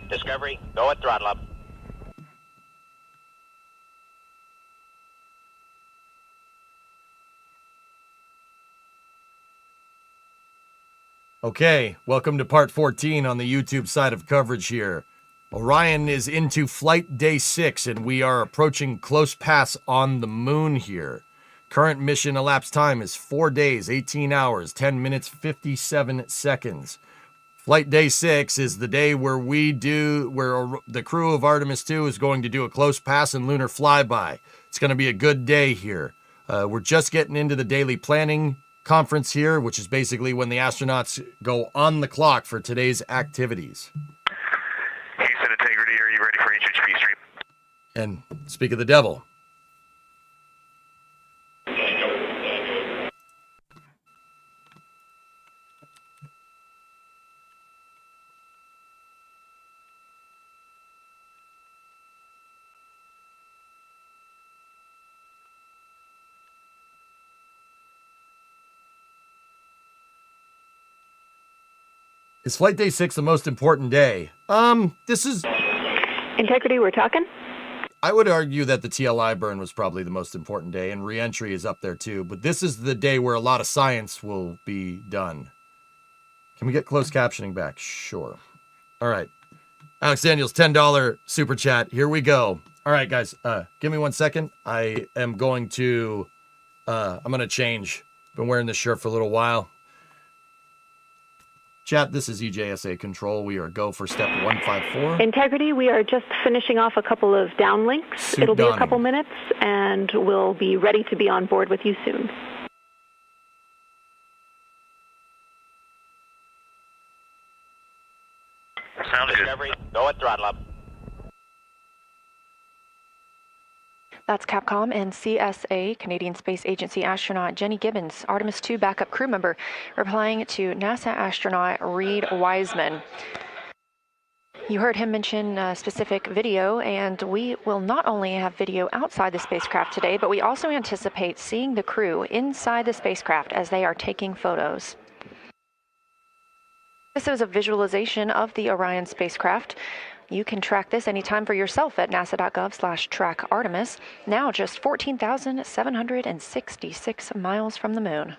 Discovery, go at throttle up. Okay, welcome to part 14 on the YouTube side of coverage here. Orion is into flight day 6 and we are approaching close pass on the moon here. Current mission elapsed time is 4 days, 18 hours, 10 minutes, 57 seconds. Flight day 6 is the day where the crew of Artemis 2 is going to do a close pass and lunar flyby. It's going to be a good day here. We're just getting into the daily planning conference here, which is basically when the astronauts go on the clock for today's activities. Houston Integrity, are you ready for HHP stream? And speak of the devil. Is flight day 6 the most important day? This is... Integrity, we're talking? I would argue that the TLI burn was probably the most important day, and re-entry is up there too, but this is the day where a lot of science will be done. Can we get closed captioning back? Sure. All right. Alex Daniels, $10 super chat. Here we go. All right, guys, give me 1 second. I am going to, I'm going to change. Been wearing this shirt for a little while. Chat, this is EJSA Control. We are go for step 154. Integrity, we are just finishing off a couple of downlinks. It'll be a couple minutes, and we'll be ready to be on board with you soon. Sounds good. Discovery, go at throttle up. That's Capcom and CSA, Canadian Space Agency astronaut Jenny Gibbons, Artemis 2 backup crew member, replying to NASA astronaut Reed Wiseman. You heard him mention a specific video, and we will not only have video outside the spacecraft today, but we also anticipate seeing the crew inside the spacecraft as they are taking photos. This is a visualization of the Orion spacecraft. You can track this anytime for yourself at nasa.gov/track-Artemis, now just 14,766 miles from the moon.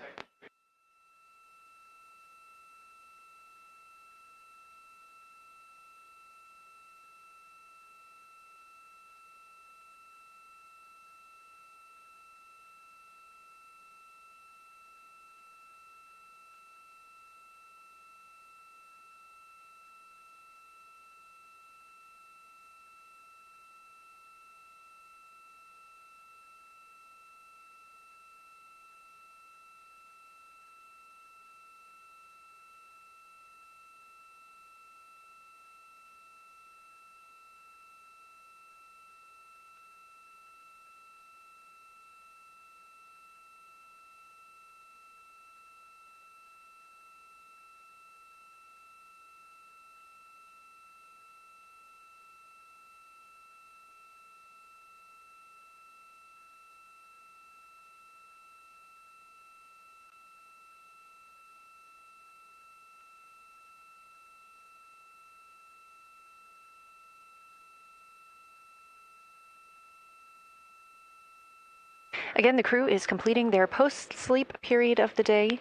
Again, the crew is completing their post-sleep period of the day.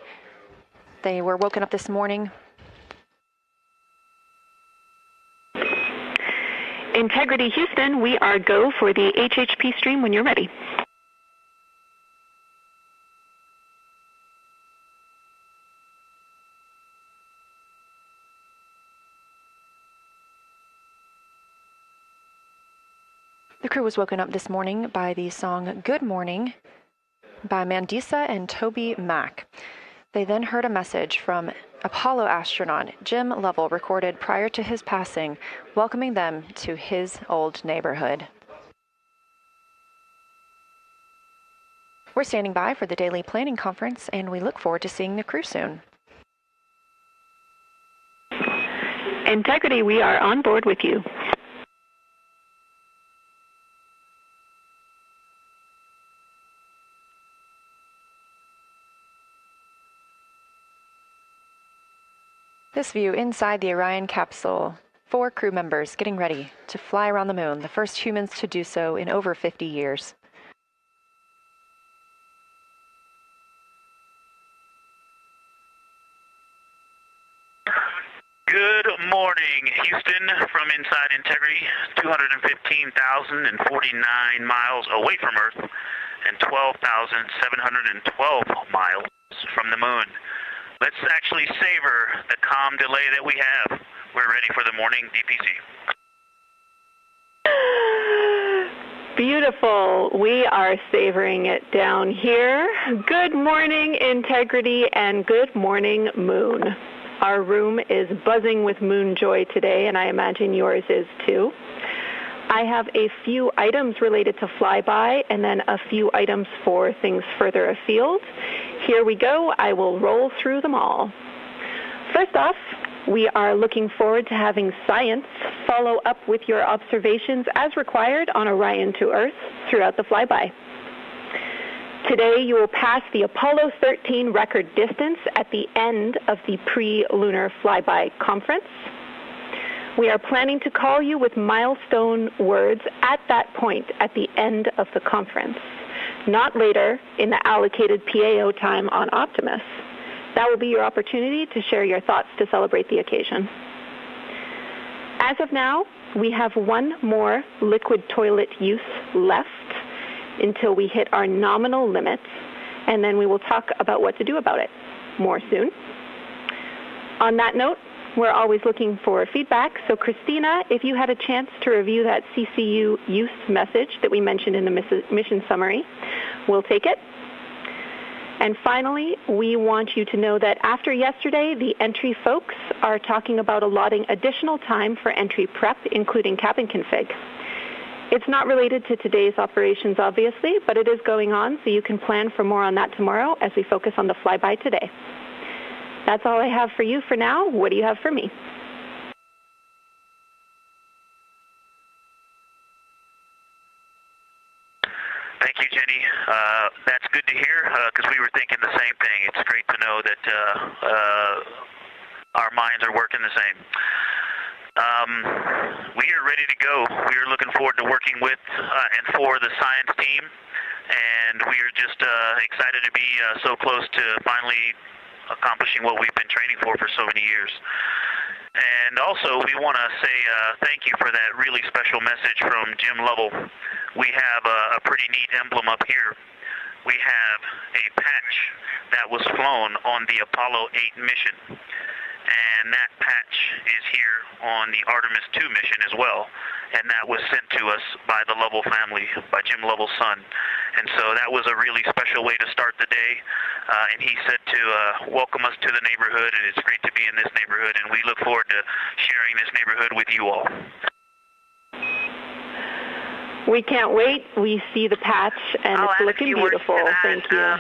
They were woken up this morning. Integrity Houston, we are go for the HHP stream when you're ready. The crew was woken up this morning by the song Good Morning by Mandisa and Toby Mack. They then heard a message from Apollo astronaut Jim Lovell, recorded prior to his passing, welcoming them to his old neighborhood. We're standing by for the daily planning conference, and we look forward to seeing the crew soon. Integrity, we are on board with you. This view inside the Orion capsule 4 crew members getting ready to fly around the moon, the first humans to do so in over 50 years. Good morning, Houston, from inside Integrity, 215,049 miles away from Earth and 12,712 miles from the moon. Let's actually savor the calm delay that we have. We're ready for the morning DPC. Beautiful. We are savoring it down here. Good morning, Integrity, and good morning, Moon. Our room is buzzing with moon joy today, and I imagine yours is too. I have a few items related to flyby and then a few items for things further afield. Here we go. I will roll through them all. First off, we are looking forward to having science follow up with your observations as required on Orion to Earth throughout the flyby. Today, you will pass the Apollo 13 record distance at the end of the pre-lunar flyby conference. We are planning to call you with milestone words at that point at the end of the conference, not later in the allocated PAO time on Optimus. That will be your opportunity to share your thoughts to celebrate the occasion. As of now, we have one more liquid toilet use left until we hit our nominal limits, and then we will talk about what to do about it more soon. On that note, we're always looking for feedback, so Christina, if you had a chance to review that CCU use message that we mentioned in the mission summary, we'll take it. And finally, we want you to know that after yesterday, the entry folks are talking about allotting additional time for entry prep, including cabin config. It's not related to today's operations, obviously, but it is going on, so you can plan for more on that tomorrow as we focus on the flyby today. That's all I have for you for now. What do you have for me? Thank you, Jenny. That's good to hear, because we were thinking the same thing. It's great to know that our minds are working the same. We are ready to go. We are looking forward to working with and for the science team, and we are just excited to be so close to finally accomplishing what we've been training for so many years. And also, we want to say thank you for that really special message from Jim Lovell. We have a pretty neat emblem up here. We have a patch that was flown on the Apollo 8 mission. And that patch is here on the Artemis 2 mission as well. And that was sent to us by the Lovell family, by Jim Lovell's son. And so that was a really special way to start the day. And he said to welcome us to the neighborhood, and it's great to be in this neighborhood. And we look forward to sharing this neighborhood with you all. We can't wait. We see the patch, and it's looking beautiful. Thank you.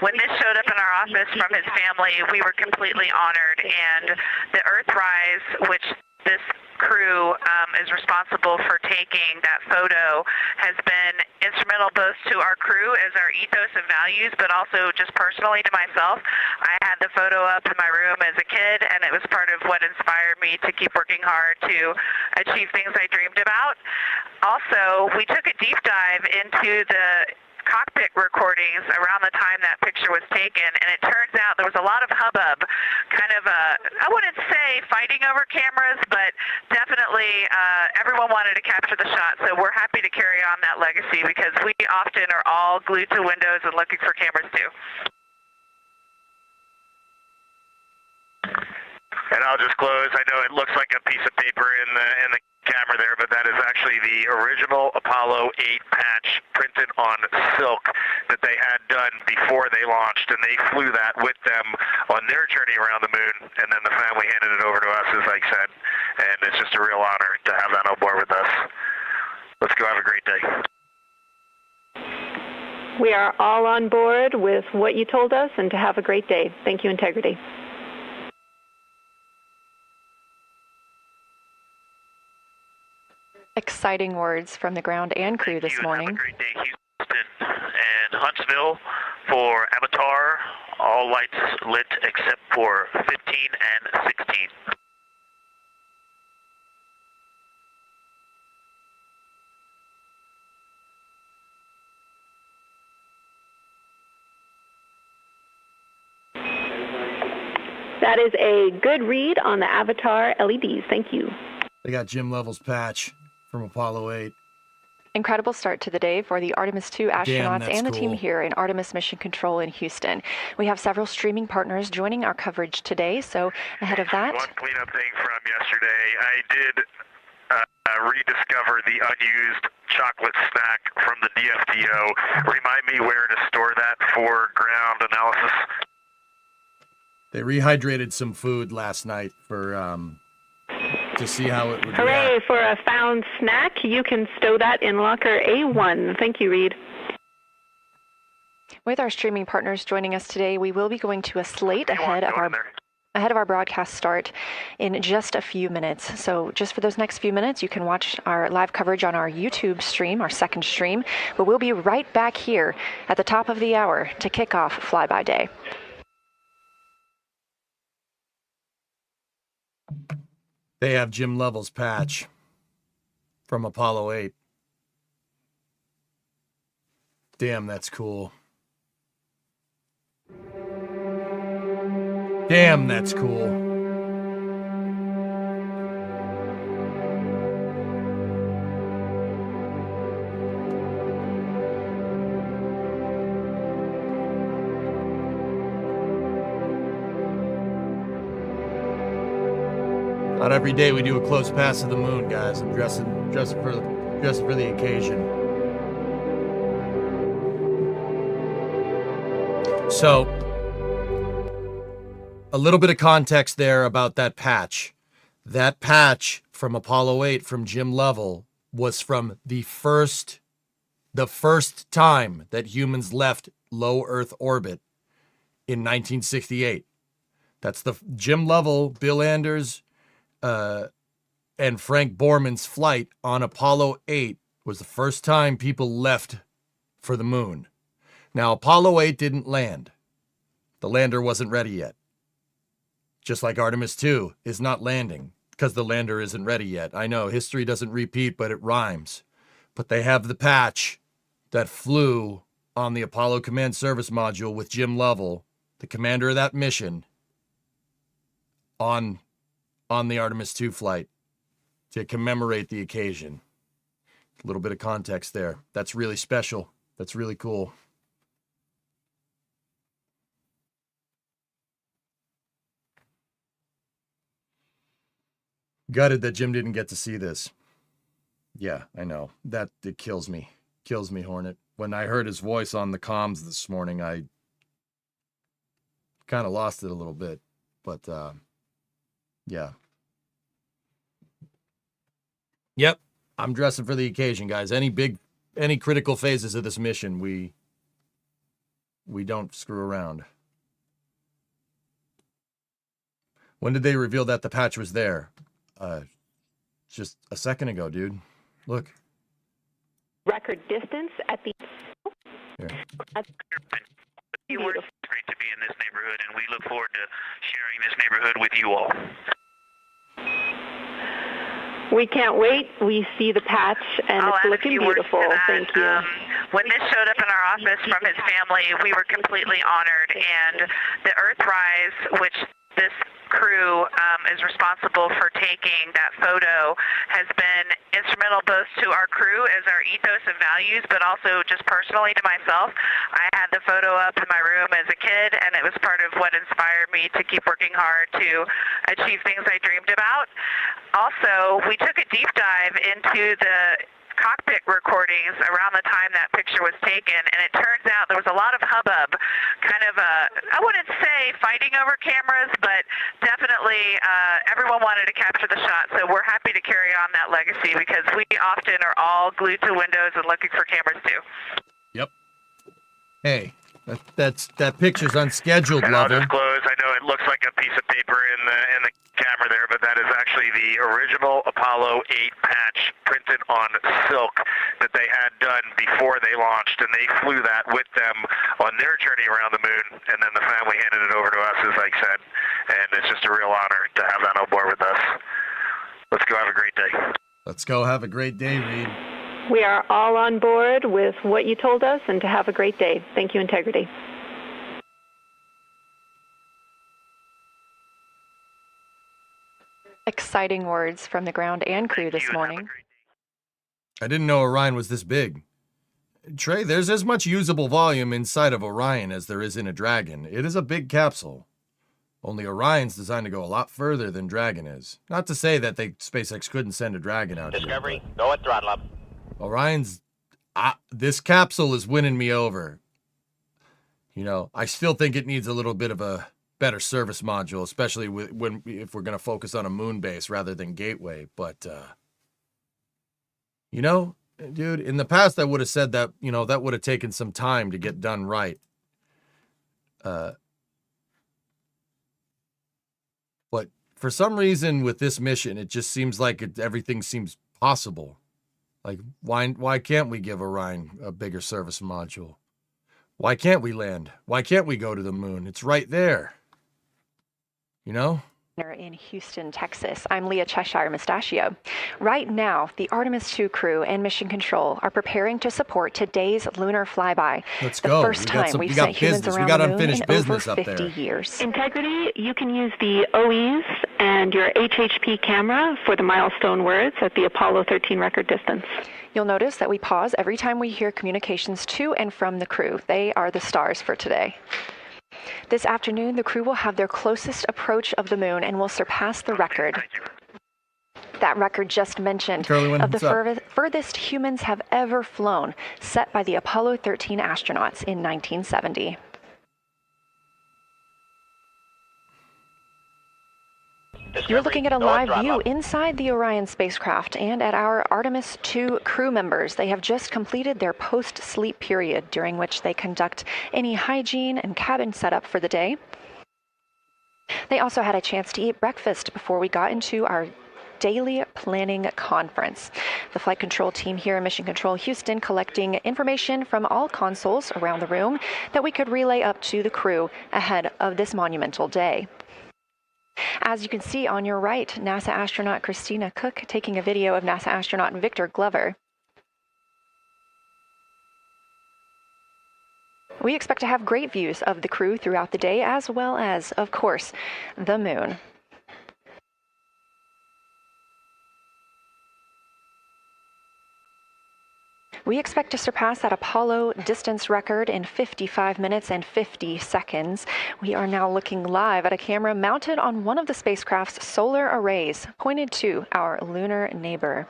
When this showed up in our office from his family, we were completely honored. And the Earthrise, which this crew is responsible for taking that photo, has been instrumental both to our crew as our ethos and values, but also just personally to myself. I had the photo up in my room as a kid, and it was part of what inspired me to keep working hard to achieve things I dreamed about. Also, we took a deep dive into the cockpit recordings around the time that picture was taken, and it turns out there was a lot of hubbub, kind of I wouldn't say fighting over cameras, but definitely everyone wanted to capture the shot, so we're happy to carry on that legacy because we often are all glued to windows and looking for cameras too. And I'll just close. I know it looks like a piece of paper in the camera there, but that is actually the original Apollo 8 patch printed on silk that they had done before they launched, and they flew that with them on their journey around the moon, and then the family handed it over to us, as I said, and it's just a real honor to have that on board with us. Let's go have a great day. We are all on board with what you told us, and to have a great day. Thank you, Integrity. Exciting words from the ground and crew this morning. Have a great day, Houston and Huntsville. For Avatar, all lights lit except for 15 and 16. That is a good read on the Avatar LEDs. Thank you. They got Jim Lovell's patch from Apollo 8. Incredible start to the day for the Artemis 2 astronauts and the team here in Artemis Mission Control in Houston. We have several streaming partners joining our coverage today, so ahead of that... One cleanup thing from yesterday, I did rediscover the unused chocolate snack from the DFDO. Remind me where to store that for ground analysis. They rehydrated some food last night for to see how it would Hooray react. for a found snack. You can stow that in locker A1. Thank you, Reed. With our streaming partners joining us today, we will be going to a slate ahead of our broadcast start in just a few minutes. So just for those next few minutes, you can watch our live coverage on our YouTube stream, our second stream, but we'll be right back here at the top of the hour to kick off Flyby Day. They have Jim Lovell's patch from Apollo 8. Damn, that's cool. Damn, that's cool. Not every day we do a close pass of the moon, guys. I'm dressing for the occasion. So, a little bit of context there about that patch. That patch from Apollo 8 from Jim Lovell was from the first time that humans left low Earth orbit in 1968. That's the Jim Lovell, Bill Anders, and Frank Borman's flight on Apollo 8 was the first time people left for the moon. Now, Apollo 8 didn't land. The lander wasn't ready yet. Just like Artemis 2 is not landing because the lander isn't ready yet. I know, history doesn't repeat, but it rhymes. But they have the patch that flew on the Apollo Command Service Module with Jim Lovell, the commander of that mission, on the Artemis 2 flight to commemorate the occasion. A little bit of context there. That's really special. That's really cool. Gutted that Jim didn't get to see this. Yeah, I know. It kills me. Kills me, Hornet. When I heard his voice on the comms this morning, I kind of lost it a little bit. But, yeah. Yep, I'm dressing for the occasion, guys. Any critical phases of this mission, we don't screw around. When did they reveal that the patch was there? Just a second ago, dude. Look. Record distance at the... Here. It's great to be in this neighborhood, and we look forward to sharing this neighborhood with you all. We can't wait. We see the patch, and it's looking beautiful. Thank you. When this showed up in our office from his family, we were completely honored, and the Earthrise, which this crew is responsible for taking that photo, has been instrumental both to our crew as our ethos and values, but also just personally to myself. I had the photo up in my room as a kid, and it was part of what inspired me to keep working hard to achieve things I dreamed about. Also, we took a deep dive into the cockpit recordings around the time that picture was taken, and it turns out there was a lot of hubbub, kind of I wouldn't say fighting over cameras, but definitely everyone wanted to capture the shot, so we're happy to carry on that legacy because we often are all glued to windows and looking for cameras too. Yep. Hey, that picture's unscheduled, And I'll Lovell. disclose, I know it looks like a piece of paper in the camera there, but that is actually the original Apollo 8 patch printed on silk that they had done before they launched, and they flew that with them on their journey around the moon, and then the family handed it over to us, as I said, and it's just a real honor to have that on board with us. Let's go have a great day. Let's go have a great day, Reed. We are all on board with what you told us, and to have a great day. Thank you, Integrity. Exciting words from the ground and crew this morning. I didn't know Orion was this big. Trey, there's as much usable volume inside of Orion as there is in a Dragon. It is a big capsule. Only Orion's designed to go a lot further than Dragon is. Not to say that SpaceX couldn't send a Dragon out Discovery, here. go at throttle up. Orion's... this capsule is winning me over. You know, I still think it needs a little bit of a better service module, especially if we're going to focus on a moon base rather than gateway. But, you know, dude, in the past I would have said that, you know, that would have taken some time to get done right. But for some reason with this mission, it just seems like everything seems possible. Like, why can't we give Orion a bigger service module? Why can't we land? Why can't we go to the moon? It's right there. You know? In Houston, Texas. I'm Leah Cheshire Mustachio. Right now, the Artemis 2 crew and Mission Control are preparing to support today's lunar flyby. Let's the go. First time we've sent humans around the moon in over 50 years. Integrity, you can use the OEs and your HHP camera for the milestone words at the Apollo 13 record distance. You'll notice that we pause every time we hear communications to and from the crew. They are the stars for today. This afternoon, the crew will have their closest approach of the moon and will surpass the record. That record just mentioned of the furthest humans have ever flown, set by the Apollo 13 astronauts in 1970. You're looking at a live view inside the Orion spacecraft and at our Artemis 2 crew members. They have just completed their post-sleep period, during which they conduct any hygiene and cabin setup for the day. They also had a chance to eat breakfast before we got into our daily planning conference. The flight control team here in Mission Control Houston collecting information from all consoles around the room that we could relay up to the crew ahead of this monumental day. As you can see on your right, NASA astronaut Christina Cook taking a video of NASA astronaut Victor Glover. We expect to have great views of the crew throughout the day, as well as, of course, the moon. We expect to surpass that Apollo distance record in 55 minutes and 50 seconds. We are now looking live at a camera mounted on one of the spacecraft's solar arrays, pointed to our lunar neighbor.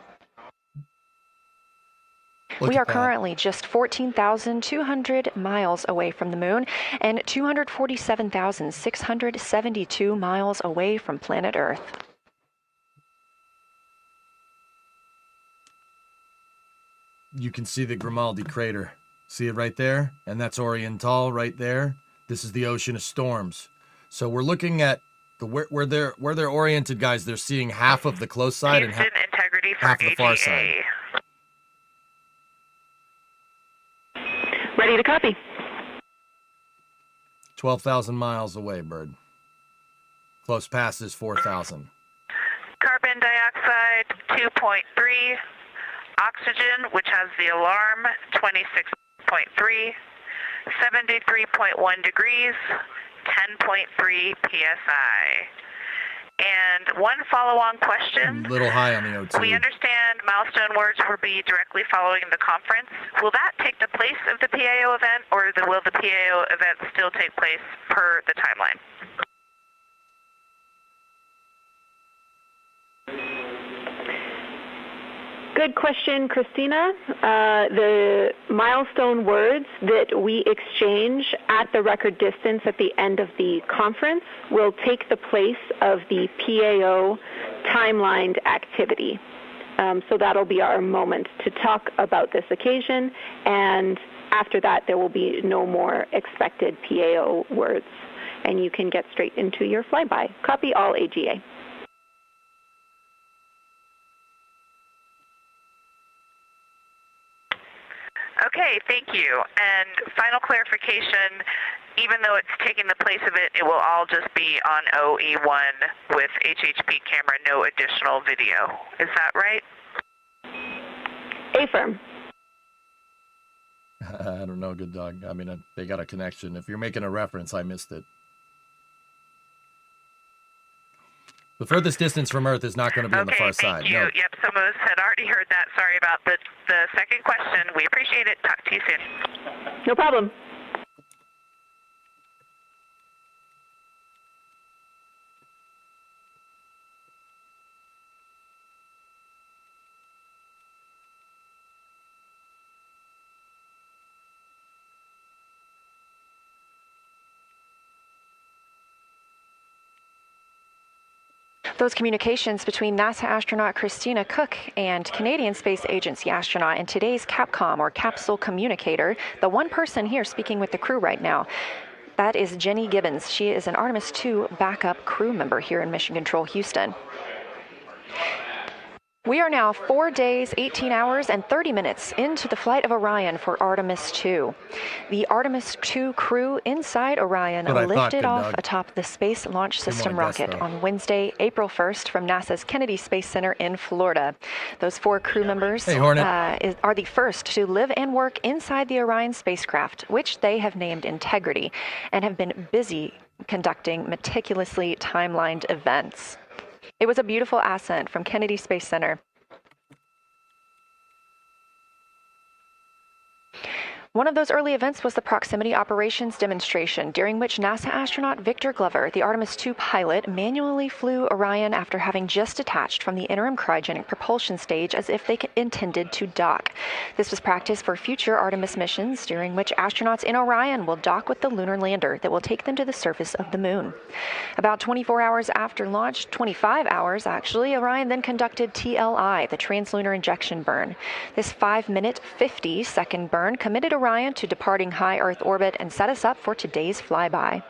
We are currently just 14,200 miles away from the moon and 247,672 miles away from planet Earth. You can see the Grimaldi crater. See it right there? And that's Oriental right there. This is the ocean of storms. So we're looking at where they're oriented, guys. They're seeing half of the close side and half of the far side. Ready to copy. 12,000 miles away, Bird. Close pass is 4,000. Carbon dioxide 2.3. Oxygen, which has the alarm, 26.3, 73.1 degrees, 10.3 psi. And one follow-on question. A little high on the O2. We understand milestone words will be directly following the conference. Will that take the place of the PAO event, or will the PAO event still take place per the timeline? Good question, Christina. The milestone words that we exchange at the record distance at the end of the conference will take the place of the PAO timelined activity. So that'll be our moment to talk about this occasion, and after that there will be no more expected PAO words, and you can get straight into your flyby. Copy all AGA. Okay, thank you. And final clarification, even though it's taking the place of it, it will all just be on OE1 with HHP camera, no additional video. Is that right? Affirm. I don't know, good dog. I mean, they got a connection. If you're making a reference, I missed it. The furthest distance from Earth is not going to be on the far side. Thank you. No. Yep, some of us had already heard that. Sorry about the second question. We appreciate it. Talk to you soon. No problem. Those communications between NASA astronaut Christina Cook and Canadian Space Agency astronaut and today's Capcom, or capsule communicator, the one person here speaking with the crew right now, that is Jenny Gibbons. She is an Artemis 2 backup crew member here in Mission Control Houston. We are now 4 days, 18 hours, and 30 minutes into the flight of Orion for Artemis 2. The Artemis 2 crew inside Orion lifted off atop the Space Launch System rocket on Wednesday, April 1st from NASA's Kennedy Space Center in Florida. Those 4 crew members are the first to live and work inside the Orion spacecraft, which they have named Integrity, and have been busy conducting meticulously timelined events. It was a beautiful ascent from Kennedy Space Center. One of those early events was the proximity operations demonstration, during which NASA astronaut Victor Glover, the Artemis 2 pilot, manually flew Orion after having just detached from the interim cryogenic propulsion stage as if they intended to dock. This was practice for future Artemis missions, during which astronauts in Orion will dock with the lunar lander that will take them to the surface of the moon. About 24 hours after launch, 25 hours actually, Orion then conducted TLI, the translunar injection burn. This 5-minute, 50-second burn committed Orion to departing high Earth orbit and set us up for today's flyby.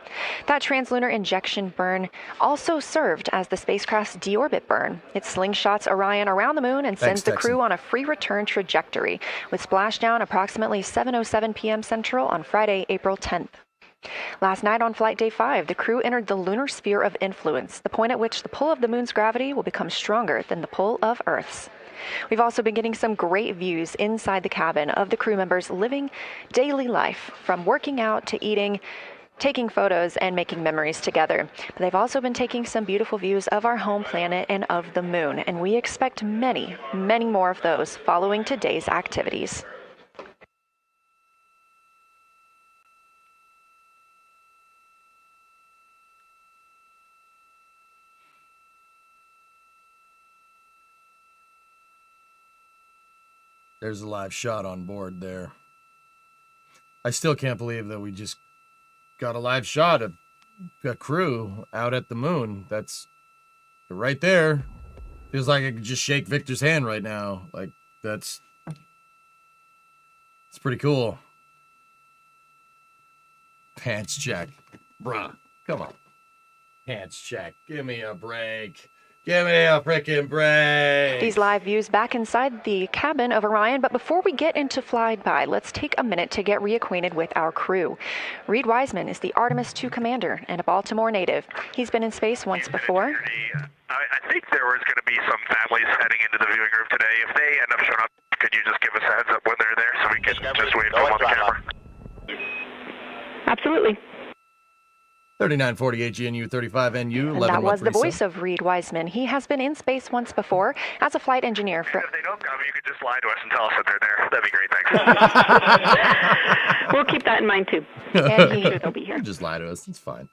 That translunar injection burn also served as the spacecraft's deorbit burn. It slingshots Orion around the moon and sends the crew on a free return trajectory, with splashdown approximately 7:07 p.m. Central on Friday, April 10th. Last night on flight day 5, the crew entered the lunar sphere of influence, the point at which the pull of the moon's gravity will become stronger than the pull of Earth's. We've also been getting some great views inside the cabin of the crew members living daily life, from working out to eating, taking photos, and making memories together. But they've also been taking some beautiful views of our home planet and of the moon, and we expect many, many more of those following today's activities. There's a live shot on board there. I still can't believe that we just got a live shot of a crew out at the moon. That's right there. Feels like I could just shake Victor's hand right now. Like, it's pretty cool. Pants check. Bruh, come on. Pants check. Give me a break. Give me a frickin' break. These live views back inside the cabin of Orion, but before we get into flyby, let's take a minute to get reacquainted with our crew. Reed Wiseman is the Artemis 2 commander and a Baltimore native. He's been in space once before. I think there was going to be some families heading into the viewing room today. If they end up showing up, could you just give us a heads up when they're there so we can just wait for them on the camera? Absolutely. 3948 GNU 35NU 11. And that was the voice of Reed Wiseman. He has been in space once before as a flight engineer. If they don't come, you could just lie to us and tell us that they're there. That'd be great. Thanks. We'll keep that in mind too. And I'm sure they'll be here. Just lie to us. It's fine.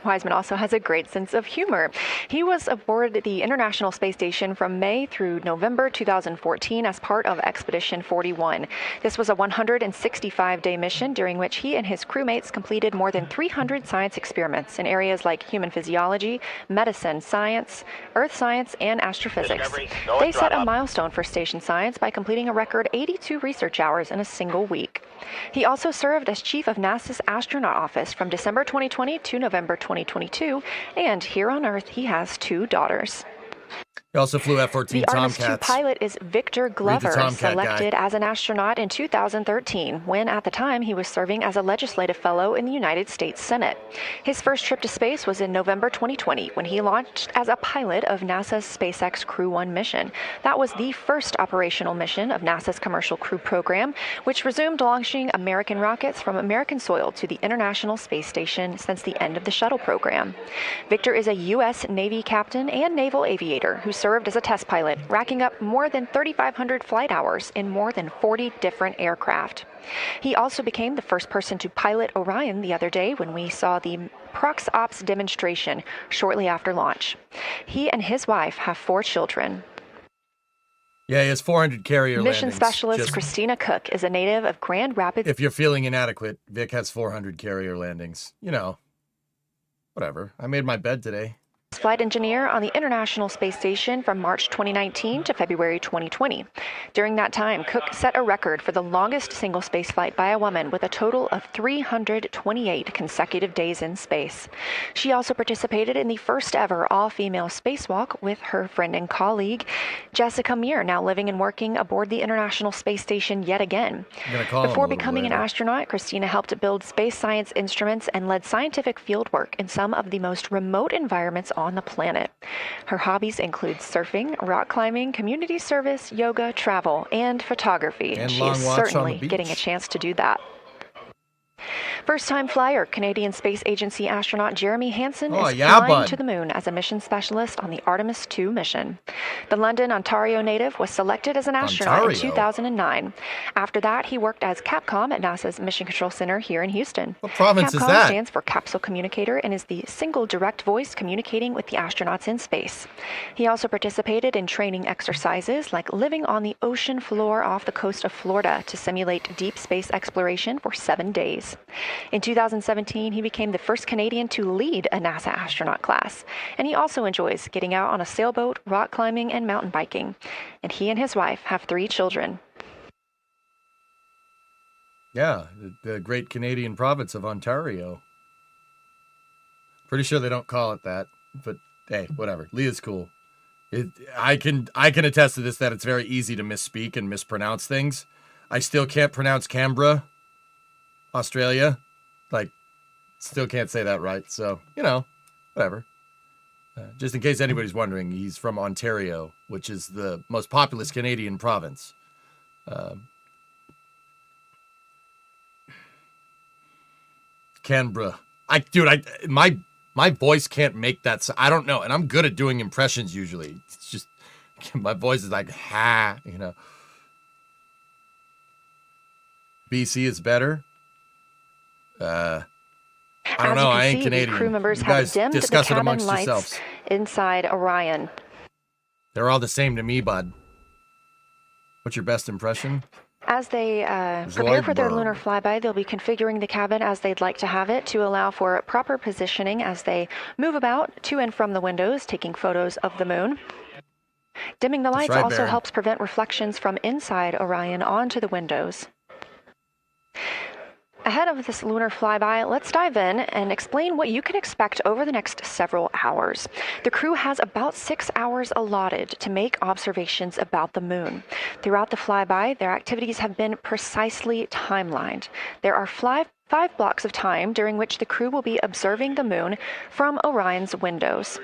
Wiseman also has a great sense of humor. He was aboard the International Space Station from May through November 2014 as part of Expedition 41. This was a 165-day mission during which he and his crewmates completed more than 300 science experiments in areas like human physiology, medicine, science, earth science, and astrophysics. They set a milestone for station science by completing a record 82 research hours in a single week. He also served as chief of NASA's astronaut office from December 2020 to November 2022, and here on Earth he has 2 daughters. He also flew F-14 The Artemis Tomcats. 2 pilot is Victor Glover, Tomcat selected guy. as an astronaut in 2013, when at the time he was serving as a legislative fellow in the United States Senate. His first trip to space was in November 2020, when he launched as a pilot of NASA's SpaceX Crew 1 mission. That was the first operational mission of NASA's Commercial Crew program, which resumed launching American rockets from American soil to the International Space Station since the end of the shuttle program. Victor is a U.S. Navy captain and naval aviator who served as a test pilot, racking up more than 3,500 flight hours in more than 40 different aircraft. He also became the first person to pilot Orion the other day when we saw the Prox Ops demonstration shortly after launch. He and his wife have 4 children. Yeah, he has 400 carrier Mission landings. specialist Christina Cook is a native of Grand Rapids. If you're feeling inadequate, Vic has 400 carrier landings. You know, whatever. I made my bed today. Flight engineer on the International Space Station from March 2019 to February 2020. During that time, Cook set a record for the longest single spaceflight by a woman with a total of 328 consecutive days in space. She also participated in the first ever all-female spacewalk with her friend and colleague, Jessica Meir, now living and working aboard the International Space Station yet again. Before becoming an astronaut, Christina helped build space science instruments and led scientific fieldwork in some of the most remote environments on the planet. Her hobbies include surfing, rock climbing, community service, yoga, travel, and photography. And she long is walks on the certainly beach. getting a chance to do that. First-time flyer, Canadian Space Agency astronaut Jeremy Hansen is flying to the moon as a mission specialist on the Artemis 2 mission. The London, Ontario native was selected as an astronaut in 2009. After that, he worked as Capcom at NASA's Mission Control Center here in Houston. What province is Capcom that? stands for Capsule Communicator and is the single direct voice communicating with the astronauts in space. He also participated in training exercises like living on the ocean floor off the coast of Florida to simulate deep space exploration for 7 days. In 2017, he became the first Canadian to lead a NASA astronaut class, and he also enjoys getting out on a sailboat, rock climbing, and mountain biking. And he and his wife have 3 children. Yeah, the great Canadian province of Ontario. Pretty sure they don't call it that, but hey, whatever. Leah's cool. I can attest to this, that it's very easy to misspeak and mispronounce things. I still can't pronounce Canberra, Australia. Like, still can't say that right. So, you know, whatever. Just in case anybody's wondering, he's from Ontario, which is the most populous Canadian province. Canberra. My voice can't make that sound. I don't know. And I'm good at doing impressions usually. It's just, my voice is like, ha, you know. BC is better. I don't know. I ain't Canadian. Crew members you have guys dimmed the discuss it cabin amongst lights yourselves. inside Orion. They're all the same to me, bud. What's your best impression? As they prepare for their lunar flyby, they'll be configuring the cabin as they'd like to have it to allow for proper positioning as they move about to and from the windows, taking photos of the moon. Dimming the lights also helps prevent reflections from inside Orion onto the windows. Ahead of this lunar flyby, let's dive in and explain what you can expect over the next several hours. The crew has about 6 hours allotted to make observations about the moon. Throughout the flyby, their activities have been precisely timelined. There are 5 blocks of time during which the crew will be observing the moon from Orion's windows.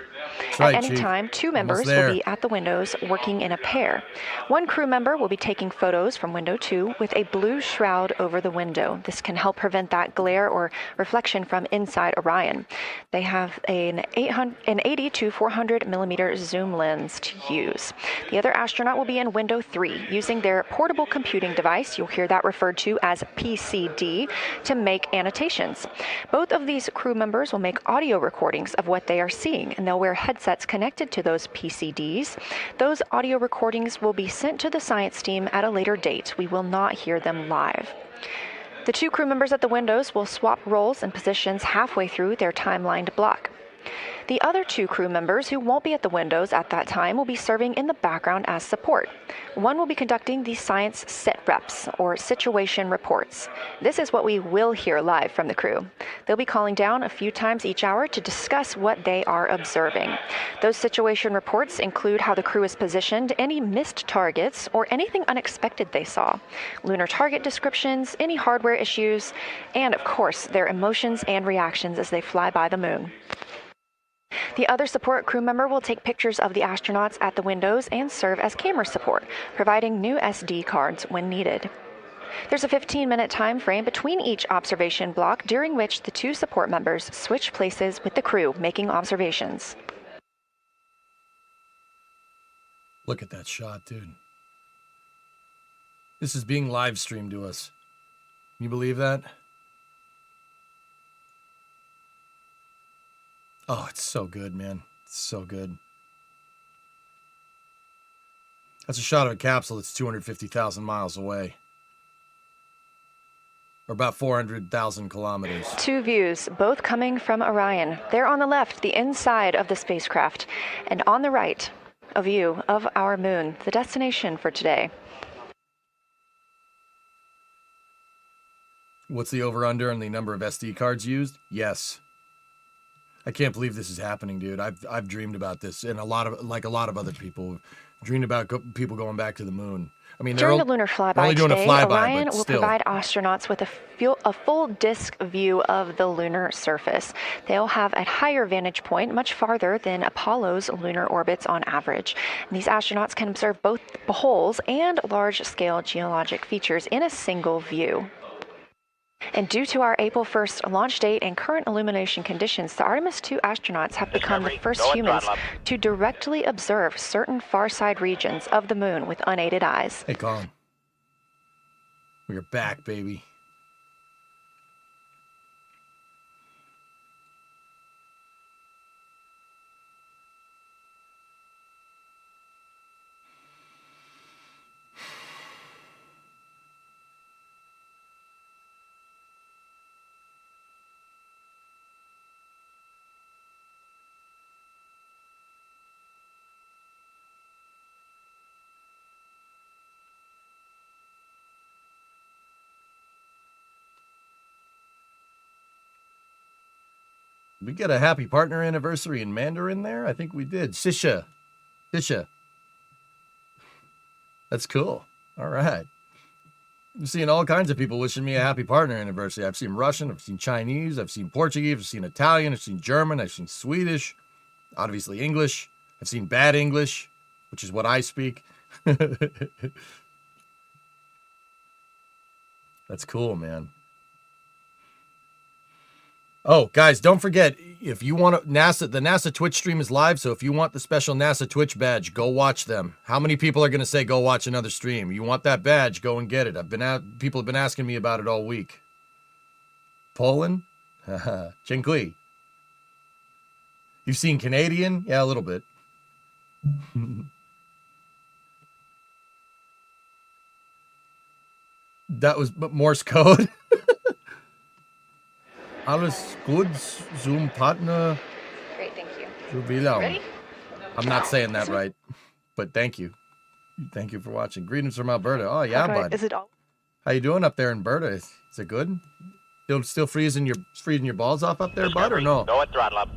At any time, 2 members will be at the windows working in a pair. One crew member will be taking photos from window 2 with a blue shroud over the window. This can help prevent that glare or reflection from inside Orion. They have an 80 to 400 millimeter zoom lens to use. The other astronaut will be in window 3 using their portable computing device, you'll hear that referred to as PCD, to make annotations. Both of these crew members will make audio recordings of what they are seeing, and they'll wear headsets connected to those PCDs. Those audio recordings will be sent to the science team at a later date. We will not hear them live. The 2 crew members at the windows will swap roles and positions halfway through their timelined block. The other 2 crew members who won't be at the windows at that time will be serving in the background as support. One will be conducting the science sit reps, or situation reports. This is what we will hear live from the crew. They'll be calling down a few times each hour to discuss what they are observing. Those situation reports include how the crew is positioned, any missed targets, or anything unexpected they saw, lunar target descriptions, any hardware issues, and of course, their emotions and reactions as they fly by the moon. The other support crew member will take pictures of the astronauts at the windows and serve as camera support, providing new SD cards when needed. There's a 15-minute time frame between each observation block, during which the 2 support members switch places with the crew making observations. Look at that shot, dude. This is being live streamed to us. Can you believe that? Oh, it's so good, man. It's so good. That's a shot of a capsule that's 250,000 miles away. Or about 400,000 kilometers. 2 views, both coming from Orion. There on the left, the inside of the spacecraft. And on the right, a view of our moon, the destination for today. What's the over-under on the number of SD cards used? Yes. I can't believe this is happening, dude. I've dreamed about this, and a lot of other people dreamed about people going back to the moon. I mean, during the lunar flyby today, Orion will provide astronauts with a full disk view of the lunar surface. They'll have a higher vantage point, much farther than Apollo's lunar orbits on average. And these astronauts can observe both holes and large-scale geologic features in a single view. And due to our April 1st launch date and current illumination conditions, the Artemis 2 astronauts have become the first humans to directly observe certain far-side regions of the moon with unaided eyes. Hey, Colin. We're back, baby. We get a happy partner anniversary in Mandarin there? I think we did. Sisha. That's cool. All right. I'm seeing all kinds of people wishing me a happy partner anniversary. I've seen Russian, I've seen Chinese, I've seen Portuguese, I've seen Italian, I've seen German, I've seen Swedish, obviously English. I've seen bad English, which is what I speak. That's cool, man. Oh, guys, don't forget, if you want the NASA Twitch stream is live, so if you want the special NASA Twitch badge, go watch them. How many people are going to say, go watch another stream? You want that badge, go and get it. People have been asking me about it all week. Poland? Dziękuję. You've seen Canadian? Yeah, a little bit. That was Morse code. Alles gut, Zoom partner. Great, thank you. Ready? I'm not saying that right, but thank you. Thank you for watching. Greetings from Alberta. Oh yeah, okay, bud. Is it all? How you doing up there in Alberta? Is it good? Still freezing your balls off up there, bud, or no? Go at throttle up.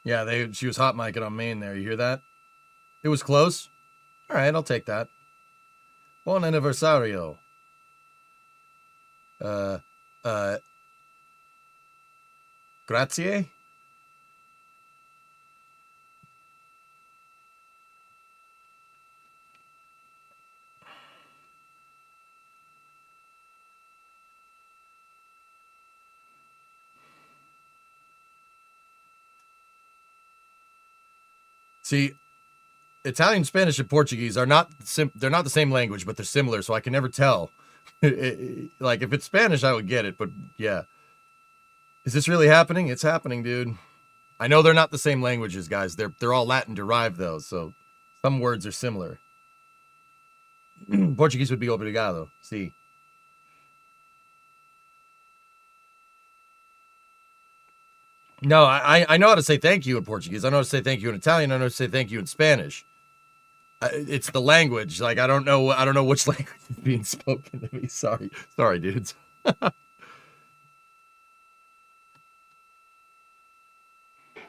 Yeah, she was hot micing on Maine there. You hear that? It was close. All right, I'll take that. Buon anniversario. Grazie. See, Italian, Spanish, and Portuguese are they're not the same language, but they're similar, so I can never tell. Like, if it's Spanish, I would get it, but yeah. Is this really happening? It's happening, dude. I know they're not the same languages, guys. They're all Latin derived, though, so some words are similar. Portuguese would be obrigado. See. No, I know how to say thank you in Portuguese. I know how to say thank you in Italian. I know how to say thank you in Spanish. It's the language. Like, I don't know which language is being spoken to me. Sorry, dudes.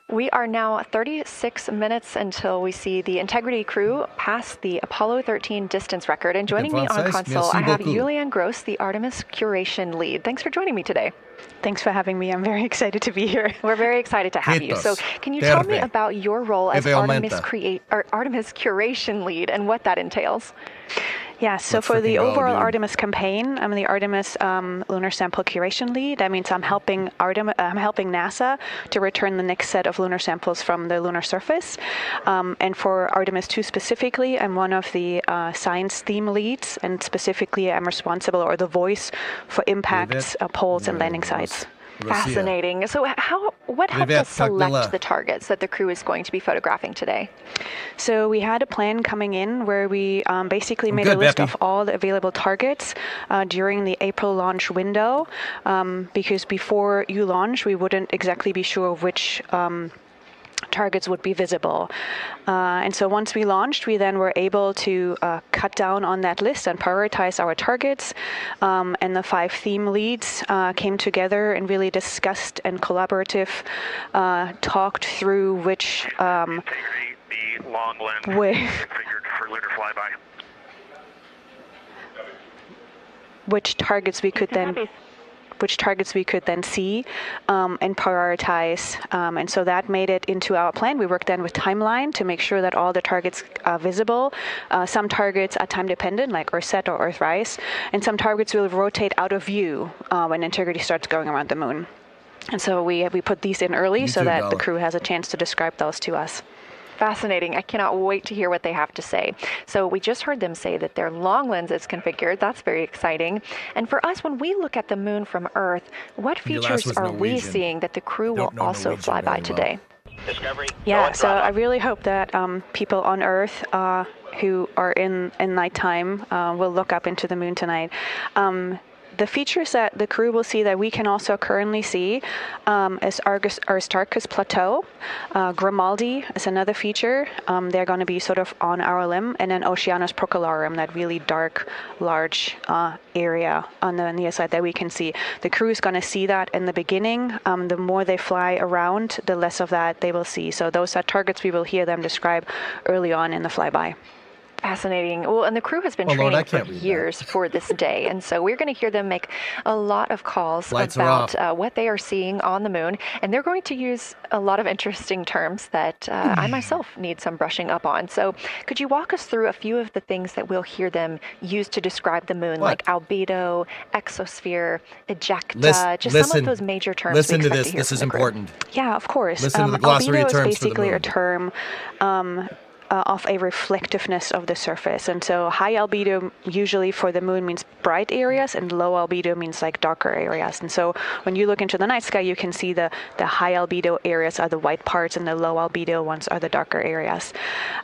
We are now 36 minutes until we see the Integrity crew pass the Apollo 13 distance record. And joining me on console, I have Julianne Gross, the Artemis curation lead. Thanks for joining me today. Thanks for having me. I'm very excited to be here. We're very excited to have you. So can you tell me about your role as Artemis curation lead and what that entails? Yeah, so for the overall Artemis campaign, I'm the Artemis lunar sample curation lead. That means I'm helping NASA to return the next set of lunar samples from the lunar surface. And for Artemis 2 specifically, I'm one of the science theme leads, and specifically I'm responsible, or the voice, for impacts, poles, and landing sites. Fascinating. So what helped us select the targets that the crew is going to be photographing today? So we had a plan coming in where we basically made a list of all the available targets during the April launch window, because before you launch, we wouldn't exactly be sure which targets would be visible. And so once we launched, we then were able to cut down on that list and prioritize our targets. And the 5 theme leads came together and really discussed and talked through which the long lens configured for lunar flyby. Which targets we could then see and prioritize. And so that made it into our plan. We worked then with timeline to make sure that all the targets are visible. Some targets are time dependent, like Earthset or Earthrise, and some targets will rotate out of view when Integrity starts going around the moon. And so we put these in early so that the crew has a chance to describe those to us. Fascinating. I cannot wait to hear what they have to say. So we just heard them say that their long lens is configured. That's very exciting. And for us, when we look at the moon from Earth, what features are we seeing that the crew will also fly by today? Discovery. Yeah, so I really hope that people on Earth who are in nighttime will look up into the moon tonight. The features that the crew will see that we can also currently see is Aristarchus Plateau. Grimaldi is another feature. They're going to be sort of on our limb. And then Oceanus Procellarum, that really dark, large area on the near side that we can see. The crew is going to see that in the beginning. The more they fly around, the less of that they will see. So those are targets we will hear them describe early on in the flyby. Fascinating. Well, and the crew has been training for years for this day. And so we're going to hear them make a lot of calls about what they are seeing on the moon. And they're going to use a lot of interesting terms that I myself need some brushing up on. So could you walk us through a few of the things that we'll hear them use to describe the moon, like albedo, exosphere, ejecta, some of those major terms? Listen to this. This is important. Yeah, of course. Listen to the glossary of terms for the moon. Albedo is basically a term of a reflectiveness of the surface. And so high albedo usually for the moon means bright areas, and low albedo means like darker areas. And so when you look into the night sky, you can see the high albedo areas are the white parts and the low albedo ones are the darker areas.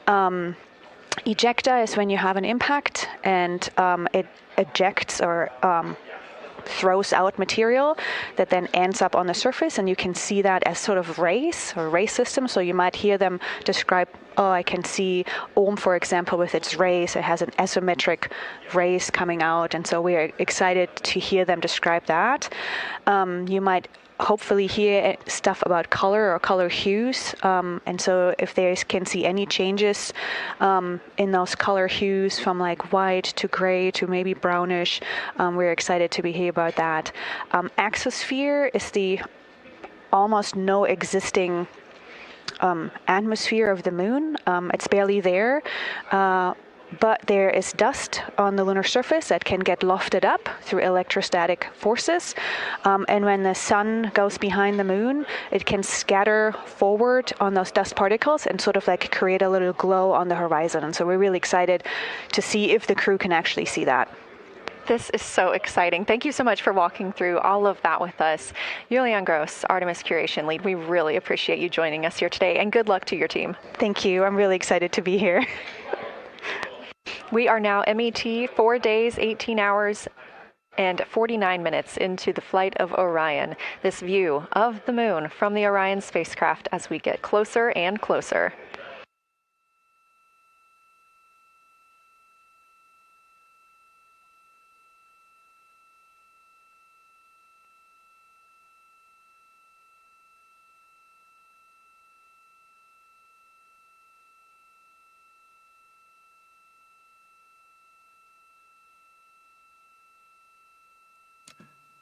Ejecta is when you have an impact and it ejects or throws out material that then ends up on the surface, and you can see that as sort of rays or ray systems. So you might hear them describe, I can see Ohm, for example, with its rays. It has an asymmetric rays coming out, and so we're excited to hear them describe that. You might hopefully hear stuff about color or color hues, and so if they can see any changes in those color hues from like white to gray to maybe brownish, we're excited to hear about that. Exosphere is the almost no existing atmosphere of the moon. It's barely there. But there is dust on the lunar surface that can get lofted up through electrostatic forces. And when the sun goes behind the moon, it can scatter forward on those dust particles and sort of like create a little glow on the horizon. And so we're really excited to see if the crew can actually see that. This is so exciting. Thank you so much for walking through all of that with us. Julian Gross, Artemis Curation Lead, we really appreciate you joining us here today, and good luck to your team. Thank you. I'm really excited to be here. We are now MET 4 days, 18 hours, and 49 minutes into the flight of Orion. This view of the moon from the Orion spacecraft as we get closer and closer.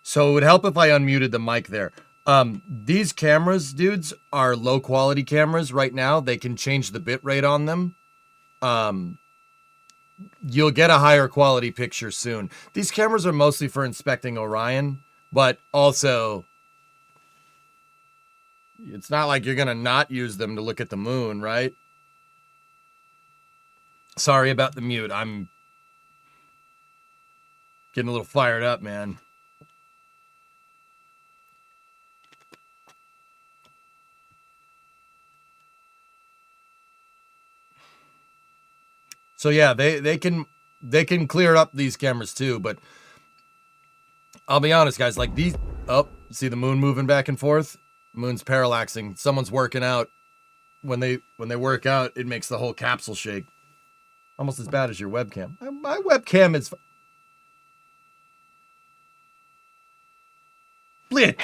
So it would help if I unmuted the mic there. These cameras, dudes, are low quality cameras right now. They can change the bit rate on them. You'll get a higher quality picture soon. These cameras are mostly for inspecting Orion, but also it's not like you're going to not use them to look at the moon, right? Sorry about the mute. I'm getting a little fired up, man. So yeah, they can clear up these cameras too, but I'll be honest, guys, like these, oh, see the moon moving back and forth? Moon's parallaxing. Someone's working out. When they work out, it makes the whole capsule shake. Almost as bad as your webcam. My webcam is Blit.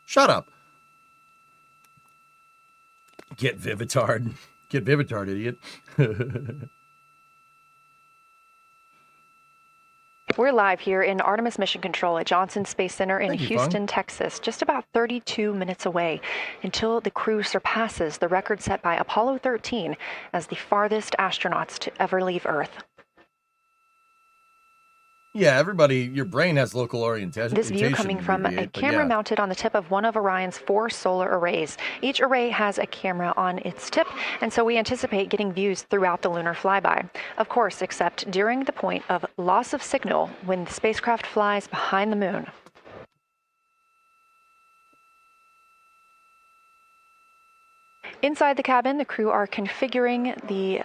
Shut up. Get Vivitard. Get Vivitard, idiot. We're live here in Artemis Mission Control at Johnson Space Center in Houston, Texas, just about 32 minutes away until the crew surpasses the record set by Apollo 13 as the farthest astronauts to ever leave Earth. Yeah, everybody, your brain has local orientation. This view coming from a camera mounted on the tip of one of Orion's 4 solar arrays. Each array has a camera on its tip, and so we anticipate getting views throughout the lunar flyby. Of course, except during the point of loss of signal when the spacecraft flies behind the moon. Inside the cabin, the crew are configuring the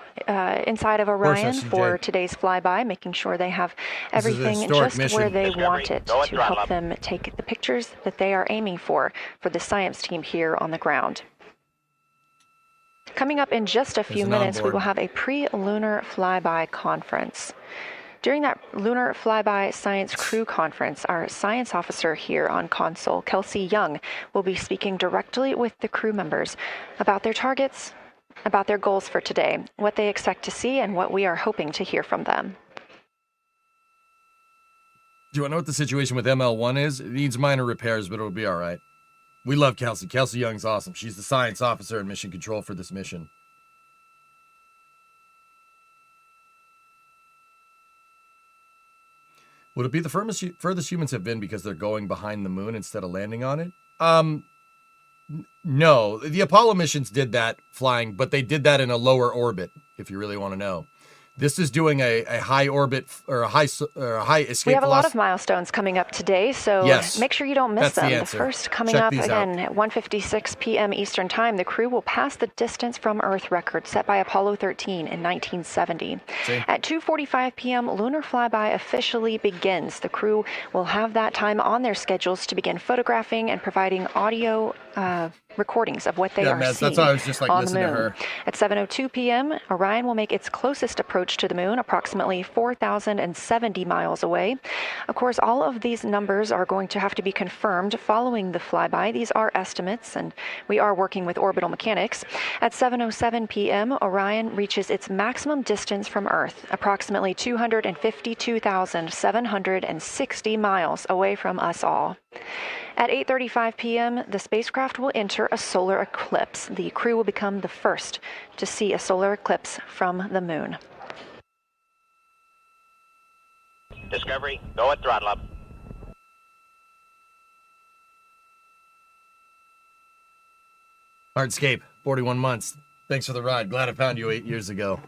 inside of Orion for today's flyby, making sure they have everything just where they want it to help them take the pictures that they are aiming for the science team here on the ground. Coming up in just a few minutes, we will have a pre-lunar flyby conference. During that Lunar Flyby Science Crew Conference, our science officer here on console, Kelsey Young, will be speaking directly with the crew members about their targets, about their goals for today, what they expect to see, and what we are hoping to hear from them. Do you want to know what the situation with ML1 is? It needs minor repairs, but it'll be all right. We love Kelsey. Kelsey Young's awesome. She's the science officer in mission control for this mission. Would it be the furthest humans have been because they're going behind the moon instead of landing on it? No. The Apollo missions did that flying, but they did that in a lower orbit, if you really want to know. This is doing a high orbit or a high escape velocity. We have a lot of milestones coming up today, so make sure you don't miss them. The first coming up again at 1:56 p.m. Eastern Time, the crew will pass the distance from Earth record set by Apollo 13 in 1970. At 2:45 p.m., lunar flyby officially begins. The crew will have that time on their schedules to begin photographing and providing audio recordings of what they are seeing. That's why I was just like listening to her. At 7:02 p.m., Orion will make its closest approach to the moon, approximately 4,070 miles away. Of course, all of these numbers are going to have to be confirmed following the flyby. These are estimates, and we are working with orbital mechanics. At 7:07 p.m., Orion reaches its maximum distance from Earth, approximately 252,760 miles away from us all. At 8:35 p.m., the spacecraft will enter a solar eclipse. The crew will become the first to see a solar eclipse from the moon. Discovery, go at throttle up. Hardscape, 41 months. Thanks for the ride. Glad I found you 8 years ago.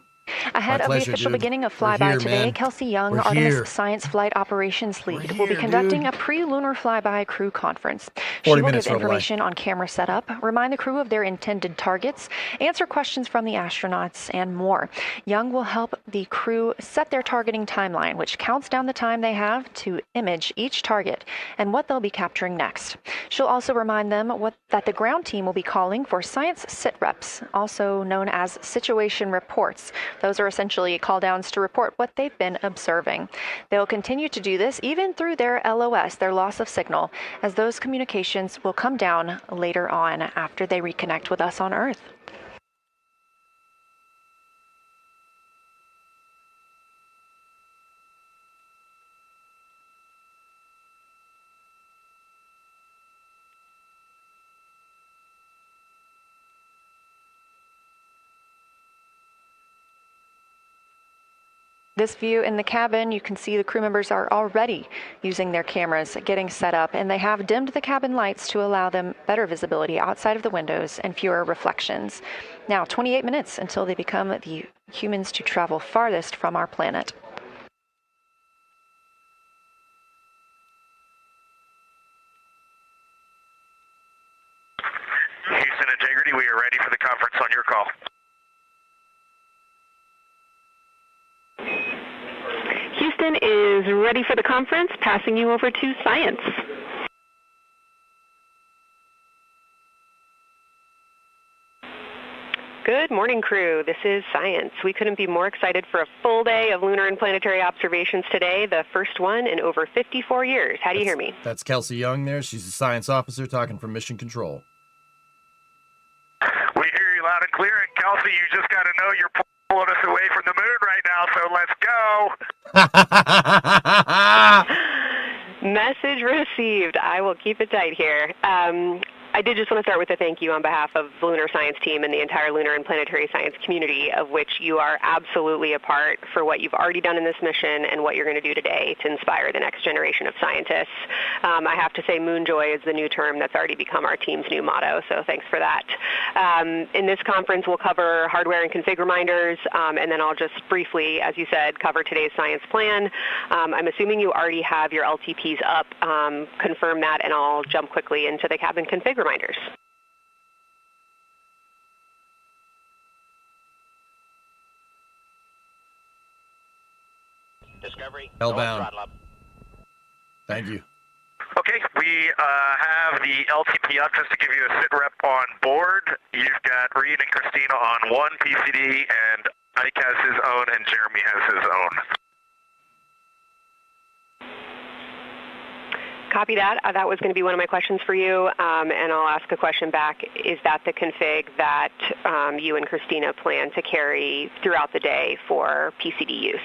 Ahead of the official beginning of flyby today, Kelsey Young, Artemis Science Flight Operations Lead, will be conducting a pre-lunar flyby crew conference. She will give information on camera setup, remind the crew of their intended targets, answer questions from the astronauts, and more. Young will help the crew set their targeting timeline, which counts down the time they have to image each target and what they'll be capturing next. She'll also remind them that the ground team will be calling for science sit reps, also known as situation reports. Those are essentially call-downs to report what they've been observing. They'll continue to do this even through their LOS, their loss of signal, as those communications will come down later on after they reconnect with us on Earth. This view in the cabin, you can see the crew members are already using their cameras, getting set up, and they have dimmed the cabin lights to allow them better visibility outside of the windows and fewer reflections. Now, 28 minutes until they become the humans to travel farthest from our planet. Houston Integrity, we are ready for the conference on your call. Houston is ready for the conference, passing you over to Science. Good morning, crew. This is Science. We couldn't be more excited for a full day of lunar and planetary observations today, the first one in over 54 years. How do you hear me? That's Kelsey Young there. She's a science officer talking from Mission Control. We hear you loud and clear, and Kelsey, you just got to know you're pulling us away from the moon right now, so let's go. Message received. I will keep it tight here. I did just want to start with a thank you on behalf of the Lunar Science team and the entire lunar and planetary science community, of which you are absolutely a part, for what you've already done in this mission and what you're going to do today to inspire the next generation of scientists. I have to say Moon Joy is the new term that's already become our team's new motto, so thanks for that. In this conference, we'll cover hardware and config reminders, and then I'll just briefly, as you said, cover today's science plan. I'm assuming you already have your LTPs up. Confirm that, and I'll jump quickly into the cabin config reminders. Discovery. Hellbound. Thank you. Okay, we have the LTP up just to give you a sit rep on board. You've got Reed and Christina on one PCD, and Ike has his own, and Jeremy has his own. Copy that. That was going to be one of my questions for you, and I'll ask a question back. Is that the config that you and Christina plan to carry throughout the day for PCD use?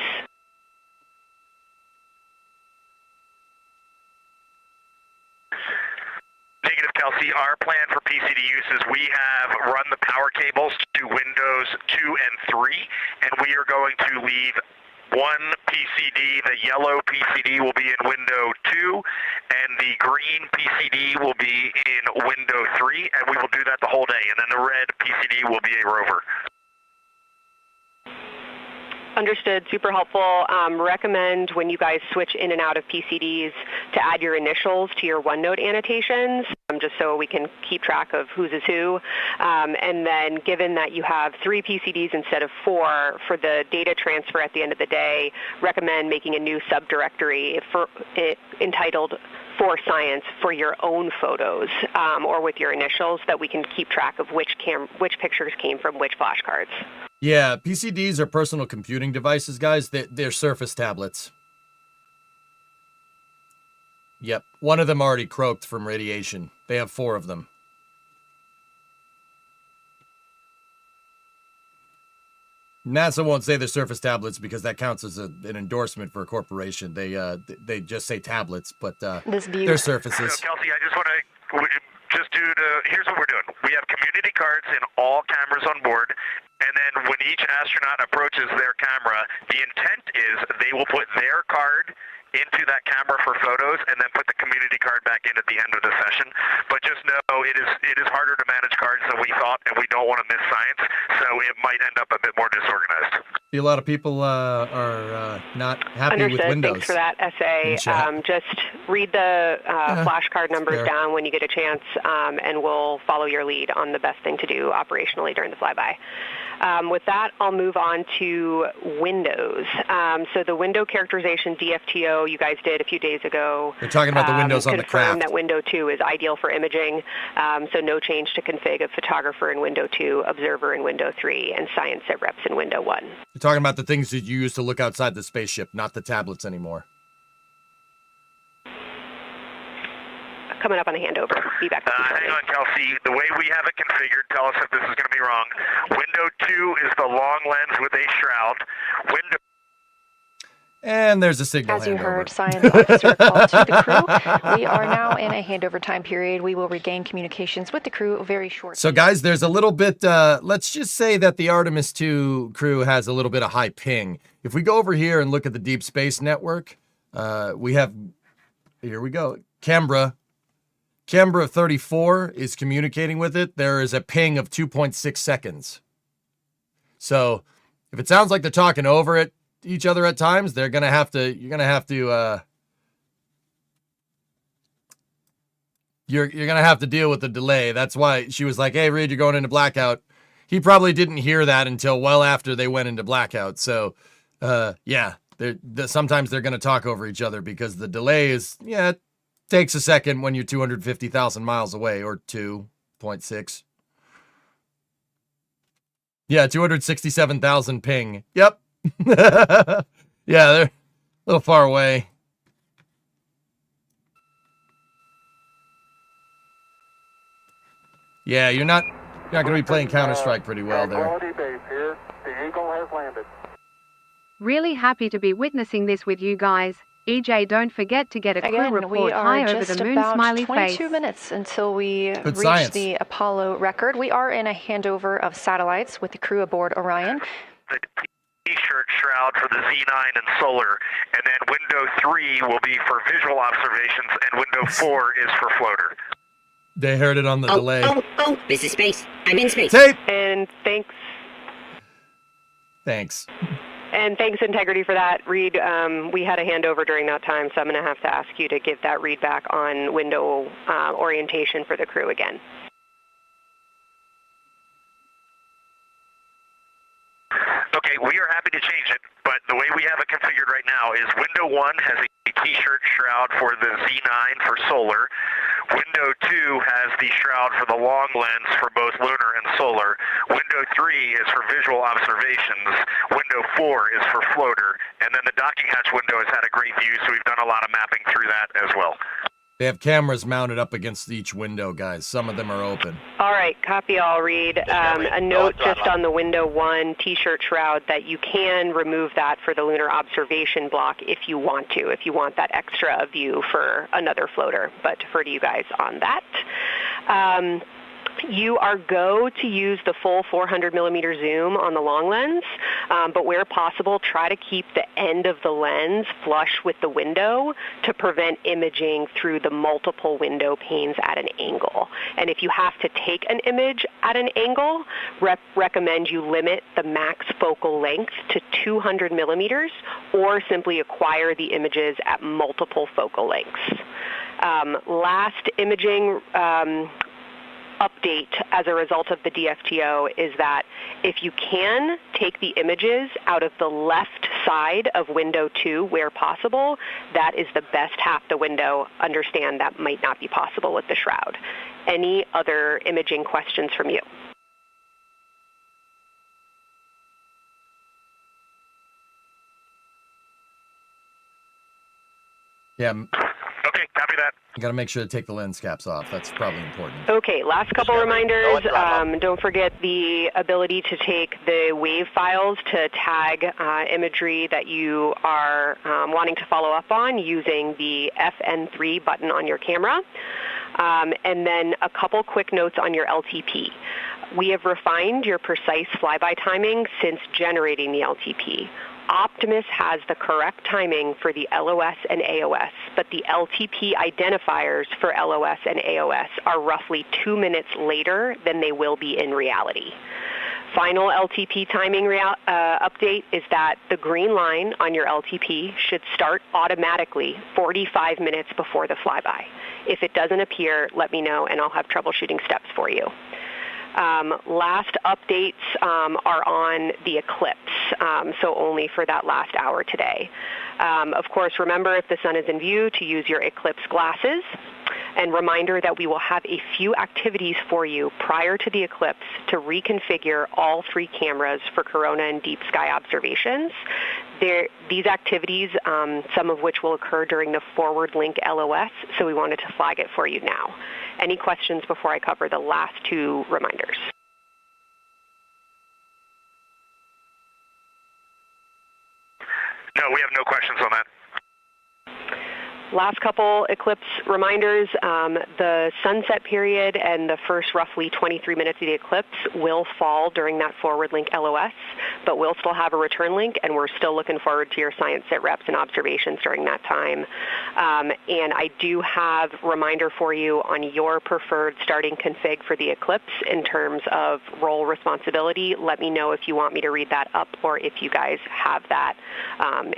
Negative, Kelsey. Our plan for PCD use is we have run the power cables to Windows 2 and 3, and we are going to leave one PCD, the yellow PCD will be in window 2, and the green PCD will be in window 3, and we will do that the whole day, and then the red PCD will be a rover. Understood. Super helpful. Recommend when you guys switch in and out of PCDs to add your initials to your OneNote annotations, just so we can keep track of whose is who. And then given that you have 3 PCDs instead of 4 for the data transfer at the end of the day, recommend making a new subdirectory entitled For Science for your own photos, or with your initials, that we can keep track of which pictures came from which flashcards. Yeah, PCDs are personal computing devices, guys. They're Surface tablets. Yep, one of them already croaked from radiation. They have 4 of them. NASA won't say they're Surface tablets because that counts as an endorsement for a corporation. They just say tablets, but they're Surfaces. So, Kelsey, I just want to here's what we're doing. We have community cards in all cameras on board, and then when each astronaut approaches their camera, the intent is they will put their card into that camera for photos and then put the community card back in at the end of the session. reacquisition. But just know it is harder to manage cards than we thought, and we don't want to miss science, so it might end up a bit more disorganized. A lot of people are not happy Understood. with Windows. Thanks for that essay. Just read the flashcard numbers down when you get a chance, and we'll follow your lead on the best thing to do operationally during the flyby. With that, I'll move on to Windows. So the window characterization DFTO you guys did a few days ago. They're talking about the windows on the craft. Confirmed that window 2 is ideal for imaging, so no change to config of photographer in window 2, observer in window 3, and science at reps in window 1. You're talking about the things that you use to look outside the spaceship, not the tablets anymore. Coming up on a handover. Be back. Hang on, Kelsey. The way we have it configured, tell us if this is going to be wrong. Window 2 is the long lens with a shroud. And there's a signal. As you heard, science officer called to the crew. We are now in a handover time period. We will regain communications with the crew very shortly. So, guys, there's a little bit, let's just say that the Artemis 2 crew has a little bit of high ping. If we go over here and look at the Deep Space Network, we have, here we go, Canberra 34 is communicating with it. There is a ping of 2.6 seconds. So, if it sounds like they're talking over it, each other at times, you're gonna have to deal with the delay. That's why she was like, hey Reed, you're going into blackout. He probably didn't hear that until well after they went into blackout. So yeah, sometimes they're gonna talk over each other because the delay is, it takes a second when you're 250,000 miles away, or 2.6. Yeah, 267,000 ping. Yep. Yeah, they're a little far away. Yeah, you're not going to be playing Counter-Strike pretty well there. Base here. The Eagle has landed. Really happy to be witnessing this with you guys. EJ, don't forget to get a crew report high over the moon smiley face. 22 minutes until we reach science. The Apollo record. We are in a handover of satellites with the crew aboard Orion. The T-shirt shroud for the Z9 and solar, and then window 3 will be for visual observations, and window 4 is for floater. They heard it on the delay. Oh, this is space. I'm in space. Tape! And thanks. Thanks. And thanks, Integrity, for that. Reed, we had a handover during that time, so I'm going to have to ask you to give that read back on window orientation for the crew again. Okay, we are happy to change it, but the way we have it configured right now is window 1 has a T-shirt shroud for the Z9 for solar. Window 2 has the shroud for the long lens for both lunar and solar. Window 3 is for visual observations. Window 4 is for floater. And then the docking hatch window has had a great view, so we've done a lot of mapping through that as well. They have cameras mounted up against each window, guys. Some of them are open. All right, copy all, Reed. A note just on the window 1 T-shirt shroud that you can remove that for the lunar observation block if you want that extra view for another floater, but defer to you guys on that. You are go to use the full 400 millimeter zoom on the long lens, but where possible, try to keep the end of the lens flush with the window to prevent imaging through the multiple window panes at an angle. And if you have to take an image at an angle, recommend you limit the max focal length to 200 millimeters or simply acquire the images at multiple focal lengths. Last imaging update as a result of the DFTO is that if you can take the images out of the left side of window 2 where possible, that is the best half the window. Understand that might not be possible with the shroud. Any other imaging questions from you? Yeah. Okay, copy that. You got to make sure to take the lens caps off. That's probably important. Okay, last couple reminders. Don't forget the ability to take the WAV files to tag imagery that you are wanting to follow up on using the FN3 button on your camera. And then a couple quick notes on your LTP. We have refined your precise flyby timing since generating the LTP. Optimus has the correct timing for the LOS and AOS, but the LTP identifiers for LOS and AOS are roughly 2 minutes later than they will be in reality. Final LTP timing update is that the green line on your LTP should start automatically 45 minutes before the flyby. If it doesn't appear, let me know and I'll have troubleshooting steps for you. Last updates are on the eclipse, so only for that last hour today. Of course, remember if the sun is in view to use your eclipse glasses. And reminder that we will have a few activities for you prior to the eclipse to reconfigure all 3 cameras for corona and deep sky observations. These activities, some of which will occur during the forward link LOS, so we wanted to flag it for you now. Any questions before I cover the last 2 reminders? No, we have no questions on that. Last couple eclipse reminders, the sunset period and the first roughly 23 minutes of the eclipse will fall during that forward link LOS, but we'll still have a return link, and we're still looking forward to your science sit reps and observations during that time. And I do have a reminder for you on your preferred starting config for the eclipse in terms of role responsibility. Let me know if you want me to read that up or if you guys have that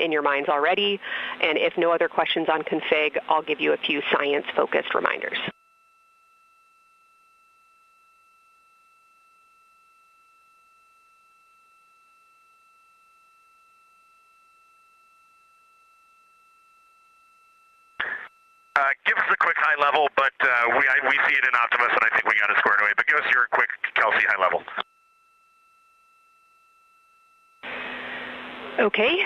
in your minds already. And if no other questions on config, I'll give you a few science-focused reminders. Give us a quick high level, but we see it in Optimus, and I think we got it squared away. But give us your quick Kelsey high level. Okay.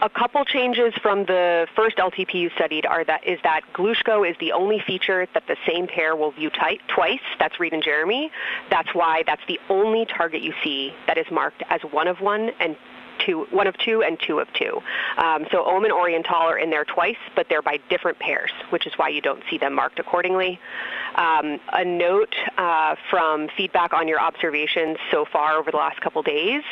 A couple changes from the first LTP you studied is that Glushko is the only feature that the same pair will view twice. That's Reed and Jeremy. That's why that's the only target you see that is marked as 1 of 1 and 1 of 2 and 2 of 2. So Ohm and Oriental are in there twice, but they're by different pairs, which is why you don't see them marked accordingly. A note from feedback on your observations so far over the last couple days,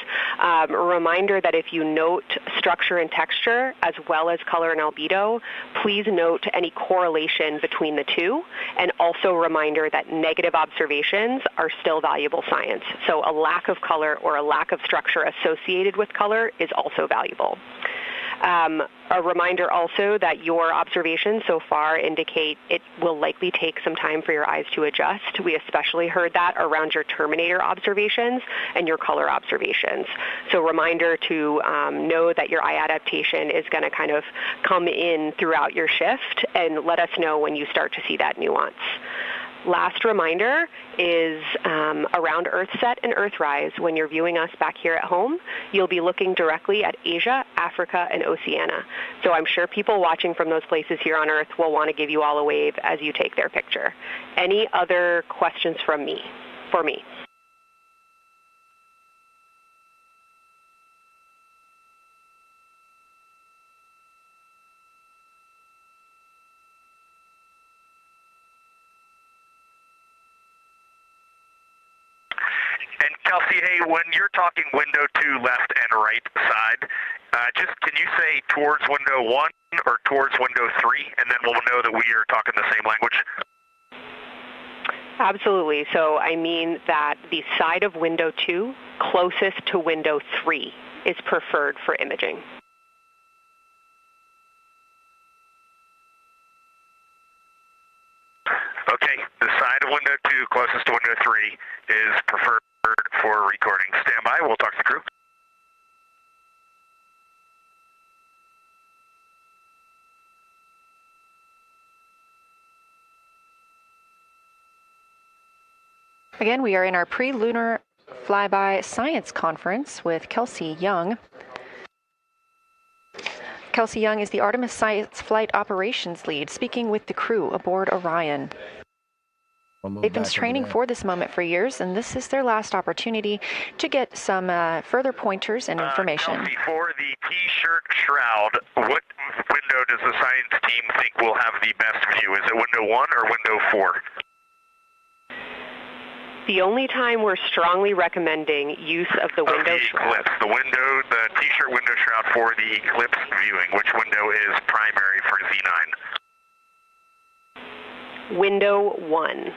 a reminder that if you note structure and texture as well as color and albedo, please note any correlation between the 2, and also a reminder that negative observations are still valuable science. So a lack of color or a lack of structure associated with color is also valuable. A reminder also that your observations so far indicate it will likely take some time for your eyes to adjust. We especially heard that around your terminator observations and your color observations. So reminder to know that your eye adaptation is going to kind of come in throughout your shift, and let us know when you start to see that nuance. Last reminder is around Earthset and Earthrise. When you're viewing us back here at home, you'll be looking directly at Asia, Africa, and Oceania. So I'm sure people watching from those places here on Earth will want to give you all a wave as you take their picture. Any other questions for me? And Kelsey, hey, when you're talking window 2 left and right side, just can you say towards window 1 or towards window 3, and then we'll know that we are talking the same language? Absolutely. So I mean that the side of window 2 closest to window 3 is preferred for imaging. Okay, the side of window 2 closest to window 3 is preferred for recording. Stand by, we'll talk to the crew. Again, we are in our pre-lunar flyby science conference with Kelsey Young. Kelsey Young is the Artemis Science Flight Operations Lead, speaking with the crew aboard Orion. They've been training for this moment for years, and this is their last opportunity to get some further pointers and information. Kelsey, for the T-shirt shroud, what window does the science team think will have the best view? Is it window 1 or window 4? The only time we're strongly recommending use of the window shroud. Eclipse. The T-shirt window shroud for the eclipse viewing. Which window is primary for Z9? Window 1.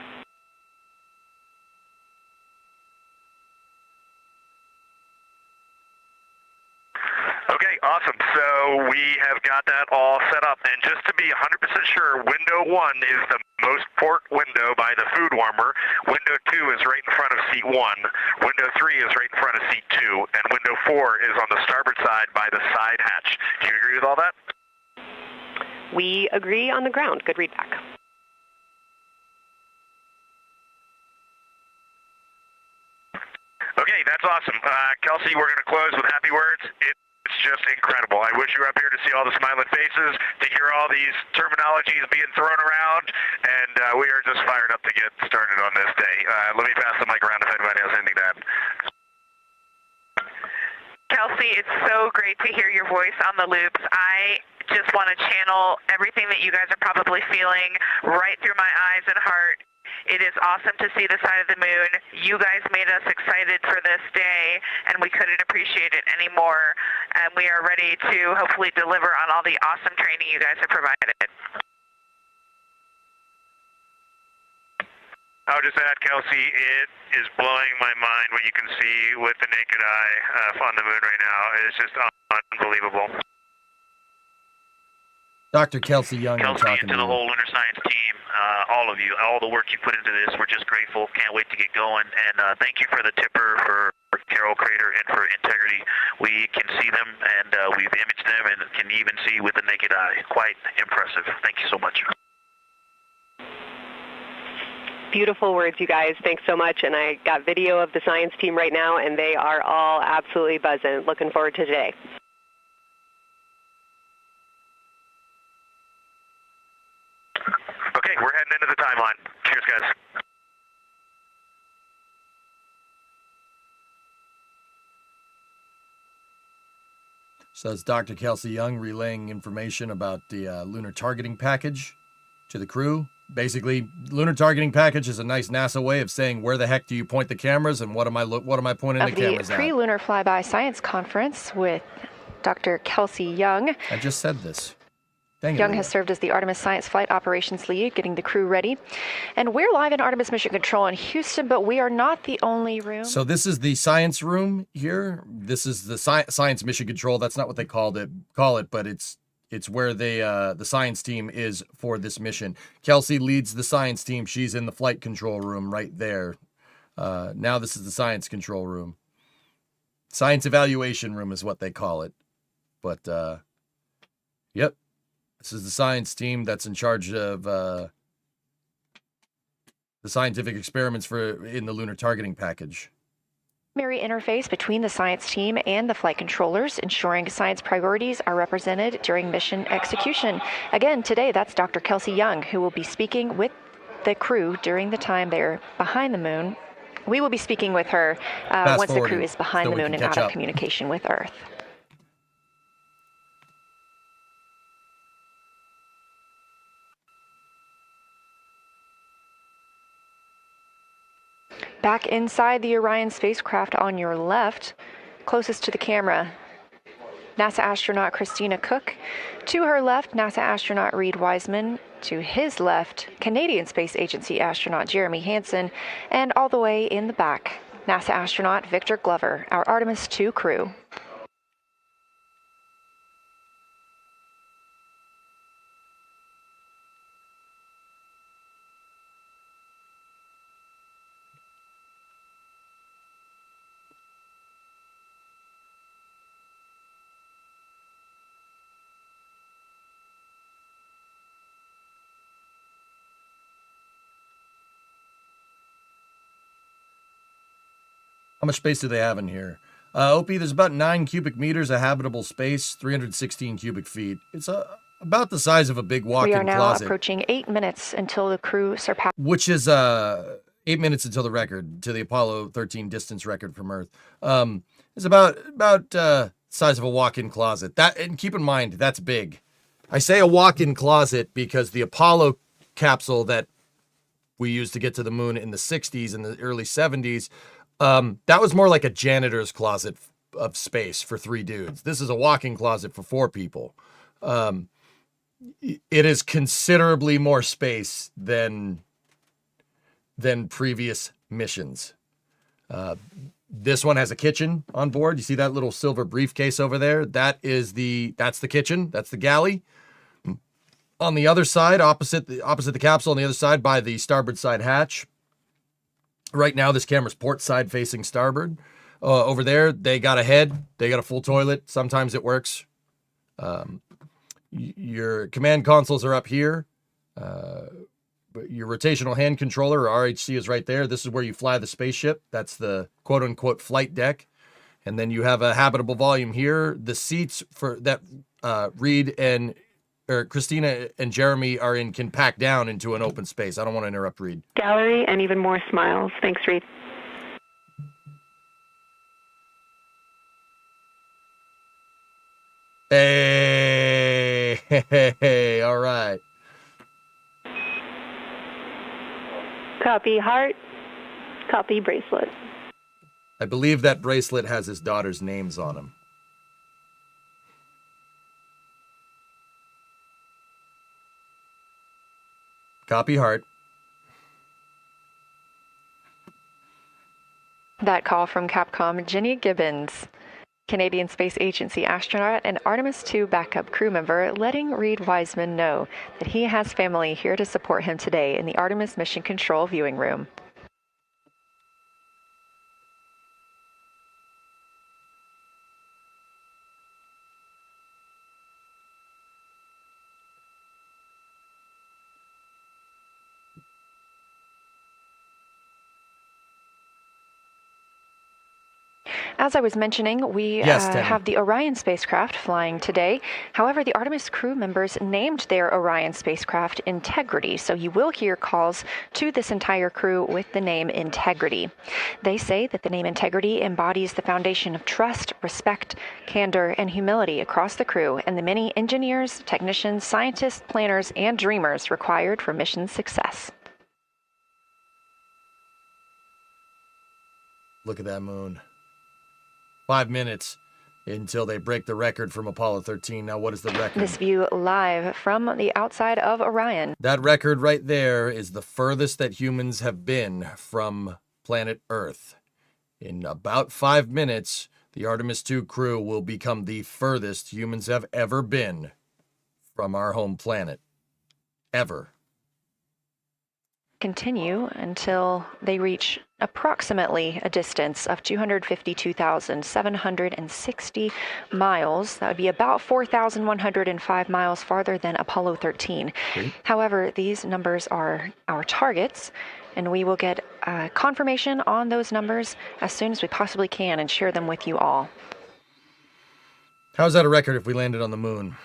Okay, awesome. So we have got that all set up. And just to be 100% sure, window 1 is the most port window by the food warmer. Window 2 is right in front of seat 1. Window 3 is right in front of seat 2. And window 4 is on the starboard side by the side hatch. Do you agree with all that? We agree on the ground. Good readback. Okay, that's awesome. Kelsey, we're going to close with happy words. It's just incredible. I wish you were up here to see all the smiling faces, to hear all these terminologies being thrown around, and we are just fired up to get started on this day. Let me pass the mic around if anybody has anything to add. Kelsey, it's so great to hear your voice on the loops. I just want to channel everything that you guys are probably feeling right through my eyes and heart. It is awesome to see the side of the moon. You guys made us excited for this day, and we couldn't appreciate it anymore. And we are ready to hopefully deliver on all the awesome training you guys have provided. I'll just add, Kelsey, it is blowing my mind what you can see with the naked eye on the moon right now. It's just unbelievable. Dr. Kelsey Young. Kelsey, and to the whole Lunar Science team, all of you, all the work you put into this, we're just grateful. Can't wait to get going. And thank you for the tipper, for Carol Crater, and for Integrity. We can see them, and we've imaged them, and can even see with the naked eye. Quite impressive. Thank you so much. Beautiful words, you guys. Thanks so much. And I got video of the science team right now, and they are all absolutely buzzing. Looking forward to today. Okay, we're heading into the timeline. Cheers, guys. So it's Dr. Kelsey Young relaying information about the lunar targeting package to the crew. Basically, lunar targeting package is a nice NASA way of saying where the heck do you point the cameras and what am I pointing the cameras at? Of the pre-lunar flyby science conference with Dr. Kelsey Young. I just said this. Young has served as the Artemis Science Flight Operations Lead, getting the crew ready. And we're live in Artemis Mission Control in Houston, but we are not the only room. So this is the science room here. This is the Science Mission Control. That's not what they call it, but it's where the science team is for this mission. Kelsey leads the science team. She's in the flight control room right there. Now this is the science control room. Science evaluation room is what they call it. But, yep. This is the science team that's in charge of the scientific experiments in the lunar targeting package. Primary interface between the science team and the flight controllers, ensuring science priorities are represented during mission execution. Again, today, that's Dr. Kelsey Young, who will be speaking with the crew during the time they're behind the moon. We will be speaking with her once the crew is behind the moon and out of communication with Earth. Back inside the Orion spacecraft on your left, closest to the camera, NASA astronaut Christina Cook. To her left, NASA astronaut Reid Wiseman. To his left, Canadian Space Agency astronaut Jeremy Hansen. And all the way in the back, NASA astronaut Victor Glover, our Artemis II crew. How much space do they have in here? Opie, there's about 9 cubic meters of habitable space, 316 cubic feet. It's about the size of a big walk-in closet. We are now approaching 8 minutes until the crew surpass. Which is 8 minutes until the record, to the Apollo 13 distance record from Earth. It's about size of a walk-in closet. And keep in mind, that's big. I say a walk-in closet because the Apollo capsule that we used to get to the moon in the 60s and the early 70s, that was more like a janitor's closet of space for 3 dudes. This is a walk-in closet for 4 people. It is considerably more space than previous missions. This one has a kitchen on board. You see that little silver briefcase over there? That's the kitchen. That's the galley. On the other side, opposite the capsule, on the other side by the starboard side hatch. Right now, this camera's port side facing starboard. Over there, they got a head. They got a full toilet. Sometimes it works. Your command consoles are up here. Your rotational hand controller, or RHC, is right there. This is where you fly the spaceship. That's the quote-unquote flight deck. And then you have a habitable volume here. The seats for that Reed and Christina and Jeremy are in can pack down into an open space. I don't want to interrupt Reed. Gallery and even more smiles. Thanks, Reed. Hey, all right. Copy heart, copy bracelet. I believe that bracelet has his daughter's names on them. Copy heart. That call from Capcom Jenny Gibbons, Canadian Space Agency astronaut and Artemis II backup crew member, letting Reed Wiseman know that he has family here to support him today in the Artemis Mission Control viewing room. As I was mentioning, we have the Orion spacecraft flying today. However, the Artemis crew members named their Orion spacecraft Integrity, so you will hear calls to this entire crew with the name Integrity. They say that the name Integrity embodies the foundation of trust, respect, candor, and humility across the crew and the many engineers, technicians, scientists, planners, and dreamers required for mission success. Look at that moon. 5 minutes until they break the record from Apollo 13. Now, what is the record? This view live from the outside of Orion. That record right there is the furthest that humans have been from planet Earth. In about 5 minutes, the Artemis II crew will become the furthest humans have ever been from our home planet. Ever. Continue until they reach approximately a distance of 252,760 miles. That would be about 4,105 miles farther than Apollo 13. However, these numbers are our targets, and we will get confirmation on those numbers as soon as we possibly can and share them with you all. How's that a record if we landed on the moon?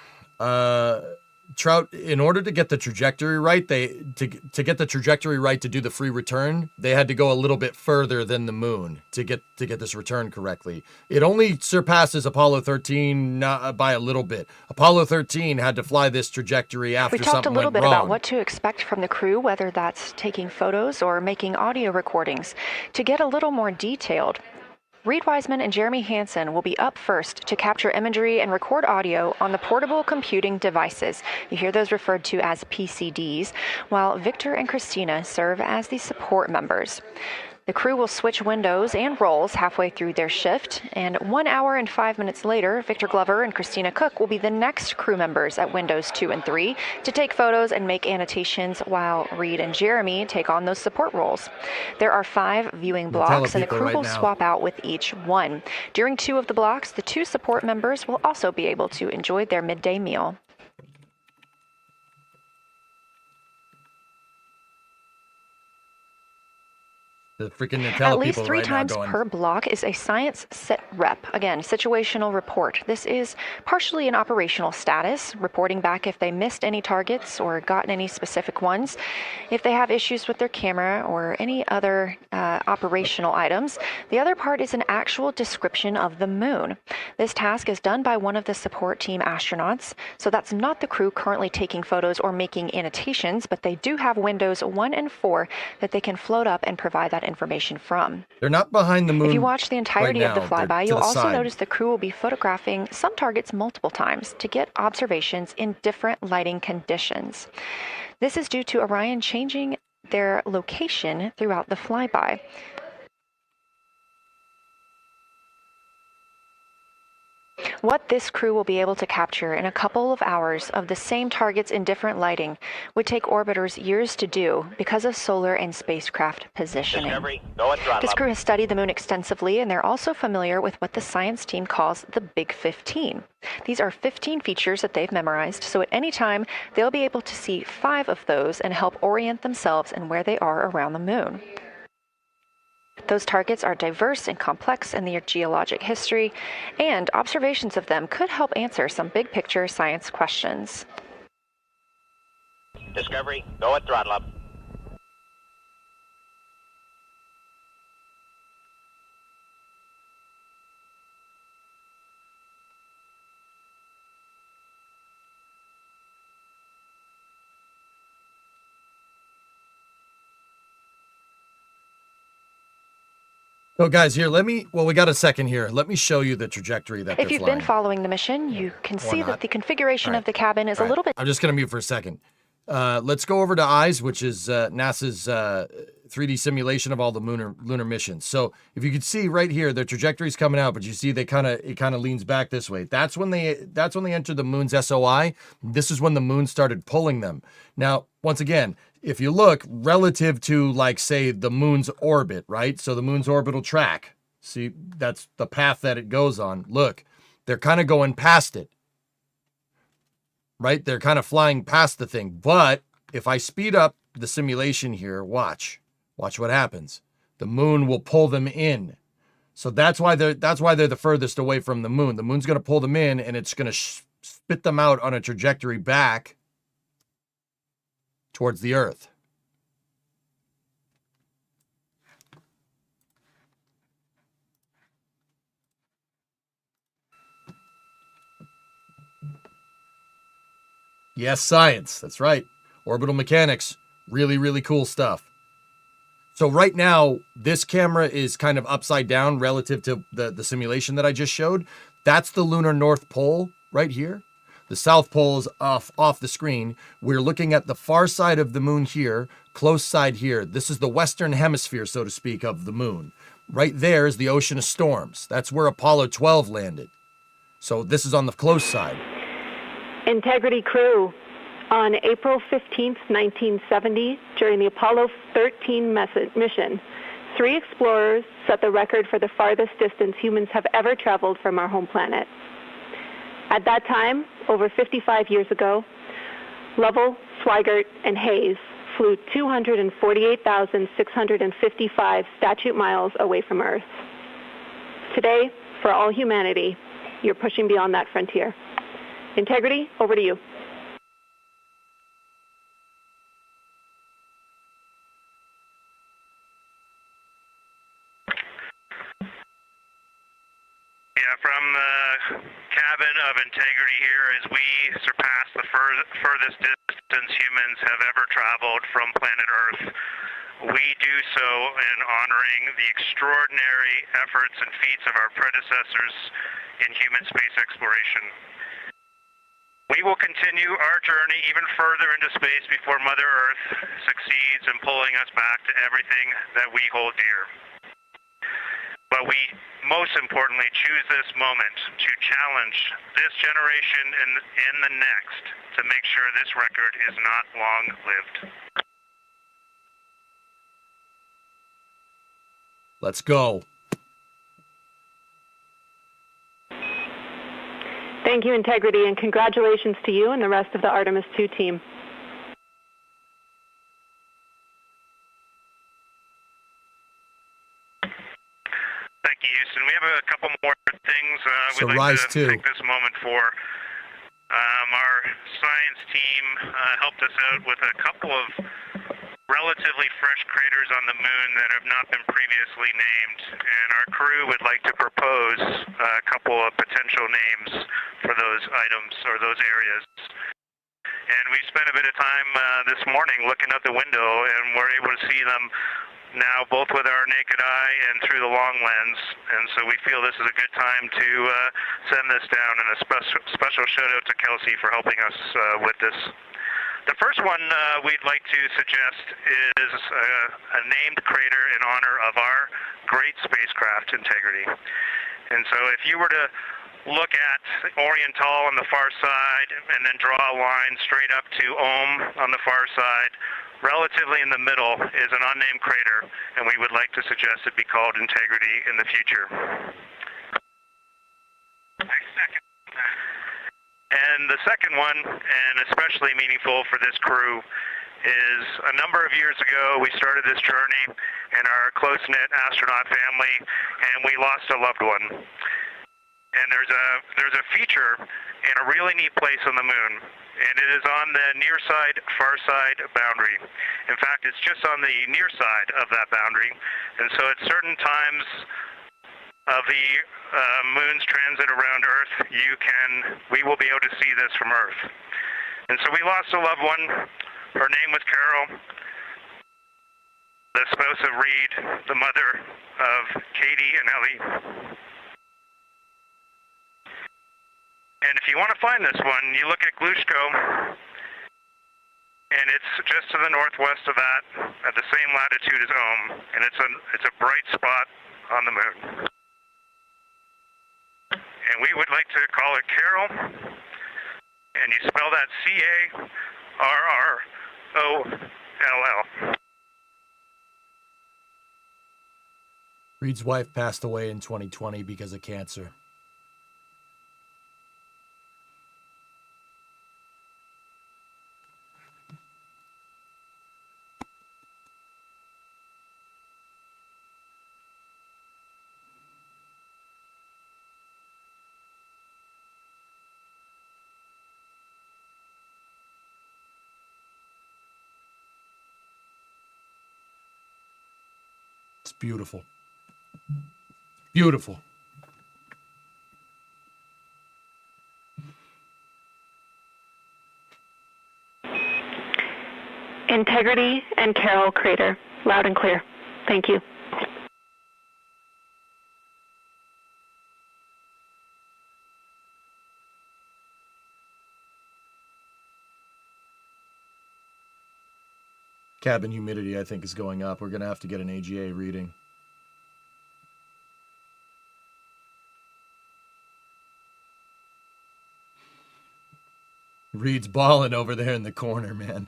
Trout, in order to get the trajectory right, to get the trajectory right to do the free return, they had to go a little bit further than the moon to get this return correctly. It only surpasses Apollo 13 by a little bit. Apollo 13 had to fly this trajectory after something went wrong. We talked a little bit about what to expect from the crew, whether that's taking photos or making audio recordings. To get a little more detailed, Reed Wiseman and Jeremy Hansen will be up first to capture imagery and record audio on the portable computing devices. You hear those referred to as PCDs, while Victor and Christina serve as the support members. The crew will switch windows and roles halfway through their shift, and 1 hour and 5 minutes later, Victor Glover and Christina Cook will be the next crew members at windows 2 and 3 to take photos and make annotations, while Reed and Jeremy take on those support roles. There are 5 viewing blocks, and the crew will swap out with each one. During 2 of the blocks, the 2 support members will also be able to enjoy their midday meal. The freaking Nutella At least people 3 right times now going, per block is a science sit rep. Again, situational report. This is partially an operational status, reporting back if they missed any targets or gotten any specific ones, if they have issues with their camera or any other operational items. The other part is an actual description of the moon. This task is done by one of the support team astronauts, so that's not the crew currently taking photos or making annotations, but they do have windows 1 and 4 that they can float up and provide that information from. they're not behind the moon. If you watch the entirety right of the now. flyby, you'll also side. notice the crew will be photographing some targets multiple times to get observations in different lighting conditions. This is due to Orion changing their location throughout the flyby. What this crew will be able to capture in a couple of hours of the same targets in different lighting would take orbiters years to do because of solar and spacecraft positioning. Discovery, go and throttle This up. crew has studied the moon extensively, and they're also familiar with what the science team calls the Big 15. These are 15 features that they've memorized, so at any time, they'll be able to see 5 of those and help orient themselves and where they are around the moon. Those targets are diverse and complex in their geologic history, and observations of them could help answer some big picture science questions. Discovery, go and throttle up. So guys, here, we got a second here. Let me show you the trajectory that If they're you've flying. been following the mission, you can see not. that the configuration of the cabin is a little bit... I'm just going to mute for a second. Let's go over to EYES, which is NASA's 3D simulation of all the lunar missions. So if you can see right here, their trajectory's coming out, but you see it kind of leans back this way. That's when they entered the moon's SOI. This is when the moon started pulling them. Now, once again, if you look relative to, like, say, the moon's orbit, right? So the moon's orbital track, see, that's the path that it goes on. Look, they're kind of going past it, right? They're kind of flying past the thing. But if I speed up the simulation here, watch what happens. The moon will pull them in. So that's why they're the furthest away from the moon. The moon's going to pull them in, and it's going to spit them out on a trajectory back towards the Earth. Yes, science. That's right. Orbital mechanics. Really, really cool stuff. So right now, this camera is kind of upside down relative to the simulation that I just showed. That's the lunar North Pole right here. The South Pole is off the screen. We're looking at the far side of the moon here, close side here. This is the western hemisphere, so to speak, of the moon. Right there is the ocean of storms. That's where Apollo 12 landed. So this is on the close side. Integrity crew, on April 15th, 1970, during the Apollo 13 mission, 3 explorers set the record for the farthest distance humans have ever traveled from our home planet. At that time, over 55 years ago, Lovell, Swigert, and Hayes flew 248,655 statute miles away from Earth. Today, for all humanity, you're pushing beyond that frontier. Integrity, over to you. From the cabin of Integrity here, as we surpass the furthest distance humans have ever traveled from planet Earth, we do so in honoring the extraordinary efforts and feats of our predecessors in human space exploration. We will continue our journey even further into space before Mother Earth succeeds in pulling us back to everything that we hold dear. But we, most importantly, choose this moment to challenge this generation and the next to make sure this record is not long-lived. Let's go. Thank you, Integrity, and congratulations to you and the rest of the Artemis II team. Thank you, Houston. We have a couple more things So we'd like Rise to 2. take this moment for. Our science team helped us out with a couple of relatively fresh craters on the moon that have not been previously named, and our crew would like to propose a couple of potential names for those items or those areas. And we spent a bit of time this morning looking out the window, and we're able to see them now both with our naked eye and through the long lens. And so we feel this is a good time to send this down, and a special shout out to Kelsey for helping us with this. The first one we'd like to suggest is a named crater in honor of our great spacecraft integrity. And so if you were to look at Oriental on the far side and then draw a line straight up to Ohm on the far side, relatively in the middle is an unnamed crater, and we would like to suggest it be called Integrity in the future. And the second one, and especially meaningful for this crew, is a number of years ago we started this journey in our close-knit astronaut family, and we lost a loved one. And there's a feature in a really neat place on the moon, and it is on the near side, far side boundary. In fact, it's just on the near side of that boundary, and so at certain times of the moon's transit around Earth, we will be able to see this from Earth. And so we lost a loved one. Her name was Carol, the spouse of Reed, the mother of Katie and Ellie. And if you want to find this one, you look at Glushko, and it's just to the northwest of that, at the same latitude as Ohm, and it's a bright spot on the moon. And we would like to call it Carol, and you spell that C-A-R-R-O-L-L. Reed's wife passed away in 2020 because of cancer. It's beautiful. Beautiful. Integrity and Carol Crater. Loud and clear. Thank you. Cabin humidity, I think, is going up. We're going to have to get an AGA reading. Reed's balling over there in the corner, man.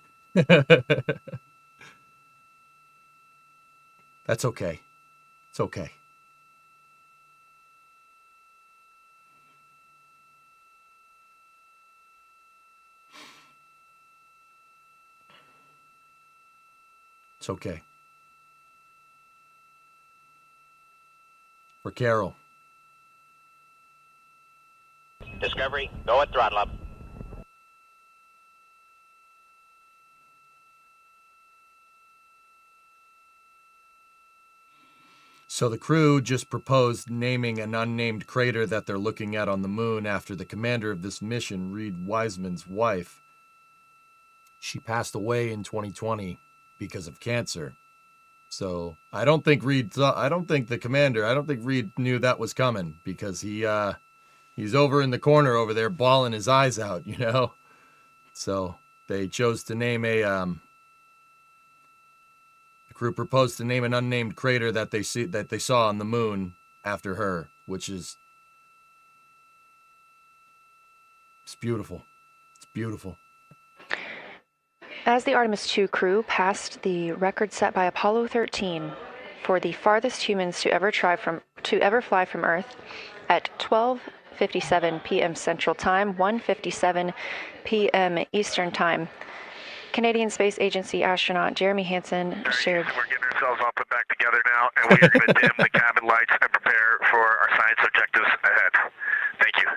That's okay. It's okay. It's okay. For Carol. Discovery, go at throttle up. So the crew just proposed naming an unnamed crater that they're looking at on the moon after the commander of this mission, Reed Wiseman's wife. She passed away in 2020 because of cancer. So I don't think Reed knew that was coming, because he's over in the corner over there bawling his eyes out, you know. So they chose to name the crew proposed to name an unnamed crater that they saw on the moon after her, which is, it's beautiful. It's beautiful. As the Artemis 2 crew passed the record set by Apollo 13 for the farthest humans to ever fly from Earth at 12:57 p.m. Central Time, 1:57 p.m. Eastern Time, Canadian Space Agency astronaut Jeremy Hansen shared. We're getting ourselves all put back together now, and we are going to dim the cabin lights and prepare for our science objectives ahead. Thank you.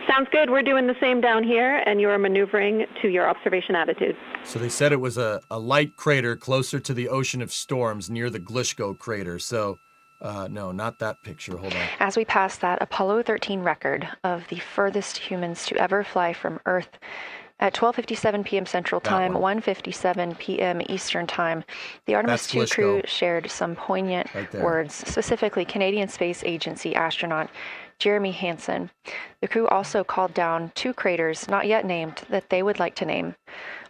Sounds good. We're doing the same down here, and you're maneuvering to your observation attitude. So they said it was a light crater closer to the ocean of storms near the Glishko crater. So, no, not that picture. Hold on. As we pass that Apollo 13 record of the furthest humans to ever fly from Earth at 12:57 p.m. Central Time, 1:57 p.m. Eastern Time, the Artemis 2 crew shared some poignant words, specifically Canadian Space Agency astronaut Jeremy Hansen. The crew also called down 2 craters not yet named that they would like to name.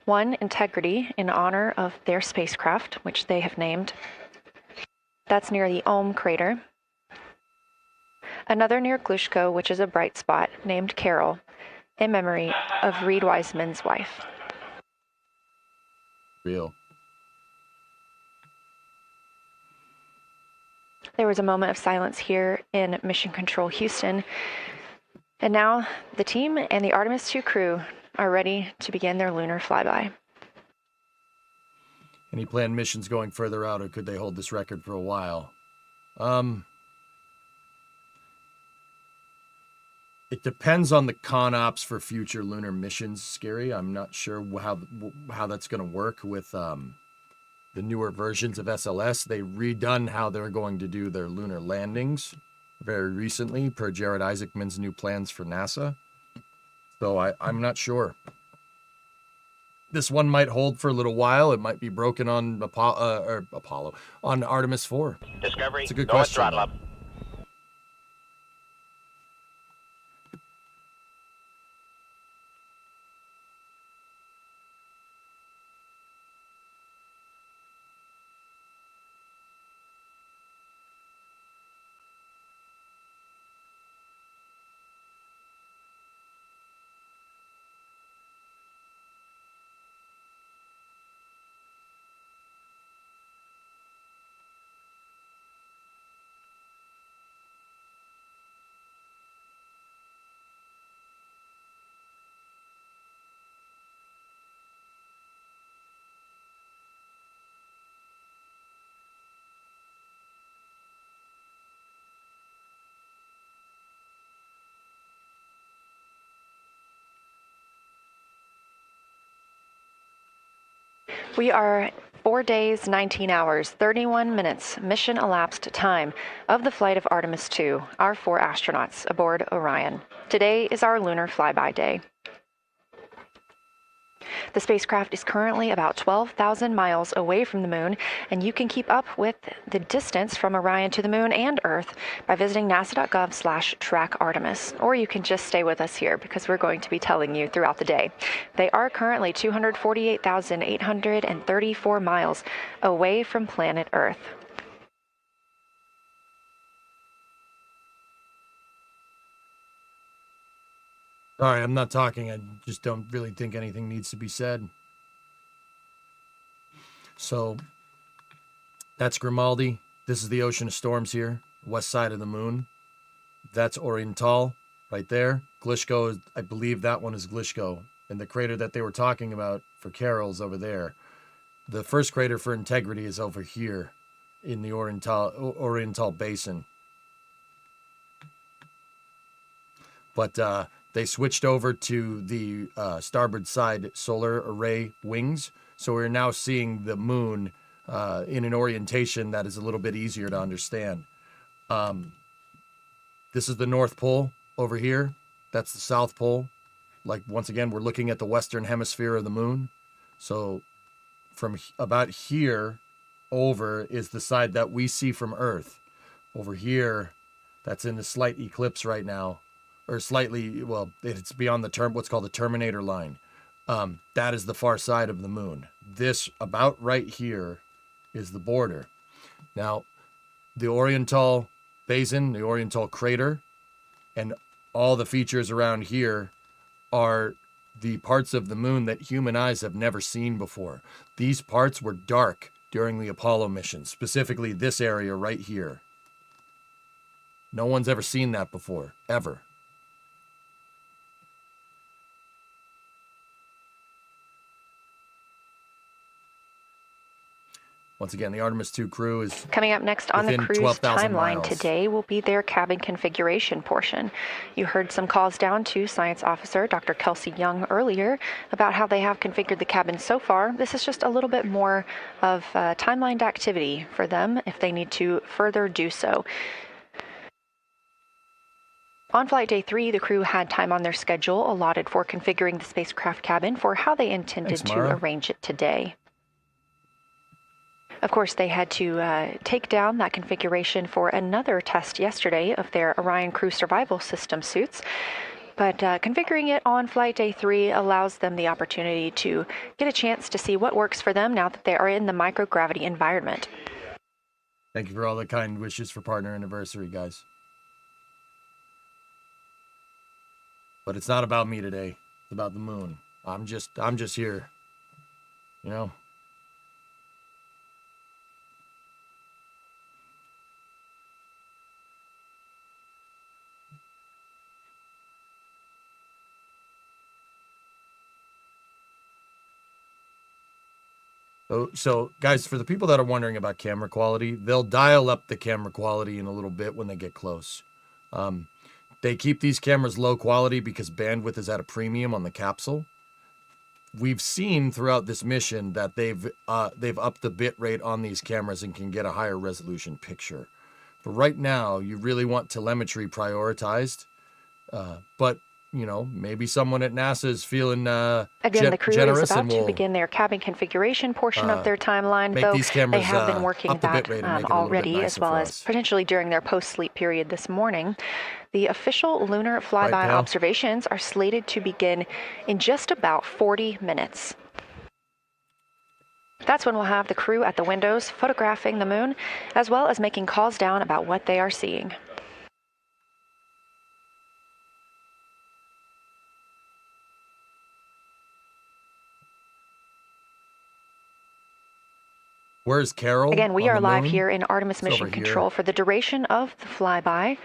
One, Integrity, in honor of their spacecraft, which they have named. That's near the Ohm crater. Another near Glishko, which is a bright spot, named Carol, in memory of Reed Wiseman's wife. Real. There was a moment of silence here in Mission Control Houston. And now the team and the Artemis 2 crew are ready to begin their lunar flyby. Any planned missions going further out, or could they hold this record for a while? It depends on the ConOps for future lunar missions, Scary. I'm not sure how that's going to work with the newer versions of SLS. They redone how they're going to do their lunar landings very recently, per Jared Isaacman's new plans for NASA. So I'm not sure. This one might hold for a little while. It might be broken on Apollo, on Artemis 4. Discovery, it's a good go question. throttle up. We are 4 days, 19 hours, 31 minutes mission elapsed time of the flight of Artemis 2, our 4 astronauts aboard Orion. Today is our lunar flyby day. The spacecraft is currently about 12,000 miles away from the moon, and you can keep up with the distance from Orion to the moon and Earth by visiting nasa.gov/track-Artemis, or you can just stay with us here because we're going to be telling you throughout the day. They are currently 248,834 miles away from planet Earth. Sorry, I'm not talking. I just don't really think anything needs to be said. So, that's Grimaldi. This is the ocean of storms here, west side of the moon. That's Oriental right there. Glishko, I believe that one is Glishko. And the crater that they were talking about for Carol's over there. The first crater for Integrity is over here in the Oriental Basin. But they switched over to the starboard side solar array wings. So we're now seeing the moon in an orientation that is a little bit easier to understand. This is the North Pole over here. That's the South Pole. Like, once again, we're looking at the western hemisphere of the moon. So from about here over is the side that we see from Earth. Over here, that's in the slight eclipse right now. Or slightly, well, it's beyond the what's called the terminator line. That is the far side of the moon. This, about right here, is the border. Now, the Oriental Basin, the Oriental crater, and all the features around here are the parts of the moon that human eyes have never seen before. These parts were dark during the Apollo mission, specifically this area right here. No one's ever seen that before, ever. Once again, the Artemis 2 crew is coming up next on the crew's 12,000 timeline miles. today will be their cabin configuration portion. You heard some calls down to Science Officer Dr. Kelsey Young earlier about how they have configured the cabin so far. This is just a little bit more of timelined activity for them if they need to further do so. On flight day 3, the crew had time on their schedule allotted for configuring the spacecraft cabin for how they intended to arrange it today. Of course, they had to take down that configuration for another test yesterday of their Orion crew survival system suits. But configuring it on flight day 3 allows them the opportunity to get a chance to see what works for them now that they are in the microgravity environment. Thank you for all the kind wishes for partner anniversary, guys. But it's not about me today. It's about the moon. I'm just here, you know. So, guys, for the people that are wondering about camera quality, they'll dial up the camera quality in a little bit when they get close. They keep these cameras low quality because bandwidth is at a premium on the capsule. We've seen throughout this mission that they've upped the bit rate on these cameras and can get a higher resolution picture. But right now, you really want telemetry prioritized. But you know, maybe someone at NASA is feeling again, the crew is about to begin their cabin configuration portion of their timeline, though they have been working that already, as well as potentially during their post-sleep period this morning. The official lunar flyby observations are slated to begin in just about 40 minutes. That's when we'll have the crew at the windows photographing the moon, as well as making calls down about what they are seeing. Where's Carol? Again, we are live here in Artemis Mission Control for the duration of the flyby.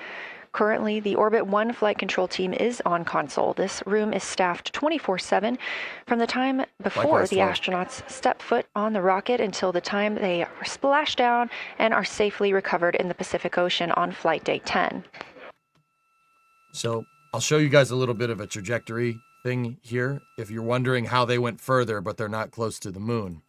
Currently, the Orbit 1 flight control team is on console. This room is staffed 24/7 from the time before the astronauts step foot on the rocket until the time they are splashed down and are safely recovered in the Pacific Ocean on flight day 10. So I'll show you guys a little bit of a trajectory thing here. If you're wondering how they went further, but they're not close to the moon.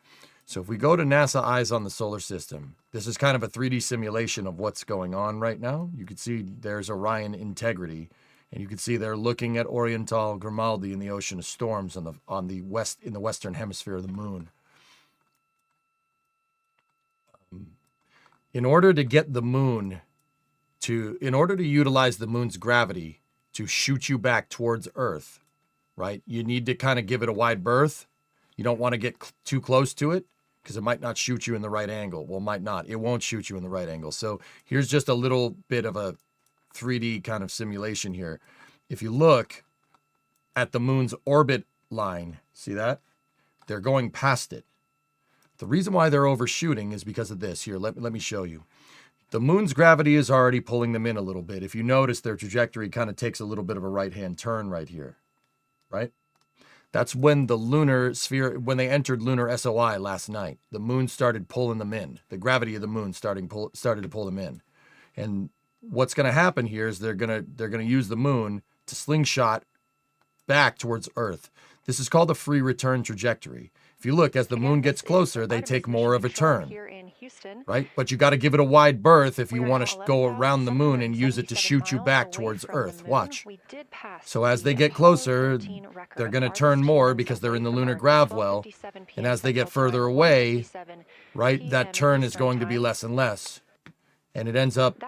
So if we go to NASA Eyes on the Solar System, this is kind of a 3D simulation of what's going on right now. You can see there's Orion Integrity, and you can see they're looking at Oriental Grimaldi in the Ocean of Storms in the western hemisphere of the moon. In order to get the moon in order to utilize the moon's gravity to shoot you back towards Earth, right? You need to kind of give it a wide berth. You don't want to get too close to it, because it might not shoot you in the right angle. Well, it might not. It won't shoot you in the right angle. So here's just a little bit of a 3D kind of simulation here. If you look at the moon's orbit line, see that? They're going past it. The reason why they're overshooting is because of this. Here, let me show you. The moon's gravity is already pulling them in a little bit. If you notice, their trajectory kind of takes a little bit of a right-hand turn right here, right? That's when the lunar sphere, when they entered lunar SOI last night, the moon started pulling them in. The gravity of the moon started to pull them in. And what's going to happen here is they're going to use the moon to slingshot back towards Earth. This is called the free return trajectory. If you look, as the moon gets closer, they take more of a turn, right? But you got to give it a wide berth if you want to go around the moon and use it to shoot you back towards Earth. Watch. So as they get closer, they're going to turn more because they're in the lunar grav well. And as they get further away, right, that turn is going to be less and less. And it ends up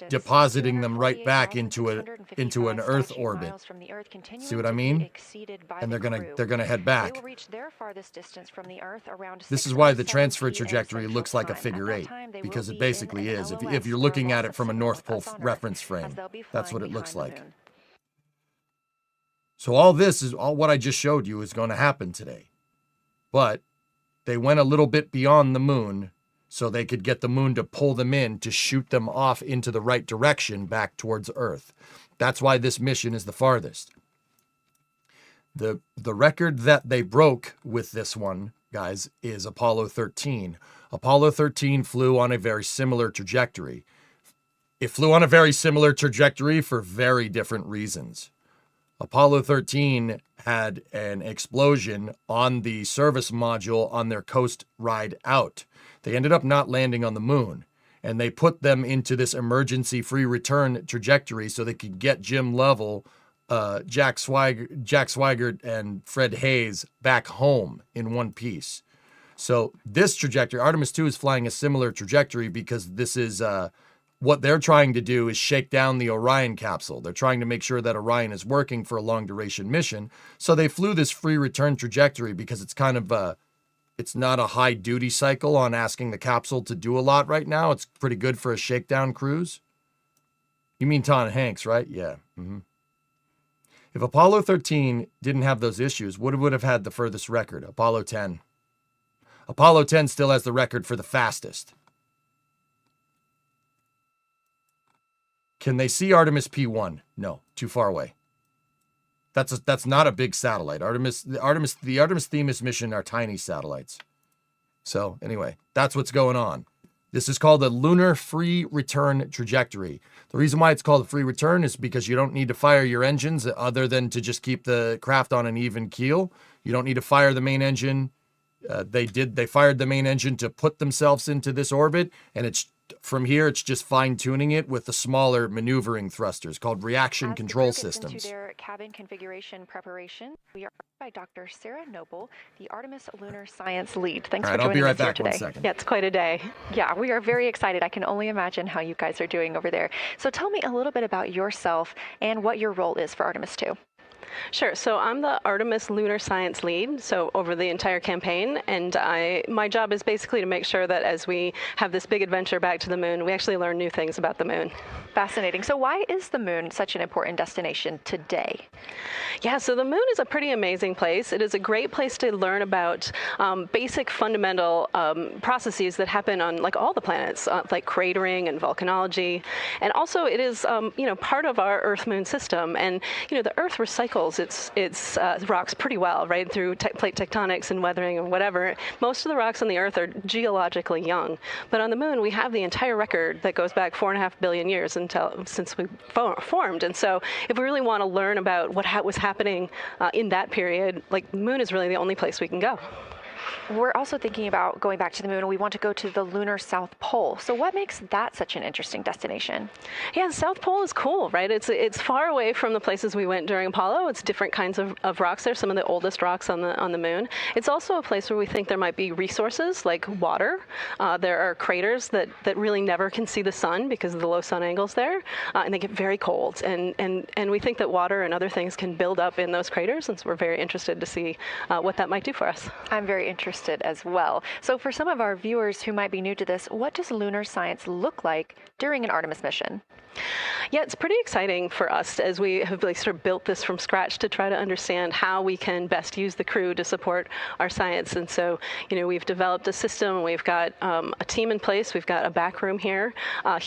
depositing them right back into an Earth orbit. See what I mean? And they're gonna head back. This is why the transfer trajectory looks like a figure 8, because it basically is. If you're looking at it from a North Pole reference frame, that's what it looks like. So all what I just showed you is going to happen today. But they went a little bit beyond the moon, so they could get the moon to pull them in to shoot them off into the right direction back towards Earth. That's why this mission is the farthest. The record that they broke with this one guys, is Apollo 13. Apollo 13 flew on a very similar trajectory. It flew on a very similar trajectory for very different reasons. Apollo 13 had an explosion on the service module on their coast ride out. They ended up not landing on the moon, and they put them into this emergency free return trajectory so they could get Jim Lovell, Jack Swigert, and Fred Hayes back home in one piece. So this trajectory, Artemis 2 is flying a similar trajectory because this is what they're trying to do is shake down the Orion capsule. They're trying to make sure that Orion is working for a long duration mission. So they flew this free return trajectory because it's kind of it's not a high duty cycle on asking the capsule to do a lot right now. It's pretty good for a shakedown cruise. You mean Tom Hanks, right? Yeah. Mm-hmm. If Apollo 13 didn't have those issues, what would have had the furthest record? Apollo 10. Apollo 10 still has the record for the fastest. Can they see Artemis P1? No, too far away. That's not a big satellite. The Artemis Themis mission are tiny satellites. So anyway, that's what's going on. This is called a lunar free return trajectory. The reason why it's called a free return is because you don't need to fire your engines other than to just keep the craft on an even keel. You don't need to fire the main engine. They fired the main engine to put themselves into this orbit, and it's from here it's just fine-tuning it with the smaller maneuvering thrusters called reaction control systems. Into their cabin configuration preparation, we are by Dr. Sarah Noble, the Artemis Lunar Science Lead. Thanks for joining us here today. One second. Yeah, it's quite a day. Yeah, we are very excited. I can only imagine how you guys are doing over there. So tell me a little bit about yourself and what your role is for Artemis 2. Sure. So I'm the Artemis Lunar Science Lead, so over the entire campaign, and my job is basically to make sure that as we have this big adventure back to the moon, we actually learn new things about the moon. Fascinating. So why is the moon such an important destination today? Yeah, so the moon is a pretty amazing place. It is a great place to learn about basic fundamental processes that happen on like all the planets, like cratering and volcanology, and also it is part of our Earth-Moon system, and the Earth recycles its rocks pretty well, right, through plate tectonics and weathering and whatever. Most of the rocks on the Earth are geologically young, but on the moon we have the entire record that goes back 4.5 billion years since we formed. And so if we really want to learn about what was happening in that period, like the moon is really the only place we can go. We're also thinking about going back to the moon, and we want to go to the lunar South Pole. So what makes that such an interesting destination? Yeah, the South Pole is cool, right? It's far away from the places we went during Apollo. It's different kinds of rocks there, some of the oldest rocks on the moon. It's also a place where we think there might be resources like water. There are craters that really never can see the sun because of the low sun angles there, and they get very cold. And we think that water and other things can build up in those craters, and so we're very interested to see what that might do for us. I'm very interested as well. So for some of our viewers who might be new to this, what does lunar science look like during an Artemis mission? Yeah, it's pretty exciting for us as we have sort of built this from scratch to try to understand how we can best use the crew to support our science. And so, we've developed a system. We've got a team in place. We've got a back room here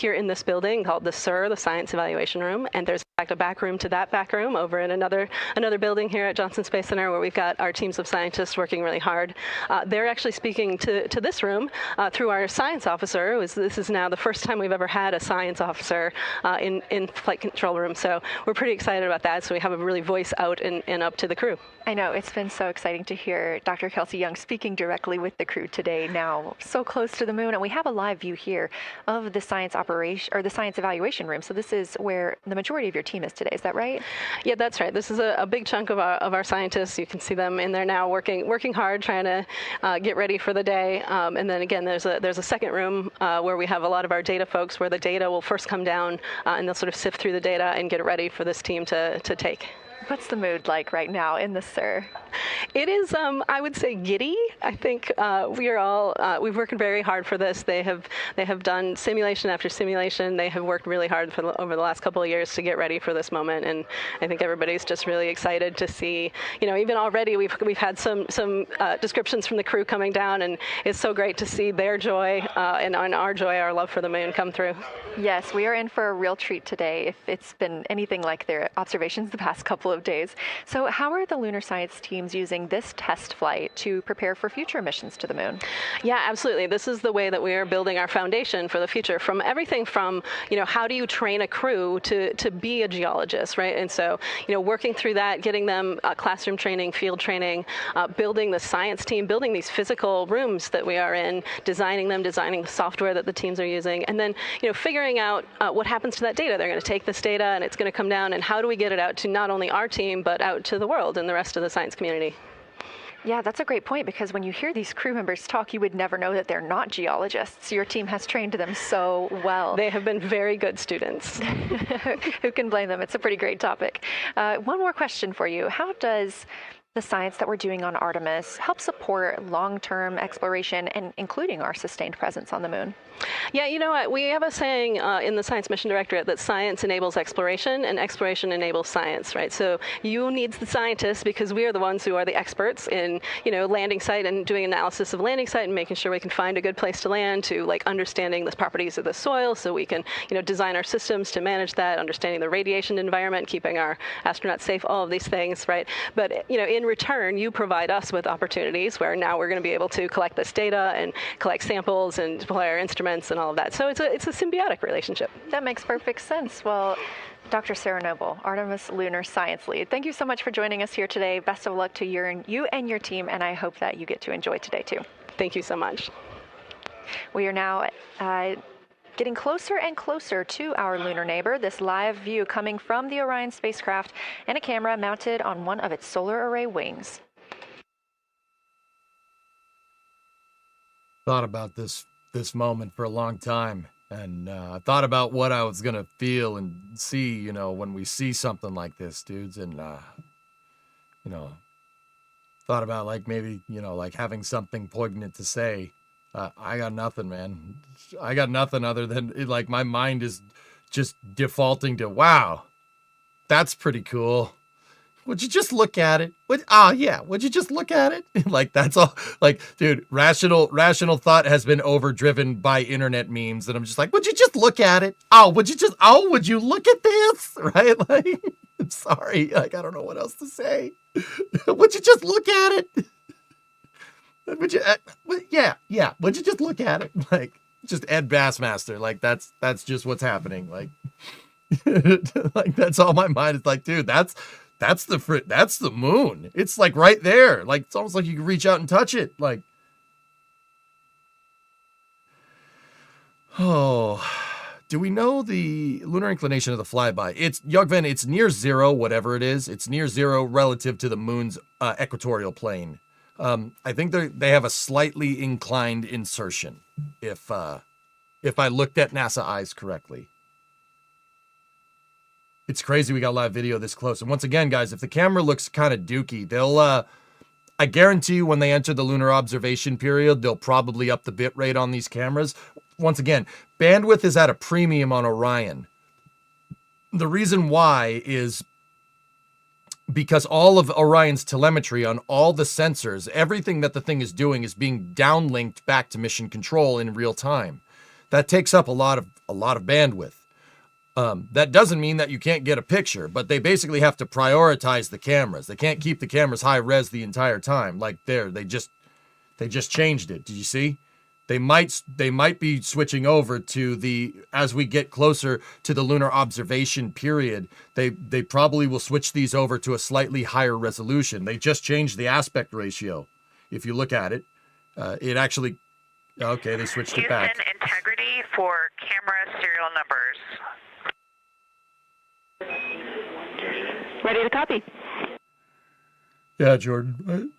in this building called the SIR, the Science Evaluation Room. And there's in fact a back room to that back room over in another building here at Johnson Space Center where we've got our teams of scientists working really hard. They're actually speaking to this room through our science officer. This is now the first time we've ever had a science officer in flight control room. So we're pretty excited about that. So we have a really voice out and up to the crew. I know, it's been so exciting to hear Dr. Kelsey Young speaking directly with the crew today, now so close to the moon. And we have a live view here of the science operation or the science evaluation room. So this is where the majority of your team is today. Is that right? Yeah, that's right. This is a big chunk of our scientists. You can see them in there now working hard, trying to get ready for the day. And then again, there's a second room where we have a lot of our data folks, where the data will first come down and they'll sort of sift through the data and get it ready for this team to take. What's the mood like right now in the SIR? It is, I would say, giddy. I think we've worked very hard for this. They have done simulation after simulation. They have worked really hard over the last couple of years to get ready for this moment, and I think everybody's just really excited to see. Even already we've had some descriptions from the crew coming down, and it's so great to see their joy and our joy, our love for the moon come through. Yes, we are in for a real treat today. If it's been anything like their observations the past couple of of days. So how are the lunar science teams using this test flight to prepare for future missions to the moon? Yeah, absolutely. This is the way that we are building our foundation for the future, from everything from, how do you train a crew to be a geologist, right? And so, working through that, getting them classroom training, field training, building the science team, building these physical rooms that we are in, designing them, designing the software that the teams are using, and then, figuring out what happens to that data. They're going to take this data and it's going to come down, and how do we get it out to not only our team, but out to the world and the rest of the science community? Yeah, that's a great point, because when you hear these crew members talk, you would never know that they're not geologists. Your team has trained them so well. They have been very good students. Who can blame them? It's a pretty great topic. One more question for you. How does the science that we're doing on Artemis help support long-term exploration, and including our sustained presence on the moon? Yeah, you know what? We have a saying in the Science Mission Directorate that science enables exploration and exploration enables science, right? So you need the scientists, because we are the ones who are the experts in, landing site and doing analysis of landing site and making sure we can find a good place to land, to understanding the properties of the soil so we can, design our systems to manage that, understanding the radiation environment, keeping our astronauts safe, all of these things, right? But, in return, you provide us with opportunities where now we're going to be able to collect this data and collect samples and deploy our instruments and all of that. So it's a symbiotic relationship. That makes perfect sense. Well, Dr. Sarah Noble, Artemis Lunar Science Lead, thank you so much for joining us here today. Best of luck to you and your team, and I hope that you get to enjoy today too. Thank you so much. We are now getting closer and closer to our lunar neighbor. This live view coming from the Orion spacecraft and a camera mounted on one of its solar array wings. Thought about this moment for a long time, and I thought about what I was gonna feel and see, when we see something like this, dudes, and thought about maybe having something poignant to say. I got nothing, man. I got nothing other than my mind is just defaulting to, wow, that's pretty cool. Would you just look at it? Would you just look at it? That's all. Dude, rational thought has been overdriven by internet memes, and I'm just would you just look at it? Would you look at this? Right? I'm sorry. I don't know what else to say. Would you just look at it? Would you? Yeah. Would you just look at it? Just Ed Bassmaster. That's just what's happening. That's all my mind is dude, that's the moon. It's right there. It's almost like you can reach out and touch it. Do we know the lunar inclination of the flyby? It's Yogven. It's near zero, whatever it is. It's near zero relative to the moon's equatorial plane. I think they have a slightly inclined insertion. If I looked at NASA eyes correctly. It's crazy we got live video this close. And once again, guys, if the camera looks kind of dookie, they'll, I guarantee you when they enter the lunar observation period, they'll probably up the bit rate on these cameras. Once again, bandwidth is at a premium on Orion. The reason why is because all of Orion's telemetry on all the sensors, everything that the thing is doing is being downlinked back to mission control in real time. That takes up a lot of bandwidth. That doesn't mean that you can't get a picture, but they basically have to prioritize the cameras. They can't keep the cameras high res the entire time. They just changed it. Did you see? They might be switching over to as we get closer to the lunar observation period, they probably will switch these over to a slightly higher resolution. They just changed the aspect ratio. If you look at it, it actually, okay, they switched it back. Houston integrity for camera serial numbers. Ready to copy. Yeah, Jordan.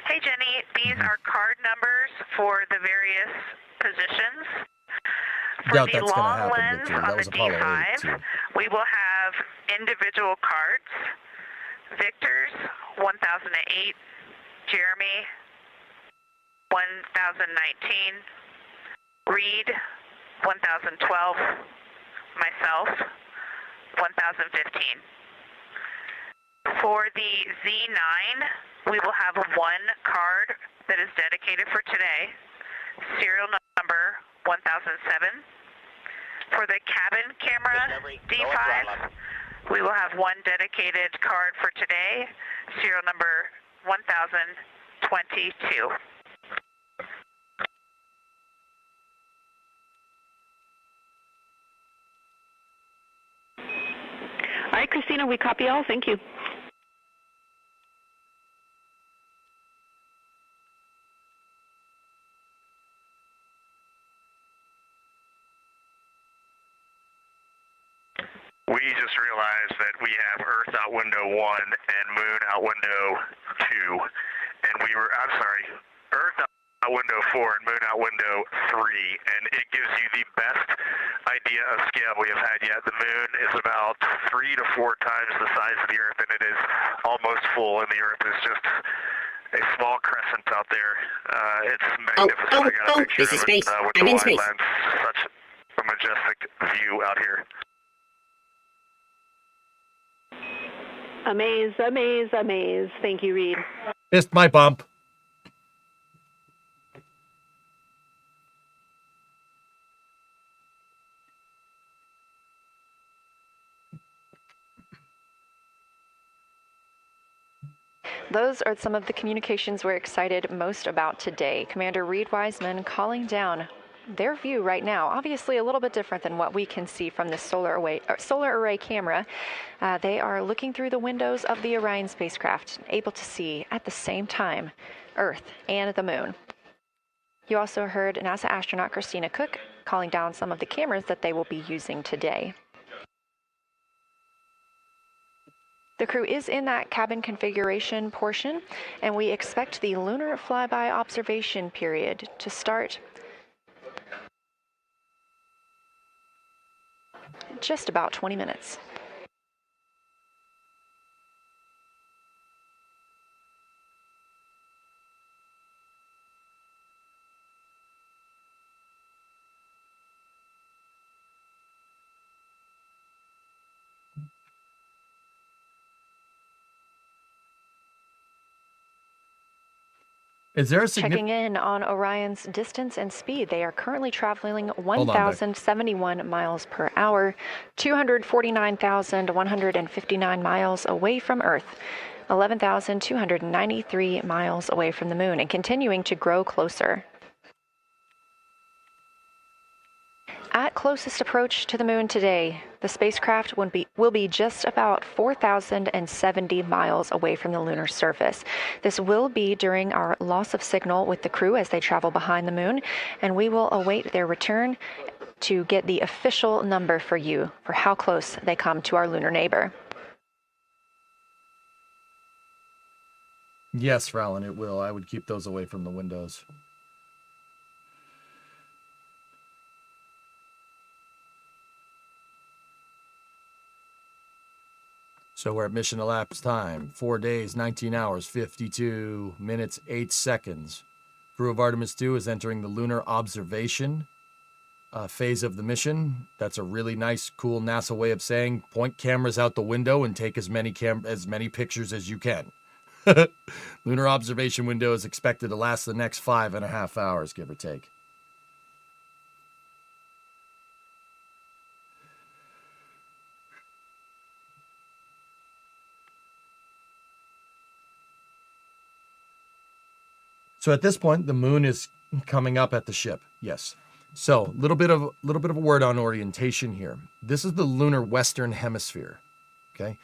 Hey, Jenny, these are card numbers for the various positions. For the long lens on the D5, we will have individual cards. Victor's 1008, Jeremy 1019, Reed 1012, myself 1015. For the Z9, we will have one card that is dedicated for today, serial number 1007. For the cabin camera D5, we will have one dedicated card for today, serial number 1022. All right, Christina, we copy all. Thank you. We just realized that we have Earth out window 1 and Moon out window 2. And Earth out window 4 and Moon out window 3. And it gives you the best idea of scale we have had yet. The Moon is about 3 to 4 times the size of the Earth, and it is almost full, and the Earth is just a small crescent out there. It's magnificent. This is space. I'm in space. Lens. Such a majestic view out here. Amaze, amaze, amaze. Thank you, Reed. Missed my bump. Those are some of the communications we're excited most about today. Commander Reed Wiseman calling down their view right now, obviously a little bit different than what we can see from the solar array camera. They are looking through the windows of the Orion spacecraft, able to see at the same time Earth and the Moon. You also heard NASA astronaut Christina Cook calling down some of the cameras that they will be using today. The crew is in that cabin configuration portion, and we expect the lunar flyby observation period to start in just about 20 minutes. Is there a Checking in on Orion's distance and speed. They are currently traveling 1,071 miles per hour, 249,159 miles away from Earth, 11,293 miles away from the Moon, and continuing to grow closer. At closest approach to the Moon today, the spacecraft will be just about 4,070 miles away from the lunar surface. This will be during our loss of signal with the crew as they travel behind the Moon, and we will await their return to get the official number for you for how close they come to our lunar neighbor. Yes, Fallon, it will. I would keep those away from the windows. So we're at mission elapsed time, 4 days, 19 hours, 52 minutes, 8 seconds. Crew of Artemis 2 is entering the lunar observation phase of the mission. That's a really nice, cool NASA way of saying point cameras out the window and take as many pictures as you can. Lunar observation window is expected to last the next 5.5 hours, give or take. So at this point, the Moon is coming up at the ship. Yes. So a little bit of a word on orientation here. This is the lunar western hemisphere. Okay.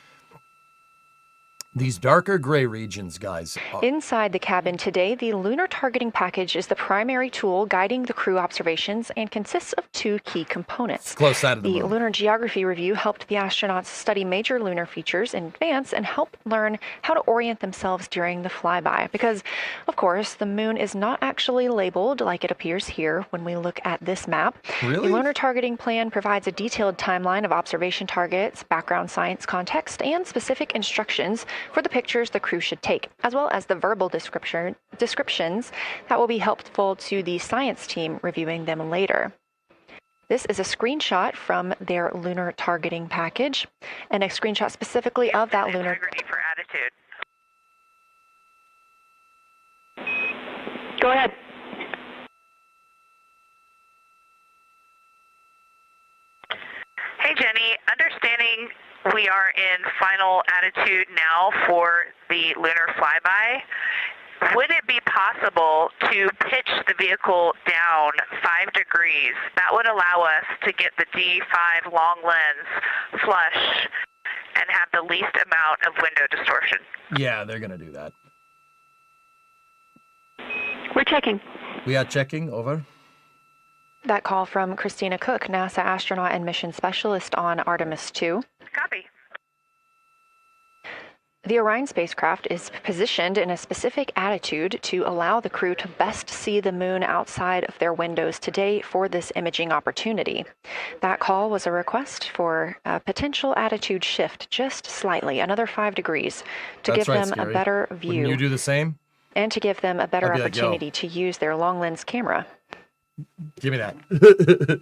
These darker gray regions, guys. Inside the cabin today, the lunar targeting package is the primary tool guiding the crew observations and consists of 2 key components. Close side of the Moon. The Lunar Geography Review helped the astronauts study major lunar features in advance and help learn how to orient themselves during the flyby. Because, of course, the Moon is not actually labeled like it appears here when we look at this map. Really? The lunar targeting plan provides a detailed timeline of observation targets, background science context, and specific instructions for the pictures the crew should take, as well as the verbal descriptions that will be helpful to the science team reviewing them later. This is a screenshot from their lunar targeting package, and a screenshot specifically of that lunar. Integrity for attitude. Go ahead. we are in final attitude now for the lunar flyby. Would it be possible to pitch the vehicle down 5 degrees? That would allow us to get the D5 long lens flush and have the least amount of window distortion. Yeah, they're going to do that. We're checking. We are checking. Over. That call from Christina Cook, NASA astronaut and mission specialist on Artemis 2. Copy. The Orion spacecraft is positioned in a specific attitude to allow the crew to best see the moon outside of their windows today for this imaging opportunity. That call was a request for a potential attitude shift just slightly, another 5 degrees, to give them a better view. Wouldn't you do the same? And to give them a better opportunity to use their long lens camera. Give me that.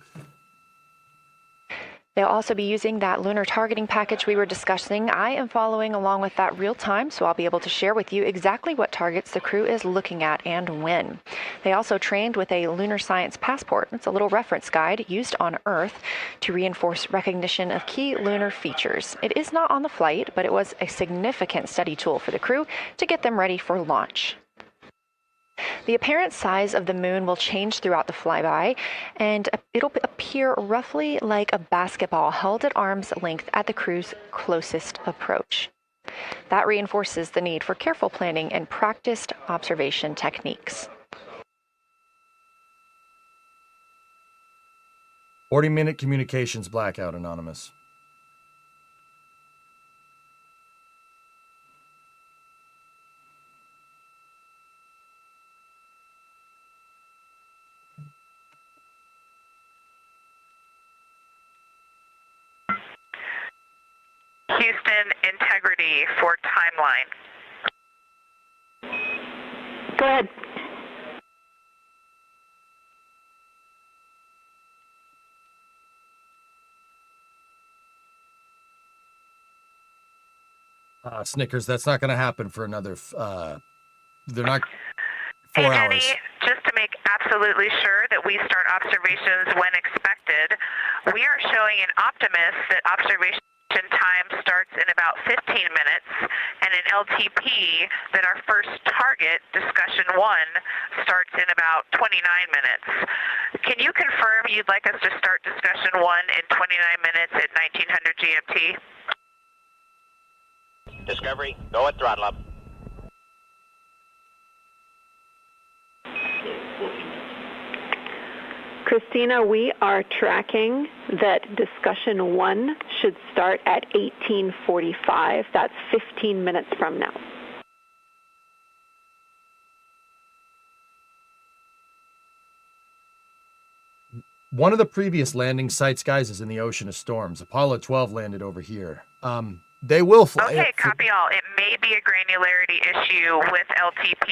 They'll also be using that lunar targeting package we were discussing. I am following along with that real time, so I'll be able to share with you exactly what targets the crew is looking at and when. They also trained with a lunar science passport. It's a little reference guide used on Earth to reinforce recognition of key lunar features. It is not on the flight, but it was a significant study tool for the crew to get them ready for launch. The apparent size of the moon will change throughout the flyby, and it'll appear roughly like a basketball held at arm's length at the crew's closest approach. That reinforces the need for careful planning and practiced observation techniques. 40-minute communications blackout, Anonymous. Houston, integrity for timeline. Go ahead. Snickers, that's not going to happen for another, they're not 4 Hey, hours. Jenny, just to make absolutely sure that we start observations when expected, we are showing in Optimus that observation time starts in about 15 minutes, and in LTP that our first target, discussion 1, starts in about 29 minutes. Can you confirm you'd like us to start discussion 1 in 29 minutes at 1900 GMT? Discovery, go at throttle up. Christina, we are tracking that discussion 1 should start at 18:45. That's 15 minutes from now. One of the previous landing sites, guys, is in the Ocean of Storms. Apollo 12 landed over here. They will fly. Okay, copy all. It may be a granularity issue with LTP,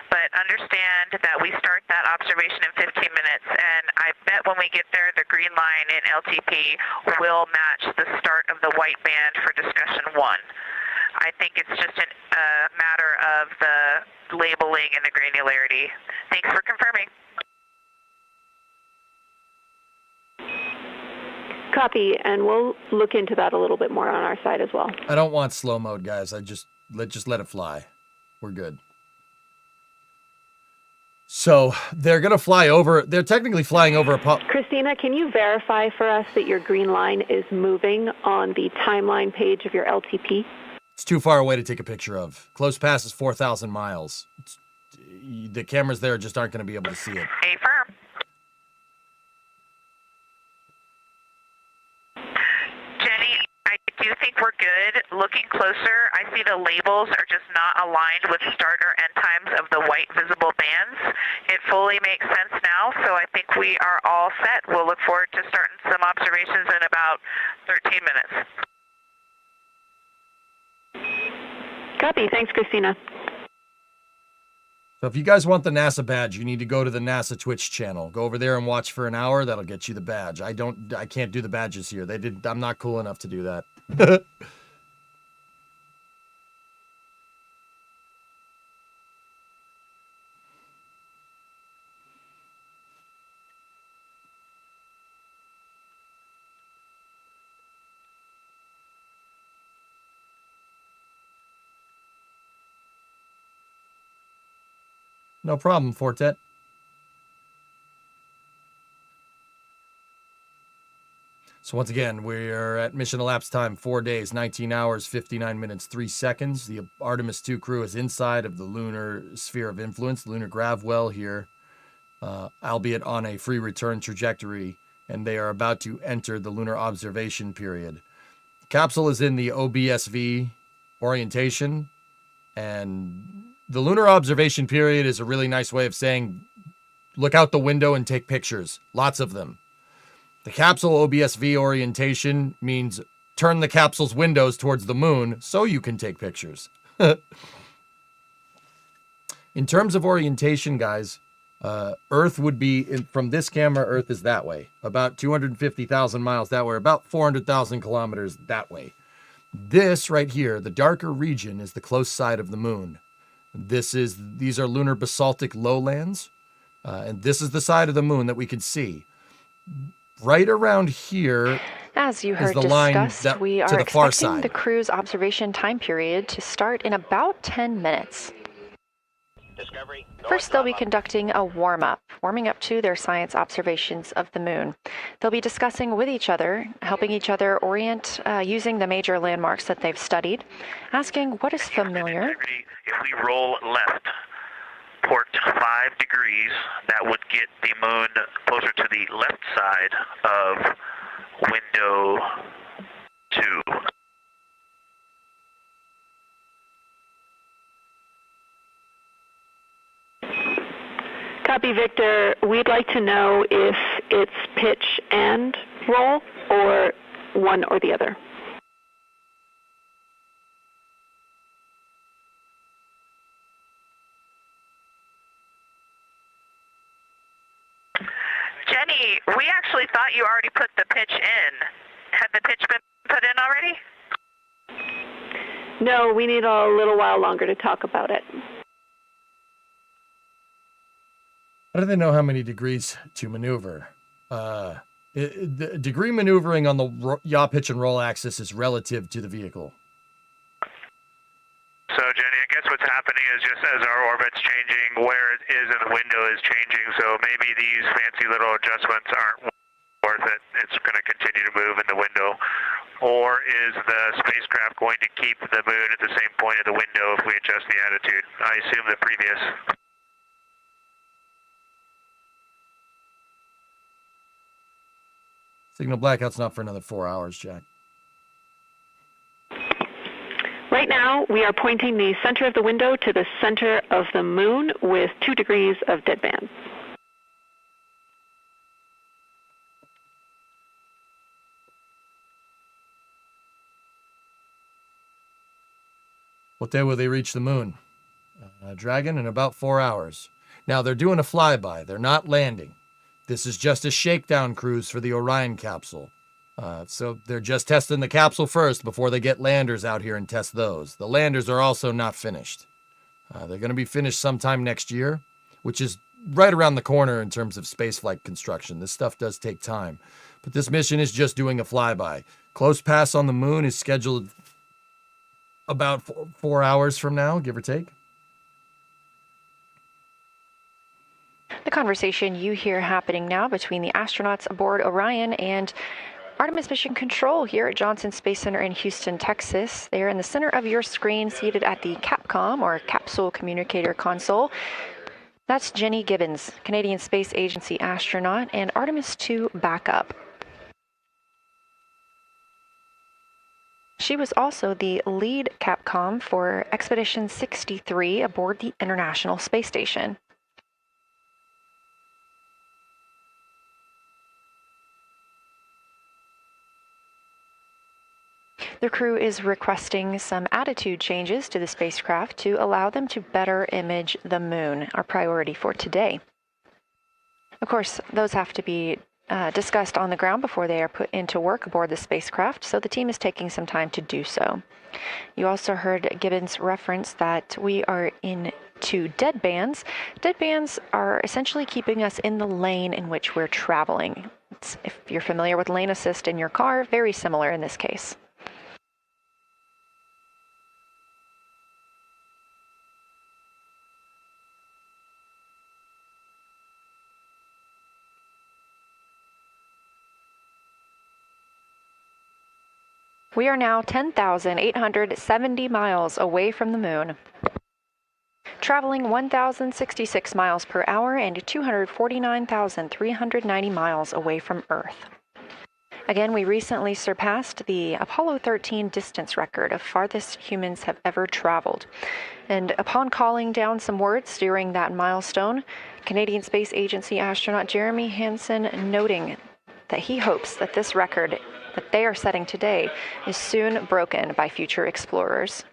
but understand that we start that observation in 15 minutes, and I bet when we get there, the green line in LTP will match the start of the white band for discussion 1. I think it's just a matter of the labeling and the granularity. Thanks for confirming. Copy, and we'll look into that a little bit more on our side as well. I don't want slow mode, guys. I just let it fly. We're good. So they're going to fly over. They're technically flying over Apollo. Christina, can you verify for us that your green line is moving on the timeline page of your LTP? It's too far away to take a picture of. Close pass is 4,000 miles. The cameras there just aren't going to be able to see it. Affirm. Jenny, I do think we're good. Looking closer, I see the labels are just not aligned with start or end times of the white visible bands. It fully makes sense now, so I think we are all set. We'll look forward to starting some observations in about 13 minutes. Copy. Thanks, Christina. So if you guys want the NASA badge, you need to go to the NASA Twitch channel. Go over there and watch for an hour. That'll get you the badge. I can't do the badges here. I'm not cool enough to do that. No problem, Fortet. So once again, we're at mission elapsed time 4 days, 19 hours, 59 minutes, 3 seconds. The Artemis 2 crew is inside of the lunar sphere of influence, lunar grav well here, albeit on a free return trajectory, and they are about to enter the lunar observation period. The capsule is in the OBSV orientation, and the lunar observation period is a really nice way of saying, look out the window and take pictures, lots of them. The capsule OBSV orientation means turn the capsule's windows towards the moon so you can take pictures. In terms of orientation, guys, Earth would be, from this camera, Earth is that way. About 250,000 miles that way, about 400,000 kilometers that way. This right here, the darker region, is the close side of the moon. These are lunar basaltic lowlands, and this is the side of the moon that we can see. Right around here, as you heard is the line discussed, we are expecting the crew's observation time period to start in about 10 minutes. Discovery. First, they'll be conducting a warm-up, warming up to their science observations of the moon. They'll be discussing with each other, helping each other orient using the major landmarks that they've studied, asking what is familiar. If we roll left, port 5 degrees, that would get the moon closer to the left side of window 2. Copy, Victor. We'd like to know if it's pitch and roll or one or the other. Jenny, we actually thought you already put the pitch in. Had the pitch been put in already? No, we need a little while longer to talk about it. How do they know how many degrees to maneuver? The degree maneuvering on the yaw, pitch, and roll axis is relative to the vehicle. So, Jenny, I guess what's happening is just as our orbit's changing, where it is in the window is changing, so maybe these fancy little adjustments aren't worth it. It's going to continue to move in the window. Or is the spacecraft going to keep the moon at the same point of the window if we adjust the attitude? I assume the previous. Signal blackout's not for another 4 hours, Jack. Right now, we are pointing the center of the window to the center of the moon with 2 degrees of deadband. What day will they reach the moon? Dragon, in about 4 hours. Now, they're doing a flyby. They're not landing. This is just a shakedown cruise for the Orion capsule. So they're just testing the capsule first before they get landers out here and test those. The landers are also not finished. They're going to be finished sometime next year, which is right around the corner in terms of spaceflight construction. This stuff does take time. But this mission is just doing a flyby. Close pass on the moon is scheduled about 4 hours from now, give or take. The conversation you hear happening now between the astronauts aboard Orion and Artemis Mission Control here at Johnson Space Center in Houston, Texas. They are in the center of your screen, seated at the CAPCOM, or Capsule Communicator Console. That's Jenny Gibbons, Canadian Space Agency astronaut and Artemis 2 backup. She was also the lead CAPCOM for Expedition 63 aboard the International Space Station. The crew is requesting some attitude changes to the spacecraft to allow them to better image the moon, our priority for today. Of course, those have to be discussed on the ground before they are put into work aboard the spacecraft, so the team is taking some time to do so. You also heard Gibbons reference that we are in 2 deadbands. Deadbands are essentially keeping us in the lane in which we're traveling. If you're familiar with lane assist in your car, very similar in this case. We are now 10,870 miles away from the moon, traveling 1,066 miles per hour and 249,390 miles away from Earth. Again, we recently surpassed the Apollo 13 distance record of farthest humans have ever traveled. And upon calling down some words during that milestone, Canadian Space Agency astronaut Jeremy Hansen noting that he hopes that this record that they are setting today is soon broken by future explorers.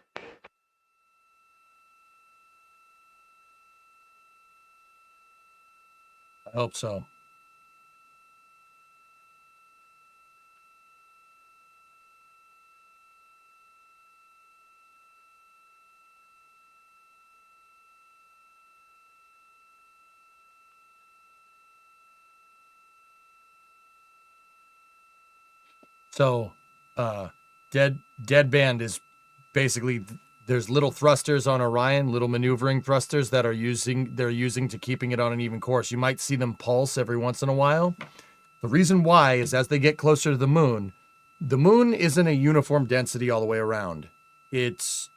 I hope so. So, deadband is basically, there's little thrusters on Orion, little maneuvering thrusters that they're using to keeping it on an even course. You might see them pulse every once in a while. The reason why is as they get closer to the moon isn't a uniform density all the way around. It's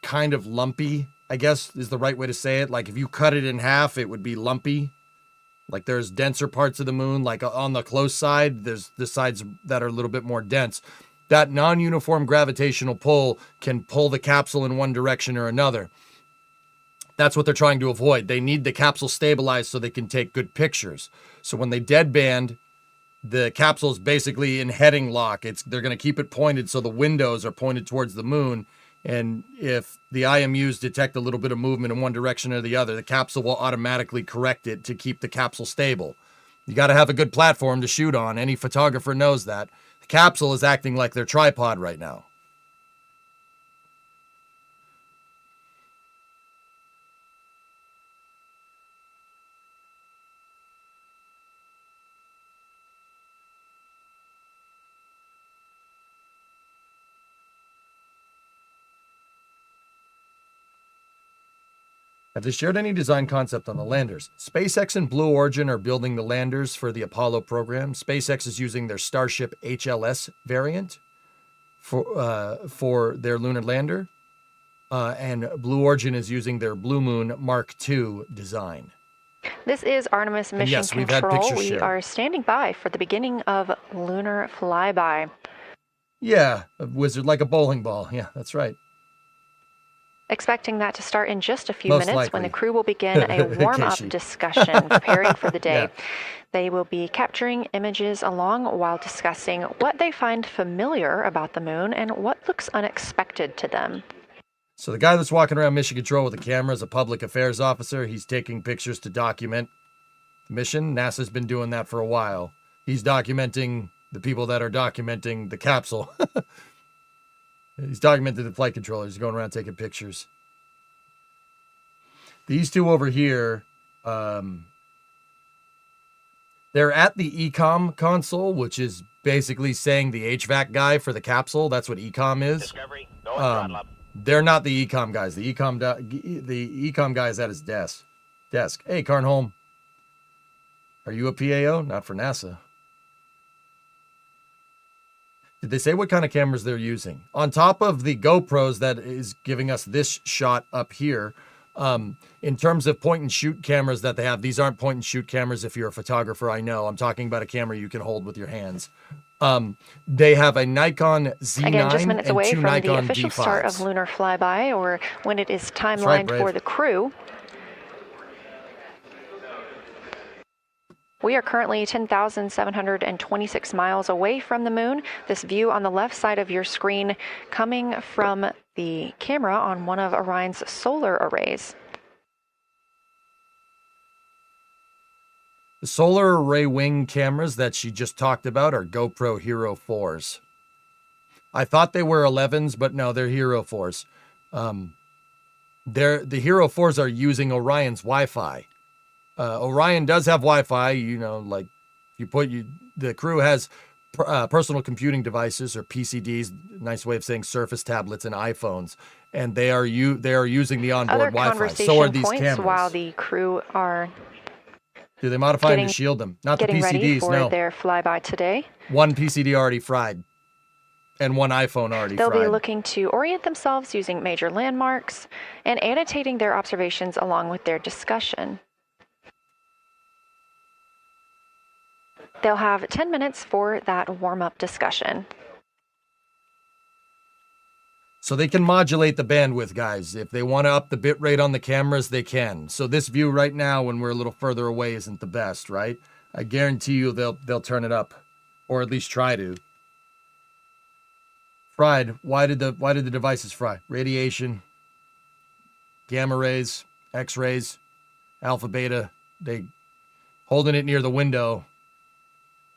kind of lumpy, I guess is the right way to say it. Like if you cut it in half, it would be lumpy. Like there's denser parts of the moon, like on the close side, there's the sides that are a little bit more dense. That non-uniform gravitational pull can pull the capsule in one direction or another. That's what they're trying to avoid. They need the capsule stabilized so they can take good pictures. So when they deadband, the capsule is basically in heading lock. They're going to keep it pointed so the windows are pointed towards the moon. And if the IMUs detect a little bit of movement in one direction or the other, the capsule will automatically correct it to keep the capsule stable. You got to have a good platform to shoot on. Any photographer knows that. The capsule is acting like their tripod right now. Have they shared any design concept on the landers? SpaceX and Blue Origin are building the landers for the Apollo program. SpaceX is using their Starship HLS variant for their lunar lander. And Blue Origin is using their Blue Moon Mark II design. This is Artemis Mission yes, Control. We've had pictures we shared. Are standing by for the beginning of lunar flyby. Yeah, a wizard like a bowling ball. Yeah, that's right. Expecting that to start in just a few Most minutes likely. when the crew will begin a warm-up discussion preparing for the day. Yeah. They will be capturing images along while discussing what they find familiar about the moon and what looks unexpected to them. So the guy that's walking around Mission Control with a camera is a public affairs officer. He's taking pictures to document the mission. NASA's been doing that for a while. He's documenting the people that are documenting the capsule. He's documenting the flight controllers. He's going around taking pictures. These two over here, they're at the ECOM console, which is basically saying the HVAC guy for the capsule. That's what ECOM is. Discovery, go and throttle up. They're not the ECOM guys. The ECOM guy is at his desk. Hey, Carnholm. Are you a PAO? Not for NASA. Did they say what kind of cameras they're using? On top of the GoPros that is giving us this shot up here, in terms of point and shoot cameras that they have, these aren't point and shoot cameras if you're a photographer, I know. I'm talking about a camera you can hold with your hands. They have a Nikon Z9 Again, just minutes and away two from Nikon the official D5s. start of lunar flyby, or when it is right, timelined Brave. for the crew. We are currently 10,726 miles away from the moon. This view on the left side of your screen coming from the camera on one of Orion's solar arrays. The solar array wing cameras that she just talked about are GoPro Hero 4s. I thought they were 11s, but no, they're Hero 4s. The Hero 4s are using Orion's Wi-Fi. Orion does have Wi-Fi, like the crew has personal computing devices or PCDs, nice way of saying Surface tablets and iPhones, and they are using the onboard Wi-Fi. So are these cameras. While the crew are do they modify them to shield them? Not the PCDs, ready for no. their flyby today. One PCD already fried. And one iPhone already They'll fried. be looking to orient themselves using major landmarks and annotating their observations along with their discussion. They'll have 10 minutes for that warm-up discussion. So they can modulate the bandwidth, guys. If they want to up the bit rate on the cameras, they can. So this view right now, when we're a little further away, isn't the best, right? I guarantee you they'll turn it up, or at least try to. Fried. Why did the devices fry? Radiation, gamma rays, X-rays, alpha, beta. They holding it near the window.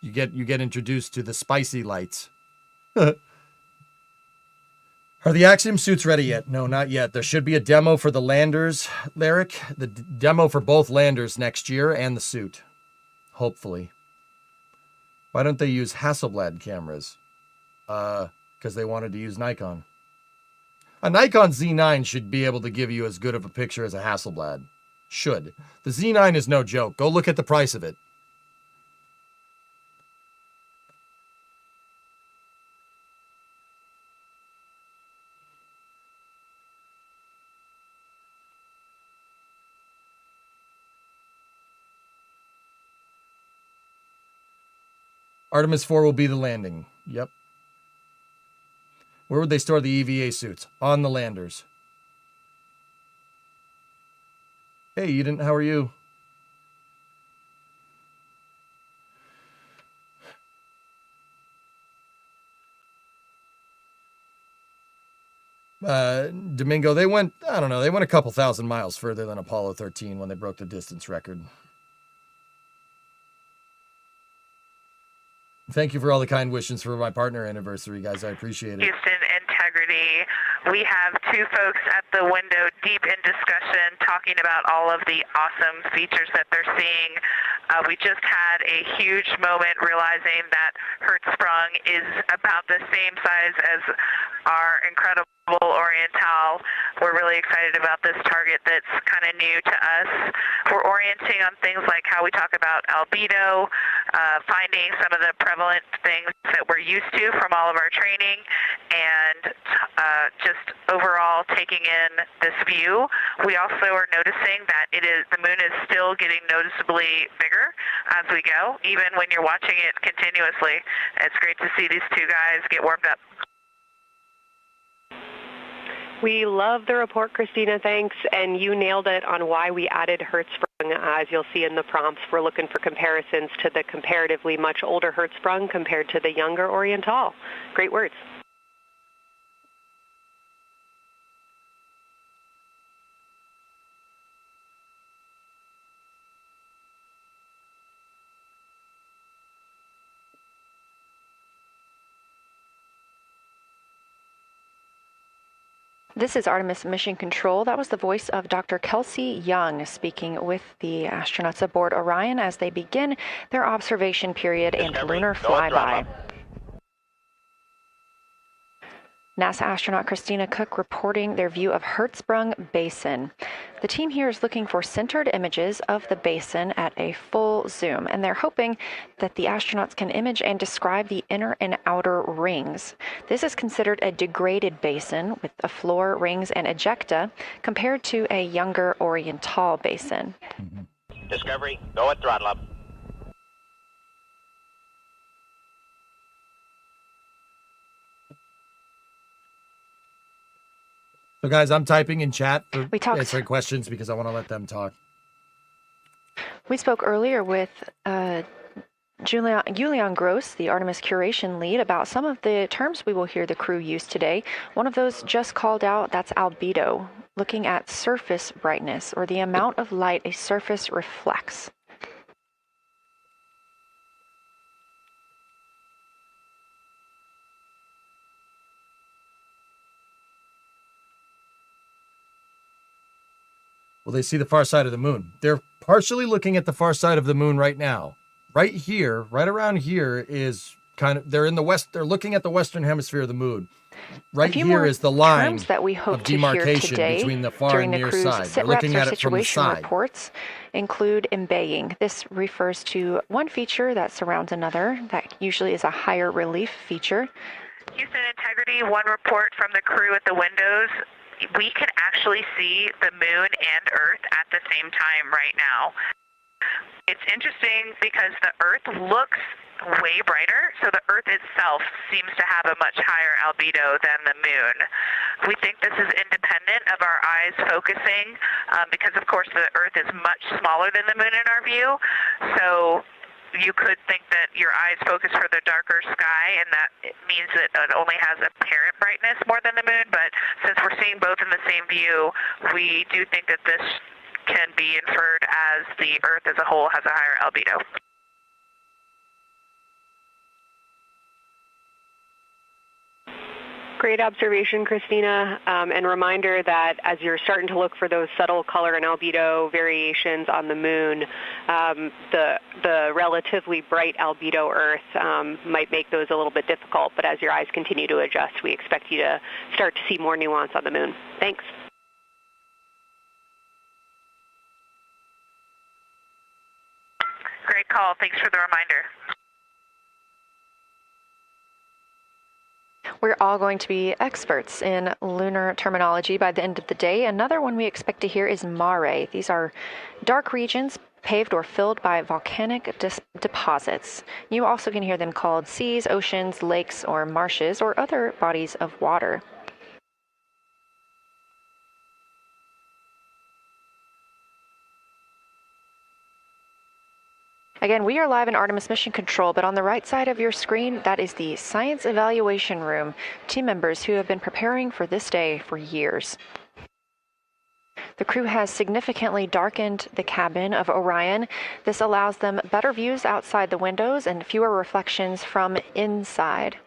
You get introduced to the spicy lights. Are the Axiom suits ready yet? No, not yet. There should be a demo for the landers, Lyric. The demo for both landers next year and the suit. Hopefully. Why don't they use Hasselblad cameras? Because they wanted to use Nikon. A Nikon Z9 should be able to give you as good of a picture as a Hasselblad. Should. The Z9 is no joke. Go look at the price of it. Artemis 4 will be the landing. Yep. Where would they store the EVA suits? On the landers. Hey, Eden, how are you? Domingo, they went, I don't know, they went a couple thousand miles further than Apollo 13 when they broke the distance record. Thank you for all the kind wishes for my partner anniversary, guys. I appreciate it. Houston Integrity. We have two folks at the window deep in discussion talking about all of the awesome features that they're seeing. We just had a huge moment realizing that Hertzsprung is about the same size as our incredible Oriental. We're really excited about this target that's kind of new to us. We're orienting on things like how we talk about albedo, finding some of the prevalent things that we're used to from all of our training, and just overall taking in this view. We also are noticing that the moon is still getting noticeably bigger as we go, even when you're watching it continuously. It's great to see these two guys get warmed up. We love the report, Christina, thanks. And you nailed it on why we added Hertzsprung. As you'll see in the prompts, we're looking for comparisons to the comparatively much older Hertzsprung compared to the younger Oriental. Great words. This is Artemis Mission Control. That was the voice of Dr. Kelsey Young speaking with the astronauts aboard Orion as they begin their observation period and lunar flyby. NASA astronaut Christina Cook reporting their view of Hertzsprung Basin. The team here is looking for centered images of the basin at a full zoom, and they're hoping that the astronauts can image and describe the inner and outer rings. This is considered a degraded basin with a floor, rings, and ejecta compared to a younger Oriental basin. Discovery, go at throttle up. So, guys, I'm typing in chat for answering questions because I want to let them talk. We spoke earlier with Julian Gross, the Artemis curation lead, about some of the terms we will hear the crew use today. One of those just called out, that's albedo, looking at surface brightness, or the amount of light a surface reflects. Well, they see the far side of the moon. They're partially looking at the far side of the moon right now. Right here, right around here is kind of, they're in the west, they're looking at the western hemisphere of the moon. Right here is the line that we hope of demarcation between the far and near side. They're looking at it from the side. Reports include embaying. This refers to one feature that surrounds another. That usually is a higher relief feature. Houston Integrity, one report from the crew at the windows. We can actually see the moon and Earth at the same time right now. It's interesting because the Earth looks way brighter, so the Earth itself seems to have a much higher albedo than the moon. We think this is independent of our eyes focusing because, of course, the Earth is much smaller than the moon in our view. So you could think that your eyes focus for the darker sky, and that it means that it only has apparent brightness more than the moon. But since we're seeing both in the same view, we do think that this can be inferred as the Earth as a whole has a higher albedo. Great observation, Christina, and reminder that as you're starting to look for those subtle color and albedo variations on the moon, the relatively bright albedo Earth might make those a little bit difficult, but as your eyes continue to adjust, we expect you to start to see more nuance on the moon. Thanks. Great call. Thanks for the reminder. We're all going to be experts in lunar terminology by the end of the day. Another one we expect to hear is mare. These are dark regions paved or filled by volcanic deposits. You also can hear them called seas, oceans, lakes, or marshes, or other bodies of water. Again, we are live in Artemis Mission Control, but on the right side of your screen, that is the Science Evaluation Room, team members who have been preparing for this day for years. The crew has significantly darkened the cabin of Orion. This allows them better views outside the windows and fewer reflections from inside.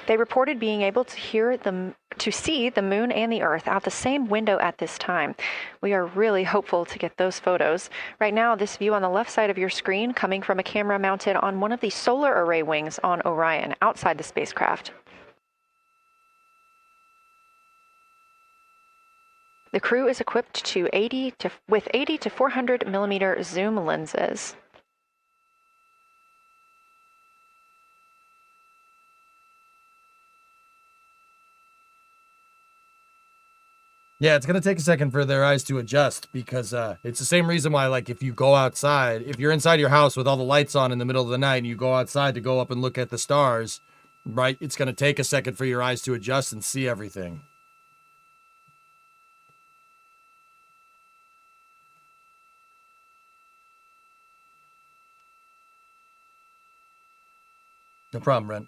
They reported being able to see the moon and the Earth out the same window at this time. We are really hopeful to get those photos. Right now, this view on the left side of your screen coming from a camera mounted on one of the solar array wings on Orion outside the spacecraft. The crew is equipped with 80 to 400 millimeter zoom lenses. Yeah, it's going to take a second for their eyes to adjust because it's the same reason why, like, if you go outside, if you're inside your house with all the lights on in the middle of the night and you go outside to go up and look at the stars, right, it's going to take a second for your eyes to adjust and see everything. No problem, Brent.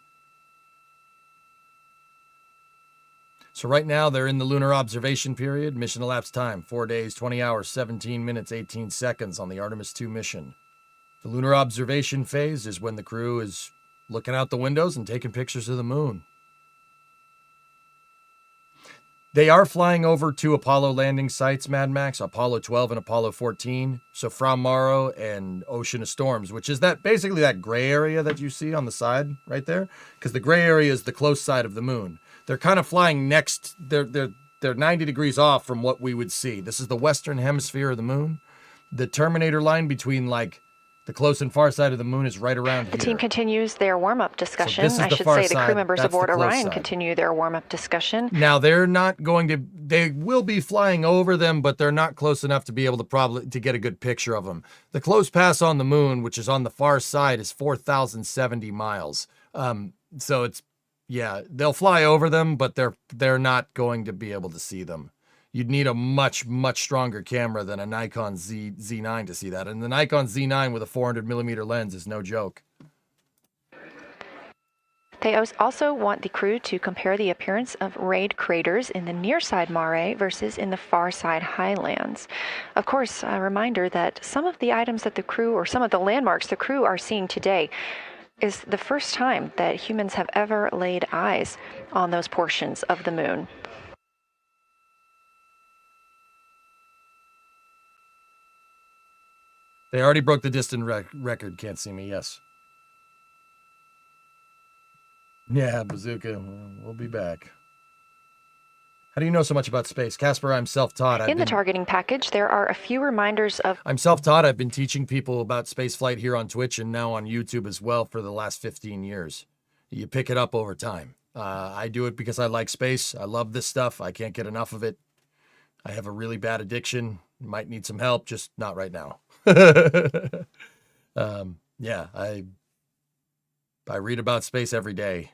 So right now, they're in the lunar observation period. Mission elapsed time, 4 days, 20 hours, 17 minutes, 18 seconds on the Artemis 2 mission. The lunar observation phase is when the crew is looking out the windows and taking pictures of the moon. They are flying over 2 Apollo landing sites, Mad Max, Apollo 12 and Apollo 14. So Fra Mauro and Ocean of Storms, which is basically that gray area that you see on the side right there, because the gray area is the close side of the moon. They're kind of flying next. They're 90 degrees off from what we would see. This is the western hemisphere of the moon. The terminator line between like the close and far side of the moon is right around here. The team continues their warm-up discussion. So I should say the crew members aboard Orion continue their warm-up discussion. Now they're not going to. They will be flying over them, but they're not close enough to be able to get a good picture of them. The close pass on the moon, which is on the far side, is 4,070 miles. So it's. Yeah, they'll fly over them, but they're not going to be able to see them. You'd need a much, much stronger camera than a Nikon Z9 to see that. And the Nikon Z9 with a 400 millimeter lens is no joke. They also want the crew to compare the appearance of rayed craters in the near side mare versus in the far side highlands. Of course, a reminder that some of the items that the crew, or some of the landmarks the crew are seeing today, is the first time that humans have ever laid eyes on those portions of the moon. They already broke the distant record. Can't see me, yes. Yeah, Bazooka, we'll be back. How do you know so much about space? Casper, I'm self-taught. In the targeting package, there are a few reminders of... I'm self-taught. I've been teaching people about spaceflight here on Twitch and now on YouTube as well for the last 15 years. You pick it up over time. I do it because I like space. I love this stuff. I can't get enough of it. I have a really bad addiction. Might need some help, just not right now. Yeah, I read about space every day.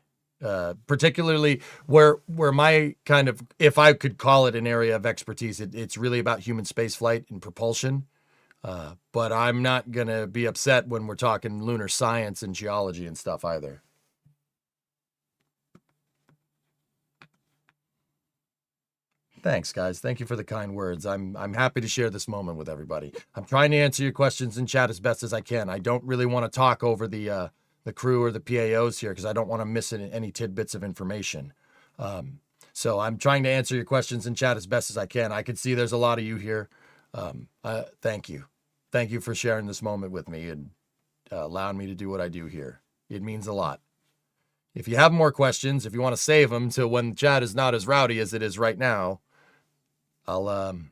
Particularly where my kind of, if I could call it an area of expertise, it's really about human space flight and propulsion. But I'm not going to be upset when we're talking lunar science and geology and stuff either. Thanks, guys. Thank you for the kind words. I'm happy to share this moment with everybody. I'm trying to answer your questions in chat as best as I can. I don't really want to talk over the crew or the PAOs here because I don't want to miss any tidbits of information. So I'm trying to answer your questions in chat as best as I can. I can see there's a lot of you here. Thank you. Thank you for sharing this moment with me and allowing me to do what I do here. It means a lot. If you have more questions, if you want to save them till when chat is not as rowdy as it is right now, I'm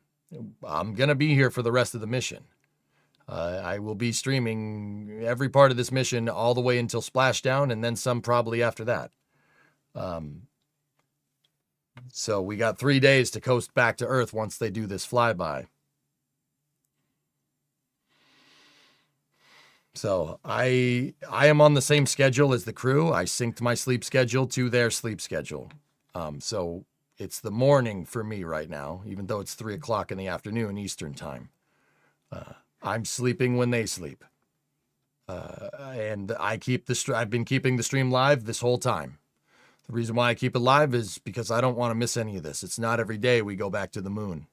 going to be here for the rest of the mission. I will be streaming every part of this mission all the way until splashdown and then some probably after that. So we got 3 days to coast back to Earth once they do this flyby. So I am on the same schedule as the crew. I synced my sleep schedule to their sleep schedule. So it's the morning for me right now, even though it's 3 o'clock in the afternoon Eastern time. I'm sleeping when they sleep. And I've been keeping the stream live this whole time. The reason why I keep it live is because I don't want to miss any of this. It's not every day we go back to the moon.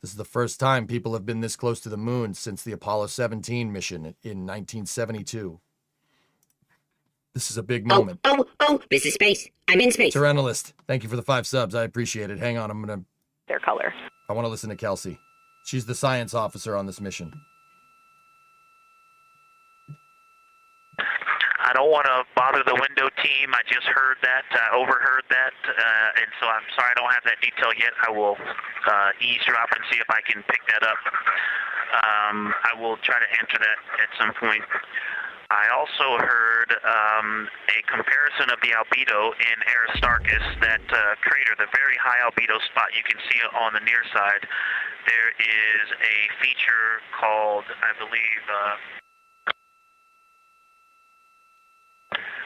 This is the first time people have been this close to the moon since the Apollo 17 mission in 1972. This is a big moment. Oh, this is space. I'm in space. Terrenalist, thank you for the 5 subs. I appreciate it. Hang on, Their color. I want to listen to Kelsey. She's the science officer on this mission. I don't want to bother the window team. I just heard that, overheard that, and so I'm sorry I don't have that detail yet. I will eavesdrop and see if I can pick that up. I will try to answer that at some point. I also heard a comparison of the albedo in Aristarchus, that crater, the very high albedo spot. You can see it on the near side. There is a feature called, I believe,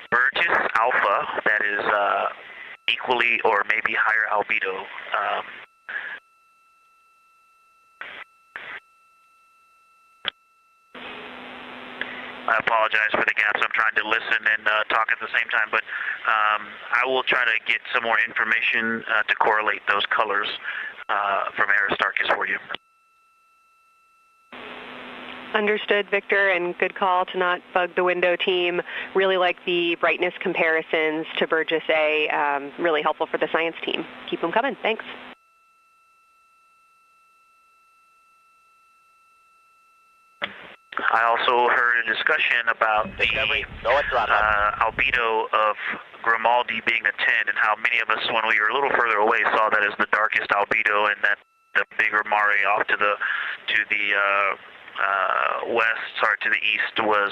Burgess Alpha that is equally or maybe higher albedo. I apologize for the gaps. I'm trying to listen and talk at the same time, but I will try to get some more information to correlate those colors from Aristarchus for you. Understood, Victor, and good call to not bug the window team. Really like the brightness comparisons to Burgess A. Really helpful for the science team. Keep them coming. Thanks. I also heard a discussion about the albedo of Grimaldi being a 10, and how many of us, when we were a little further away, saw that as the darkest albedo, and that the bigger Mare off to the to the east was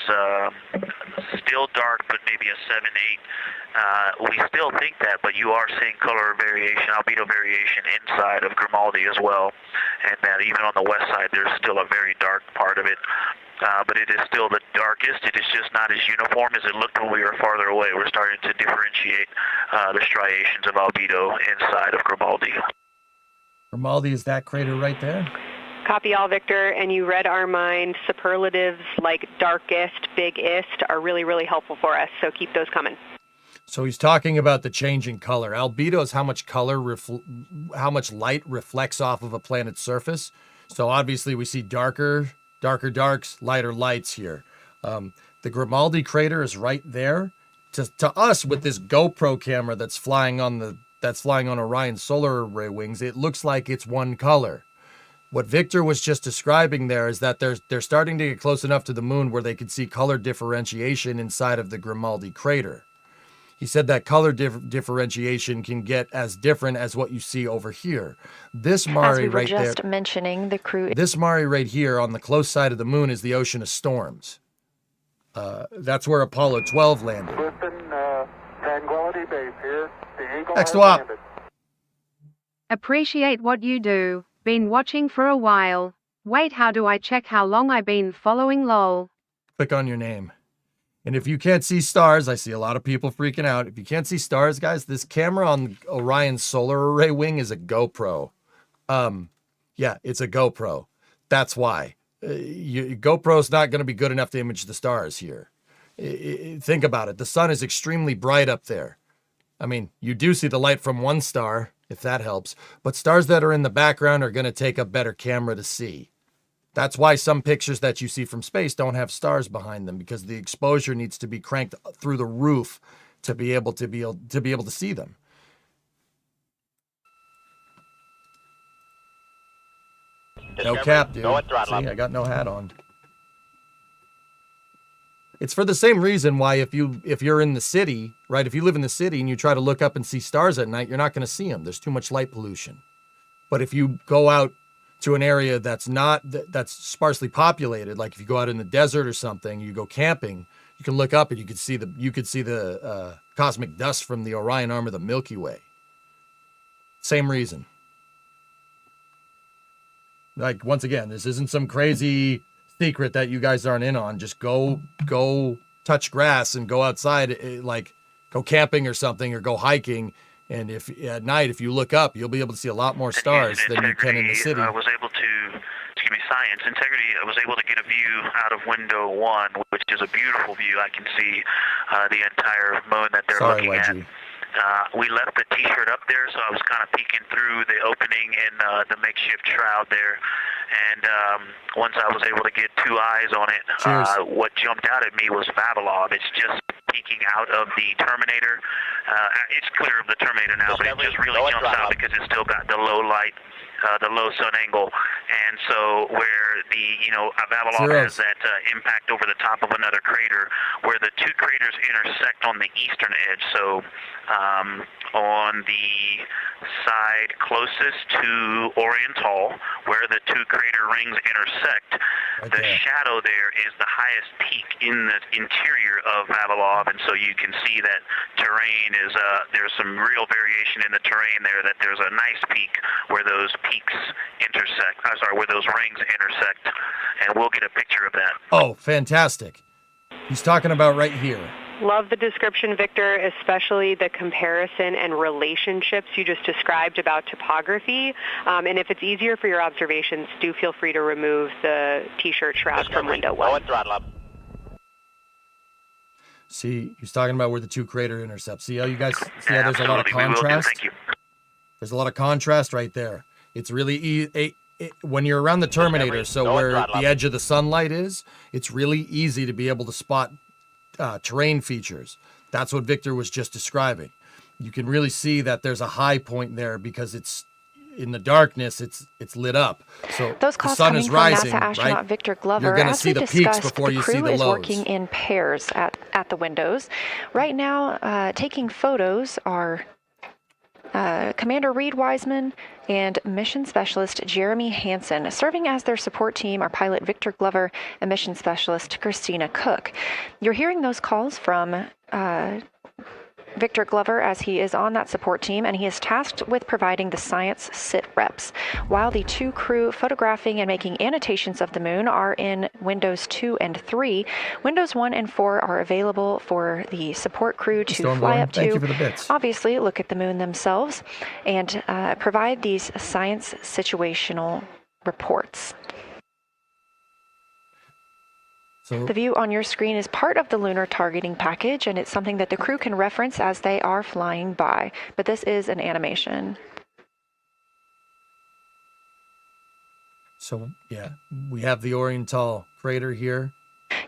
still dark, but maybe a 7-8. We still think that, but you are seeing color variation, albedo variation inside of Grimaldi as well, and that even on the west side there's still a very dark part of it. But it is still the darkest. It is just not as uniform as it looked when we were farther away. We're starting to differentiate the striations of albedo inside of Grimaldi. Grimaldi is that crater right there? Copy all, Victor, and you read our mind. Superlatives like darkest, biggest are really, really helpful for us, so keep those coming. So he's talking about the changing color. Albedo is how much color, how much light reflects off of a planet's surface. So obviously we see darker darks, lighter lights here. The Grimaldi crater is right there. To us, with this GoPro camera that's flying on Orion's solar array wings, it looks like it's one color. What Victor was just describing there is that they're starting to get close enough to the moon where they can see color differentiation inside of the Grimaldi crater. He said that color differentiation can get as different as what you see over here. This Mare right there. As we were just mentioning, the crew. This Mare right here on the close side of the moon is the ocean of storms. That's where Apollo 12 landed. Listen, Next swap. Appreciate what you do. Been watching for a while. Wait, how do I check how long I've been following lol? Click on your name. And if you can't see stars, I see a lot of people freaking out. If you can't see stars, guys, this camera on Orion's solar array wing is a GoPro. Yeah, it's a GoPro. That's why. GoPro's not going to be good enough to image the stars here. Think about it. The sun is extremely bright up there. I mean, you do see the light from one star, if that helps. But stars that are in the background are going to take a better camera to see. That's why some pictures that you see from space don't have stars behind them, because the exposure needs to be cranked through the roof to be able to see them. No cap, dude. See, I got no hat on. It's for the same reason why if you're in the city, right? If you live in the city and you try to look up and see stars at night, you're not going to see them. There's too much light pollution. But if you go out to an area that's sparsely populated, like if you go out in the desert or something, you go camping, you can look up and you could see the cosmic dust from the Orion arm of the Milky Way. Same reason. Like, once again, this isn't some crazy secret that you guys aren't in on. Just go touch grass and go outside, like go camping or something, or go hiking. And if at night, if you look up, you'll be able to see a lot more stars than you can in the city. I was able to excuse me, science, integrity, I was able to get a view out of window 1, which is a beautiful view. I can see the entire moon that they're looking at. We left the T-shirt up there, so I was kind of peeking through the opening in the makeshift shroud there. And once I was able to get 2 eyes on it, what jumped out at me was Vavilov. It's just peeking out of the Terminator. It's clear of the Terminator now, but it just really jumps out because it's still got the low light, the low sun angle. And so where the, Vavilov has that impact over the top of another crater, where the 2 craters intersect on the eastern edge. So on the side closest to Oriental, where the 2 crater rings intersect, the shadow there is the highest peak in the interior of Vavilov, and so you can see that terrain is, there's some real variation in the terrain there, that there's a nice peak where those peaks intersect, where those rings intersect, and we'll get a picture of that. Oh, fantastic. He's talking about right here. Love the description, Victor, especially the comparison and relationships you just described about topography. And if it's easier for your observations, do feel free to remove the T-shirt shroud from window 1. See, he's talking about where the 2 crater intercept. See how you guys see how there's a lot of contrast? Thank you. There's a lot of contrast right there. It's really when you're around the Terminator, so where the edge of the sunlight is, it's really easy to be able to spot terrain features. That's what Victor was just describing. You can really see that there's a high point there because it's in the darkness. It's lit up. So those the sun is rising, NASA astronaut right? Victor Glover. You're going to see the peaks before you see the lows. The crew is working in pairs at the windows right now. Taking photos are Commander Reed Wiseman and Mission Specialist Jeremy Hansen. Serving as their support team are pilot Victor Glover and Mission Specialist Christina Cook. You're hearing those calls from Victor Glover as he is on that support team, and he is tasked with providing the science sit reps, while the 2 crew photographing and making annotations of the moon are in windows 2 and 3. Windows 1 and 4 are available for the support crew to fly up to, obviously look at the moon themselves, and provide these science situational reports. So, the view on your screen is part of the lunar targeting package, and it's something that the crew can reference as they are flying by. But this is an animation. So, yeah, we have the Oriental crater here.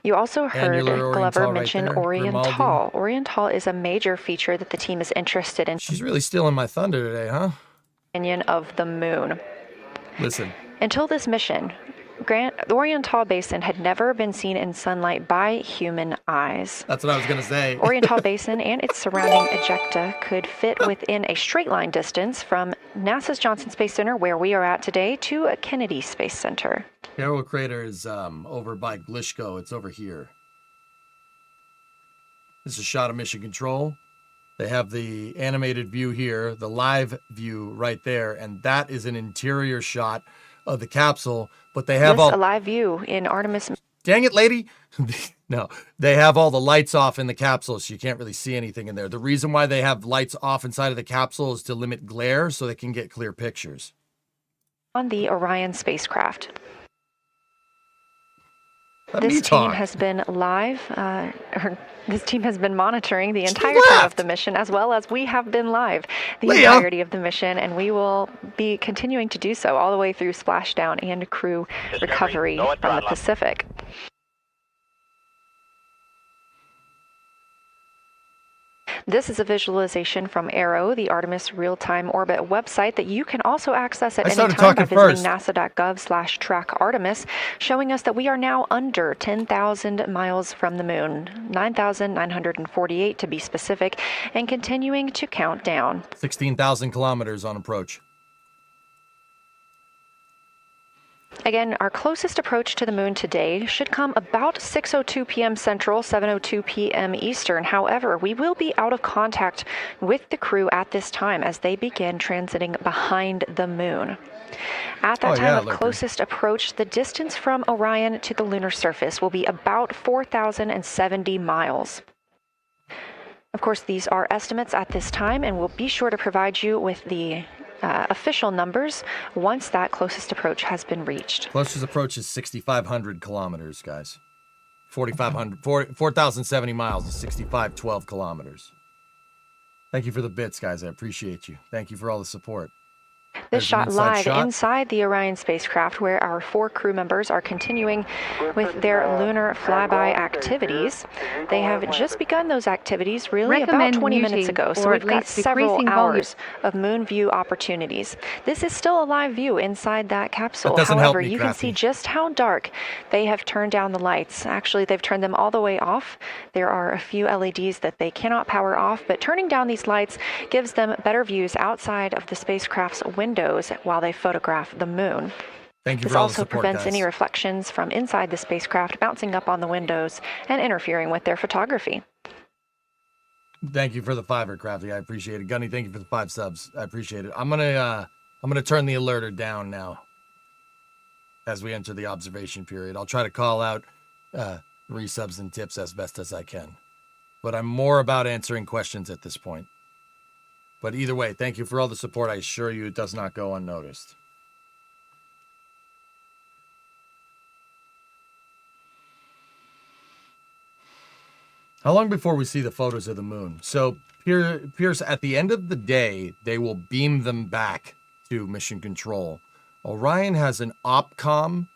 You also heard Glover mention Oriental. Oriental is a major feature that the team is interested in. She's really stealing my thunder today, huh? Opinion of the moon. Listen. Until this mission, the Oriental Basin had never been seen in sunlight by human eyes. That's what I was going to say. Oriental Basin and its surrounding ejecta could fit within a straight line distance from NASA's Johnson Space Center, where we are at today, to Kennedy Space Center. Harrow Crater is over by Glishko. It's over here. This is a shot of Mission Control. They have the animated view here, the live view right there, and that is an interior shot of the capsule. But they have a live view in Artemis. Dang it, lady! No, they have all the lights off in the capsule, so you can't really see anything in there. The reason why they have lights off inside of the capsule is to limit glare, so they can get clear pictures. On the Orion spacecraft. This team has been live, this team has been monitoring the entirety of the mission, as well as we have been live the entirety of the mission, and we will be continuing to do so all the way through splashdown and crew recovery from the Pacific. This is a visualization from ARROW, the Artemis real-time orbit website that you can also access at any time by visiting nasa.gov/track Artemis, showing us that we are now under 10,000 miles from the moon, 9,948 to be specific, and continuing to count down. 16,000 kilometers on approach. Again, our closest approach to the moon today should come about 6:02 p.m. Central, 7:02 p.m. Eastern. However, we will be out of contact with the crew at this time as they begin transiting behind the moon. At that time of closest approach, the distance from Orion to the lunar surface will be about 4,070 miles. Of course, these are estimates at this time, and we'll be sure to provide you with the official numbers once that closest approach has been reached. Closest approach is 6,500 kilometers, guys. 4,070 miles is 6,512 kilometers. Thank you for the bits, guys. I appreciate you. Thank you for all the support. This shot live inside the Orion spacecraft, where our 4 crew members are continuing with their lunar flyby activities. They have just begun those activities really about 20 minutes ago, so we've got several hours of moon view opportunities. This is still a live view inside that capsule. However, you can see just how dark they have turned down the lights. Actually, they've turned them all the way off. There are a few LEDs that they cannot power off, but turning down these lights gives them better views outside of the spacecraft's windows while they photograph the moon. Thank you this for all also the support, prevents guys. Any reflections from inside the spacecraft bouncing up on the windows and interfering with their photography. Thank you for the $5, Crafty. I appreciate it. Gunny, thank you for the 5 subs. I appreciate it. I'm gonna turn the alerter down now as we enter the observation period. I'll try to call out resubs and tips as best as I can, but I'm more about answering questions at this point. But either way, thank you for all the support. I assure you it does not go unnoticed. How long before we see the photos of the moon? So, Pierce, at the end of the day, they will beam them back to mission control. Orion has an OPCOM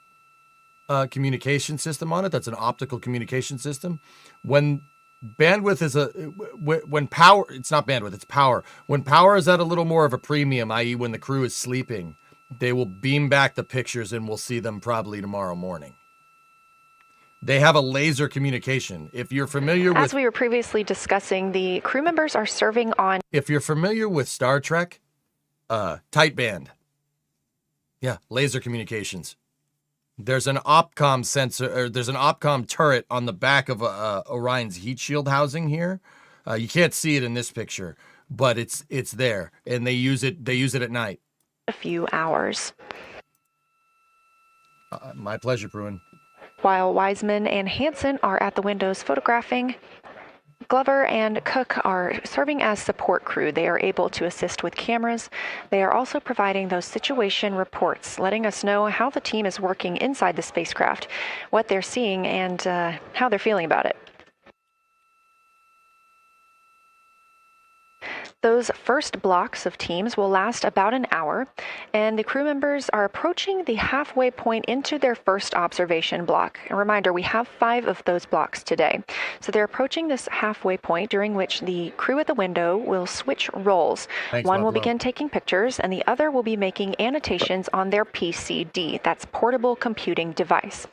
communication system on it. That's an optical communication system. When bandwidth is when power, it's not bandwidth, it's power. When power is at a little more of a premium, i.e. when the crew is sleeping, they will beam back the pictures and we'll see them probably tomorrow morning. They have a laser communication. If you're familiar with... As we were previously discussing, the crew members are serving on... If you're familiar with Star Trek, tight band. Yeah, laser communications. There's an OPCOM sensor, or there's an OPCOM turret on the back of Orion's heat shield housing here. You can't see it in this picture, but it's there, and they use it at night. A few hours. My pleasure, Bruin. While Wiseman and Hansen are at the windows photographing, Glover and Cook are serving as support crew. They are able to assist with cameras. They are also providing those situation reports, letting us know how the team is working inside the spacecraft, what they're seeing, and how they're feeling about it. Those first blocks of teams will last about an hour, and the crew members are approaching the halfway point into their first observation block. A reminder, we have 5 of those blocks today. So they're approaching this halfway point during which the crew at the window will switch roles. One will begin taking pictures, and the other will be making annotations on their PCD, that's portable computing device.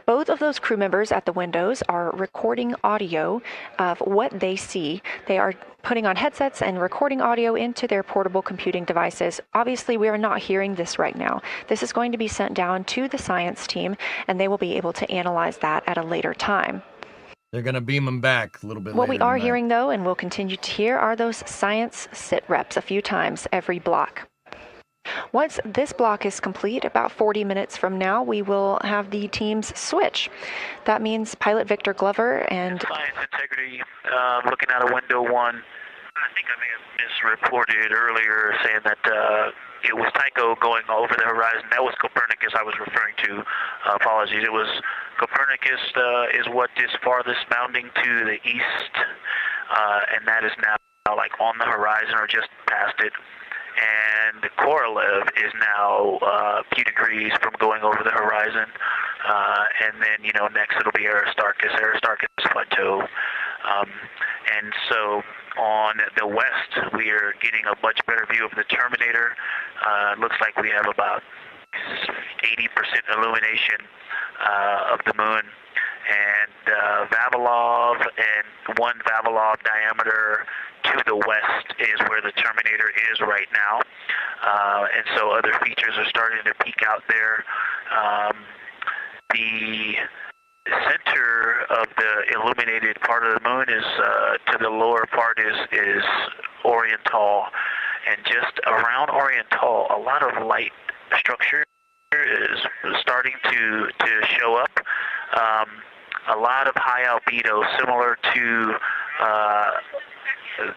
Both of those crew members at the windows are recording audio of what they see. They are putting on headsets and recording audio into their portable computing devices. Obviously, we are not hearing this right now. This is going to be sent down to the science team, and they will be able to analyze that at a later time. They're going to beam them back a little bit later. What we are hearing, though, and we'll continue to hear, are those science sit reps a few times every block. Once this block is complete, about 40 minutes from now, we will have the teams switch. That means pilot Victor Glover and... Science integrity, looking out of window 1. I think I may have misreported earlier saying that it was Tycho going over the horizon. That was Copernicus I was referring to. Apologies. It was Copernicus is what is farthest bounding to the east, and that is now like on the horizon or just past it. And Korolev is now a few degrees from going over the horizon. And then, you know, next it'll be Aristarchus Plateau. And so on the west, we are getting a much better view of the Terminator. It looks like we have about 80% illumination of the moon. And Vavilov and one Vavilov diameter to the west is where the Terminator is right now. And so other features are starting to peek out there. The center of the illuminated part of the moon is to the lower part is Oriental, and just around Oriental, a lot of light structure is starting to show up. A lot of high albedo, similar to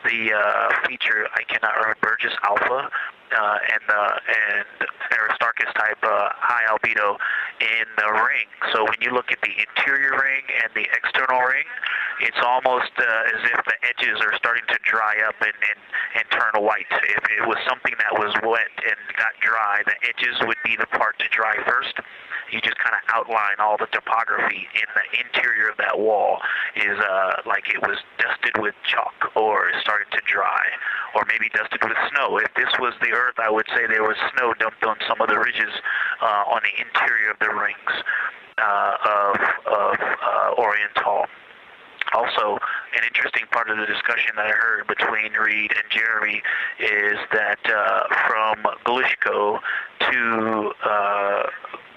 the feature, I cannot remember, Burgess Alpha and Aristarchus type high albedo in the ring. So when you look at the interior ring and the external ring, it's almost as if the edges are starting to dry up and turn white. If it was something that was wet and got dry, the edges would be the part to dry first. You just kind of outline all the topography in the interior of that wall is like it was dusted with chalk or is starting to dry, or maybe dusted with snow. If this was the Earth, I would say there was snow dumped on some of the ridges on the interior of the rings of Oriental. Also, an interesting part of the discussion that I heard between Reed and Jeremy is that from Glushko to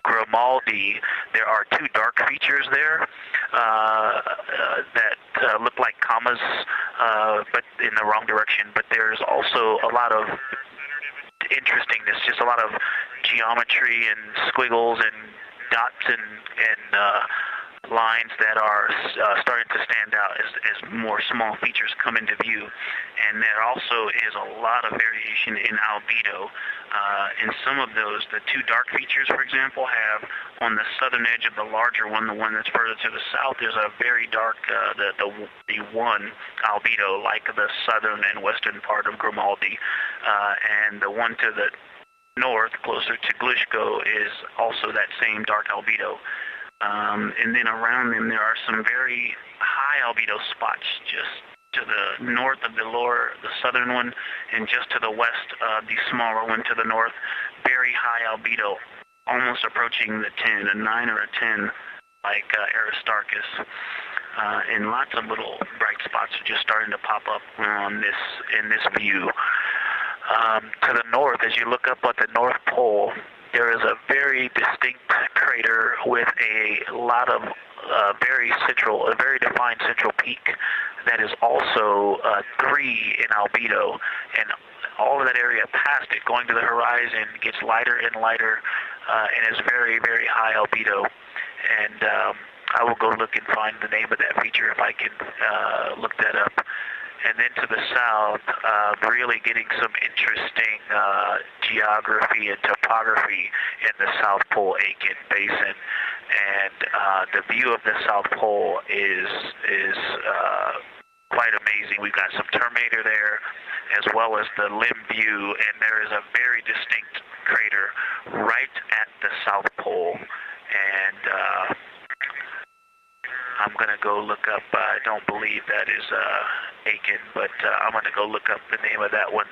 Grimaldi, there are two dark features there that look like commas, but in the wrong direction. But there's also a lot of interestingness, just a lot of geometry and squiggles and dots and lines that are starting to stand out as more small features come into view. And there also is a lot of variation in albedo. In some of those, the two dark features, for example, have on the southern edge of the larger one, the one that's further to the south, there's a very dark, the one albedo, like the southern and western part of Grimaldi. And the one to the north, closer to Glushko, is also that same dark albedo. And then around them there are some very high albedo spots just to the north of the southern one, and just to the west, the smaller one to the north. Very high albedo, almost approaching the 10, a 9 or a 10, like Aristarchus. And lots of little bright spots are just starting to pop up on in this view. To the north, as you look up at the North Pole, there is a very distinct crater with a lot of a very defined central peak that is also 3 in albedo, and all of that area past it, going to the horizon, gets lighter and lighter, and is very, very high albedo. And I will go look and find the name of that feature if I can look that up. And then to the south, really getting some interesting geography and topography in the South Pole Aitken Basin. And the view of the South Pole is quite amazing. We've got some Terminator there, as well as the limb view, and there is a very distinct crater right at the South Pole. And I'm going to go look up, I don't believe that is Aiken, but I'm going to go look up the name of that one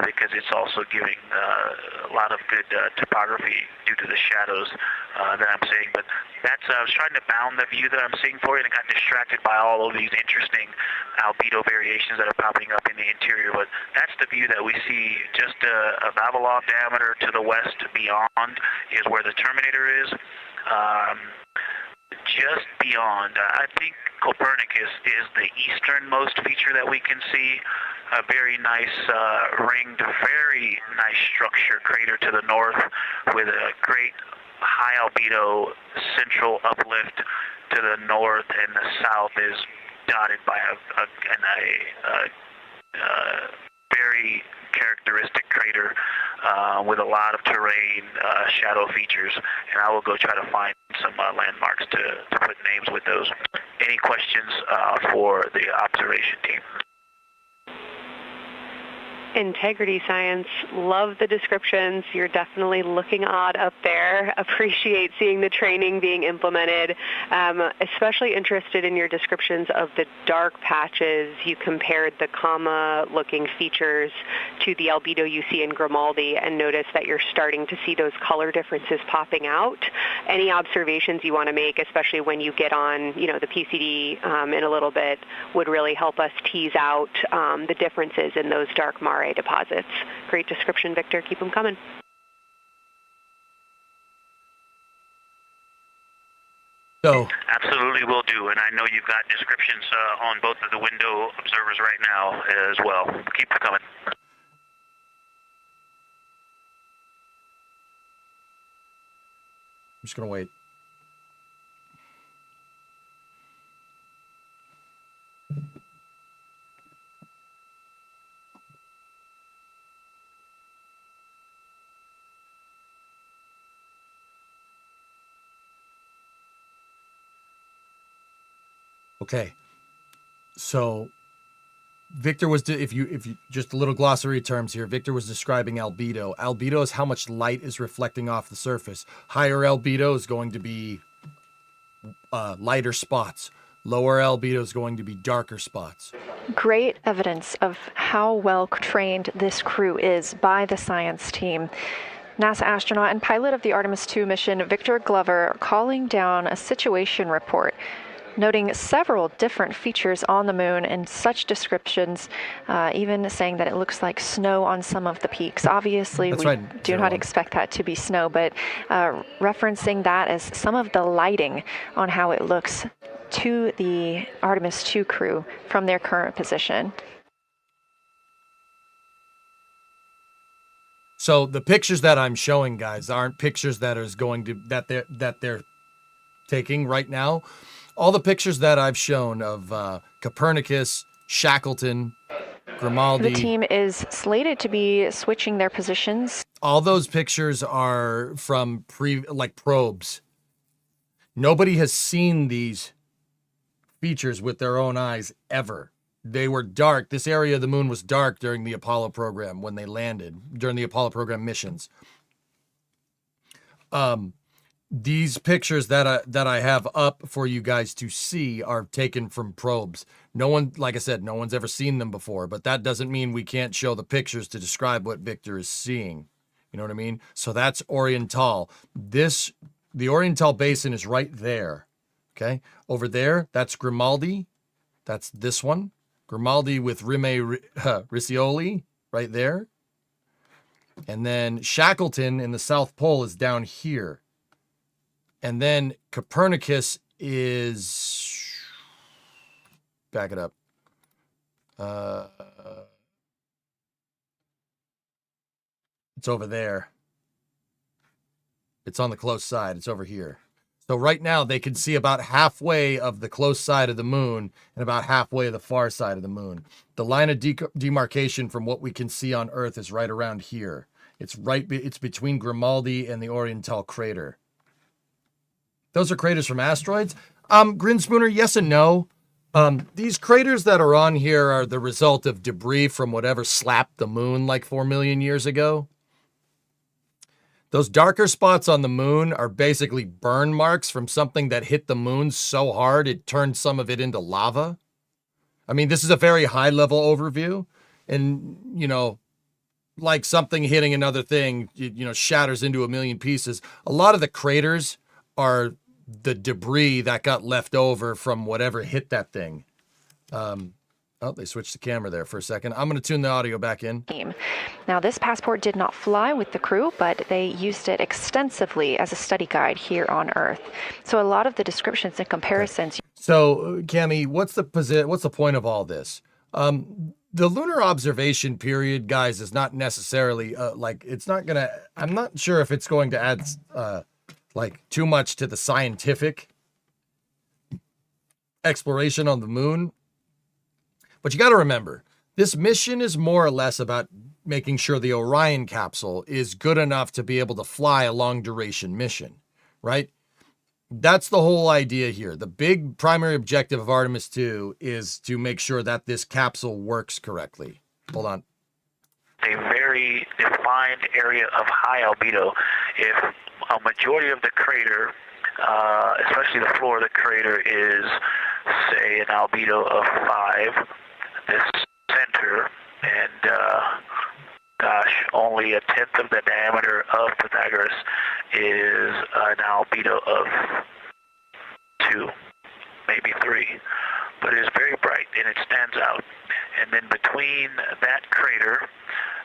because it's also giving a lot of good topography due to the shadows that I'm seeing. But that's, I was trying to bound the view that I'm seeing for you, and I got distracted by all of these interesting albedo variations that are popping up in the interior. But that's the view that we see. Just a Vavilov diameter to the west beyond is where the Terminator is. just beyond. I think Copernicus is the easternmost feature that we can see. A very nice ringed, very nice structure crater to the north with a great high albedo central uplift to the north, and the south is dotted by a very characteristic crater with a lot of terrain, shadow features, and I will go try to find some landmarks to put names with those. Any questions for the observation team? Integrity Science, love the descriptions. You're definitely looking odd up there. Appreciate seeing the training being implemented. Especially interested in your descriptions of the dark patches. You compared the comma-looking features to the albedo you see in Grimaldi and notice that you're starting to see those color differences popping out. Any observations you want to make, especially when you get on, the PCD in a little bit, would really help us tease out the differences in those dark Mare deposits. Great description, Victor. Keep them coming. So absolutely will do, and I know you've got descriptions on both of the window observers right now as well. Keep them coming. I'm just going to wait. Okay, so Victor was, if you just a little glossary terms here, Victor was describing albedo. Albedo is how much light is reflecting off the surface. Higher albedo is going to be lighter spots. Lower albedo is going to be darker spots. Great evidence of how well trained this crew is by the science team. NASA astronaut and pilot of the Artemis II mission, Victor Glover, calling down a situation report, noting several different features on the moon and such descriptions, even saying that it looks like snow on some of the peaks. Obviously, we do not expect that to be snow, but referencing that as some of the lighting on how it looks to the Artemis II crew from their current position. So the pictures that I'm showing, guys, aren't pictures that they're taking right now. All the pictures that I've shown of Copernicus, Shackleton, Grimaldi. The team is slated to be switching their positions. All those pictures are from probes. Nobody has seen these features with their own eyes ever. They were dark. This area of the moon was dark during the Apollo program when they landed, during the Apollo program missions. These pictures that I have up for you guys to see are taken from probes. No one, like I said, no one's ever seen them before, but that doesn't mean we can't show the pictures to describe what Victor is seeing. You know what I mean? So that's Oriental. The Oriental Basin is right there. Okay? Over there, that's Grimaldi. That's this one. Grimaldi with Rime Riccioli right there. And then Shackleton in the South Pole is down here. And then Copernicus is, back it up. It's over there. It's on the close side. It's over here. So right now they can see about halfway of the close side of the moon and about halfway of the far side of the moon. The line of demarcation from what we can see on Earth is right around here. It's between Grimaldi and the Oriental crater. Those are craters from asteroids. Grinspooner, yes and no. These craters that are on here are the result of debris from whatever slapped the moon like 4 million years ago. Those darker spots on the moon are basically burn marks from something that hit the moon so hard it turned some of it into lava. I mean, this is a very high-level overview. And, like something hitting another thing, shatters into a million pieces. A lot of the craters are the debris that got left over from whatever hit that thing. Oh, they switched the camera there for a second. I'm going to tune the audio back in. Now, this passport did not fly with the crew, but they used it extensively as a study guide here on Earth. So a lot of the descriptions and comparisons. Okay. So, Cami, what's the point of all this? The lunar observation period, guys, is not necessarily it's not going to. I'm not sure if it's going to add too much to the scientific exploration on the moon. But you got to remember, this mission is more or less about making sure the Orion capsule is good enough to be able to fly a long duration mission, right? That's the whole idea here. The big primary objective of Artemis 2 is to make sure that this capsule works correctly. Hold on. A very defined area of high albedo. If a majority of the crater, especially the floor of the crater, is, say, an albedo of 5, this center, and only a tenth of the diameter of Pythagoras is an albedo of 2, maybe 3, but it is very bright and it stands out. And then between that crater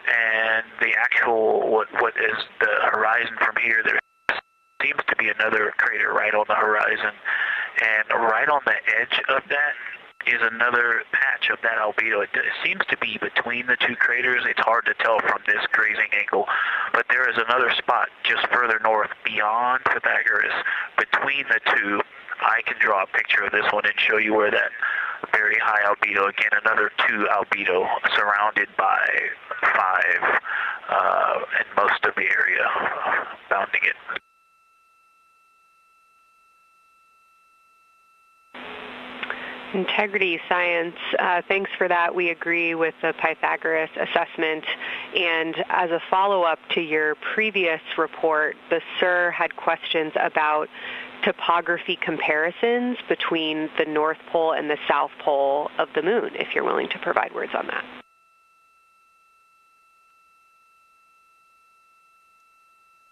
and the actual what is the horizon from here, there seems to be another crater right on the horizon, and right on the edge of that is another patch of that albedo. It seems to be between the two craters. It's hard to tell from this grazing angle, but there is another spot just further north beyond Pythagoras. Between the two, I can draw a picture of this one and show you where that very high albedo, again, another 2 albedo surrounded by 5, and most of the area bounding it. Integrity Science, thanks for that. We agree with the Pythagoras assessment. And as a follow-up to your previous report, the SIR had questions about topography comparisons between the North Pole and the South Pole of the Moon, if you're willing to provide words on that.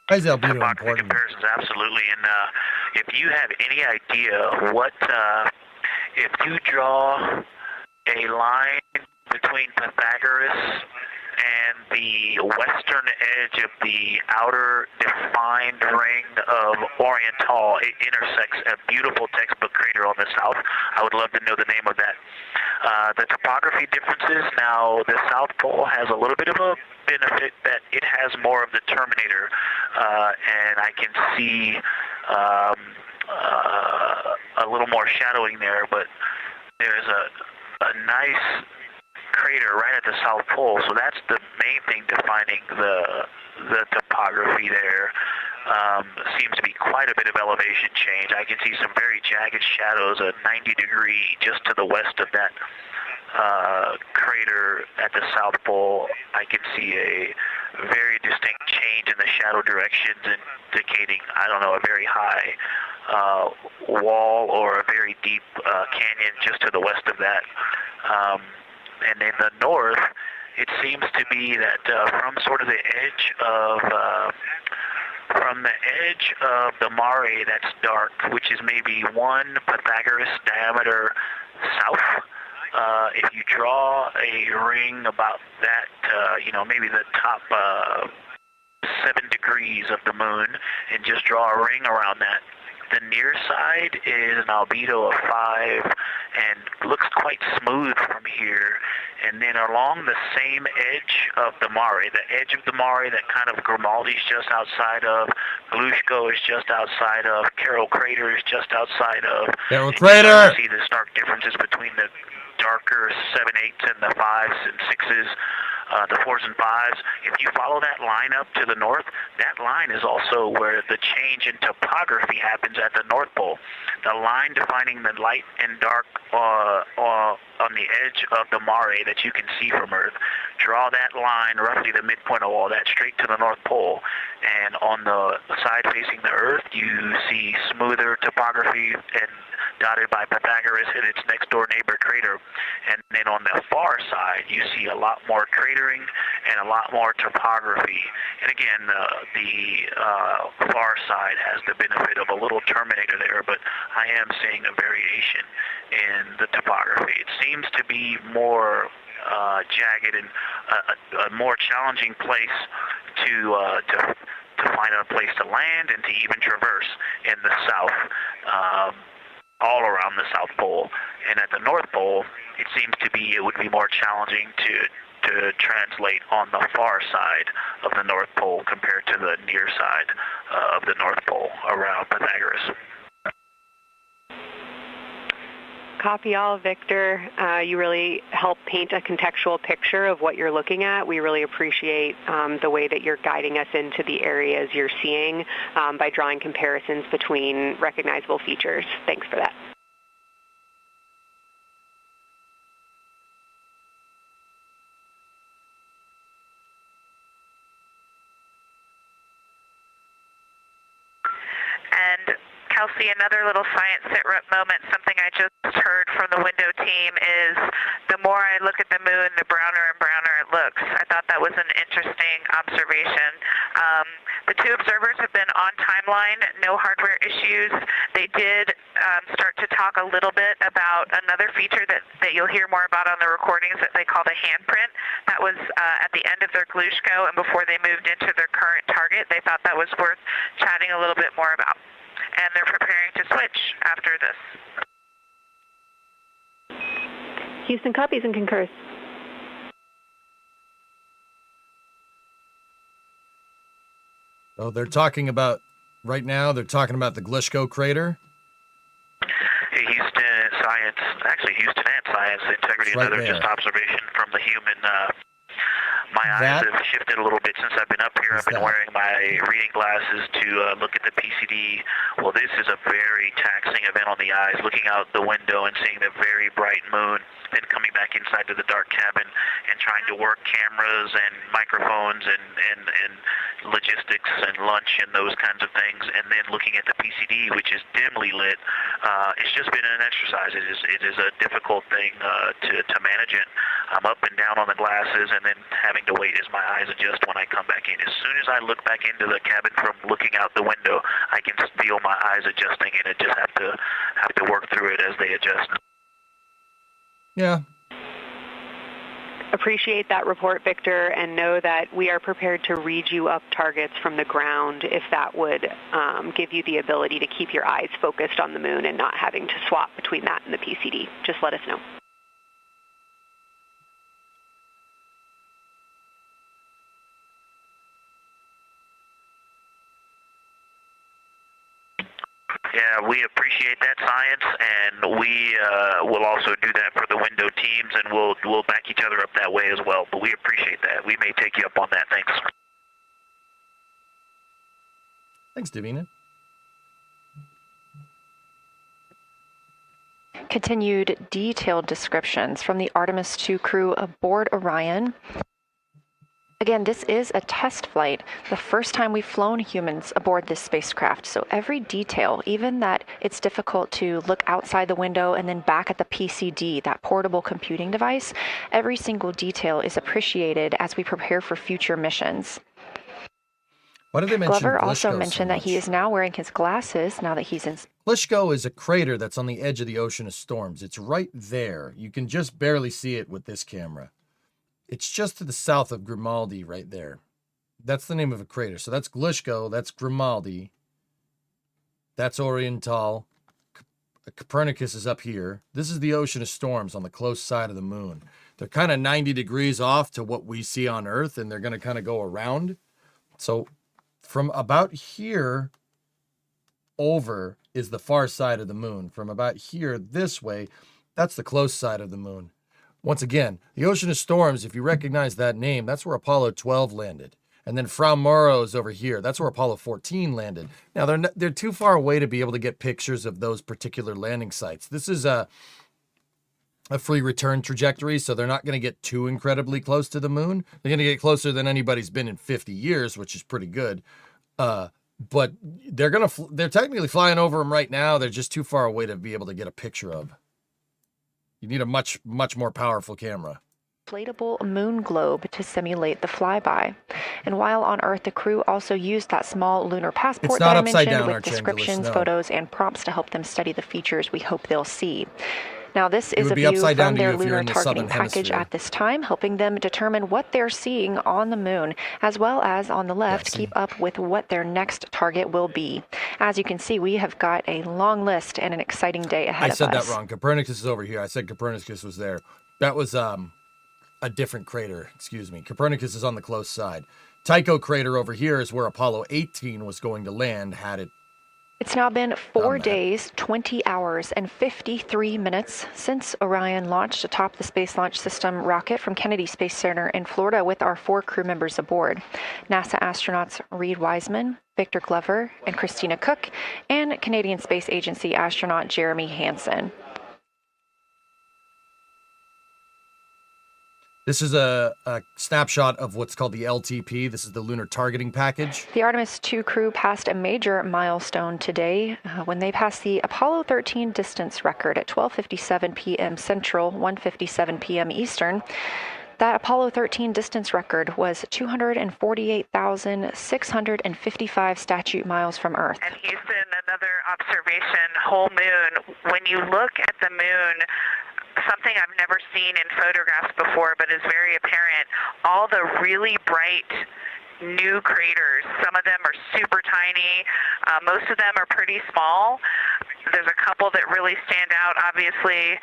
Why is albedo topography important? Comparisons, absolutely. And if you have any idea what... if you draw a line between Pythagoras and the western edge of the outer defined ring of Oriental, it intersects a beautiful textbook crater on the south. I would love to know the name of that. The topography differences, now the South Pole has a little bit of a benefit that it has more of the terminator, and I can see a little more shadowing there, but there's a nice crater right at the South Pole, so that's the main thing defining the topography there. Seems to be quite a bit of elevation change. I can see some very jagged shadows, a 90-degree just to the west of that crater at the South Pole. I can see a very distinct change in the shadow directions, indicating, I don't know, a very high wall or a very deep canyon just to the west of that. And in the north, it seems to be that from sort of the edge of the mare that's dark, which is maybe 1 Pythagoras diameter south. If you draw a ring about that, maybe the top 7 degrees of the moon, and just draw a ring around that. The near side is an albedo of 5 and looks quite smooth from here. And then along the same edge of the mare, the edge of the mare that kind of Grimaldi's just outside of, Glushko is just outside of, Carroll Crater is just outside of. Carroll Crater! You see the stark differences between the darker 7/8 and the 5s and 6s. The 4s and 5s. If you follow that line up to the north, that line is also where the change in topography happens at the North Pole. The line defining the light and dark on the edge of the mare that you can see from Earth. Draw that line, roughly the midpoint of all that, straight to the North Pole. And on the side facing the Earth, you see smoother topography and dotted by Pythagoras and its next door neighbor crater. And then on the far side, you see a lot more cratering and a lot more topography. And again, the far side has the benefit of a little terminator there, but I am seeing a variation in the topography. It seems to be more jagged and a more challenging place to find a place to land and to even traverse in the south, all around the South Pole. And at the North Pole, it would be more challenging to translate on the far side of the North Pole compared to the near side of the North Pole around Pythagoras. Copy all, Victor. You really help paint a contextual picture of what you're looking at. We really appreciate the way that you're guiding us into the areas you're seeing by drawing comparisons between recognizable features. Thanks for that. And Kelsey, another little science sit-rep moment, something I just heard from the window team is the more I look at the moon, the browner and browner it looks. I thought that was an interesting observation. The two observers have been on timeline, no hardware issues. They did start to talk a little bit about another feature that you'll hear more about on the recordings that they call the handprint. That was at the end of their Glushko and before they moved into their current target. They thought that was worth chatting a little bit more about. And they're preparing to switch after this. Houston copies and concurs. Oh, they're talking about, right now, they're talking about the Glushko crater. Hey, Houston Science, actually Houston and Science Integrity, Right another there. just observation from the human. My eyes have shifted a little bit since I've been up here. I've been wearing my reading glasses to look at the PCD. Well, this is a very taxing event on the eyes, looking out the window and seeing the very bright moon, then coming back inside to the dark cabin and trying to work cameras and microphones and logistics and lunch and those kinds of things, and then looking at the PCD, which is dimly lit. It's just been an exercise. It is a difficult thing to manage it. I'm up and down on the glasses and then having to wait as my eyes adjust when I come back in. As soon as I look back into the cabin from looking out the window, I can feel my eyes adjusting, and I just have to work through it as they adjust. Yeah. Appreciate that report, Victor, and know that we are prepared to read you up targets from the ground if that would give you the ability to keep your eyes focused on the moon and not having to swap between that and the PCD. Just let us know. Yeah, we appreciate that, Science, and we will also do that for the window teams, and we'll back each other up that way as well. But we appreciate that. We may take you up on that. Thanks. Thanks, Davina. Continued detailed descriptions from the Artemis 2 crew aboard Orion. Again, this is a test flight, the first time we've flown humans aboard this spacecraft. So every detail, even that it's difficult to look outside the window and then back at the PCD, that portable computing device, every single detail is appreciated as we prepare for future missions. Why did they mention Glover Glushko also so mentioned that he much? is now wearing his glasses now that he's in. Glushko is a crater that's on the edge of the ocean of storms. It's right there. You can just barely see it with this camera. It's just to the south of Grimaldi right there. That's the name of a crater. So that's Glushko, that's Grimaldi, that's Oriental. Copernicus is up here. This is the ocean of storms on the close side of the moon. They're kind of 90 degrees off to what we see on Earth, and they're going to kind of go around. So from about here over is the far side of the moon. From about here this way, that's the close side of the moon. Once again, the ocean of storms, if you recognize that name, that's where Apollo 12 landed. And then Fra Mauro is over here. That's where Apollo 14 landed. Now, they're too far away to be able to get pictures of those particular landing sites. This is a free return trajectory, so they're not going to get too incredibly close to the moon. They're going to get closer than anybody's been in 50 years, which is pretty good. But they're technically flying over them right now. They're just too far away to be able to get a picture of. You need a much, much more powerful camera. Inflatable moon globe to simulate the flyby. And while on Earth, the crew also used that small lunar passport that I mentioned with descriptions, photos, and prompts to help them study the features we hope they'll see. Now, this is a view from their lunar targeting package at this time, helping them determine what they're seeing on the moon, as well as on the left, keep up with what their next target will be. As you can see, we have got a long list and an exciting day ahead of us. I said that wrong. Copernicus is over here. I said Copernicus was there. That was a different crater. Excuse me. Copernicus is on the close side. Tycho crater over here is where Apollo 18 was going to land had it. It's now been 4 days, 20 hours, and 53 minutes since Orion launched atop the Space Launch System rocket from Kennedy Space Center in Florida with our 4 crew members aboard. NASA astronauts Reid Wiseman, Victor Glover, and Christina Cook, and Canadian Space Agency astronaut Jeremy Hansen. This is a snapshot of what's called the LTP. This is the Lunar Targeting Package. The Artemis 2 crew passed a major milestone today when they passed the Apollo 13 distance record at 12:57 p.m. Central, 1:57 p.m. Eastern. That Apollo 13 distance record was 248,655 statute miles from Earth. And Houston, another observation, whole moon. When you look at the moon, something I've never seen in photographs before, but is very apparent, all the really bright new craters. Some of them are super tiny. Most of them are pretty small. There's a couple that really stand out, obviously.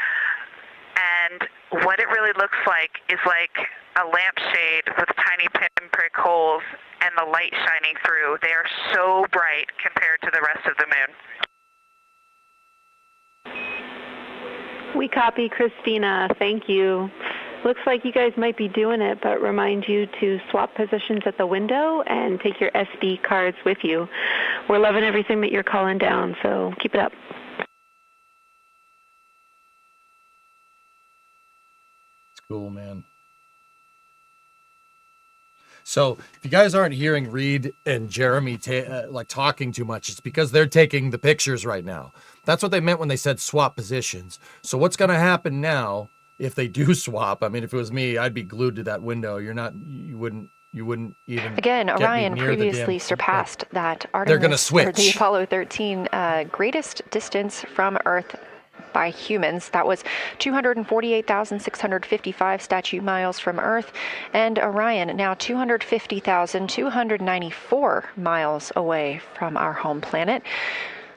And what it really looks like is like a lampshade with tiny pinprick holes and the light shining through. They are so bright compared to the rest of the moon. We copy, Christina. Thank you. Looks like you guys might be doing it, but remind you to swap positions at the window and take your SD cards with you. We're loving everything that you're calling down, so keep it up. It's cool, man. So if you guys aren't hearing Reid and Jeremy talking too much, it's because they're taking the pictures right now. That's what they meant when they said swap positions. So what's going to happen now if they do swap? I mean, if it was me, I'd be glued to that window. You wouldn't even. Again, Orion previously surpassed that Artemis, they're going to switch. Or the Apollo 13 greatest distance from Earth by humans. That was 248,655 statute miles from Earth, and Orion now 250,294 miles away from our home planet.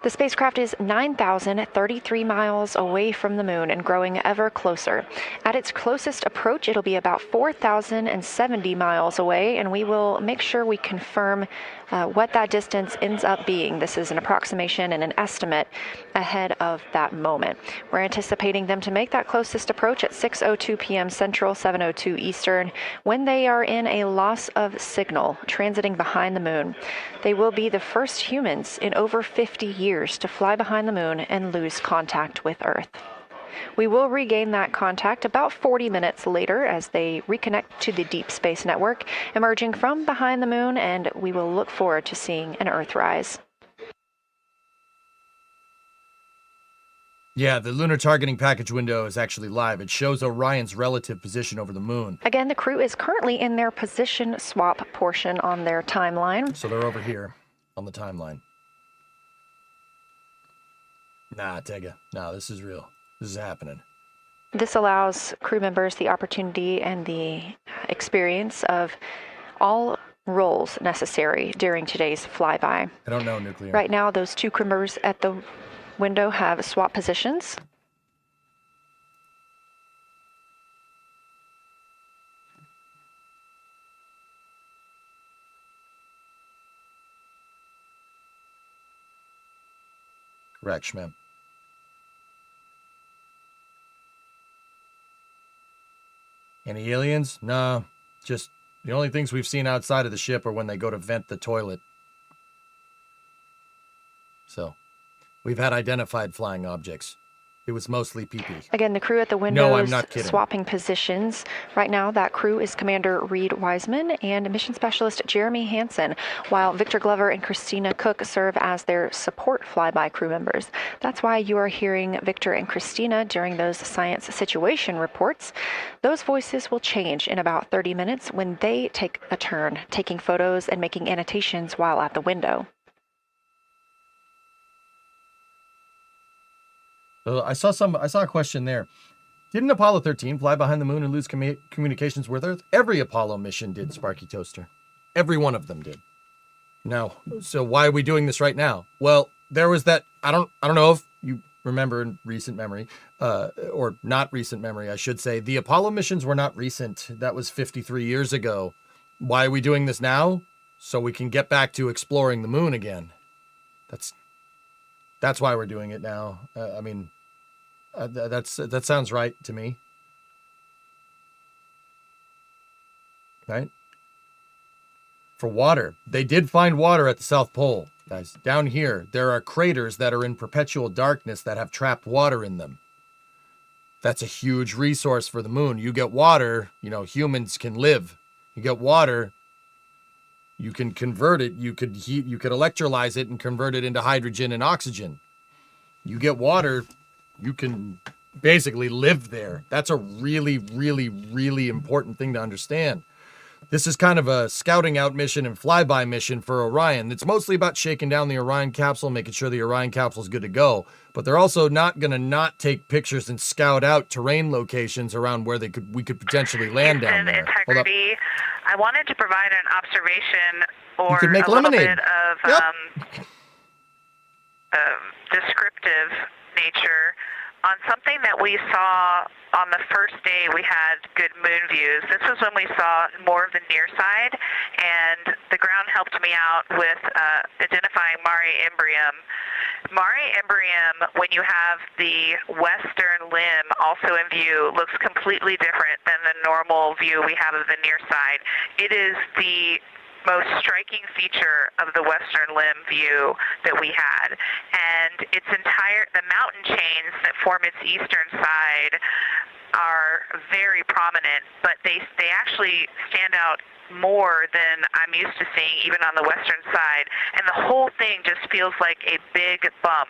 The spacecraft is 9,033 miles away from the moon and growing ever closer. At its closest approach, it'll be about 4,070 miles away, and we will make sure we confirm what that distance ends up being. This is an approximation and an estimate ahead of that moment. We're anticipating them to make that closest approach at 6:02 p.m. Central, 7:02 Eastern, when they are in a loss of signal, transiting behind the moon. They will be the first humans in over 50 years to fly behind the moon and lose contact with Earth. We will regain that contact about 40 minutes later as they reconnect to the Deep Space Network, emerging from behind the moon, and we will look forward to seeing an Earthrise. Yeah, the Lunar Targeting Package window is actually live. It shows Orion's relative position over the moon. Again, the crew is currently in their position swap portion on their timeline. So they're over here on the timeline. Nah, Tega. No, this is real. This is happening. This allows crew members the opportunity and the experience of all roles necessary during today's flyby. I don't know, Nuclear. Right now, those 2 crew members at the window have swap positions. Correct, Shmem. Any aliens? No, just the only things we've seen outside of the ship are when they go to vent the toilet. So, we've had identified flying objects. It was mostly PP. Again, the crew at the windows no, I'm not kidding. Swapping positions. Right now, that crew is Commander Reid Wiseman and Mission Specialist Jeremy Hansen, while Victor Glover and Christina Cook serve as their support flyby crew members. That's why you are hearing Victor and Christina during those science situation reports. Those voices will change in about 30 minutes when they take a turn, taking photos and making annotations while at the window. I saw a question there. Didn't Apollo 13 fly behind the moon and lose communications with Earth? Every Apollo mission did, Sparky Toaster. Every one of them did. Now, so why are we doing this right now? Well, there was that, I don't know if you remember in recent memory, or not recent memory, I should say. The Apollo missions were not recent. That was 53 years ago. Why are we doing this now? So we can get back to exploring the moon again. That's why we're doing it now. That sounds right to me. Right? For water. They did find water at the South Pole. Guys, down here, there are craters that are in perpetual darkness that have trapped water in them. That's a huge resource for the moon. You get water, humans can live. You get water, you can convert it, you could electrolyze it and convert it into hydrogen and oxygen. You get water, you can basically live there. That's a really, really, really important thing to understand. This is kind of a scouting out mission and flyby mission for Orion. It's mostly about shaking down the Orion capsule, making sure the Orion capsule is good to go. But they're also not going to not take pictures and scout out terrain locations around where we could potentially land down there. Integrity. I wanted to provide an observation or you could make a lemonade. little bit of descriptive nature on something that we saw on the first day we had good moon views. This was when we saw more of the near side, and the ground helped me out with identifying Mare Imbrium. Mare Imbrium, when you have the western limb also in view, looks completely different than the normal view we have of the near side. It is the most striking feature of the western limb view that we had. And the mountain chains that form its eastern side are very prominent, but they actually stand out more than I'm used to seeing even on the western side. And the whole thing just feels like a big bump.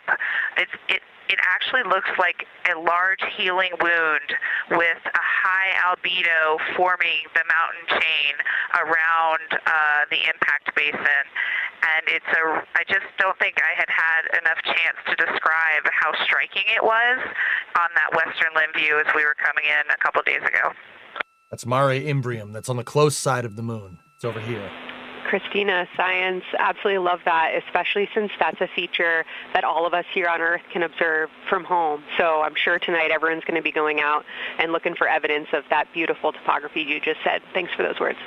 It actually looks like a large healing wound with a high albedo forming the mountain chain around the impact basin. And I just don't think I had enough chance to describe how striking it was on that western limb view as we were coming in a couple days ago. That's Mare Imbrium. That's on the close side of the moon. It's over here. Christina, science, absolutely love that, especially since that's a feature that all of us here on Earth can observe from home. So I'm sure tonight everyone's going to be going out and looking for evidence of that beautiful topography you just said. Thanks for those words.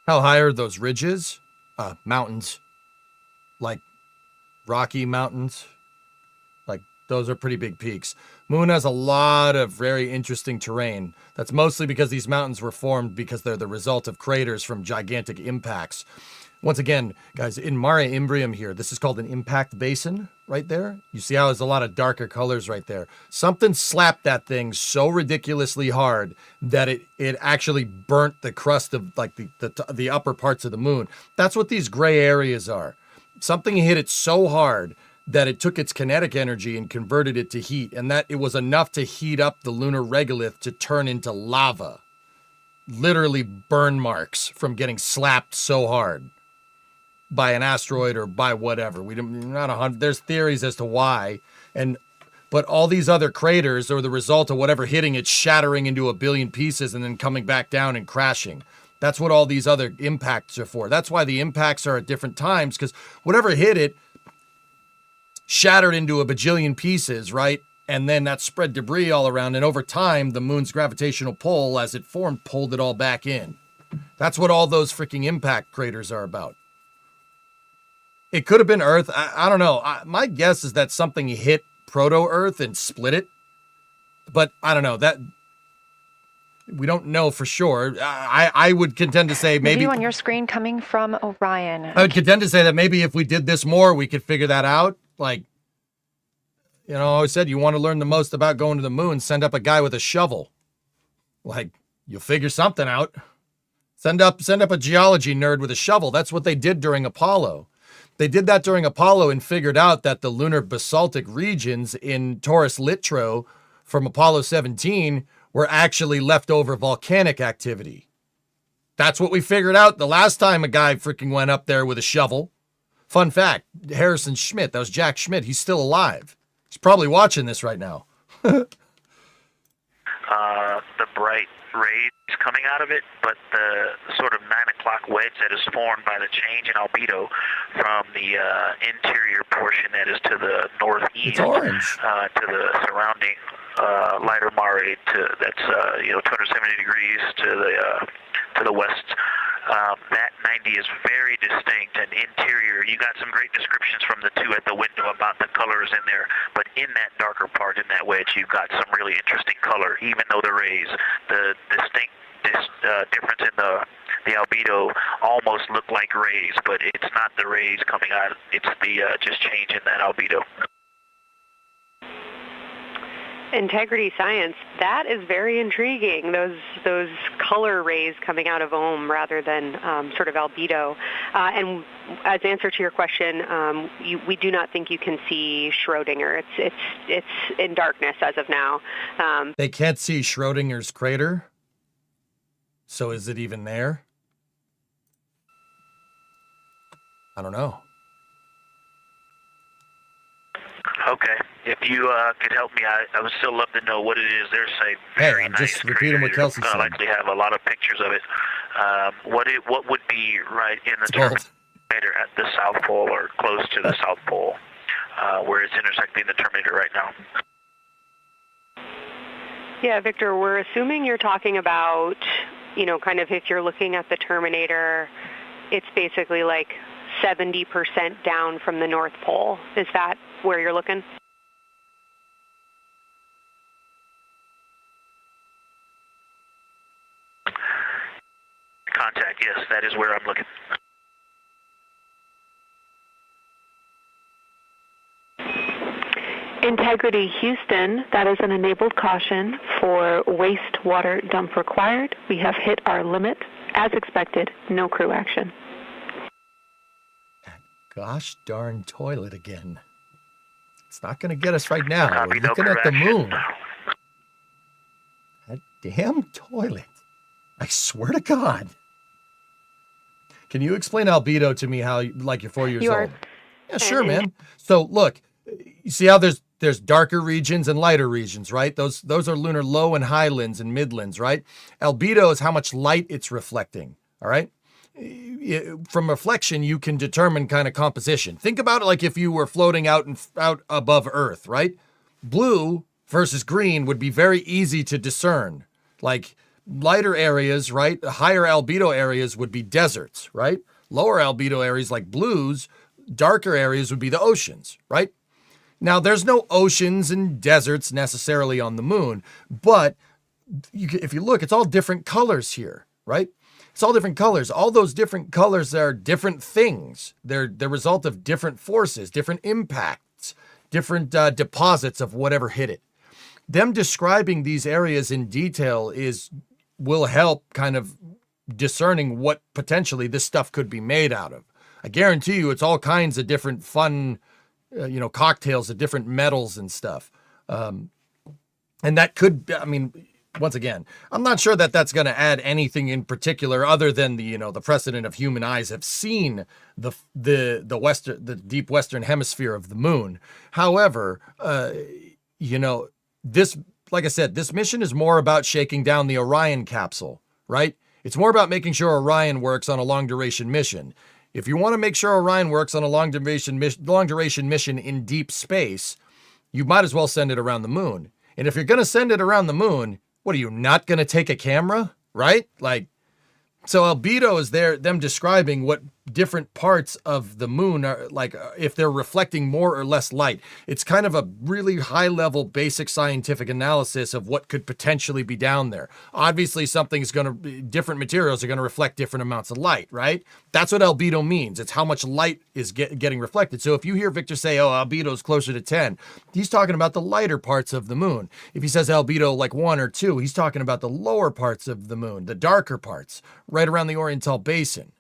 How high are those ridges? Mountains. Like Rocky Mountains. Like those are pretty big peaks. Moon has a lot of very interesting terrain. That's mostly because these mountains were formed because they're the result of craters from gigantic impacts. Once again, guys, in Mare Imbrium here, this is called an impact basin right there. You see how there's a lot of darker colors right there. Something slapped that thing so ridiculously hard that it actually burnt the crust of like the upper parts of the moon. That's what these gray areas are. Something hit it so hard that it took its kinetic energy and converted it to heat, and that it was enough to heat up the lunar regolith to turn into lava. Literally burn marks from getting slapped so hard by an asteroid or by whatever. There's theories as to why, but all these other craters are the result of whatever hitting it, shattering into a billion pieces and then coming back down and crashing. That's what all these other impacts are for. That's why the impacts are at different times, because whatever hit it shattered into a bajillion pieces, right? And then that spread debris all around, and over time, the moon's gravitational pull, as it formed, pulled it all back in. That's what all those freaking impact craters are about. It could have been Earth. I don't know. My guess is that something hit proto-Earth and split it. But I don't know. That we don't know for sure. I would contend to say maybe... The view on your screen coming from Orion. I would contend to say that maybe if we did this more, we could figure that out. Like, I always said, you want to learn the most about going to the moon, send up a guy with a shovel. Like, you'll figure something out. Send up a geology nerd with a shovel. That's what they did during Apollo. They did that during Apollo and figured out that the lunar basaltic regions in Taurus Littrow from Apollo 17 were actually leftover volcanic activity. That's what we figured out the last time a guy freaking went up there with a shovel. Fun fact, Harrison Schmitt, that was Jack Schmitt. He's still alive. He's probably watching this right now. The bright rays coming out of it, but the sort of 9 o'clock wedge that is formed by the change in albedo from the interior portion that is to the northeast, it's orange, to the surrounding lighter mare, that's 270 degrees to the west. That 90 is very distinct and interior. You got some great descriptions from the two at the window about the colors in there, but in that darker part, in that wedge, you've got some really interesting color, even though the rays, the distinct difference in the albedo almost look like rays, but it's not the rays coming out. It's the just change in that albedo. Integrity science, that is very intriguing, those color rays coming out of ohm rather than sort of albedo. And as answer to your question, we do not think you can see Schrodinger. It's in darkness as of now. They can't see Schrodinger's crater? So is it even there? I don't know. Okay. If you could help me, I would still love to know what it is they're saying. Hey, I'm just repeating what Kelsey said. I likely have a lot of pictures of it. What would be right in the terminator at the South Pole or close to the South Pole, where it's intersecting the terminator right now? Yeah, Victor, we're assuming you're talking about, kind of if you're looking at the terminator, it's basically like 70% down from the North Pole. Is that where you're looking? Contact, yes, that is where I'm looking. Integrity Houston, that is an enabled caution for wastewater dump required. We have hit our limit. As expected, no crew action. Gosh darn toilet again. It's not going to get us right now. We're looking at the moon. That damn toilet. I swear to God. Can you explain albedo to me how, like you're 4 years old? Yeah, sure, man. So look, you see how there's darker regions and lighter regions, right? Those are lunar low and highlands and midlands, right? Albedo is how much light it's reflecting, all right? From reflection, you can determine kind of composition. Think about it like if you were floating out above Earth, right? Blue versus green would be very easy to discern. Like lighter areas, right? Higher albedo areas would be deserts, right? Lower albedo areas like blues, darker areas would be the oceans, right? Now, there's no oceans and deserts necessarily on the moon, but if you look, it's all different colors here, right? It's all different colors. All those different colors are different things. They're the result of different forces, different impacts, different deposits of whatever hit it. Them describing these areas in detail will help kind of discerning what potentially this stuff could be made out of. I guarantee you it's all kinds of different fun, cocktails of different metals and stuff. And that could, once again, I'm not sure that that's going to add anything in particular other than the precedent of human eyes have seen the deep western hemisphere of the moon. However, this, like I said, this mission is more about shaking down the Orion capsule, right? It's more about making sure Orion works on a long duration mission. If you want to make sure Orion works on a long duration mission in deep space, you might as well send it around the moon. And if you're going to send it around the moon, what are you not going to take a camera, right? So albedo is them describing what different parts of the moon are like, if they're reflecting more or less light. It's kind of a really high level basic scientific analysis of what could potentially be down there. Obviously different materials are going to reflect different amounts of light, right? That's what albedo means. It's how much light is getting reflected. So if you hear Victor say, albedo is closer to 10, he's talking about the lighter parts of the moon. If he says albedo like 1 or 2, he's talking about the lower parts of the moon, the darker parts, right around the Oriental Basin.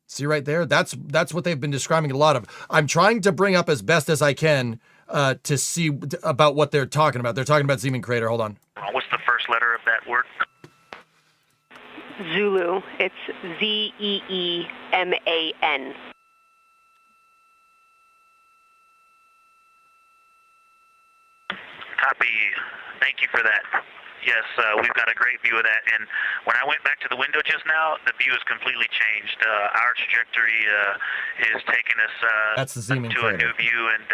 See right there? That's what they've been describing a lot of. I'm trying to bring up as best as I can to see about what they're talking about. They're talking about Zeeman Crater. Hold on. What's the first letter of that word? Zulu. It's Zeeman. Copy. Thank you for that. Yes, we've got a great view of that. And when I went back to the window just now, the view has completely changed. Our trajectory is taking us to a new view, and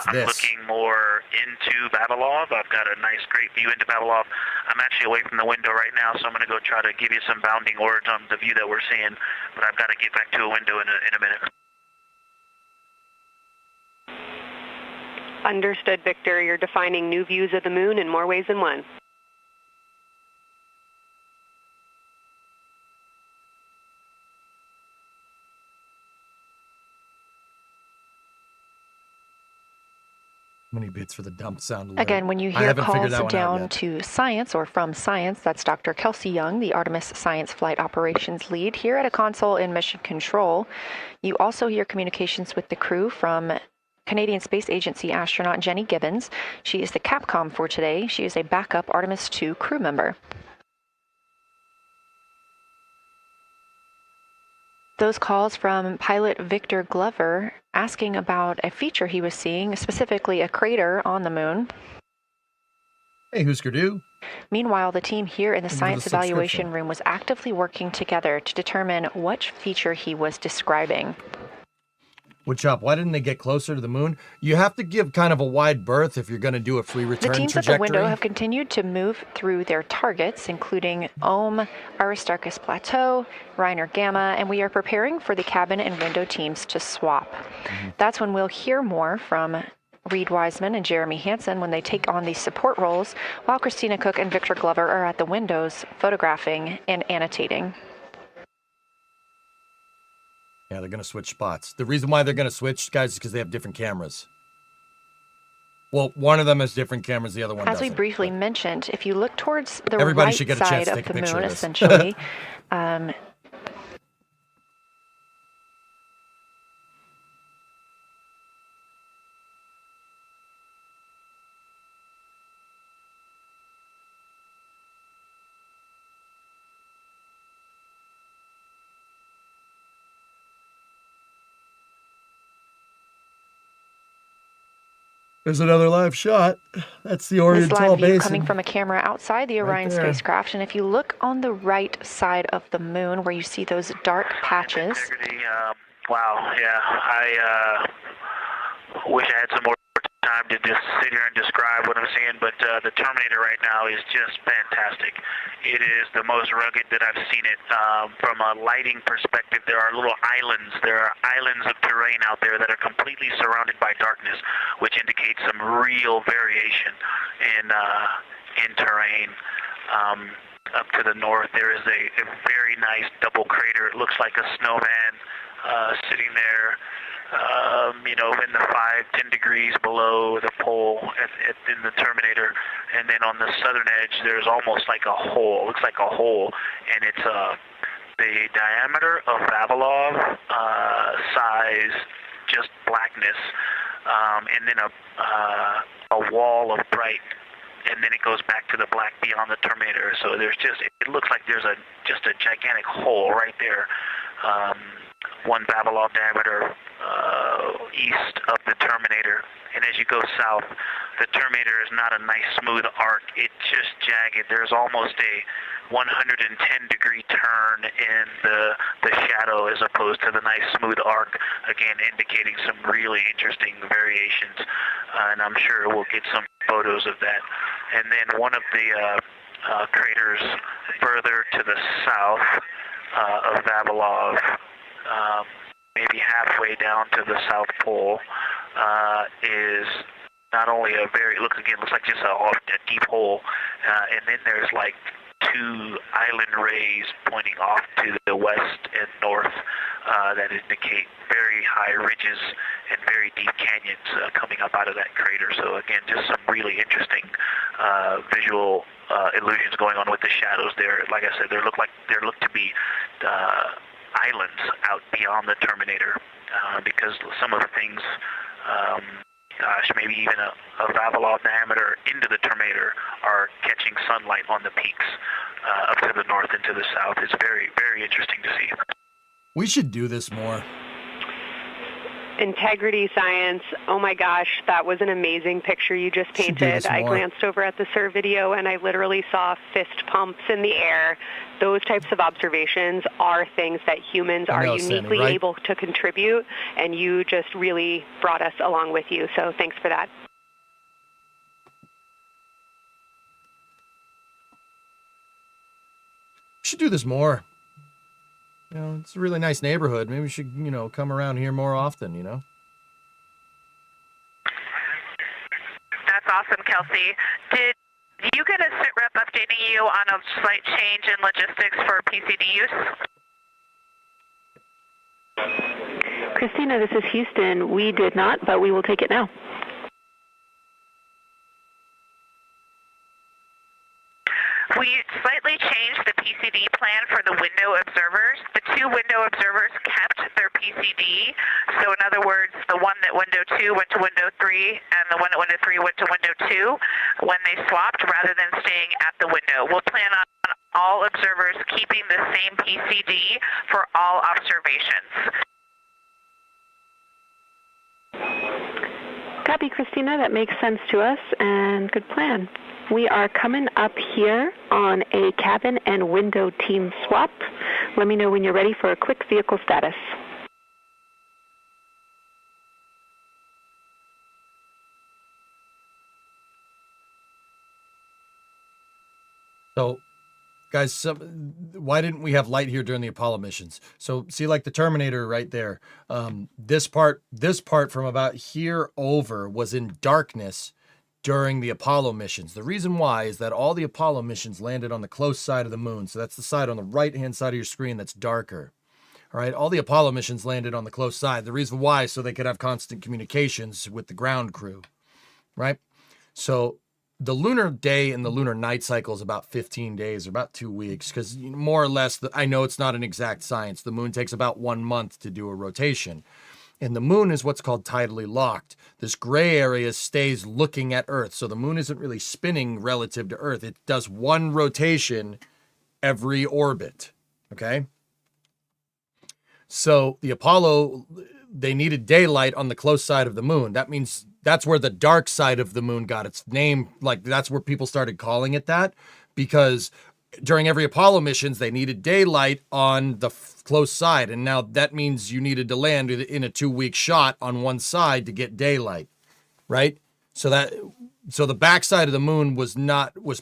I'm looking more into Vavilov. I've got a nice, great view into Vavilov. I'm actually away from the window right now, so I'm going to go try to give you some bounding words on the view that we're seeing. But I've got to get back to a window in a minute. Understood, Victor. You're defining new views of the moon in more ways than one. Many bits for the dump sound alert. Again, when you hear calls down to science or from science, that's Dr. Kelsey Young, the Artemis Science Flight Operations Lead here at a console in Mission Control. You also hear communications with the crew from Canadian Space Agency astronaut Jenny Gibbons. She is the Capcom for today. She is a backup Artemis 2 crew member. Those calls from pilot Victor Glover asking about a feature he was seeing, specifically a crater on the moon. Hey, Husker Du. Meanwhile, the team here in the science evaluation room was actively working together to determine what feature he was describing. What's up? Why didn't they get closer to the moon? You have to give kind of a wide berth if you're going to do a free return trajectory. The teams at the window have continued to move through their targets, including Ohm, Aristarchus Plateau, Reiner Gamma, and we are preparing for the cabin and window teams to swap. That's when we'll hear more from Reed Wiseman and Jeremy Hansen when they take on these support roles, while Christina Cook and Victor Glover are at the windows photographing and annotating. Yeah, they're going to switch spots. The reason why they're going to switch, guys, is because they have different cameras. Well, one of them has different cameras, the other one doesn't. As we briefly mentioned, if you look towards the Everybody right should get a chance side to of take a the picture moon, of this. essentially, There's another live shot. That's the Oriental Basin. Coming from a camera outside the Orion spacecraft. And if you look on the right side of the moon where you see those dark patches. Wow, yeah. I wish I had some more time to just sit here and describe what I'm seeing, but the Terminator right now is just fantastic. It is the most rugged that I've seen it. From a lighting perspective, there are little islands. There are islands of terrain out there that are completely surrounded by darkness, which indicates some real variation in terrain. Up to the north, there is a very nice double crater. It looks like a snowman sitting there. In the 5-10 degrees below the pole in the Terminator, and then on the southern edge there's almost like a hole. Looks like a hole, and it's the diameter of Vavilov size, just blackness, and then a wall of bright, and then it goes back to the black beyond the Terminator. So there's it looks like there's just a gigantic hole right there. 1 Vavilov diameter east of the Terminator, and as you go south, the Terminator is not a nice smooth arc. It's just jagged. There's almost a 110-degree turn in the shadow as opposed to the nice smooth arc, again indicating some really interesting variations, and I'm sure we'll get some photos of that. And then one of the craters further to the south of Vavilov, maybe halfway down to the South Pole, is not only looks like just a deep hole, and then there's like 2 island rays pointing off to the west and north that indicate very high ridges and very deep canyons coming up out of that crater. So again, just some really interesting visual illusions going on with the shadows there. Like I said, there look to be islands out beyond the Terminator, because some of the things, maybe even a Vavilov diameter into the Terminator are catching sunlight on the peaks up to the north and to the south. It's very, very interesting to see. We should do this more. Integrity Science, oh my gosh, that was an amazing picture you just painted. I glanced over at the SIR video and I literally saw fist pumps in the air. Those types of observations are things that humans are uniquely able to contribute, and you just really brought us along with you, so thanks for that. We should do this more. You know, it's a really nice neighborhood. Maybe we should, you know, come around here more often, you know? That's awesome, Kelsey. Did you get a sit rep updating you on a slight change in logistics for PCD use? Christina, this is Houston. We did not, but we will take it now. We slightly changed the PCD plan for the window observers. The two window observers kept their PCD. So in other words, the one that window 2 went to window 3 and the one at window 3 went to window 2 when they swapped rather than staying at the window. We'll plan on all observers keeping the same PCD for all observations. Copy, Christina. That makes sense to us, and good plan. We are coming up here on a cabin and window team swap. Let me know when you're ready for a quick vehicle status. So, guys, why didn't we have light here during the Apollo missions? So, see, like the Terminator right there. This part from about here over was in darkness during the Apollo missions. The reason why is that all the Apollo missions landed on the close side of the moon. So that's the side on the right-hand side of your screen that's darker. All right, all the Apollo missions landed on the close side. The reason why is so they could have constant communications with the ground crew, right? So the lunar day and the lunar night cycle is about 15 days or about 2 weeks, because more or less, I know it's not an exact science. The moon takes about 1 month to do a rotation. And the moon is what's called tidally locked. This gray area stays looking at Earth. So the moon isn't really spinning relative to Earth. It does one rotation every orbit. Okay? So the Apollo, they needed daylight on the close side of the moon. That means that's where the dark side of the moon got its name. Like, that's where people started calling it that, because during every Apollo missions, they needed daylight on the close side. And now that means you needed to land in a 2-week shot on one side to get daylight, right? So the backside of the moon was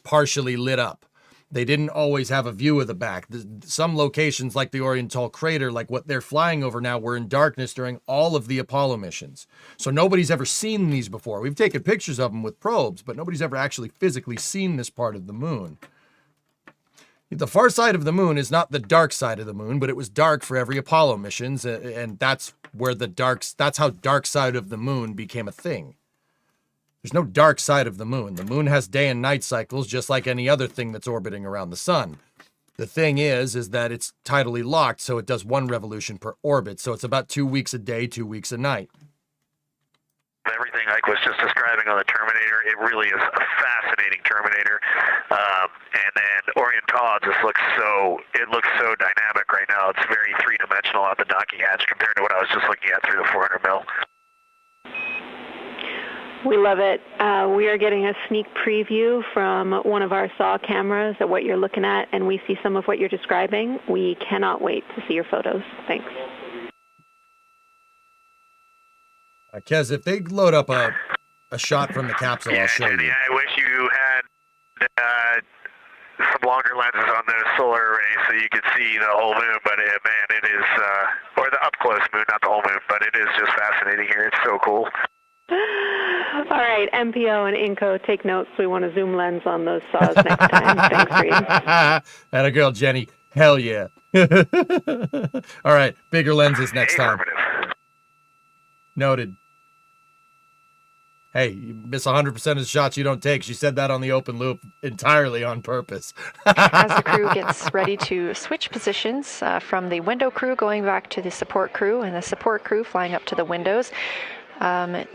partially lit up. They didn't always have a view of the back. Some locations like the Oriental Crater, like what they're flying over now, were in darkness during all of the Apollo missions. So nobody's ever seen these before. We've taken pictures of them with probes, but nobody's ever actually physically seen this part of the moon. The far side of the moon is not the dark side of the moon, but it was dark for every Apollo missions, and that's how dark side of the moon became a thing. There's no dark side of the moon. The moon has day and night cycles just like any other thing that's orbiting around the sun. The thing is that it's tidally locked, so it does 1 revolution per orbit, so it's about 2 weeks a day, 2 weeks a night. Everything Ike was just describing on the Terminator, it really is a fascinating Terminator. And then Oriental just looks so dynamic right now. It's very three-dimensional out the docking hatch compared to what I was just looking at through the 400 mil. We love it. We are getting a sneak preview from one of our SAW cameras at what you're looking at, and we see some of what you're describing. We cannot wait to see your photos. Thanks. Kez, if they load up a shot from the capsule, I'll show you. I wish you had some longer lenses on the solar array so you could see the whole moon, but man, it is, or the up-close moon, not the whole moon, but it is just fascinating here. It's so cool. All right, MPO and Inco, take notes. We want a zoom lens on those saws next time. Thanks, Reed. Atta girl, Jenny. Hell yeah. All right, bigger lenses next time. Noted. Hey, you miss 100% of the shots you don't take. She said that on the open loop entirely on purpose. As the crew gets ready to switch positions from the window crew going back to the support crew, and the support crew flying up to the windows.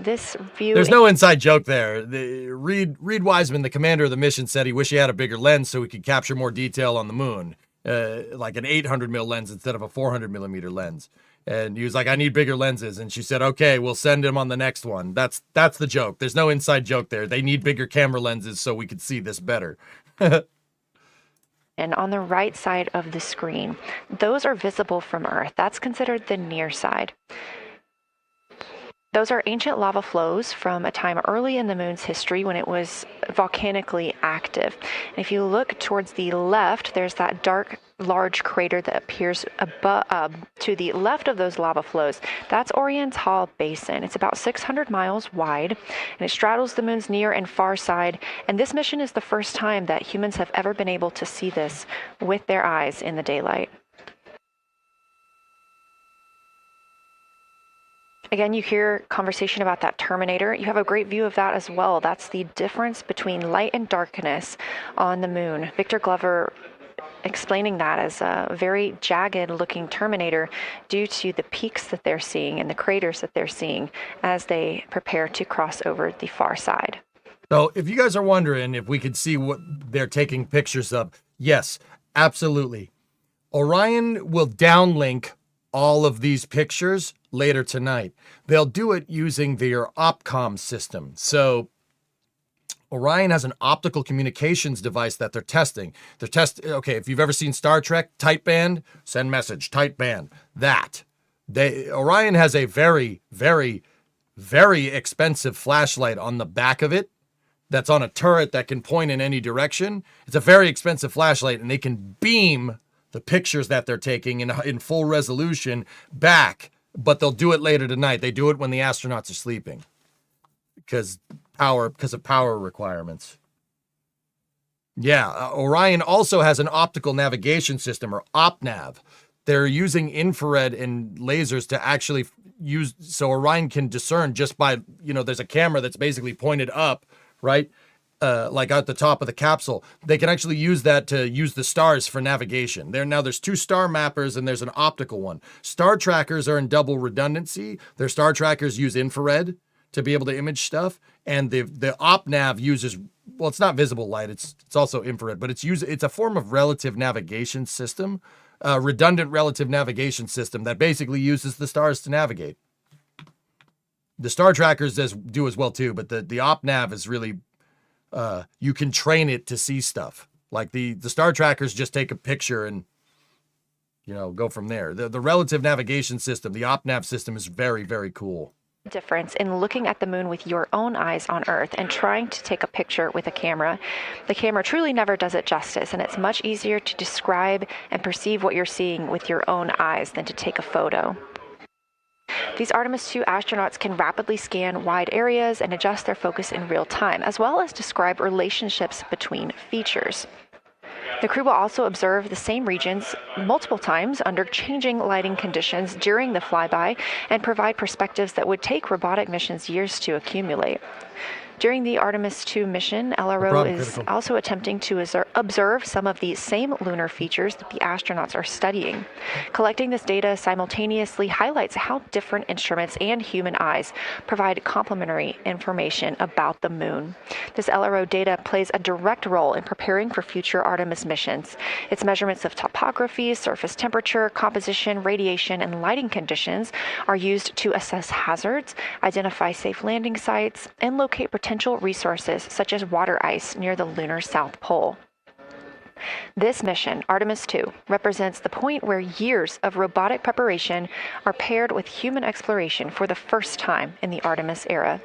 This view. There's no inside joke there. Reed Wiseman, the commander of the mission, said he wished he had a bigger lens so he could capture more detail on the moon, like an 800 mil lens instead of a 400 millimeter lens. And he was like, I need bigger lenses. And she said, okay, we'll send him on the next one. That's the joke. There's no inside joke there. They need bigger camera lenses so we could see this better. And on the right side of the screen, those are visible from Earth. That's considered the near side. Those are ancient lava flows from a time early in the moon's history when it was volcanically active. And if you look towards the left, there's that dark, large crater that appears above, to the left of those lava flows. That's Oriental Basin. It's about 600 miles wide, and it straddles the moon's near and far side. And this mission is the first time that humans have ever been able to see this with their eyes in the daylight. Again, you hear conversation about that terminator. You have a great view of that as well. That's the difference between light and darkness on the moon. Victor Glover explaining that as a very jagged looking terminator due to the peaks that they're seeing and the craters that they're seeing as they prepare to cross over the far side. So if you guys are wondering if we could see what they're taking pictures of, yes, absolutely. Orion will downlink all of these pictures later tonight. They'll do it using their Opcom system. So Orion has an optical communications device that they're testing. Okay, if you've ever seen Star Trek, tight band, send message, tight band. Orion has a very, very, very expensive flashlight on the back of it that's on a turret that can point in any direction. It's a very expensive flashlight, and they can beam the pictures that they're taking in full resolution back, but they'll do it later tonight. They do it when the astronauts are sleeping because of power requirements. Yeah, Orion also has an optical navigation system, or OpNav. They're using infrared and lasers to actually use, so Orion can discern just by, there's a camera that's basically pointed up, right? Like at the top of the capsule. They can actually use that to use the stars for navigation. There's two star mappers and there's an optical one. Star trackers are in double redundancy. Their star trackers use infrared to be able to image stuff, and the OpNav uses, well, it's not visible light, it's also infrared, but it's a form of relative navigation system, redundant relative navigation system that basically uses the stars to navigate. The star trackers do as well too, but the OpNav is really you can train it to see stuff. Like the star trackers just take a picture and go from there. The relative navigation system, the OpNav system, is very, very cool. Difference in looking at the moon with your own eyes on Earth and trying to take a picture with a camera. The camera truly never does it justice, and it's much easier to describe and perceive what you're seeing with your own eyes than to take a photo. These Artemis 2 astronauts can rapidly scan wide areas and adjust their focus in real time, as well as describe relationships between features. The crew will also observe the same regions multiple times under changing lighting conditions during the flyby and provide perspectives that would take robotic missions years to accumulate. During the Artemis 2 mission, LRO is also attempting to observe some of the same lunar features that the astronauts are studying. Collecting this data simultaneously highlights how different instruments and human eyes provide complementary information about the moon. This LRO data plays a direct role in preparing for future Artemis missions. Its measurements of topography, surface temperature, composition, radiation, and lighting conditions are used to assess hazards, identify safe landing sites, and locate potential resources such as water ice near the lunar South Pole. This mission, Artemis 2, represents the point where years of robotic preparation are paired with human exploration for the first time in the Artemis era.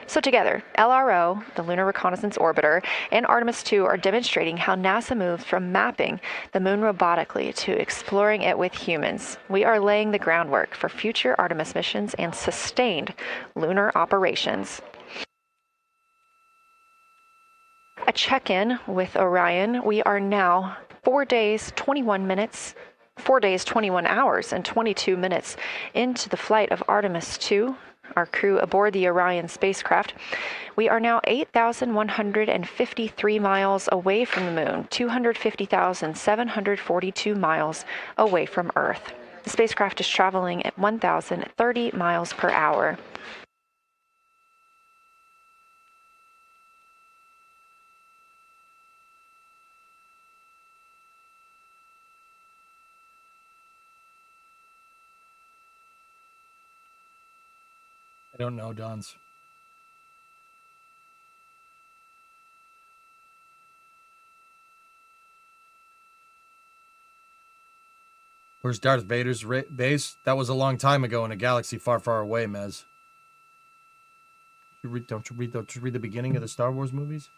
So together, LRO, the Lunar Reconnaissance Orbiter, and Artemis 2 are demonstrating how NASA moves from mapping the moon robotically to exploring it with humans. We are laying the groundwork for future Artemis missions and sustained lunar operations. A check-in with Orion. We are now 4 days, 21 hours, and 22 minutes into the flight of Artemis 2, our crew aboard the Orion spacecraft. We are now 8,153 miles away from the moon, 250,742 miles away from Earth. The spacecraft is traveling at 1,030 miles per hour. I don't know, Dons. Where's Darth Vader's base? That was a long time ago in a galaxy far, far away, Mez. Don't you read the beginning of the Star Wars movies?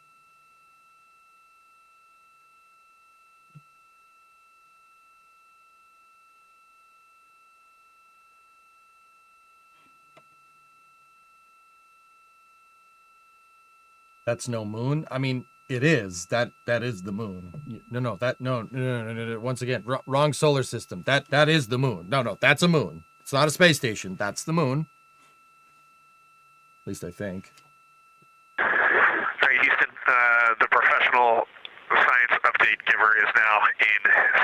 That's no moon. I mean, it is. That is the moon. No. Once again, wrong solar system. That is the moon. No, that's a moon. It's not a space station. That's the moon. At least I think. All right, Houston. The professional science update giver is now in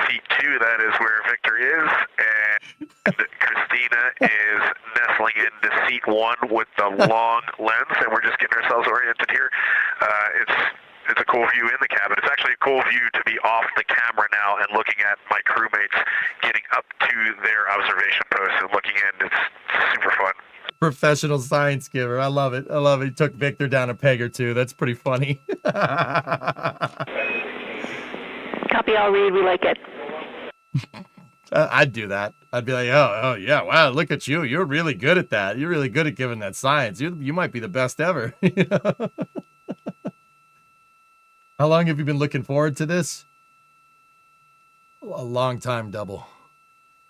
seat 2. That is where Victor is, and Christina is nestling into seat 1 with the long lens, and we're just getting ourselves oriented here. It's a cool view in the cabin. It's actually a cool view to be off the camera now and looking at my crewmates getting up to their observation posts and looking in. It's super fun. Professional science giver. I love it. He took Victor down a peg or two. That's pretty funny. Copy, I'll read. We like it. I'd do that. I'd be like, oh yeah, wow, look at you. You're really good at that. You're really good at giving that science. You might be the best ever. How long have you been looking forward to this? A long time, Double.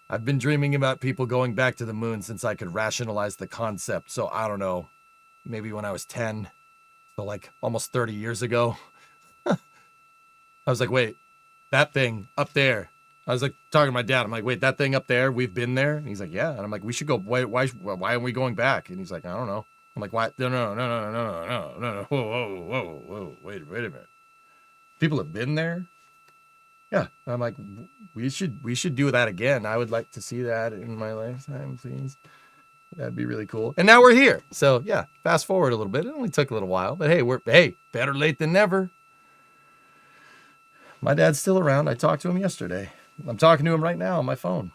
I've been dreaming about people going back to the moon since I could rationalize the concept. So I don't know, maybe when I was 10, so like almost 30 years ago. I was like, wait, that thing up there. I was like talking to my dad. I'm like, wait, that thing up there, we've been there? And he's like, yeah. And I'm like, we should go. Why aren't we going back? And he's like, I don't know. I'm like, why? No. Whoa. Wait a minute. People have been there? Yeah. And I'm like, we should do that again. I would like to see that in my lifetime, please. That'd be really cool. And now we're here. So yeah, fast forward a little bit. It only took a little while, but hey, better late than never. My dad's still around. I talked to him yesterday. I'm talking to him right now on my phone.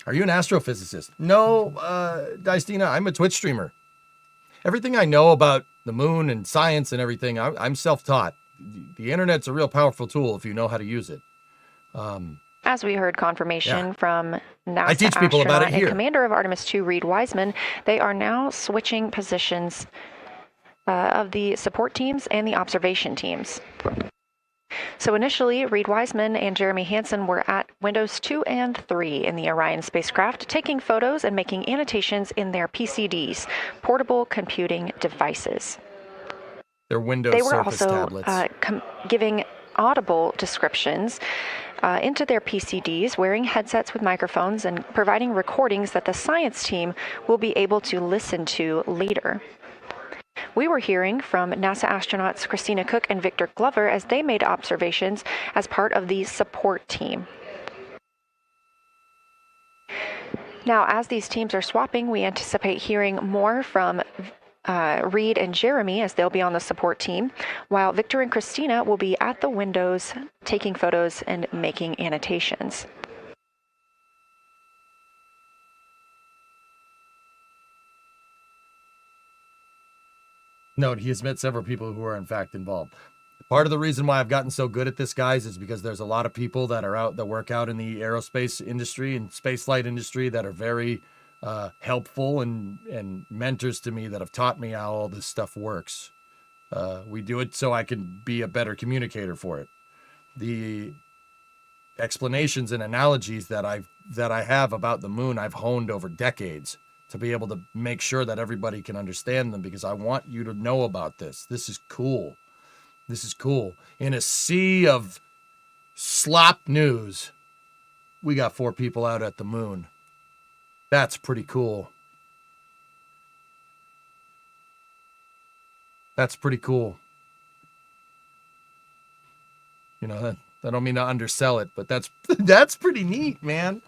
Are you an astrophysicist? No, Dystina, I'm a Twitch streamer. Everything I know about the moon and science and everything, I'm self-taught. The internet's a real powerful tool if you know how to use it. As we heard confirmation from NASA I teach people about it and here. Commander of Artemis 2, Reed Wiseman, they are now switching positions of the support teams and the observation teams. So initially, Reed Wiseman and Jeremy Hansen were at windows 2 and 3 in the Orion spacecraft, taking photos and making annotations in their PCDs, portable computing devices. Their Windows They were Surface also tablets. giving audible descriptions into their PCDs, wearing headsets with microphones, and providing recordings that the science team will be able to listen to later. We were hearing from NASA astronauts Christina Cook and Victor Glover as they made observations as part of the support team. Now, as these teams are swapping, we anticipate hearing more from Reed and Jeremy as they'll be on the support team, while Victor and Christina will be at the windows taking photos and making annotations. Note, he has met several people who are in fact involved. Part of the reason why I've gotten so good at this, guys, is because there's a lot of people that work out in the aerospace industry and spaceflight industry that are very helpful and mentors to me that have taught me how all this stuff works. We do it so I can be a better communicator for it. The explanations and analogies that I have about the moon, I've honed over decades to be able to make sure that everybody can understand them, because I want you to know about this. This is cool. This is cool. In a sea of slop news, we got 4 people out at the moon. That's pretty cool. That's pretty cool. You know, I don't mean to undersell it, but that's pretty neat, man.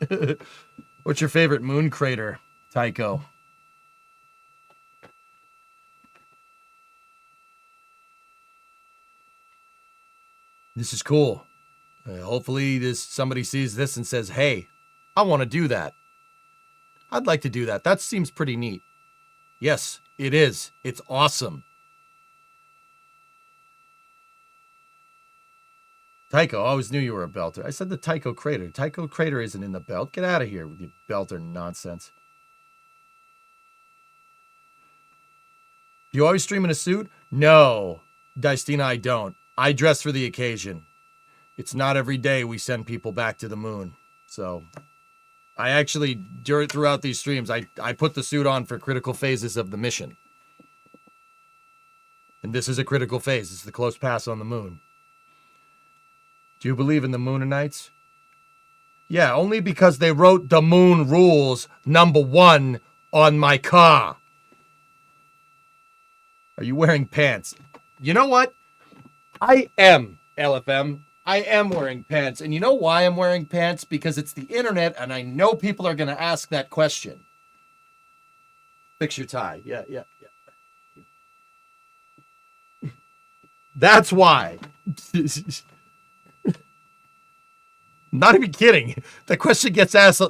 What's your favorite moon crater, Tycho? This is cool. Hopefully somebody sees this and says, hey, I want to do that. I'd like to do that. That seems pretty neat. Yes, it is. It's awesome. Tycho, I always knew you were a belter. I said the Tycho crater. Tycho crater isn't in the belt. Get out of here with your belter nonsense. Do you always stream in a suit? No, Dystina, I don't. I dress for the occasion. It's not every day we send people back to the moon. So I actually, throughout these streams, I put the suit on for critical phases of the mission. And this is a critical phase. It's the close pass on the moon. Do you believe in the Moonanites? Yeah, only because they wrote the moon rules #1 on my car. Are you wearing pants? You know what? I am, LFM. I am wearing pants. And you know why I'm wearing pants? Because it's the internet, and I know people are going to ask that question. Fix your tie. Yeah. That's why. Not even kidding. That question gets asked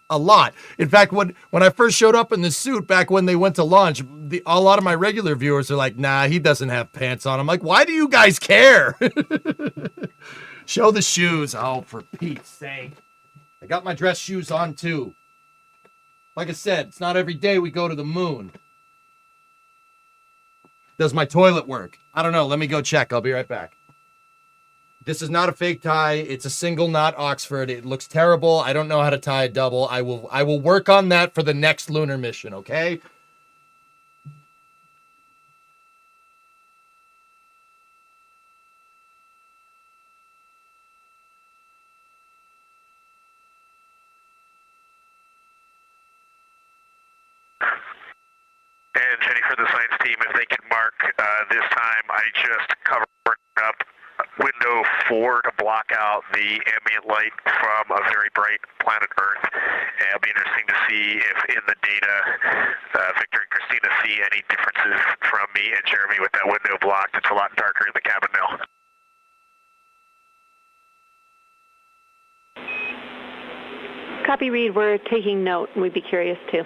a lot. In fact, when I first showed up in the suit back when they went to launch, a lot of my regular viewers are like, nah, he doesn't have pants on. I'm like, why do you guys care? Show the shoes. Oh, for Pete's sake. I got my dress shoes on too. Like I said, it's not every day we go to the moon. Does my toilet work? I don't know. Let me go check. I'll be right back. This is not a fake tie. It's a single knot Oxford. It looks terrible. I don't know how to tie a double. I will work on that for the next lunar mission, okay? And Jenny, for the science team, if they can mark this time, I just covered up window 4 to block out the ambient light from a very bright planet Earth. And it'll be interesting to see if in the data Victor and Christina see any differences from me and Jeremy with that window blocked. It's a lot darker in the cabin now. Copy, Reed. We're taking note, and we'd be curious too.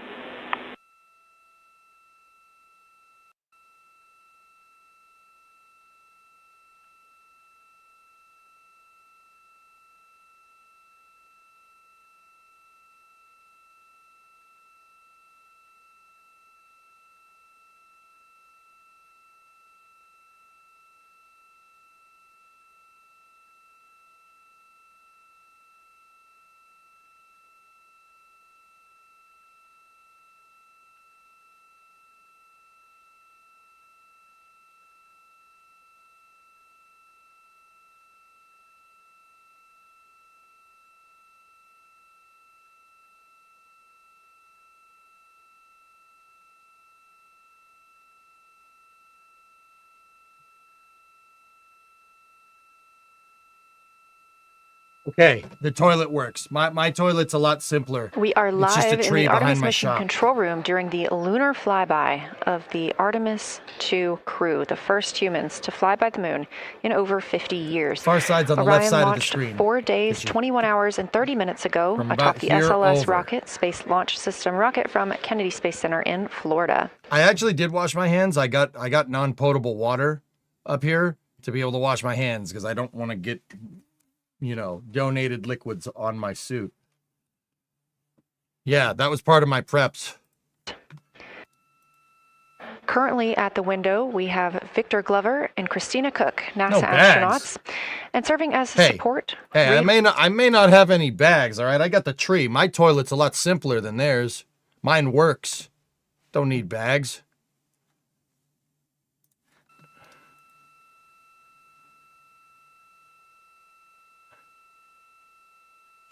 Okay, the toilet works. My toilet's a lot simpler. We are It's just a live in tree the behind Artemis my mission shop. control room during the lunar flyby of the Artemis 2 crew, the first humans to fly by the moon in over 50 years. Far side's on the Orion left side of the launched screen. 4 days, 21 hours, and 30 minutes ago From atop about the here SLS over. rocket, Space Launch System rocket from Kennedy Space Center in Florida. I actually did wash my hands. I got non-potable water up here to be able to wash my hands because I don't want to get, donated liquids on my suit. Yeah, that was part of my preps. Currently at the window, we have Victor Glover and Christina Cook, NASA bags. astronauts, and serving as Hey, support. Hey, I may not have any bags, all right? I got the tree. My toilet's a lot simpler than theirs. Mine works. Don't need bags.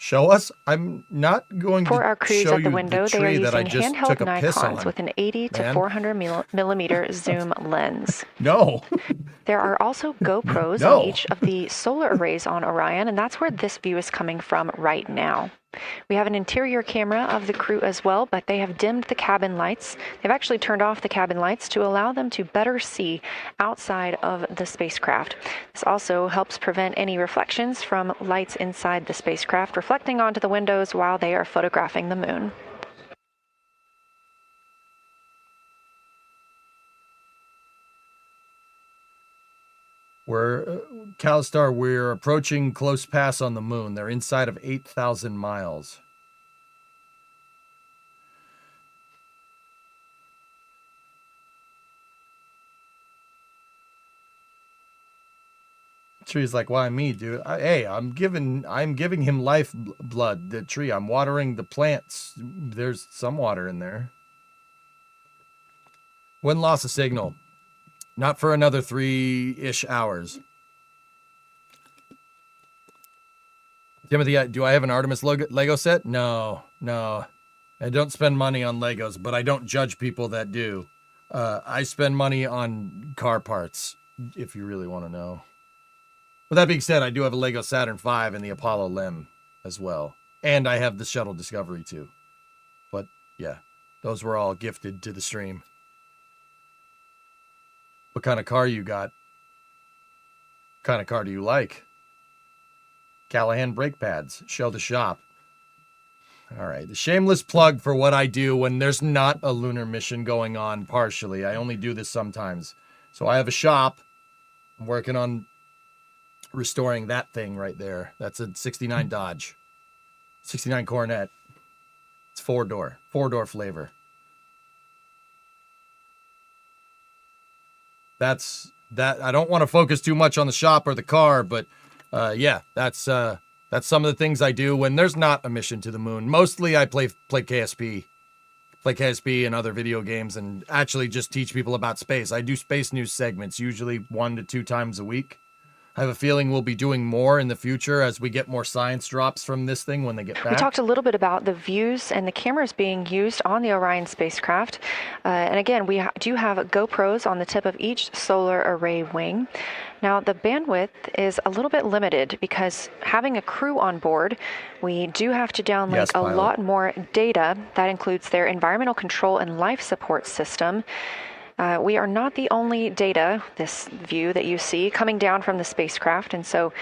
Show us? I'm not going For to our crews show at the you window, the they are tree that I using just handheld took a piss Nikons on. with an 80 to man. 400 millimeter zoom lens. No. There are also GoPros No. on each of the solar arrays on Orion, and that's where this view is coming from right now. We have an interior camera of the crew as well, but they have dimmed the cabin lights. They've actually turned off the cabin lights to allow them to better see outside of the spacecraft. This also helps prevent any reflections from lights inside the spacecraft reflecting onto the windows while they are photographing the moon. Calistar, we're approaching close pass on the moon. They're inside of 8,000 miles. Tree's like, why me, dude? Hey, I'm giving him life blood. The tree, I'm watering the plants. There's some water in there. When lost a signal. Not for another 3-ish hours. Timothy, do I have an Artemis Lego set? No. I don't spend money on Legos, but I don't judge people that do. I spend money on car parts, if you really want to know. With that being said, I do have a Lego Saturn V and the Apollo LEM as well. And I have the Shuttle Discovery too. But yeah, those were all gifted to the stream. What kind of car you got? What kind of car do you like? Callahan brake pads. Show the shop. All right, the shameless plug for what I do when there's not a lunar mission going on partially. I only do this sometimes. So I have a shop. I'm working on restoring that thing right there. That's a 69 Dodge. 69 Coronet. It's four-door flavor. That's that. I don't want to focus too much on the shop or the car, but yeah, that's some of the things I do when there's not a mission to the moon. Mostly I play KSP. Play KSP and other video games and actually just teach people about space. I do space news segments, usually 1 to 2 times a week. I have a feeling we'll be doing more in the future as we get more science drops from this thing when they get back. We talked a little bit about the views and the cameras being used on the Orion spacecraft. And again, we do have GoPros on the tip of each solar array wing. Now, the bandwidth is a little bit limited because having a crew on board, we do have to downlink a lot more data. That includes their environmental control and life support system. We are not the only data, this view that you see, coming down from the spacecraft, and so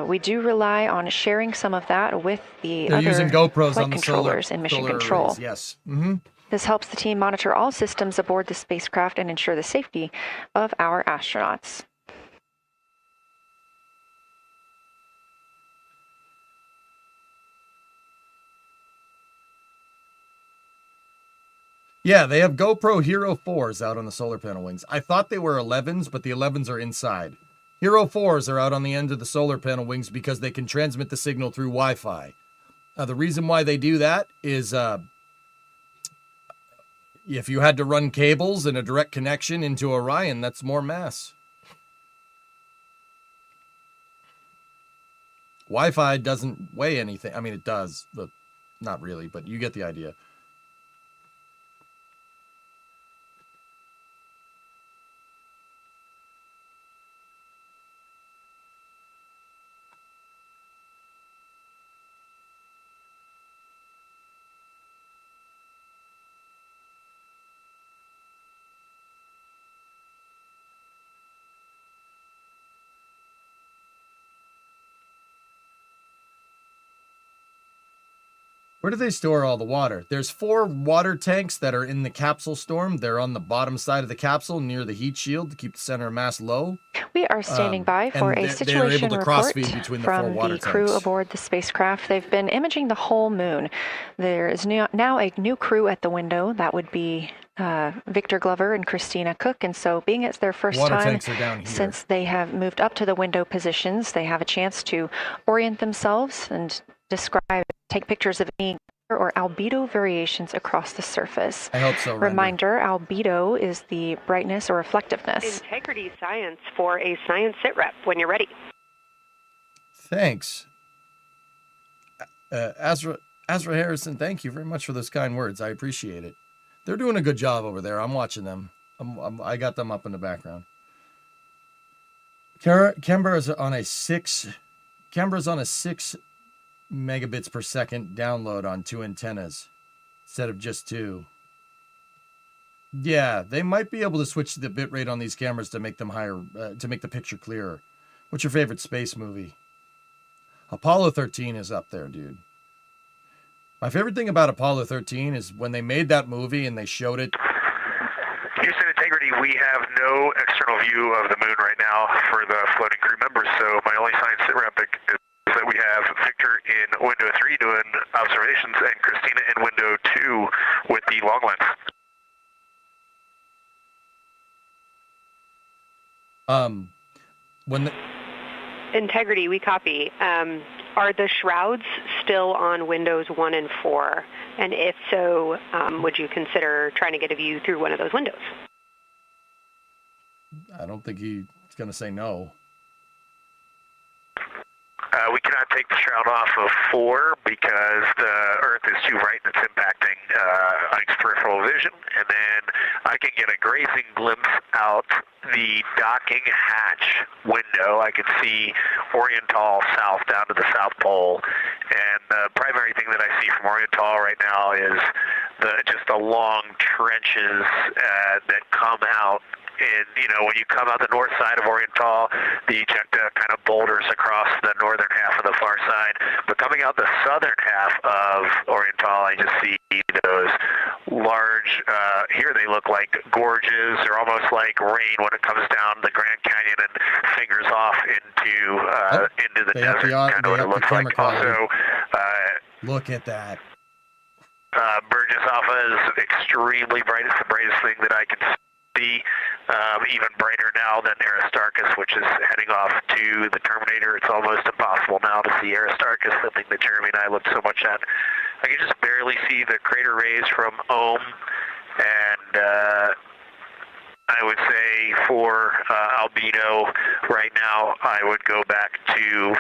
we do rely on sharing some of that with the other using GoPros flight on the controllers in mission control. Arrays, yes. Mm-hmm. This helps the team monitor all systems aboard the spacecraft and ensure the safety of our astronauts. Yeah, they have GoPro Hero 4s out on the solar panel wings. I thought they were 11s, but the 11s are inside. Hero 4s are out on the end of the solar panel wings because they can transmit the signal through Wi-Fi. The reason why they do that is if you had to run cables and a direct connection into Orion, that's more mass. Wi-Fi doesn't weigh anything. I mean, it does, but not really, but you get the idea. Where do they store all the water? There's 4 water tanks that are in the capsule storm. They're on the bottom side of the capsule near the heat shield to keep the center of mass low. We are standing by for a situation report from the crew aboard the spacecraft. They've been imaging the whole moon. There is now a new crew at the window. That would be Victor Glover and Christina Cook. And so being it's their first time since they have moved up to the window positions, they have a chance to orient themselves and take pictures of any or albedo variations across the surface. I hope so. Reminder, albedo is the brightness or reflectiveness. Integrity science for a science sit rep when you're ready. Thanks. Azra Harrison, thank you very much for those kind words. I appreciate it. They're doing a good job over there. I'm watching them. I got them up in the background. Canberra's on a 6 megabits per second download on 2 antennas instead of just 2. Yeah, they might be able to switch the bitrate on these cameras to make them higher, to make the picture clearer. What's your favorite space movie? Apollo 13 is up there, dude. My favorite thing about Apollo 13 is when they made that movie and they showed it. Houston, Integrity, we have no external view of the moon right now for the floating crew members, so my only science sit rep is that we have Victor in window 3 doing observations and Christina in window 2 with the long lens. Integrity, we copy. Are the shrouds still on windows 1 and 4? And if so, would you consider trying to get a view through one of those windows? I don't think he's going to say no. We cannot take the shroud off of 4 because the Earth is too bright and it's impacting Ike's peripheral vision. And then I can get a grazing glimpse out the docking hatch window. I can see Oriental south down to the South Pole. And the primary thing that I see from Oriental right now is just the long trenches that come out. And, when you come out the north side of Oriental, the ejecta kind of boulders across the northern half of the far side. But coming out the southern half of Oriental, I just see those large, here they look like gorges. They're almost like rain when it comes down the Grand Canyon and fingers off into the desert. Kind of what it looks like. Also, look at that. Burgess Alpha is extremely bright. It's the brightest thing that I can see. Even brighter now than Aristarchus, which is heading off to the Terminator. It's almost impossible now to see Aristarchus, the thing that Jeremy and I looked so much at. I can just barely see the crater rays from Ohm, and I would say for albedo right now, I would go back to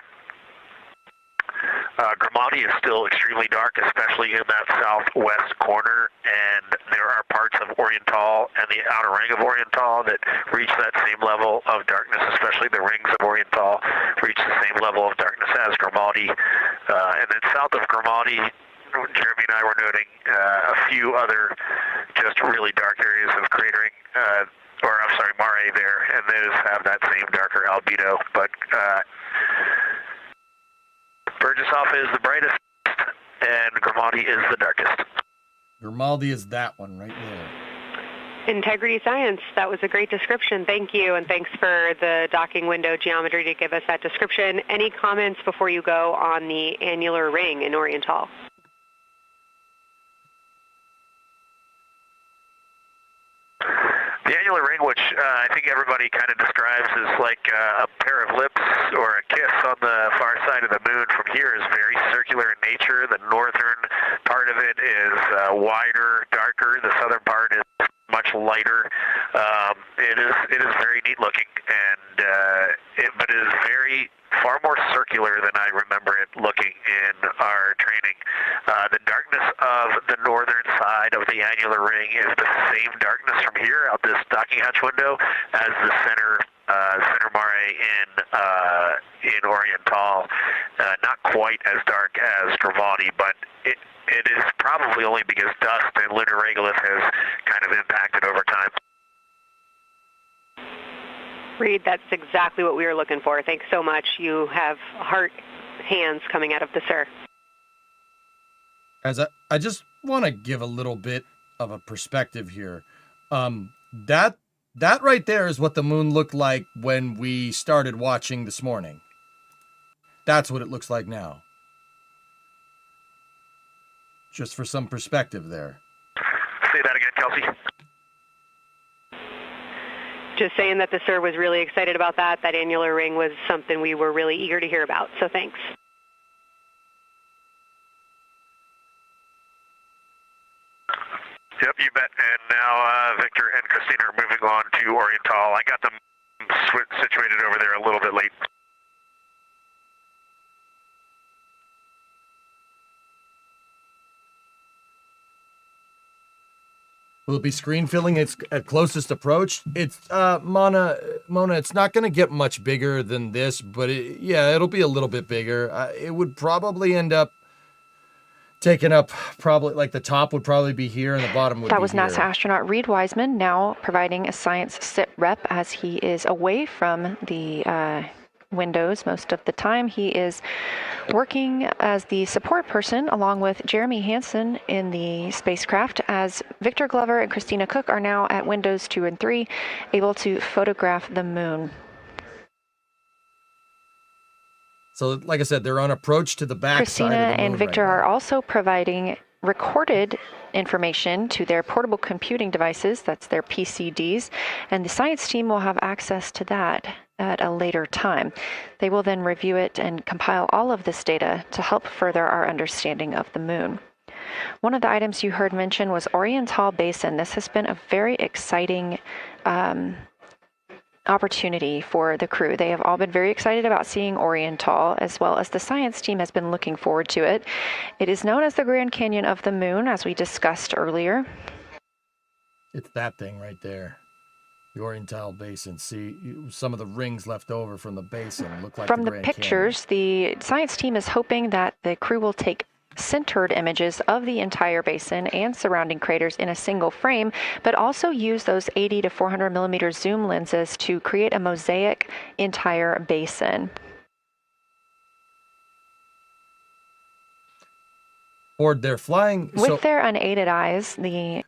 Grimati is still extremely dark, especially in that southwest corner, and there are parts of Oriental and the outer ring of Oriental that reach that same level of darkness, especially the rings of Oriental reach the same level of darkness as Grimati. And then south of Grimati, Jeremy and I were noting a few other just really dark areas of cratering, Mare there, and those have that same darker albedo, but Burgess Alpha is the brightest, and Grimaldi is the darkest. Grimaldi is that one right there. Integrity Science, that was a great description. Thank you, and thanks for the docking window geometry to give us that description. Any comments before you go on the annular ring in Oriental? The annular ring, which I think everybody kind of describes as like a pair of lips or a kiss on the far side of the moon from here, is very circular in nature. The northern part of it is wider, darker. The southern part is much lighter. It is very neat looking, and but it is far more circular than I remember it looking in our training. The darkness of the northern side of the annular ring is the same darkness from here out this docking hatch window as the center mare in Oriental. Not quite as dark as Gravati, but it is probably only because dust and lunar regolith has kind of impacted over time. Reed, that's exactly what we were looking for. Thanks so much. You have heart hands coming out of the SIR. As I just want to give a little bit of a perspective here. That right there is what the moon looked like when we started watching this morning. That's what it looks like now. Just for some perspective there. Say that again, Kelsey. Just saying that the SIR was really excited about that. That annular ring was something we were really eager to hear about, so thanks. Yep, you bet. And now Victor and Christina are moving on to Oriental. I got them situated over there a little bit late. Will it be screen filling its at closest approach? It's Mona, it's not going to get much bigger than this, but it'll be a little bit bigger. It would probably end up taking up like the top would probably be here and the bottom would be here. That was NASA astronaut Reed Wiseman now providing a science sit rep as he is away from the windows most of the time. He is working as the support person along with Jeremy Hansen in the spacecraft, as Victor Glover and Christina Cook are now at windows 2 and 3, able to photograph the moon. So, like I said, they're on approach to the back Christina side of the moon and Victor right are also providing recorded information to their portable computing devices, that's their PCDs, and the science team will have access to that at a later time. They will then review it and compile all of this data to help further our understanding of the moon. One of the items you heard mentioned was Oriental Basin. This has been a very exciting opportunity for the crew. They have all been very excited about seeing Oriental, as well as the science team has been looking forward to it. It is known as the Grand Canyon of the Moon, as we discussed earlier. It's that thing right there. The Oriental Basin. See, some of the rings left over from the basin look like From the the Grand pictures, the science team is hoping that the crew will take centered images of the entire basin and surrounding craters in a single frame, but also use those 80 to 400 millimeter zoom lenses to create a mosaic entire basin. Or they're flying with their unaided eyes.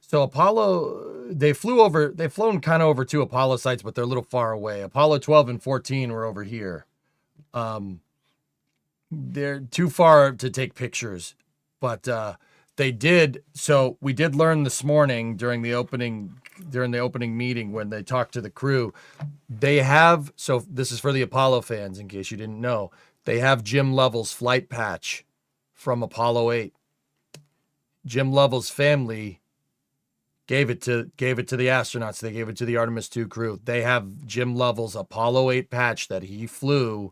So Apollo, they've flown kind of over two Apollo sites, but they're a little far away. Apollo 12 and 14 were over here. They're too far to take pictures, but they did. So we did learn this morning during the opening meeting when they talked to the crew. They have, so this is for the Apollo fans in case you didn't know, they have Jim Lovell's flight patch from Apollo 8. Jim Lovell's family gave it to the astronauts. They gave it to the Artemis 2 crew. They have Jim Lovell's Apollo 8 patch that he flew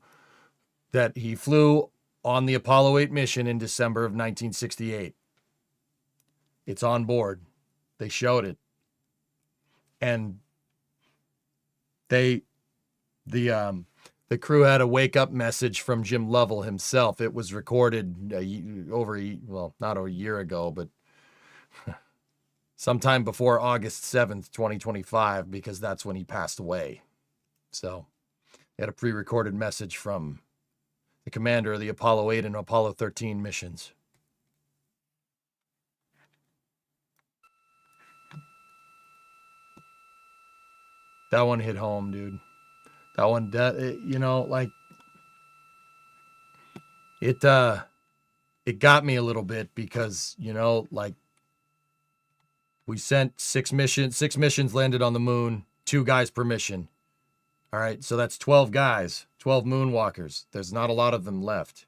on the Apollo 8 mission in December of 1968. It's on board. They showed it. And the crew had a wake-up message from Jim Lovell himself. It was recorded not a year ago, but sometime before August 7th, 2025, because that's when he passed away. So they had a pre-recorded message from the commander of the Apollo 8 and Apollo 13 missions. That one hit home, dude. It got me a little bit because, we sent six missions landed on the moon, 2 guys per mission. All right, so that's 12 guys, 12 moonwalkers. There's not a lot of them left.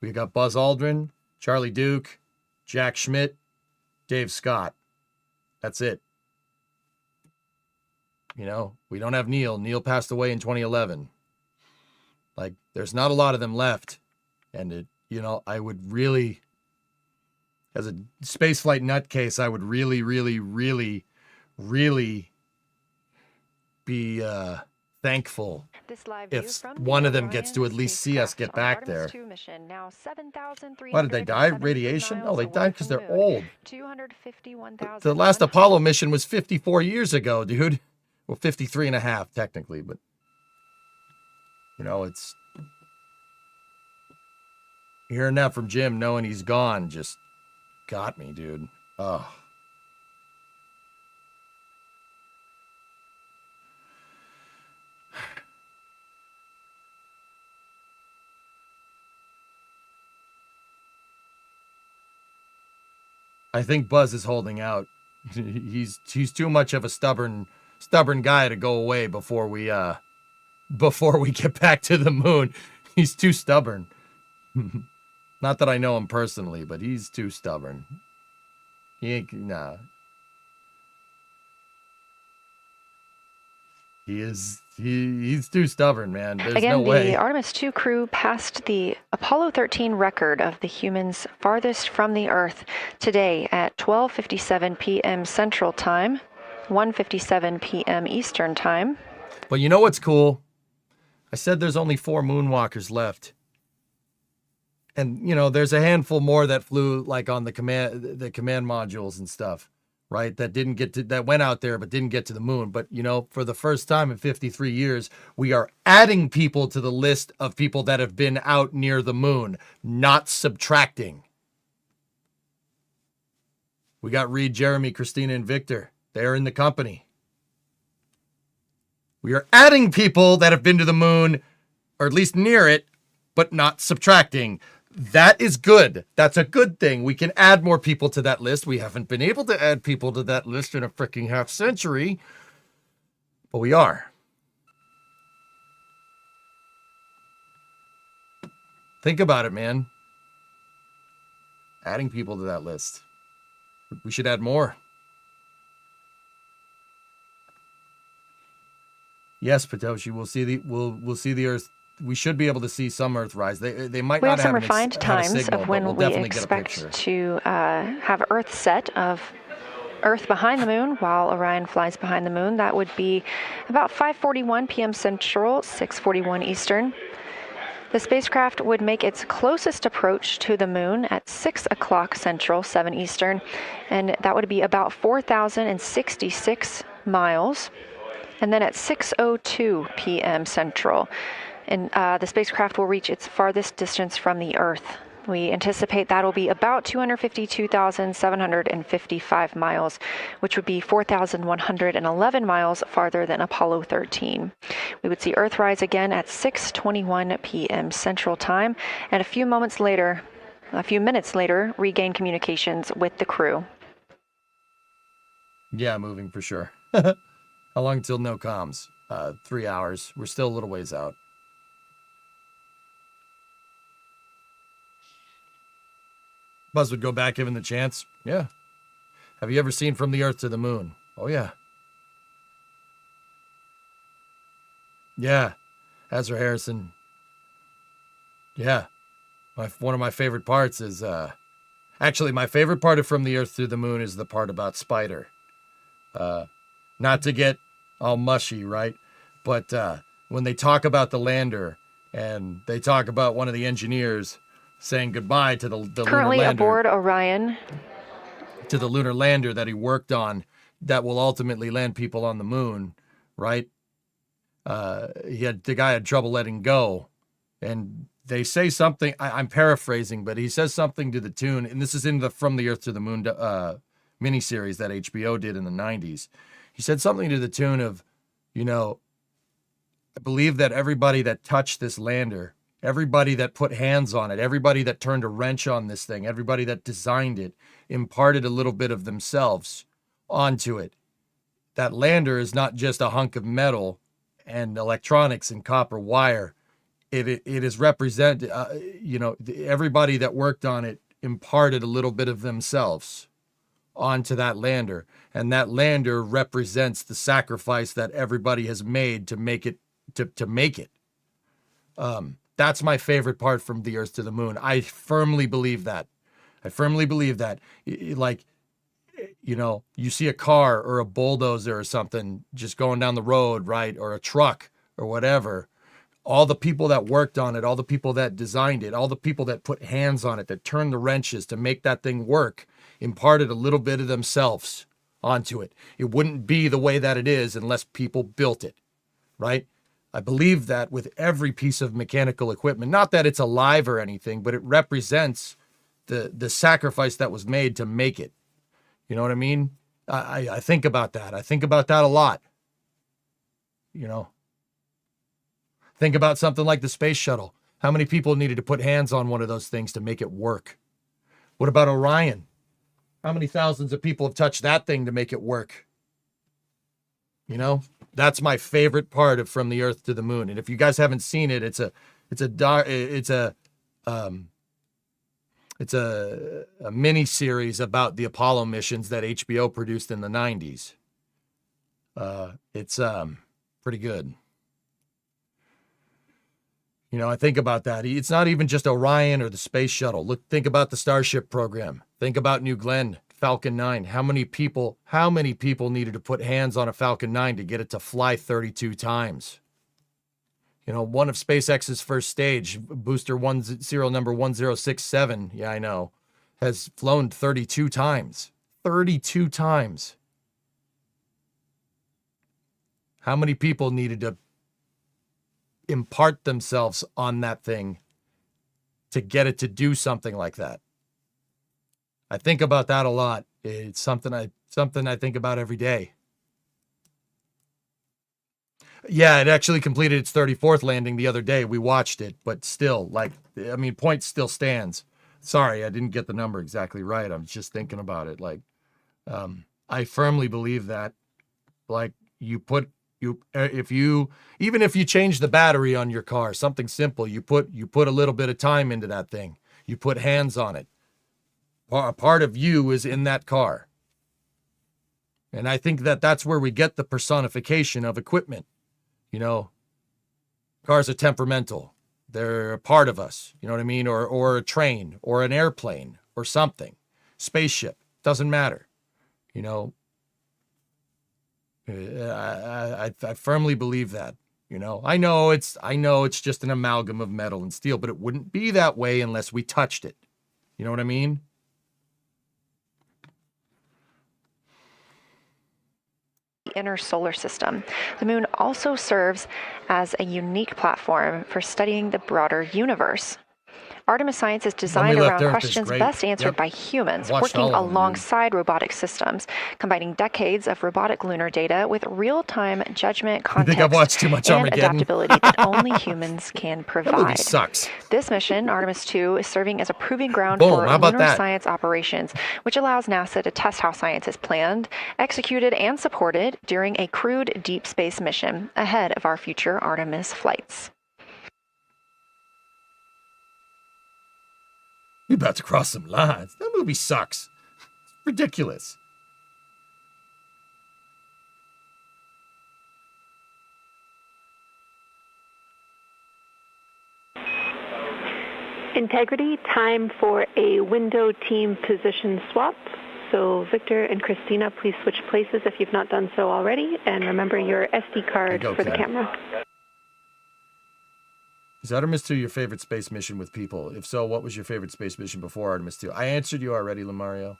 We got Buzz Aldrin, Charlie Duke, Jack Schmitt, Dave Scott. That's it. We don't have Neil. Neil passed away in 2011. There's not a lot of them left. And I would really, as a spaceflight nutcase, I would really, really, really, really be thankful if one of them gets to at least see us get back there. Why did they die? Radiation? No, they died because they're old. The last Apollo mission was 54 years ago, dude. Well, 53 and a half, technically, but, it's... Hearing that from Jim, knowing he's gone, just got me, dude. Oh. I think Buzz is holding out. He's too much of a stubborn guy to go away before we get back to the moon. He's too stubborn. Not that I know him personally, but he's too stubborn. He ain't, nah. He's too stubborn, man. There's no way. The Artemis 2 crew passed the Apollo 13 record of the humans farthest from the Earth today at 12:57 p.m. Central Time, 1:57 p.m. Eastern Time. But you know what's cool? I said there's only 4 moonwalkers left. And, there's a handful more that flew on the command modules and stuff. right? That went out there but didn't get to the moon. But, you know, for the first time in 53 years, we are adding people to the list of people that have been out near the moon, not subtracting. We got Reed, Jeremy, Christina, and Victor. They're in the company. We are adding people that have been to the moon, or at least near it, but not subtracting. That is good. That's a good thing. We can add more people to that list. We haven't been able to add people to that list in a freaking half century, but we are. Think about it, man. Adding people to that list. We should add more. Yes, Patoshi, we'll see the Earth. We should be able to see some Earthrise. They might not have some refined times of when we expect to have Earth set of Earth behind the moon while Orion flies behind the moon. That would be about 5:41 p.m. Central, 6:41 Eastern. The spacecraft would make its closest approach to the moon at 6 o'clock Central, 7 Eastern, and that would be about 4,066 miles. And then at 6:02 p.m. Central, and the spacecraft will reach its farthest distance from the Earth. We anticipate that'll be about 252,755 miles, which would be 4,111 miles farther than Apollo 13. We would see Earthrise again at 6:21 p.m. Central Time, and a few minutes later, regain communications with the crew. Yeah, moving for sure. How long till no comms? 3 hours. We're still a little ways out. Buzz would go back given the chance. Yeah. Have you ever seen From the Earth to the Moon? Oh, yeah. Yeah. Ezra Harrison. Yeah. One of my favorite parts is... actually, my favorite part of From the Earth to the Moon is the part about Spider. Not to get all mushy, right? But when they talk about the lander and they talk about one of the engineers saying goodbye to the lunar lander. Currently aboard Orion. To the lunar lander that he worked on that will ultimately land people on the moon, right? The guy had trouble letting go. And they say something, I'm paraphrasing, but he says something to the tune, and this is in the From the Earth to the Moon miniseries that HBO did in the 90s. He said something to the tune of, you know, I believe that everybody that touched this lander, everybody that put hands on it, everybody that turned a wrench on this thing, everybody that designed it, imparted a little bit of themselves onto it. That lander is not just a hunk of metal and electronics and copper wire. It is represented, everybody that worked on it imparted a little bit of themselves onto that lander. And that lander represents the sacrifice that everybody has made to make it, to make it. That's my favorite part from the Earth to the Moon. I firmly believe that. Like, you know, you see a car or a bulldozer or something just going down the road, right? Or a truck or whatever. All the people that worked on it, all the people that designed it, all the people that put hands on it, that turned the wrenches to make that thing work, imparted a little bit of themselves onto it. It wouldn't be the way that it is unless people built it, right? I believe that with every piece of mechanical equipment. Not that it's alive or anything, but it represents the sacrifice that was made to make it. You know what I mean? I think about that. I think about that a lot. You know? Think about something like the space shuttle. How many people needed to put hands on one of those things to make it work? What about Orion? How many thousands of people have touched that thing to make it work? You know? That's my favorite part of From the Earth to the Moon. And if you guys haven't seen it, it's a mini series about the Apollo missions that HBO produced in the 90s. It's pretty good. You know, I think about that. It's not even just Orion or the space shuttle. Think about the Starship program. Think about New Glenn, Falcon 9. How many people needed to put hands on a Falcon 9 to get it to fly 32 times? You know, one of SpaceX's first stage, booster serial number 1067, yeah, I know, has flown 32 times. 32 times. How many people needed to impart themselves on that thing to get it to do something like that? I think about that a lot. It's something I think about every day. Yeah, it actually completed its 34th landing the other day. We watched it, but still, like, I mean, point still stands. Sorry, I didn't get the number exactly right. I'm just thinking about it. Like, I firmly believe that, like, even if you change the battery on your car, something simple, you put a little bit of time into that thing. You put hands on it. A part of you is in that car. And I think that that's where we get the personification of equipment. You know, cars are temperamental. They're a part of us. You know what I mean? Or a train or an airplane or something. Spaceship. Doesn't matter. You know, I firmly believe that. You know, I know it's just an amalgam of metal and steel, but it wouldn't be that way unless we touched it. You know what I mean? Inner solar system. The moon also serves as a unique platform for studying the broader universe. Artemis science is designed around questions best answered by humans, working alongside robotic systems, combining decades of robotic lunar data with real-time judgment, context, and adaptability that only humans can provide. That movie sucks. This mission, Artemis 2, is serving as a proving ground for lunar science operations, which allows NASA to test how science is planned, executed, and supported during a crewed deep space mission ahead of our future Artemis flights. You're about to cross some lines. That movie sucks. It's ridiculous. Integrity, time for a window team position swap. So Victor and Christina, please switch places if you've not done so already. And remember your SD card for the camera. Is Artemis 2 your favorite space mission with people? If so, what was your favorite space mission before Artemis 2? I answered you already, Lamario.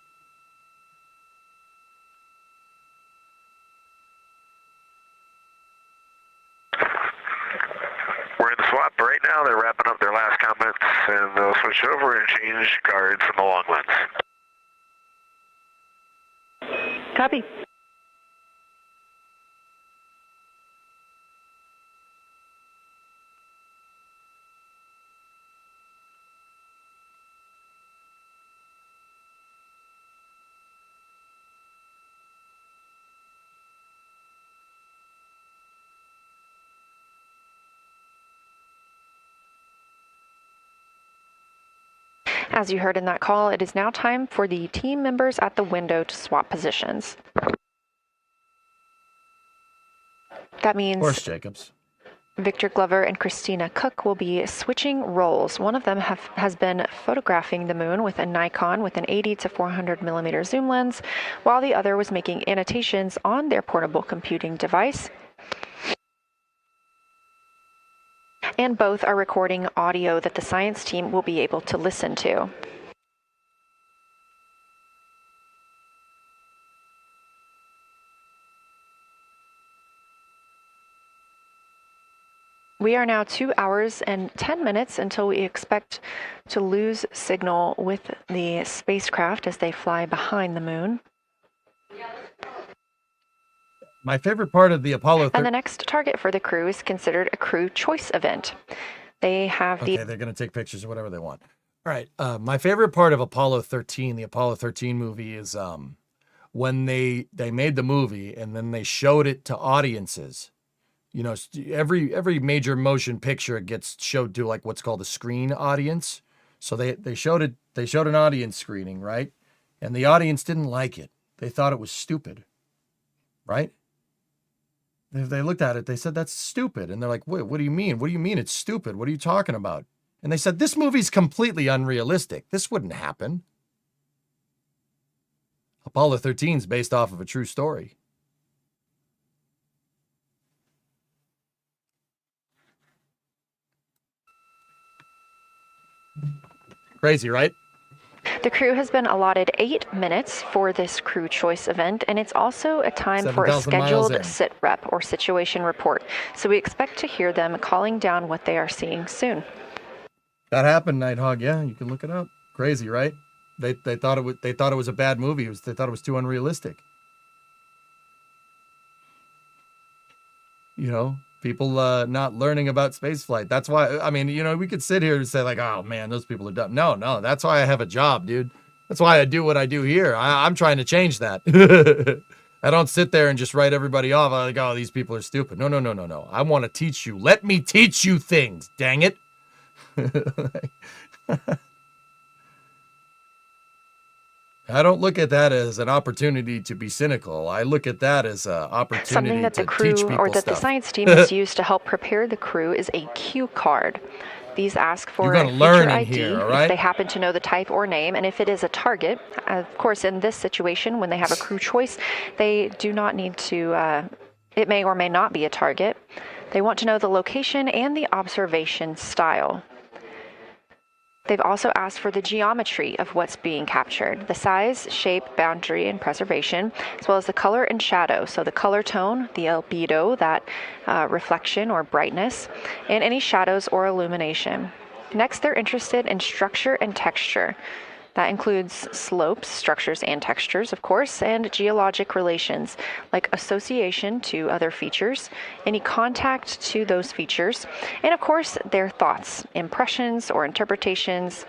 We're in the swap right now. They're wrapping up their last comments, and they'll switch over and change guard from the long lens. Copy. As you heard in that call, it is now time for the team members at the window to swap positions. That means Horst Jacobs, Victor Glover and Christina Cook will be switching roles. One of them has been photographing the moon with a Nikon with an 80 to 400 millimeter zoom lens, while the other was making annotations on their portable computing device. And both are recording audio that the science team will be able to listen to. We are now 2 hours and 10 minutes until we expect to lose signal with the spacecraft as they fly behind the moon. My favorite part of the Apollo... And the next target for the crew is considered a crew choice event. They have they're going to take pictures or whatever they want. All right. My favorite part of Apollo 13, the Apollo 13 movie, is when they made the movie and then they showed it to audiences. You know, every major motion picture gets showed to like what's called a screen audience. So they showed an audience screening, right? And the audience didn't like it. They thought it was stupid, right? They looked at it, they said, that's stupid. And they're like, wait, what do you mean? What do you mean it's stupid? What are you talking about? And they said, this movie's completely unrealistic. This wouldn't happen. Apollo 13 is based off of a true story. Crazy, right? The crew has been allotted 8 minutes for this crew choice event, and it's also a time for a scheduled sit rep or situation report. So we expect to hear them calling down what they are seeing soon. That happened, Nighthawk. Yeah, you can look it up. Crazy, right? They thought it was a bad movie. They thought it was too unrealistic. You know, people not learning about spaceflight. That's why, I mean, you know, we could sit here and say like, oh man, those people are dumb. No, that's why I have a job, dude. That's why I do what I do here. I'm trying to change that. I don't sit there and just write everybody off. I'm like, oh, these people are stupid. No. I want to teach you. Let me teach you things, dang it. I don't look at that as an opportunity to be cynical. I look at that as an opportunity Something that the crew the science team has used to help prepare the crew is a cue card. These ask for a feature ID here, right? If they happen to know the type or name, and if it is a target. Of course, in this situation, when they have a crew choice, they do not need to, it may or may not be a target. They want to know the location and the observation style. They've also asked for the geometry of what's being captured, the size, shape, boundary, and preservation, as well as the color and shadow. So the color tone, the albedo, that reflection or brightness, and any shadows or illumination. Next, they're interested in structure and texture. That includes slopes, structures, and textures, of course, and geologic relations, like association to other features, any contact to those features, and of course, their thoughts, impressions, or interpretations.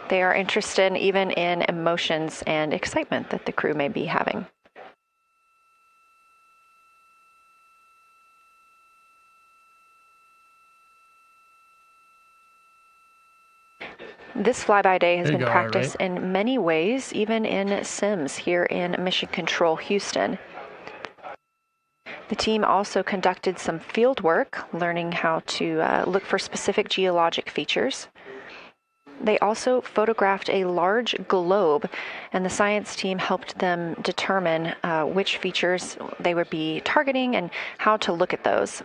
They are interested even in emotions and excitement that the crew may be having. This flyby day has been practiced in many ways, even in Sims here in Mission Control Houston. The team also conducted some field work, learning how to look for specific geologic features. They also photographed a large globe, and the science team helped them determine which features they would be targeting and how to look at those.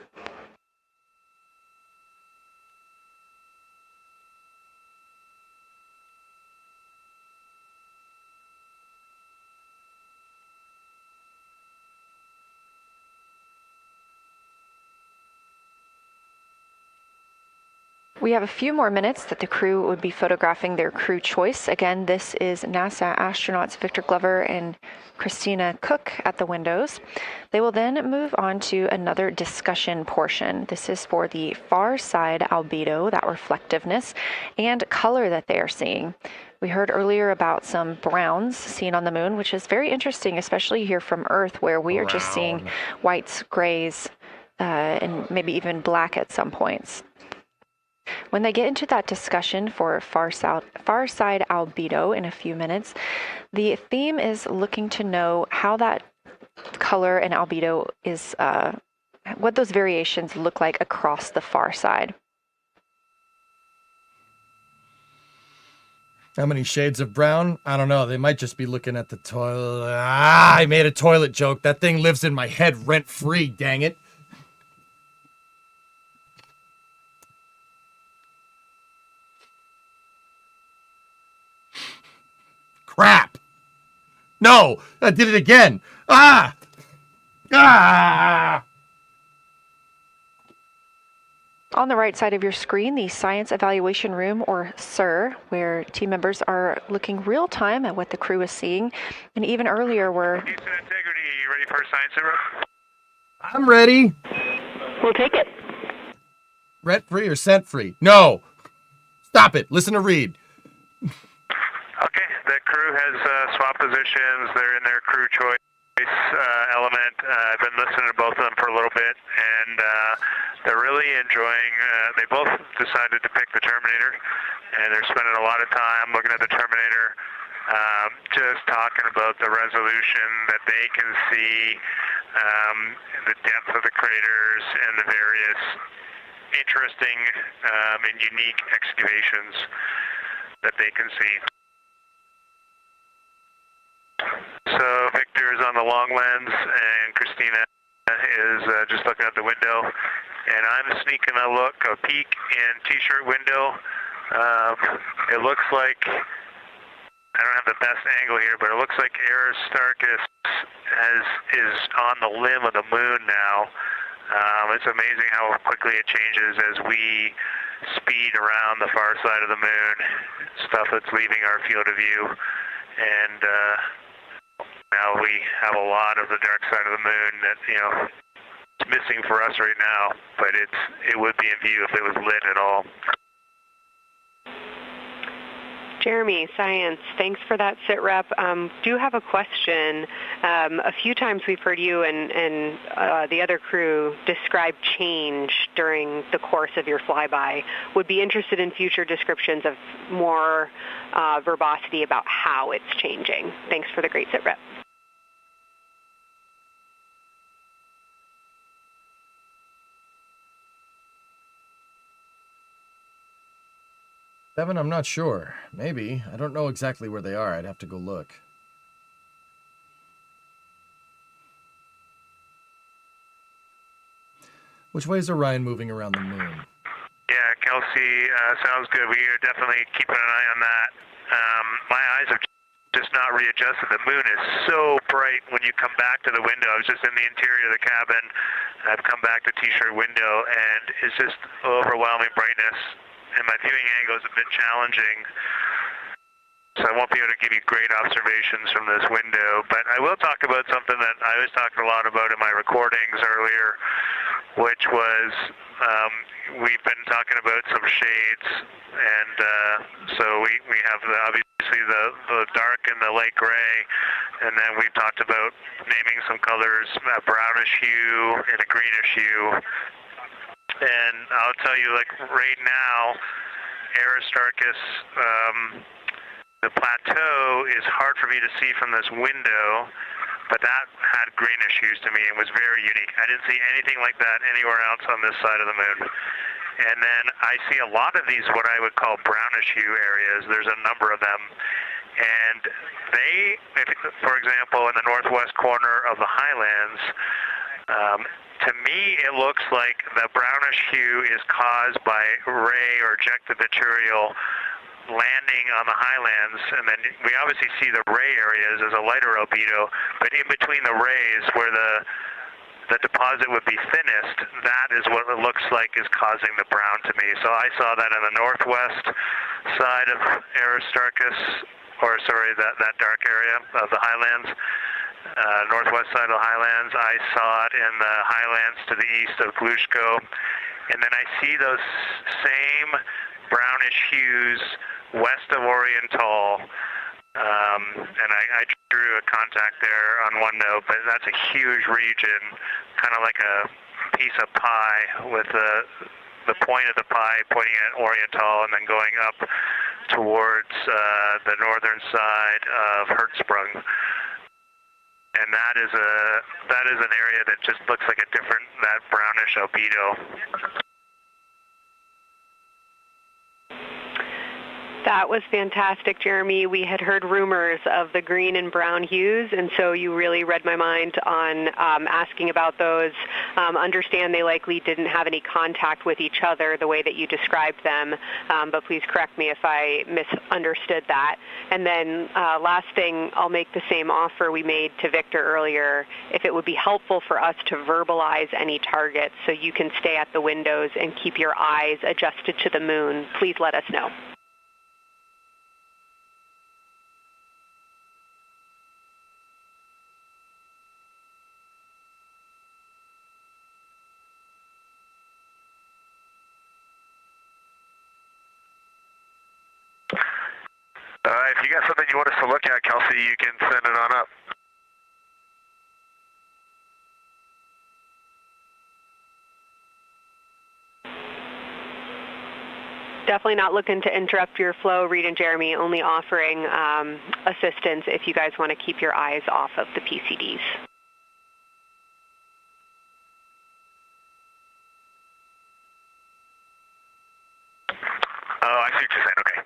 We have a few more minutes that the crew would be photographing their crew choice. Again, this is NASA astronauts Victor Glover and Christina Cook at the windows. They will then move on to another discussion portion. This is for the far side albedo, that reflectiveness, and color that they are seeing. We heard earlier about some browns seen on the moon, which is very interesting, especially here from Earth, where we are just seeing whites, grays, and maybe even black at some points. When they get into that discussion for far side albedo in a few minutes, the theme is looking to know how that color and albedo is, what those variations look like across the far side. How many shades of brown? I don't know. They might just be looking at the toilet. I made a toilet joke. That thing lives in my head rent-free, dang it. Crap! No! I did it again! Ah! On the right side of your screen, the Science Evaluation Room, or SIR, where team members are looking real time at what the crew is seeing. And even earlier, we're... Houston Integrity, you ready for Science Zero? I'm ready. We'll take it. Rent-free or scent-free? No! Stop it. Listen to Reed. Okay, the crew has swapped positions. They're in their crew choice element. I've been listening to both of them for a little bit, and they're really enjoying, they both decided to pick the Terminator, and they're spending a lot of time looking at the Terminator, just talking about the resolution that they can see, the depth of the craters, and the various interesting and unique excavations that they can see. So Victor is on the long lens, and Christina is just looking out the window, and I'm sneaking a peek in T-shirt window. It looks like the best angle here, but it looks like Aristarchus is on the limb of the moon now. It's amazing how quickly it changes as we speed around the far side of the moon, stuff that's leaving our field of view. And now we have a lot of the dark side of the moon that, it's missing for us right now, but it would be in view if it was lit at all. Jeremy, Science, thanks for that sit rep. Do have a question. A few times we've heard you and the other crew describe change during the course of your flyby. Would be interested in future descriptions of more verbosity about how it's changing. Thanks for the great sit rep. Devin, I'm not sure. Maybe. I don't know exactly where they are. I'd have to go look. Which way is Orion moving around the moon? Yeah, Kelsey, sounds good. We are definitely keeping an eye on that. My eyes have just not readjusted. The moon is so bright when you come back to the window. I was just in the interior of the cabin. I've come back to T-shirt window, and it's just overwhelming brightness. And my viewing angle is a bit challenging, so I won't be able to give you great observations from this window. But I will talk about something that I was talking a lot about in my recordings earlier, which was we've been talking about some shades, and so we have obviously the dark and the light gray, and then we've talked about naming some colors, a brownish hue and a greenish hue. And I'll tell you, like right now, Aristarchus, the plateau is hard for me to see from this window, but that had greenish hues to me and was very unique. I didn't see anything like that anywhere else on this side of the moon. And then I see a lot of these, what I would call brownish hue areas. There's a number of them. And they, for example, in the northwest corner of the highlands, to me, it looks like the brownish hue is caused by ray or ejected material landing on the highlands, and then we obviously see the ray areas as a lighter albedo, but in between the rays where the deposit would be thinnest, that is what it looks like is causing the brown to me. So I saw that in the northwest side of Aristarchus, or sorry, that dark area of the highlands. Northwest side of the highlands. I saw it in the highlands to the east of Glushko. And then I see those same brownish hues west of Oriental. And I drew a contact there on one note, but that's a huge region, kind of like a piece of pie with the point of the pie pointing at Oriental and then going up towards the northern side of Hertzsprung. And that is an area that just looks like that brownish albedo. That was fantastic, Jeremy. We had heard rumors of the green and brown hues, and so you really read my mind on asking about those. Understand they likely didn't have any contact with each other the way that you described them, but please correct me if I misunderstood that. And then last thing, I'll make the same offer we made to Victor earlier. If it would be helpful for us to verbalize any targets so you can stay at the windows and keep your eyes adjusted to the moon, please let us know. If you got something you want us to look at, Kelsey, you can send it on up. Definitely not looking to interrupt your flow, Reed and Jeremy, only offering assistance if you guys want to keep your eyes off of the PCDs. Oh, I see what you're saying. Okay.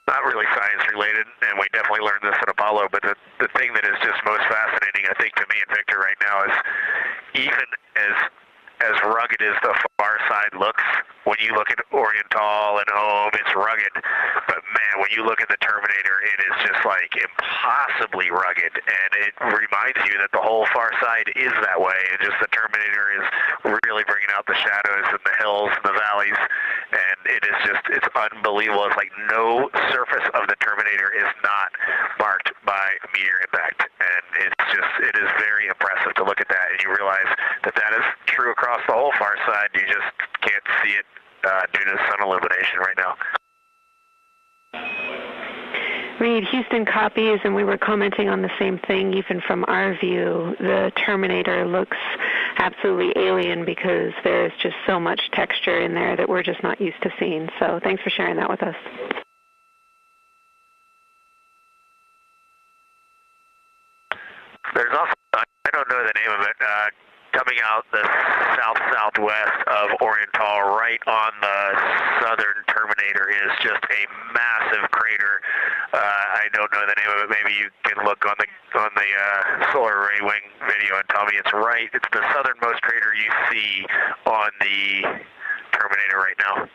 Not really science related, and we definitely learned this at Apollo, but the thing that is just most fascinating, I think, to me and Victor right now is even as rugged as the far side looks. When you look at Oriental and home, it's rugged. But man, when you look at the Terminator, it is just like impossibly rugged. And it reminds you that the whole far side is that way. And just the Terminator is really bringing out the shadows and the hills and the valleys. And it is just, it's unbelievable. It's like no surface of the Terminator is not marked by meteor impact. And it's just, it is very impressive to look at that. And you realize that that is true across the whole far side. You just can't see it due to sun illumination right now. Reed, Houston copies, and we were commenting on the same thing. Even from our view, the Terminator looks absolutely alien because there's just so much texture in there that we're just not used to seeing. So thanks for sharing that with us. There's also, I don't know the name of it, coming out the south-southwest of Oriental, right on the southern Terminator, is just a massive crater. I don't know the name of it. Maybe you can look on the solar array wing video and tell me it's right. It's the southernmost crater you see on the Terminator right now.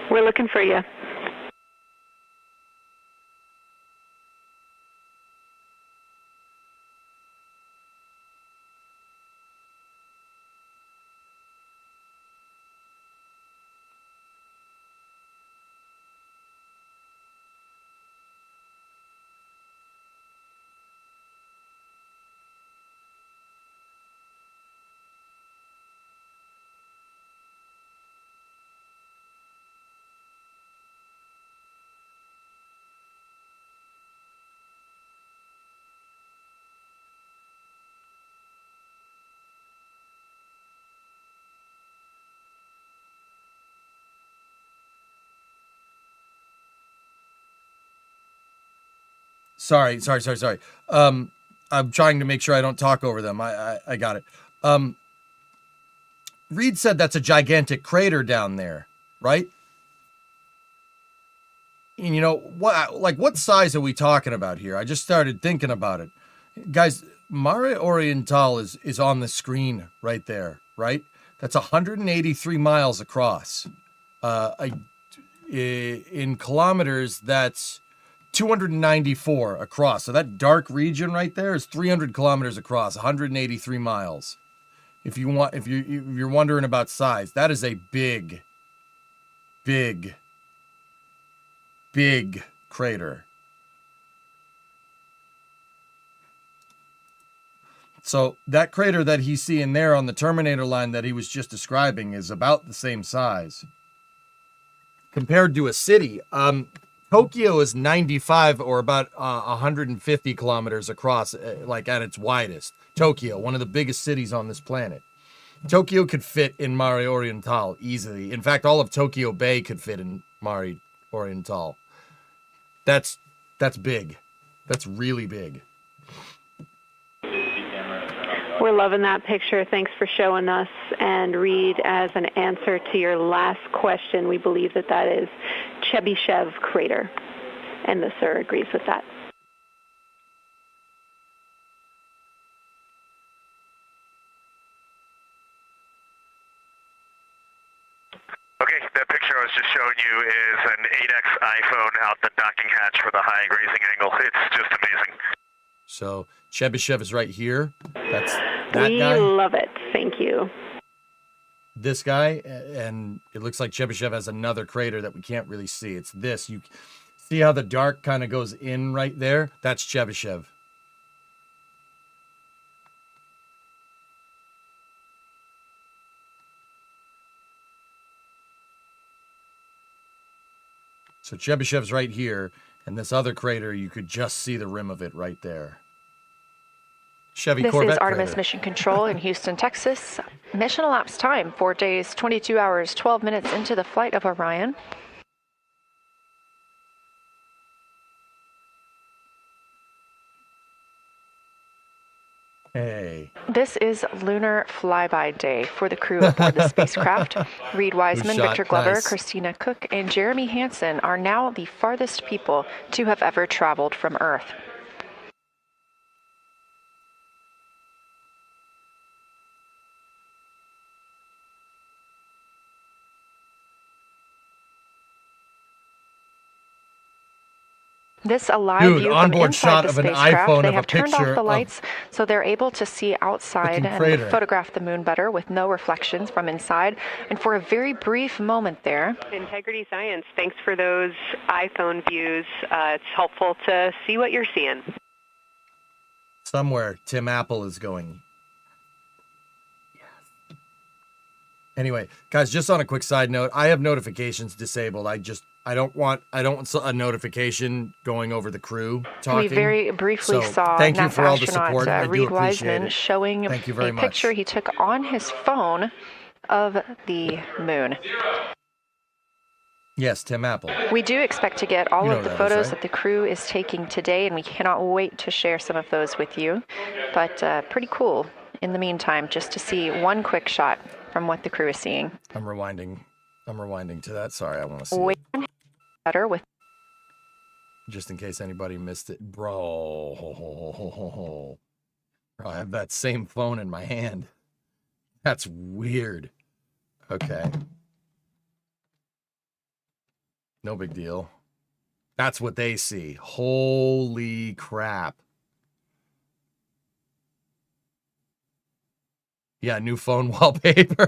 We're looking for you. Sorry. I'm trying to make sure I don't talk over them. I got it. Reed said that's a gigantic crater down there, right? And you know, what size are we talking about here? I just started thinking about it. Guys, Mare Oriental is on the screen right there, right? That's 183 miles across. In kilometers, that's 294 across. So that dark region right there is 300 kilometers across, 183 miles. If you're wondering about size, that is a big crater. So that crater that he's seeing there on the Terminator line that he was just describing is about the same size. Compared to a city, Tokyo is 95 or about 150 kilometers across, like at its widest. Tokyo, one of the biggest cities on this planet. Tokyo could fit in Mare Oriental easily. In fact, all of Tokyo Bay could fit in Mare Oriental. That's big. That's really big. We're loving that picture. Thanks for showing us. And Reed, as an answer to your last question, we believe that is Chebyshev crater. And the sir agrees with that. Okay, that picture I was just showing you is an 8X iPhone out the docking hatch for the high grazing angle. It's just amazing. So Chebyshev is right here. That's that We guy. love it. Thank you. This guy, and it looks like Chebyshev has another crater that we can't really see. It's this. You see how the dark kind of goes in right there? That's Chebyshev. So Chebyshev's right here, and this other crater, you could just see the rim of it right there. Chevy this Corvette is Artemis crater. Mission Control in Houston, Texas. Mission elapsed time, 4 days, 22 hours, 12 minutes into the flight of Orion. Hey. This is Lunar Flyby Day for the crew aboard the spacecraft. Reed Wiseman, Victor Glover, nice. Christina Cook, and Jeremy Hansen are now the farthest people to have ever traveled from Earth. This a live view from onboard inside shot the of an spacecraft. iPhone They of a have turned off picture the of lights so they're able to see outside and crater. photograph the moon better with no reflections from inside. And for a very brief moment there. Integrity Science, thanks for those iPhone views. It's helpful to see what you're seeing. Somewhere Tim Apple is going. Yes. Anyway, guys, just on a quick side note, I have notifications disabled. I don't want a notification going over the crew talking. We very briefly saw thank you NASA for all the astronaut support. I do Reed appreciate Wiseman it. showing Thank you very a much. picture he took on his phone of the moon. Yes, Tim Apple. We do expect to get all of the photos right? that the crew is taking today, and we cannot wait to share some of those with you. But pretty cool in the meantime, just to see one quick shot from what the crew is seeing. I'm rewinding to that. Sorry, I want to see Way better with. Just in case anybody missed it. Bro, I have that same phone in my hand. That's weird. Okay. No big deal. That's what they see. Holy crap. Yeah, new phone wallpaper.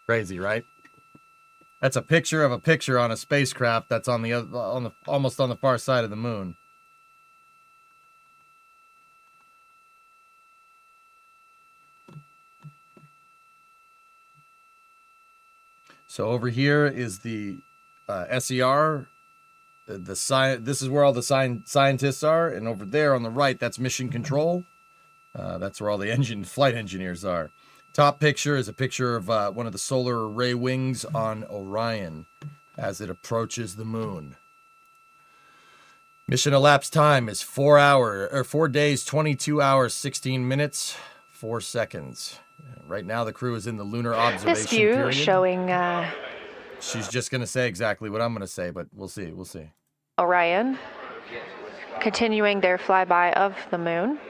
Crazy, right? That's a picture of a picture on a spacecraft that's on the almost on the far side of the moon. So over here is the SER. This is where all the scientists are, and over there on the right, that's mission control. That's where all the flight engineers are. Top picture is a picture of one of the solar array wings on Orion as it approaches the moon. Mission elapsed time is 4 days, 22 hours, 16 minutes, 4 seconds. Right now, the crew is in the lunar observation This view period. showing She's just going to say exactly what I'm going to say, but we'll see. We'll see. Orion continuing their flyby of the moon.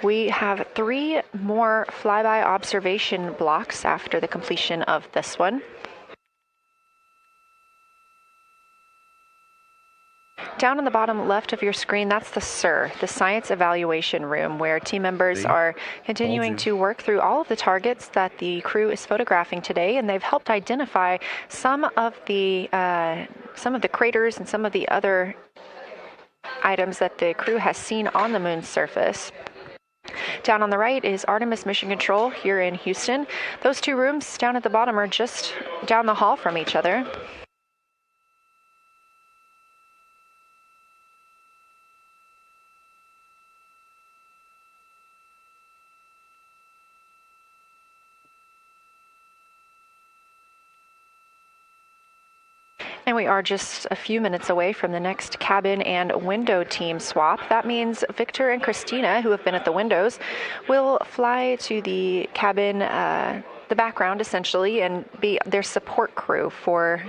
We have 3 more flyby observation blocks after the completion of this one. Down on the bottom left of your screen, that's the SIR, the Science Evaluation Room, where team members are continuing to work through all of the targets that the crew is photographing today, and they've helped identify some of the craters and some of the other items that the crew has seen on the moon's surface. Down on the right is Artemis Mission Control here in Houston. Those 2 rooms down at the bottom are just down the hall from each other. And we are just a few minutes away from the next cabin and window team swap. That means Victor and Christina, who have been at the windows, will fly to the cabin, the background essentially, and be their support crew for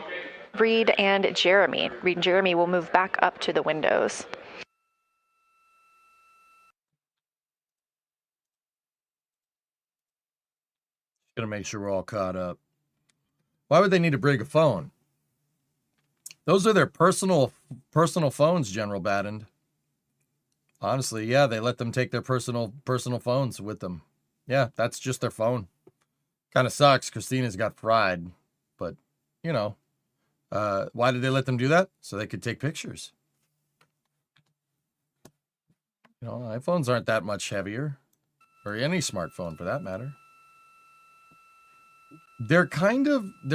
Reed and Jeremy. Reed and Jeremy will move back up to the windows. Gonna make sure we're all caught up. Why would they need to bring a phone? Those are their personal phones, General Batten. Honestly, yeah, they let them take their personal phones with them. Yeah, that's just their phone. Kind of sucks. Christina's got fried, but you know, why did they let them do that? So they could take pictures. You know, iPhones aren't that much heavier, or any smartphone for that matter. They're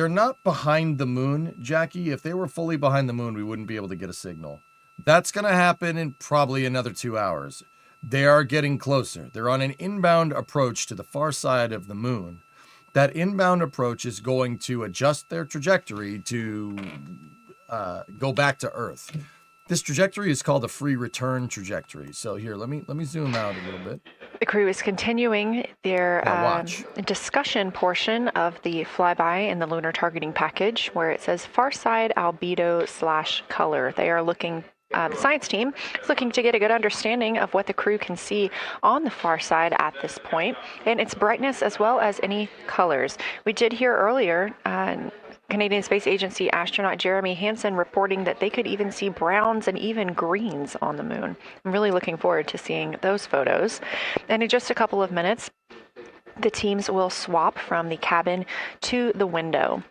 not behind the moon, Jackie. If they were fully behind the moon, we wouldn't be able to get a signal. That's going to happen in probably another 2 hours. They are getting closer. They're on an inbound approach to the far side of the moon. that inbound approach is going to adjust their trajectory to go back to Earth. This trajectory is called a free return trajectory. So here, let me zoom out a little bit. The crew is continuing their discussion portion of the flyby in the lunar targeting package, where it says far side albedo/color. They are looking. The science team is looking to get a good understanding of what the crew can see on the far side at this point, and its brightness as well as any colors. We did hear earlier Canadian Space Agency astronaut Jeremy Hansen reporting that they could even see browns and even greens on the moon. I'm really looking forward to seeing those photos. And in just a couple of minutes, the teams will swap from the cabin to the window.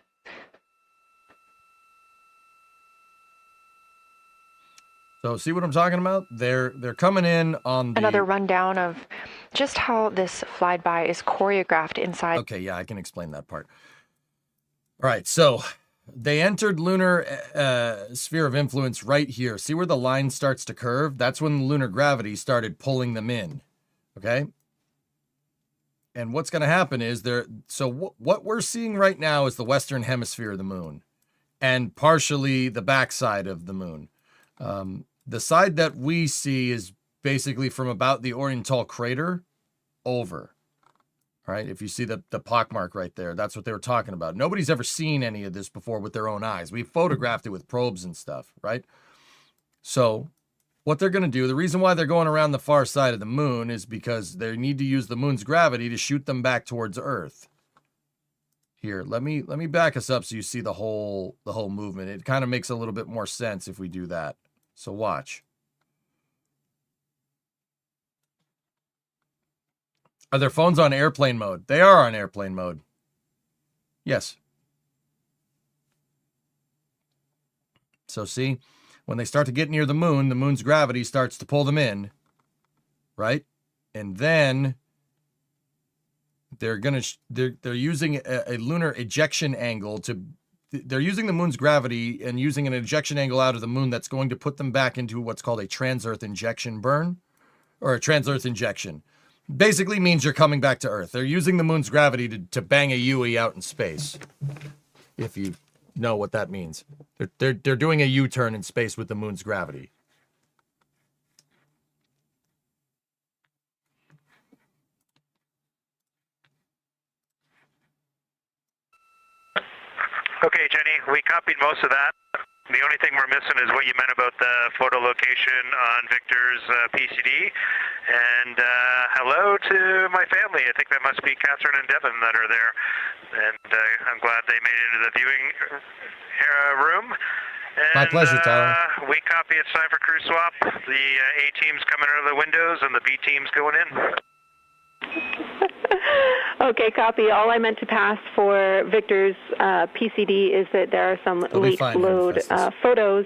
So see what I'm talking about? They're coming in on another rundown of just how this flyby is choreographed inside. Okay, yeah, I can explain that part. All right, so they entered lunar sphere of influence right here. See where the line starts to curve? That's when the lunar gravity started pulling them in, okay? And what's going to happen is what we're seeing right now is the western hemisphere of the moon and partially the backside of the moon. The side that we see is basically from about the Oriental crater over. All right, if you see the pockmark right there, that's what they were talking about. Nobody's ever seen any of this before with their own eyes. We've photographed it with probes and stuff, right? So what they're going to do, the reason why they're going around the far side of the moon is because they need to use the moon's gravity to shoot them back towards Earth. Here, let me back us up so you see the whole movement. It kind of makes a little bit more sense if we do that. So watch. Are their phones on airplane mode? They are on airplane mode. Yes. So see, when they start to get near the moon's gravity starts to pull them in, right? And then they're using a lunar ejection angle they're using the moon's gravity and using an ejection angle out of the moon that's going to put them back into what's called a trans-Earth injection burn, or a trans-Earth injection. Basically means you're coming back to Earth. They're using the moon's gravity to bang a UE out in space, if you know what that means. They're doing a U-turn in space with the moon's gravity. Okay, Jenny, we copied most of that. The only thing we're missing is what you meant about the photo location on Victor's PCD. And hello to my family. I think that must be Catherine and Devin that are there. And I'm glad they made it into the viewing room. And, my pleasure, Tyler. We copy. It's time for crew swap. The A team's coming out of the windows and the B team's going in. Okay, copy. All I meant to pass for Victor's PCD is that there are some late load photos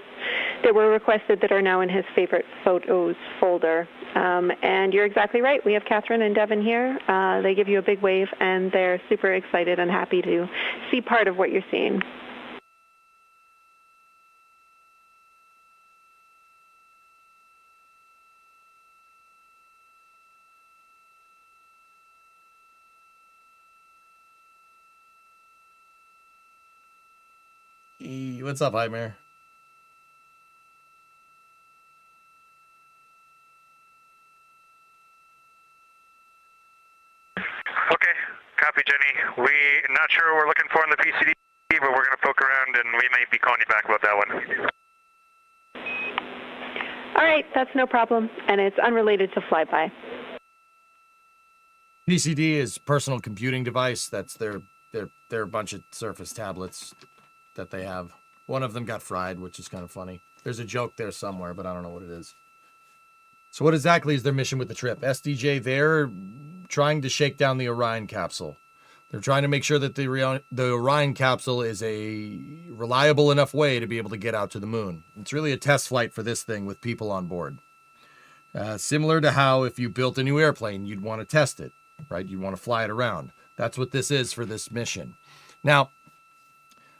that were requested that are now in his favorite photos folder. And you're exactly right. We have Catherine and Devin here. They give you a big wave, and they're super excited and happy to see part of what you're seeing. What's up, Nightmare? Okay, copy, Jenny. We're not sure what we're looking for in the PCD, but we're going to poke around and we may be calling you back about that one. All right, that's no problem, and it's unrelated to flyby. PCD is personal computing device. That's their bunch of Surface tablets that they have. One of them got fried, which is kind of funny. There's a joke there somewhere, but I don't know what it is. So what exactly is their mission with the trip? SDJ, they're trying to shake down the Orion capsule. They're trying to make sure that the Orion capsule is a reliable enough way to be able to get out to the moon. It's really a test flight for this thing with people on board. Similar to how if you built a new airplane, you'd want to test it, right? You'd want to fly it around. That's what this is for this mission. Now,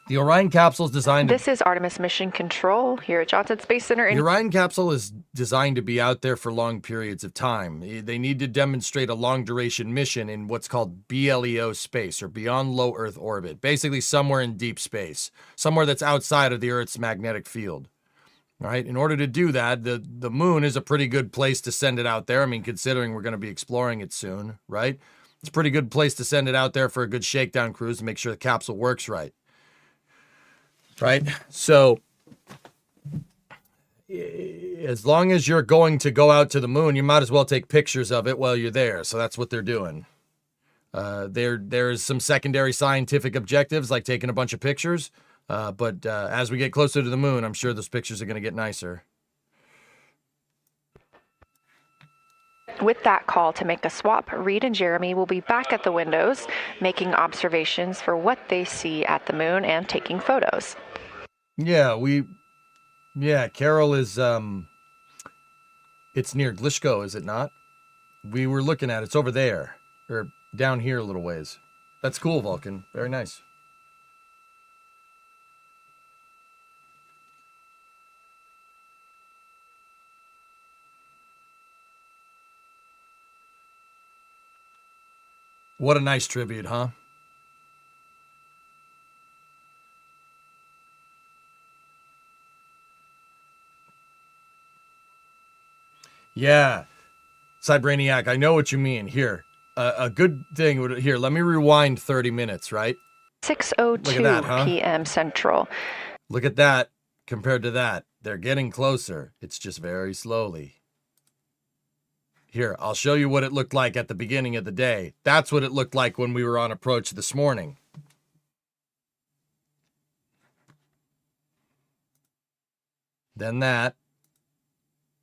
The Orion capsule is designed This is Artemis Mission Control here at Johnson Space Center. The Orion capsule is designed to be out there for long periods of time. They need to demonstrate a long-duration mission in what's called BLEO space, or beyond low Earth orbit. Basically somewhere in deep space. Somewhere that's outside of the Earth's magnetic field. All right? In order to do that, the moon is a pretty good place to send it out there. I mean, considering we're going to be exploring it soon, right? It's a pretty good place to send it out there for a good shakedown cruise to make sure the capsule works right. Right? So, as long as you're going to go out to the moon, you might as well take pictures of it while you're there. So that's what they're doing. There's some secondary scientific objectives, like taking a bunch of pictures. But as we get closer to the moon, I'm sure those pictures are going to get nicer. With that call to make a swap, Reed and Jeremy will be back at the windows, making observations for what they see at the moon and taking photos. Yeah, Carol is, it's near Glishko, is it not? We were looking at it. It's over there, or down here a little ways. That's cool, Vulcan. Very nice. What a nice tribute, huh? Yeah, Cybraniac, I know what you mean. Here, a good thing would, here, let me rewind 30 minutes, right? 6:02 p.m. Central. Look at that compared to that. They're getting closer. It's just very slowly. Here, I'll show you what it looked like at the beginning of the day. That's what it looked like when we were on approach this morning. Then that.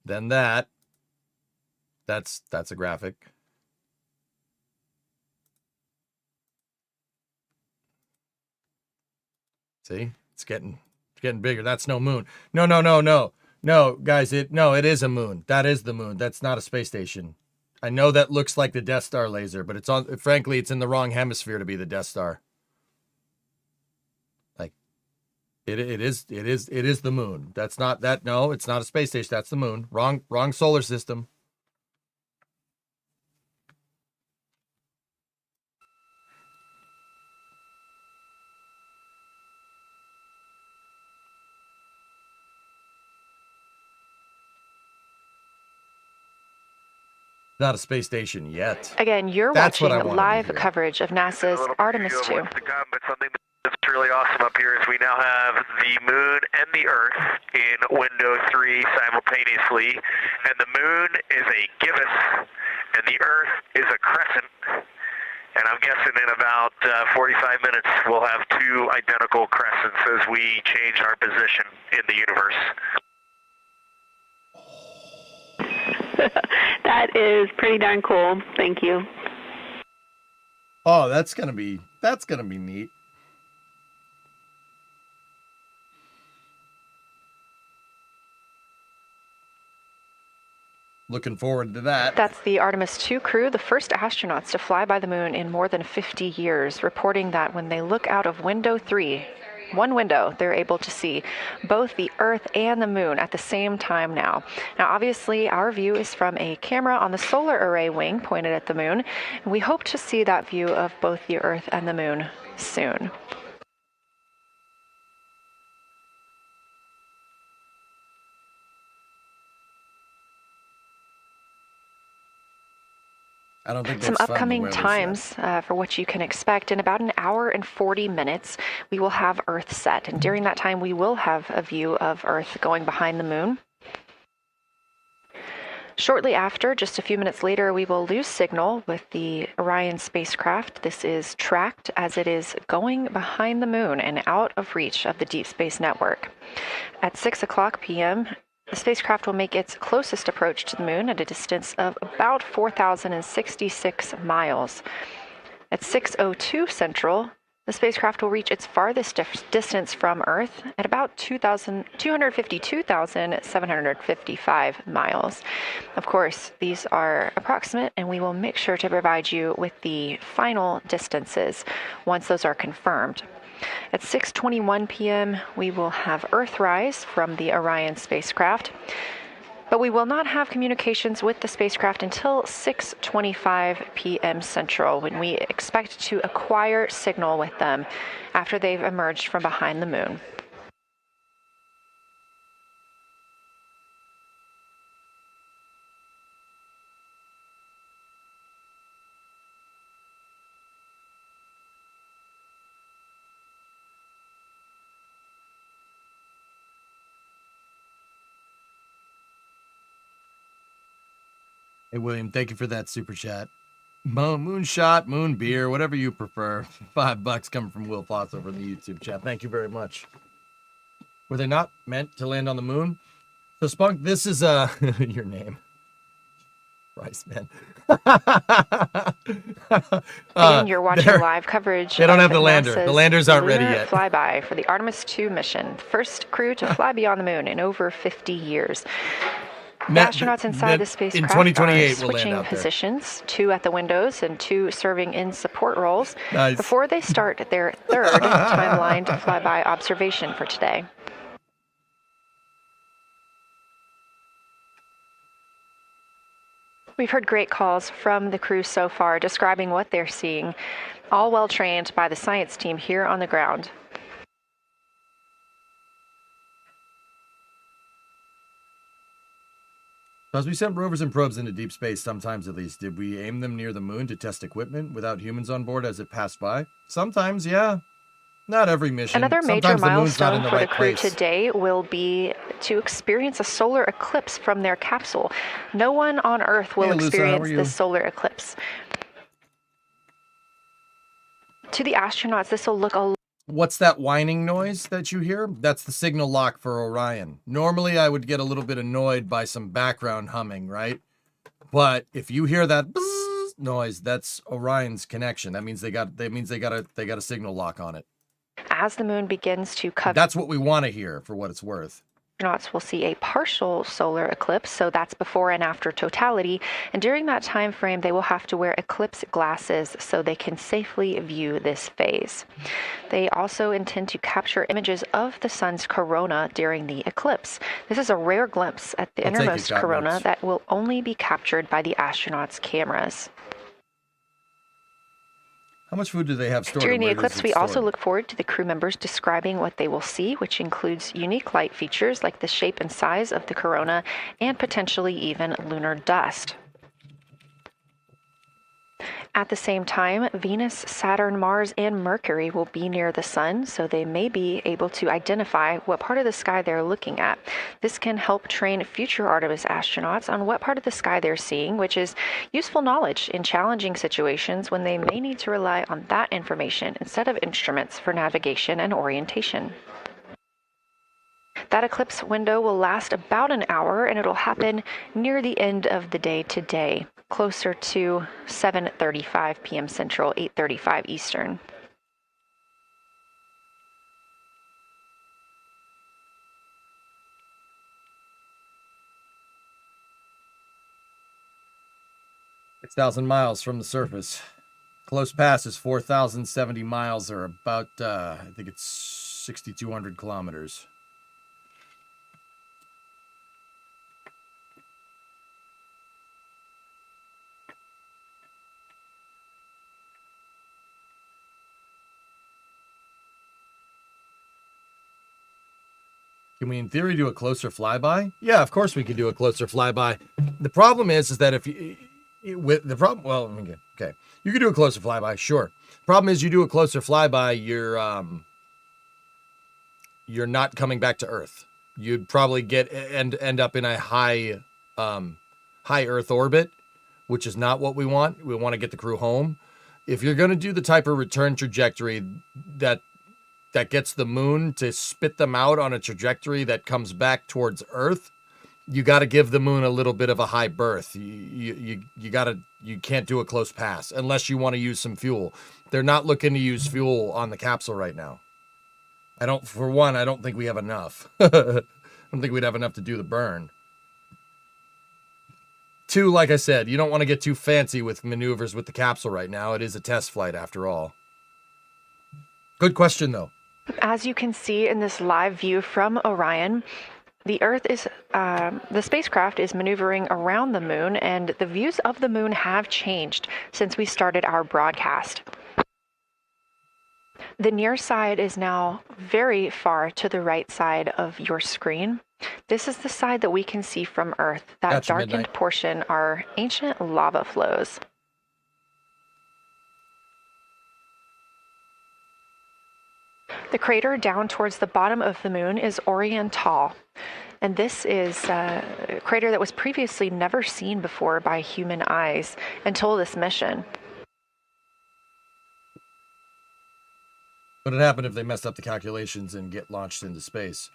Then that. That's a graphic. See? It's getting bigger. That's no moon. No, guys, it is a moon. That is the moon. That's not a space station. I know that looks like the Death Star laser, but frankly, it's in the wrong hemisphere to be the Death Star. Like it is the moon. That's not that. No, it's not a space station. That's the moon. Wrong solar system. Not a space station yet. Again, you're watching live coverage of NASA's Artemis 2. But something that's really awesome up here is we now have the moon and the Earth in window 3 simultaneously, and the moon is a gibbous, and the Earth is a crescent. And I'm guessing in about 45 minutes we'll have 2 identical crescents as we change our position in the universe. That is pretty darn cool. Thank you. Oh, that's gonna be neat. Looking forward to that. That's the Artemis 2 crew, the first astronauts to fly by the moon in more than 50 years, reporting that when they look out of window 3, one window, they're able to see both the Earth and the moon at the same time now. Now, obviously, our view is from a camera on the solar array wing pointed at the moon, and we hope to see that view of both the Earth and the moon soon. I don't think some upcoming times for what you can expect. In about an hour and 40 minutes, we will have Earth set. And during that time, we will have a view of Earth going behind the moon. Shortly after, just a few minutes later, we will lose signal with the Orion spacecraft. This is tracked as it is going behind the moon and out of reach of the Deep Space Network. At 6:00 p.m., the spacecraft will make its closest approach to the moon at a distance of about 4,066 miles. At 6:02 Central, the spacecraft will reach its farthest distance from Earth at about 252,755 miles. Of course, these are approximate, and we will make sure to provide you with the final distances once those are confirmed. At 6:21 p.m., we will have Earthrise from the Orion spacecraft. But we will not have communications with the spacecraft until 6:25 p.m. Central, when we expect to acquire signal with them after they've emerged from behind the moon. Hey, William, thank you for that super chat. Moonshot, moon beer, whatever you prefer. $5 coming from Will Foss over in the YouTube chat. Thank you very much. Were they not meant to land on the moon? So, Spunk, this is your name. Christ, man. Again, you're watching live coverage. They don't have the lander. NASA's The landers aren't ready Lunar yet. Flyby for the Artemis 2 mission. First crew to fly beyond the moon in over 50 years. The astronauts inside the spacecraft in 2028 are switching will land out positions, 2 at the windows and 2 serving in support roles, Nice. before they start their third timelined flyby observation for today. We've heard great calls from the crew so far describing what they're seeing, all well trained by the science team here on the ground. As we sent rovers and probes into deep space, sometimes at least, did we aim them near the moon to test equipment without humans on board as it passed by? Sometimes, yeah. Not every mission. Another major Sometimes the moon's not milestone in the for the right crew place. today will be to experience a solar eclipse from their capsule. No one on Earth will Hey, Lusa, how experience are you? this solar eclipse. To the astronauts, this will look a What's that whining noise that you hear? That's the signal lock for Orion. Normally, I would get a little bit annoyed by some background humming, right? But if you hear that bzzz noise, that's Orion's connection. That means they got a signal lock on it. as the moon begins to cover. That's what we want to hear, for what it's worth. Astronauts will see a partial solar eclipse, so that's before and after totality, and during that time frame they will have to wear eclipse glasses so they can safely view this phase. They also intend to capture images of the sun's corona during the eclipse. This is a rare glimpse at the innermost corona that will only be captured by the astronauts' cameras. How much food do they have stored? During the eclipse, we also look forward to the crew members describing what they will see, which includes unique light features like the shape and size of the corona and potentially even lunar dust. At the same time, Venus, Saturn, Mars, and Mercury will be near the sun, so they may be able to identify what part of the sky they're looking at. This can help train future Artemis astronauts on what part of the sky they're seeing, which is useful knowledge in challenging situations when they may need to rely on that information instead of instruments for navigation and orientation. That eclipse window will last about an hour, and it'll happen near the end of the day today, closer to 7:35 p.m. Central, 8:35 Eastern. $6,000 miles from the surface. Close pass is 4,070 miles, or about, I think it's 6,200 kilometers. Can we, in theory, do a closer flyby? Yeah, of course we can do a closer flyby. The problem is that if you, well, okay, you can do a closer flyby, sure. Problem is, you do a closer flyby, you're not coming back to Earth. You'd probably end up in a high Earth orbit, which is not what we want. We want to get the crew home. If you're going to do the type of return trajectory that gets the moon to spit them out on a trajectory that comes back towards Earth, you got to give the moon a little bit of a high berth. You can't do a close pass unless you want to use some fuel. They're not looking to use fuel on the capsule right now. I don't think we have enough. I don't think we'd have enough to do the burn. 2, like I said, you don't want to get too fancy with maneuvers with the capsule right now. It is a test flight after all. Good question, though. As you can see in this live view from Orion, the spacecraft is maneuvering around the moon, and the views of the moon have changed since we started our broadcast. The near side is now very far to the right side of your screen. This is the side that we can see from Earth. That Gotcha, darkened midnight. portion are ancient lava flows. The crater down towards the bottom of the moon is Oriental, and this is a crater that was previously never seen before by human eyes until this mission. What would happen if they messed up the calculations and get launched into space?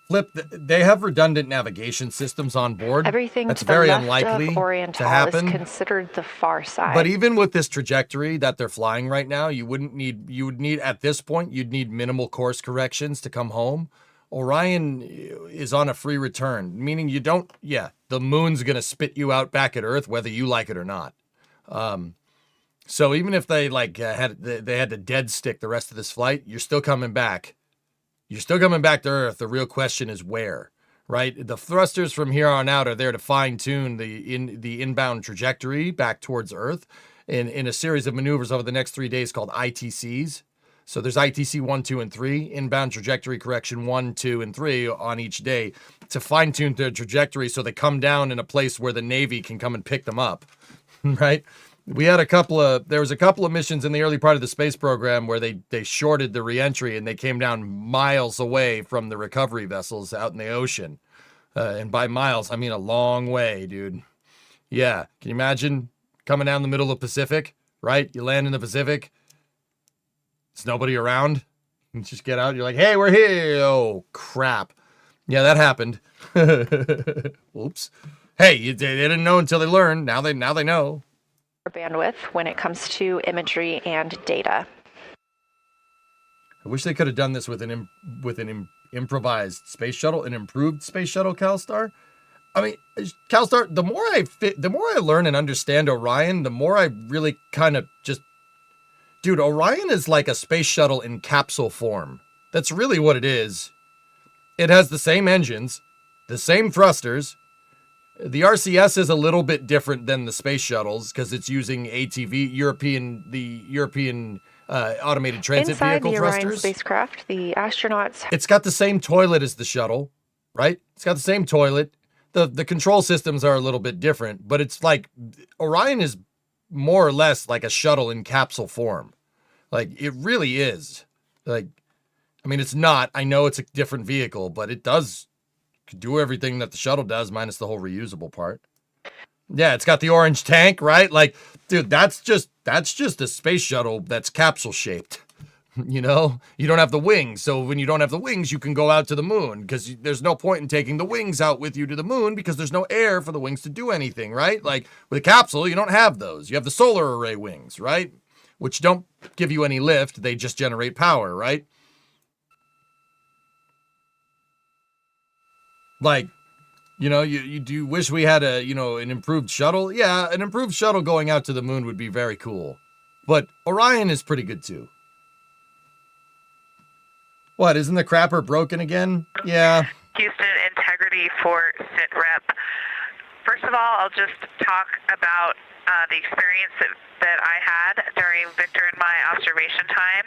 Flip, they have redundant navigation systems on board. Everything That's to the very left unlikely of Oriental to happen. is considered the far side. But even with this trajectory that they're flying right now, you would need at this point, you'd need minimal course corrections to come home. Orion is on a free return, meaning the moon's going to spit you out back at Earth, whether you like it or not. So even if they had to dead stick the rest of this flight, you're still coming back. You're still coming back to Earth. The real question is where, right? The thrusters from here on out are there to fine-tune the inbound trajectory back towards Earth in a series of maneuvers over the next 3 days called ITCs. So there's ITC 1, 2, and 3, inbound trajectory correction 1, 2, and 3 on each day to fine-tune their trajectory so they come down in a place where the Navy can come and pick them up, right? We had there was a couple of missions in the early part of the space program where they shorted the reentry and they came down miles away from the recovery vessels out in the ocean. And by miles, I mean a long way, dude. Yeah. Can you imagine coming down the middle of the Pacific, right? You land in the Pacific. There's nobody around. You just get out. You're like, hey, we're here. Oh, crap. Yeah, that happened. Oops. Hey, they didn't know until they learned. Now they know. Bandwidth when it comes to imagery and data. I wish they could have done this with an improvised space shuttle, an improved space shuttle, CalStar. I mean, CalStar, the more I learn and understand Orion, the more I really kind of just... Dude, Orion is like a space shuttle in capsule form. That's really what it is. It has the same engines, the same thrusters. The RCS is a little bit different than the space shuttles because it's using ATV, European automated transit vehicle thrusters. Inside the Orion spacecraft, the astronauts... It's got the same toilet as the shuttle, right? It's got the same toilet. The control systems are a little bit different, but it's like Orion is more or less like a shuttle in capsule form. Like, it really is. Like, I mean, it's not. I know it's a different vehicle, but it does do everything that the shuttle does, minus the whole reusable part. Yeah, it's got the orange tank, right? Like, dude, that's just a space shuttle that's capsule shaped. You know, you don't have the wings. So when you don't have the wings, you can go out to the moon because there's no point in taking the wings out with you to the moon because there's no air for the wings to do anything, right? Like with a capsule, you don't have those. You have the solar array wings, right? Which don't give you any lift. They just generate power, right? Like, you know, you do wish we had an improved shuttle? Yeah, an improved shuttle going out to the moon would be very cool. But Orion is pretty good too. What, isn't the crapper broken again? Yeah. Houston, integrity for SITREP. First of all, I'll just talk about the experience that I had during Victor and my observation time.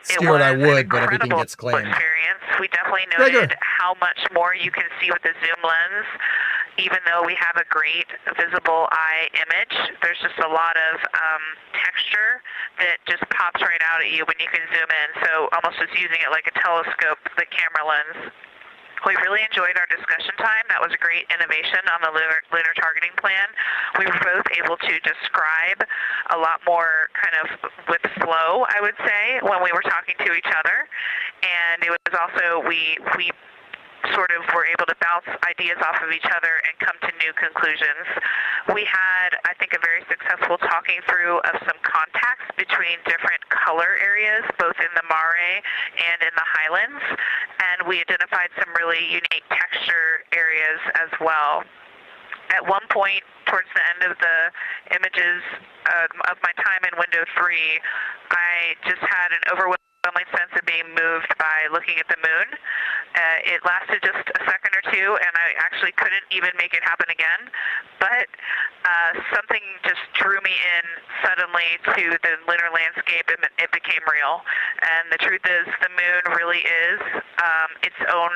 Stuart, I would, but everything gets claimed. Experience. We definitely noted how much more you can see with the zoom lens. Even though we have a great visible eye image, there's just a lot of texture that just pops right out at you when you can zoom in. So almost just using it like a telescope, the camera lens. We really enjoyed our discussion time. That was a great innovation on the lunar targeting plan. We were both able to describe a lot more kind of with flow, I would say, when we were talking to each other. And it was also, we sort of were able to bounce ideas off of each other and come to new conclusions. We had, I think, a very successful talking through of some contacts between different color areas, both in the mare and in the highlands, and we identified some really unique texture areas as well. At one point towards the end of the images of my time in window 3, I just had an overwhelming sense of being moved by looking at the moon. It lasted just a second or two, and I actually couldn't even make it happen again. But something just drew me in suddenly to the lunar landscape, and it became real. And the truth is, the moon really is its own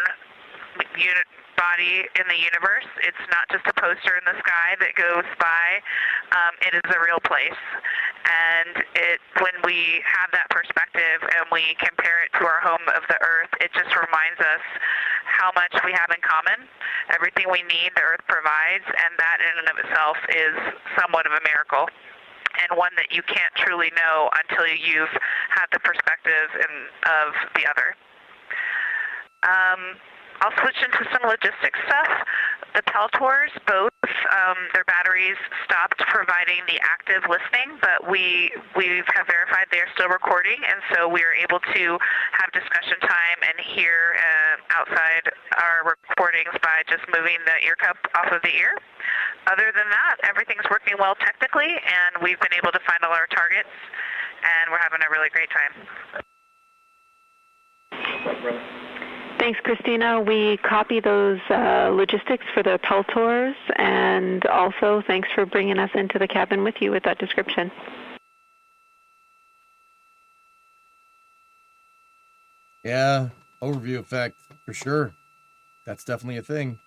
body in the universe. It's not just a poster in the sky that goes by. It is a real place. And when we have that perspective and we compare it to our home of the Earth, it just reminds us how much we have in common. Everything we need, the Earth provides, and that in and of itself is somewhat of a miracle, and one that you can't truly know until you've had the perspective of the other. I'll switch into some logistics stuff. The Peltors, both their batteries stopped providing the active listening, but we have verified they are still recording, and so we are able to have discussion time and hear outside our recordings by just moving the ear cup off of the ear. Other than that, everything's working well technically, and we've been able to find all our targets, and we're having a really great time. Thanks, Christina. We copy those logistics for the Peltors, and also thanks for bringing us into the cabin with you with that description. Yeah, overview effect, for sure. That's definitely a thing.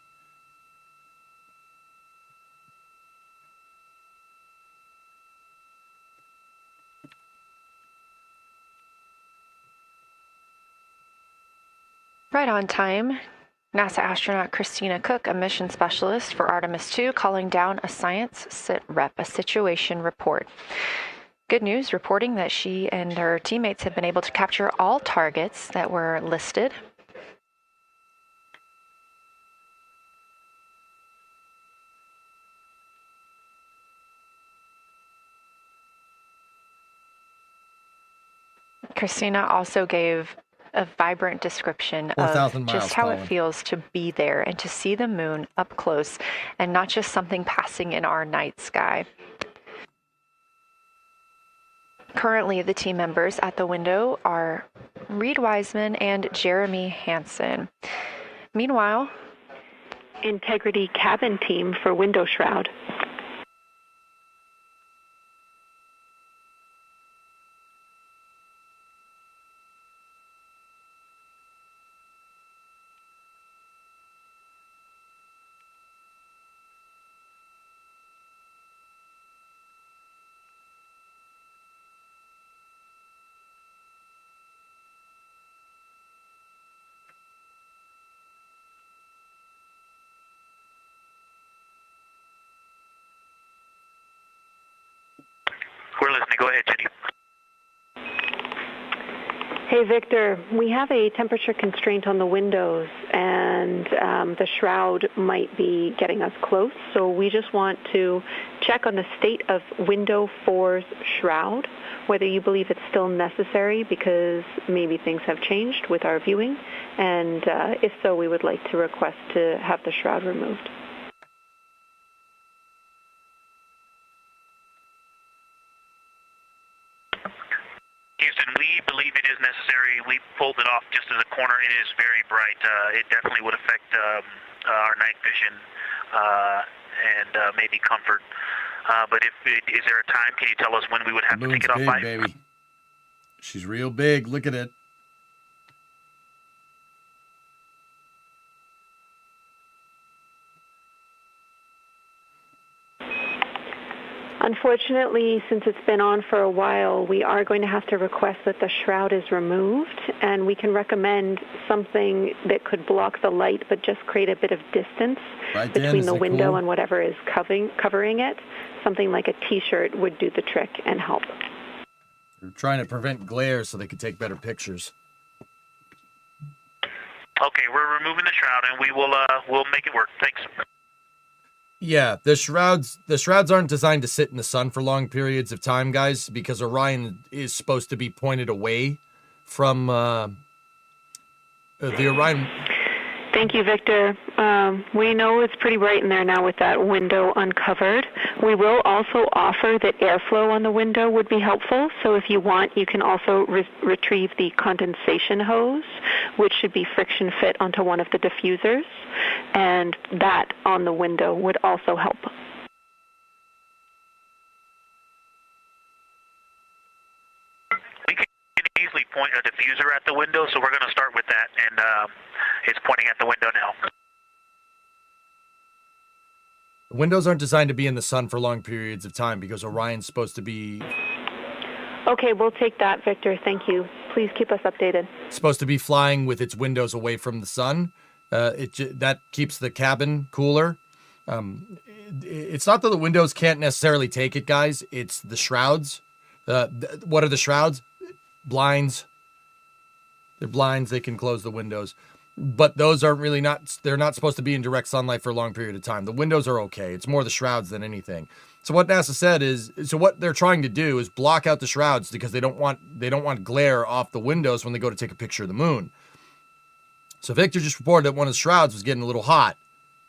Right on time. NASA astronaut Christina Cook, a mission specialist for Artemis 2, calling down a science a situation report. Good news, reporting that she and her teammates have been able to capture all targets that were listed. Christina also gave a vibrant description of just how it feels to be there and to see the moon up close and not just something passing in our night sky. Currently, the team members at the window are Reed Wiseman and Jeremy Hansen. Meanwhile, Integrity cabin team for window shroud. We're listening. Go ahead, Jenny. Hey, Victor, we have a temperature constraint on the windows, and the shroud might be getting us close, so we just want to check on the state of window 4's shroud, whether you believe it's still necessary because maybe things have changed with our viewing, and if so, we would like to request to have the shroud removed. Houston, we believe it is necessary. We pulled it off just as a corner. It is very bright. It definitely would affect our night vision and maybe comfort. But is there a time? Can you tell us when we would have to take it off by? Baby. She's real big. Look at it. Unfortunately, since it's been on for a while, we are going to have to request that the shroud is removed, and we can recommend something that could block the light but just create a bit of distance between the window and whatever is covering it. Something like a T-shirt would do the trick and help. They're trying to prevent glare so they can take better pictures. Okay, we're removing the shroud, and we'll make it work. Thanks. Yeah, the shrouds aren't designed to sit in the sun for long periods of time, guys, because Orion is supposed to be pointed away from the Orion. Thank you, Victor. We know it's pretty bright in there now with that window uncovered. We will also offer that airflow on the window would be helpful. So if you want, you can also retrieve the condensation hose, which should be friction fit onto one of the diffusers. And that on the window would also help. We can easily point a diffuser at the window, so we're going to start with that, and it's pointing at the window now. The windows aren't designed to be in the sun for long periods of time because Orion's supposed to be... Okay, we'll take that, Victor. Thank you. Please keep us updated. Supposed to be flying with its windows away from the sun. That keeps the cabin cooler. It's not that the windows can't necessarily take it, guys. It's the shrouds. What are the shrouds? Blinds. They're blinds. They can close the windows. But those aren't really they're not supposed to be in direct sunlight for a long period of time. The windows are okay. It's more the shrouds than anything. So what NASA said is, what they're trying to do is block out the shrouds because they don't want glare off the windows when they go to take a picture of the moon. So Victor just reported that one of the shrouds was getting a little hot,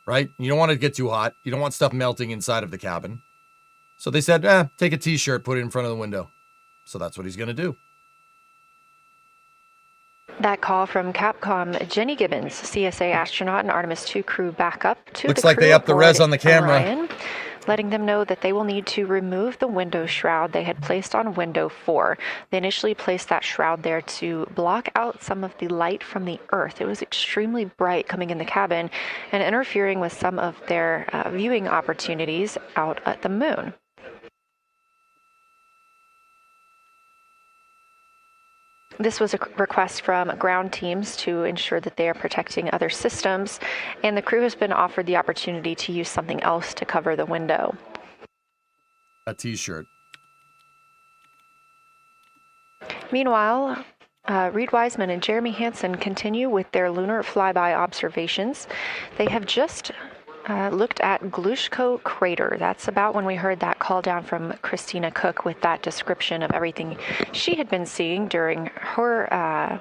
right? You don't want it to get too hot. You don't want stuff melting inside of the cabin. So they said, take a t-shirt, put it in front of the window. So that's what he's going to do. That call from Capcom, Jenny Gibbons, CSA astronaut and Artemis 2 crew backup to Looks the like crew they upped the res aboard on the camera. Orion, letting them know that they will need to remove the window shroud they had placed on window 4. They initially placed that shroud there to block out some of the light from the Earth. It was extremely bright coming in the cabin and interfering with some of their viewing opportunities out at the moon. This was a request from ground teams to ensure that they are protecting other systems, and the crew has been offered the opportunity to use something else to cover the window. A t-shirt. Meanwhile, Reed Wiseman and Jeremy Hansen continue with their lunar flyby observations. They have just looked at Glushko crater. That's about when we heard that call down from Christina Cook with that description of everything she had been seeing during her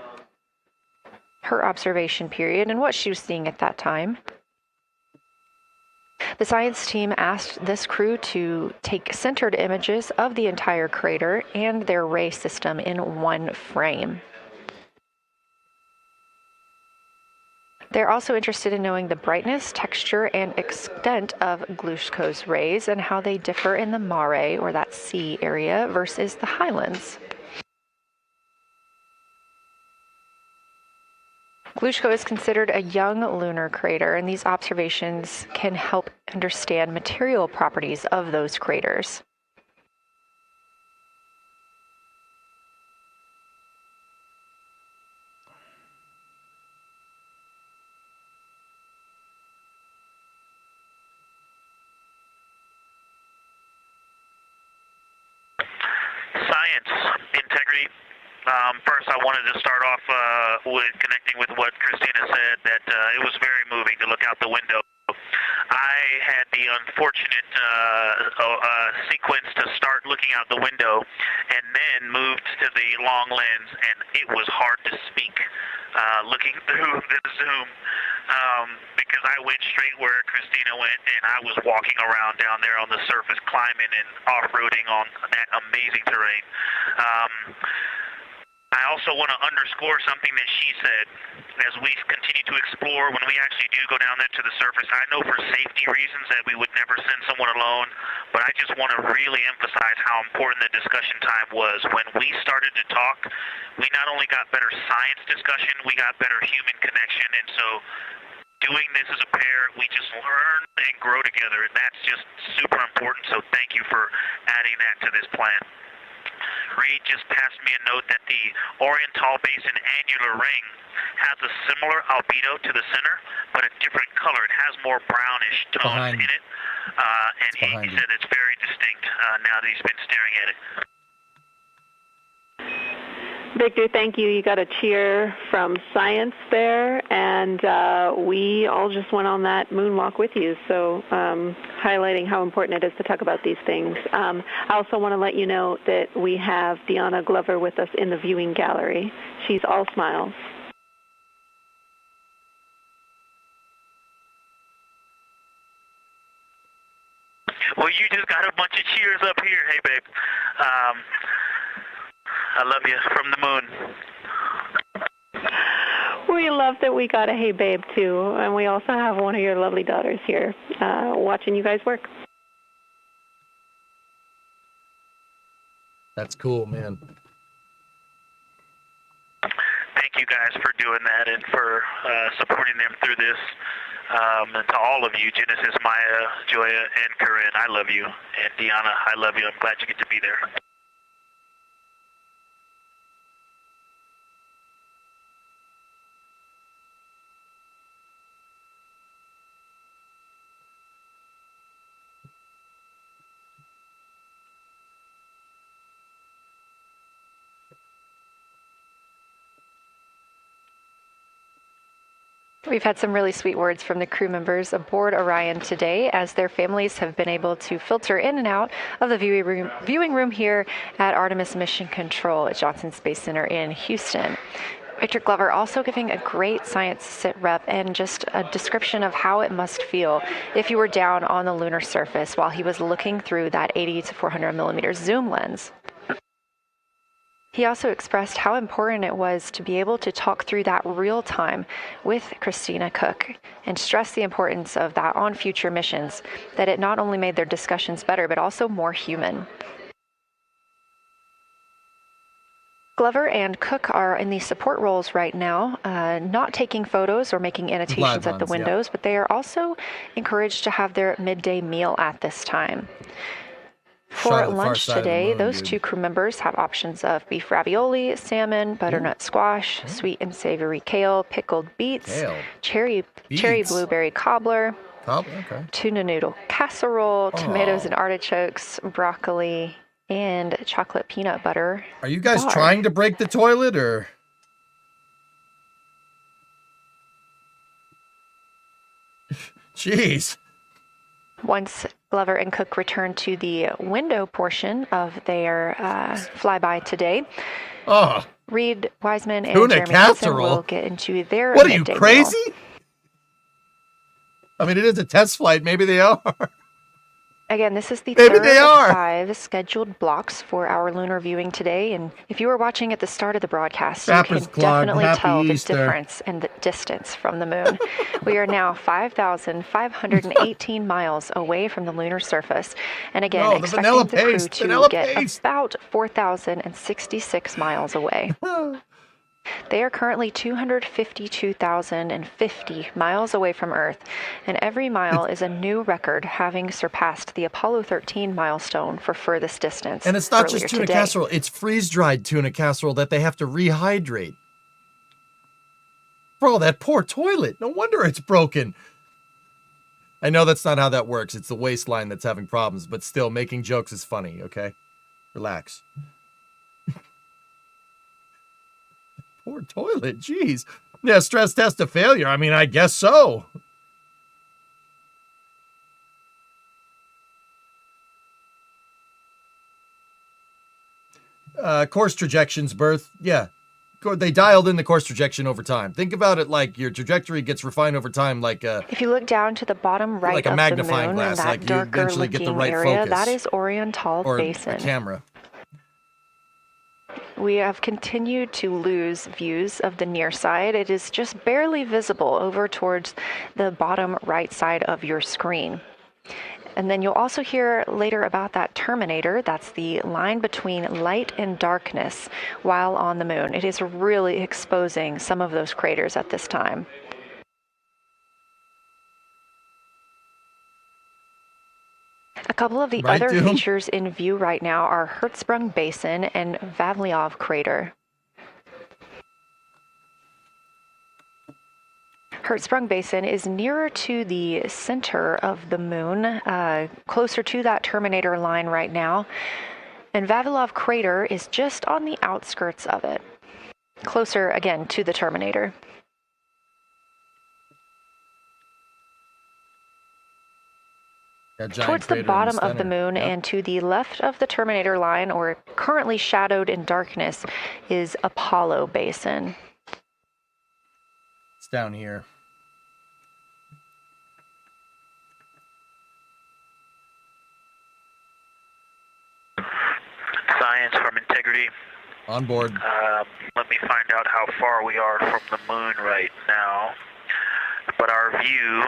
observation period and what she was seeing at that time. The science team asked this crew to take centered images of the entire crater and their ray system in one frame. They're also interested in knowing the brightness, texture, and extent of Glushko's rays and how they differ in the mare, or that sea area, versus the highlands. Glushko is considered a young lunar crater, and these observations can help understand material properties of those craters. Integrity. First, I wanted to start off with connecting with what Christina said, that it was very moving to look out the window. I had the unfortunate sequence to start looking out the window and then moved to the long lens, and it was hard to speak looking through the zoom because I went straight where Christina went, and I was walking around down there on the surface, climbing and off-roading on that amazing terrain. I also want to underscore something that she said. As we continue to explore, when we actually do go down there to the surface, I know for safety reasons that we would never send someone alone, but I just want to really emphasize how important the discussion time was. When we started to talk, we not only got better science discussion, we got better human connection, and so doing this as a pair, we just learn and grow together, and that's just super important, so thank you for adding that to this plan. Reed just passed me a note that the Oriental Basin annular ring has a similar albedo to the center, but a different color. It has more brownish tones in it, and he said it's very distinct now that he's been staring at it. Victor, thank you. You got a cheer from science there, and we all just went on that moonwalk with you, so highlighting how important it is to talk about these things. I also want to let you know that we have Deanna Glover with us in the viewing gallery. She's all smiles. Well, you just got a bunch of cheers up here. Hey, babe. I love you from the moon. We love that we got a hey babe too, and we also have one of your lovely daughters here watching you guys work. That's cool, man. Thank you guys for doing that and for supporting them through this. And to all of you, Genesis, Maya, Joya, and Corinne, I love you. And Deanna, I love you. I'm glad you get to be there. We've had some really sweet words from the crew members aboard Orion today, as their families have been able to filter in and out of the viewing room here at Artemis Mission Control at Johnson Space Center in Houston. Victor Glover also giving a great science sit rep and just a description of how it must feel if you were down on the lunar surface while he was looking through that 80 to 400 millimeter zoom lens. He also expressed how important it was to be able to talk through that real time with Christina Cook and stress the importance of that on future missions, that it not only made their discussions better, but also more human. Glover and Cook are in the support roles right now, not taking photos or making annotations at the windows, but they are also encouraged to have their midday meal at this time. For lunch today, those two crew members have options of beef ravioli, salmon, butternut squash, sweet and savory kale, pickled beets, cherry blueberry cobbler, tuna noodle casserole, tomatoes and artichokes, broccoli, and chocolate peanut butter. Are you guys trying to break the toilet, or? Jeez. Once Glover and Cook return to the window portion of their flyby today, Reed, Wiseman, and Jeremy Hansen will get into their What are you, crazy? Meal. I mean, it is a test flight. Maybe they are. Again, this is the third of 5 scheduled blocks for our lunar viewing today. And if you were watching at the start of the broadcast, you can definitely tell the difference and the distance from the moon. We are now 5,518 miles away from the lunar surface. And again, expecting the crew to get about 4,066 miles away. They are currently 252,050 miles away from Earth, and every mile is a new record, having surpassed the Apollo 13 milestone for furthest distance. And it's not just tuna casserole, it's freeze-dried tuna casserole that they have to rehydrate. Bro, that poor toilet. No wonder it's broken. I know that's not how that works. It's the waistline that's having problems, but still, making jokes is funny, okay? Relax. Poor toilet, jeez. Yeah, stress test of failure. I mean, I guess so. Course trajections, Berth. Yeah. They dialed in the course trajection over time. Think about it like your trajectory gets refined over time, like if you look down to the bottom right like a of magnifying the moon, glass, that like you eventually get the right area, focus. that is Oriental or Basin. A camera. We have continued to lose views of the near side. It is just barely visible over towards the bottom right side of your screen. And then you'll also hear later about that terminator. That's the line between light and darkness while on the moon. It is really exposing some of those craters at this time. A couple of the other features in view right now are Hertzsprung Basin and Vavilov Crater. Hertzsprung Basin is nearer to the center of the moon, closer to that terminator line right now. And Vavilov Crater is just on the outskirts of it, closer again to the terminator. Towards the bottom of the moon and to the left of the terminator line, or currently shadowed in darkness, is Apollo Basin. It's down here. Integrity. On board. Let me find out how far we are from the moon right now. But our view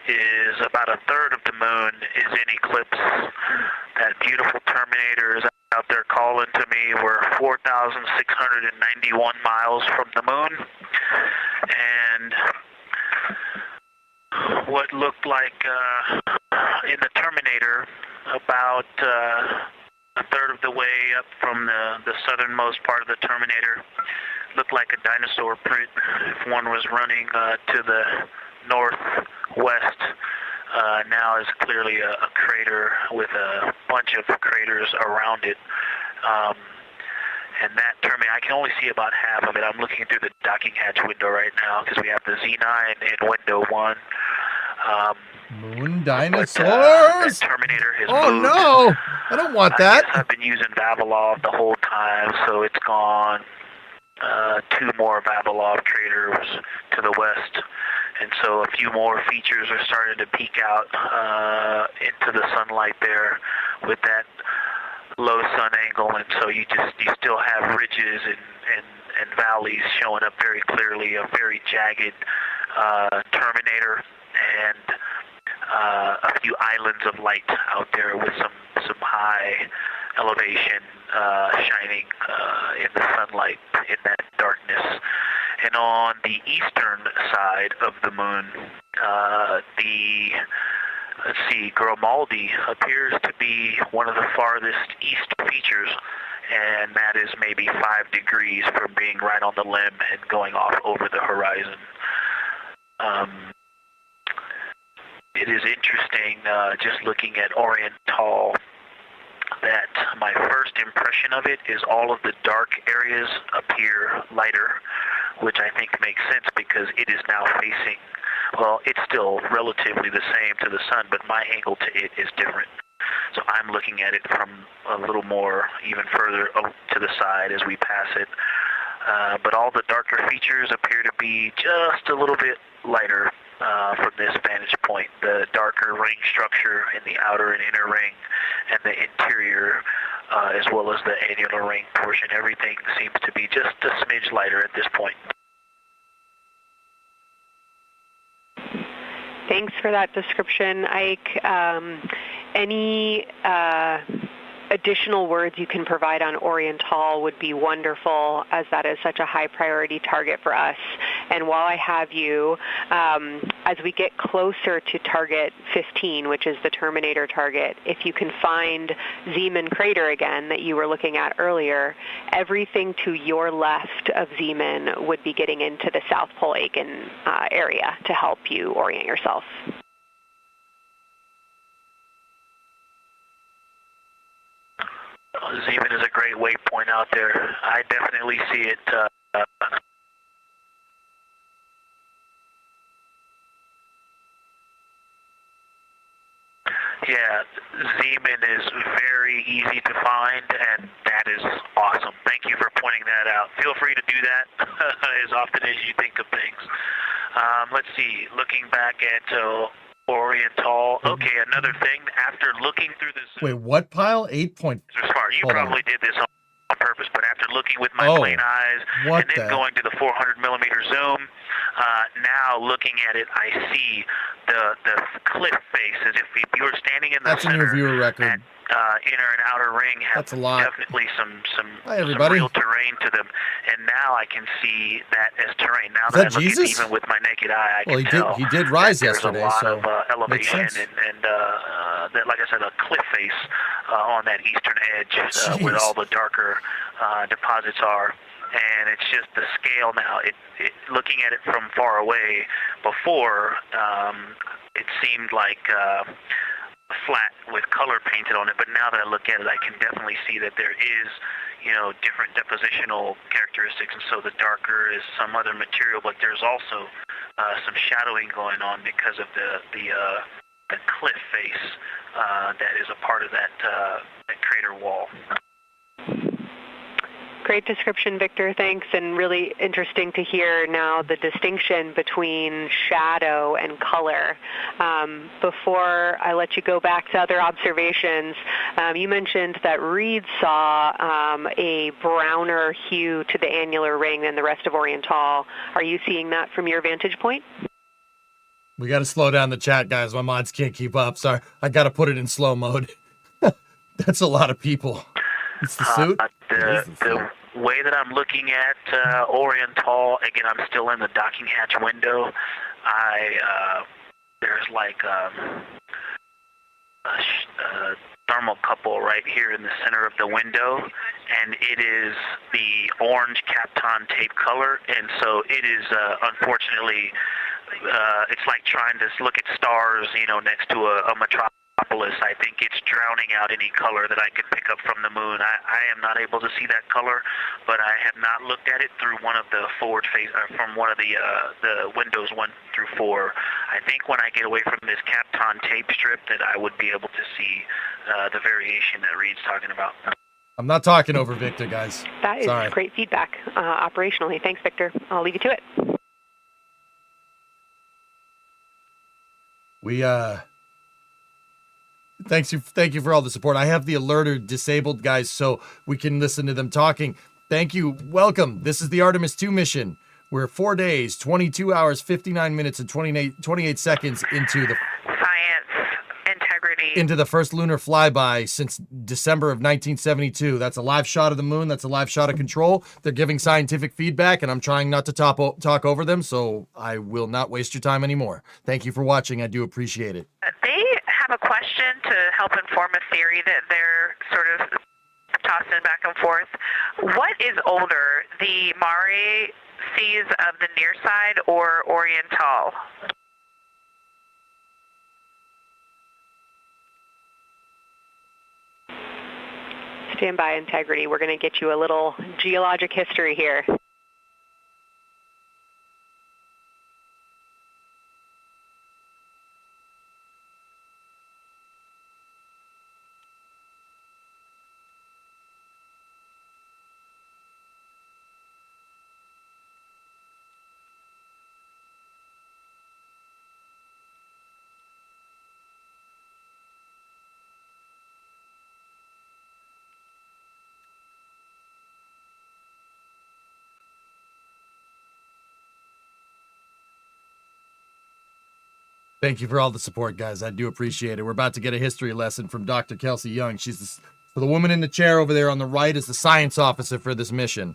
is about a third of the moon is in eclipse. That beautiful Terminator is out there calling to me. We're 4,691 miles from the moon. And what looked like in the Terminator, about a third of the way up from the southernmost part of the Terminator, looked like a dinosaur print. If one was running to the northwest, now is clearly a crater with a bunch of craters around it. And that Terminator, I can only see about half of it. I'm looking through the docking hatch window right now because we have the Z9 in window 1. Moon dinosaurs! Terminator has oh moved. No! I don't want that. I've been using Vavilov the whole time, so it's gone. 2 more Vavilov craters to the west, and so a few more features are starting to peek out into the sunlight there with that low sun angle, and so you still have ridges and valleys showing up very clearly. A very jagged Terminator and a few islands of light out there with some high elevation shining in the sunlight in that darkness. And on the eastern side of the moon, let's see, Grimaldi appears to be one of the farthest east features, and that is maybe 5 degrees from being right on the limb and going off over the horizon. It is interesting, just looking at Oriental, that my first impression of it is all of the dark areas appear lighter, which I think makes sense because it is now facing, well, it's still relatively the same to the sun, but my angle to it is different. So I'm looking at it from a little more, even further to the side as we pass it. But all the darker features appear to be just a little bit lighter from this vantage point. The darker ring structure in the outer and inner ring and the interior, as well as the annular ring portion, everything seems to be just a smidge lighter at this point. Thanks for that description, Ike. Any additional words you can provide on Oriental would be wonderful, as that is such a high priority target for us. And while I have you, as we get closer to target 15, which is the Terminator target, if you can find Zeeman Crater again that you were looking at earlier, everything to your left of Zeeman would be getting into the South Pole Aiken area to help you orient yourself. Zeeman is a great waypoint out there. I definitely see it. Yeah, Zeeman is very easy to find, and that is awesome. Thank you for pointing that out. Feel free to do that as often as you think of things. Let's see, looking back at Oriental. Okay, another thing, after looking through this... Wait, what pile? 8 point... You probably did this on purpose, but after looking with my plain eyes and then going to the 400 millimeter zoom, now looking at it, I see the cliff face as if you were standing in the That's center. That's a new viewer record. Inner and outer ring have definitely some real terrain to them, and now I can see that as terrain. Now that I look at it even with my naked eye, I can tell he did rise yesterday, there's a lot so of elevation and that, like I said, a cliff face on that eastern edge where all the darker deposits are. And it's just the scale now. Looking at it from far away, before it seemed like flat with color painted on it, but now that I look at it, I can definitely see that there is, different depositional characteristics, and so the darker is some other material, but there's also some shadowing going on because of the cliff face that is a part of that crater wall. Great description, Victor. Thanks, and really interesting to hear now the distinction between shadow and color. Before I let you go back to other observations, you mentioned that Reed saw a browner hue to the annular ring than the rest of Oriental. Are you seeing that from your vantage point? We got to slow down the chat, guys. My mods can't keep up. Sorry, I got to put it in slow mode. That's a lot of people. It's the suit? The way that I'm looking at Oriental, again, I'm still in the docking hatch window. There's like a thermocouple right here in the center of the window, and it is the orange Kapton tape color, and so it is unfortunately, it's like trying to look at stars, next to a metropolis. I think it's drowning out any color that I could pick up from the moon. I am not able to see that color, but I have not looked at it through one of the from one of the windows 1 through 4. I think when I get away from this Kapton tape strip that I would be able to see the variation that Reed's talking about. I'm not talking over Victor, guys. That is Sorry. Great feedback operationally. Thanks, Victor. I'll leave you to it. Thank you for all the support. I have the alerter disabled, guys, so we can listen to them talking. Thank you. Welcome. This is the Artemis 2 mission. We're 4 days, 22 hours, 59 minutes, and 28 seconds into the science integrity. Into the first lunar flyby since December of 1972. That's a live shot of the moon. That's a live shot of control. They're giving scientific feedback, and I'm trying not to talk over them, so I will not waste your time anymore. Thank you for watching. I do appreciate it. They have a question to help inform a theory that they're sort of tossing back and forth. What is older, the Mare seas of the near side or Oriental? Stand by, integrity. We're going to get you a little geologic history here. Thank you for all the support, guys. I do appreciate it. We're about to get a history lesson from Dr. Kelsey Young. She's the woman in the chair over there on the right is the science officer for this mission.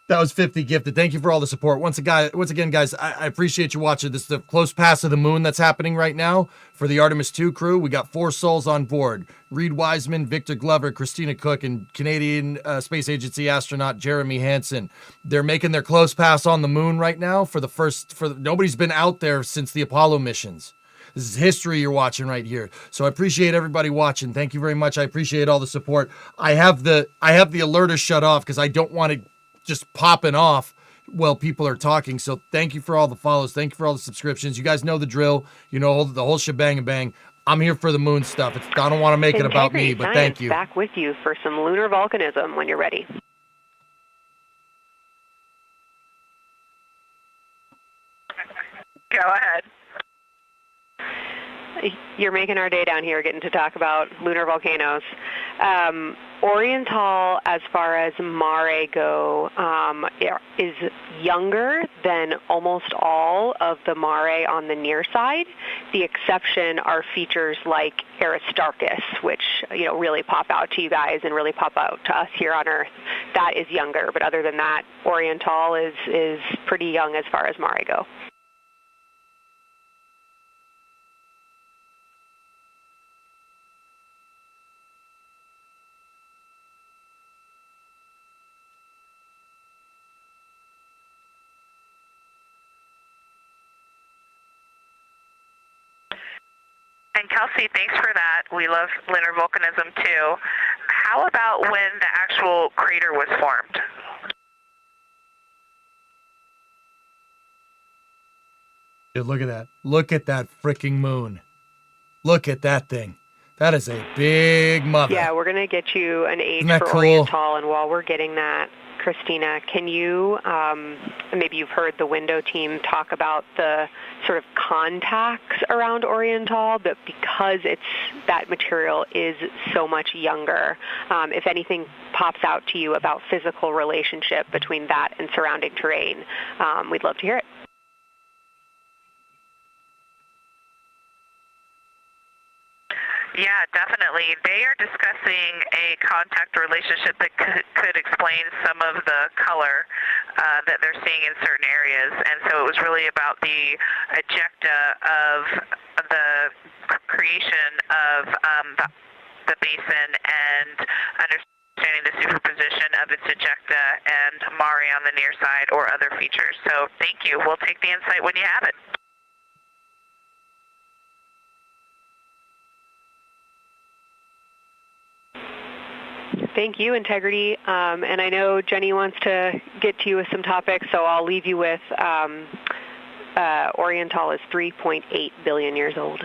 That was 50 gifted. Thank you for all the support. Once again, guys, I appreciate you watching. This is the close pass of the moon that's happening right now for the Artemis 2 crew. We got 4 souls on board. Reed Wiseman, Victor Glover, Christina Cook, and Canadian Space Agency astronaut Jeremy Hansen. They're making their close pass on the moon right now nobody's been out there since the Apollo missions. This is history you're watching right here. So I appreciate everybody watching. Thank you very much. I appreciate all the support. I have the alerter shut off because I don't want it just popping off while people are talking. So thank you for all the follows. Thank you for all the subscriptions. You guys know the drill. You know the whole shebang and bang. I'm here for the moon stuff. I don't want to make it about me, but thank you. Back with you for some lunar volcanism when you're ready. Go ahead. You're making our day down here getting to talk about lunar volcanoes. Oriental, as far as Mare go, is younger than almost all of the Mare on the near side. The exception are features like Aristarchus, which really pop out to you guys and really pop out to us here on Earth. That is younger, but other than that, Oriental is pretty young as far as Mare go. And Kelsey, thanks for that. We love lunar volcanism too. How about when the actual crater was formed? Dude, look at that. Look at that freaking moon. Look at that thing. That is a big mother. Yeah, we're going to get you an age for cool? Oriental, and while we're getting that, Christina, can you, maybe you've heard the window team talk about the sort of contacts around Oriental, but because that material is so much younger, if anything pops out to you about physical relationship between that and surrounding terrain, we'd love to hear it. Yeah, definitely. They are discussing a contact relationship that could explain some of the color that they're seeing in certain areas. And so it was really about the ejecta of the creation of the basin and understanding the superposition of its ejecta and mare on the near side or other features. So thank you. We'll take the insight when you have it. Thank you, Integrity. And I know Jenny wants to get to you with some topics, so I'll leave you with Oriental is 3.8 billion years old.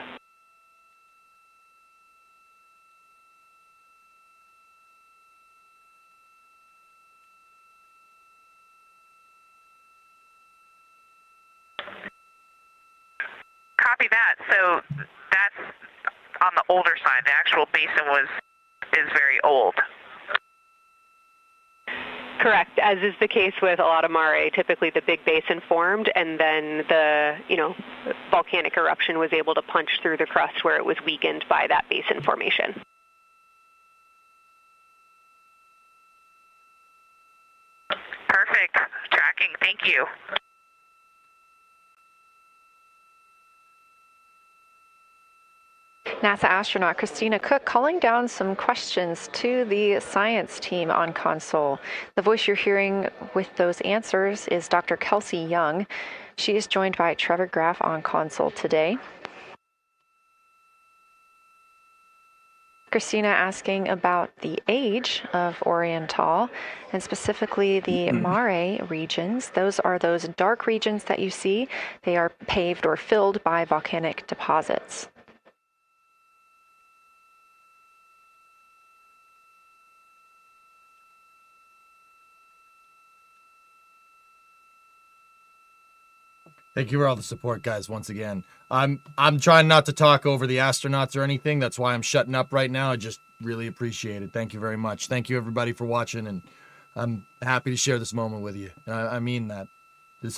Copy that. So that's on the older side. The actual basin is very old. Correct, as is the case with a lot of mare. Typically the big basin formed, and then the volcanic eruption was able to punch through the crust where it was weakened by that basin formation. Perfect. Tracking. Thank you. NASA astronaut Christina Cook calling down some questions to the science team on console. The voice you're hearing with those answers is Dr. Kelsey Young. She is joined by Trevor Graff on console today. Christina asking about the age of Oriental and specifically the mare regions. Those are those dark regions that you see. They are paved or filled by volcanic deposits. Thank you for all the support, guys, once again. I'm trying not to talk over the astronauts or anything. That's why I'm shutting up right now. I just really appreciate it. Thank you very much. Thank you, everybody, for watching, and I'm happy to share this moment with you. I mean that.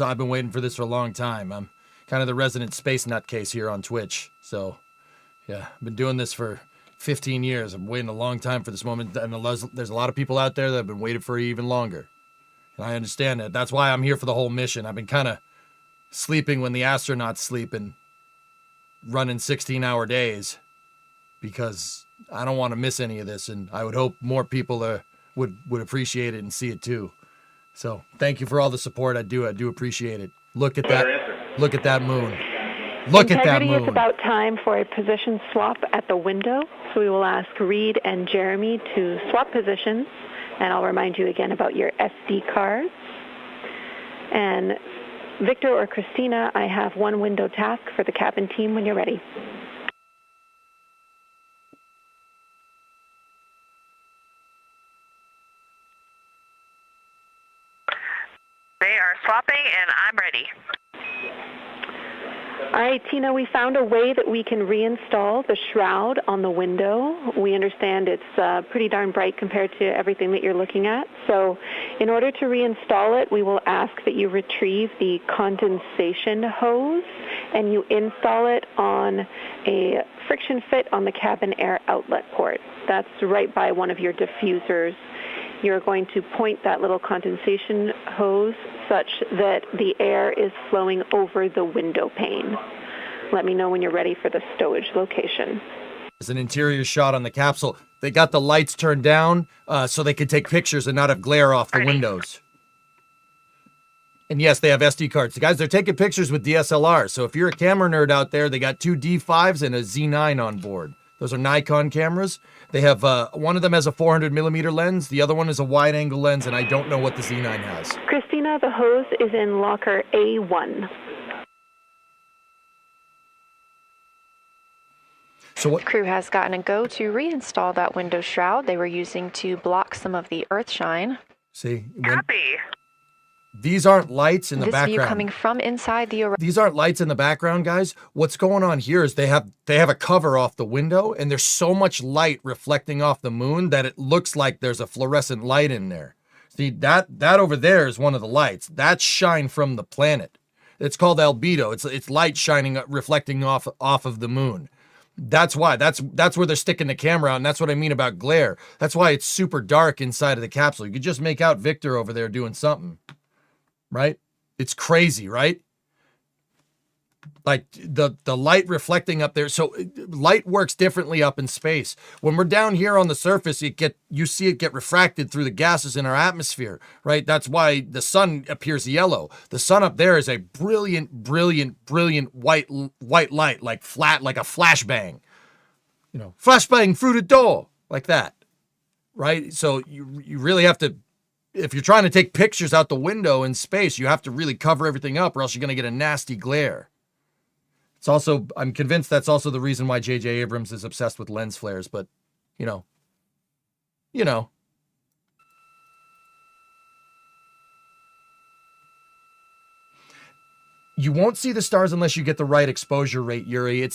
I've been waiting for this for a long time. I'm kind of the resident space nutcase here on Twitch. So, yeah, I've been doing this for 15 years. I'm waiting a long time for this moment, and there's a lot of people out there that have been waiting for it even longer. And I understand that. That's why I'm here for the whole mission. I've been kind of sleeping when the astronauts sleep and running 16-hour days because I don't want to miss any of this, and I would hope more people would appreciate it and see it too. So thank you for all the support. I do appreciate it. Look at that. Look at that moon. Look at that moon. It's about time for a position swap at the window. So we will ask Reed and Jeremy to swap positions, and I'll remind you again about your SD cards. And Victor or Christina, I have one window task for the cabin team when you're ready. They are swapping, and I'm ready. All right, Tina, we found a way that we can reinstall the shroud on the window. We understand it's pretty darn bright compared to everything that you're looking at. So in order to reinstall it, we will ask that you retrieve the condensation hose and you install it on a friction fit on the cabin air outlet port. That's right by one of your diffusers. You're going to point that little condensation hose such that the air is flowing over the window pane. Let me know when you're ready for the stowage location. There's an interior shot on the capsule. They got the lights turned down so they could take pictures and not have glare off the windows. And yes, they have SD cards. Guys, they're taking pictures with DSLR. So if you're a camera nerd out there, they got 2 D5s and a Z9 on board. Those are Nikon cameras. They have, one of them has a 400 millimeter lens. The other one is a wide angle lens, and I don't know what the Z9 has. Christina, the hose is in locker A1. So what? The crew has gotten a go to reinstall that window shroud they were using to block some of the earth shine. See? Copy. These aren't lights in the background. This view coming from inside the... These aren't lights in the background, guys. What's going on here is they have a cover off the window, and there's so much light reflecting off the moon that it looks like there's a fluorescent light in there. See, that over there is one of the lights. That's shine from the planet. It's called albedo. It's light shining, reflecting off of the moon. That's why. That's where they're sticking the camera out, and that's what I mean about glare. That's why it's super dark inside of the capsule. You could just make out Victor over there doing something. Right? It's crazy, right? Like the light reflecting up there. So light works differently up in space. When we're down here on the surface, you see it get refracted through the gases in our atmosphere, right? That's why the sun appears yellow. The sun up there is a brilliant white light, like flat, like a flashbang. You know, flashbang through the door, like that, right? So you really have to. If you're trying to take pictures out the window in space, you have to really cover everything up or else you're going to get a nasty glare. It's also, I'm convinced that's also the reason why J.J. Abrams is obsessed with lens flares, but, you know. You won't see the stars unless you get the right exposure rate, Yuri.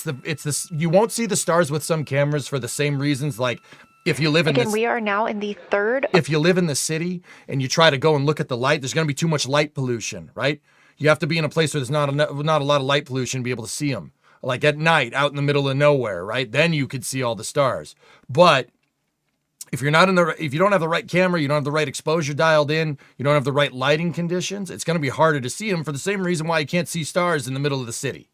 You won't see the stars with some cameras for the same reasons, like, if you live in Again, we are now in the third. If you live in the city and you try to go and look at the light, there's going to be too much light pollution, right? You have to be in a place where there's not a lot of light pollution to be able to see them. Like at night, out in the middle of nowhere, right? Then you could see all the stars. But if you don't have the right camera, you don't have the right exposure dialed in, you don't have the right lighting conditions, it's going to be harder to see them for the same reason why you can't see stars in the middle of the city.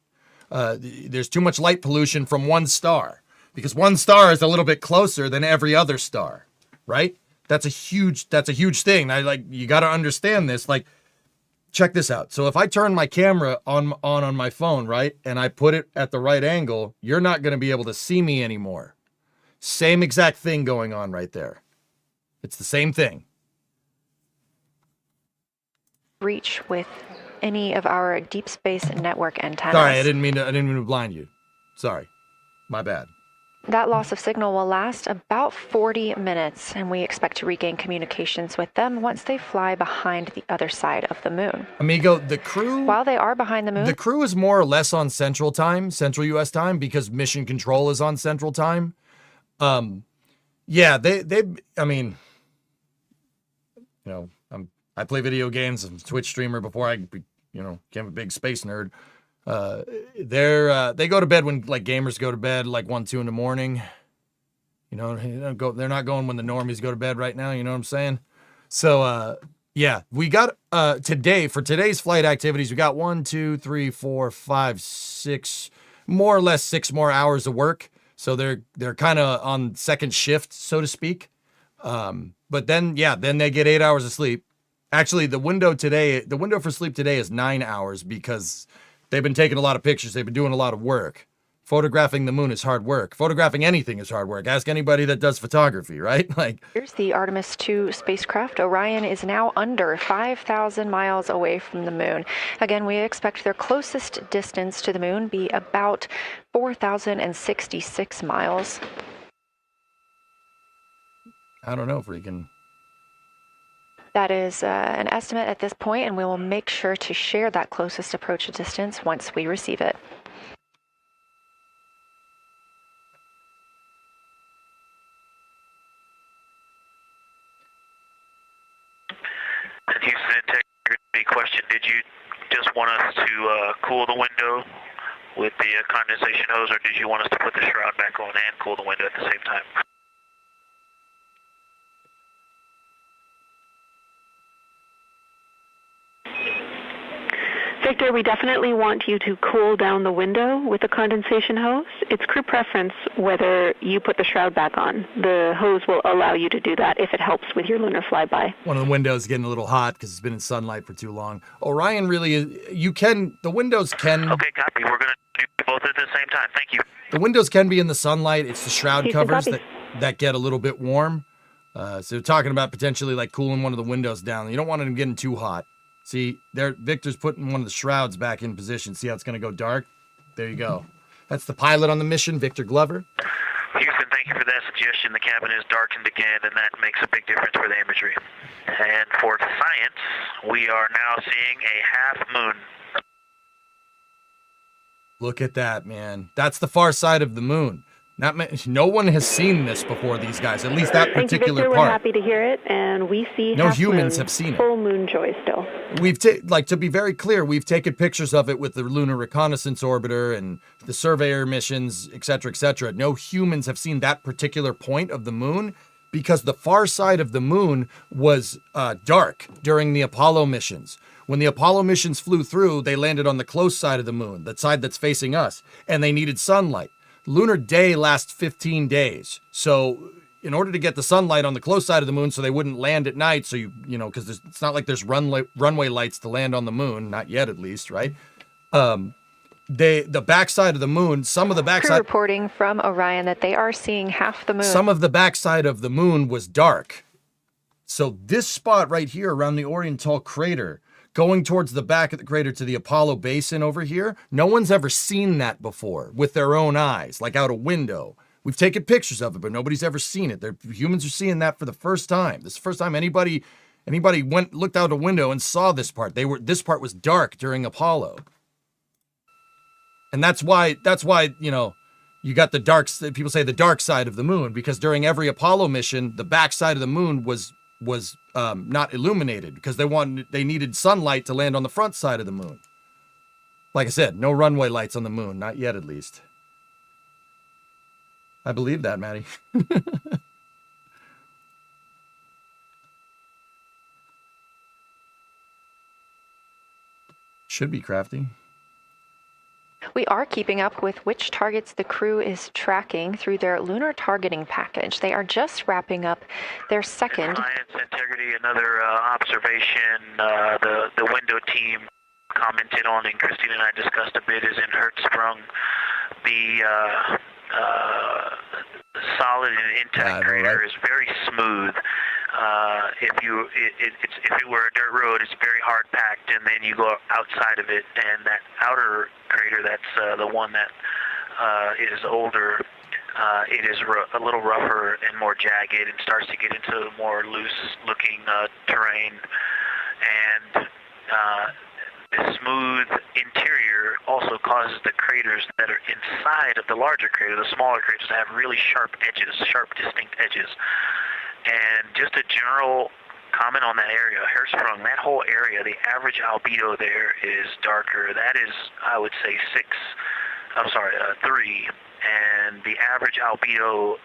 There's too much light pollution from one star. Because one star is a little bit closer than every other star, right? That's a huge thing. You got to understand this. Like, check this out. So if I turn my camera on my phone, right, and I put it at the right angle, you're not going to be able to see me anymore. Same exact thing going on right there. It's the same thing. Reach with any of our deep space network antennas. Sorry, I didn't mean to blind you. Sorry, my bad. That loss of signal will last about 40 minutes, and we expect to regain communications with them once they fly behind the other side of the moon. Amigo, the crew... While they are behind the moon... The crew is more or less on Central U.S. time, because Mission Control is on Central time. Yeah, I mean... You know, I play video games. I'm a Twitch streamer before I became a big space nerd. They go to bed when like gamers go to bed, like 1, 2 in the morning. They're not going when the normies go to bed right now. You know what I'm saying? So, yeah, we got, for today's flight activities, we got 1, 2, 3, 4, 5, 6, more or less 6 more hours of work. So they're kind of on second shift, so to speak. But then they get 8 hours of sleep. Actually, the window for sleep today is 9 hours because they've been taking a lot of pictures. They've been doing a lot of work. Photographing the moon is hard work. Photographing anything is hard work. Ask anybody that does photography, right? Here's the Artemis 2 spacecraft. Orion is now under 5,000 miles away from the moon. Again, we expect their closest distance to the moon be about 4,066 miles. I don't know if we can... That is an estimate at this point, and we will make sure to share that closest approach distance once we receive it. Houston integrity question, did you just want us to cool the window with the condensation hose, or did you want us to put the shroud back on and cool the window at the same time? Victor, we definitely want you to cool down the window with the condensation hose. It's crew preference whether you put the shroud back on. The hose will allow you to do that if it helps with your lunar flyby. One of the windows is getting a little hot because it's been in sunlight for too long. Orion really is, the windows can... Okay, copy. We're going to do both at the same time. Thank you. The windows can be in the sunlight. It's the shroud Houston, covers copy. that get a little bit warm. So they're talking about potentially like cooling one of the windows down. You don't want them getting too hot. See, Victor's putting one of the shrouds back in position. See how it's going to go dark? There you go. That's the pilot on the mission, Victor Glover. Houston, thank you for that suggestion. The cabin is darkened again, and that makes a big difference for the imagery. And for science, we are now seeing a half moon. Look at that, man. That's the far side of the moon. No one has seen this before, these guys, at least that particular Thank you, Victor. part. We're happy to hear it, and we see no half humans moon, have seen it. Full moon joy still. We've to be very clear, we've taken pictures of it with the Lunar Reconnaissance Orbiter and the Surveyor missions, etc., etc. No humans have seen that particular point of the moon because the far side of the moon was dark during the Apollo missions. When the Apollo missions flew through, they landed on the close side of the moon, the side that's facing us, and they needed sunlight. Lunar day lasts 15 days. So in order to get the sunlight on the close side of the moon so they wouldn't land at night, so you know, because it's not like there's runway lights to land on the moon, not yet at least, right? The backside of the moon, some of the backside... Crew reporting from Orion that they are seeing half the moon. Some of the backside of the moon was dark. So this spot right here around the Oriental crater, going towards the back of the crater to the Apollo basin over here, no one's ever seen that before with their own eyes, like out a window. We've taken pictures of it, but nobody's ever seen it. Humans are seeing that for the first time. This is the first time anybody looked out a window and saw this part. This part was dark during Apollo. And that's why, you know, you got the people say the dark side of the moon, because during every Apollo mission, the back side of the moon was not illuminated because they needed sunlight to land on the front side of the moon. Like I said, no runway lights on the moon, not yet at least. I believe that, Maddie. Should be crafty. We are keeping up with which targets the crew is tracking through their lunar targeting package. They are just wrapping up their second. Science integrity, another observation the window team commented on and Christine and I discussed a bit is in Hertzsprung. The solid and intact crater is very smooth. If it were a dirt road, it's very hard packed, and then you go outside of it, and that outer crater, that's the one that is older. It is a little rougher and more jagged, and starts to get into more loose-looking terrain. And the smooth interior also causes the craters that are inside of the larger crater, the smaller craters, to have really sharp edges, sharp, distinct edges. And just a general comment on that area, Hertzsprung, that whole area, the average albedo there is darker. That is, I would say, 3. And the average albedo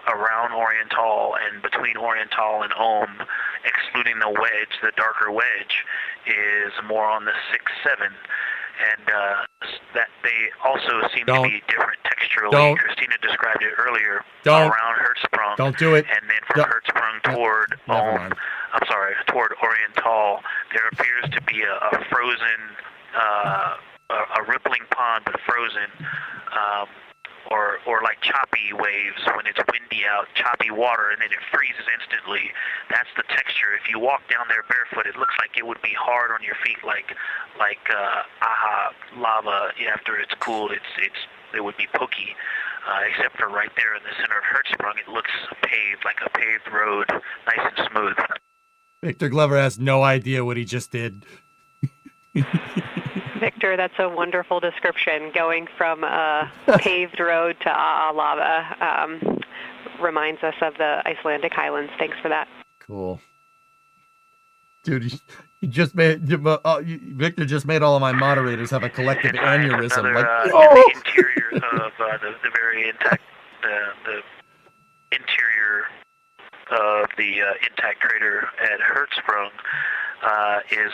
around Oriental and between Oriental and Ohm, excluding the wedge, the darker wedge, is more on the 6-7. And that they also seem to be different texturally. Christina described it earlier around Hertzsprung. Don't do it. And then from Hertzsprung toward toward Oriental, there appears to be a frozen, a rippling pond, but frozen, or like choppy waves when it's windy out, choppy water, and then it freezes instantly. That's the texture. If you walk down there barefoot, it looks like it would be hard on your feet, like lava. After it's cooled, it would be pokey. Except for right there in the center of Hertzsprung, it looks paved, like a paved road, nice and smooth. Victor Glover has no idea what he just did. Victor, that's a wonderful description. Going from a paved road to lava reminds us of the Icelandic Highlands. Thanks for that. Cool. Dude, you just made Victor just made all of my moderators have a collective aneurysm. The interior of the very intact, the interior of the intact crater at Hertzsprung is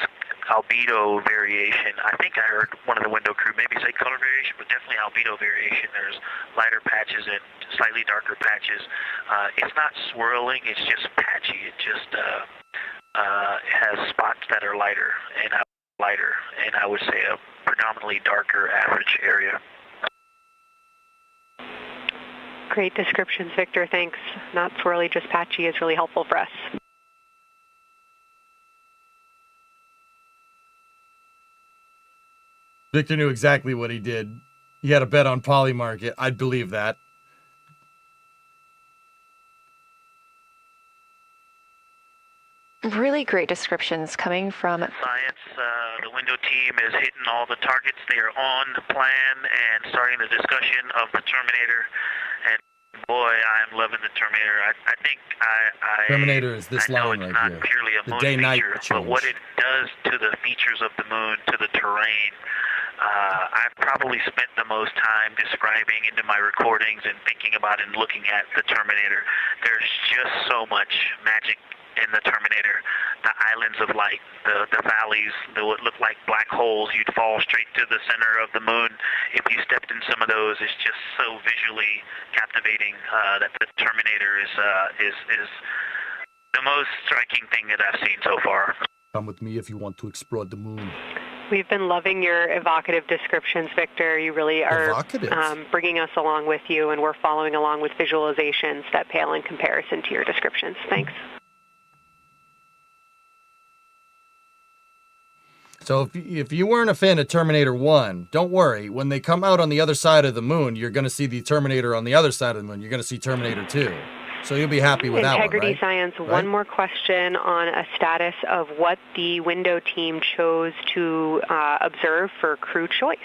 albedo variation. I think I heard one of the window crew maybe say color variation, but definitely albedo variation. There's lighter patches and slightly darker patches. It's not swirling, it's just patchy. It just has spots that are lighter, and I would say a predominantly darker average area. Great descriptions, Victor. Thanks. Not swirly, just patchy is really helpful for us. Victor knew exactly what he did. You had a bet on Polymarket. I'd believe that. Really great descriptions coming from Science. The window team is hitting all the targets. They are on plan and starting the discussion of the Terminator. And boy, I'm loving the Terminator. I think Terminator is this line right here. I know it's not purely a moon feature, but what it does to the features of the moon, to the terrain, I've probably spent the most time describing into my recordings and thinking about and looking at the Terminator. There's just so much magic in the Terminator. The islands of light, the valleys, what look like black holes. You'd fall straight to the center of the moon if you stepped in some of those. It's just so visually captivating that the Terminator is the most striking thing that I've seen so far. Come with me if you want to explore the moon. We've been loving your evocative descriptions, Victor. You really are bringing us along with you, and we're following along with visualizations that pale in comparison to your descriptions. Thanks. So if you weren't a fan of Terminator 1, don't worry. When they come out on the other side of the moon, you're going to see the Terminator on the other side of the moon. You're going to see Terminator 2. So you'll be happy with that one, right? Integrity Science, one more question on a status of what the window team chose to observe for crew choice.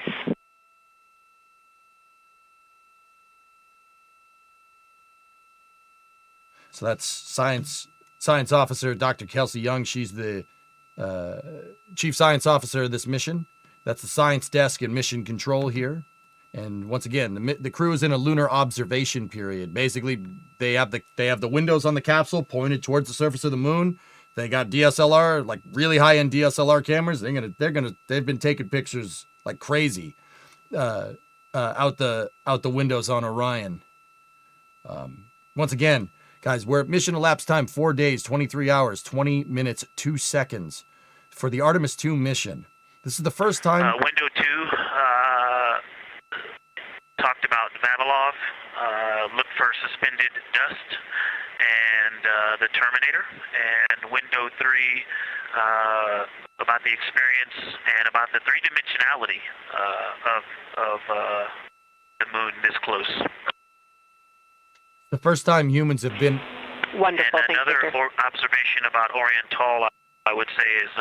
So that's science officer Dr. Kelsey Young. She's the Chief Science Officer of this mission. That's the science desk and mission control here. And once again, the crew is in a lunar observation period. Basically, they have the windows on the capsule pointed towards the surface of the moon. They got DSLR, like really high-end DSLR cameras. They've been taking pictures like crazy out the windows on Orion. Once again, guys, we're at mission elapsed time 4 days, 23 hours, 20 minutes, 2 seconds for the Artemis 2 mission. This is the first time. Window 2 talked about Vavilov, look for suspended dust, and the Terminator. And window 3 about the experience and about the three-dimensionality of the moon this close. The first time humans have been... Wonderful. And another observation about Oriental, I would say, is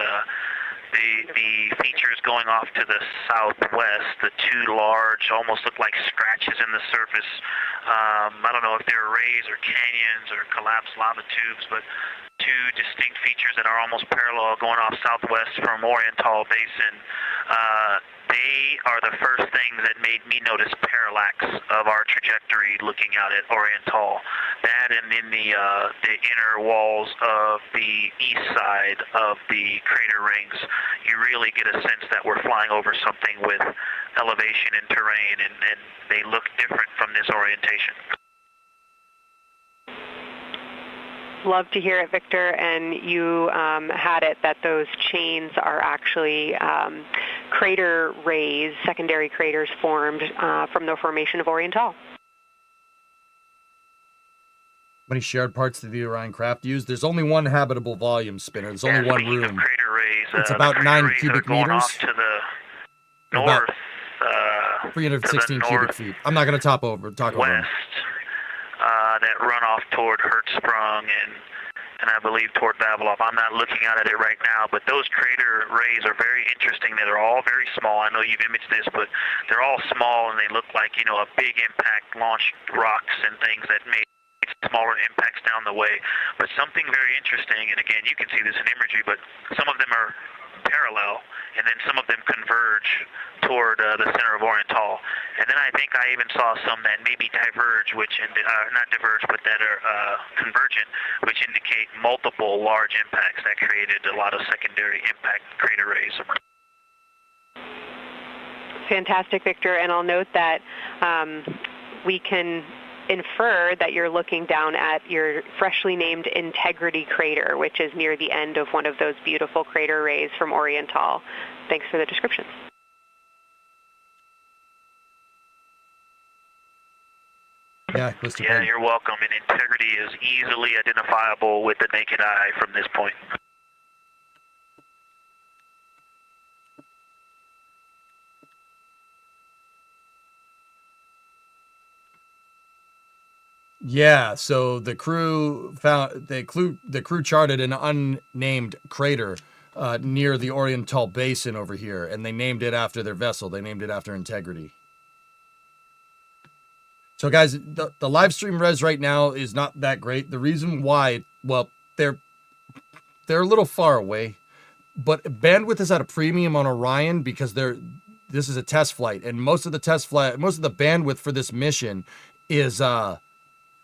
the features going off to the southwest, the two large, almost look like scratches in the surface. I don't know if they're rays or canyons or collapsed lava tubes, but two distinct features that are almost parallel going off southwest from Oriental Basin. They are the first things that made me notice parallax of our trajectory looking out at Oriental. That and in the inner walls of the east side of the crater rings, you really get a sense that we're flying over something with elevation and terrain, and they look different from this orientation. Love to hear it, Victor, and you had it that those chains are actually crater rays, secondary craters formed from the formation of Oriental. How many shared parts did the Orion craft use? There's only one habitable volume, Spinner. There's only one room. Of crater rays, it's about 9 cubic meters. Off to the north, 316 cubic feet. I'm not going to talk over them. That run off toward Hertzsprung and I believe toward Vavilov. I'm not looking at it right now, but those crater rays are very interesting. They're all very small. I know you've imaged this, but they're all small and they look like, a big impact launched rocks and things that made smaller impacts down the way. But something very interesting, and again, you can see this in imagery, but some of them are parallel, and then some of them converge toward the center of Oriental. And then I think I even saw some that maybe diverge, not diverge, but that are convergent, which indicate multiple large impacts that created a lot of secondary impact crater rays. Fantastic, Victor. And I'll note that we can infer that you're looking down at your freshly named Integrity crater, which is near the end of one of those beautiful crater rays from Oriental. Thanks for the description. Yeah, you're welcome. And Integrity is easily identifiable with the naked eye from this point. Yeah, so the crew charted an unnamed crater near the Oriental Basin over here, and they named it after their vessel. They named it after Integrity. So guys, the live stream res right now is not that great. The reason why, well, they're a little far away, but bandwidth is at a premium on Orion because this is a test flight, and most of the bandwidth for this mission is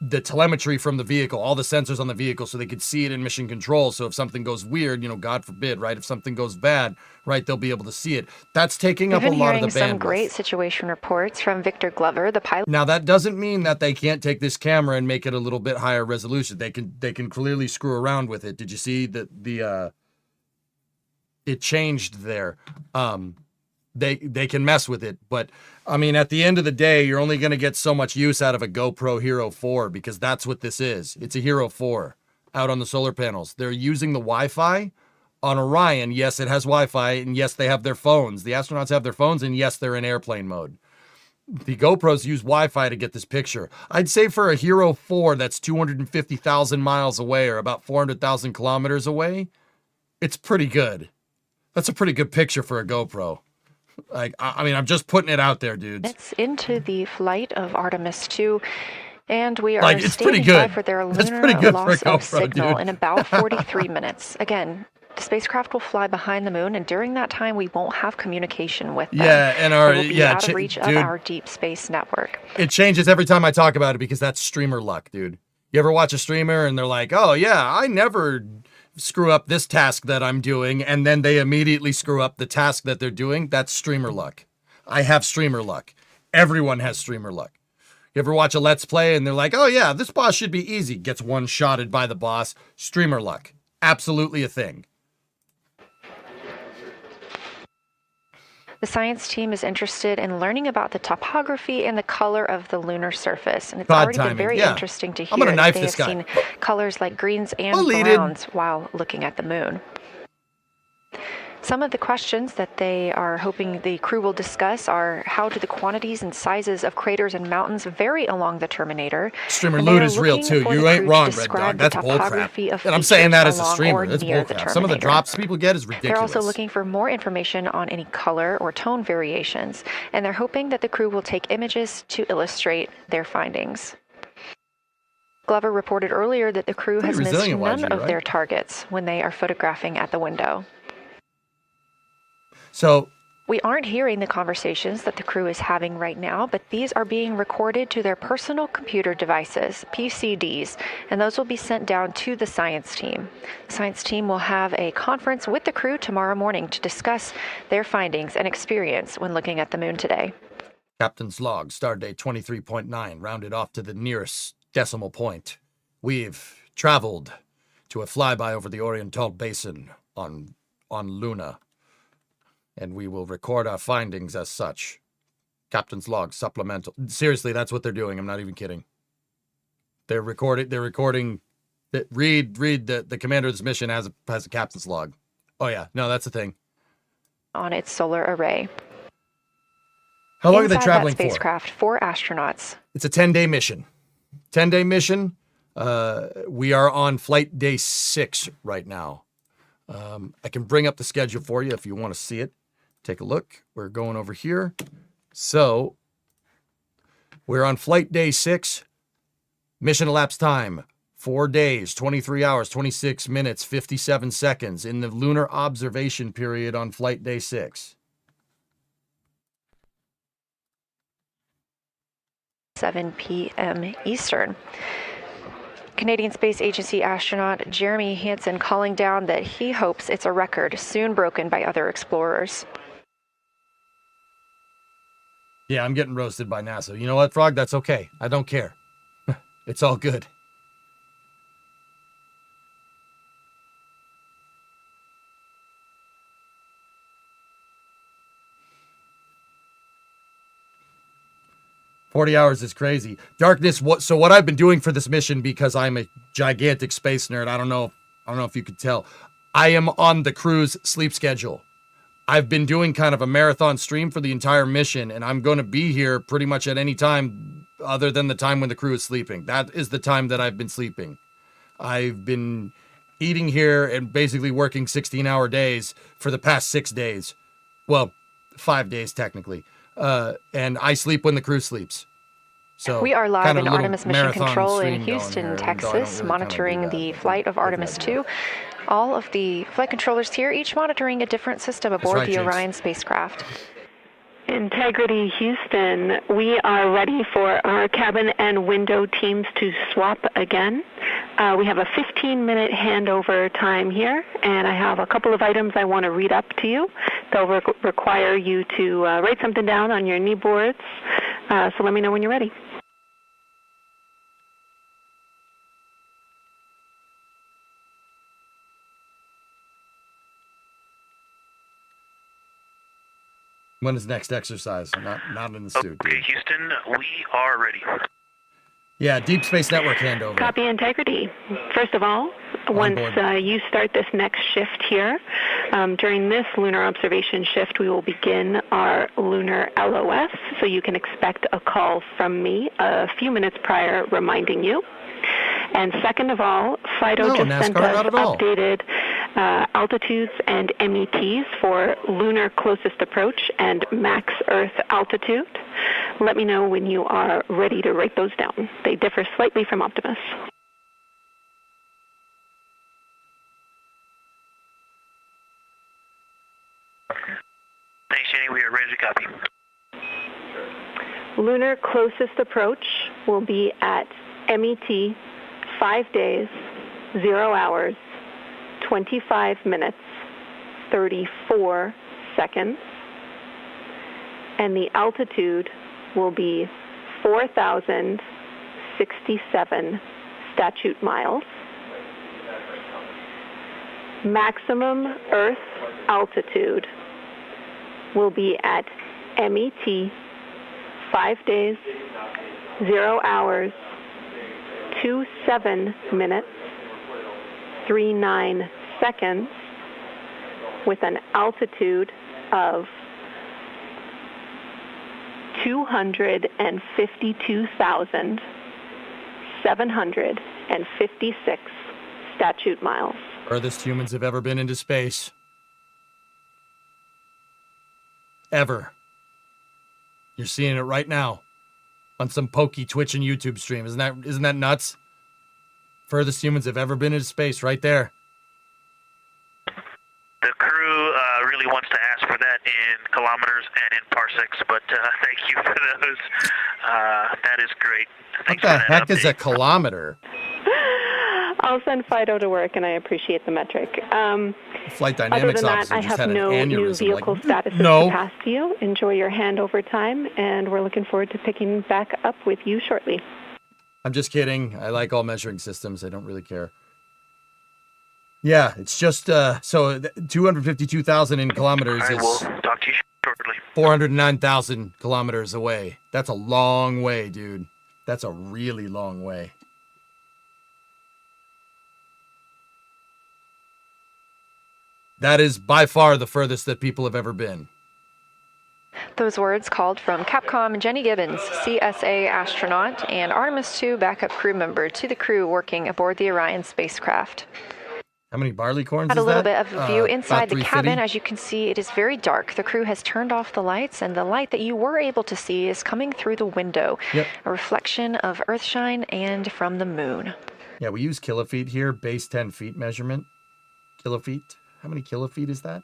the telemetry from the vehicle, all the sensors on the vehicle, so they could see it in mission control. So if something goes weird, God forbid, right? If something goes bad, right, they'll be able to see it. That's taking up a lot of the bandwidth. Some great situation reports from Victor Glover, the pilot. Now that doesn't mean that they can't take this camera and make it a little bit higher resolution. They can clearly screw around with it. Did you see that it changed there? They can mess with it, but I mean, at the end of the day, you're only going to get so much use out of a GoPro Hero 4 because that's what this is. It's a Hero 4 out on the solar panels. They're using the Wi-Fi on Orion. Yes, it has Wi-Fi, and yes, they have their phones. The astronauts have their phones, and yes, they're in airplane mode. The GoPros use Wi-Fi to get this picture. I'd say for a Hero 4 that's 250,000 miles away or about 400,000 kilometers away, it's pretty good. That's a pretty good picture for a GoPro. Like, I mean, I'm just putting it out there, dudes. It's into the flight of Artemis 2, and we are it's pretty standing good. by for their That's lunar pretty good loss for a GoPro, of signal dude. in about 43 minutes. Again, the spacecraft will fly behind the moon, and during that time, we won't have communication with them. Yeah, and it will be out of reach of our deep space network. It changes every time I talk about it because that's streamer luck, dude. You ever watch a streamer and they're like, oh yeah, I never screw up this task that I'm doing, and then they immediately screw up the task that they're doing? That's streamer luck. I have streamer luck. Everyone has streamer luck. You ever watch a Let's Play and they're like, oh yeah, this boss should be easy. Gets one-shotted by the boss. Streamer luck. Absolutely a thing. The science team is interested in learning about the topography and the color of the lunar surface. And it's already been very interesting to hear that they have seen colors like greens and browns while looking at the moon. Some of the questions that they are hoping the crew will discuss are: how do the quantities and sizes of craters and mountains vary along the Terminator? Streamer loot is real too. You ain't wrong, Red Dog. That's bullcrap. And I'm saying that as a streamer. That's bullcrap. Some of the drops people get is ridiculous. They're also looking for more information on any color or tone variations, and they're hoping that the crew will take images to illustrate their findings. Glover reported earlier that the crew has missed none of their targets when they are photographing at the window. So we aren't hearing the conversations that the crew is having right now, but these are being recorded to their personal computer devices, PCDs, and those will be sent down to the science team. The science team will have a conference with the crew tomorrow morning to discuss their findings and experience when looking at the moon today. Captain's log, stardate 23.9, rounded off to the nearest decimal point. We've traveled to a flyby over the Oriental Basin on Lunar, and we will record our findings as such. Captain's log, supplemental. Seriously, that's what they're doing. I'm not even kidding. They're recording. Read. The commander of this mission has a captain's log. Oh yeah, no, that's the thing. On its solar array. How long are they traveling for? Spacecraft, 4 astronauts. It's a 10-day mission. 10-day mission. We are on flight day 6 right now. I can bring up the schedule for you if you want to see it. Take a look. We're going over here. So we're on flight day 6. Mission elapsed time, 4 days, 23 hours, 26 minutes, 57 seconds in the lunar observation period on flight day 6. 7 p.m. Eastern. Canadian Space Agency astronaut Jeremy Hansen calling down that he hopes it's a record soon broken by other explorers. Yeah, I'm getting roasted by NASA. You know what, Frog? That's okay. I don't care. It's all good. "40 hours is crazy. Darkness, so what I've been doing for this mission, because I'm a gigantic space nerd, I don't know if you could tell, I am on the crew's sleep schedule. I've been doing kind of a marathon stream for the entire mission, and I'm going to be here pretty much at any time other than the time when the crew is sleeping. That is the time that I've been sleeping. I've been eating here and basically working 16-hour days for the past 6 days. Well, 5 days technically. And I sleep when the crew sleeps. So we are live kind of in a Artemis Mission marathon Control in stream going Houston, here, Texas, really monitoring the flight of Artemis 2. All of the flight controllers here, each monitoring a different system aboard the Orion spacecraft. Integrity Houston, we are ready for our cabin and window teams to swap again. We have a 15-minute handover time here, and I have a couple of items I want to read up to you. They'll require you to write something down on your knee boards, so let me know when you're ready. When is next exercise? Not in the suit. Okay, dude. Houston, we are ready. Yeah, Deep Space Network handover. Copy, Integrity. First of all, once you start this next shift here, during this lunar observation shift, we will begin our lunar LOS, so you can expect a call from me a few minutes prior reminding you. And second of all, Fido just sent us updated altitudes and METs for lunar closest approach and max Earth altitude. Let me know when you are ready to write those down. They differ slightly from Optimus. Thanks, Jenny. We are ready to copy. Lunar closest approach will be at MET 5 days, 0 hours, 25 minutes, 34 seconds. And the altitude will be 4,067 statute miles. Maximum Earth altitude will be at MET 5 days, 0 hours, 27 minutes, 39 seconds, with an altitude of 252,756 statute miles. Furthest humans have ever been into space. Ever. You're seeing it right now on some pokey Twitch and YouTube stream. Isn't that nuts? Furthest humans have ever been into space, right there. The crew really wants to ask for that in kilometers and in parsecs, but thank you for those. That is great. Thanks what the heck update. is a kilometer? I'll send Fido to work, and I appreciate the metric. Flight dynamics other than that, I have no new vehicle statuses to pass to you. Enjoy your handover time, and we're looking forward to picking back up with you shortly. I'm just kidding. I like all measuring systems. I don't really care. Yeah, it's just, so 252,000 in kilometers I is will talk to you shortly. 409,000 kilometers away. That's a long way, dude. That's a really long way. That is by far the furthest that people have ever been. Those words called from Capcom Jenny Gibbons, CSA astronaut and Artemis 2 backup crew member to the crew working aboard the Orion spacecraft. How many barleycorns is that? Had a little bit of a view inside the 350? cabin. As you can see, it is very dark. The crew has turned off the lights, and the light that you were able to see is coming through the window. Yep. A reflection of Earthshine and from the moon. Yeah, we use kilofeet here, base 10 feet measurement. Kilofeet. How many kilofeet is that?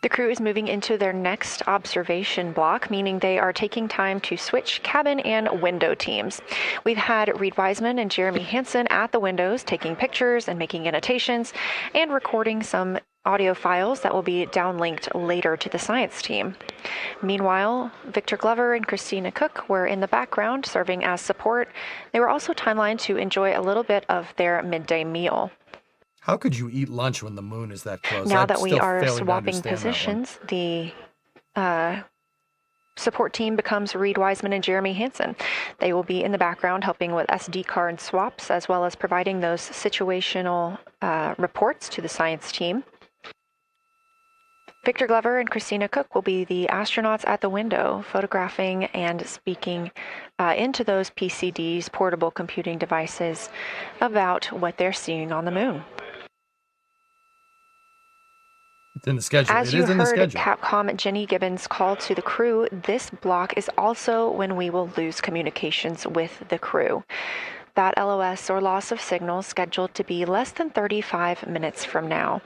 The crew is moving into their next observation block, meaning they are taking time to switch cabin and window teams. We've had Reed Wiseman and Jeremy Hansen at the windows taking pictures and making annotations and recording some audio files that will be downlinked later to the science team. Meanwhile, Victor Glover and Christina Cook were in the background serving as support. They were also timelined to enjoy a little bit of their midday meal. How could you eat lunch when the moon is that close? Now that we are swapping positions, the support team becomes Reed Wiseman and Jeremy Hansen. They will be in the background helping with SD card swaps, as well as providing those situational reports to the science team. Victor Glover and Christina Cook will be the astronauts at the window, photographing and speaking into those PCDs, portable computing devices, about what they're seeing on the moon. It's in the schedule. As you heard Capcom Jenny Gibbons call to the crew, this block is also when we will lose communications with the crew. That LOS, or loss of signal, scheduled to be less than 35 minutes from now.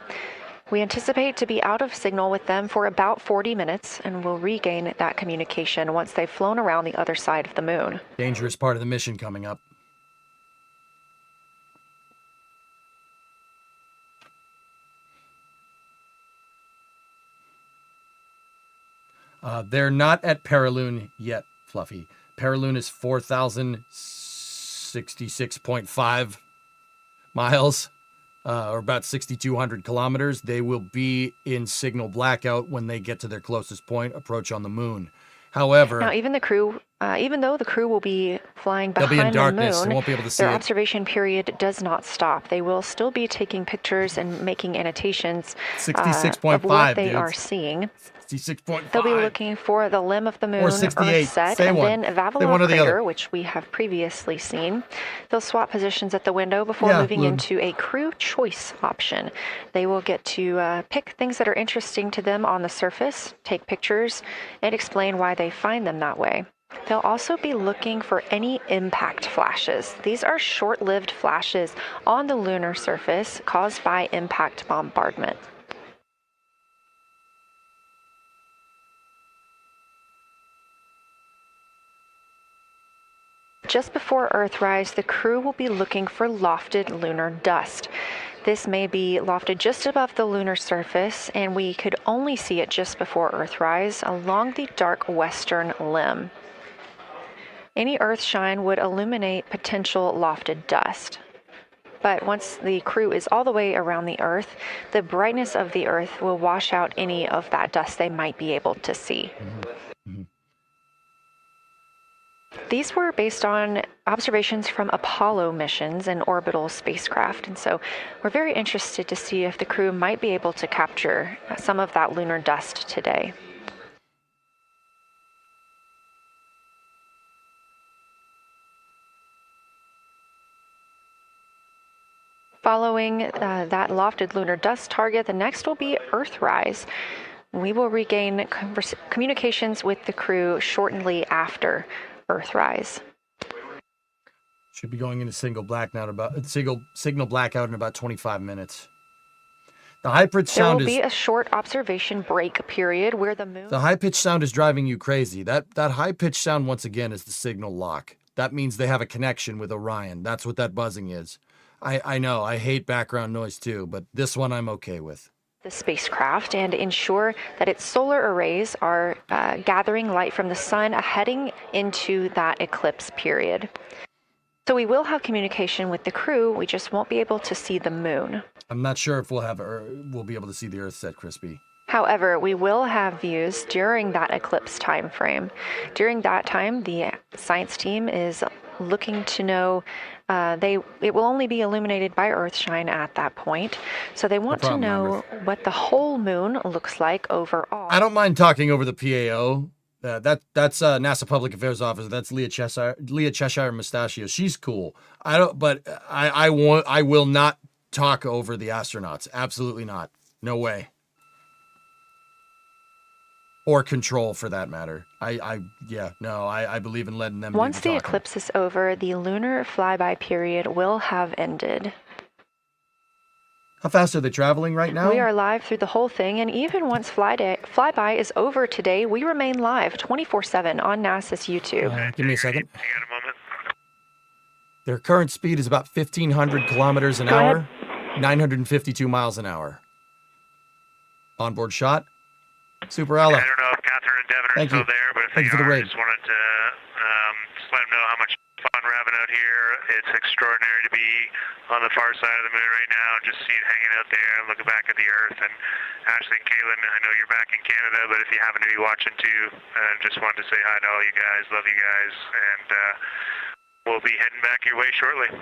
We anticipate to be out of signal with them for about 40 minutes, and will regain that communication once they've flown around the other side of the moon. Dangerous part of the mission coming up. They're not at Paraloon yet, Fluffy. Paraloon is 4,066.5 miles. Or about 6,200 kilometers. They will be in signal blackout when they get to their closest point, approach on the moon. However, now even though the crew will be flying behind they'll be in darkness. the moon, they won't be able to see their it. observation period does not stop. They will still be taking pictures and making annotations 66.5 of what they are seeing. 66.5. They'll be looking for the limb of the moon, or 68. Earth set, Say and one. then Vavilov crater, which we have previously seen. They'll swap positions at the window before moving into a crew choice option. They will get to pick things that are interesting to them on the surface, take pictures, and explain why they find them that way. They'll also be looking for any impact flashes. These are short-lived flashes on the lunar surface caused by impact bombardment. Just before Earthrise, the crew will be looking for lofted lunar dust. This may be lofted just above the lunar surface, and we could only see it just before Earthrise along the dark western limb. Any Earthshine would illuminate potential lofted dust. But once the crew is all the way around the Earth, the brightness of the Earth will wash out any of that dust they might be able to see. These were based on observations from Apollo missions and orbital spacecraft, and so we're very interested to see if the crew might be able to capture some of that lunar dust today. Following that lofted lunar dust target, the next will be Earthrise. We will regain communications with the crew shortly after Earthrise. Should be going into signal blackout in about 25 minutes. The high-pitched sound There will be a short observation break period where the moon... The high-pitched sound is driving you crazy. That high-pitched sound, once again, is the signal lock. That means they have a connection with Orion. That's what that buzzing is. I know, I hate background noise too, but this one I'm okay with. The spacecraft and ensure that its solar arrays are gathering light from the sun heading into that eclipse period. So we will have communication with the crew, we just won't be able to see the moon. I'm not sure if we'll be able to see the Earth set, Crispy. However, we will have views during that eclipse time frame. During that time, the science team is looking to know it will only be illuminated by Earthshine at that point. So they want to know what the whole moon looks like overall. I don't mind talking over the PAO. That's NASA Public Affairs Officer. That's Leah Cheshire Mustachio. She's cool. I will not talk over the astronauts. Absolutely not. No way. Or control, for that matter. I believe in letting them do the talking. Once the eclipse is over, the lunar flyby period will have ended. How fast are they traveling right now? We are live through the whole thing, and even once flyby is over today, we remain live 24/7 on NASA's YouTube. Give me a second. Hang on a moment. Their current speed is about 1,500 kilometers an hour, 952 miles an hour. Onboard shot. Super Ella. I don't know if Catherine and Devin are still there, but if they are, I just wanted to just let them know how much fun we're having out here. It's extraordinary to be on the far side of the moon right now, just hanging out there and looking back at the Earth. And Ashley and Kaylin, I know you're back in Canada, but if you happen to be watching too, just wanted to say hi to all you guys. Love you guys, and we'll be heading back your way shortly.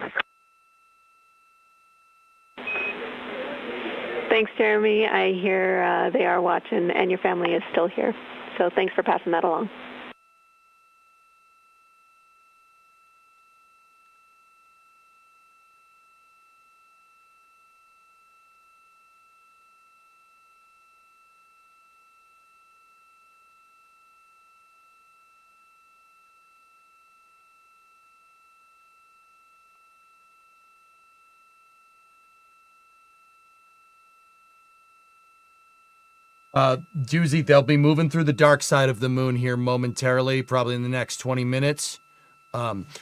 Thanks, Jeremy. I hear they are watching and your family is still here. So thanks for passing that along. Doozy, they'll be moving through the dark side of the moon here momentarily, probably in the next 20 minutes.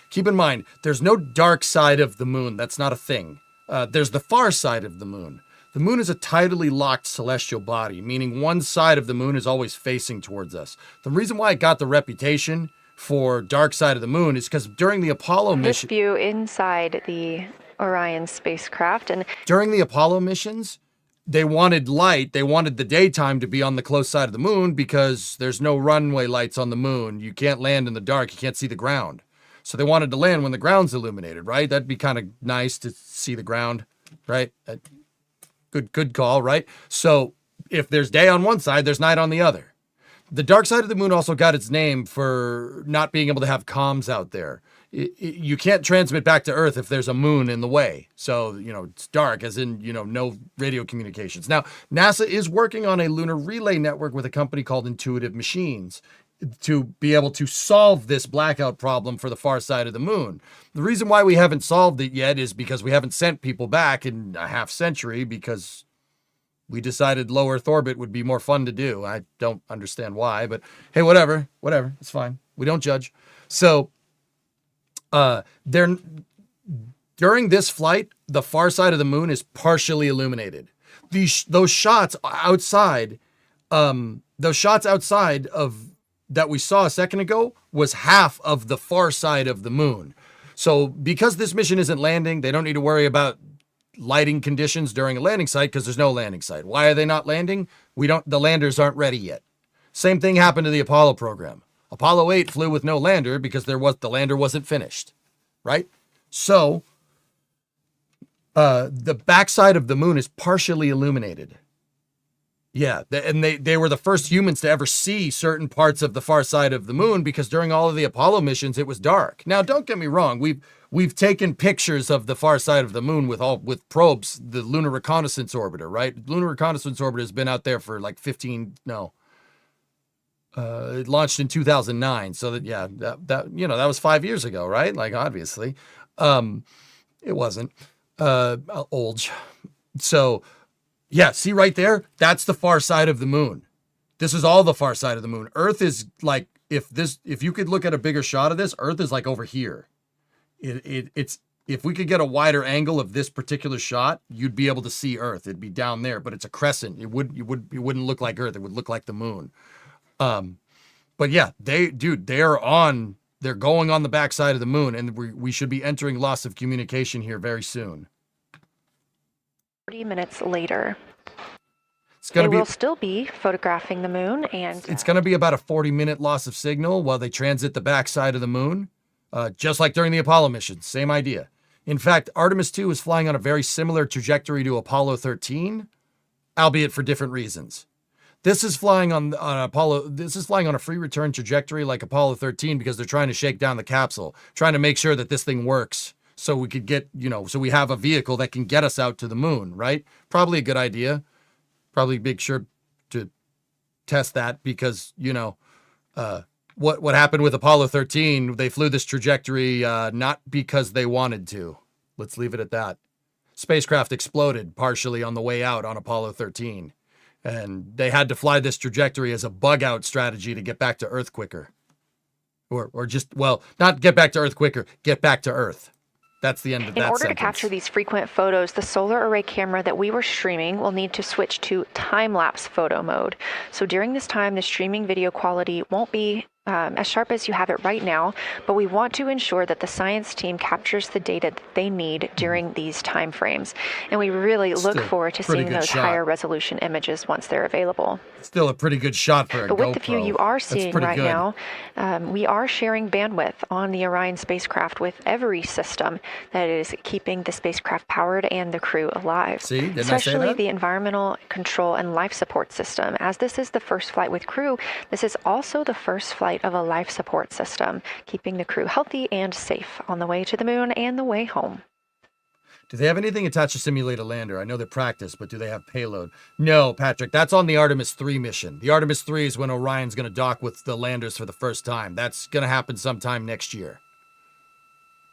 Keep in mind, there's no dark side of the moon. That's not a thing. There's the far side of the moon. The moon is a tidally locked celestial body, meaning one side of the moon is always facing towards us. The reason why it got the reputation for dark side of the moon is because during the Apollo mission... This view inside the Orion spacecraft, and during the Apollo missions, they wanted light. They wanted the daytime to be on the close side of the moon because there's no runway lights on the moon. You can't land in the dark. You can't see the ground. So they wanted to land when the ground's illuminated, right? That'd be kind of nice to see the ground, right? Good call, right? So if there's day on one side, there's night on the other. The dark side of the moon also got its name for not being able to have comms out there. You can't transmit back to Earth if there's a moon in the way. So, it's dark, as in, no radio communications. Now, NASA is working on a lunar relay network with a company called Intuitive Machines to be able to solve this blackout problem for the far side of the moon. The reason why we haven't solved it yet is because we haven't sent people back in a half century because we decided low Earth orbit would be more fun to do. I don't understand why, but hey, whatever, it's fine. We don't judge. So, during this flight, the far side of the moon is partially illuminated. Those shots outside of that we saw a second ago was half of the far side of the moon. So because this mission isn't landing, they don't need to worry about lighting conditions during a landing site because there's no landing site. Why are they not landing? The landers aren't ready yet. Same thing happened to the Apollo program. Apollo 8 flew with no lander because the lander wasn't finished, right? So the backside of the moon is partially illuminated. Yeah, and they were the first humans to ever see certain parts of the far side of the moon because during all of the Apollo missions, it was dark. Now, don't get me wrong. We've taken pictures of the far side of the moon with probes, the Lunar Reconnaissance Orbiter, right? Lunar Reconnaissance Orbiter has been out there for like it launched in 2009. So that was 5 years ago, right? Like, obviously, it wasn't old. So, yeah, see right there? That's the far side of the moon. This is all the far side of the moon. Earth is like, if you could look at a bigger shot of this, Earth is like over here. It's if we could get a wider angle of this particular shot, you'd be able to see Earth. It'd be down there, but it's a crescent. It wouldn't look like Earth. It would look like the moon. But yeah, they're going on the backside of the moon, and we should be entering loss of communication here very soon. 30 minutes later. They will still be photographing the moon, and it's going to be about a 40-minute loss of signal while they transit the backside of the moon, just like during the Apollo missions. Same idea. In fact, Artemis 2 is flying on a very similar trajectory to Apollo 13, albeit for different reasons. This is flying on Apollo. This is flying on a free return trajectory like Apollo 13 because they're trying to shake down the capsule, trying to make sure that this thing works. So we could get, so we have a vehicle that can get us out to the moon, right? Probably a good idea. Probably make sure to test that because, what happened with Apollo 13, they flew this trajectory not because they wanted to. Let's leave it at that. Spacecraft exploded partially on the way out on Apollo 13. And they had to fly this trajectory as a bug out strategy to get back to Earth quicker. Or just, not get back to Earth quicker, get back to Earth. That's the end of that sentence. In order to capture these frequent photos, the solar array camera that we were streaming will need to switch to time-lapse photo mode. So during this time, the streaming video quality won't be as sharp as you have it right now, but we want to ensure that the science team captures the data that they need during these time frames. And we really look forward to seeing those higher resolution images once they're available. Still a pretty good shot for a GoPro. But with the view you are seeing right now, we are sharing bandwidth on the Orion spacecraft with every system that is keeping the spacecraft powered and the crew alive. See, didn't I say Especially that? the environmental control and life support system. As this is the first flight with crew, this is also the first flight of a life support system, keeping the crew healthy and safe on the way to the moon and the way home. Do they have anything attached to simulate a lander? I know they're practice, but do they have payload? No, Patrick, that's on the Artemis 3 mission. The Artemis 3 is when Orion's going to dock with the landers for the first time. That's going to happen sometime next year.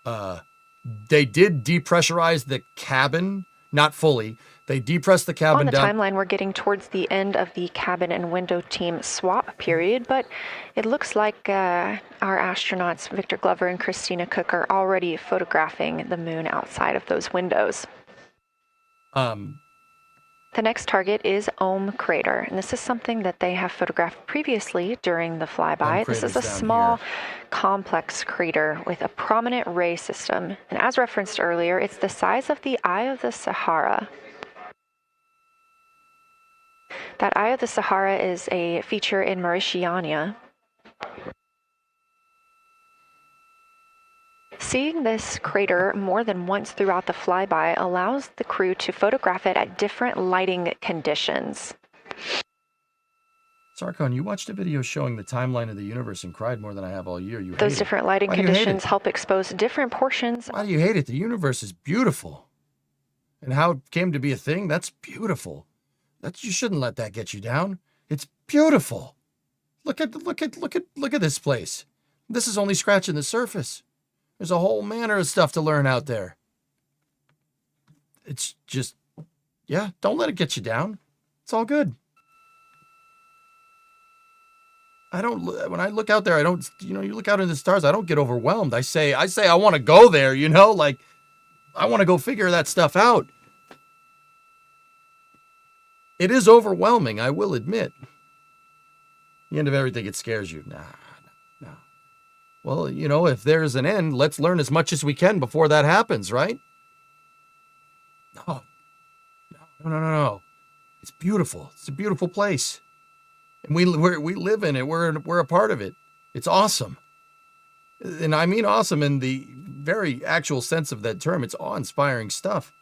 They did depressurize the cabin, not fully. They depressed the cabin down. On the timeline, we're getting towards the end of the cabin and window team swap period, but it looks like our astronauts, Victor Glover and Christina Cook, are already photographing the moon outside of those windows. The next target is Ohm Crater, and this is something that they have photographed previously during the flyby. This is a small, complex crater with a prominent ray system, and as referenced earlier, it's the size of the Eye of the Sahara. That Eye of the Sahara is a feature in Mauritania. Seeing this crater more than once throughout the flyby allows the crew to photograph it at different lighting conditions. Sarkon, you watched a video showing the timeline of the universe and cried more than I have all year. You Those different lighting conditions help expose different portions. Why do you hate it? The universe is beautiful. And how it came to be a thing, that's beautiful. You shouldn't let that get you down. It's beautiful. Look at this place. This is only scratching the surface. There's a whole manner of stuff to learn out there. It's just, yeah, don't let it get you down. It's all good. When I look out there, you look out into the stars, I don't get overwhelmed. I say I want to go there, like I want to go figure that stuff out. It is overwhelming, I will admit. The end of everything, it scares you. Nah. Well, if there's an end, let's learn as much as we can before that happens, right? No. It's beautiful. It's a beautiful place. And we live in it. We're a part of it. It's awesome. And I mean awesome in the very actual sense of that term. It's awe-inspiring stuff.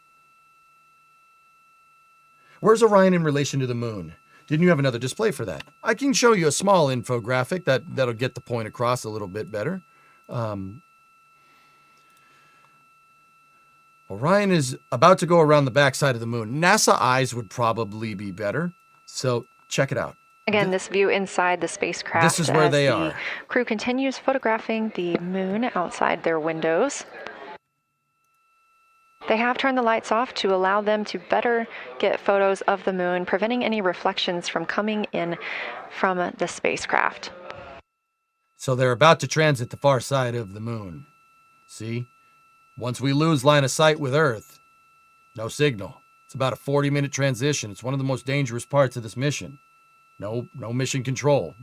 Where's Orion in relation to the moon? Didn't you have another display for that? I can show you a small infographic that'll get the point across a little bit better. Orion is about to go around the backside of the moon. NASA eyes would probably be better. So check it out. Again, this view inside the spacecraft. This is where they are. Crew continues photographing the moon outside their windows. They have turned the lights off to allow them to better get photos of the moon, preventing any reflections from coming in from the spacecraft. So they're about to transit the far side of the moon. See? Once we lose line of sight with Earth, no signal. It's about a 40-minute transition. It's one of the most dangerous parts of this mission. No mission control.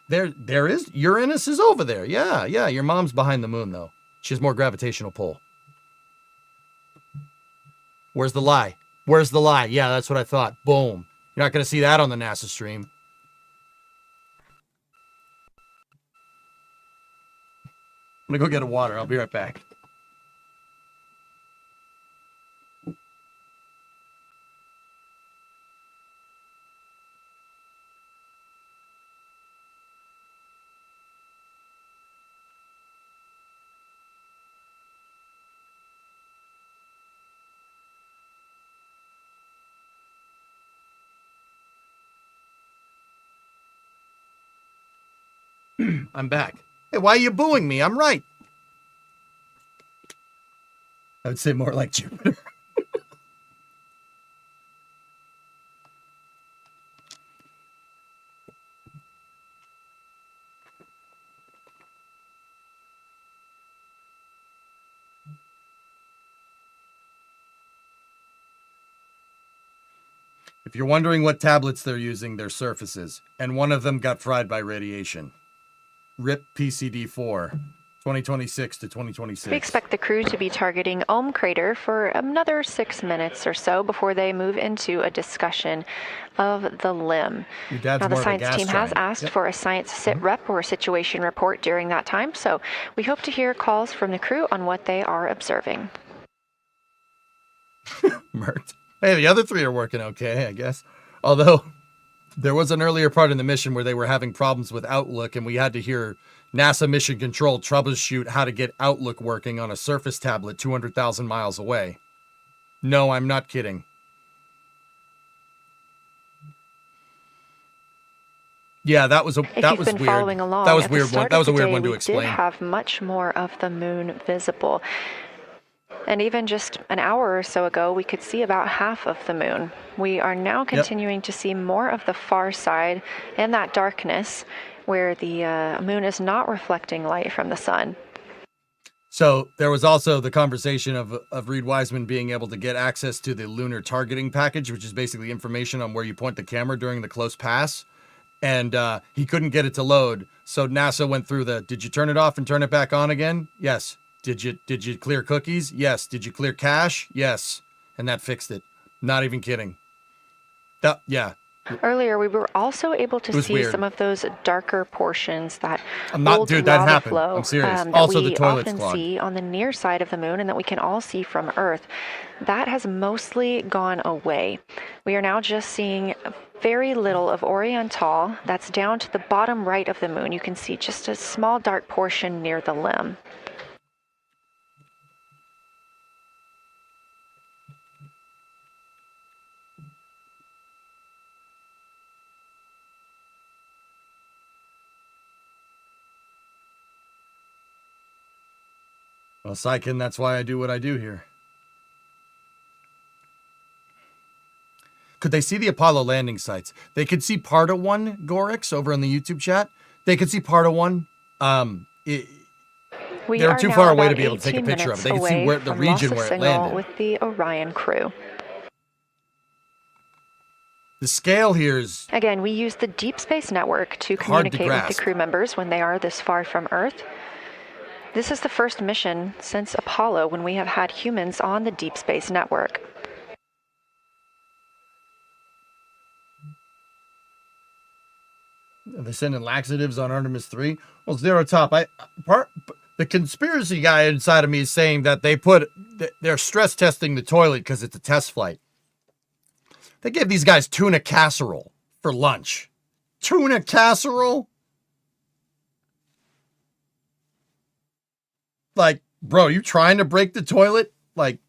There is Uranus is over there. Yeah. Your mom's behind the moon, though. She has more gravitational pull. Where's the lie? Yeah, that's what I thought. Boom. You're not going to see that on the NASA stream. I'm going to go get a water. I'll be right back. I'm back. Hey, why are you booing me? I'm right. I would say more like Jupiter. If you're wondering what tablets they're using, they're Surfaces, and one of them got fried by radiation. RIP PCD4, 2026 to 2026. We expect the crew to be targeting Ulm Crater for another 6 minutes or so before they move into a discussion of the limb. Now, the science team has asked for a science sit rep or a situation report during that time, so we hope to hear calls from the crew on what they are observing. Mert. Hey, the other three are working okay, I guess. Although, there was an earlier part in the mission where they were having problems with Outlook, and we had to hear NASA Mission Control troubleshoot how to get Outlook working on a Surface tablet 200,000 miles away. No, I'm not kidding. Yeah, that was weird. That was a weird one to explain. We did have much more of the moon visible. And even just an hour or so ago, we could see about half of the moon. We are now continuing to see more of the far side and that darkness where the moon is not reflecting light from the sun. So there was also the conversation of Reed Wiseman being able to get access to the lunar targeting package, which is basically information on where you point the camera during the close pass. And he couldn't get it to load. So NASA went through did you turn it off and turn it back on again? Yes. Did you clear cookies? Yes. Did you clear cache? Yes. And that fixed it. Not even kidding. Yeah. Earlier, we were also able to see some of those darker portions that that happened. Flow, I'm serious. Also, the toilets often see on the near side of the moon and that we can all see from Earth. That has mostly gone away. We are now just seeing very little of Oriental. That's down to the bottom right of the moon. You can see just a small dark portion near the limb. Well, Sykin, that's why I do what I do here. Could they see the Apollo landing sites? They could see part of one, Gorix, over in the YouTube chat. They could see part of one. They're too far away to be able to take a picture of it. They can see the region where it landed. With the Orion crew. The scale here is... Again, we use the Deep Space Network to communicate with the crew members when they are this far from Earth. This is the first mission since Apollo when we have had humans on the Deep Space Network. Are they sending laxatives on Artemis 3? Well, Zero Top, the conspiracy guy inside of me is saying that they're stress testing the toilet because it's a test flight. They gave these guys tuna casserole for lunch. Tuna casserole? Like, bro, you trying to break the toilet? Like,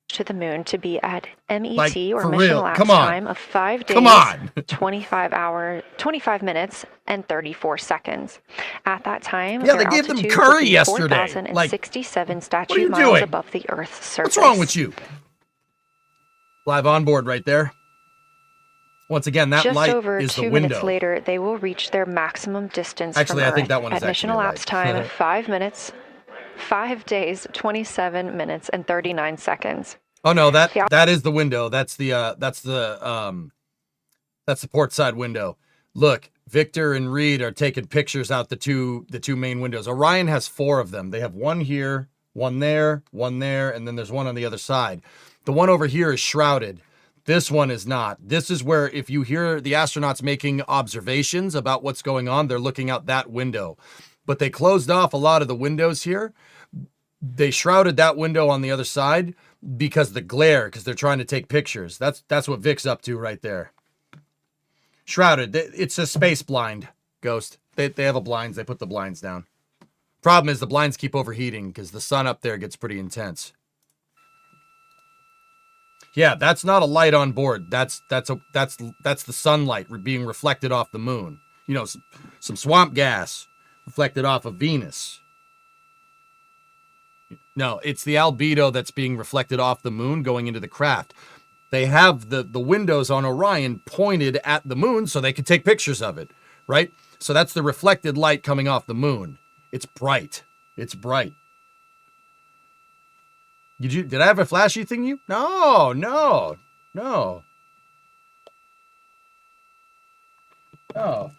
to the moon to be at MET or mission real. elapsed time of 5 days, 25 minutes and 34 seconds. At that time, they gave them curry yesterday. 4,067 statute miles above the Earth's surface. What's wrong with you? Live on board right there. Once again, that light is the window. Just over 2 minutes later, they will reach their maximum distance from Earth. I think that one is at mission elapsed time of 5 minutes, 5 days, 27 minutes, and 39 seconds. Oh no, that is the window. That's the port side window. Look, Victor and Reed are taking pictures out the two main windows. Orion has 4 of them. They have one here, one there, and then there's one on the other side. The one over here is shrouded. This one is not. This is where if you hear the astronauts making observations about what's going on, they're looking out that window. But they closed off a lot of the windows here. They shrouded that window on the other side because the glare, because they're trying to take pictures. That's what Vic's up to right there. Shrouded. It's a space blind, Ghost. They have a blinds. They put the blinds down. Problem is the blinds keep overheating because the sun up there gets pretty intense. Yeah, that's not a light on board. That's the sunlight being reflected off the moon. You know, some swamp gas reflected off of Venus. No, it's the albedo that's being reflected off the moon going into the craft. They have the windows on Orion pointed at the moon so they can take pictures of it, right? So that's the reflected light coming off the moon. It's bright. It's bright. Did I have a flashy thing? No. No. No.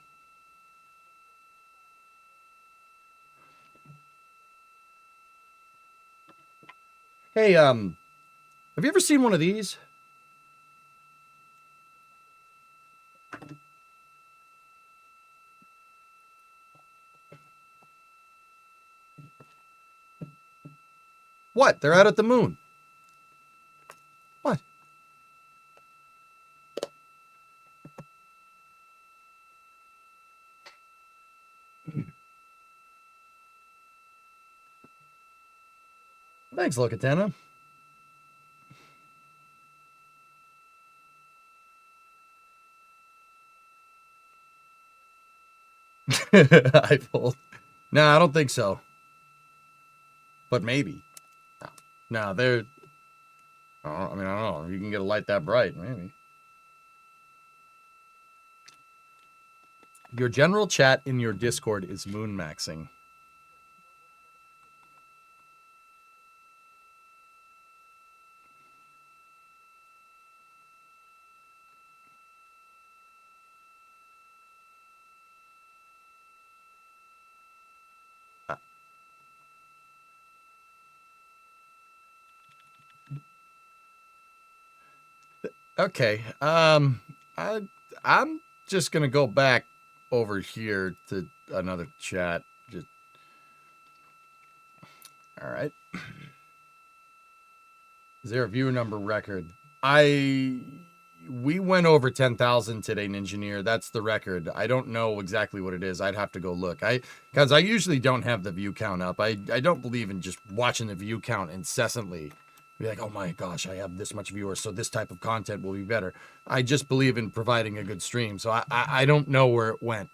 Hey, have you ever seen one of these? What? They're out at the moon. What? Thanks, Locatana. I pulled. No, I don't think so. But maybe. No, they're... I mean, I don't know. You can get a light that bright, maybe. Your general chat in your Discord is moon maxing. Okay, I'm just gonna go back over here to another chat. Just all right. Is there a viewer number record? We went over 10,000 today, Ninjaneer. That's the record. I don't know exactly what it is. I'd have to go look. Because I usually don't have the view count up. I don't believe in just watching the view count incessantly. Be like, oh my gosh, I have this much viewers, so this type of content will be better. I just believe in providing a good stream, so I don't know where it went.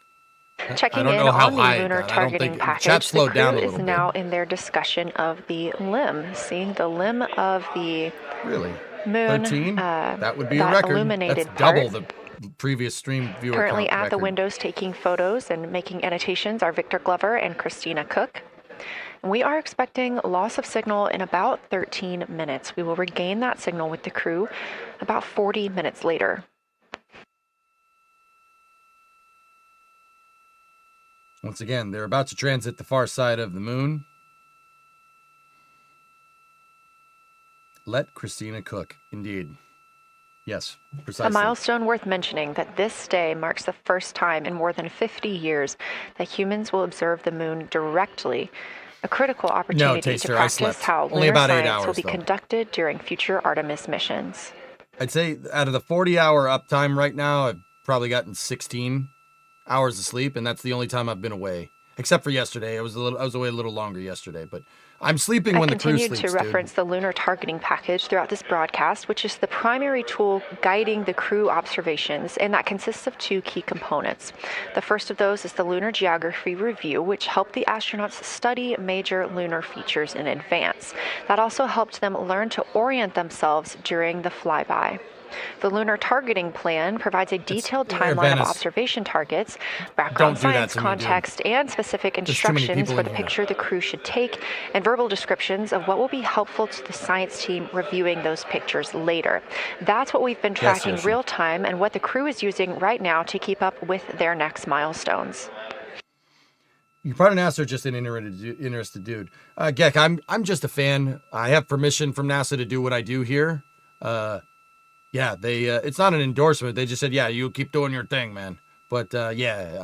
Checking in on the lunar targeting package, the crew is now in their discussion of the limb. Seeing the limb of the moon, 13? That would be a record. Illuminated That's double the previous stream viewer Currently at record. the windows taking photos and making annotations are Victor Glover and Christina Cook. We are expecting loss of signal in about 13 minutes. We will regain that signal with the crew about 40 minutes later. Once again, they're about to transit the far side of the moon. Let Christina cook. Indeed. Yes, precisely. A milestone worth mentioning that this day marks the first time in more than 50 years that humans will observe the moon directly. A critical opportunity to practice how lunar science will be conducted during future Artemis missions. I'd say out of the 40-hour uptime right now, I've probably gotten 16 hours of sleep, and that's the only time I've been away. Except for yesterday. I was away a little longer yesterday, but I'm sleeping when the crew sleeps, I continued to reference the lunar targeting package throughout this broadcast, which is the primary tool guiding the crew observations, and that consists of two key components. The first of those is the Lunar Geography Review, which helped the astronauts study major lunar features in advance. That also helped them learn to orient themselves during the flyby. The Lunar Targeting Plan provides a detailed timeline of observation targets, background science context, and specific instructions for the picture the crew should take, and verbal descriptions of what will be helpful to the science team reviewing those pictures later. That's what we've been tracking real time and what the crew is using right now to keep up with their next milestones. You're part of NASA or just an interested dude? Gek, I'm just a fan. I have permission from NASA to do what I do here. Yeah, they it's not an endorsement. They just said, yeah, you keep doing your thing, man. But yeah,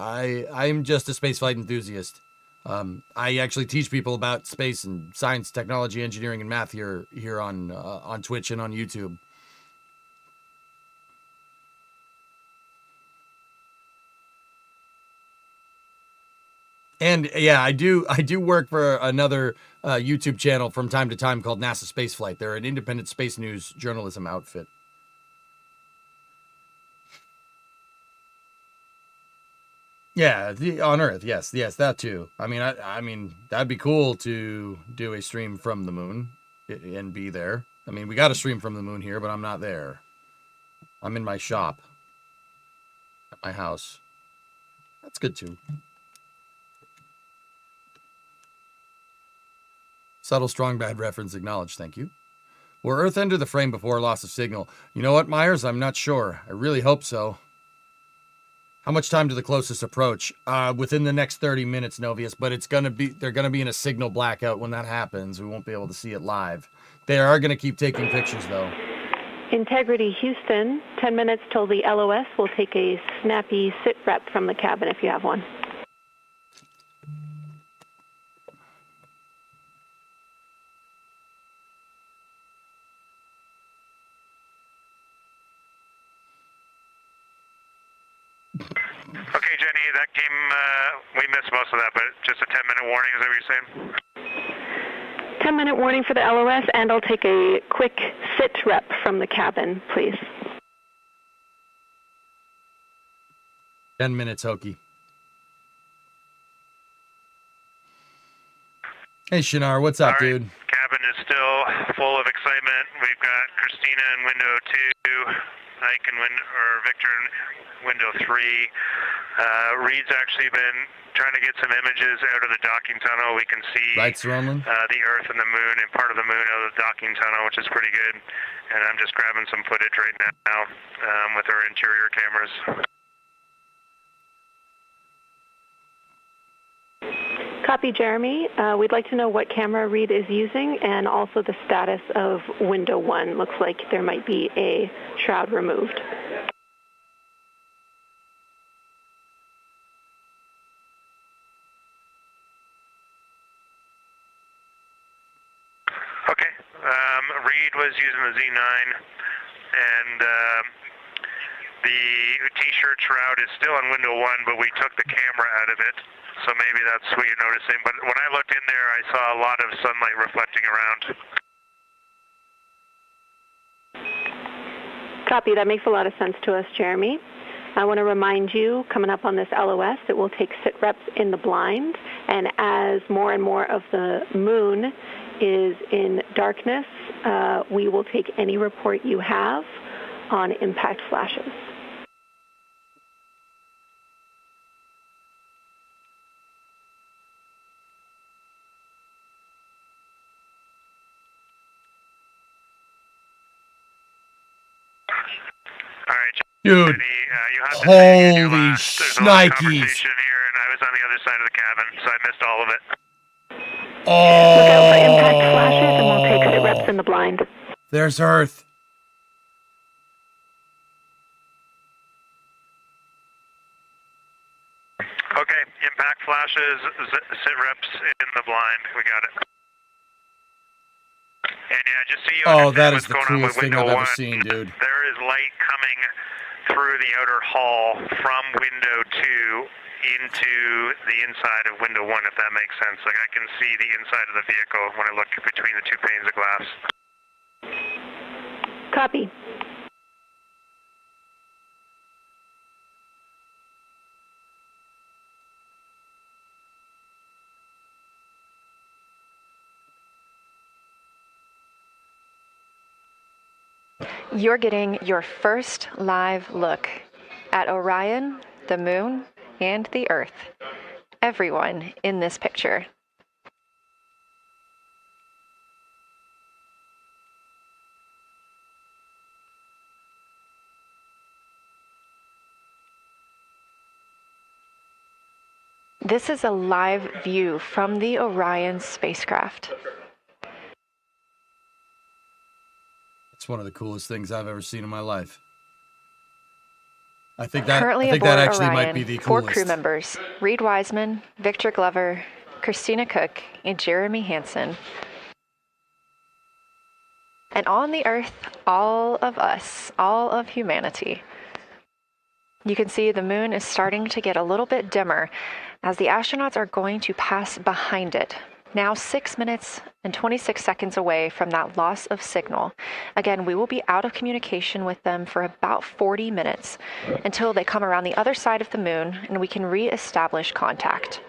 I'm just a spaceflight enthusiast. I actually teach people about space and science, technology, engineering, and math here on Twitch and on YouTube. And yeah, I do work for another YouTube channel from time to time called NASA Spaceflight. They're an independent space news journalism outfit. Yeah, on Earth, yes, that too. I mean, that'd be cool to do a stream from the moon and be there. I mean, we got a stream from the moon here, but I'm not there. I'm in my shop, at my house. That's good too. Subtle, strong, bad reference acknowledged. Thank you. Will Earth enter the frame before loss of signal? You know what, Myers? I'm not sure. I really hope so. How much time to the closest approach? Within the next 30 minutes, Novius, but they're gonna be in a signal blackout when that happens. We won't be able to see it live. They are gonna keep taking pictures though. Integrity Houston, 10 minutes till the LOS. We'll take a snappy sit rep from the cabin if you have one. Okay, Jenny, that came, we missed most of that, but just a 10-minute warning, is that what you're saying? 10-minute warning for the LOS, and I'll take a quick sit rep from the cabin, please. 10 minutes, Hokie. Hey, Shinar, what's up, dude? Cabin is still full of excitement. We've got Christina in window 2, Ike in Victor in window 3. Reed's actually been trying to get some images out of the docking tunnel. We can see the Earth and the Moon and part of the Moon out of the docking tunnel, which is pretty good. And I'm just grabbing some footage right now with our interior cameras. Copy, Jeremy. We'd like to know what camera Reed is using and also the status of window 1. Looks like there might be a shroud removed. Okay. Reed was using the Z9, and the T-shirt shroud is still on window 1, but we took the camera out of it. So maybe that's what you're noticing. But when I looked in there, I saw a lot of sunlight reflecting around. Copy. That makes a lot of sense to us, Jeremy. I want to remind you, coming up on this LOS, it will take sit reps in the blind. And as more and more of the Moon is in darkness, we will take any report you have on impact flashes. Dude, holy shnikes. Here, and I was on the other side of the cabin, so I missed all of it. Oh. Look out for impact flashes, and we'll take sit reps in the blind. There's Earth. Okay, impact flashes, sit reps in the blind. We got it. And yeah, just so you understand that is what's the going on with coolest thing window I've ever 1, seen, dude. There is light coming through the outer hall from window 2 into the inside of window 1, if that makes sense. Like, I can see the inside of the vehicle when I look between the 2 panes of glass. Copy. You're getting your first live look at Orion, the Moon, and the Earth. Everyone in this picture. This is a live view from the Orion spacecraft. It's one of the coolest things I've ever seen in my life. I think that Currently that actually Orion, might be the 4 coolest. crew members: Reed Wiseman, Victor Glover, Christina Cook, and Jeremy Hansen. And on the Earth, all of us, all of humanity. You can see the Moon is starting to get a little bit dimmer as the astronauts are going to pass behind it. Now 6 minutes and 26 seconds away from that loss of signal. Again, we will be out of communication with them for about 40 minutes until they come around the other side of the Moon and we can re-establish contact.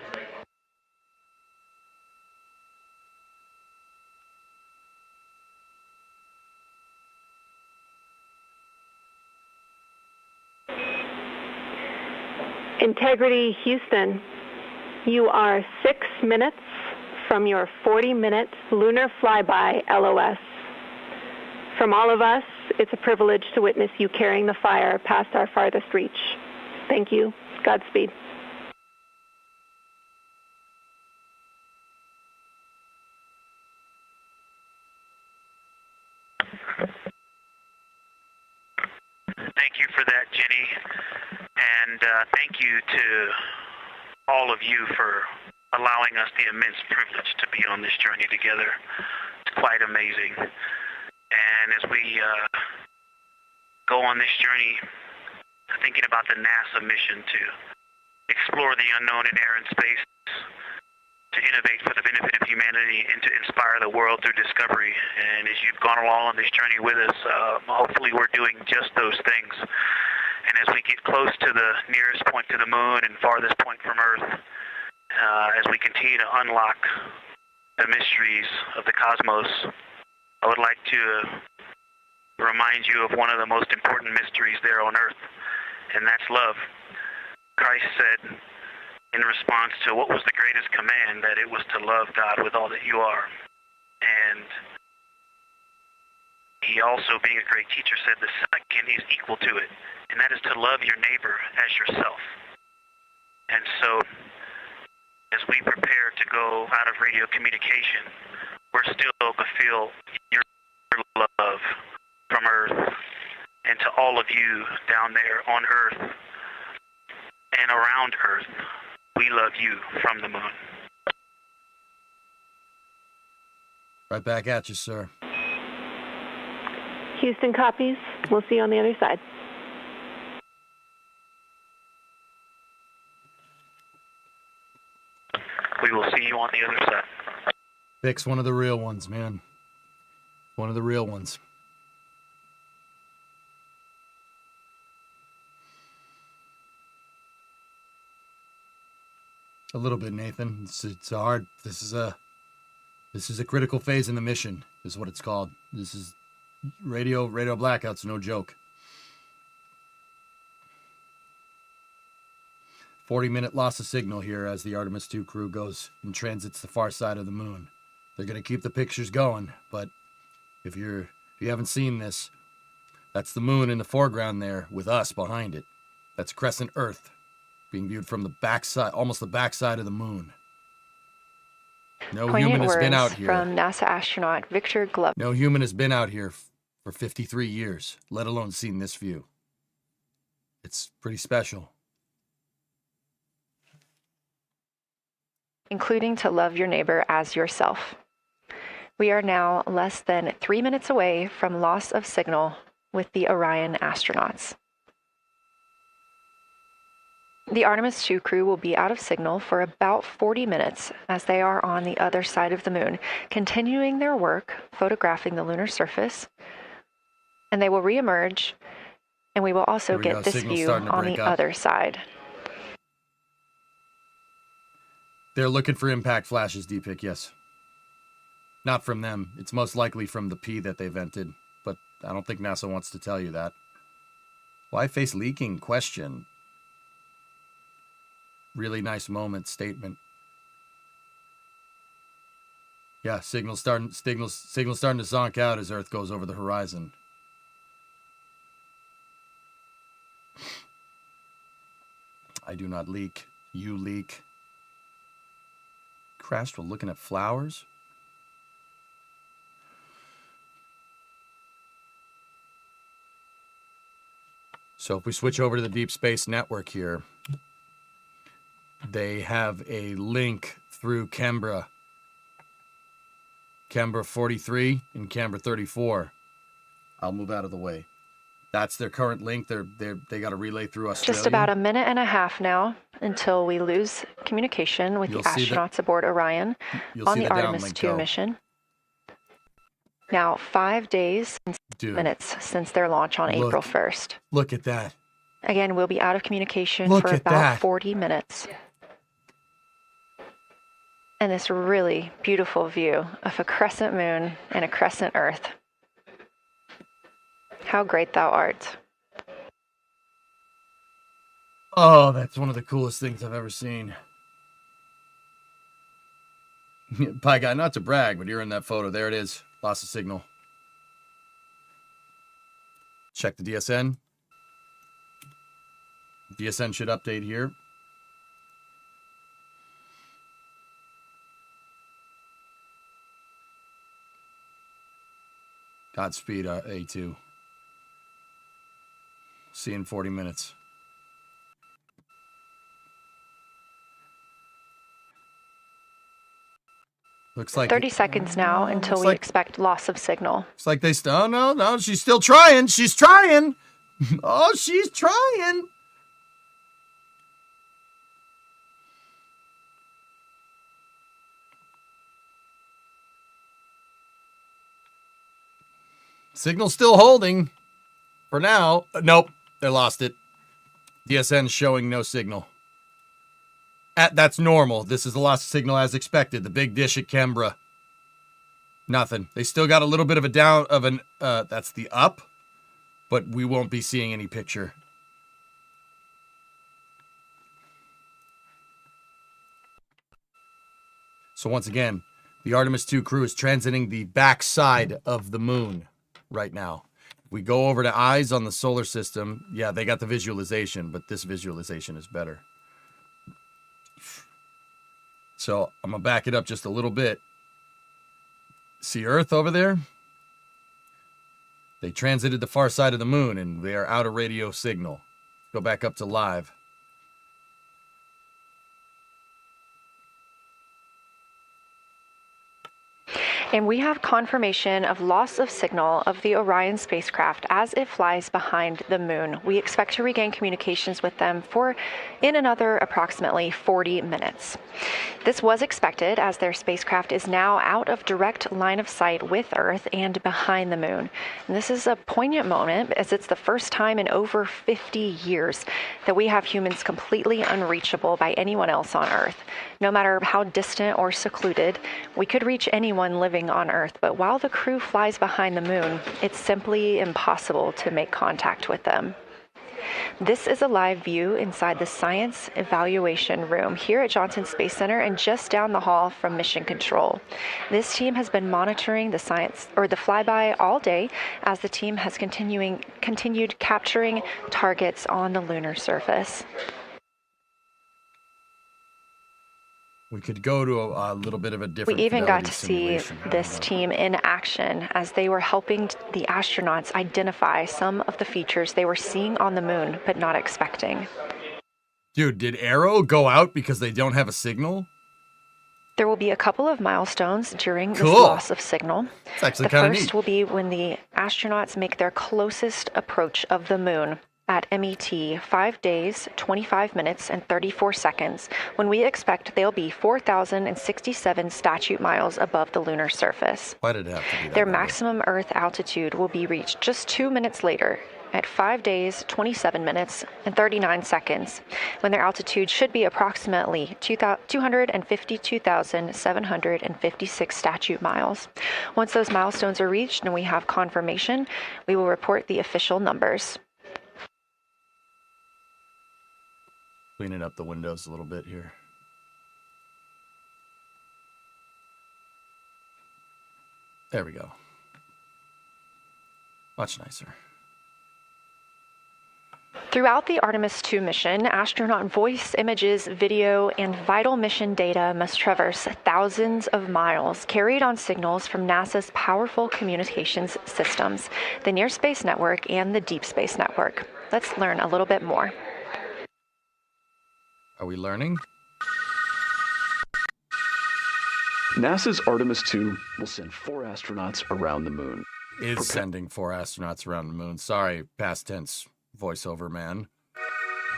Integrity Houston, you are 6 minutes from your 40-minute lunar flyby LOS. From all of us, it's a privilege to witness you carrying the fire past our farthest reach. Thank you. Godspeed. Thank you for that, Jenny, and thank you to all of you for allowing us the immense privilege to be on this journey together. It's quite amazing. And as we go on this journey, thinking about the NASA mission to explore the unknown in air and space, to innovate for the benefit of humanity, and to inspire the world through discovery. And as you've gone along on this journey with us, hopefully we're doing just those things. And as we get close to the nearest point to the moon and farthest point from Earth, as we continue to unlock the mysteries of the cosmos, I would like to remind you of one of the most important mysteries there on Earth, and that's love. Christ said, in response to what was the greatest command, that it was to love God with all that you are. And he also, being a great teacher, said the second is equal to it, and that is to love your neighbor as yourself. And so, as we prepare to go out of radio communication, we're still going to feel your love from Earth, and to all of you down there on Earth and around Earth, we love you from the moon. Right back at you, sir. Houston copies. We'll see you on the other side. We will see you on the other side. Vic's one of the real ones, man. One of the real ones. A little bit, Nathan. It's hard. This is a critical phase in the mission, is what it's called. This is radio blackouts, no joke. 40-minute loss of signal here as the Artemis 2 crew goes and transits the far side of the moon. They're gonna keep the pictures going, but if you haven't seen this, that's the moon in the foreground there with us behind it. That's crescent Earth, being viewed from the backside, almost the backside of the moon. No human has been out here. From NASA astronaut Victor Glover. No human has been out here for 53 years, let alone seen this view. It's pretty special. Including to love your neighbor as yourself. We are now less than 3 minutes away from loss of signal with the Orion astronauts. The Artemis 2 crew will be out of signal for about 40 minutes as they are on the other side of the moon, continuing their work photographing the lunar surface, and they will reemerge, and we will also get this view on the other side. They're looking for impact flashes, D-Pick, yes. Not from them. It's most likely from the P that they vented, but I don't think NASA wants to tell you that. Why face leaking? Question. Really nice moment, statement. Yeah, signal's starting to zonk out as Earth goes over the horizon. I do not leak. You leak. Crashed while looking at flowers? So if we switch over to the Deep Space Network here, they have a link through Canberra 43 and Canberra 34. I'll move out of the way. That's their current link. They got a relay through Australia. Just about a minute and a half now until we lose communication with the astronauts aboard Orion on the Artemis 2 mission. Now 5 days and 6 minutes since their launch on April 1st. Look at that. Again, we'll be out of communication for about 40 minutes. And this really beautiful view of a crescent moon and a crescent Earth. How great thou art. Oh, that's one of the coolest things I've ever seen. Pie guy, not to brag, but you're in that photo. There it is. Lost of signal. check the DSN. DSN should update here. Godspeed, A2. See you in 40 minutes. Looks like 30 seconds now until we expect loss of signal. It's like they still. Oh, no, she's still trying. She's trying. Oh, she's trying. Signal's still holding for now. Nope, they lost it. DSN showing no signal. That's normal. This is the lost signal as expected. The big dish at Canberra. Nothing. They still got a little bit of a down of an. That's the up, but we won't be seeing any picture. So once again, the Artemis 2 crew is transiting the backside of the moon right now. We go over to eyes on the solar system. Yeah, they got the visualization, but this visualization is better. So I'm going to back it up just a little bit. See Earth over there? They transited the far side of the moon, and they are out of radio signal. Go back up to live. And we have confirmation of loss of signal of the Orion spacecraft as it flies behind the moon. We expect to regain communications with them in another approximately 40 minutes. This was expected as their spacecraft is now out of direct line of sight with Earth and behind the moon. And this is a poignant moment as it's the first time in over 50 years that we have humans completely unreachable by anyone else on Earth. No matter how distant or secluded, we could reach anyone living on Earth, but while the crew flies behind the moon, it's simply impossible to make contact with them. This is a live view inside the science evaluation room here at Johnson Space Center and just down the hall from Mission Control. This team has been monitoring the flyby all day as the team has continued capturing targets on the lunar surface. We could go to a little bit of a different. We even got to see this team in action as they were helping the astronauts identify some of the features they were seeing on the moon, but not expecting. Dude, did Arrow go out because they don't have a signal? There will be a couple of milestones during this loss of signal. It's actually kind of neat. The first will be when the astronauts make their closest approach of the moon at MET 5 days, 25 minutes, and 34 seconds, when we expect they'll be 4,067 statute miles above the lunar surface. Why did it have to be that Their maximum Earth altitude will be reached just 2 minutes later, at 5 days, 27 minutes, and 39 seconds, when their altitude should be approximately 252,756 statute miles. Once those milestones are reached and we have confirmation, we will report the official numbers. Cleaning up the windows a little bit here. There we go. Much nicer. Throughout the Artemis 2 mission, astronaut voice, images, video, and vital mission data must traverse thousands of miles, carried on signals from NASA's powerful communications systems, the Near Space Network and the Deep Space Network. Let's learn a little bit more. Are we learning? NASA's Artemis 2 will send 4 astronauts around the moon. Is sending 4 astronauts around the moon. Sorry, past tense voiceover man.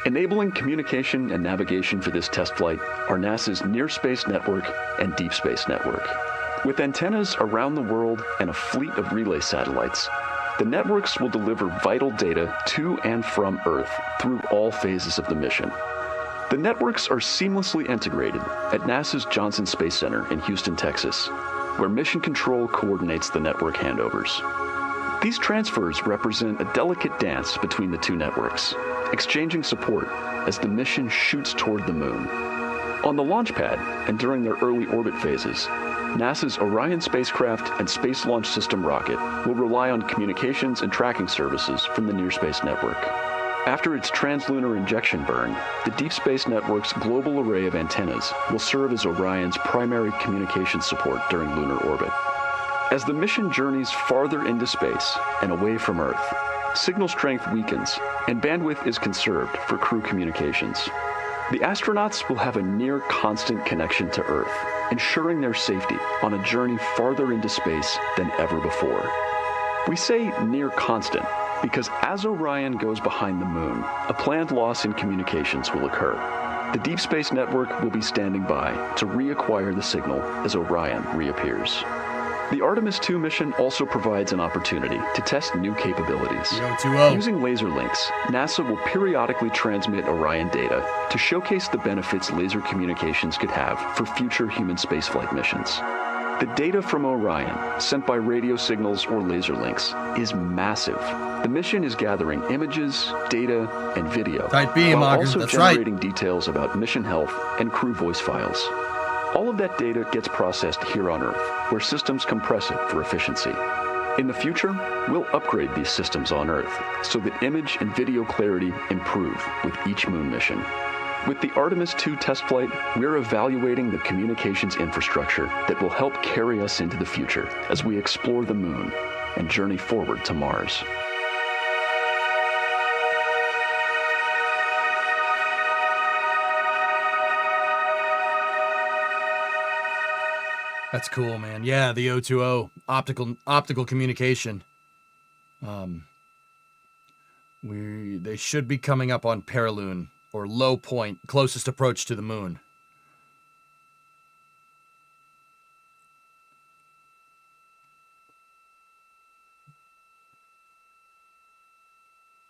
Enabling communication and navigation for this test flight are NASA's Near Space Network and Deep Space Network. With antennas around the world and a fleet of relay satellites, the networks will deliver vital data to and from Earth through all phases of the mission. The networks are seamlessly integrated at NASA's Johnson Space Center in Houston, Texas, where Mission Control coordinates the network handovers. These transfers represent a delicate dance between the two networks, exchanging support as the mission shoots toward the moon. On the launch pad and during their early orbit phases, NASA's Orion spacecraft and Space Launch System rocket will rely on communications and tracking services from the Near Space Network. After its translunar injection burn, the Deep Space Network's global array of antennas will serve as Orion's primary communication support during lunar orbit. As the mission journeys farther into space and away from Earth, signal strength weakens and bandwidth is conserved for crew communications. The astronauts will have a near constant connection to Earth, ensuring their safety on a journey farther into space than ever before. We say near constant because as Orion goes behind the moon, a planned loss in communications will occur. The Deep Space Network will be standing by to reacquire the signal as Orion reappears. The Artemis 2 mission also provides an opportunity to test new capabilities. Using laser links, NASA will periodically transmit Orion data to showcase the benefits laser communications could have for future human spaceflight missions. The data from Orion, sent by radio signals or laser links, is massive. The mission is gathering images, data, and video, while also generating details about mission health and crew voice files. All of that data gets processed here on Earth, where systems compress it for efficiency. In the future, we'll upgrade these systems on Earth so that image and video clarity improve with each moon mission. With the Artemis 2 test flight, we're evaluating the communications infrastructure that will help carry us into the future as we explore the moon and journey forward to Mars. That's cool, man. Yeah, the O2O, optical communication. They should be coming up on Paraloon, or low point, closest approach to the moon.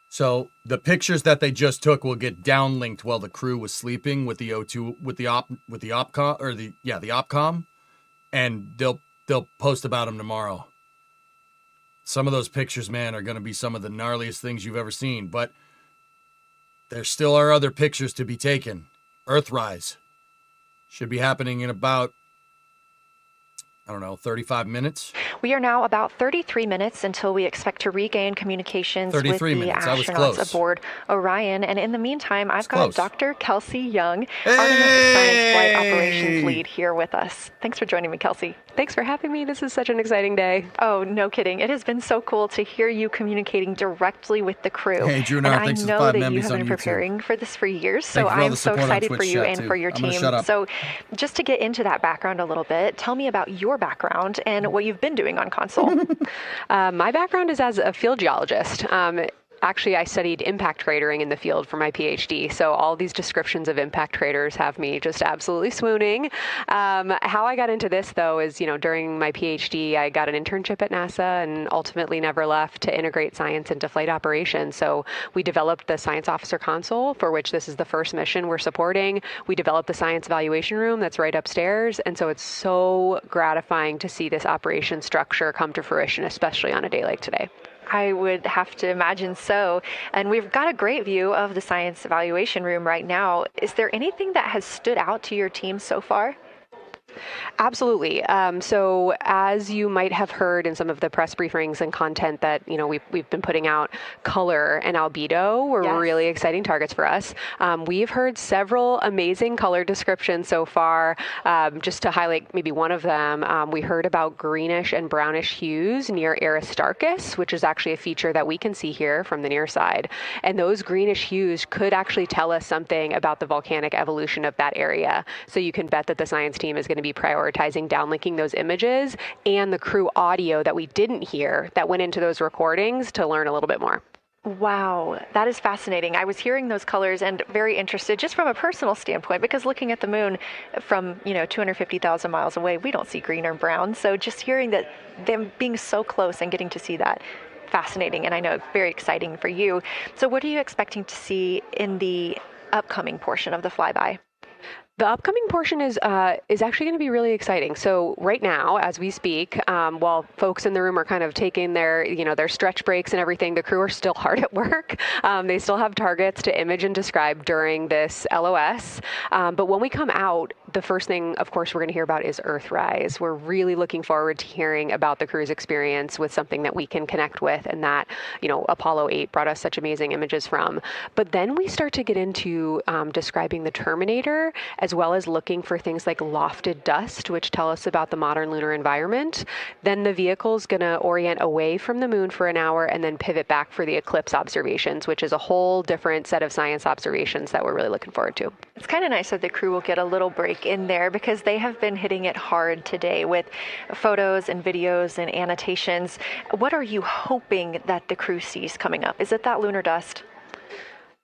So the pictures that they just took will get downlinked while the crew was sleeping with the O2 with the opcom or the opcom. And they'll post about them tomorrow. Some of those pictures, man, are going to be some of the gnarliest things you've ever seen. But there still are other pictures to be taken. Earthrise should be happening in about, 35 minutes. We are now about 33 minutes until we expect to regain communications with the astronauts aboard Orion. And in the meantime, I've got Dr. Kelsey Young, Artemis Science Flight Operations Lead, here with us. Thanks for joining me, Kelsey. Thanks for having me. This is such an exciting day. Oh, no kidding. It has been so cool to hear you communicating directly with the crew. Hey, Lunar, thanks for the 5 memories on YouTube. I know that you have been preparing for this for years, so I'm so excited for you and for your team. So just to get into that background a little bit, tell me about your background and what you've been doing on console. My background is as a field geologist. Actually, I studied impact cratering in the field for my PhD, so all these descriptions of impact craters have me just absolutely swooning. How I got into this, though, is, during my PhD, I got an internship at NASA and ultimately never left to integrate science into flight operations. So we developed the Science Officer Console, for which this is the first mission we're supporting. We developed the Science Evaluation Room that's right upstairs, and so it's so gratifying to see this operation structure come to fruition, especially on a day like today. I would have to imagine so. And we've got a great view of the Science Evaluation Room right now. Is there anything that has stood out to your team so far? Absolutely. So as you might have heard in some of the press briefings and content that, we've been putting out, color and albedo were really exciting targets for us. We've heard several amazing color descriptions so far. Just to highlight maybe one of them, we heard about greenish and brownish hues near Aristarchus, which is actually a feature that we can see here from the near side. And those greenish hues could actually tell us something about the volcanic evolution of that area. So you can bet that the science team is going to be prioritizing downlinking those images and the crew audio that we didn't hear that went into those recordings to learn a little bit more. Wow, that is fascinating. I was hearing those colors and very interested just from a personal standpoint, because looking at the moon from, 250,000 miles away, we don't see green or brown. So just hearing that, them being so close and getting to see that, fascinating. And I know very exciting for you. So what are you expecting to see in the upcoming portion of the flyby? The upcoming portion is actually going to be really exciting. So right now, as we speak, while folks in the room are kind of taking their stretch breaks and everything, the crew are still hard at work. They still have targets to image and describe during this LOS. But when we come out, the first thing, of course, we're going to hear about is Earthrise. We're really looking forward to hearing about the crew's experience with something that we can connect with and that, Apollo 8 brought us such amazing images from. But then we start to get into describing the Terminator, as well as looking for things like lofted dust, which tell us about the modern lunar environment. Then the vehicle's going to orient away from the moon for an hour and then pivot back for the eclipse observations, which is a whole different set of science observations that we're really looking forward to. It's kind of nice that the crew will get a little break in there because they have been hitting it hard today with photos and videos and annotations. What are you hoping that the crew sees coming up? Is it that lunar dust?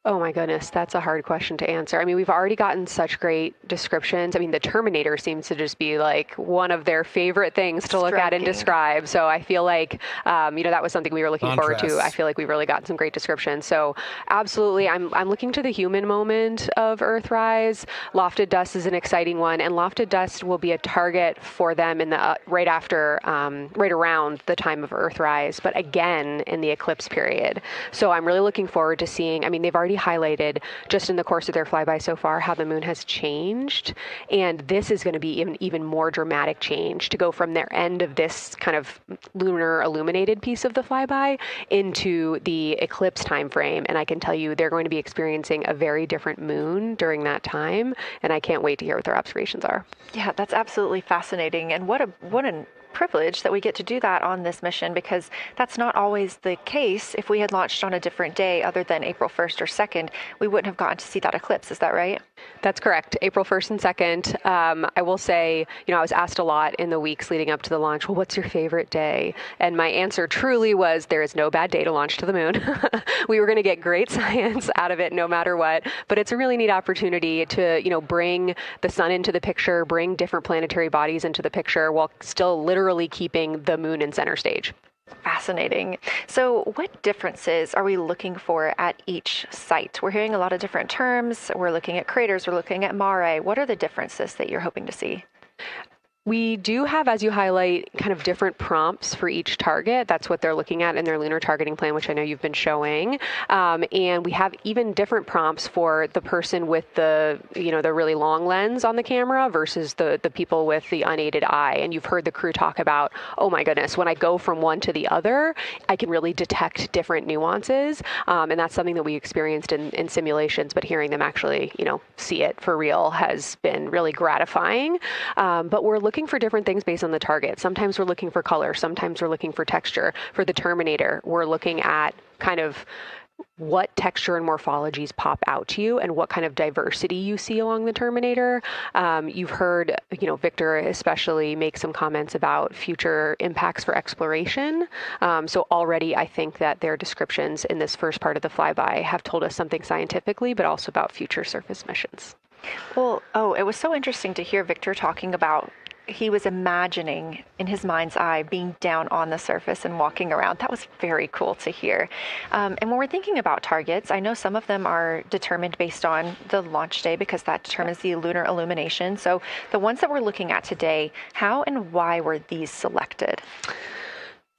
Oh my goodness, that's a hard question to answer. I mean, we've already gotten such great descriptions. I mean, the Terminator seems to just be like one of their favorite things to look at and describe. So I feel like, that was something we were looking forward to. I feel like we've really gotten some great descriptions. So absolutely, I'm looking to the human moment of Earthrise. Lofted dust is an exciting one, and lofted dust will be a target for them in the right around the time of Earthrise, but again in the eclipse period. So I'm really looking forward to seeing. I mean, they've already highlighted just in the course of their flyby so far how the moon has changed, and this is going to be even more dramatic change to go from their end of this kind of lunar illuminated piece of the flyby into the eclipse time frame. And I can tell you they're going to be experiencing a very different moon during that time, and I can't wait to hear what their observations are. Yeah, that's absolutely fascinating, and what an privilege that we get to do that on this mission, because that's not always the case. If we had launched on a different day other than April 1st or 2nd, we wouldn't have gotten to see that eclipse. Is that right? That's correct. April 1st and 2nd. I will say, I was asked a lot in the weeks leading up to the launch, well, what's your favorite day? And my answer truly was there is no bad day to launch to the moon. We were going to get great science out of it no matter what, but it's a really neat opportunity to, bring the sun into the picture, bring different planetary bodies into the picture while still literally keeping the moon in center stage. Fascinating. So what differences are we looking for at each site? We're hearing a lot of different terms. We're looking at craters. We're looking at mare. What are the differences that you're hoping to see? We do have, as you highlight, kind of different prompts for each target. That's what they're looking at in their lunar targeting plan, which I know you've been showing. And we have even different prompts for the person with the really long lens on the camera versus the people with the unaided eye. And you've heard the crew talk about, oh my goodness, when I go from one to the other, I can really detect different nuances. And that's something that we experienced in simulations, but hearing them actually, see it for real has been really gratifying. But we're looking for different things based on the target. Sometimes we're looking for color. Sometimes we're looking for texture. For the Terminator, we're looking at kind of what texture and morphologies pop out to you and what kind of diversity you see along the Terminator. You've heard, Victor especially make some comments about future impacts for exploration. So already I think that their descriptions in this first part of the flyby have told us something scientifically, but also about future surface missions. Well, it was so interesting to hear Victor talking about he was imagining in his mind's eye being down on the surface and walking around. That was very cool to hear. And when we're thinking about targets, I know some of them are determined based on the launch day because that determines the lunar illumination. So the ones that we're looking at today, how and why were these selected?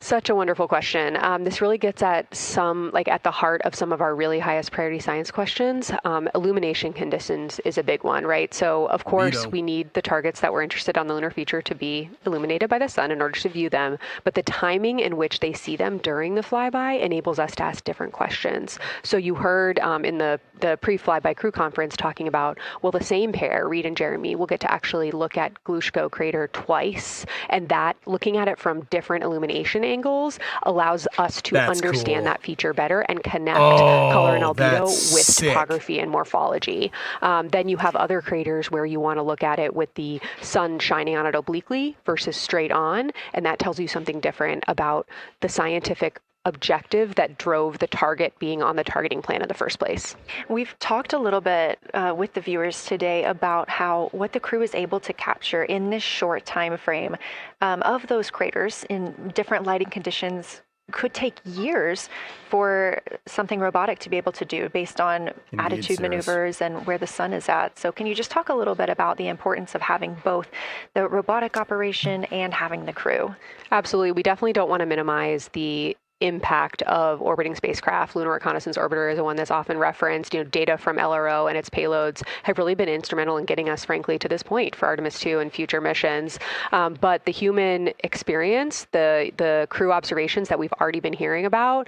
Such a wonderful question. This really gets at at the heart of some of our really highest priority science questions. Illumination conditions is a big one, right? So of course we need the targets that we're interested on the lunar feature to be illuminated by the sun in order to view them, but the timing in which they see them during the flyby enables us to ask different questions. So you heard in the pre-flyby crew conference talking about, well, the same pair, Reed and Jeremy, will get to actually look at Glushko crater twice, and that looking at it from different illumination angles allows us to understand that feature better and connect color and albedo with topography and morphology. Then you have other craters where you want to look at it with the sun shining on it obliquely versus straight on, and that tells you something different about the scientific objective that drove the target being on the targeting plan in the first place. We've talked a little bit with the viewers today about what the crew is able to capture in this short time frame of those craters in different lighting conditions, could take years for something robotic to be able to do based on attitude maneuvers and where the sun is at. So can you just talk a little bit about the importance of having both the robotic operation and having the crew? Absolutely. We definitely don't want to minimize the impact of orbiting spacecraft. Lunar Reconnaissance Orbiter is the one that's often referenced. Data from LRO and its payloads have really been instrumental in getting us, frankly, to this point for Artemis 2 and future missions. But the human experience, the crew observations that we've already been hearing about,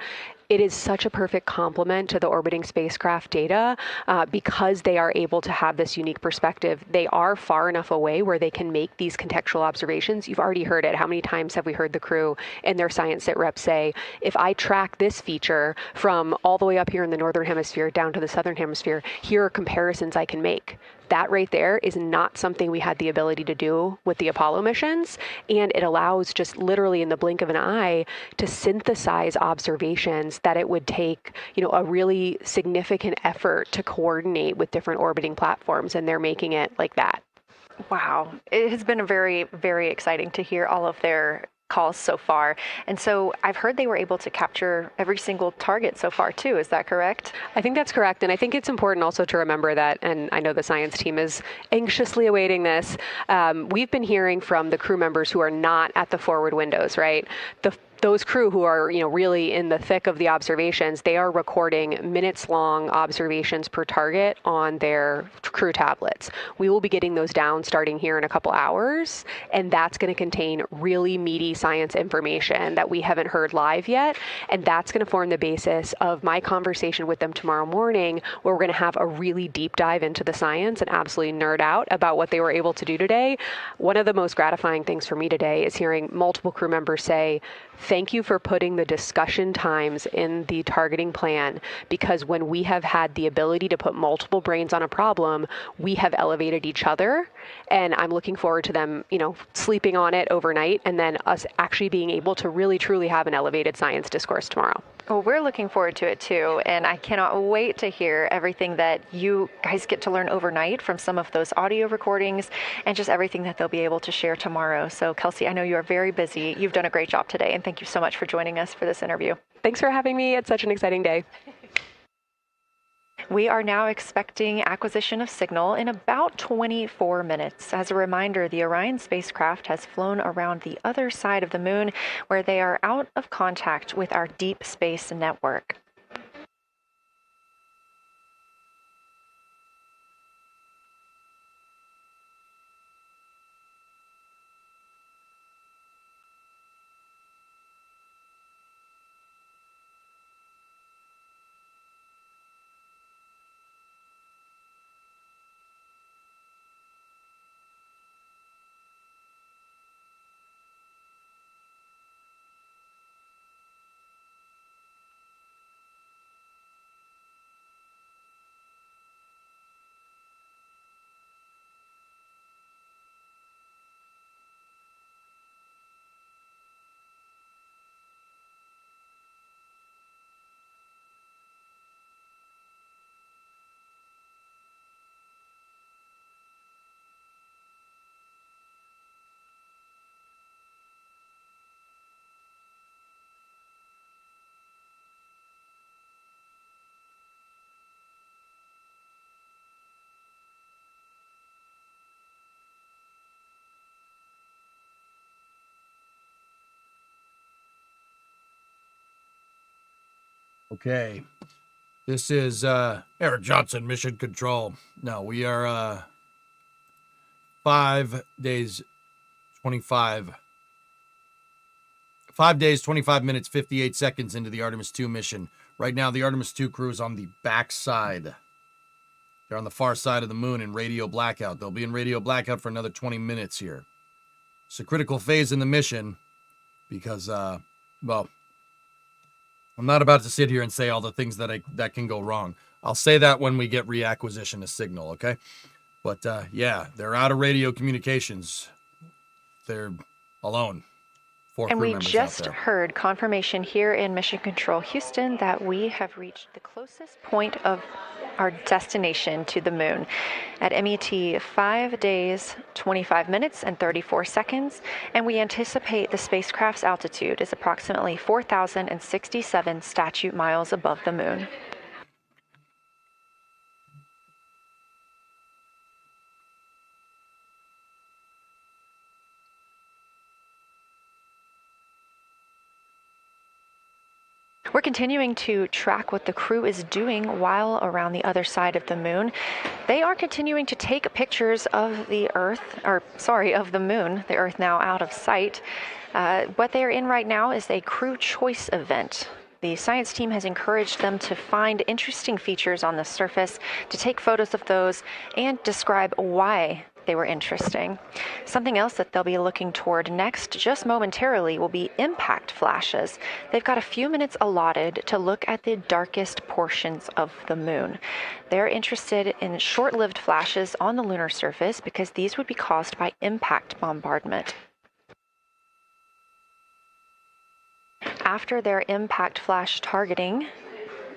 it is such a perfect complement to the orbiting spacecraft data because they are able to have this unique perspective. They are far enough away where they can make these contextual observations. You've already heard it. How many times have we heard the crew and their science sit reps say, if I track this feature from all the way up here in the northern hemisphere down to the southern hemisphere, here are comparisons I can make. That right there is not something we had the ability to do with the Apollo missions, and it allows just literally in the blink of an eye to synthesize observations that it would take, a really significant effort to coordinate with different orbiting platforms, and they're making it like that. Wow. It has been very, very exciting to hear all of their calls so far. And so I've heard they were able to capture every single target so far too. Is that correct? I think that's correct. And I think it's important also to remember that, and I know the science team is anxiously awaiting this, we've been hearing from the crew members who are not at the forward windows, right? Those crew who are, really in the thick of the observations, they are recording minutes-long observations per target on their crew tablets. We will be getting those down starting here in a couple hours, and that's going to contain really meaty science information that we haven't heard live yet, and that's going to form the basis of my conversation with them tomorrow morning, where we're going to have a really deep dive into the science and absolutely nerd out about what they were able to do today. One of the most gratifying things for me today is hearing multiple crew members say, thank you for putting the discussion times in the targeting plan, because when we have had the ability to put multiple brains on a problem, we have elevated each other. And I'm looking forward to them, sleeping on it overnight and then us actually being able to really, truly have an elevated science discourse tomorrow. Well, we're looking forward to it too, and I cannot wait to hear everything that you guys get to learn overnight from some of those audio recordings and just everything that they'll be able to share tomorrow. So, Kelsey, I know you are very busy. You've done a great job today, and thank you so much for joining us for this interview. Thanks for having me. It's such an exciting day. We are now expecting acquisition of signal in about 24 minutes. As a reminder, the Orion spacecraft has flown around the other side of the moon, where they are out of contact with our deep space network. Okay, this is Eric Johnson, Mission Control. No, we are 5 days, 25 minutes, 58 seconds into the Artemis 2 mission. Right now, the Artemis 2 crew is on the back side. They're on the far side of the moon in radio blackout. They'll be in radio blackout for another 20 minutes here. It's a critical phase in the mission because, well, I'm not about to sit here and say all the things that can go wrong. I'll say that when we get reacquisition of signal, okay? But, yeah, they're out of radio communications. They're alone. And we just heard confirmation here in Mission Control Houston that we have reached the closest point of our destination to the moon. At MET, 5 days, 25 minutes, and 34 seconds, and we anticipate the spacecraft's altitude is approximately 4,067 statute miles above the moon. We're continuing to track what the crew is doing while around the other side of the moon. They are continuing to take pictures of the of the moon, the Earth now out of sight. What they are in right now is a crew choice event. The science team has encouraged them to find interesting features on the surface, to take photos of those, and describe why they were interesting. Something else that they'll be looking toward next, just momentarily, will be impact flashes. They've got a few minutes allotted to look at the darkest portions of the moon. They're interested in short-lived flashes on the lunar surface because these would be caused by impact bombardment. After their impact flash targeting,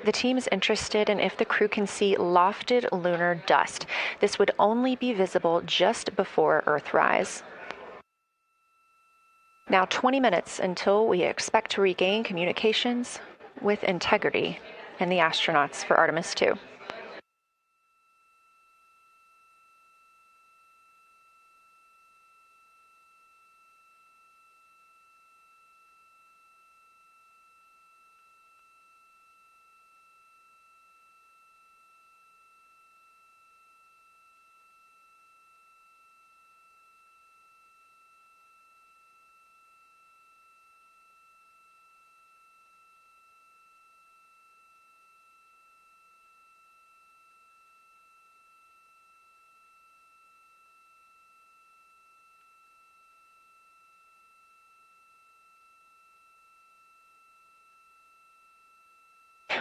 the team is interested in if the crew can see lofted lunar dust. This would only be visible just before Earthrise. Now 20 minutes until we expect to regain communications with integrity and the astronauts for Artemis 2.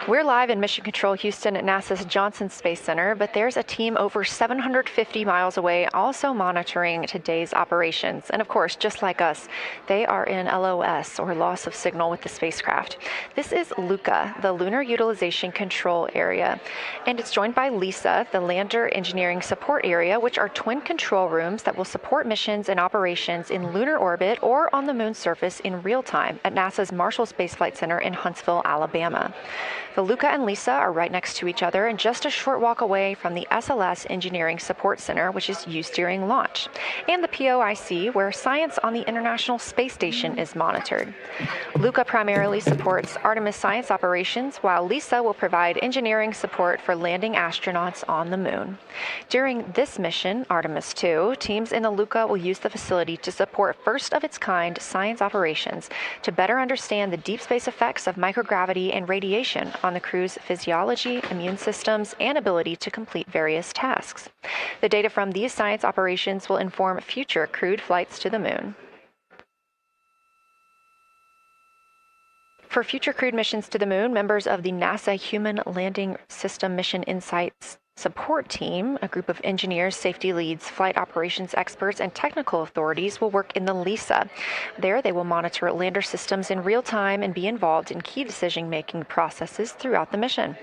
We're live in Mission Control Houston at NASA's Johnson Space Center, but there's a team over 750 miles away also monitoring today's operations. And of course, just like us, they are in LOS, or loss of signal, with the spacecraft. This is LUCA, the Lunar Utilization Control Area, and it's joined by LISA, the Lander Engineering Support Area, which are twin control rooms that will support missions and operations in lunar orbit or on the moon's surface in real time at NASA's Marshall Space Flight Center in Huntsville, Alabama. The LUCA and LISA are right next to each other and just a short walk away from the SLS Engineering Support Center, which is used during launch, and the POIC, where science on the International Space Station is monitored. LUCA primarily supports Artemis science operations, while LISA will provide engineering support for landing astronauts on the moon. During this mission, Artemis 2, teams in the LUCA will use the facility to support first-of-its-kind science operations to better understand the deep space effects of microgravity and radiation on the crew's physiology, immune systems, and ability to complete various tasks. The data from these science operations will inform future crewed flights to the moon. For future crewed missions to the moon, members of the NASA Human Landing System Mission Insights Support Team, a group of engineers, safety leads, flight operations experts, and technical authorities, will work in the LISA. There, they will monitor lander systems in real time and be involved in key decision-making processes throughout the mission.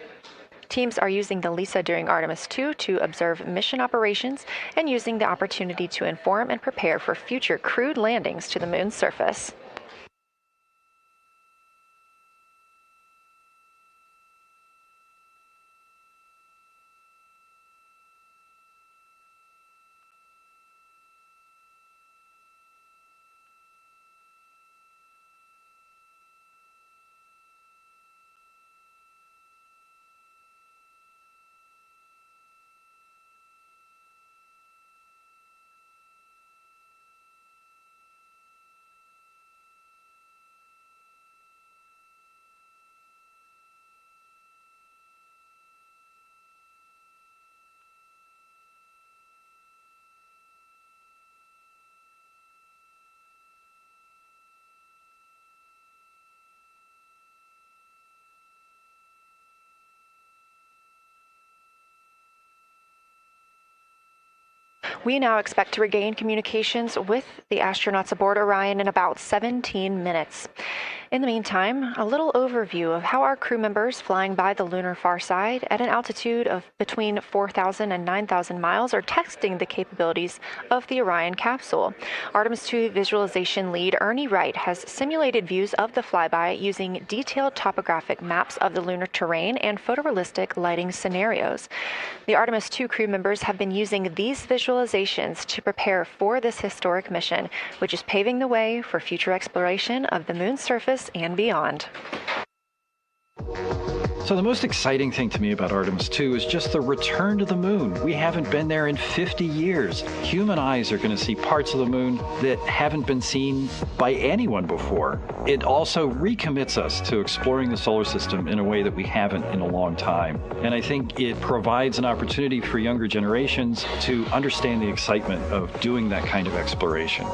Teams are using the LISA during Artemis 2 to observe mission operations and using the opportunity to inform and prepare for future crewed landings to the moon's surface. We now expect to regain communications with the astronauts aboard Orion in about 17 minutes. In the meantime, a little overview of how our crew members flying by the lunar far side at an altitude of between 4,000 and 9,000 miles are testing the capabilities of the Orion capsule. Artemis 2 visualization lead Ernie Wright has simulated views of the flyby using detailed topographic maps of the lunar terrain and photorealistic lighting scenarios. The Artemis 2 crew members have been using these visualizations to prepare for this historic mission, which is paving the way for future exploration of the moon's surface and beyond. So the most exciting thing to me about Artemis 2 is just the return to the moon. We haven't been there in 50 years. Human eyes are going to see parts of the moon that haven't been seen by anyone before. It also recommits us to exploring the solar system in a way that we haven't in a long time. And I think it provides an opportunity for younger generations to understand the excitement of doing that kind of exploration.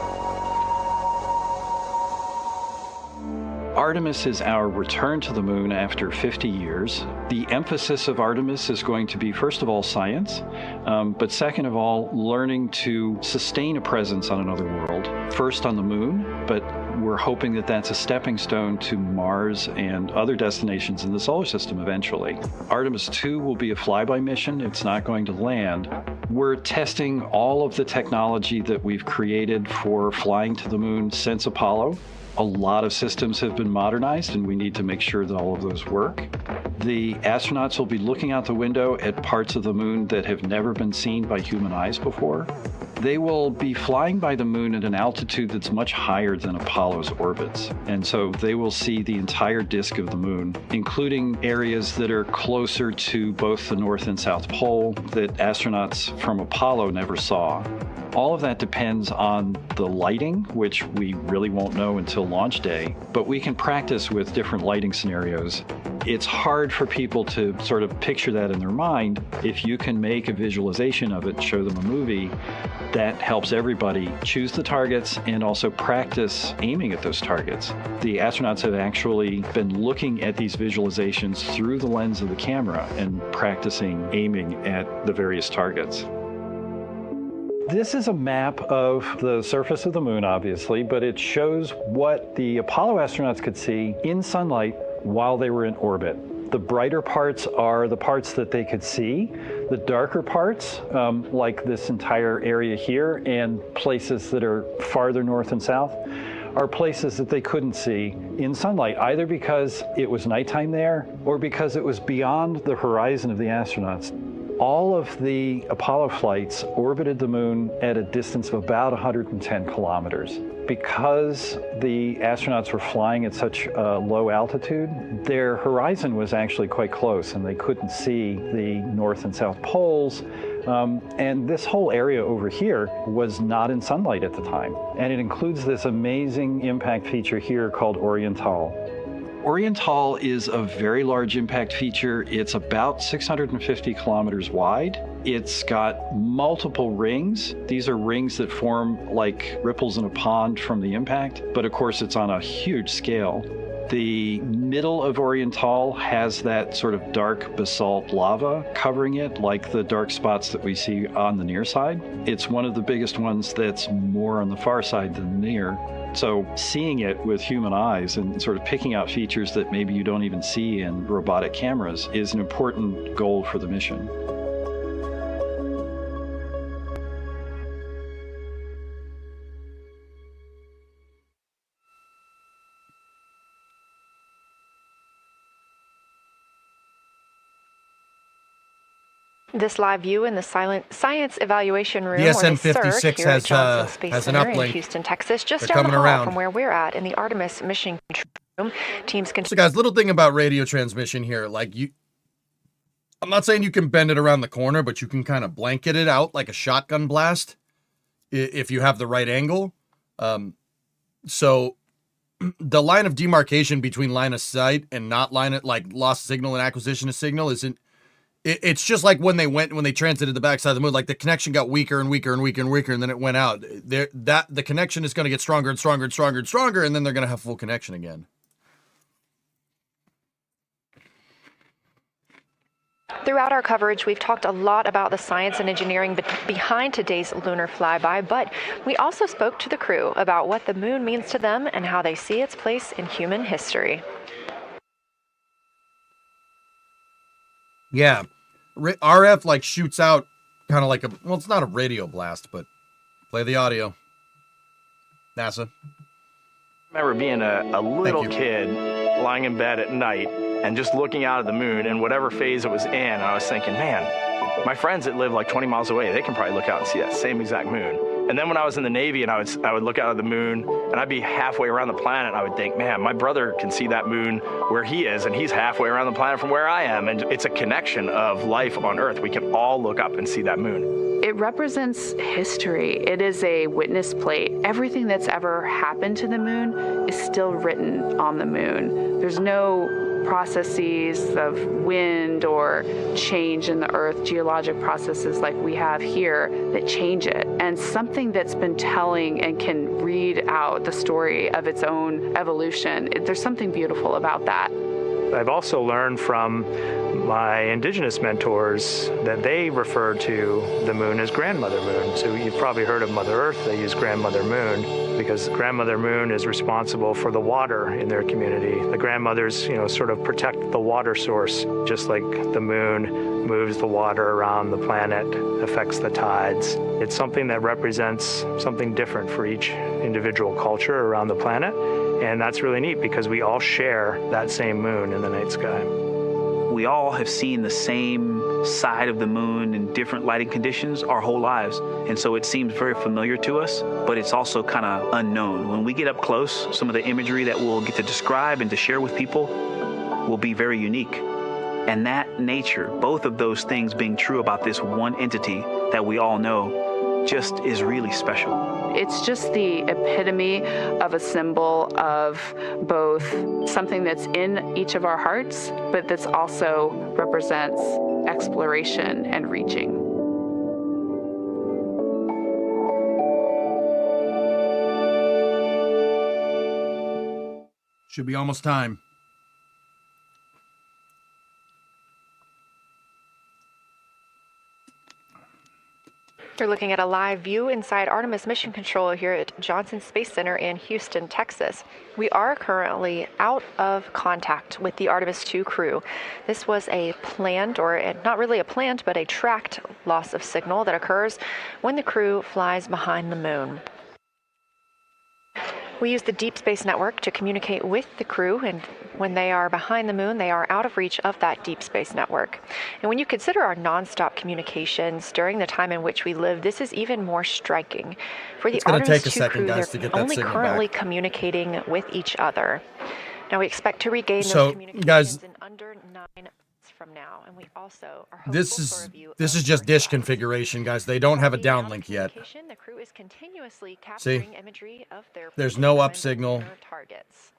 Artemis is our return to the moon after 50 years. The emphasis of Artemis is going to be, first of all, science, but second of all, learning to sustain a presence on another world. First on the moon, but we're hoping that that's a stepping stone to Mars and other destinations in the solar system eventually. Artemis 2 will be a flyby mission. It's not going to land. We're testing all of the technology that we've created for flying to the moon since Apollo. A lot of systems have been modernized, and we need to make sure that all of those work. The astronauts will be looking out the window at parts of the moon that have never been seen by human eyes before. They will be flying by the moon at an altitude that's much higher than Apollo's orbits. And so they will see the entire disk of the moon, including areas that are closer to both the North and South Pole that astronauts from Apollo never saw. All of that depends on the lighting, which we really won't know until launch day, but we can practice with different lighting scenarios. It's hard for people to sort of picture that in their mind. If you can make a visualization of it, show them a movie, that helps everybody choose the targets and also practice aiming at those targets. The astronauts have actually been looking at these visualizations through the lens of the camera and practicing aiming at the various targets. This is a map of the surface of the moon, obviously, but it shows what the Apollo astronauts could see in sunlight while they were in orbit. The brighter parts are the parts that they could see. The darker parts, like this entire area here and places that are farther north and south, are places that they couldn't see in sunlight, either because it was nighttime there or because it was beyond the horizon of the astronauts. All of the Apollo flights orbited the moon at a distance of about 110 kilometers. Because the astronauts were flying at such a low altitude, their horizon was actually quite close and they couldn't see the North and South poles. And this whole area over here was not in sunlight at the time. And it includes this amazing impact feature here called Oriental. Oriental is a very large impact feature. It's about 650 kilometers wide. It's got multiple rings. These are rings that form like ripples in a pond from the impact, but of course it's on a huge scale. The middle of Oriental has that sort of dark basalt lava covering it, like the dark spots that we see on the near side. It's one of the biggest ones that's more on the far side than the near. So seeing it with human eyes and sort of picking out features that maybe you don't even see in robotic cameras is an important goal for the mission. This live view in the science evaluation room, the or SN the 56 CERC, has an an uplink in Houston, Texas, just down the hall from where we're at in the Artemis mission control room. Teams can. So, guys, little thing about radio transmission here, like I'm not saying you can bend it around the corner, but you can kind of blanket it out like a shotgun blast if you have the right angle. So the line of demarcation between line of sight and not line of, like, lost signal and acquisition of signal isn't. It's just like when they transited the backside of the moon, like the connection got weaker and weaker and weaker and weaker, and then it went out. The connection is going to get stronger and stronger and stronger and stronger, and then they're going to have full connection again. Throughout our coverage, we've talked a lot about the science and engineering behind today's lunar flyby, but we also spoke to the crew about what the moon means to them and how they see its place in human history. Yeah, RF like shoots out kind of like a, well, it's not a radio blast, but play the audio. NASA. I remember being a little kid lying in bed at night and just looking out at the moon and whatever phase it was in, and I was thinking, man, my friends that live like 20 miles away, they can probably look out and see that same exact moon. And then when I was in the Navy and I would look out at the moon and I'd be halfway around the planet, I would think, man, my brother can see that moon where he is and he's halfway around the planet from where I am. And it's a connection of life on Earth. We can all look up and see that moon. It represents history. It is a witness plate. Everything that's ever happened to the moon is still written on the moon. There's no processes of wind or change in the Earth, geologic processes like we have here that change it. And something that's been telling and can read out the story of its own evolution, there's something beautiful about that. I've also learned from my indigenous mentors that they refer to the moon as grandmother moon. So you've probably heard of Mother Earth. They use grandmother moon because grandmother moon is responsible for the water in their community. The grandmothers, sort of protect the water source, just like the moon moves the water around the planet, affects the tides. It's something that represents something different for each individual culture around the planet. And that's really neat because we all share that same moon in the night sky. We all have seen the same side of the moon in different lighting conditions our whole lives. And so it seems very familiar to us, but it's also kind of unknown. When we get up close, some of the imagery that we'll get to describe and to share with people will be very unique. And that nature, both of those things being true about this one entity that we all know, just is really special. It's just the epitome of a symbol of both something that's in each of our hearts, but that's also represents exploration and reaching. Should be almost time. You're looking at a live view inside Artemis Mission Control here at Johnson Space Center in Houston, Texas. We are currently out of contact with the Artemis 2 crew. This was a planned, or not really a planned, but a tracked loss of signal that occurs when the crew flies behind the moon. We use the Deep Space Network to communicate with the crew, and when they are behind the moon, they are out of reach of that Deep Space Network. And when you consider our nonstop communications during the time in which we live, this is even more striking. For the Artemis 2 crew, they're only currently communicating with each other. Now we expect to regain those communications in under 9 minutes from now, and we also are this is just dish configuration, guys. They don't have a downlink yet. The crew is continuously See, capturing imagery of their there's no up signal. Targets.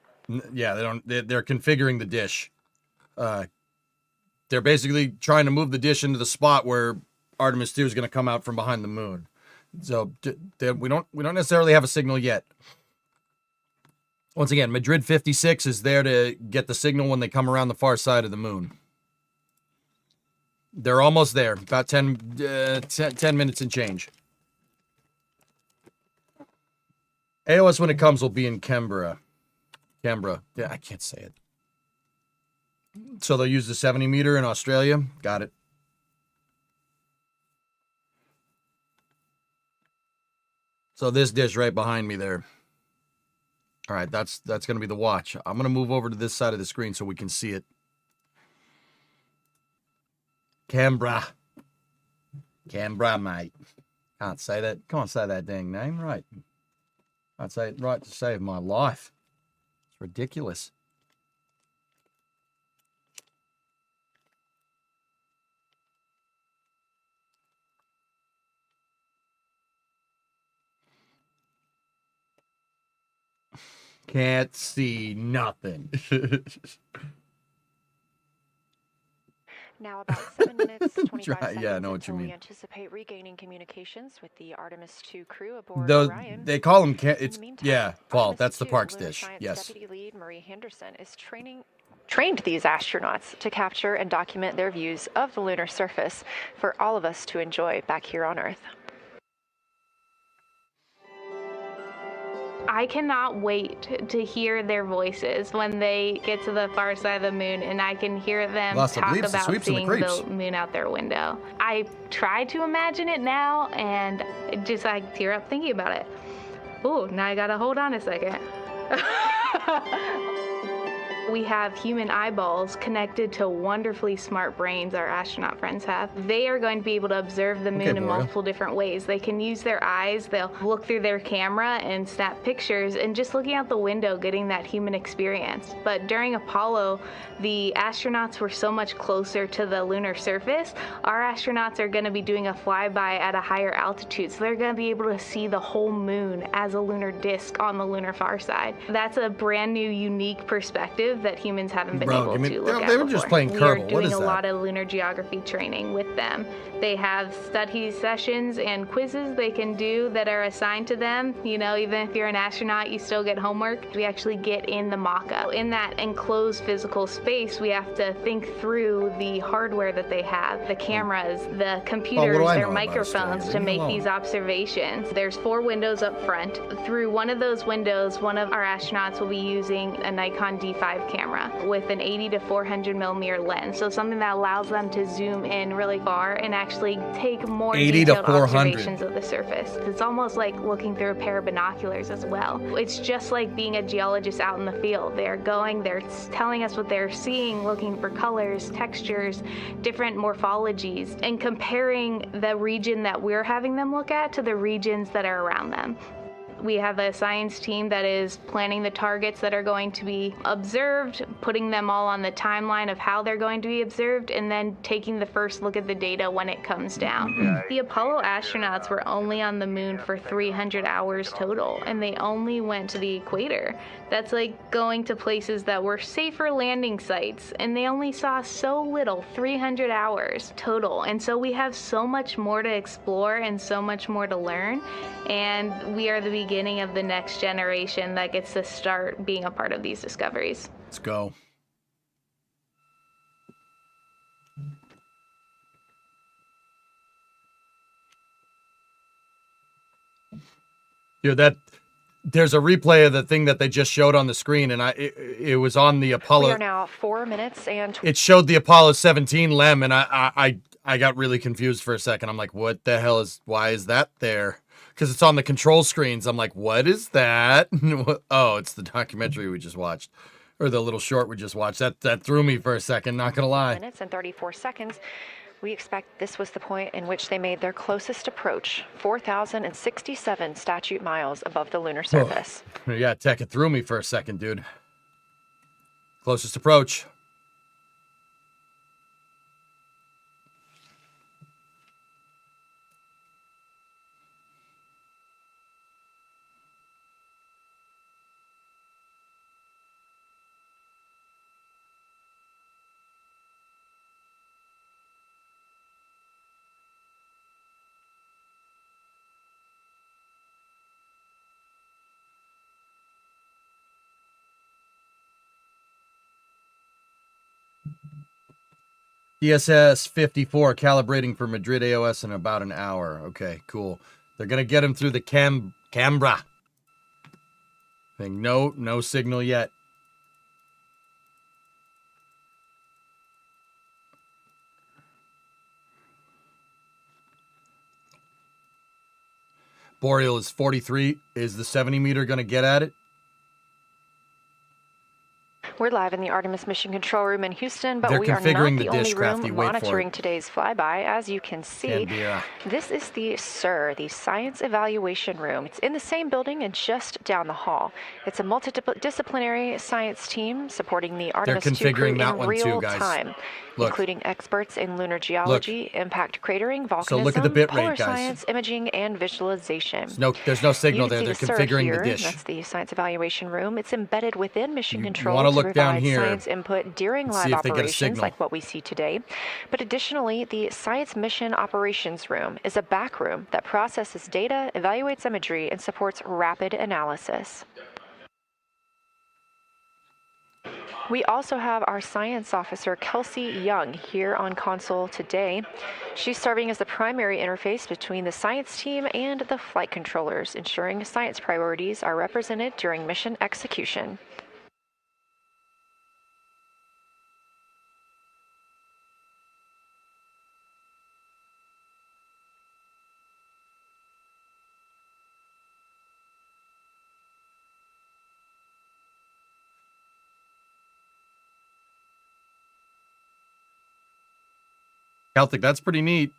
Yeah, they're configuring the dish. They're basically trying to move the dish into the spot where Artemis 2 is going to come out from behind the moon. So we don't necessarily have a signal yet. Once again, Madrid 56 is there to get the signal when they come around the far side of the moon. They're almost there. About 10 minutes and change. AOS when it comes will be in Canberra. Yeah, I can't say it. So they'll use the 70 meter in Australia. Got it. So this dish right behind me there. All right, that's going to be the watch. I'm going to move over to this side of the screen so we can see it. Canberra, mate. Can't say that. Can't say that dang name right. I'd say it right to save my life. It's ridiculous. Can't see nothing. Now about 7 minutes, 25 seconds yeah, I know what you mean. We anticipate regaining communications with the Artemis 2 crew aboard Those, Orion. they call them, Paul, Artemis that's the 2 Parks Lunar dish. Science Yes. Deputy Lead Marie Henderson is training trained these astronauts to capture and document their views of the lunar surface for all of us to enjoy back here on Earth. I cannot wait to hear their voices when they get to the far side of the moon, and I can hear them talk about seeing the moon out their window. I try to imagine it now, and just I tear up thinking about it. Ooh, now I gotta hold on a second. We have human eyeballs connected to wonderfully smart brains our astronaut friends have. They are going to be able to observe the moon in multiple different ways. They can use their eyes, they'll look through their camera and snap pictures, and just looking out the window getting that human experience. But during Apollo, the astronauts were so much closer to the lunar surface. Our astronauts are going to be doing a flyby at a higher altitude, so they're going to be able to see the whole moon as a lunar disk on the lunar far side. That's a brand new, unique perspective that humans haven't been able to look at. They were just playing Kerbal. We are doing a lot of lunar geography training with them. They have study sessions and quizzes they can do that are assigned to them. You know, even if you're an astronaut, you still get homework. We actually get in the mock-up. In that enclosed physical space, we have to think through the hardware that they have, the cameras, the computers, their microphones to make these observations. There's 4 windows up front. Through one of those windows, one of our astronauts will be using a Nikon D5 camera with an 80 to 400 millimeter lens. So something that allows them to zoom in really far and actually take more detailed observations of the surface. It's almost like looking through a pair of binoculars as well. It's just like being a geologist out in the field. They're telling us what they're seeing, looking for colors, textures, different morphologies, and comparing the region that we're having them look at to the regions that are around them. We have a science team that is planning the targets that are going to be observed, putting them all on the timeline of how they're going to be observed, and then taking the first look at the data when it comes down. The Apollo astronauts were only on the moon for 300 hours total, and they only went to the equator. That's like going to places that were safer landing sites, and they only saw so little, 300 hours total. And so we have so much more to explore and so much more to learn, and we are the beginning of the next generation that gets to start being a part of these discoveries. Let's go. Dude, there's a replay of the thing that they just showed on the screen, and it was on the Apollo. We are now 4 minutes and. It showed the Apollo 17 LEM, and I got really confused for a second. I'm like, what the hell why is that there? Because it's on the control screens. I'm like, what is that? Oh, it's the documentary we just watched. Or the little short we just watched. That threw me for a second, not going to lie. Minutes and 34 seconds. We expect this was the point in which they made their closest approach, 4,067 statute miles above the lunar surface. Oh. Yeah, Tech, it threw me for a second, dude. Closest approach. DSS 54 calibrating for Madrid AOS in about an hour. Okay, cool. They're going to get him through the Canberra thing. No signal yet. Boreal is 43. Is the 70 meter going to get at it? We're live in the Artemis Mission Control Room in Houston, but we are not the only room monitoring today's flyby. As you can see, this is the SIR, the Science Evaluation Room. It's in the same building and just down the hall. It's a multidisciplinary science team supporting the Artemis 2 crew in real time, including experts in lunar geology, impact cratering, volcanism, polar science, imaging, and visualization. There's no signal there. They're configuring the dish. That's the Science Evaluation Room. It's embedded within Mission Control to provide science input during live operations like what we see today. But additionally, the Science Mission Operations Room is a back room that processes data, evaluates imagery, and supports rapid analysis. We also have our science officer, Kelsey Young, here on console today. She's serving as the primary interface between the science team and the flight controllers, ensuring science priorities are represented during mission execution. Celtic, that's pretty neat.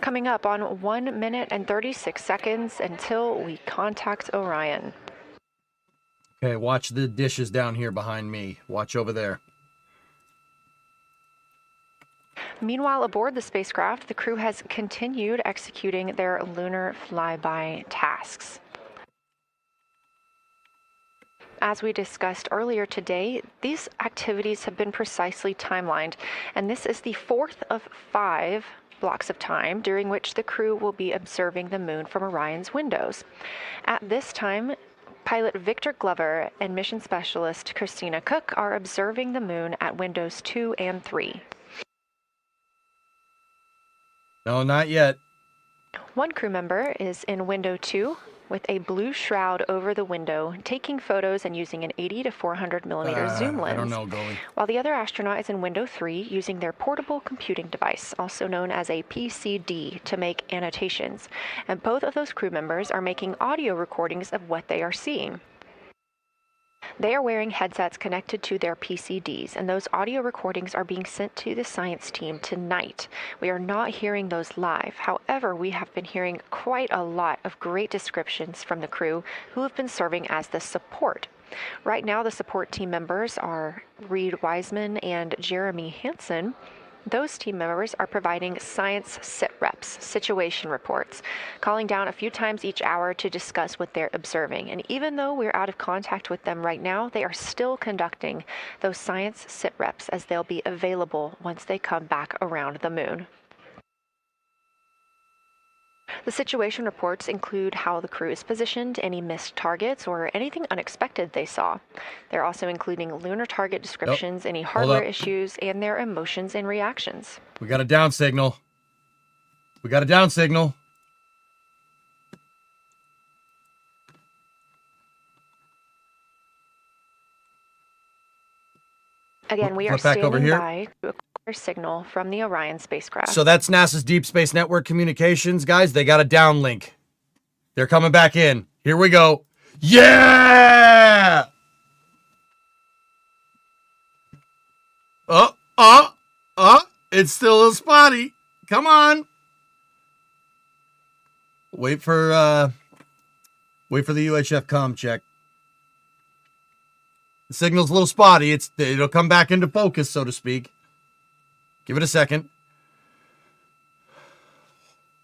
Coming up on 1 minute and 36 seconds until we contact Orion. Okay, watch the dishes down here behind me. Watch over there. Meanwhile, aboard the spacecraft, the crew has continued executing their lunar flyby tasks. As we discussed earlier today, these activities have been precisely timelined, and this is the fourth of 5 blocks of time during which the crew will be observing the moon from Orion's windows. At this time, pilot Victor Glover and mission specialist Christina Cook are observing the moon at windows 2 and 3. No, not yet. One crew member is in window 2 with a blue shroud over the window, taking photos and using an 80 to 400 millimeter zoom lens. I don't know, goalie. While the other astronaut is in window 3 using their portable computing device, also known as a PCD, to make annotations. And both of those crew members are making audio recordings of what they are seeing. They are wearing headsets connected to their PCDs, and those audio recordings are being sent to the science team tonight. We are not hearing those live. However, we have been hearing quite a lot of great descriptions from the crew who have been serving as the support. Right now, the support team members are Reed Wiseman and Jeremy Hansen. Those team members are providing science sit reps, situation reports, calling down a few times each hour to discuss what they're observing. And even though we're out of contact with them right now, they are still conducting those science sit reps as they'll be available once they come back around the moon. The situation reports include how the crew is positioned, any missed targets, or anything unexpected they saw. They're also including lunar target descriptions, any hardware issues, and their emotions and reactions. We got a down signal. We got a down signal. Again, we are standing by to acquire signal from the Orion spacecraft. So that's NASA's Deep Space Network communications, guys. They got a downlink. They're coming back in. Here we go. Yeah! It's still a spotty. Come on. Wait for the UHF comm check. The signal's a little spotty. It'll come back into focus, so to speak. Give it a second.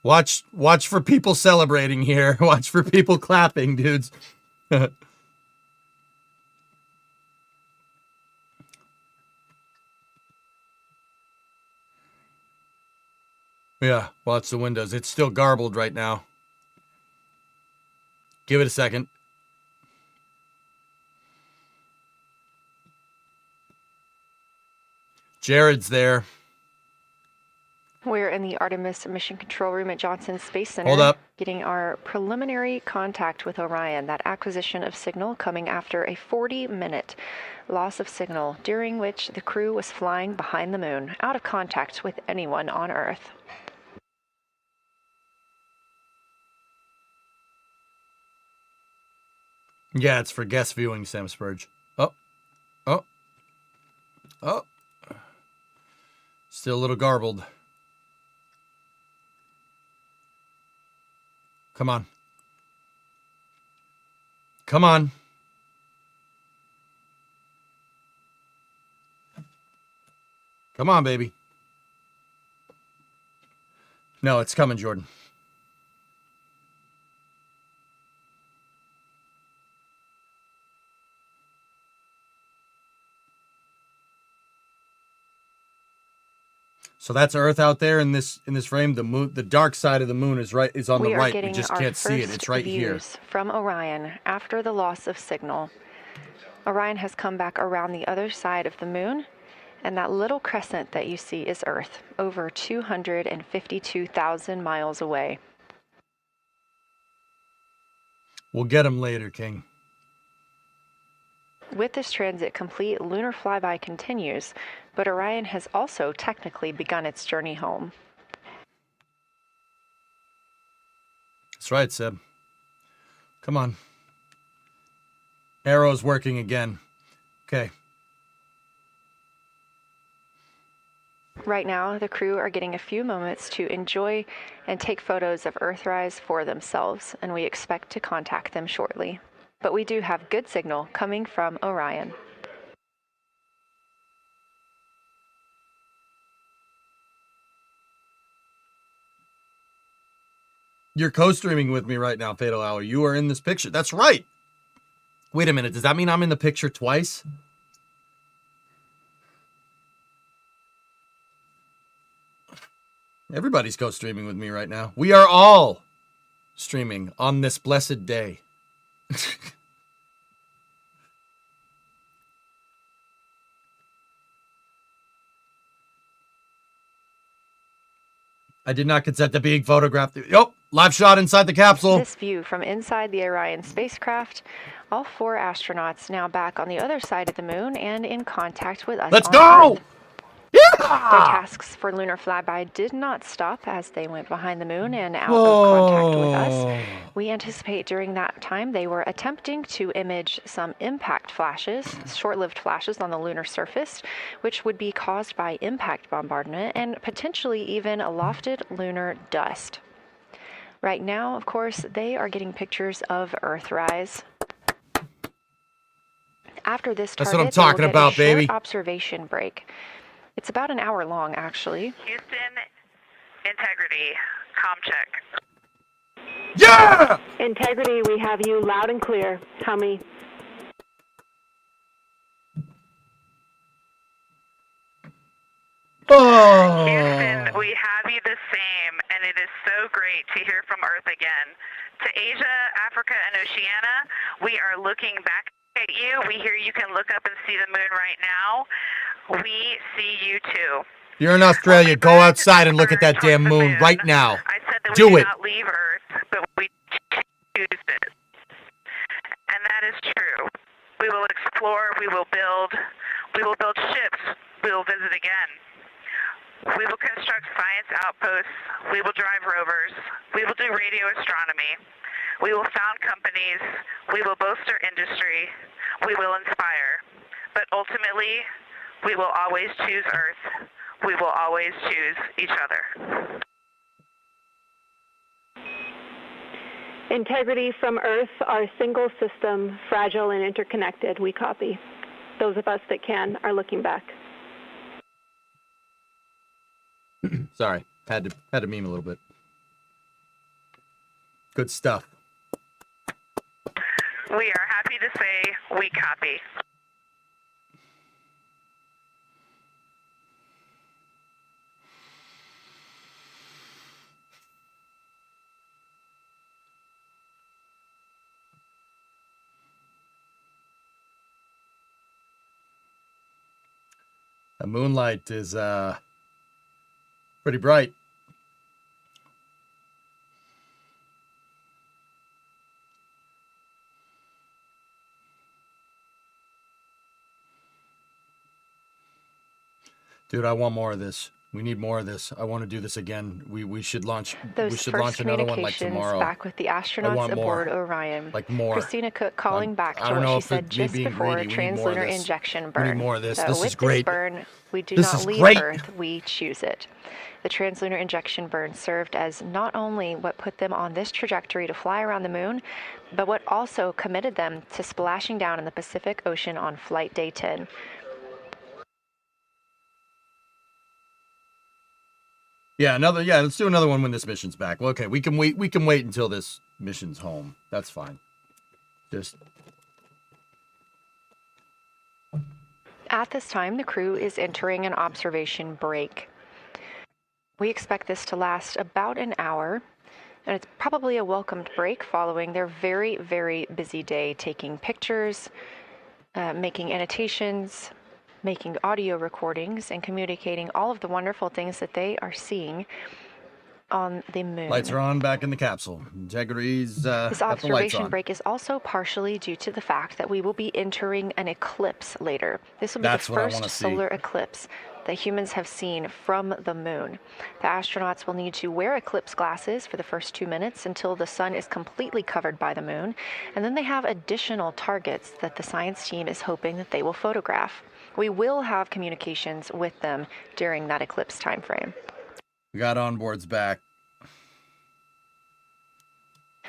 Watch for people celebrating here. Watch for people clapping, dudes. Yeah, watch the windows. It's still garbled right now. Give it a second. Jared's there. We're in the Artemis mission control room at Johnson Space Center. Hold up. Getting our preliminary contact with Orion, that acquisition of signal coming after a 40-minute loss of signal, during which the crew was flying behind the moon, out of contact with anyone on Earth. Yeah, it's for guest viewing, Sam Spurge. Oh. Still a little garbled. Come on. Come on. Come on, baby. No, it's coming, Jordan. So that's Earth out there in this frame. The moon, the dark side of the moon is on the right. We just can't see it. It's right here. From Orion after the loss of signal. Orion has come back around the other side of the moon, and that little crescent that you see is Earth, over 252,000 miles away. We'll get him later, King. With this transit complete, lunar flyby continues, but Orion has also technically begun its journey home. That's right, Seb. Come on. Arrow's working again. Okay. Right now, the crew are getting a few moments to enjoy and take photos of Earthrise for themselves, and we expect to contact them shortly. But we do have good signal coming from Orion. You're co-streaming with me right now, Fatal Hour. You are in this picture. That's right. Wait a minute. Does that mean I'm in the picture twice? Everybody's co-streaming with me right now. We are all streaming on this blessed day. I did not consent to being photographed. Yep, live shot inside the capsule. This view from inside the Orion spacecraft. All 4 astronauts now back on the other side of the moon and in contact with us. Let's go! Earth. Their tasks for lunar flyby did not stop as they went behind the moon and out of contact with us. We anticipate during that time they were attempting to image some impact flashes, short-lived flashes on the lunar surface, which would be caused by impact bombardment and potentially even lofted lunar dust. Right now, of course, they are getting pictures of Earthrise. After this target, that's what I'm talking about, baby. Observation break. It's about an hour long, actually. Houston, integrity, comm check. Yeah! Integrity, we have you loud and clear. Tell me. Oh. Houston, we have you the same, and it is so great to hear from Earth again. To Asia, Africa, and Oceania, we are looking back at you. We hear you can look up and see the moon right now. We see you too. You're in Australia. Go outside and look at that damn moon right now. I said that Do we it. do not leave Earth, but we choose it. And that is true. We will explore, we will build ships, we will visit again. We will construct science outposts, we will drive rovers, we will do radio astronomy, we will found companies, we will bolster industry, we will inspire. But ultimately, we will always choose Earth. We will always choose each other. Integrity from Earth, our single system, fragile and interconnected. We copy. Those of us that can are looking back. Sorry, had to meme a little bit. Good stuff. We are happy to say we copy. The moonlight is pretty bright. Dude, I want more of this. We need more of this. I want to do this again. We should launch. Those we should first launch another one like tomorrow. Back with the astronauts aboard Orion. Like more. Christina Cook calling back to what she said just before translunar injection burn. We need more of this. So this with is great. This burn, we do not leave Earth. We choose it. The translunar injection burn served as not only what put them on this trajectory to fly around the moon, but what also committed them to splashing down in the Pacific Ocean on flight day 10. Yeah, let's do another one when this mission's back. Well, okay, we can wait until this mission's home. That's fine. Just at this time, the crew is entering an observation break. We expect this to last about an hour, and it's probably a welcomed break following their very, very busy day taking pictures, making annotations, making audio recordings, and communicating all of the wonderful things that they are seeing on the moon. Lights are on back in the capsule. Integrity's This got the lights observation on. break is also partially due to the fact that we will be entering an eclipse later. This will be That's the what I first wanna see. solar eclipse that humans have seen from the moon. The astronauts will need to wear eclipse glasses for the first 2 minutes until the sun is completely covered by the moon, and then they have additional targets that the science team is hoping that they will photograph. We will have communications with them during that eclipse time frame. We got onboards back.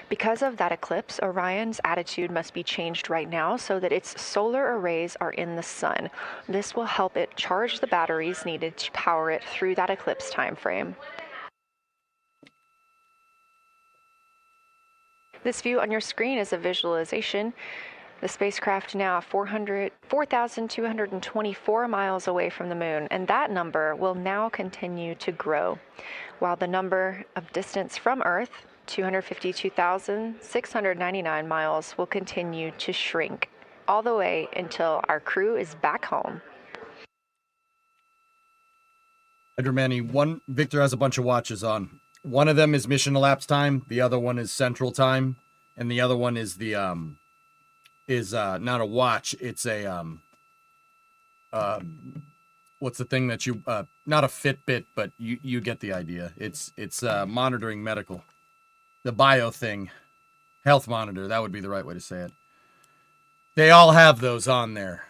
Because of that eclipse, Orion's attitude must be changed right now so that its solar arrays are in the sun. This will help it charge the batteries needed to power it through that eclipse time frame. This view on your screen is a visualization. The spacecraft now 4,224 miles away from the moon, and that number will now continue to grow, while the number of distance from Earth, 252,699 miles, will continue to shrink all the way until our crew is back home. Manny, Victor has a bunch of watches on. One of them is mission elapsed time, the other one is central time, and the other one is the not a watch, it's a what's the thing that you not a Fitbit, but you get the idea. It's monitoring medical. The bio thing. Health monitor, that would be the right way to say it. They all have those on there.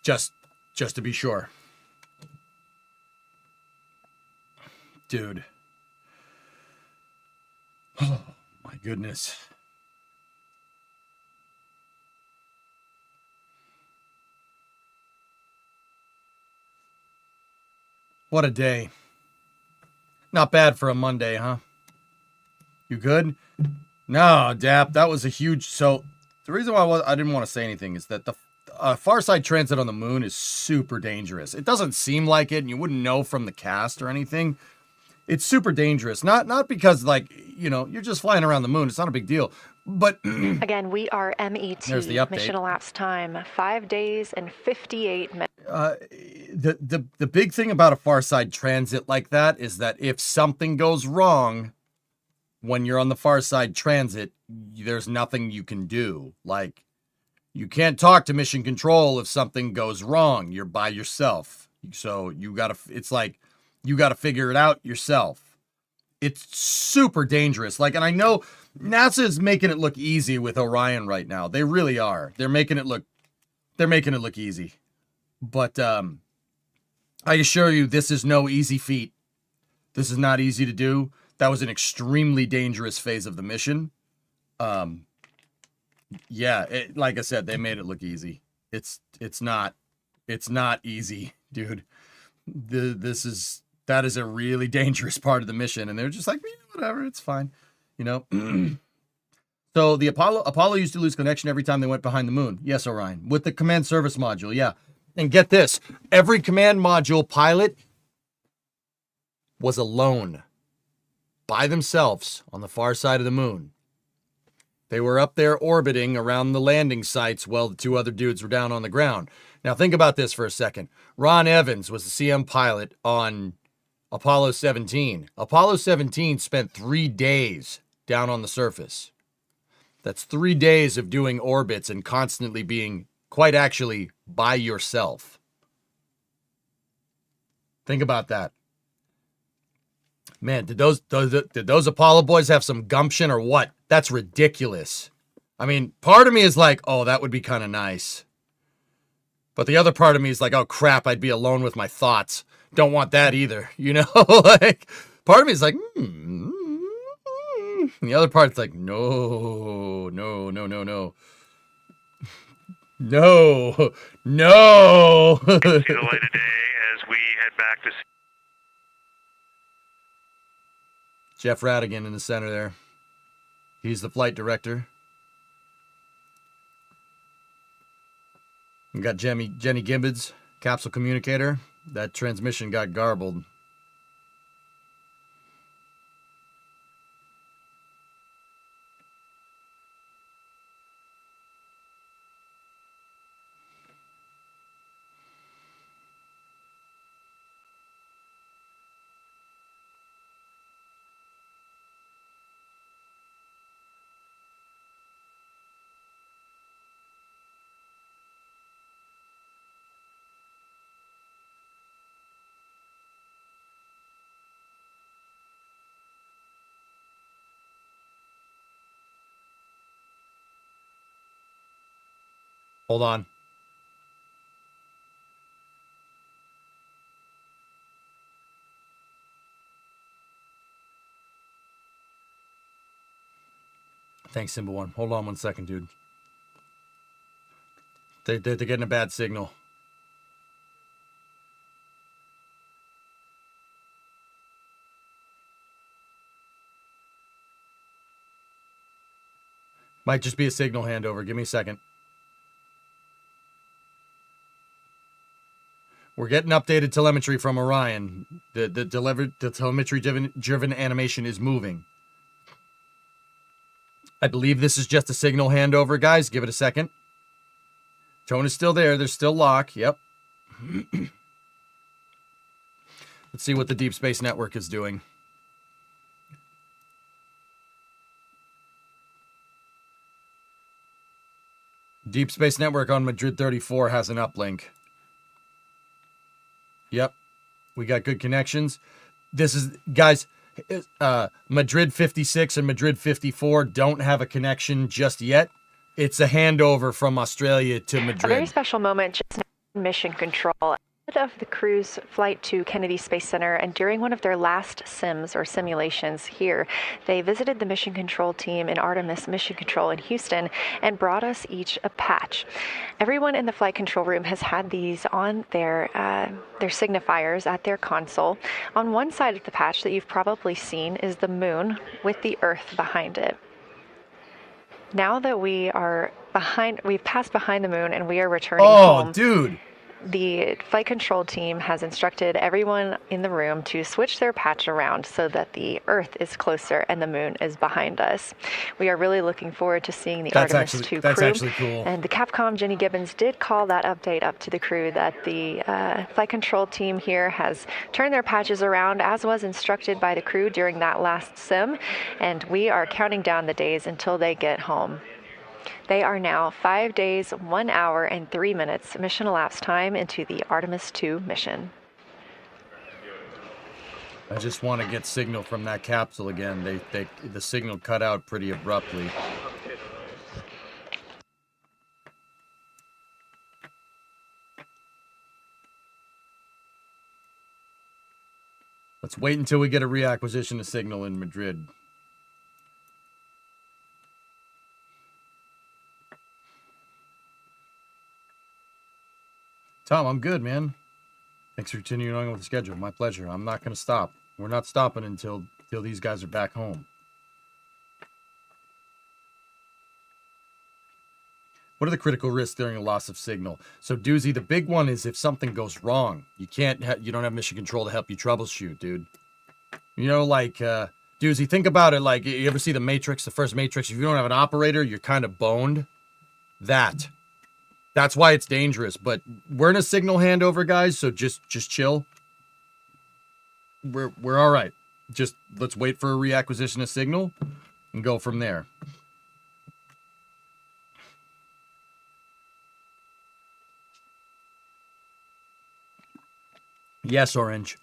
Just to be sure. Dude. Oh my goodness. What a day. Not bad for a Monday, huh? You good? No, Dap, that was a huge... So, the reason why I didn't want to say anything is that the far side transit on the moon is super dangerous. It doesn't seem like it, and you wouldn't know from the cast or anything. It's super dangerous. Not because, like, you know, you're just flying around the moon. It's not a big deal. But... Again, we are MET. There's the update. Mission elapsed time, 5 days and 58 minutes. The big thing about a far side transit like that is that if something goes wrong... When you're on the far side transit, there's nothing you can do. Like, you can't talk to mission control if something goes wrong. You're by yourself. So it's like, you gotta figure it out yourself. It's super dangerous. Like, and I know NASA is making it look easy with Orion right now. They really are. They're making it look easy. But, I assure you, this is no easy feat. This is not easy to do. That was an extremely dangerous phase of the mission. Yeah, like I said, they made it look easy. It's not easy, dude. That is a really dangerous part of the mission, and they're just like, whatever, it's fine, you know. So the Apollo used to lose connection every time they went behind the moon. Yes, Orion, with the command service module, yeah. And get this, every command module pilot was alone. By themselves on the far side of the moon. They were up there orbiting around the landing sites while the two other dudes were down on the ground. Now think about this for a second. Ron Evans was the CM pilot on Apollo 17. Apollo 17 spent 3 days down on the surface. That's 3 days of doing orbits and constantly being, quite actually, by yourself. Think about that. Man, did those Apollo boys have some gumption or what? That's ridiculous. I mean, part of me is like, oh, that would be kind of nice. But the other part of me is like, oh, crap, I'd be alone with my thoughts. Don't want that either, you know? Like, part of me is like, And the other part's like, no. No. See you the light of day as we head back to... Jeff Radigan in the center there. He's the flight director. We got Jenny Gibbons, capsule communicator. That transmission got garbled. Hold on. Thanks, Simba One. Hold on 1 second, dude. They're getting a bad signal. Might just be a signal handover. Give me a second. We're getting updated telemetry from Orion. The telemetry-driven animation is moving. I believe this is just a signal handover, guys. Give it a second. Tone is still there. There's still lock. Yep. Let's see what the Deep Space Network is doing. Deep Space Network on Madrid 34 has an uplink. Yep. We got good connections. This is, guys, Madrid 56 and Madrid 54 don't have a connection just yet. It's a handover from Australia to Madrid. A very special moment, just mission control of the crew's flight to Kennedy Space Center, and during one of their last sims or simulations here, they visited the mission control team in Artemis Mission Control in Houston and brought us each a patch. Everyone in the flight control room has had these on their signifiers at their console. On one side of the patch that you've probably seen is the moon with the Earth behind it. Now that we've passed behind the moon and we are returning home. Oh, dude. The flight control team has instructed everyone in the room to switch their patch around so that the Earth is closer and the moon is behind us. We are really looking forward to seeing the Artemis 2 crew. That's actually cool. And the Capcom, Jenny Gibbons, did call that update up to the crew that the flight control team here has turned their patches around as was instructed by the crew during that last sim. And we are counting down the days until they get home. They are now 5 days, 1 hour, and 3 minutes mission elapsed time into the Artemis 2 mission. I just want to get signal from that capsule again. The signal cut out pretty abruptly. Let's wait until we get a reacquisition of signal in Madrid. Tom, I'm good, man. Thanks for continuing on with the schedule. My pleasure. I'm not going to stop. We're not stopping until these guys are back home. What are the critical risks during a loss of signal? So, Doozy, the big one is if something goes wrong. You don't have mission control to help you troubleshoot, dude. You know, like, Doozy, think about it like, you ever see the Matrix, the first Matrix? If you don't have an operator, you're kind of boned. That's why it's dangerous, but we're in a signal handover, guys, so just chill. We're all right. Just let's wait for a reacquisition of signal and go from there. Yes, Orange.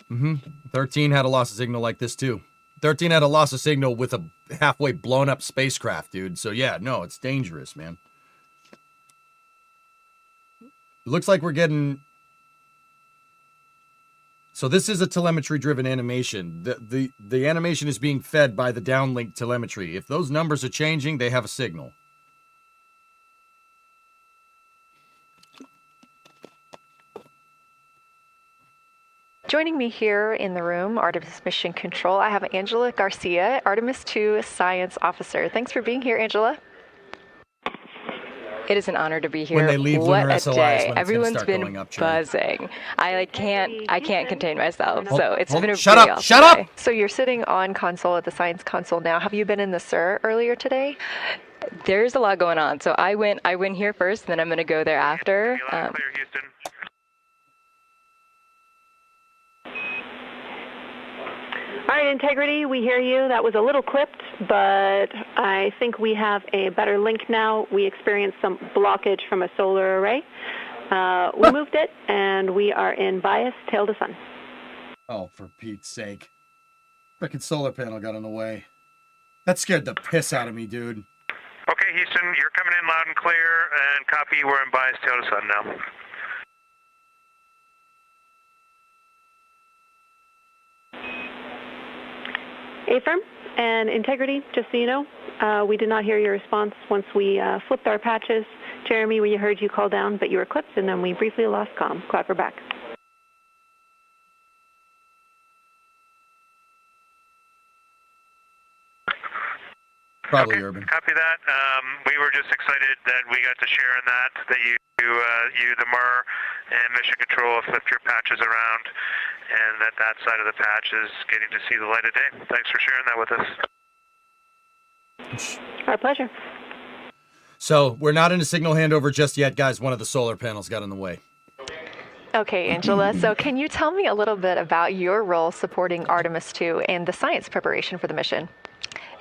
13 had a loss of signal like this too. 13 had a loss of signal with a halfway blown up spacecraft, dude. So yeah, no, it's dangerous, man. It looks like we're getting... So this is a telemetry-driven animation. The animation is being fed by the downlink telemetry. If those numbers are changing, they have a signal. Joining me here in the room, Artemis Mission Control, I have Angela Garcia, Artemis 2 Science Officer. Thanks for being here, Angela. It is an honor to be here. When they leave Lunar SOIs, day! Everyone's been buzzing. I can't contain myself. So it's been a shut up! So you're sitting on console at the science console now. Have you been in the SIR earlier today? There's a lot going on. So I went here first, and then I'm going to go there after. Clear, Houston. All right, Integrity, we hear you. That was a little clipped, but I think we have a better link now. We experienced some blockage from a solar array. We moved it, and we are in bias, tail to sun. Oh, for Pete's sake. Frickin' solar panel got in the way. That scared the piss out of me, dude. Okay, Okay, Houston, you're coming in loud and clear, and copy, we're in bias tail to sun now. Affirm and Integrity, just so you know, we did not hear your response once we flipped our patches. Jeremy, we heard you call down, but you were clipped, and then we briefly lost comm. Glad we're back. Probably okay, Urban. Copy that. We were just excited that we got to share in that you, the MER, and Mission Control flipped your patches around, and that side of the patch is getting to see the light of day. Thanks for sharing that with us. Our pleasure. So we're not in a signal handover just yet, guys. One of the solar panels got in the way. Okay, Angela, so can you tell me a little bit about your role supporting Artemis 2 and the science preparation for the mission?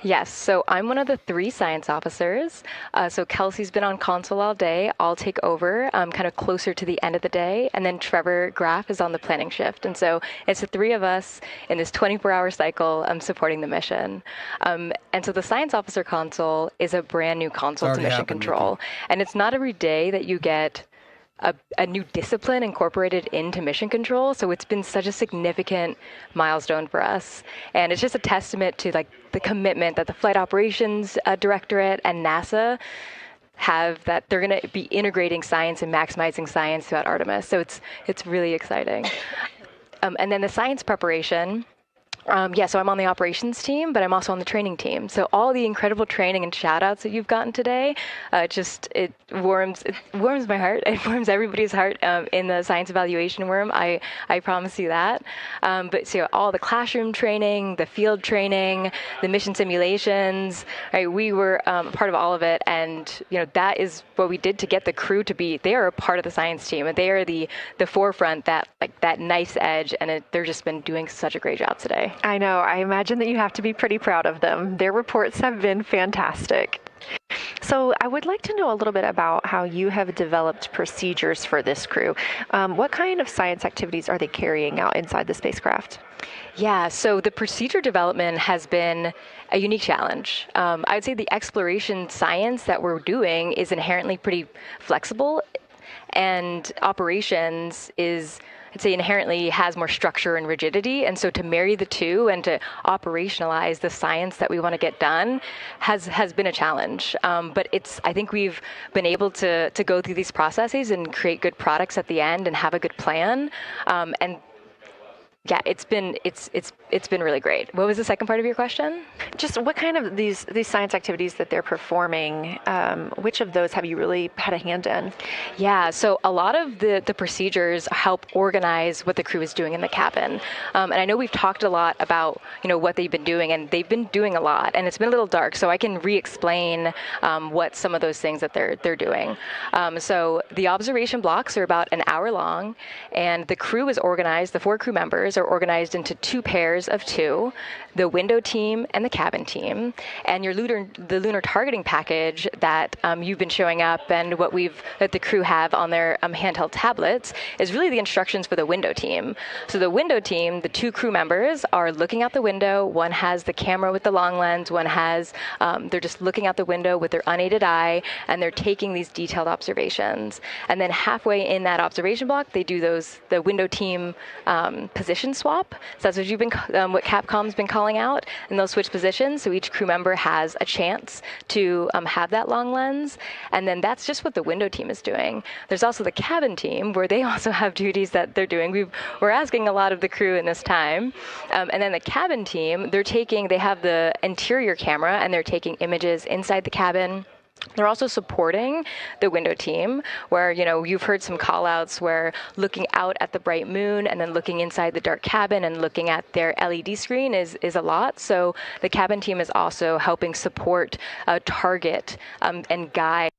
Yes, so I'm one of the 3 science officers. So Kelsey's been on console all day. I'll take over kind of closer to the end of the day. And then Trevor Graff is on the planning shift. And so it's the 3 of us in this 24-hour cycle supporting the mission. And so the science officer console is a brand new console to mission control. And it's not every day that you get a new discipline incorporated into mission control. So it's been such a significant milestone for us. And it's just a testament to like the commitment that the Flight Operations Directorate and NASA have, that they're going to be integrating science and maximizing science throughout Artemis. So it's really exciting. And then the science preparation. So I'm on the operations team, but I'm also on the training team. So all the incredible training and shout outs that you've gotten today, it warms my heart. It warms everybody's heart in the science evaluation worm. I promise you that. But so all the classroom training, the field training, the mission simulations, right? We were part of all of it. And, that is what we did to get the crew to be, they are a part of the science team. They are the forefront, that nice edge. And they're just been doing such a great job today. I know. I imagine that you have to be pretty proud of them. Their reports have been fantastic. So I would like to know a little bit about how you have developed procedures for this crew. What kind of science activities are they carrying out inside the spacecraft? Yeah, so the procedure development has been a unique challenge. I'd say the exploration science that we're doing is inherently pretty flexible, and operations is, I'd say, inherently has more structure and rigidity. And so to marry the two and to operationalize the science that we want to get done has been a challenge. But I think we've been able to go through these processes and create good products at the end and have a good plan. And yeah, it's been really great. What was the second part of your question? Just what kind of these science activities that they're performing, which of those have you really had a hand in? Yeah, so a lot of the procedures help organize what the crew is doing in the cabin. And I know we've talked a lot about, what they've been doing, and they've been doing a lot, and it's been a little dark, so I can re-explain what some of those things that they're doing. So the observation blocks are about an hour long, and the crew is organized, the 4 crew members are organized into 2 pairs of 2, the window team and the cabin team. And the lunar targeting package that you've been showing up and that the crew have on their handheld tablets is really the instructions for the window team. So the window team, the 2 crew members are looking out the window. One has the camera with the long lens. One has, they're just looking out the window with their unaided eye, and they're taking these detailed observations. And then halfway in that observation block, they do the window team position swap. So that's what Capcom's been calling out, and they'll switch positions. So each crew member has a chance to have that long lens. And then that's just what the window team is doing. There's also the cabin team, where they also have duties that they're doing. We're asking a lot of the crew in this time. And then the cabin team, they have the interior camera, and they're taking images inside the cabin. They're also supporting the window team, where, you've heard some call-outs where looking out at the bright moon and then looking inside the dark cabin and looking at their LED screen is a lot. So the cabin team is also helping support, target, and guide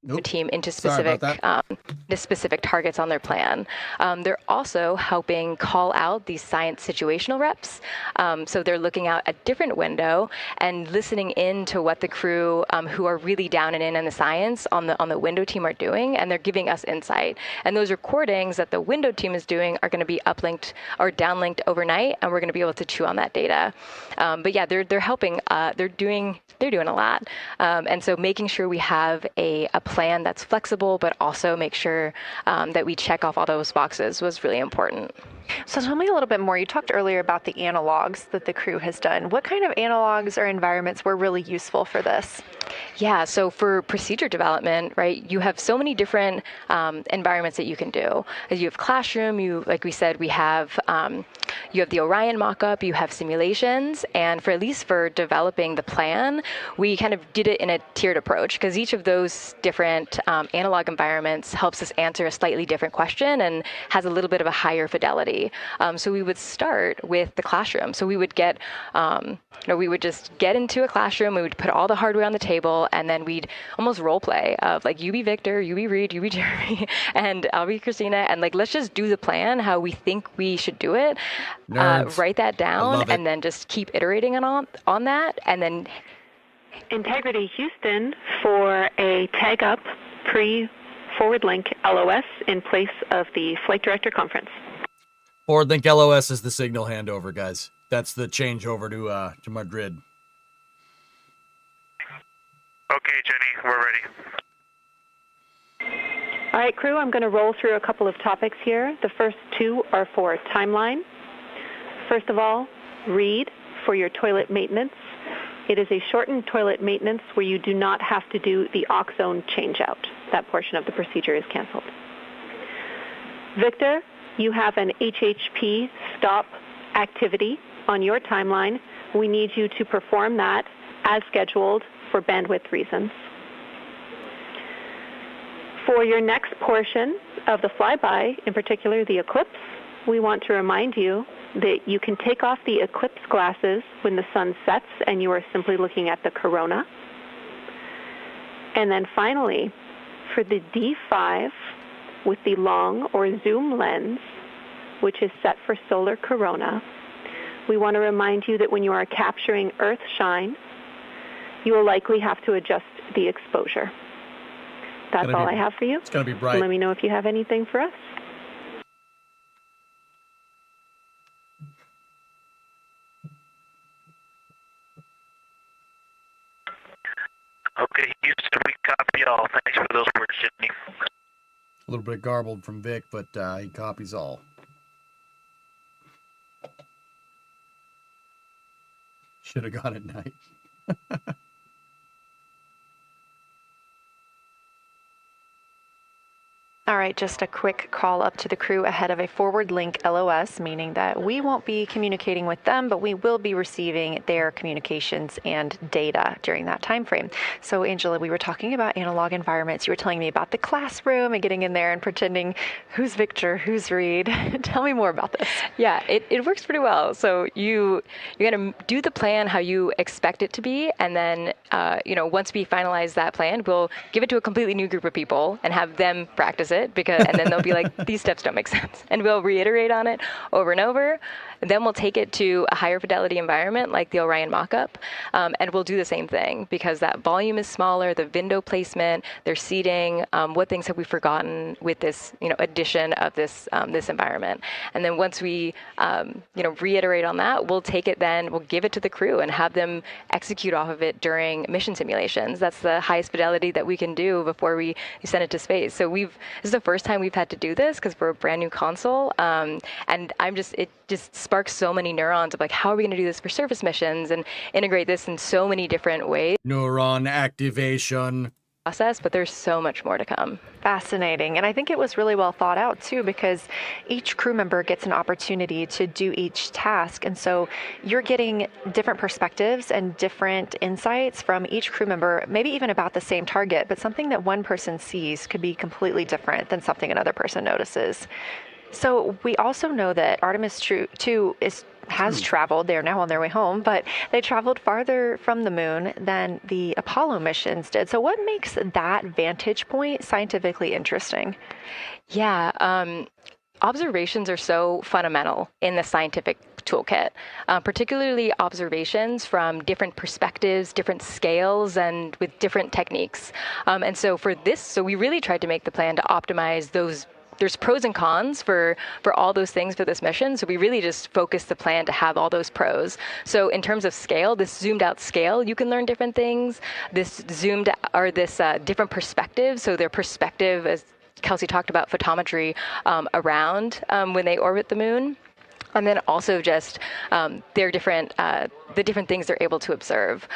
the team into specific targets on their plan. They're also helping call out these science situational reps. So they're looking out a different window and listening in to what the crew who are really down and in the science on the window team are doing, and they're giving us insight. And those recordings that the window team is doing are going to be uplinked or downlinked overnight, and we're going to be able to chew on that data. But yeah, they're helping. They're doing a lot. And so making sure we have a plan that's flexible, but also make sure that we check off all those boxes was really important. So tell me a little bit more. You talked earlier about the analogs that the crew has done. What kind of analogs or environments were really useful for this? Yeah, so for procedure development, right, you have so many different environments that you can do. You have classroom, like we said, we have you have the Orion mock-up, you have simulations, and at least for developing the plan, we kind of did it in a tiered approach because each of those different analog environments helps us answer a slightly different question and has a little bit of a higher fidelity. So we would start with the classroom. So we would get, we would just get into a classroom, we would put all the hardware on the table, and then we'd almost role play of like, you be Victor, you be Reed, you be Jeremy, and I'll be Christina, and like, let's just do the plan how we think we should do it. Write that down, and then just keep iterating on that, and then Integrity Houston for a tag up pre-forward link LOS in place of the Flight Director Conference. Forward link LOS is the signal handover, guys. That's the changeover to Madrid. Okay, Jenny, we're ready. All right, crew, I'm going to roll through a couple of topics here. The first two are for timeline. First of all, read for your toilet maintenance. It is a shortened toilet maintenance where you do not have to do the oxone changeout. That portion of the procedure is canceled. Victor, you have an HHP stop activity on your timeline. We need you to perform that as scheduled for bandwidth reasons. For your next portion of the flyby, in particular the eclipse, we want to remind you that you can take off the eclipse glasses when the sun sets and you are simply looking at the corona. And then finally, for the D5 with the long or zoom lens, which is set for solar corona, we want to remind you that when you are capturing Earth shine, you will likely have to adjust the exposure. That's all I have for you. It's going to be bright. Let me know if you have anything for us. Okay, Houston, we copy all. Thanks for those words, Jenny. A little bit garbled from Vic, but he copies all. Should have gone at night. All right, just a quick call up to the crew ahead of a forward link LOS, meaning that we won't be communicating with them, but we will be receiving their communications and data during that time frame. So, Angela, we were talking about analog environments. You were telling me about the classroom and getting in there and pretending who's Victor, who's Reed. Tell me more about this. Yeah, it works pretty well. So you're going to do the plan how you expect it to be, and then once we finalize that plan, we'll give it to a completely new group of people and have them practice it, and then they'll be like, these steps don't make sense. And we'll reiterate on it over and over. And then we'll take it to a higher fidelity environment like the Orion mock-up, and we'll do the same thing because that volume is smaller, the window placement, their seating, what things have we forgotten with this addition of this environment. And then once we reiterate on that, we'll take it then, we'll give it to the crew and have them execute off of it during mission simulations. That's the highest fidelity that we can do before we send it to space. So this is the first time we've had to do this because we're a brand new console, and it just sparks so many neurons of like, how are we going to do this for surface missions and integrate this in so many different ways. Neuron activation. Process, but there's so much more to come. Fascinating. And I think it was really well thought out too, because each crew member gets an opportunity to do each task. And so you're getting different perspectives and different insights from each crew member, maybe even about the same target, but something that one person sees could be completely different than something another person notices. So we also know that Artemis 2 is has traveled, they're now on their way home, but they traveled farther from the moon than the Apollo missions did. So what makes that vantage point scientifically interesting? Yeah, observations are so fundamental in the scientific toolkit, particularly observations from different perspectives, different scales, and with different techniques. And so for this, so we really tried to make the plan to optimize those. There's pros and cons for all those things for this mission. So we really just focused the plan to have all those pros. So in terms of scale, this zoomed out scale, you can learn different things. This different perspectives. So their perspective, as Kelsey talked about, photometry around when they orbit the moon. And then also just their different the different things they're able to observe.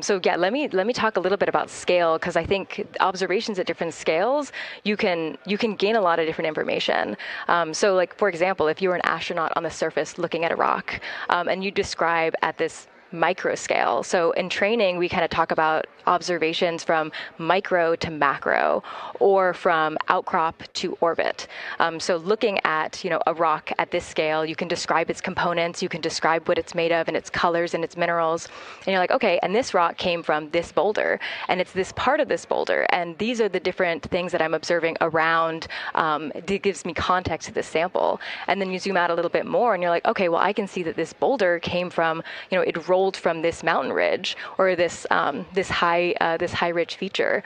So yeah, let me talk a little bit about scale, because I think observations at different scales, you can gain a lot of different information. So like, for example, if you were an astronaut on the surface looking at a rock, and you describe at this micro scale. So in training, we kind of talk about observations from micro to macro, or from outcrop to orbit. So looking at, a rock at this scale, you can describe its components, you can describe what it's made of and its colors and its minerals. And you're like, okay, and this rock came from this boulder, and it's this part of this boulder, and these are the different things that I'm observing around. It gives me context to this sample. And then you zoom out a little bit more, and you're like, okay, well, I can see that this boulder came from, it rolled from this mountain ridge, or this high ridge feature.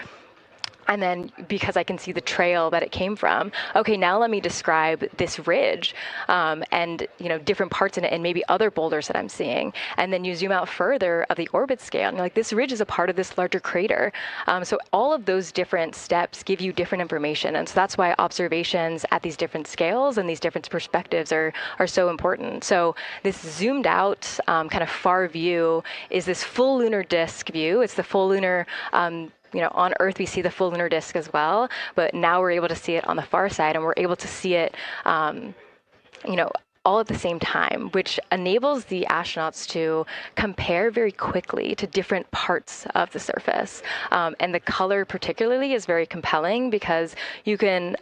And then because I can see the trail that it came from, okay, now let me describe this ridge and different parts in it, and maybe other boulders that I'm seeing. And then you zoom out further of the orbit scale, and you're like, this ridge is a part of this larger crater. So all of those different steps give you different information. And so that's why observations at these different scales and these different perspectives are so important. So this zoomed out kind of far view is this full lunar disk view. It's the full lunar on Earth, we see the full lunar disk as well, but now we're able to see it on the far side, and we're able to see it, all at the same time, which enables the astronauts to compare very quickly to different parts of the surface. And the color particularly is very compelling, because you can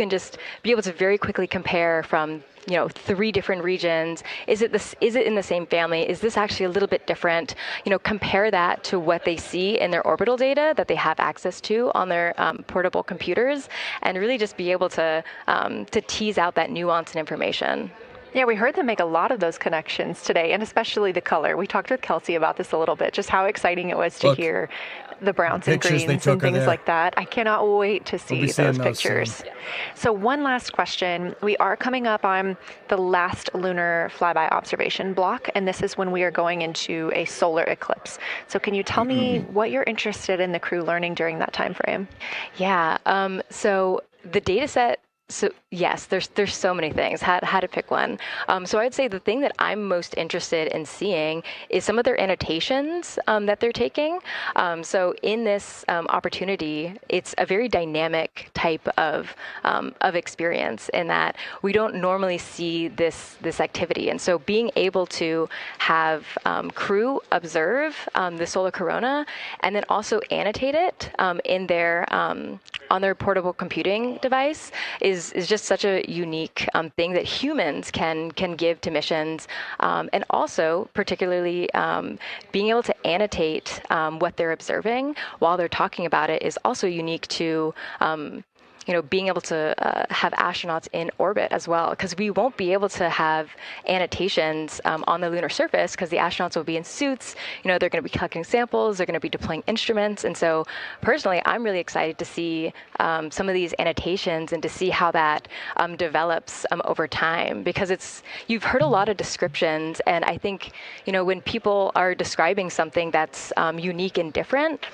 just be able to very quickly compare from 3 different regions. Is it in the same family? Is this actually a little bit different? Compare that to what they see in their orbital data that they have access to on their portable computers, and really just be able to tease out that nuance and information. Yeah, we heard them make a lot of those connections today, and especially the color. We talked with Kelsey about this a little bit, just how exciting it was to hear the browns and greens and things like that. I cannot wait to see those pictures. So one last question. We are coming up on the last lunar flyby observation block, and this is when we are going into a solar eclipse. So can you tell me what you're interested in the crew learning during that time frame? Yeah, so the data set. So yes, there's so many things. How to pick one. So I'd say the thing that I'm most interested in seeing is some of their annotations that they're taking. So in this opportunity, it's a very dynamic type of experience, in that we don't normally see this activity. And so being able to have crew observe the solar corona, and then also annotate it in their on their portable computing device is just such a unique thing that humans can give to missions. And also, particularly, being able to annotate what they're observing while they're talking about it is also unique to being able to have astronauts in orbit as well, because we won't be able to have annotations on the lunar surface, because the astronauts will be in suits. They're going to be collecting samples, they're going to be deploying instruments. And so personally, I'm really excited to see some of these annotations and to see how that develops over time, because you've heard a lot of descriptions, and I think, when people are describing something that's unique and different,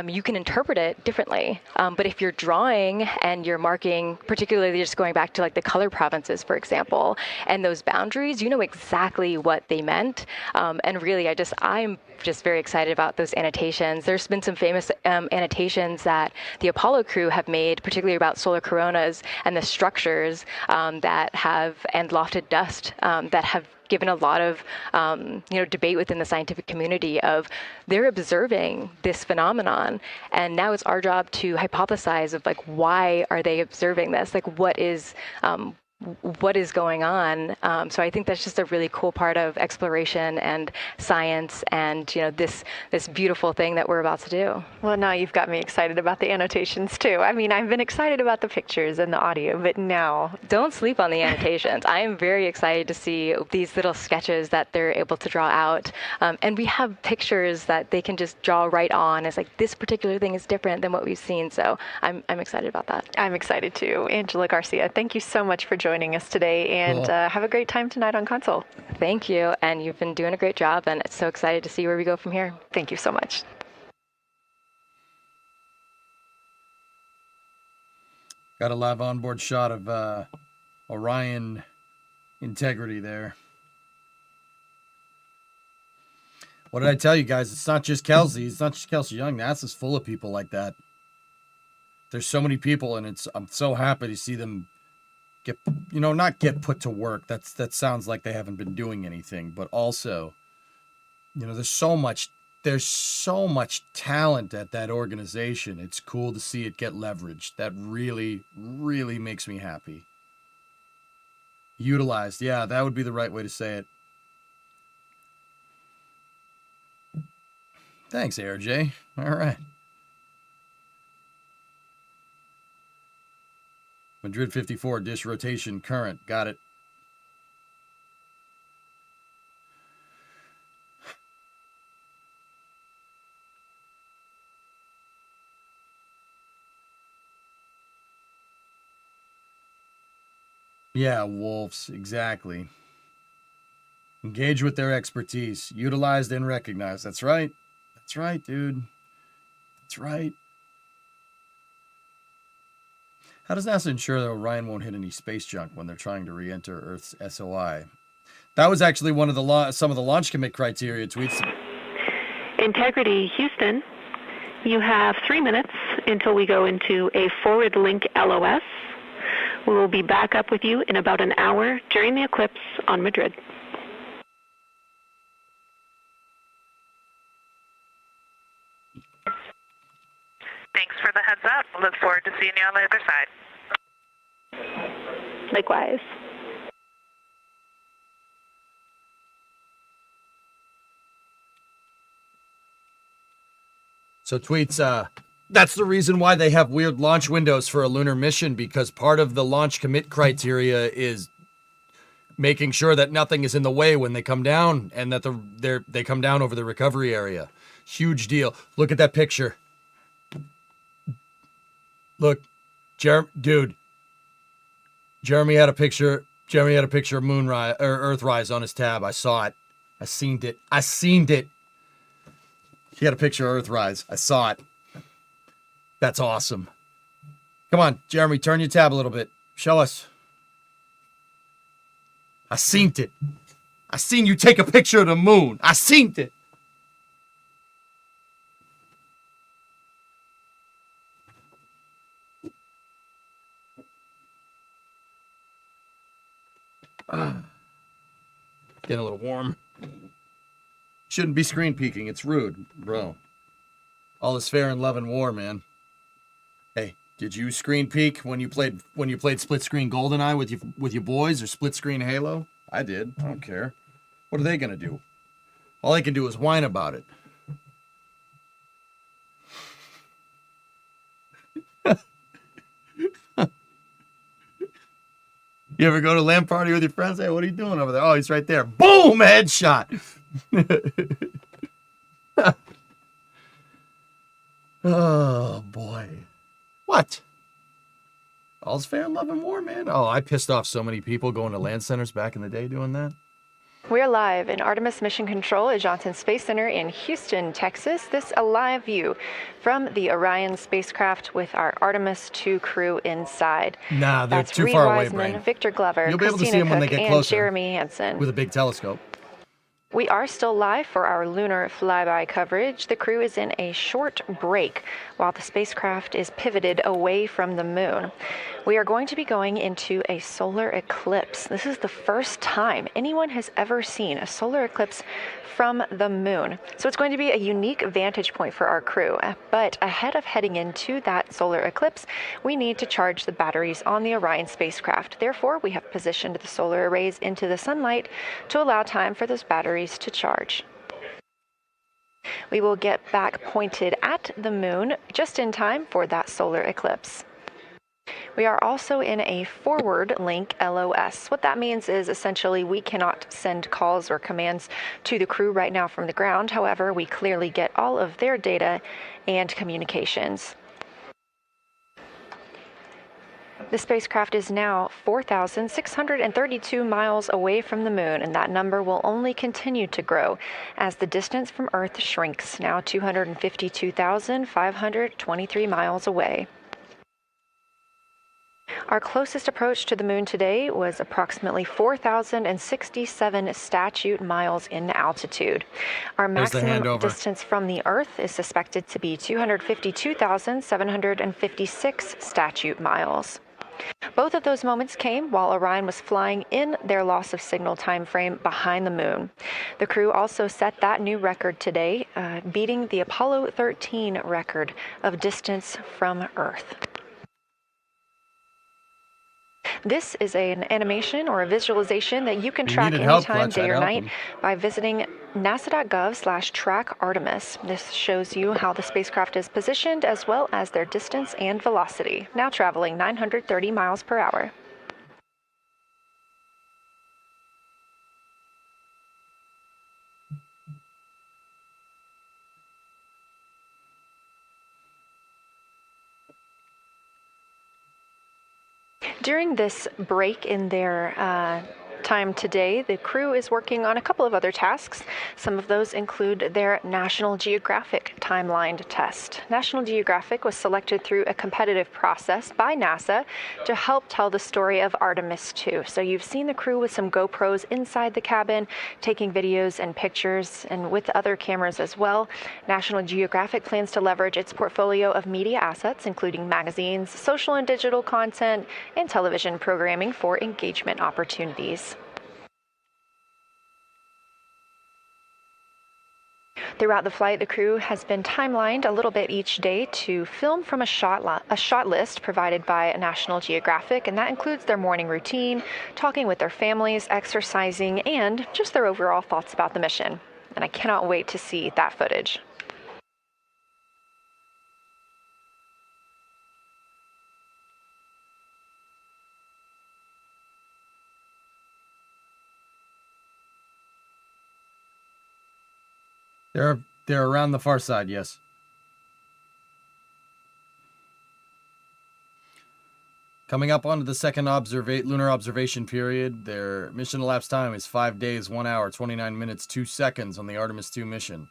you can interpret it differently. But if you're drawing and you're marking, particularly just going back to like the color provinces, for example, and those boundaries, you know exactly what they meant. And really, I'm just very excited about those annotations. There's been some famous annotations that the Apollo crew have made, particularly about solar coronas and the structures that have, and lofted dust that have given a lot of debate within the scientific community of they're observing this phenomenon, and now it's our job to hypothesize of like, why are they observing this? Like, what is what is going on. So I think that's just a really cool part of exploration and science and, this beautiful thing that we're about to do. Well, now you've got me excited about the annotations too. I mean, I've been excited about the pictures and the audio, but now... Don't sleep on the annotations. I am very excited to see these little sketches that they're able to draw out. And we have pictures that they can just draw right on. It's like, this particular thing is different than what we've seen. So I'm excited about that. I'm excited too. Angela Garcia, thank you so much for joining us today, and have a great time tonight on console. Thank you. And you've been doing a great job, and it's so excited to see where we go from here. Thank you so much. Got a live onboard shot of Orion integrity there. What did I tell you guys? It's not just Kelsey. It's not just Kelsey Young. NASA's full of people like that. There's so many people, and I'm so happy to see them not get put to work. That sounds like they haven't been doing anything, but also, there's so much talent at that organization. It's cool to see it get leveraged. That really, really makes me happy. Utilized. Yeah, that would be the right way to say it. Thanks, ARJ. All right. Madrid 54, dish rotation current. Got it. Yeah, wolves, exactly. Engage with their expertise. Utilized and recognized. That's right. That's right, dude. That's right. How does NASA ensure that Orion won't hit any space junk when they're trying to re-enter Earth's SOI? That was actually one of some of the launch commit criteria tweets. Integrity, Houston. You have 3 minutes until we go into a forward link LOS. We will be back up with you in about an hour during the eclipse on Madrid. Thanks for the heads up. Look forward to seeing you on the other side. Likewise. So tweets, that's the reason why they have weird launch windows for a lunar mission, because part of the launch commit criteria is making sure that nothing is in the way when they come down, and that they come down over the recovery area. Huge deal. Look at that picture. Look, dude. Jeremy had a picture of moonrise or Earthrise on his tab. I saw it. I seen it. He had a picture of Earthrise. I saw it. That's awesome. Come on, Jeremy, turn your tab a little bit. Show us. I seen it. I seen you take a picture of the moon. I seen it. Getting a little warm. Shouldn't be screen peeking. It's rude, bro. All is fair in love and war, man. Hey, did you screen peek when you played split screen GoldenEye with your boys, or split screen Halo? I did. I don't care. What are they gonna do? All they can do is whine about it. You ever go to a LAN party with your friends? Hey, what are you doing over there? Oh, he's right there. Boom! Headshot. Oh, boy. What? All's fair in love and war, man. Oh, I pissed off so many people going to LAN centers back in the day doing that. We're live in Artemis Mission Control at Johnson Space Center in Houston, Texas. This a live view from the Orion spacecraft with our Artemis 2 crew inside. Nah, they're That's too Reed far away, Wiseman, Brain. Victor Glover, You'll be able to Christina see them when they Cook, get and closer. Jeremy Hansen. With a big telescope. We are still live for our lunar flyby coverage. The crew is in a short break while the spacecraft is pivoted away from the moon. We are going to be going into a solar eclipse. This is the first time anyone has ever seen a solar eclipse from the moon. So it's going to be a unique vantage point for our crew. But ahead of heading into that solar eclipse, we need to charge the batteries on the Orion spacecraft. Therefore, we have positioned the solar arrays into the sunlight to allow time for those batteries to charge. We will get back pointed at the moon just in time for that solar eclipse. We are also in a forward link LOS. What that means is essentially we cannot send calls or commands to the crew right now from the ground. However, we clearly get all of their data and communications. The spacecraft is now 4,632 miles away from the moon, and that number will only continue to grow as the distance from Earth shrinks, now 252,523 miles away. Our closest approach to the moon today was approximately 4,067 statute miles in altitude. Our maximum distance from the Earth is suspected to be 252,756 statute miles. Both of those moments came while Orion was flying in their loss of signal time frame behind the moon. The crew also set that new record today, beating the Apollo 13 record of distance from Earth. This is an animation or a visualization that you can track anytime, day or night, by visiting nasa.gov/track Artemis. This shows you how the spacecraft is positioned as well as their distance and velocity, now traveling 930 miles per hour. During this break in their time today, the crew is working on a couple of other tasks. Some of those include their National Geographic timeline test. National Geographic was selected through a competitive process by NASA to help tell the story of Artemis 2. So you've seen the crew with some GoPros inside the cabin, taking videos and pictures, and with other cameras as well. National Geographic plans to leverage its portfolio of media assets, including magazines, social and digital content, and television programming for engagement opportunities. Throughout the flight, the crew has been timelined a little bit each day to film from a shot list provided by National Geographic, and that includes their morning routine, talking with their families, exercising, and just their overall thoughts about the mission. And I cannot wait to see that footage. They're around the far side, yes. Coming up onto the second lunar observation period, their mission elapsed time is 5 days, 1 hour, 29 minutes, 2 seconds on the Artemis 2 mission.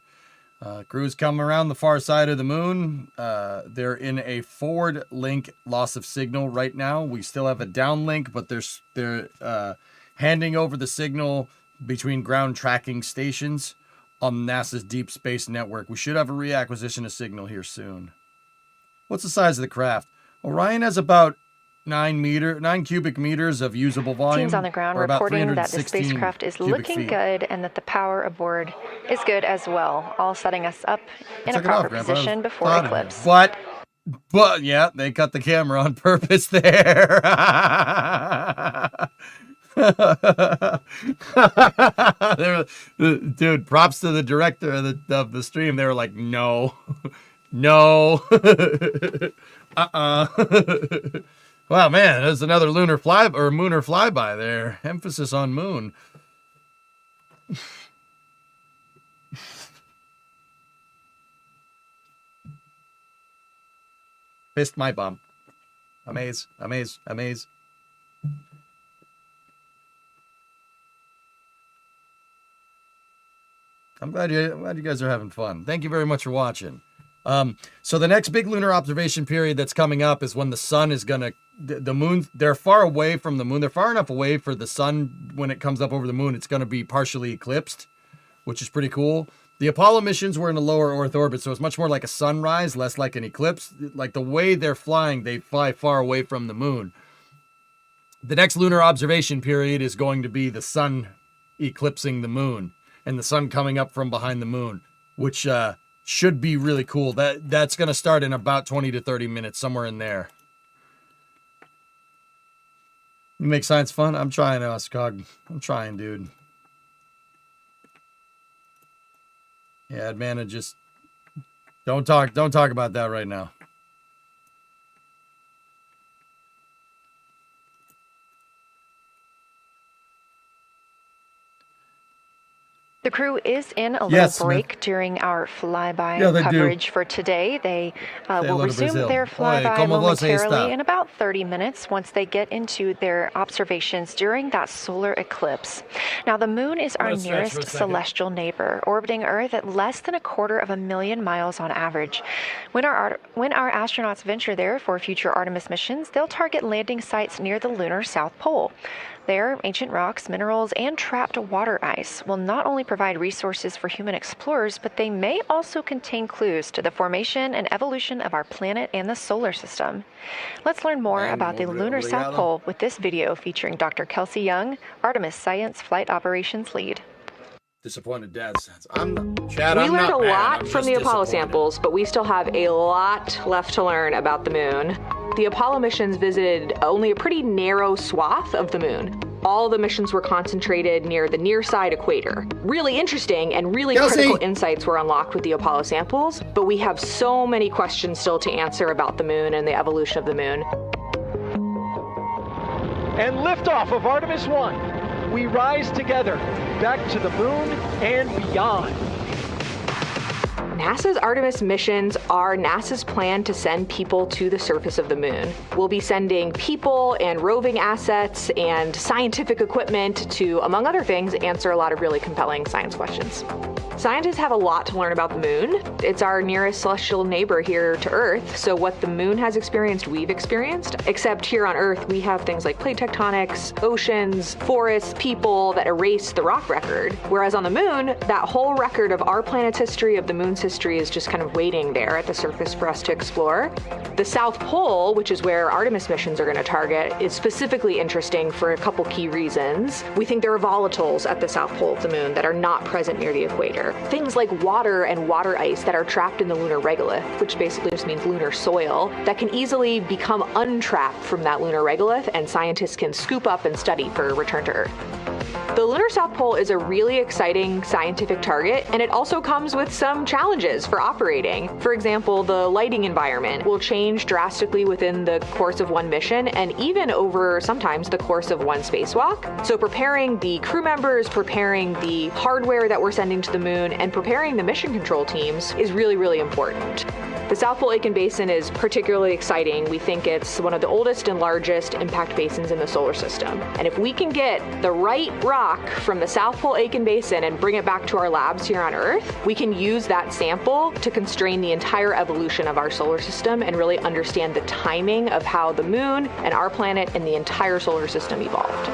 Crews come around the far side of the moon. They're in a forward link loss of signal right now. We still have a downlink, but they're handing over the signal between ground tracking stations on NASA's Deep Space Network. We should have a reacquisition of signal here soon. What's the size of the craft? Orion has about 9 cubic meters of usable volume. Teams on the ground reporting that the spacecraft is looking good and that the power aboard is good as well, all setting us up in a proper position before eclipse. But yeah, they cut the camera on purpose there. Dude, props to the director of the stream. They were like, no. Wow, man, there's another lunar flyby there. Emphasis on moon. Fist my bum. Amaze. I'm glad you guys are having fun. Thank you very much for watching. So the next big lunar observation period that's coming up is when the sun is gonna, the moon, they're far away from the moon. They're far enough away for the sun when it comes up over the moon, it's gonna be partially eclipsed. which is pretty cool. The Apollo missions were in a lower Earth orbit, so it's much more like a sunrise, less like an eclipse. Like the way they're flying, they fly far away from the moon. The next lunar observation period is going to be the sun eclipsing the moon and the sun coming up from behind the moon, which should be really cool. That's going to start in about 20 to 30 minutes, somewhere in there. You make science fun? I'm trying, Oscog. I'm trying, dude. Yeah, man, just don't talk about that right now. The crew is in a little break during our flyby coverage for today. They will resume their flyby momentarily in about 30 minutes once they get into their observations during that solar eclipse. Now, the moon is our nearest celestial neighbor, orbiting Earth at less than 250,000 miles on average. When our astronauts venture there for future Artemis missions, they'll target landing sites near the lunar South Pole. There, ancient rocks, minerals, and trapped water ice will not only provide resources for human explorers, but they may also contain clues to the formation and evolution of our planet and the solar system. Let's learn more about the lunar South Pole with this video featuring Dr. Kelsey Young, Artemis Science Flight Operations Lead. Disappointed dads. We learned a lot from the Apollo samples, but we still have a lot left to learn about the moon. The Apollo missions visited only a pretty narrow swath of the moon. All the missions were concentrated near the near-side equator. Really interesting and really critical insights were unlocked with the Apollo samples, but we have so many questions still to answer about the moon and the evolution of the moon. And liftoff of Artemis 1. We rise together, back to the moon and beyond. NASA's Artemis missions are NASA's plan to send people to the surface of the moon. We'll be sending people and roving assets and scientific equipment to, among other things, answer a lot of really compelling science questions. Scientists have a lot to learn about the moon. It's our nearest celestial neighbor here to Earth, so what the moon has experienced, we've experienced. Except here on Earth, we have things like plate tectonics, oceans, forests, people that erase the rock record. Whereas on the moon, that whole record of our planet's history, of the moon's history, is just kind of waiting there at the surface for us to explore. The South Pole, which is where Artemis missions are going to target, is specifically interesting for a couple key reasons. We think there are volatiles at the South Pole of the moon that are not present near the equator. Things like water and water ice that are trapped in the lunar regolith, which basically just means lunar soil, that can easily become untrapped from that lunar regolith, and scientists can scoop up and study for return to Earth. The lunar South Pole is a really exciting scientific target, and it also comes with some challenges for operating. For example, the lighting environment will change drastically within the course of one mission, and even over sometimes the course of one spacewalk. So preparing the crew members, preparing the hardware that we're sending to the moon, and preparing the mission control teams is really, really important. The South Pole Aitken Basin is particularly exciting. We think it's one of the oldest and largest impact basins in the solar system. And if we can get the right rock from the South Pole Aitken Basin and bring it back to our labs here on Earth, we can use that sample to constrain the entire evolution of our solar system and really understand the timing of how the moon and our planet and the entire solar system evolved.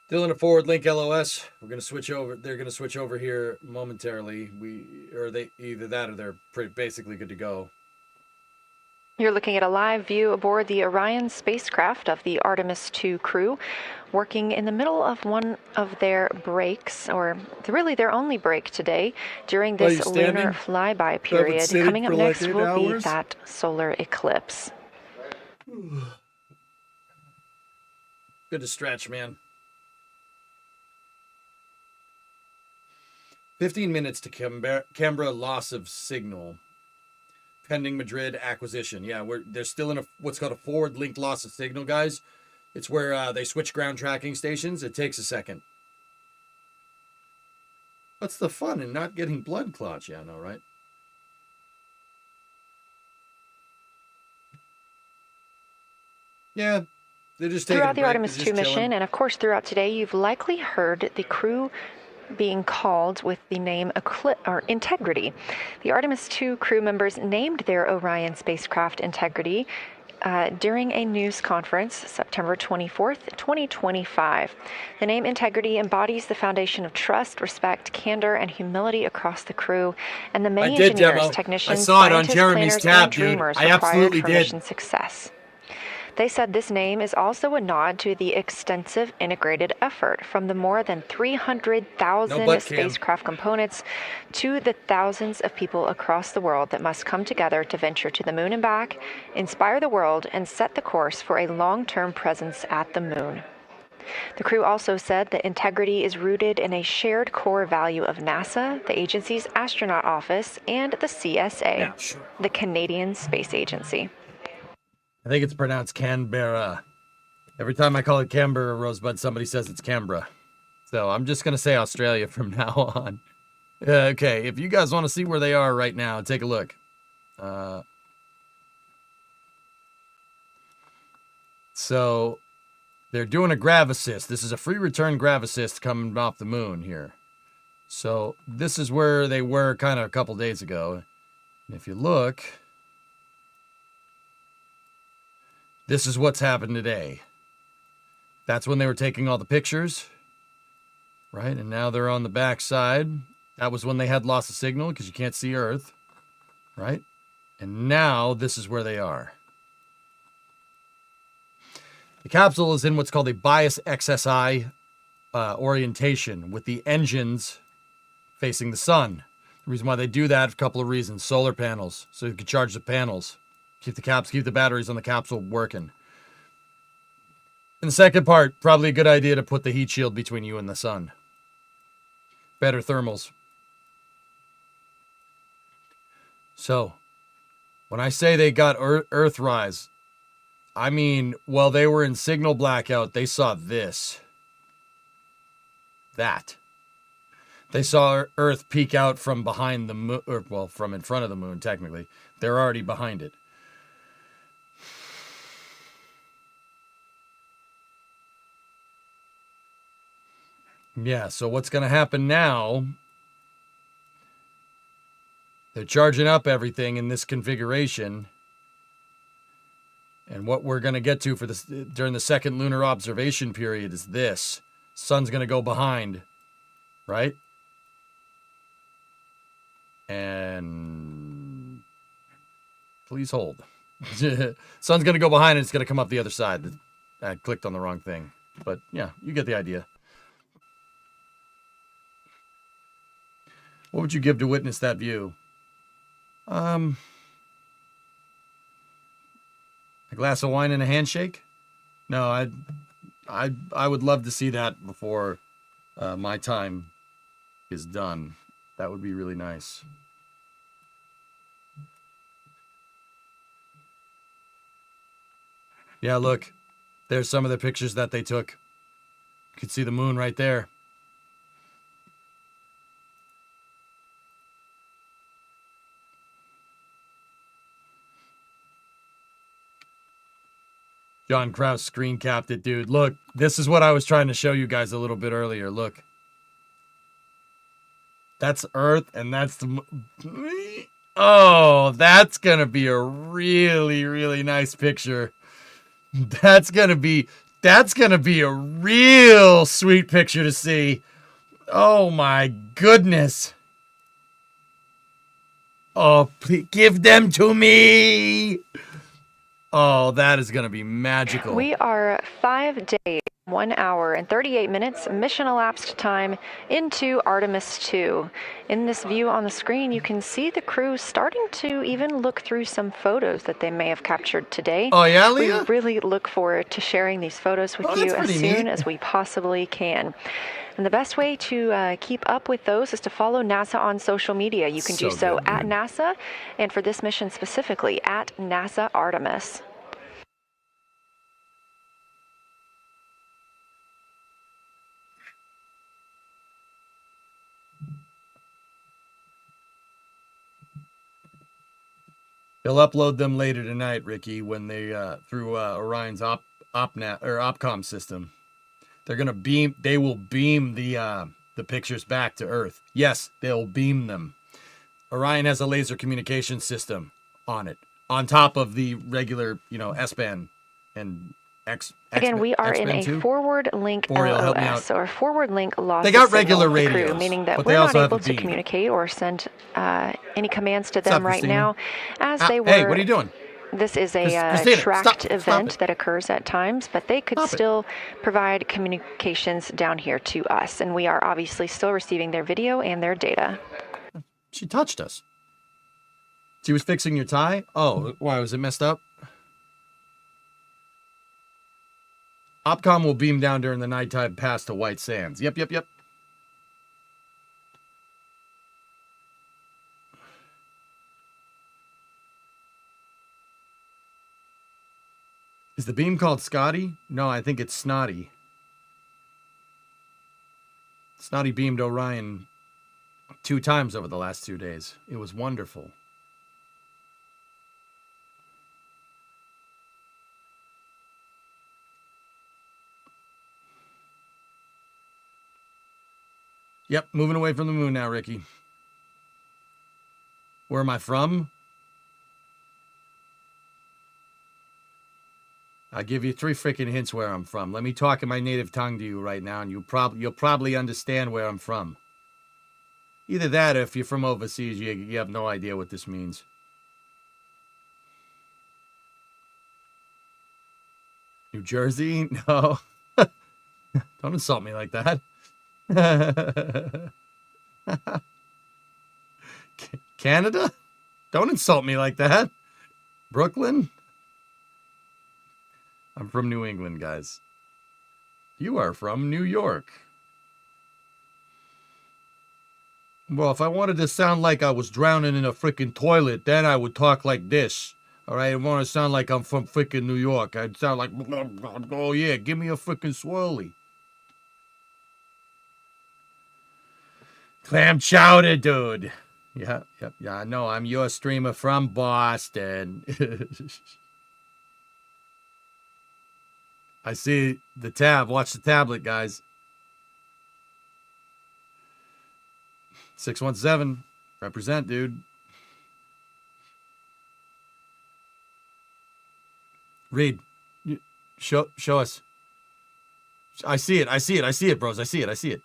Still in a forward link LOS. We're going to switch over. They're going to switch over here momentarily. Either that or they're basically good to go. You're looking at a live view aboard the Orion spacecraft of the Artemis 2 crew, working in the middle of one of their breaks, or really their only break today during this lunar flyby period. Coming up next will be that solar eclipse. Good to stretch, man. 15 minutes to Canberra loss of signal. Pending Madrid acquisition. Yeah, they're still in what's called a forward link loss of signal, guys. It's where they switch ground tracking stations. It takes a second. What's the fun in not getting blood clots? Yeah, I know, right? Yeah, they're just taking throughout the Artemis 2 mission, and of course throughout today, you've likely heard the crew being called with the name Integrity. The Artemis II crew members named their Orion spacecraft Integrity during a news conference September 24th, 2025. The name Integrity embodies the foundation of trust, respect, candor, and humility across the crew, and the many engineers, technicians, scientists, planners, and dreamers required for mission success. They said this name is also a nod to the extensive integrated effort from the more than 300,000 spacecraft components to the thousands of people across the world that must come together to venture to the moon and back, inspire the world, and set the course for a long-term presence at the moon. The crew also said that integrity is rooted in a shared core value of NASA, the agency's astronaut office, and the CSA, the Canadian Space Agency. I think it's pronounced Canberra. Every time I call it Canberra, Rosebud, somebody says it's Canberra. So I'm just going to say Australia from now on. Okay, if you guys want to see where they are right now, take a look. So they're doing a grav assist. This is a free return grav assist coming off the moon here. So this is where they were kind of a couple days ago. And if you look... this is what's happened today. That's when they were taking all the pictures, right? And now they're on the back side. That was when they had lost the signal because you can't see Earth, right? And now this is where they are. The capsule is in what's called a bias XSI orientation with the engines facing the sun. The reason why they do that, a couple of reasons. Solar panels, so you can charge the panels. Keep the batteries on the capsule working. And the second part, probably a good idea to put the heat shield between you and the sun. Better thermals. So, when I say they got Earthrise, I mean, while they were in signal blackout, they saw this. That. They saw Earth peek out from behind the moon, or well, from in front of the moon, technically. They're already behind it. Yeah, so what's going to happen now, they're charging up everything in this configuration. And what we're going to get to for this during the second lunar observation period is this. Sun's going to go behind, right? And please hold. Sun's going to go behind and it's going to come up the other side. I clicked on the wrong thing. But yeah, you get the idea. What would you give to witness that view? A glass of wine and a handshake? No, I would love to see that before my time is done. That would be really nice. Yeah, look. There's some of the pictures that they took. You can see the moon right there. John Krause screen capped it, dude. Look, this is what I was trying to show you guys a little bit earlier. Look. That's Earth, and that's the... oh, that's going to be a really, really nice picture. That's going to be a real sweet picture to see. Oh, my goodness. Oh, please give them to me. Oh, that is going to be magical. We are 5 days, 1 hour, and 38 minutes mission elapsed time into Artemis 2. In this view on the screen, you can see the crew starting to even look through some photos that they may have captured today. Oh, yeah, Leah? We really look forward to sharing these photos with you as soon as we possibly can. And the best way to keep up with those is to follow NASA on social media. You can do so at NASA, and for this mission specifically, at NASA Artemis. They'll upload them later tonight, Ricky, when they through Orion's OPCOM system. They're gonna beam. They will beam the the pictures back to Earth. Yes, they'll beam them. Orion has a laser communication system on it, on top of the regular, S-band and Again, we are in a forward link LOS, or forward link loss. They got regular radios, crew, meaning that but we're they also not have able a to beam. communicate or send any commands to What's them up, right Christina? now, as they were. Hey, what are you doing? This is a Christina, tracked stop event it. that occurs at times, but they could still provide communications down here to us, and we are obviously still receiving their video and their data. She touched us. She was fixing your tie? Oh, why, was it messed up? Opcom will beam down during the nighttime pass to White Sands. Yep. Is the beam called Scotty? No, I think it's Snotty. Snotty beamed Orion 2 times over the last 2 days. It was wonderful. Yep, moving away from the moon now, Ricky. Where am I from? I'll give you 3 freaking hints where I'm from. Let me talk in my native tongue to you right now, and you'll probably understand where I'm from. Either that, or if you're from overseas, you have no idea what this means. New Jersey? No. Don't insult me like that. Canada? Don't insult me like that. Brooklyn? I'm from New England, guys. You are from New York. Well, if I wanted to sound like I was drowning in a freaking toilet, then I would talk like this. All right, I want to sound like I'm from freaking New York. I'd sound like, oh yeah, give me a freaking swirly. Clam chowder, dude. Yeah, I know. I'm your streamer from Boston. I see the tab. Watch the tablet, guys. 617. Represent, dude. Read. Show us. I see it, bros. I see it.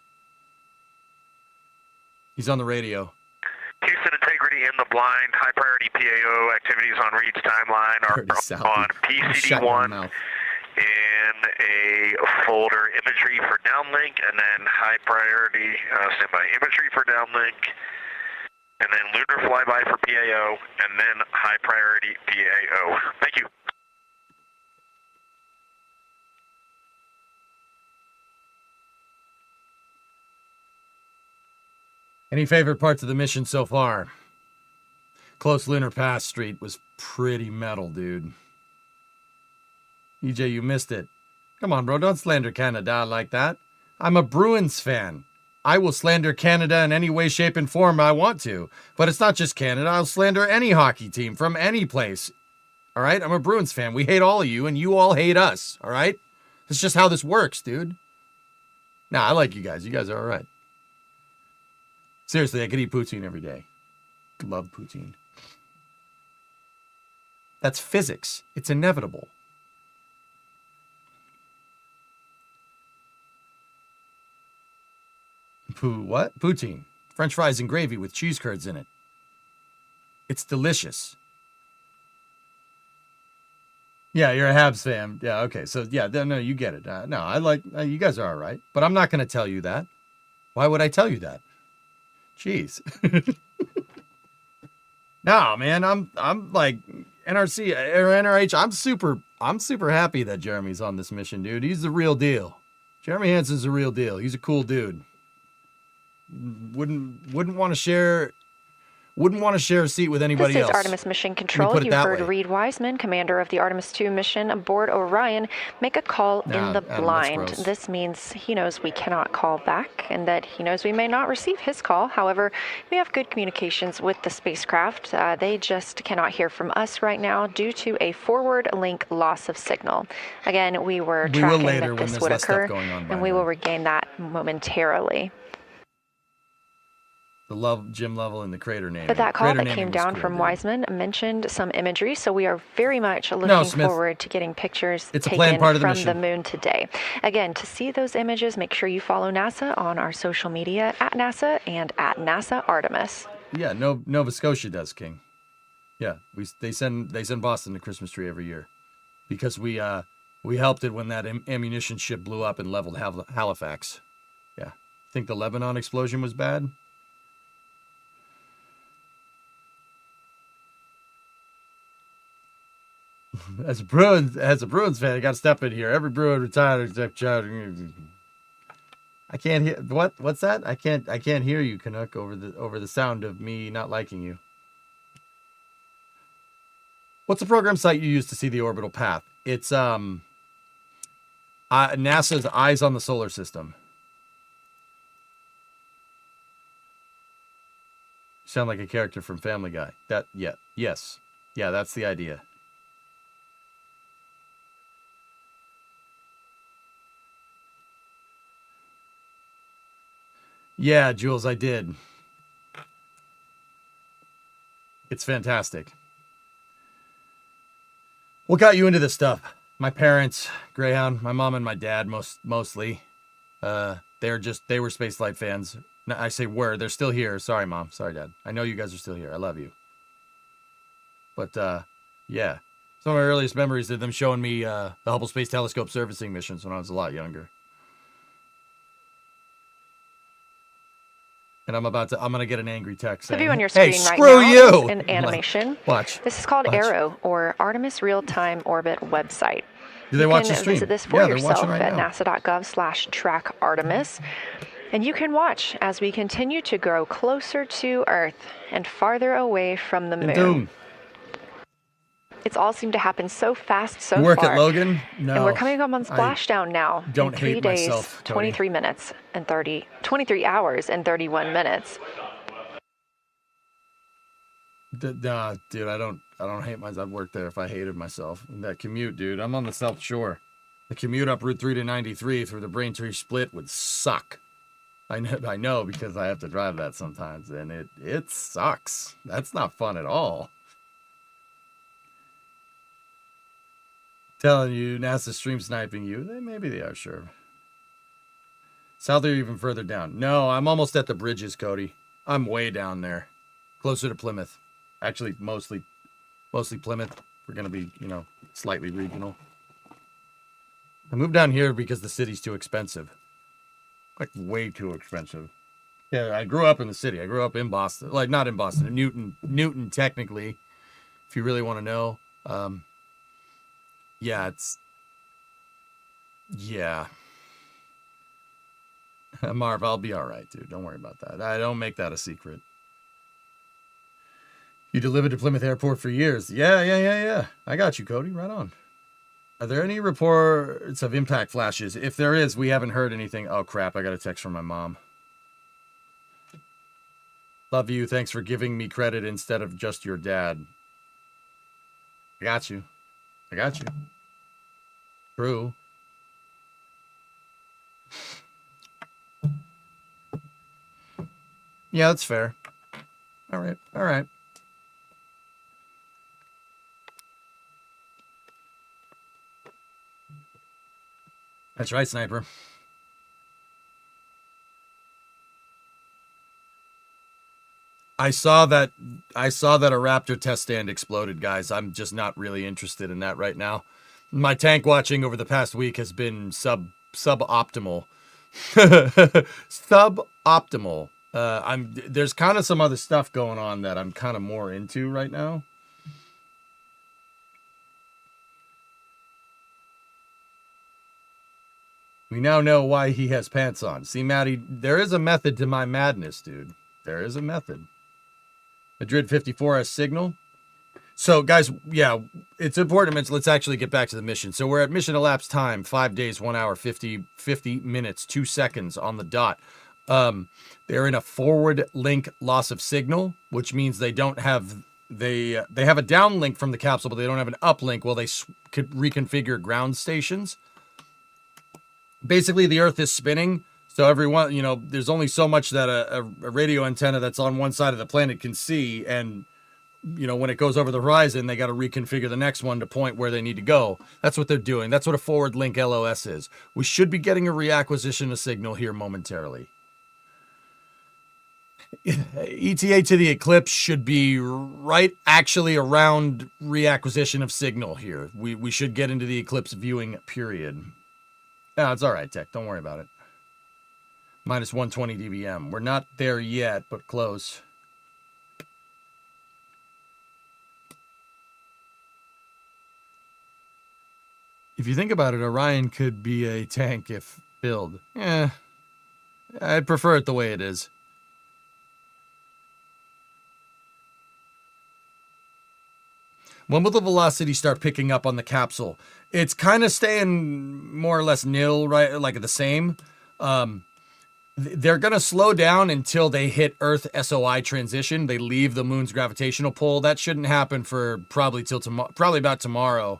He's on the radio. Houston Integrity in the blind. High priority PAO activities on Reed's timeline are on PCD1 in a folder imagery for downlink, and then high priority standby imagery for downlink, and then lunar flyby for PAO, and then high priority PAO. Thank you. Any favorite parts of the mission so far? Close Lunar Pass Street was pretty metal, dude. EJ, you missed it. Come on, bro, don't slander Canada like that. I'm a Bruins fan. I will slander Canada in any way, shape, and form I want to. But it's not just Canada. I'll slander any hockey team from any place. All right? I'm a Bruins fan. We hate all of you, and you all hate us. All right? That's just how this works, dude. Nah, I like you guys. You guys are all right. Seriously, I could eat poutine every day. Love poutine. That's physics. It's inevitable. What? Poutine. French fries and gravy with cheese curds in it. It's delicious. Yeah, you're a Habs fan. Yeah, okay. So, yeah, no, you get it. No, I like, you guys are all right. But I'm not going to tell you that. Why would I tell you that? Jeez. No, man, I'm like NRC or NRH. I'm super happy that Jeremy's on this mission, dude. He's the real deal. Jeremy Hansen's the real deal. He's a cool dude. Wouldn't want to share a seat with anybody else. This is Artemis Mission Control. You heard Reed Wiseman, commander of the Artemis 2 mission aboard Orion, make a call in the blind. This means he knows we cannot call back and that he knows we may not receive his call. However, we have good communications with the spacecraft. They just cannot hear from us right now due to a forward link loss of signal. Again, we were tracking that this would occur, and we will regain that momentarily. Jim Lovell and the crater naming. But that call that came down from Wiseman mentioned some imagery, so we are very much looking forward to getting pictures taken from the moon today. Again, to see those images, make sure you follow NASA on our social media at NASA and at NASA Artemis. Yeah, Nova Scotia does, King. Yeah, they send Boston the Christmas tree every year because we helped it when that ammunition ship blew up and leveled Halifax. Yeah, think the Lebanon explosion was bad? As a Bruins fan, I got to step in here. Every Bruin retired except Chad. I can't hear what's that? I can't hear you, Canuck, over the sound of me not liking you. What's the program site you use to see the orbital path? It's NASA's Eyes on the Solar System. You sound like a character from Family Guy. Yes. Yeah, that's the idea. Yeah, Jules, I did. It's fantastic. What got you into this stuff? My parents, Greyhound, my mom and my dad mostly. They were spaceflight fans. No, I say were, they're still here. Sorry, Mom. Sorry, Dad. I know you guys are still here. I love you. But yeah. Some of my earliest memories of them showing me the Hubble Space Telescope servicing missions when I was a lot younger. And I'm gonna get an angry text saying, the view on your screen right screw now you! Is an animation. Watch. This is called Arrow, or Artemis Real-Time Orbit website. Do they watch the stream? You can visit this for yourself at nasa.gov/track-Artemis. And you can watch as we continue to grow closer to Earth and farther away from the moon. It's all seemed to happen so fast so far. You work at Logan? No. And we're coming up on splashdown now. Don't in 3 hate days, myself, Cody. 23 hours and 31 minutes. Nah, dude, I don't hate myself. I'd work there if I hated myself. And that commute, dude, I'm on the South Shore. The commute up Route 3 to 93 through the Braintree Split would suck. I know because I have to drive that sometimes, and it sucks. That's not fun at all. Telling you, NASA stream sniping you. Maybe they are, sure. South or even further down. No, I'm almost at the bridges, Cody. I'm way down there. Closer to Plymouth. Actually, mostly Plymouth. We're going to be, slightly regional. I moved down here because the city's too expensive. Like, way too expensive. Yeah, I grew up in the city. I grew up in Boston. Like, not in Boston. Newton, technically, if you really want to know. Yeah. Marv, I'll be all right, dude. Don't worry about that. I don't make that a secret. You delivered to Plymouth Airport for years. Yeah. I got you, Cody. Right on. Are there any reports of impact flashes? If there is, we haven't heard anything. Oh, crap. I got a text from my mom. Love you. Thanks for giving me credit instead of just your dad. I got you. True. Yeah, that's fair. All right. That's right, Sniper. I saw that a Raptor test stand exploded, guys. I'm just not really interested in that right now. My tank watching over the past week has been suboptimal. Suboptimal. There's kind of some other stuff going on that I'm kind of more into right now. We now know why he has pants on. See, Maddie, there is a method to my madness, dude. There is a method. Madrid 54 has signal. So, guys, yeah, it's important to mention. Let's actually get back to the mission. So we're at mission elapsed time, 5 days, 1 hour, 50 minutes, 2 seconds on the dot. They're in a forward link loss of signal, which means they don't have they have a downlink from the capsule, but they don't have an uplink while they could reconfigure ground stations. Basically, the Earth is spinning So everyone, you know, there's only so much that a radio antenna that's on one side of the planet can see, and you know, when it goes over the horizon, they got to reconfigure the next one to point where they need to go. That's what they're doing. That's what a forward link LOS is. We should be getting a reacquisition of signal here momentarily. ETA to the eclipse should be right actually around reacquisition of signal here. We should get into the eclipse viewing period. No, it's all right, Tech. Don't worry about it. Minus 120 dBm. We're not there yet, but close. If you think about it, Orion could be a tank if filled. I'd prefer it the way it is. When will the velocity start picking up on the capsule? It's kind of staying more or less nil, right? Like the same. They're going to slow down until they hit Earth SOI transition. They leave the moon's gravitational pull. That shouldn't happen for probably till tomorrow. Probably about tomorrow.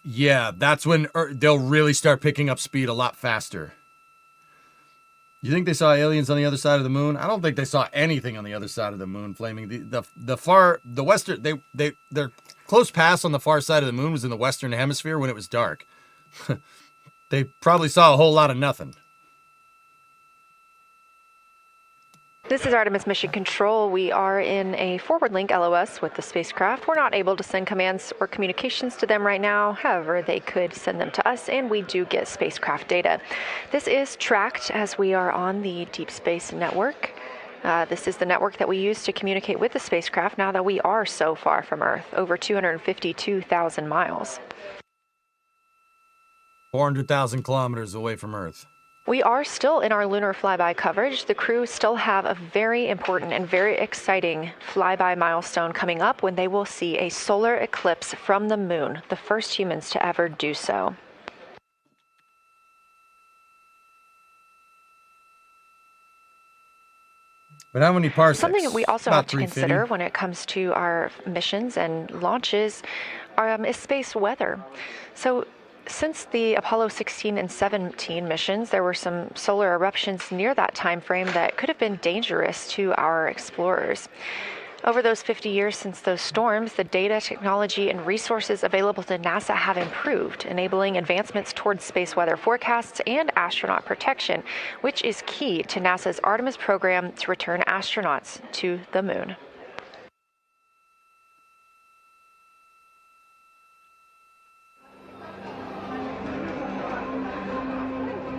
Yeah, that's when they'll really start picking up speed a lot faster. You think they saw aliens on the other side of the moon? I don't think they saw anything on the other side of the moon flaming. The western, their close pass on the far side of the moon was in the western hemisphere when it was dark. They probably saw a whole lot of nothing. This is Artemis Mission Control. We are in a forward link LOS with the spacecraft. We're not able to send commands or communications to them right now. However, they could send them to us, and we do get spacecraft data. This is tracked as we are on the Deep Space Network. This is the network that we use to communicate with the spacecraft now that we are so far from Earth, over 252,000 miles. 400,000 kilometers away from Earth. We are still in our lunar flyby coverage. The crew still have a very important and very exciting flyby milestone coming up when they will see a solar eclipse from the moon, the first humans to ever do so. But how many parsecs? Something that we also have to consider when it comes to our missions and launches is space weather. So since the Apollo 16 and 17 missions, there were some solar eruptions near that time frame that could have been dangerous to our explorers. Over those 50 years since those storms, the data, technology, and resources available to NASA have improved, enabling advancements towards space weather forecasts and astronaut protection, which is key to NASA's Artemis program to return astronauts to the moon.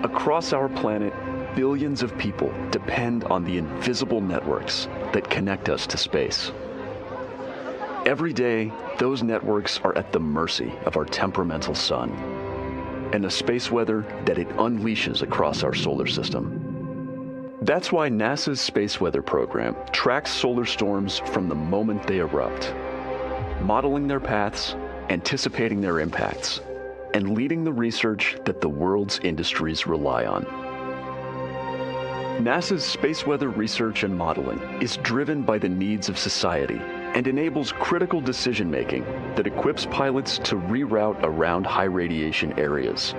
Across our planet, billions of people depend on the invisible networks that connect us to space. Every day, those networks are at the mercy of our temperamental sun and the space weather that it unleashes across our solar system. That's why NASA's Space Weather Program tracks solar storms from the moment they erupt, modeling their paths, anticipating their impacts, and leading the research that the world's industries rely on. NASA's space weather research and modeling is driven by the needs of society and enables critical decision-making that equips pilots to reroute around high radiation areas,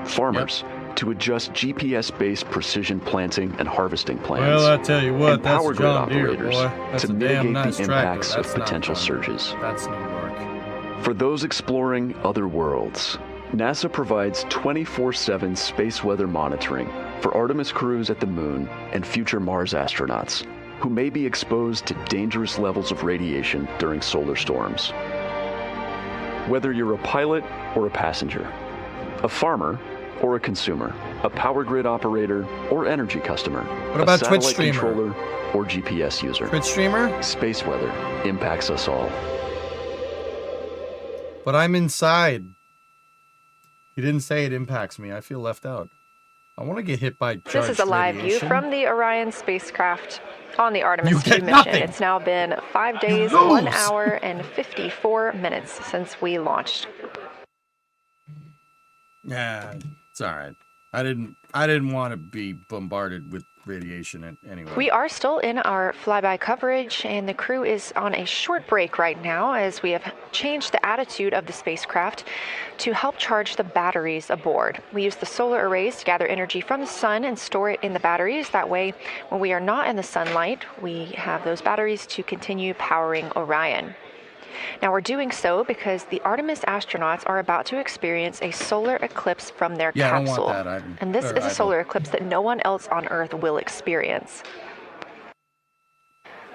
farmers to adjust GPS-based precision planting and harvesting plans, well, I tell you what, and power grid John Deere, operators boy. to mitigate the impacts of potential surges. That's New York. For those exploring other worlds, NASA provides 24/7 space weather monitoring for Artemis crews at the moon and future Mars astronauts who may be exposed to dangerous levels of radiation during solar storms. Whether you're a pilot or a passenger, a farmer or a consumer, a power grid operator or energy customer, what about a satellite Twitch streamer? Controller or GPS user, Twitch streamer? Space weather impacts us all. But I'm inside. He didn't say it impacts me. I feel left out. I want to get hit by charged This is a live radiation. view from the Orion spacecraft on the Artemis You 2 get mission. nothing. It's now been 5 days, 1 hour, and 54 minutes since we launched. Yeah, it's all right. I didn't want to be bombarded with radiation anyway. We are still in our flyby coverage, and the crew is on a short break right now as we have changed the attitude of the spacecraft to help charge the batteries aboard. We use the solar arrays to gather energy from the sun and store it in the batteries. That way, when we are not in the sunlight, we have those batteries to continue powering Orion. Now we're doing so because the Artemis astronauts are about to experience a solar eclipse from their capsule. I don't want that. And this is a solar eclipse that no one else on Earth will experience.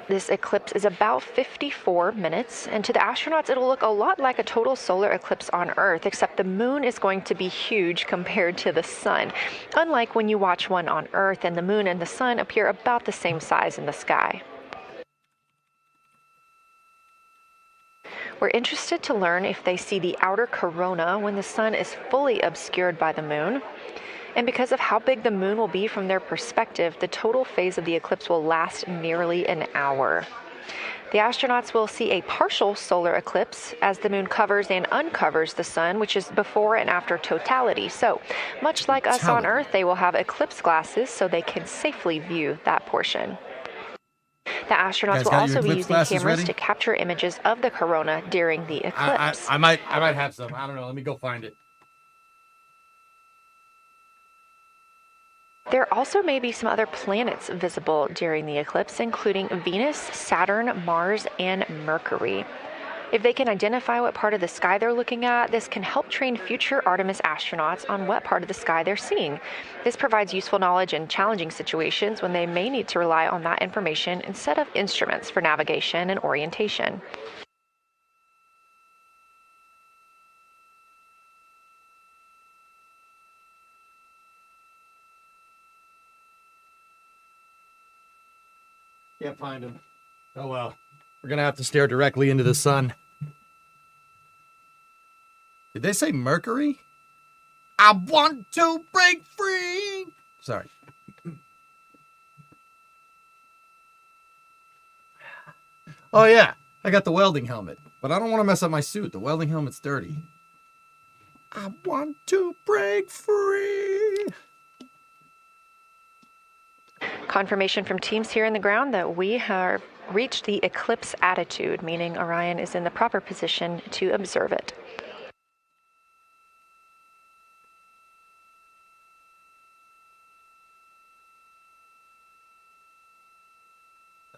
This eclipse is about 54 minutes, and to the astronauts it'll look a lot like a total solar eclipse on Earth, except the moon is going to be huge compared to the sun, unlike when you watch one on Earth and the moon and the sun appear about the same size in the sky. We're interested to learn if they see the outer corona when the sun is fully obscured by the moon. And because of how big the moon will be from their perspective, the total phase of the eclipse will last nearly an hour. The astronauts will see a partial solar eclipse as the moon covers and uncovers the sun, which is before and after totality. So, much like us on Earth, they will have eclipse glasses so they can safely view that portion. The astronauts will also be using cameras to capture images of the corona during the eclipse. I might have some. I don't know. Let me go find it. There also may be some other planets visible during the eclipse, including Venus, Saturn, Mars, and Mercury. If they can identify what part of the sky they're looking at, this can help train future Artemis astronauts on what part of the sky they're seeing. This provides useful knowledge in challenging situations when they may need to rely on that information instead of instruments for navigation and orientation. Can't find him. Oh well. We're gonna have to stare directly into the sun. Did they say Mercury? I want to break free. Sorry. Oh yeah, I got the welding helmet, but I don't want to mess up my suit. The welding helmet's dirty. I want to break free. Confirmation from teams here in the ground that we have reached the eclipse attitude, meaning Orion is in the proper position to observe it.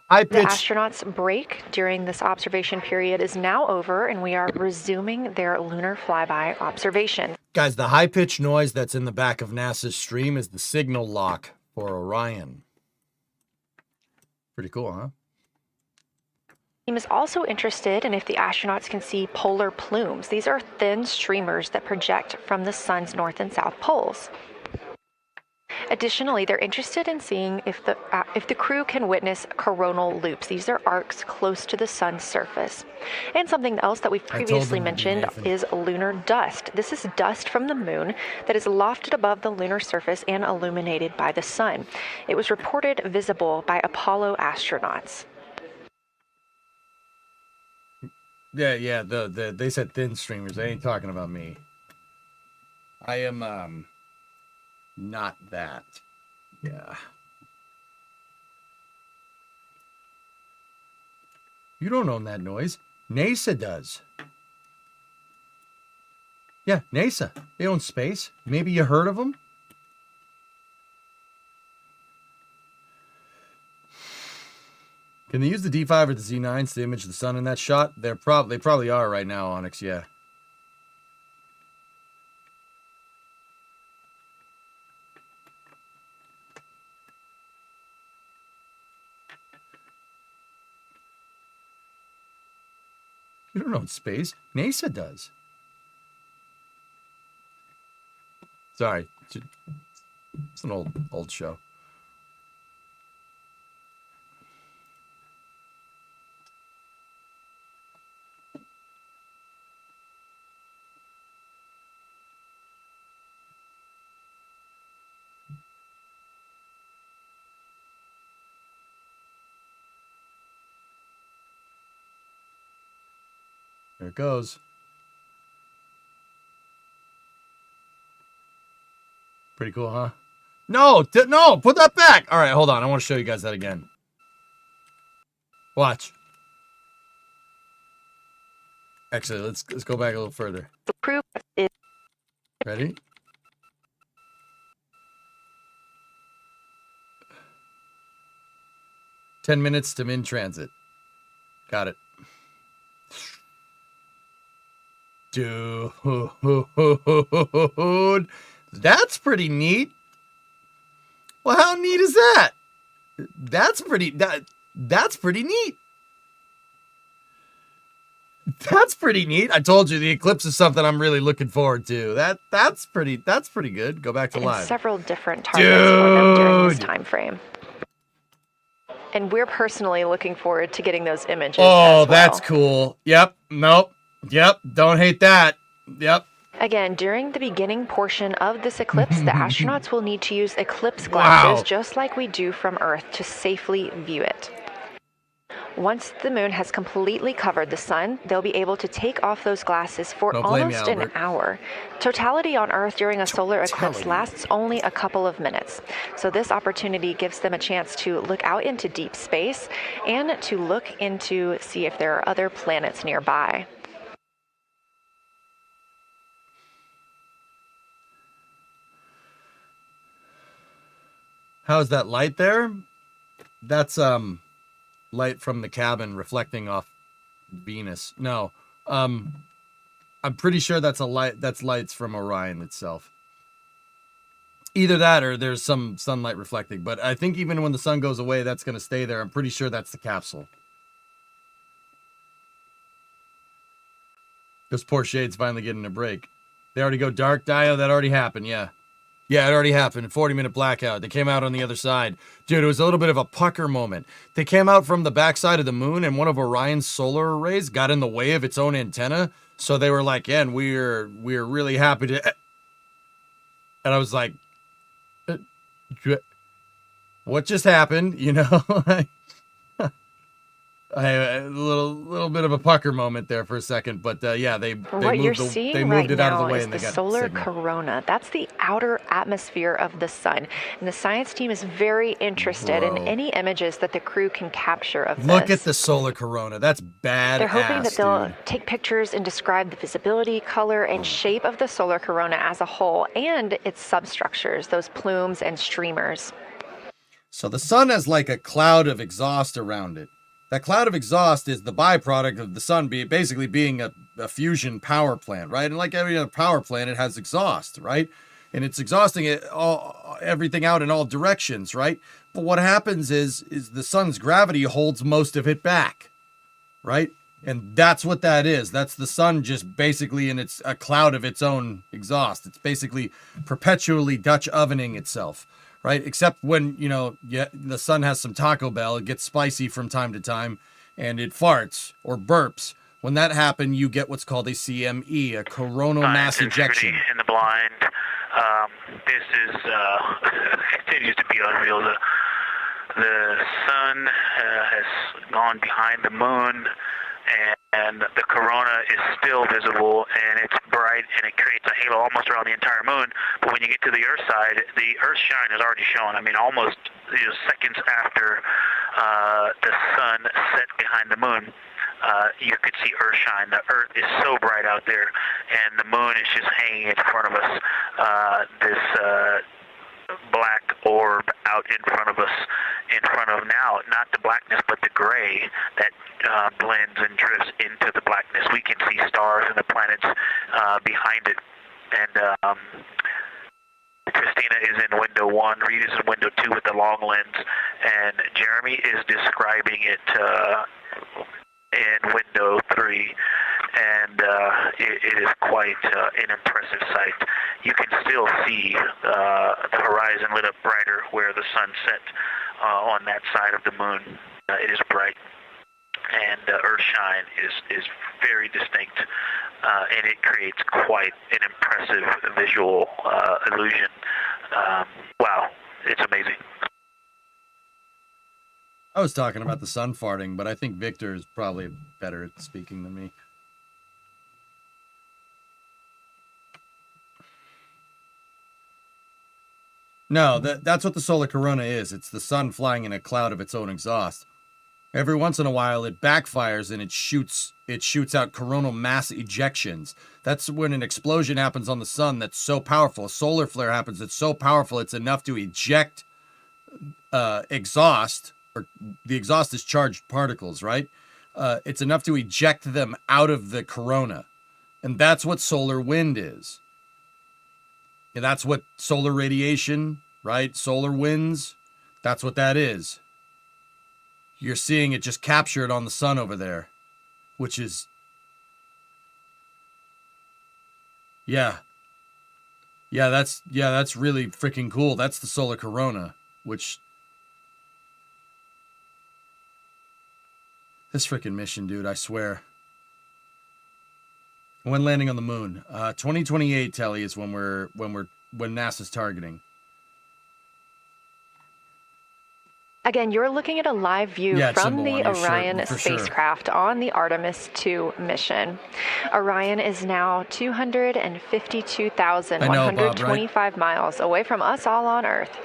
The astronauts' break during this observation period is now over, and we are resuming their lunar flyby observation. Guys, the high-pitched noise that's in the back of NASA's stream is the signal lock for Orion. Pretty cool, huh? The team is also interested in if the astronauts can see polar plumes. These are thin streamers that project from the sun's north and south poles. Additionally, they're interested in seeing if the crew can witness coronal loops. These are arcs close to the sun's surface. And something else that we've previously mentioned is lunar dust. This is dust from the moon that is lofted above the lunar surface and illuminated by the sun. It was reported visible by Apollo astronauts. Yeah, they said thin streamers. They ain't talking about me. I am, not that. Yeah. You don't own that noise. NASA does. Yeah, NASA. They own space. Maybe you heard of them? Can they use the D5 or the Z9s to image the sun in that shot? They probably are right now, Onyx, yeah. You don't own space. NASA does. Sorry. It's an old show. There it goes. Pretty cool, huh? No, no, put that back. All right, hold on. I want to show you guys that again. Watch. Actually, let's go back a little further. The proof is ready. "10 minutes to min transit." Got it. Dude, that's pretty neat. Well, how neat is that? That's pretty neat. That's pretty neat. I told you the eclipse is something I'm really looking forward to. That's pretty good. Go back to live. Several different targets for them during this time frame. And we're personally looking forward to getting those images. Oh, as well. That's cool. Yep. Nope. Yep. Don't hate that. Yep. Again, during the beginning portion of this eclipse, the astronauts will need to use eclipse glasses, just like we do from Earth, to safely view it. Once the moon has completely covered the sun, they'll be able to take off those glasses for almost an hour. Totality on Earth during a solar eclipse lasts only a couple of minutes. So this opportunity gives them a chance to look out into deep space and to look into see if there are other planets nearby. How's that light there? That's light from the cabin reflecting off Venus. No, I'm pretty sure that's a light. That's lights from Orion itself. Either that or there's some sunlight reflecting. But I think even when the sun goes away, that's going to stay there. I'm pretty sure that's the capsule. Those poor shades finally getting a break. They already go dark, Dio. That already happened. Yeah. Yeah, it already happened. 40-minute blackout. They came out on the other side. Dude, it was a little bit of a pucker moment. They came out from the backside of the moon, and one of Orion's solar arrays got in the way of its own antenna. So they were like, yeah, and we're really happy to... And I was like, what just happened? You know? A little bit of a pucker moment there for a second, but yeah, they moved it out of the way and they got solar corona. That's the outer atmosphere of the sun, and the science team is very interested in any images that the crew can capture of this. Look at the solar corona. That's badass. They're hoping that they'll take pictures and describe the visibility, color, and shape of the solar corona as a whole and its substructures, those plumes and streamers. So the sun has like a cloud of exhaust around it. That cloud of exhaust is the byproduct of the sun basically being a fusion power plant, right? And like every other power plant, it has exhaust, right? And it's exhausting everything out in all directions, right? But what happens is the sun's gravity holds most of it back, right? And that's what that is. That's the sun just basically in a cloud of its own exhaust. It's basically perpetually Dutch ovening itself. Right, except when, the sun has some Taco Bell, it gets spicy from time to time, and it farts or burps. When that happens, you get what's called a CME, a coronal mass ejection. In the blind, this is continues to be unreal. The sun has gone behind the moon, and the corona is still visible, and it's bright, and it creates a halo almost around the entire moon. But when you get to the Earth side, the Earth shine is already shown. I mean, almost seconds after the sun set behind the moon, you could see Earth shine. The Earth is so bright out there, and the moon is just hanging in front of us. This black orb out in front of us, now, not the blackness, but the gray that blends and drifts into the blackness. We can see stars and the planets behind it. And Christina is in window 1, Reed is in window 2 with the long lens, and Jeremy is describing it in window 3. And it is quite an impressive sight. You can still see the horizon lit up brighter where the sun set on that side of the moon. It is bright, and Earthshine is very distinct, and it creates quite an impressive visual illusion. Wow, it's amazing. I was talking about the sun farting, but I think Victor is probably better at speaking than me. No, that's what the solar corona is. It's the sun flying in a cloud of its own exhaust. Every once in a while, it backfires and it shoots out coronal mass ejections. That's when an explosion happens on the sun that's so powerful. A solar flare happens that's so powerful it's enough to eject exhaust, or the exhaust is charged particles, right? It's enough to eject them out of the corona. And that's what solar wind is. And that's what solar radiation, right? Solar winds, that's what that is. You're seeing it just captured on the sun over there, which is, yeah, that's really freaking cool. That's the solar corona, which, this freaking mission, dude, I swear. When landing on the moon, 2028, Telly, is when NASA's targeting. Again, you're looking at a live view from the Orion spacecraft on the Artemis 2 mission. Orion is now 252,125 miles away from us all on Earth.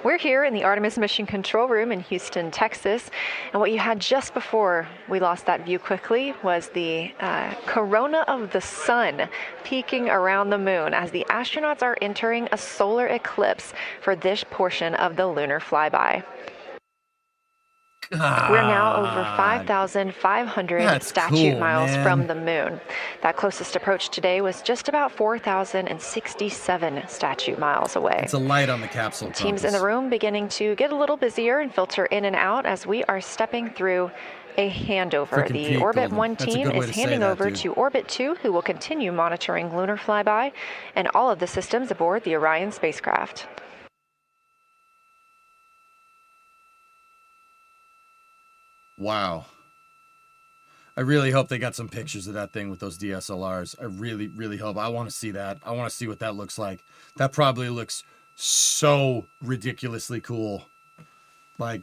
We're here in the Artemis Mission Control Room in Houston, Texas. And what you had just before we lost that view quickly was the corona of the sun peeking around the moon as the astronauts are entering a solar eclipse for this portion of the lunar flyby. We're now over 5,500 statute miles from the moon. That closest approach today was just about 4,067 statute miles away. It's a light on the capsule. Teams in the room beginning to get a little busier and filter in and out as we are stepping through a handover. The Orbit 1 team is handing over to Orbit 2, who will continue monitoring lunar flyby and all of the systems aboard the Orion spacecraft. Wow. I really hope they got some pictures of that thing with those DSLRs. I really, really hope. I want to see that. I want to see what that looks like. That probably looks so ridiculously cool. Like,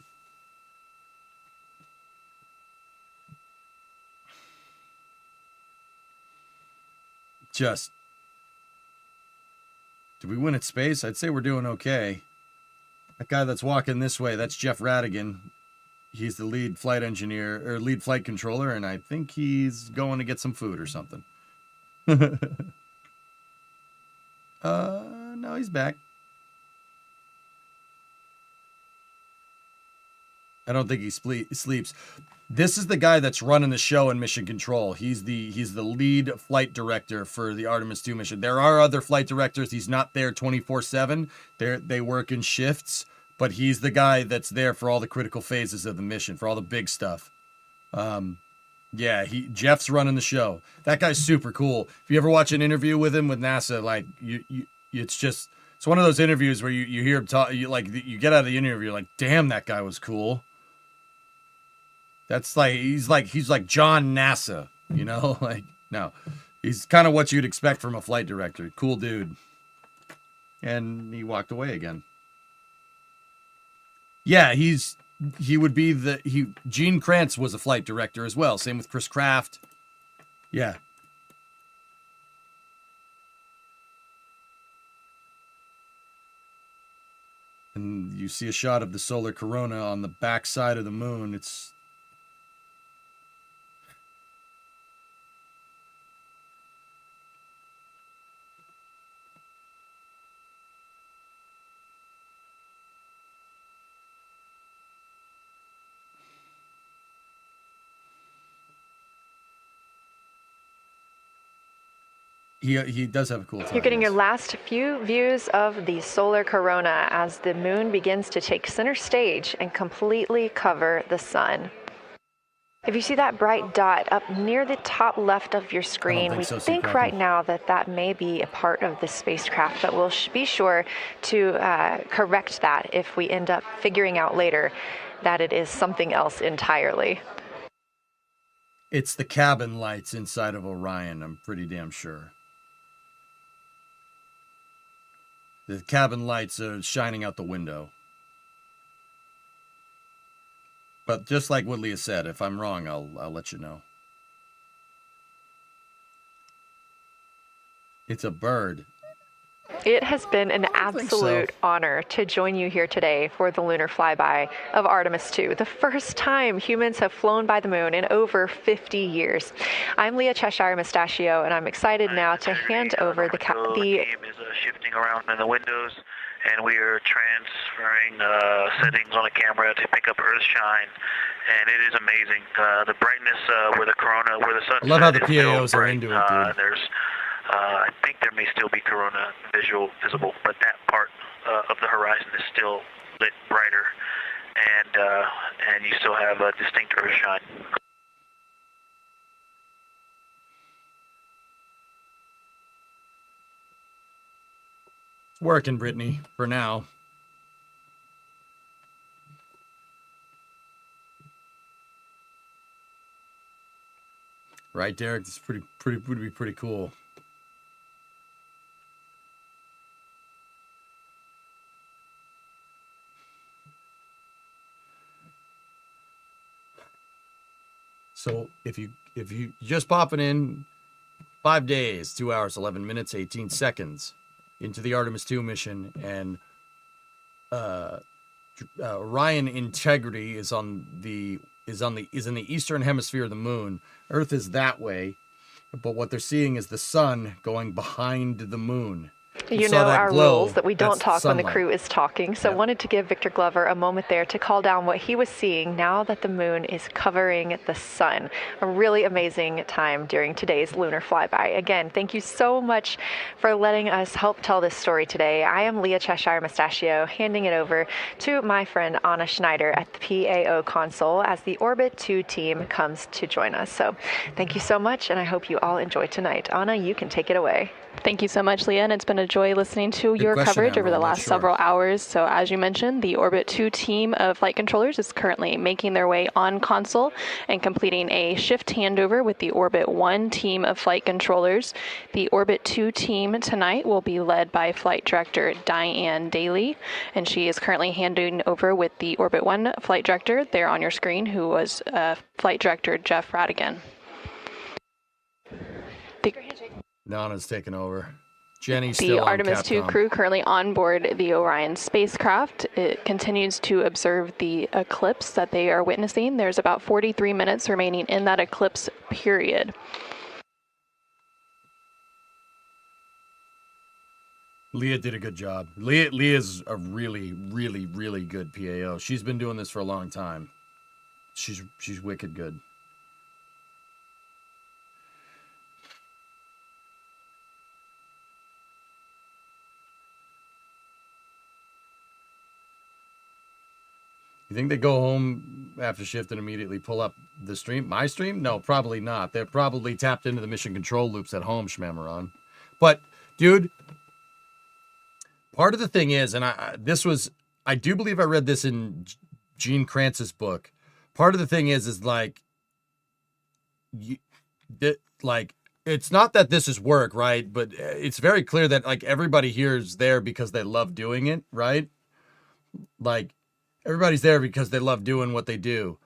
just, did we win at space? I'd say we're doing okay. That guy that's walking this way, that's Jeff Radigan. He's the lead flight engineer, or lead flight controller, and I think he's going to get some food or something. No, he's back. I don't think he sleeps. This is the guy that's running the show in Mission Control. He's the lead flight director for the Artemis 2 mission. There are other flight directors. He's not there 24/7. They work in shifts. But he's the guy that's there for all the critical phases of the mission, for all the big stuff. Yeah, Jeff's running the show. That guy's super cool. If you ever watch an interview with him with NASA, like it's one of those interviews where you hear him talk. You get out of the interview, you're like, damn, that guy was cool. That's like he's like John NASA, you know? Like, no, he's kind of what you'd expect from a flight director. Cool dude. And he walked away again. Yeah, Gene Kranz was a flight director as well. Same with Chris Kraft. Yeah. And you see a shot of the solar corona on the back side of the moon. It's He does have a cool time. You're getting your last few views of the solar corona as the moon begins to take center stage and completely cover the sun. If you see that bright dot up near the top left of your screen, we think right now that may be a part of the spacecraft, but we'll be sure to correct that if we end up figuring out later that it is something else entirely. It's the cabin lights inside of Orion, I'm pretty damn sure. The cabin lights are shining out the window. But just like what Leah said, if I'm wrong, I'll let you know. It's a bird. It has been an absolute honor to join you here today for the lunar flyby of Artemis 2, the first time humans have flown by the moon in over 50 years. I'm Leah Cheshire Mustachio, and I'm excited now to hand over the game is shifting around in the windows, and we are transferring settings on a camera to pick up Earth shine, and it is amazing. The brightness where the sun. I love how the PAOs are into it, dude. There's I think there may still be corona visible, but that part of the horizon is still lit brighter, and you still have a distinct Earth shine. It's working, Brittany, for now. Right, Derek? This would be pretty cool. So if you just popping in 5 days, 2 hours, 11 minutes, 18 seconds into the Artemis 2 mission, and Orion integrity is in the eastern hemisphere of the moon. Earth is that way, but what they're seeing is the sun going behind the moon. You know our rules that we don't talk when the crew is talking, so wanted to give Victor Glover a moment there to call down what he was seeing now that the moon is covering the sun. A really amazing time during today's lunar flyby. Again, thank you so much for letting us help tell this story today. I am Leah Cheshire Mustachio, handing it over to my friend Anna Schneider at the PAO console as the Orbit 2 team comes to join us. So thank you so much, and I hope you all enjoy tonight. Anna, you can take it away. Thank you so much, Leah, and it's been a joy listening to your coverage over the last several hours. So as you mentioned, the Orbit 2 team of flight controllers is currently making their way on console and completing a shift handover with the Orbit 1 team of flight controllers. The Orbit 2 team tonight will be led by Flight Director Diane Daly, and she is currently handing over with the Orbit 1 flight director there on your screen, who was Flight Director Jeff Radigan. Nana's taken over. Jenny's still the on Artemis 2 crew currently on board the Orion spacecraft. It continues to observe the eclipse that they are witnessing. There's about 43 minutes remaining in that eclipse period. Leah did a good job. Leah's a really, really, really good PAO. She's been doing this for a long time. She's wicked good. You think they go home after shift and immediately pull up the stream? My stream? No, probably not. They're probably tapped into the mission control loops at home, Shmamaron. But, dude, part of the thing is, and I do believe I read this in Gene Kranz's book. Part of the thing is like, it's not that this is work, right? But it's very clear that like everybody here is there because they love doing it, right? Like, everybody's there because they love doing what they do.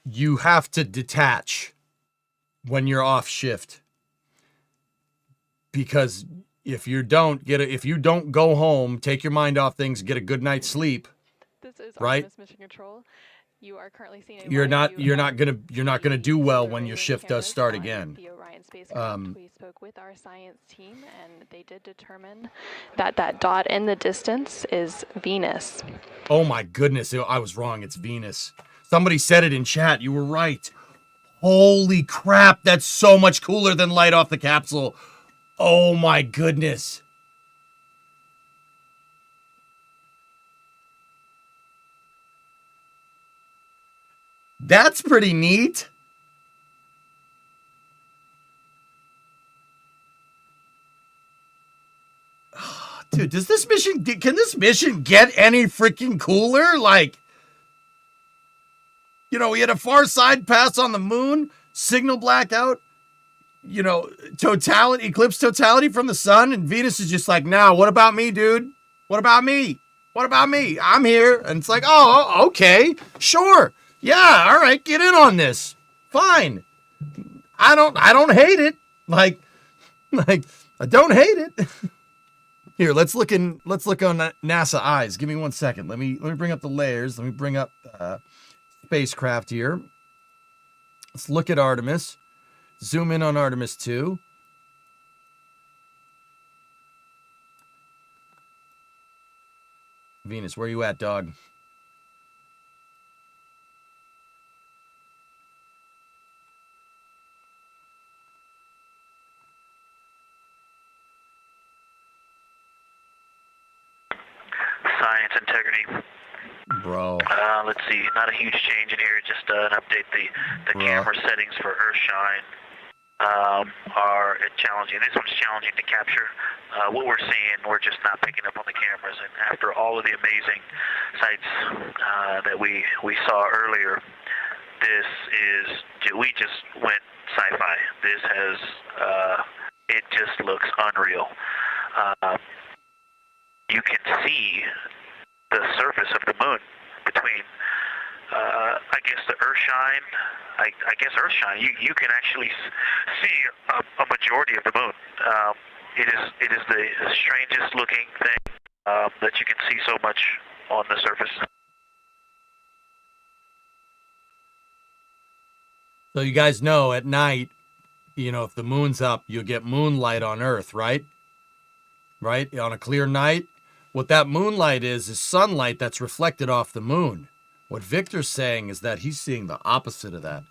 You have to detach when you're off shift, because if you don't go home, take your mind off things, get a good night's sleep. This is right? Artemis Mission Control. You are currently seeing you're not gonna do well when your shift does start again. We spoke with our science team, and they did determine that dot in the distance is Venus. Oh my goodness, I was wrong. It's Venus. Somebody said it in chat. You were right. Holy crap, that's so much cooler than light off the capsule. Oh my goodness. That's pretty neat. Dude, can this mission get any freaking cooler? Like, you know, we had a far side pass on the moon, signal blackout, you know, eclipse totality from the sun, and Venus is just like, nah, what about me, dude? What about me? What about me? I'm here. And it's like, oh, okay, sure. Yeah, all right, get in on this. Fine. I don't hate it. Like, I don't hate it. Here, let's look on NASA eyes. Give me 1 second. Let me bring up the layers. Let me bring up spacecraft here. Let's look at Artemis. Zoom in on Artemis 2. Venus, where you at, dog? Science integrity. Bro. Let's see. Not a huge change in here. Just an update. The camera settings for Earthshine are challenging. This one's challenging to capture. What we're seeing, we're just not picking up on the cameras. And after all of the amazing sights that we saw earlier, we just went sci-fi. This has, it just looks unreal. You can see the surface of the moon between, I guess, the Earthshine. I guess Earthshine. You can actually see a majority of the moon. It is the strangest looking thing that you can see so much on the surface. So you guys know at night, you know, if the moon's up, you'll get moonlight on Earth, right? Right? On a clear night. What that moonlight is sunlight that's reflected off the moon. What Victor's saying is that he's seeing the opposite of that.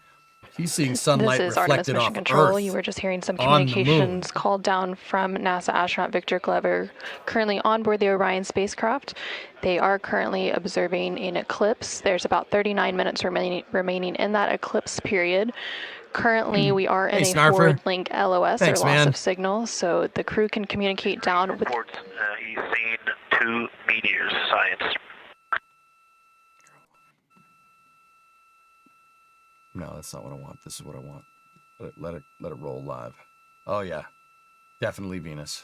He's seeing sunlight reflected off Control. Earth. You were just hearing some communications called down from NASA astronaut Victor Glover, currently on board the Orion spacecraft. They are currently observing an eclipse. There's about 39 minutes remaining in that eclipse period. Currently, we are in a forward link LOS, Thanks, or loss man. of signal, so the crew can communicate down with... He's seen 2 meteors, science. No, that's not what I want. This is what I want. Let it roll live. Oh yeah, definitely Venus.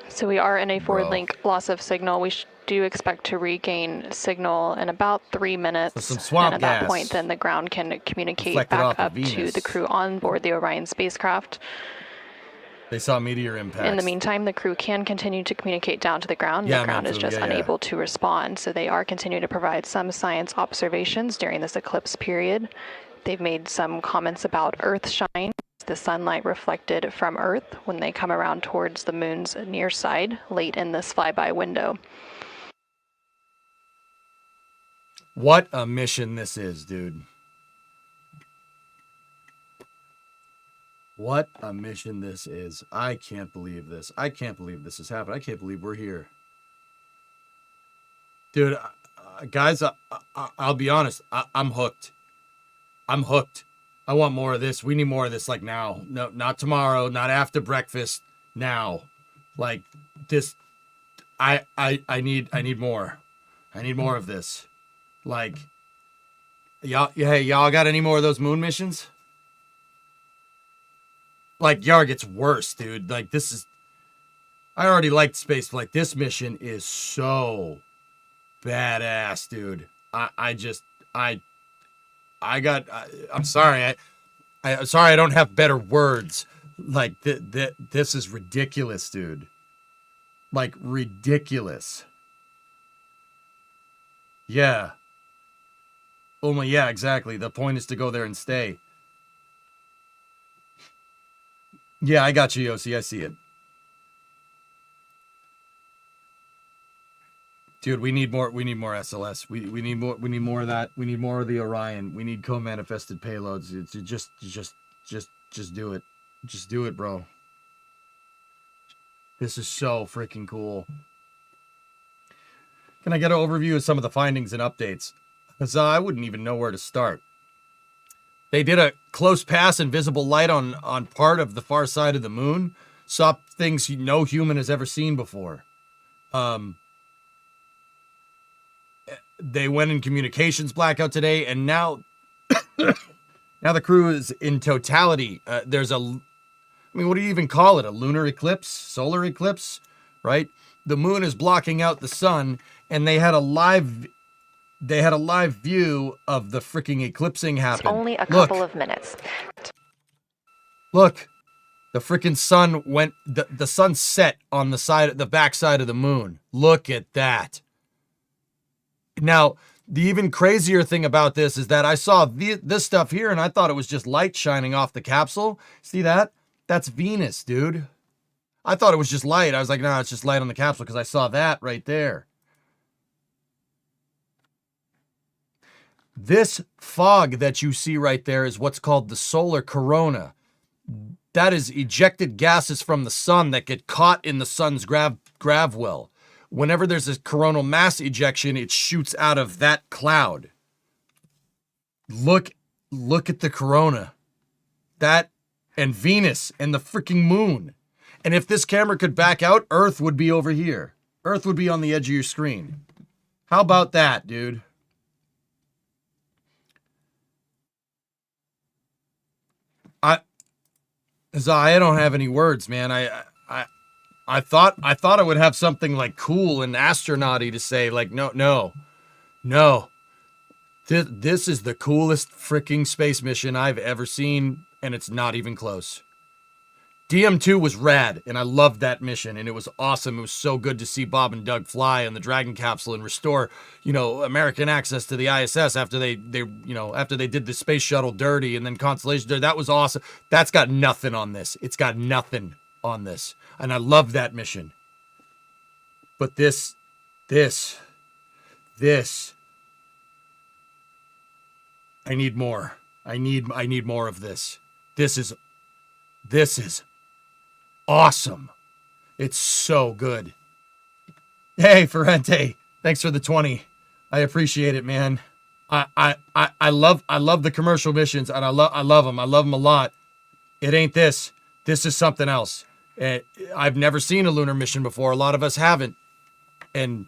So we are in a forward link loss of signal. We do expect to regain signal in about 3 minutes. So some swamp and at that gas. point, then the ground can communicate Reflected off back of up to Venus. the crew on board the Orion spacecraft. They saw meteor impacts. In the meantime, the crew can continue to communicate down to the ground. Yeah, The ground is just unable to respond, so they are continuing to provide some science observations during this eclipse period. They've made some comments about Earthshine, the sunlight reflected from Earth when they come around towards the moon's near side late in this flyby window. What a mission this is, dude. What a mission this is. I can't believe this. I can't believe this has happened. I can't believe we're here. Dude, guys, I'll be honest. I'm hooked. I'm hooked. I want more of this. We need more of this, like, now. No, not tomorrow, not after breakfast. Now. Like, this. I need more. I need more of this. Like, y'all got any more of those moon missions? Like, Yarg, it's worse, dude. Like, this is... I already liked space. Like, this mission is so badass, dude. I'm sorry. I'm sorry I don't have better words. Like, this is ridiculous, dude. Like, ridiculous. Yeah. Only, yeah, exactly. The point is to go there and stay. Yeah, I got you, Yossi. I see it. Dude, we need more SLS. We need more of that. We need more of the Orion. We need co-manifested payloads. Just do it. Just do it, bro. This is so freaking cool. Can I get an overview of some of the findings and updates? Because I wouldn't even know where to start. They did a close pass and visible light on part of the far side of the moon. Saw things no human has ever seen before. They went in communications blackout today, and now the crew is in totality. There's what do you even call it? A lunar eclipse? Solar eclipse? Right? The moon is blocking out the sun, and they had a live they had a live view of the freaking eclipsing happen. It's only a couple of minutes. Look, the freaking sun went, the sun set on the back side of the moon. Look at that. Now, the even crazier thing about this is that I saw this stuff here and I thought it was just light shining off the capsule. See that? That's Venus, dude. I thought it was just light. I was like, no, it's just light on the capsule because I saw that right there. This fog that you see right there is what's called the solar corona. That is ejected gases from the sun that get caught in the sun's grav well. Whenever there's a coronal mass ejection, it shoots out of that cloud. Look at the corona. That and Venus and the freaking moon. And if this camera could back out, Earth would be over here. Earth would be on the edge of your screen. How about that, dude? I don't have any words, man. I thought I would have something like cool and astronaut-y to say, like, no. This is the coolest freaking space mission I've ever seen, and it's not even close. DM2 was rad, and I loved that mission, and it was awesome. It was so good to see Bob and Doug fly on the Dragon capsule and restore, American access to the ISS after they did the space shuttle dirty and then Constellation dirty. That was awesome. That's got nothing on this. It's got nothing on this, and I love that mission. But this, I need more. I need more of this. This is awesome. It's so good. Hey, Ferrente, thanks for the 20. I appreciate it, man. I love the commercial missions, and I love them. I love them a lot. It ain't this. This is something else. I've never seen a lunar mission before. A lot of us haven't. And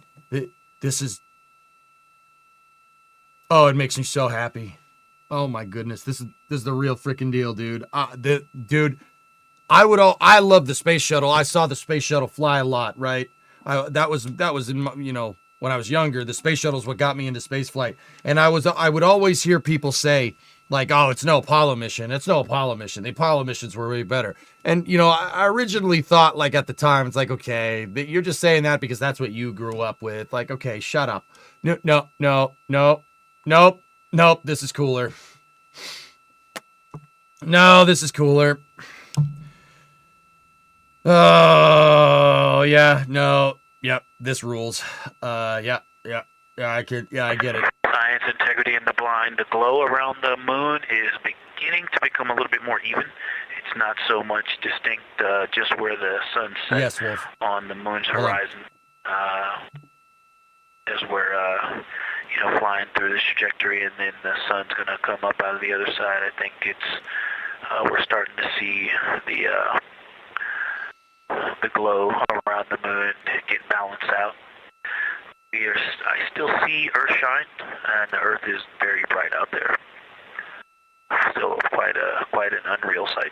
this is... Oh, it makes me so happy. Oh my goodness. This is the real freaking deal, dude. Dude, I love the space shuttle. I saw the space shuttle fly a lot, right? That was in, when I was younger. The space shuttle is what got me into space flight. And I would always hear people say, like, oh, it's no Apollo mission. It's no Apollo mission. The Apollo missions were way better. And, I originally thought, like, at the time, it's like, okay, you're just saying that because that's what you grew up with. Like, okay, shut up. Nope, this is cooler. No, this is cooler. Oh, yeah, no, yep, this rules. Yeah, I get it. Science, integrity, and the blind. The glow around the moon is beginning to become a little bit more even. It's not so much distinct just where the sun sets on the moon's horizon. Is where, flying through this trajectory, and then the sun's going to come up out of the other side. I think we're starting to see the glow around the moon get balanced out. I still see Earth shine, and the Earth is very bright out there. Still quite an unreal sight.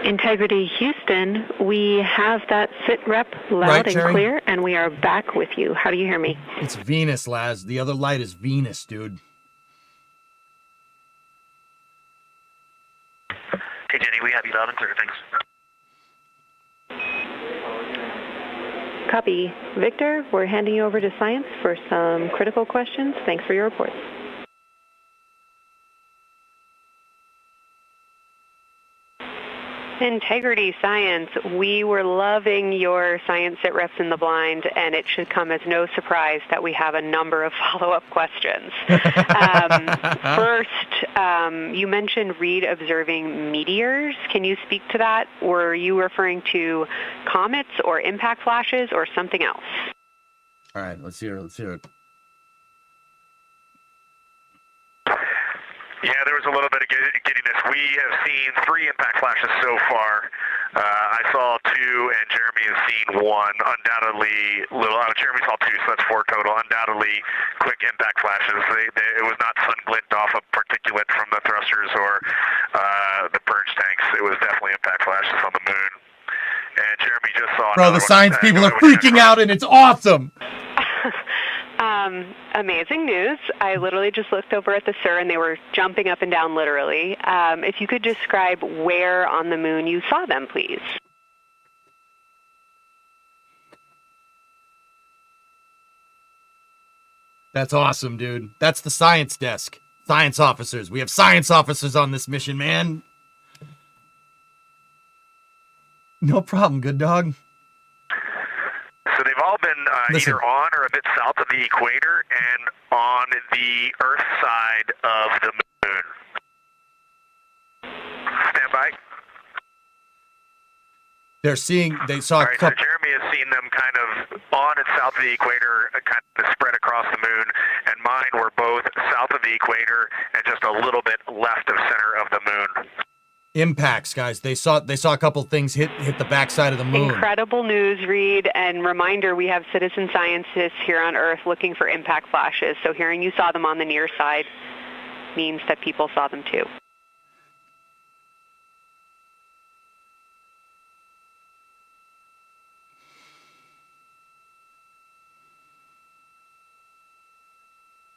Integrity Houston, we have that sit rep loud and clear, and we are back with you. How do you hear me? It's Venus, Laz. The other light is Venus, dude. Hey, Jenny, we have you loud and clear. Thanks. Copy. Victor, we're handing you over to Science for some critical questions. Thanks for your reports. Integrity Science, we were loving your science sit reps in the blind, and it should come as no surprise that we have a number of follow-up questions. First, you mentioned Reed observing meteors. Can you speak to that? Were you referring to comets or impact flashes or something else? All right, let's hear it. Yeah, there was a little bit of giddiness. We have seen 3 impact flashes so far. I saw 2, and Jeremy has seen 1. Undoubtedly, Jeremy saw 2, so that's 4 total. Undoubtedly, quick impact flashes. It was not sun glint off of particulate from the thrusters or the purge tanks. It was definitely impact flashes on the moon. And Jeremy just saw. Bro, the science people are freaking out, and it's awesome. literally just looked over at the SIR, and they were jumping up and down literally. If you could describe where on the moon you saw them, please. That's awesome, dude. That's the science desk. Science officers. We have science officers on this mission, man. No problem, good dog. So they've all been either on or a bit south of the equator and on the Earth side of the moon. Stand by. They saw All right, so Jeremy has seen them kind of on and south of the equator, kind of spread across the moon, and mine were both south of the equator and just a little bit left of center of the moon. Impacts, guys. They saw a couple things hit the backside of the moon. Incredible news, Reed, and reminder, we have citizen scientists here on Earth looking for impact flashes, so hearing you saw them on the near side means that people saw them too.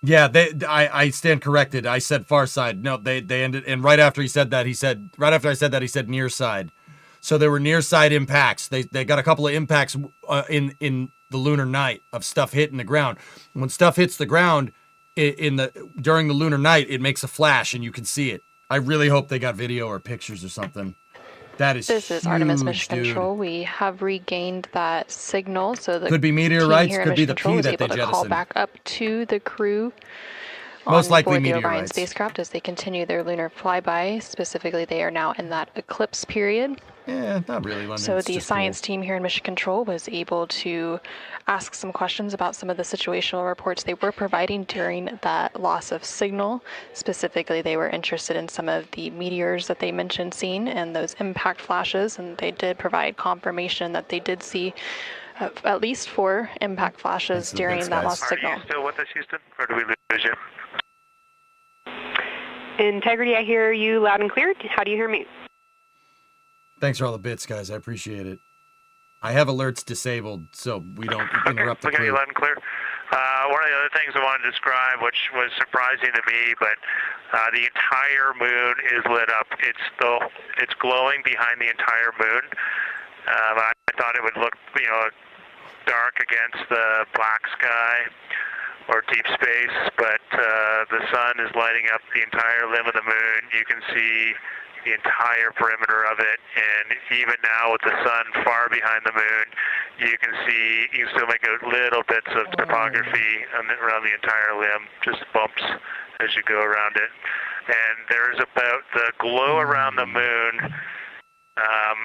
Yeah, I stand corrected. I said far side. No, they ended, and right after I said that, he said near side. So there were near side impacts. They got a couple of impacts in the lunar night of stuff hitting the ground. When stuff hits the ground during the lunar night, it makes a flash and you can see it. I really hope they got video or pictures or something. This is Artemis Mission Control. We have regained that signal, so the could be meteorites, team here could be the Control P was that able they to call jettisoned. back up to the crew. Most likely on board the Orion meteorites. spacecraft as they continue their lunar flyby. Specifically, they are now in that eclipse period. Yeah, not really. London. So It's the just science team here in Mission Control was able to ask some questions about some of the situational reports they were providing during that loss of signal. Specifically, they were interested in some of the meteors that they mentioned seeing and those impact flashes, and they did provide confirmation that they did see at least 4 impact flashes during that lost signal. Are you still with us, Houston, or do we lose you? Integrity, I hear you loud and clear. How do you hear me? Thanks for all the bits, guys. I appreciate it. I have alerts disabled, so we don't interrupt the Okay, crew. loud and clear. One of the other things I wanted to describe, which was surprising to me, but the entire moon is lit up. It's glowing behind the entire moon. I thought it would look, dark against the black sky or deep space, but the sun is lighting up the entire limb of the moon. You can see the entire perimeter of it, and even now with the sun far behind the moon, you can still make out little bits of topography around the entire limb, just bumps as you go around it. And there's about the glow around the moon,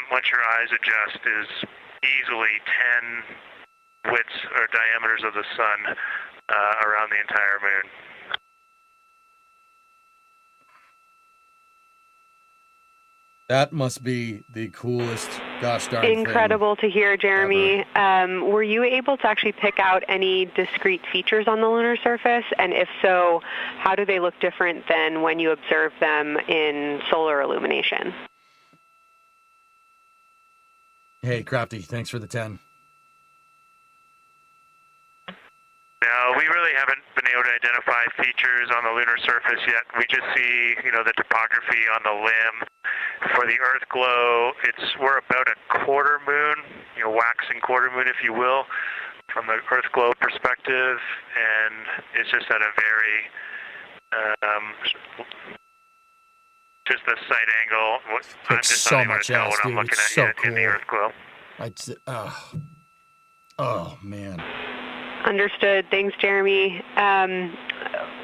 once your eyes adjust, is easily 10 widths or diameters of the sun around the entire moon. That must be the coolest gosh darn thing. Incredible to hear, Jeremy. Were you able to actually pick out any discrete features on the lunar surface? And if so, how do they look different than when you observe them in solar illumination? Hey, Crafty, thanks for the 10. No, we really haven't been able to identify features on the lunar surface yet. We just see, the topography on the limb. For the Earth glow, we're about a quarter moon, waxing quarter moon, if you will, from the Earth glow perspective, and it's just at a very, just the sight angle. I'm just so not able much to tell ass, what I'm dude. looking It's at so yet in the cool. Earth glow. Oh, man. Understood. Thanks, Jeremy.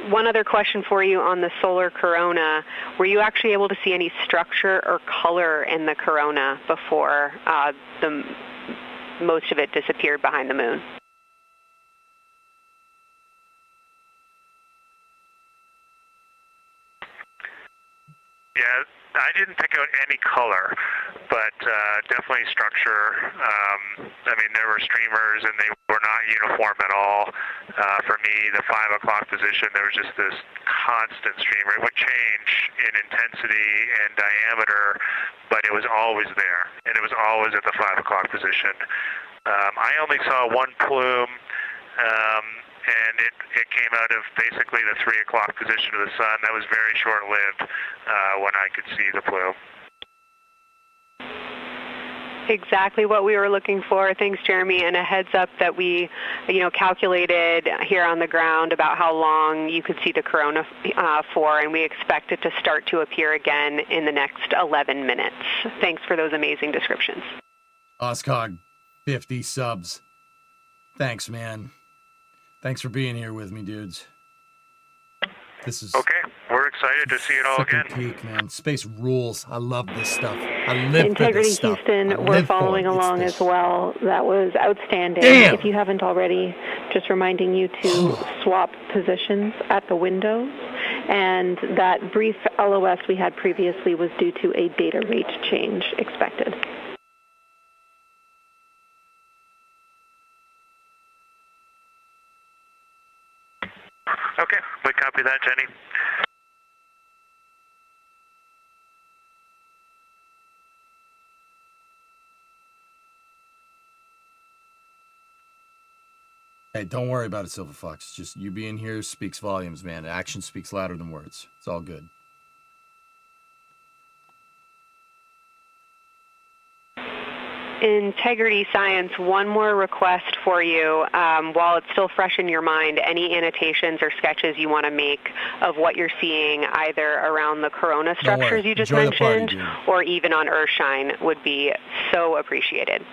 One other question for you on the solar corona. Were you actually able to see any structure or color in the corona before most of it disappeared behind the moon? Yeah, I didn't pick out any color, but definitely structure. There were streamers, and they were not uniform at all. For me, the 5 o'clock position, there was just this constant streamer. It would change in intensity and diameter, but it was always there, and it was always at the 5 o'clock position. I only saw one plume, and it came out of basically the 3 o'clock position of the sun. That was very short-lived when I could see the plume. Exactly what we were looking for. Thanks, Jeremy. And a heads up that we, calculated here on the ground about how long you could see the corona for, and we expect it to start to appear again in the next 11 minutes. Thanks for those amazing descriptions. Oscog, 50 subs. Thanks, man. Thanks for being here with me, dudes. This is okay. We're excited to see it all again. Peak, man. Space rules. I love this stuff. I live Integrity for this stuff. Houston, we're following along as well. That was outstanding. Damn. If you haven't already, just reminding you to swap positions at the windows. And that brief LOS we had previously was due to a data rate change expected. Okay, we copy that, Jenny. Hey, don't worry about it, Silver Fox. Just you being here speaks volumes, man. Action speaks louder than words. It's all good. Integrity Science, one more request for you. While it's still fresh in your mind, any annotations or sketches you want to make of what you're seeing either around the corona structures you just mentioned or even on Earthshine would be so appreciated.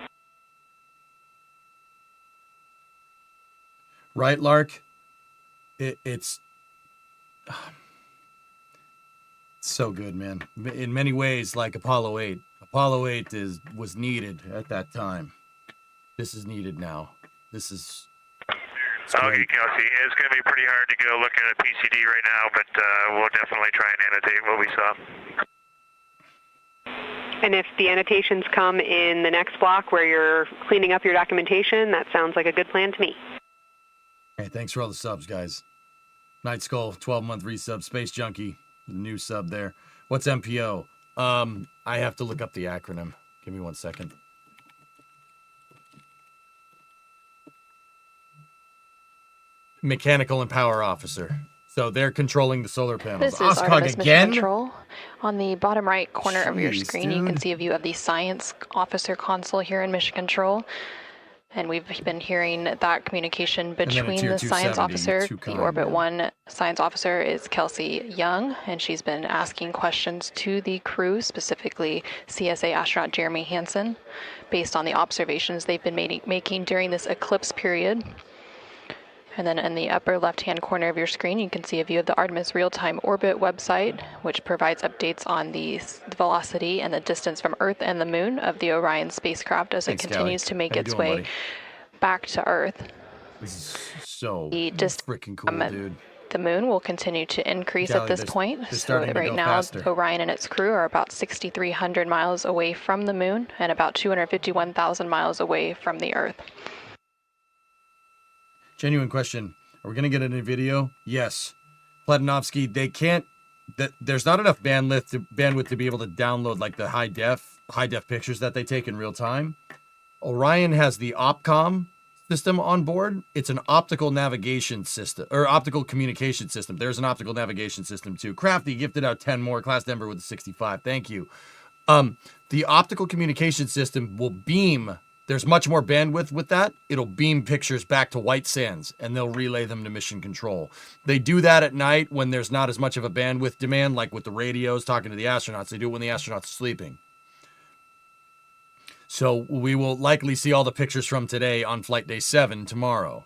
Right, Lark? It's so good, man. In many ways, like Apollo 8. Apollo 8 was needed at that time. This is needed now. This is... Okay, Kelsey, it's going to be pretty hard to go look at a PCD right now, but we'll definitely try and annotate what we saw. And if the annotations come in the next block where you're cleaning up your documentation, that sounds like a good plan to me. Hey, thanks for all the subs, guys. Night Skull, 12-month resub. Space Junkie, the new sub there. What's MPO? I have to look up the acronym. Give me 1 second. Mechanical and Power Officer. So they're controlling the solar panels. This is Artemis Mission Control. On the bottom right corner of your screen, you can see a view of the Science Officer console here in Mission Control. And we've been hearing that communication between the science officer. The Orbit 1 science officer is Kelsey Young, and she's been asking questions to the crew, specifically CSA astronaut Jeremy Hansen, based on the observations they've been making during this eclipse period. And then in the upper left-hand corner of your screen, you can see a view of the Artemis Real-Time Orbit website, which provides updates on the velocity and the distance from Earth and the Moon of the Orion spacecraft as it continues to make its way back to Earth. This is so freaking cool, dude. The Moon will continue to increase at this point. So right now, Orion and its crew are about 6,300 miles away from the Moon and about 251,000 miles away from the Earth. Genuine question. Are we going to get a new video? Yes. Platinovsky, they can't... There's not enough bandwidth to be able to download like the high def pictures that they take in real time. Orion has the Opcom system on board. It's an optical navigation system, or optical communication system. There's an optical navigation system too. Crafty gifted out 10 more. Class Denver with a 65. Thank you. The optical communication system will beam... There's much more bandwidth with that. It'll beam pictures back to White Sands, and they'll relay them to Mission Control. They do that at night when there's not as much of a bandwidth demand, like with the radios talking to the astronauts. They do it when the astronauts are sleeping. So we will likely see all the pictures from today on Flight Day 7 tomorrow.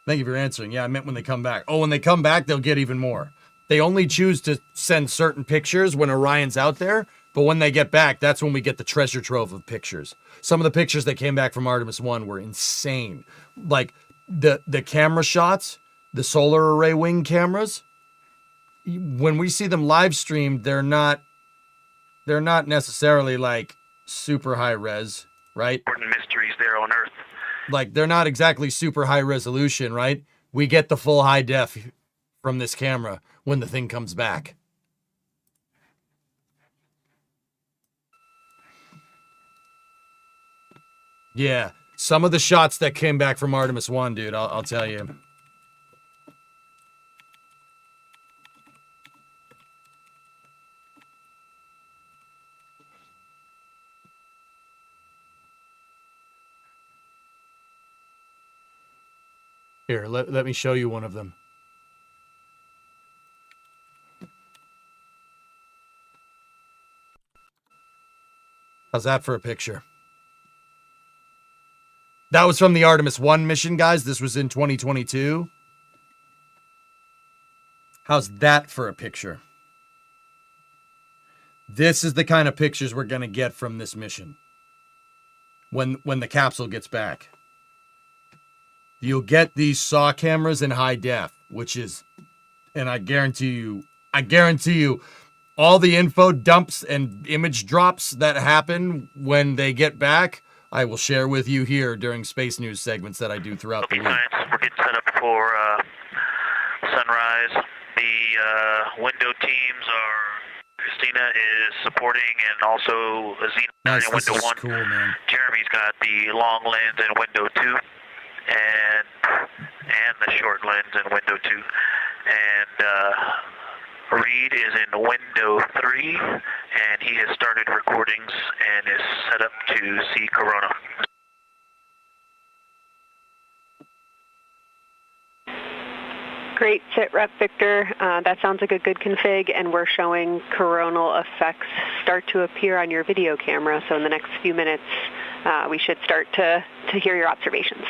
Thank you for answering. Yeah, I meant when they come back. Oh, when they come back, they'll get even more. They only choose to send certain pictures when Orion's out there, but when they get back, that's when we get the treasure trove of pictures. Some of the pictures that came back from Artemis 1 were insane. Like, the camera shots, the solar array wing cameras, when we see them live streamed, they're not necessarily, like, super high res, right? Important mysteries there on Earth. Like, they're not exactly super high resolution, right? we get the full high def from this camera when the thing comes back. Yeah, some of the shots that came back from Artemis 1, dude, I'll tell you. Here, let me show you one of them. How's that for a picture? That was from the Artemis 1 mission, guys. This was in 2022. How's that for a picture? This is the kind of pictures we're going to get from this mission when the capsule gets back. You'll get these SAW cameras in high def, which is, and I guarantee you, all the info dumps and image drops that happen when they get back, I will share with you here during Space News segments that I do throughout the week. Science, we're getting set up for sunrise. The window teams are, Christina is supporting, and also Azina nice, in window 1. Cool, man. Jeremy's got the long lens in window 2. And the short lens in window 2, and Reed is in window 3, and he has started recordings and is set up to see Corona. Great sit rep, Victor. That sounds like a good config, and we're showing coronal effects start to appear on your video camera. So in the next few minutes, we should start to hear your observations.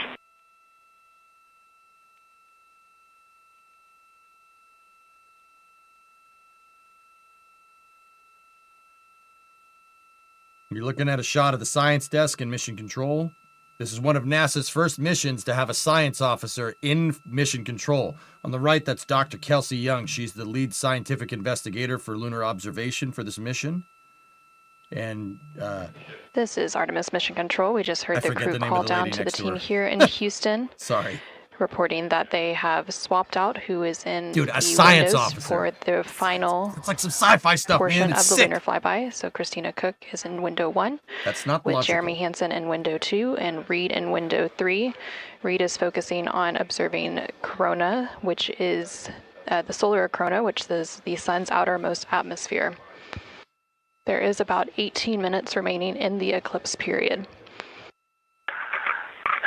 You're looking at a shot of the science desk in Mission Control. This is one of NASA's first missions to have a science officer in Mission Control. On the right, that's Dr. Kelsey Young. She's the lead scientific investigator for lunar observation for this mission. And this is Artemis Mission Control. We just heard the crew call down to the team here in Houston. Sorry. Reporting that they have swapped out who is in a science officer for the final it's like some sci-fi stuff, portion man. It's of the sick. lunar flyby. So Christina Cook is in window 1. That's not with logical. Jeremy Hansen in window 2 and Reed in window 3. Reed is focusing on observing corona, which is the solar corona, which is the sun's outermost atmosphere. There is about 18 minutes remaining in the eclipse period.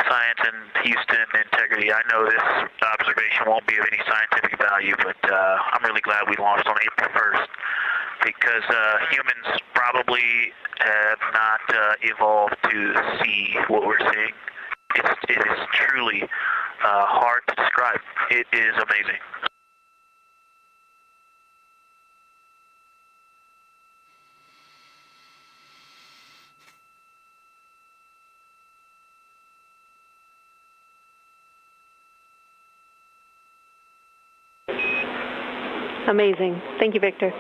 Science in Houston integrity. I know this observation won't be of any scientific value, but I'm really glad we launched on April 1st because humans probably have not evolved to see what we're seeing. It is truly hard to describe. It is amazing. Amazing. Thank you, Victor.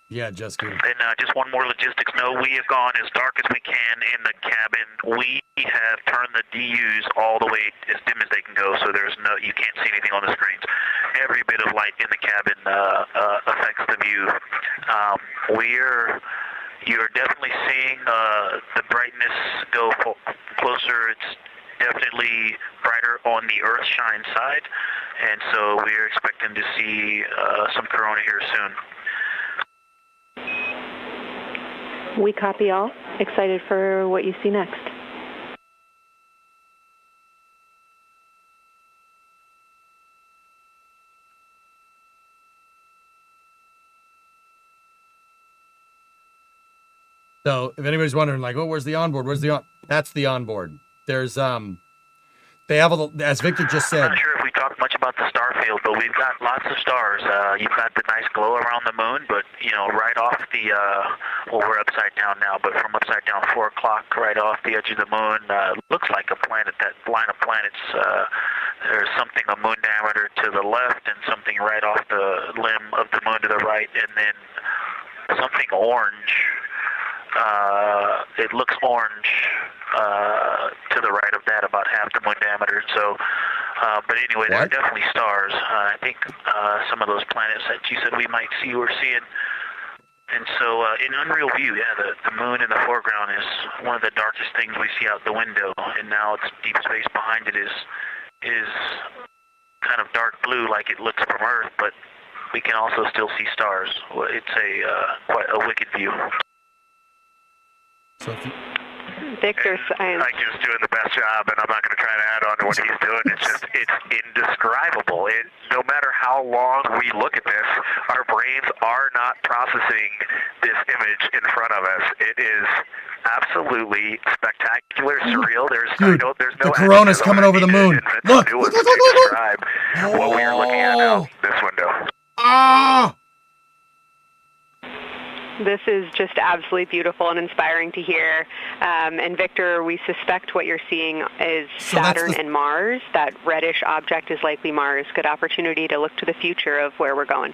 Yeah, Jessica. And just one more logistics note. We have gone as dark as we can in the cabin. We have turned the DUs all the way as dim as they can go, so you can't see anything on the screens. Every bit of light in the cabin affects the view. You're definitely seeing the brightness go closer. It's definitely brighter on the Earthshine side, and so we're expecting to see some corona here soon. We copy all. Excited for what you see next. So if anybody's wondering, like, oh, where's the onboard? That's the onboard. There's they have as Victor just said. I'm not sure if we talked much about the star field, but we've got lots of stars. You've got the nice glow around the moon, but right off the we're upside down now, but from upside down 4 o'clock, right off the edge of the moon, looks like a planet. That line of planets. There's something a moon diameter to the left, and something right off the limb of the moon to the right, and then something orange. It looks orange to the right of that, about half the moon diameter. So, but anyway, there are definitely stars. I think some of those planets that you said we might see, we're seeing. And so in unreal view, yeah, the moon in the foreground is one of the darkest things we see out the window, and now it's deep space behind it is kind of dark blue like it looks from Earth, but we can also still see stars. It's quite a wicked view. So if you... Victor, Victor's doing the best job, and I'm not going to try to add on to what he's doing. It's indescribable. No matter how long we look at this, our brains are not processing this image in front of us. It is absolutely spectacular, surreal. There's no the corona's coming over the moon. Look. Describe what we are looking at now, this window. Ah! This is just absolutely beautiful and inspiring to hear. And Victor, we suspect what you're seeing is Saturn and Mars. That reddish object is likely Mars. Good opportunity to look to the future of where we're going.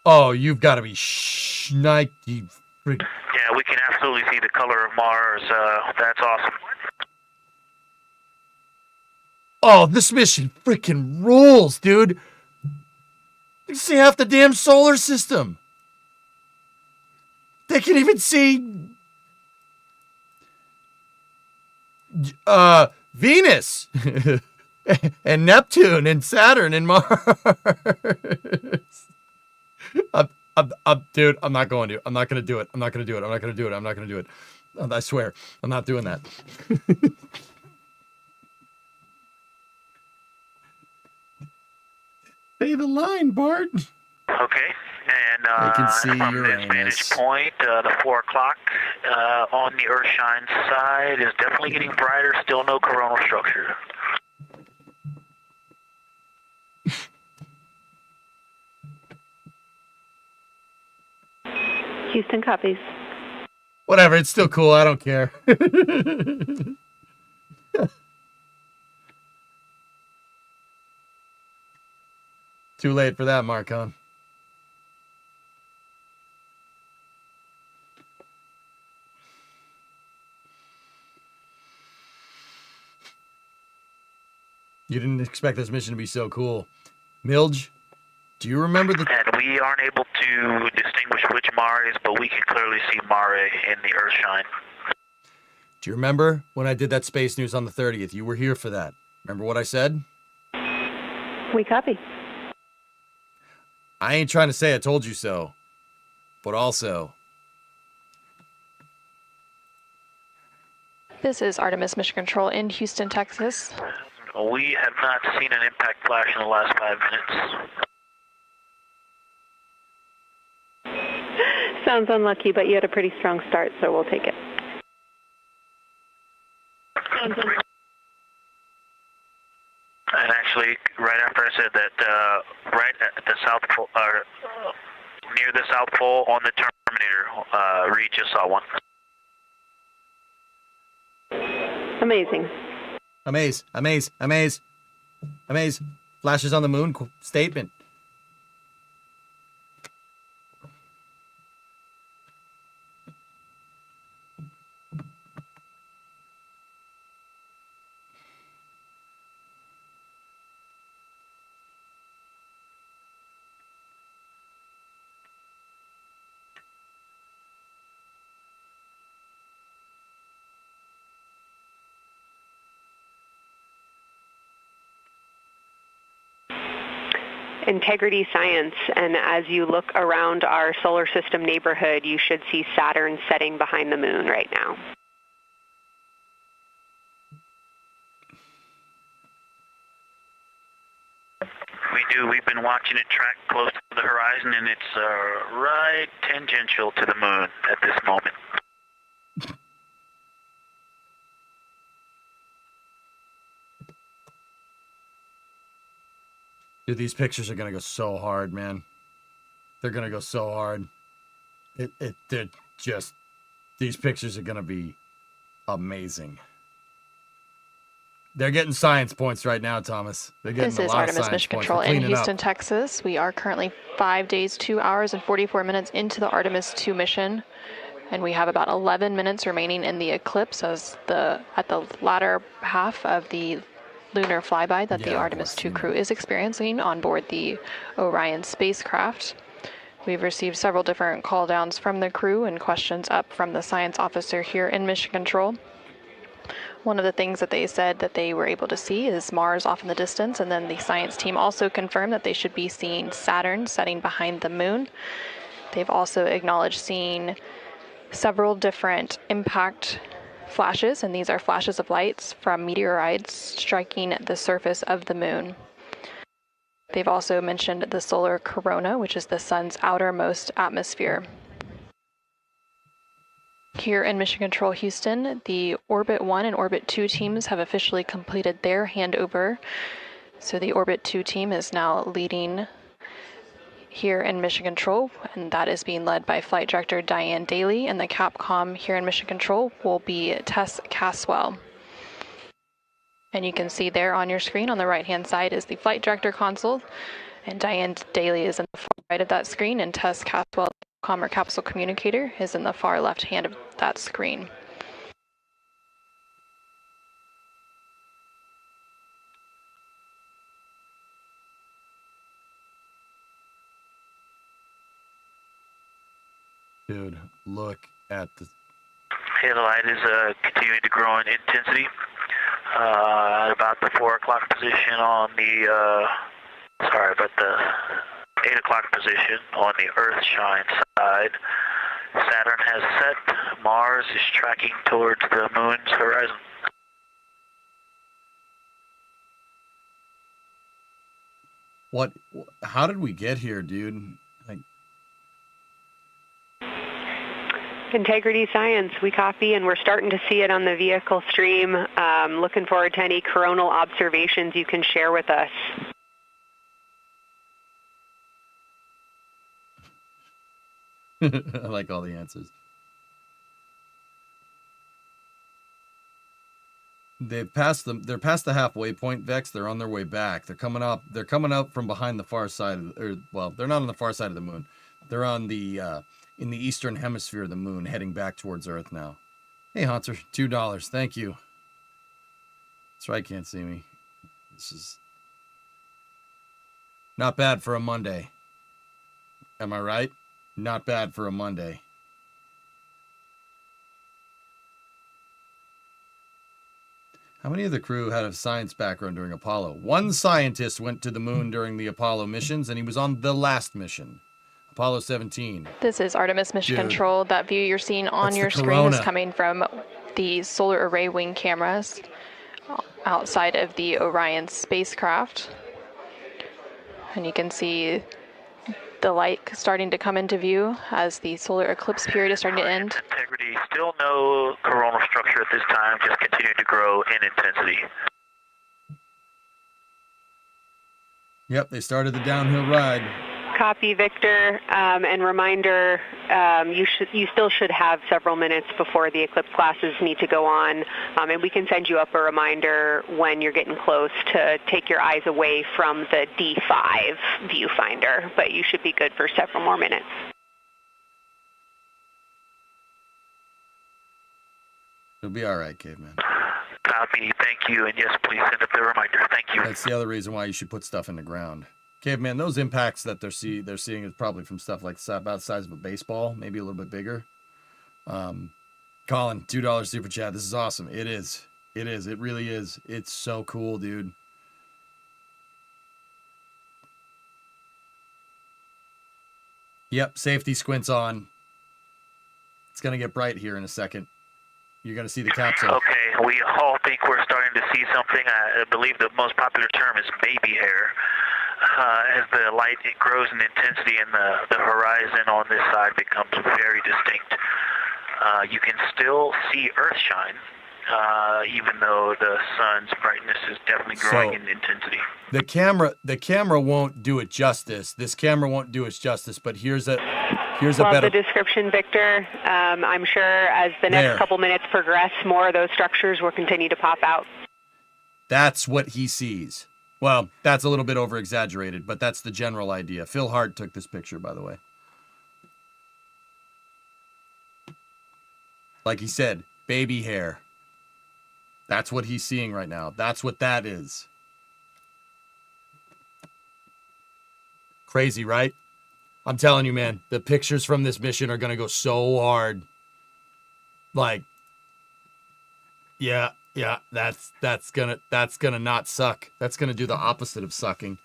Oh, you've got to be shnikey. Yeah, we can absolutely see the color of Mars. That's awesome. Oh, this mission freaking rules, dude. You can see half the damn solar system. They can even see Venus and Neptune and Saturn and Mars. Dude, I'm not going to. I'm not going to do it. I'm not going to do it. I'm not going to do it. I'm not going to do it. I swear, I'm not doing that. Say the line, Bart. Okay, and I can see from Uranus. this vantage point, the 4 o'clock on the Earthshine side is definitely getting brighter. Still no coronal structure. Houston copies. Whatever, it's still cool. I don't care. Too late for that, Marcon. You didn't expect this mission to be so cool. Milge, do you remember the... And we aren't able to distinguish which Mare is, but we can clearly see Mare in the Earthshine. Do you remember when I did that space news on the 30th? You were here for that. Remember what I said? We copy. I ain't trying to say I told you so, but also... This is Artemis Mission Control in Houston, Texas. We have not seen an impact flash in the last 5 minutes. Sounds unlucky, but you had a pretty strong start, so we'll take it. And actually, right after I said that, right at the South Pole, near the South Pole on the Terminator, Reed just saw one. Amazing. Amaze. Flashes on the moon statement. Integrity Science, and as you look around our solar system neighborhood, you should see Saturn setting behind the moon right now. We do. We've been watching it track close to the horizon, and it's right tangential to the moon at this moment. Dude, these pictures are going to go so hard, man. They're going to go so hard. They're just... These pictures are going to be amazing. They're getting science points right now, Thomas. They're getting This a is lot Artemis of Mission science Control points. in Houston, Texas. We are currently 5 days, 2 hours, and 44 minutes into the Artemis 2 mission. And we have about 11 minutes remaining in the eclipse at the latter half of the lunar flyby that the Artemis 2 crew is experiencing on board the Orion spacecraft. We've received several different call downs from the crew and questions up from the science officer here in Mission Control. One of the things that they said that they were able to see is Mars off in the distance, and then the science team also confirmed that they should be seeing Saturn setting behind the moon. They've also acknowledged seeing several different impact flashes, and these are flashes of lights from meteorites striking the surface of the moon. They've also mentioned the solar corona, which is the sun's outermost atmosphere. Here in Mission Control Houston, the Orbit 1 and Orbit 2 teams have officially completed their handover. So the Orbit 2 team is now leading here in Mission Control, and that is being led by Flight Director Diane Daly, and the Capcom here in Mission Control will be Tess Caswell. And you can see there on your screen on the right-hand side is the Flight Director console, and Diane Daly is in the far right of that screen, and Tess Caswell, or capsule communicator, is in the far left hand of that screen. Dude, look at the... Hey, the light is continuing to grow in intensity. At about the 4 o'clock position on the, about the 8 o'clock position on the Earthshine side. Saturn has set. Mars is tracking towards the moon's horizon. What? How did we get here, dude? Integrity Science, we copy, and we're starting to see it on the vehicle stream. Looking forward to any coronal observations you can share with us. I like all the answers. They're past the halfway point, Vex. They're on their way back. They're coming up from behind the far side they're not on the far side of the moon. They're on the in the eastern hemisphere of the moon, heading back towards Earth now. Hey, Hunter, $2. Thank you. That's right, can't see me. This is not bad for a Monday. Am I right? Not bad for a Monday. How many of the crew had a science background during Apollo? One scientist went to the moon during the Apollo missions, and he was on the last mission. Apollo 17. This is Artemis Mission Control. That view you're seeing on your screen is coming from the solar array wing cameras outside of the Orion spacecraft. And you can see the light starting to come into view as the solar eclipse period is starting to end. Integrity, still no coronal structure at this time, just continuing to grow in intensity. Yep, they started the downhill ride. Copy, Victor, and reminder, you still should have several minutes before the eclipse classes need to go on, and we can send you up a reminder when you're getting close to take your eyes away from the D5 viewfinder, but you should be good for several more minutes. You'll be all right, Caveman. Copy, thank you, and yes, please send up the reminder. Thank you. That's the other reason why you should put stuff in the ground. Caveman, those impacts that they're seeing is probably from stuff like about the size of a baseball, maybe a little bit bigger. Colin, $2 super chat. This is awesome. It is. It is. It really is. It's so cool, dude. Yep, safety squints on. It's going to get bright here in a second. You're going to see the capsule. Okay, we all think we're starting to see something. I believe the most popular term is baby hair. As the light grows in intensity and the horizon on this side becomes very distinct. You can still see Earthshine, even though the sun's brightness is definitely growing in intensity. The camera won't do it justice. This camera won't do it justice, but here's a Love better... the description, Victor. I'm sure as the next couple minutes progress, more of those structures will continue to pop out. That's what he sees. Well, that's a little bit over-exaggerated, but that's the general idea. Phil Hart took this picture, by the way. Like he said, baby hair. That's what he's seeing right now. That's what that is. Crazy, right? I'm telling you, man, the pictures from this mission are going to go so hard. Like, yeah, that's gonna not suck. That's gonna do the opposite of sucking.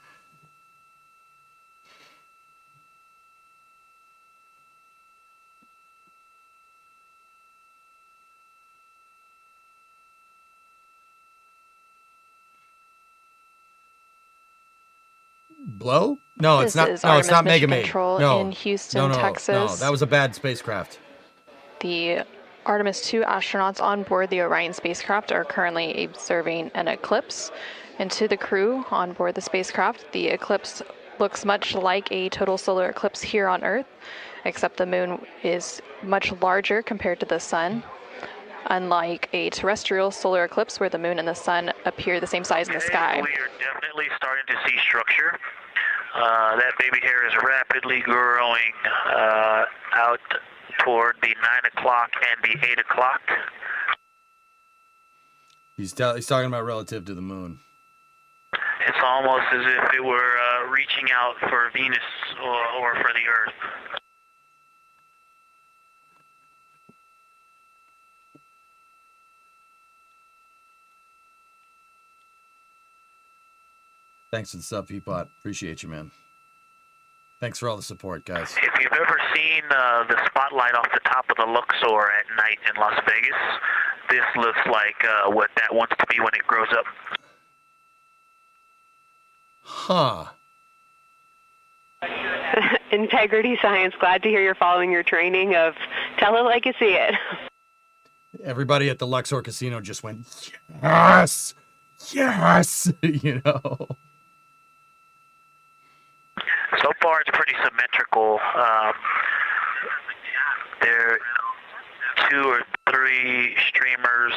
Blow? No, it's not. No, it's not Mega Maid. No, in Houston, Texas. No, that was a bad spacecraft. The Artemis 2 astronauts on board the Orion spacecraft are currently observing an eclipse. And to the crew on board the spacecraft, the eclipse looks much like a total solar eclipse here on Earth, except the moon is much larger compared to the sun, unlike a terrestrial solar eclipse where the moon and the sun appear the same size in the sky. We are definitely starting to see structure. That baby hair is rapidly growing out toward the 9 o'clock and the 8 o'clock. He's talking about relative to the moon. It's almost as if it were reaching out for Venus or for the Earth. Thanks for the sub, Peapot. Appreciate you, man. Thanks for all the support, guys. If you've ever seen the spotlight off the top of the Luxor at night in Las Vegas, this looks like what that wants to be when it grows up. Huh. Integrity Science, glad to hear you're following your training of tell it like you see it. Everybody at the Luxor Casino just went, yes! Yes! You know? So far, it's pretty symmetrical. There are 2 or 3 streamers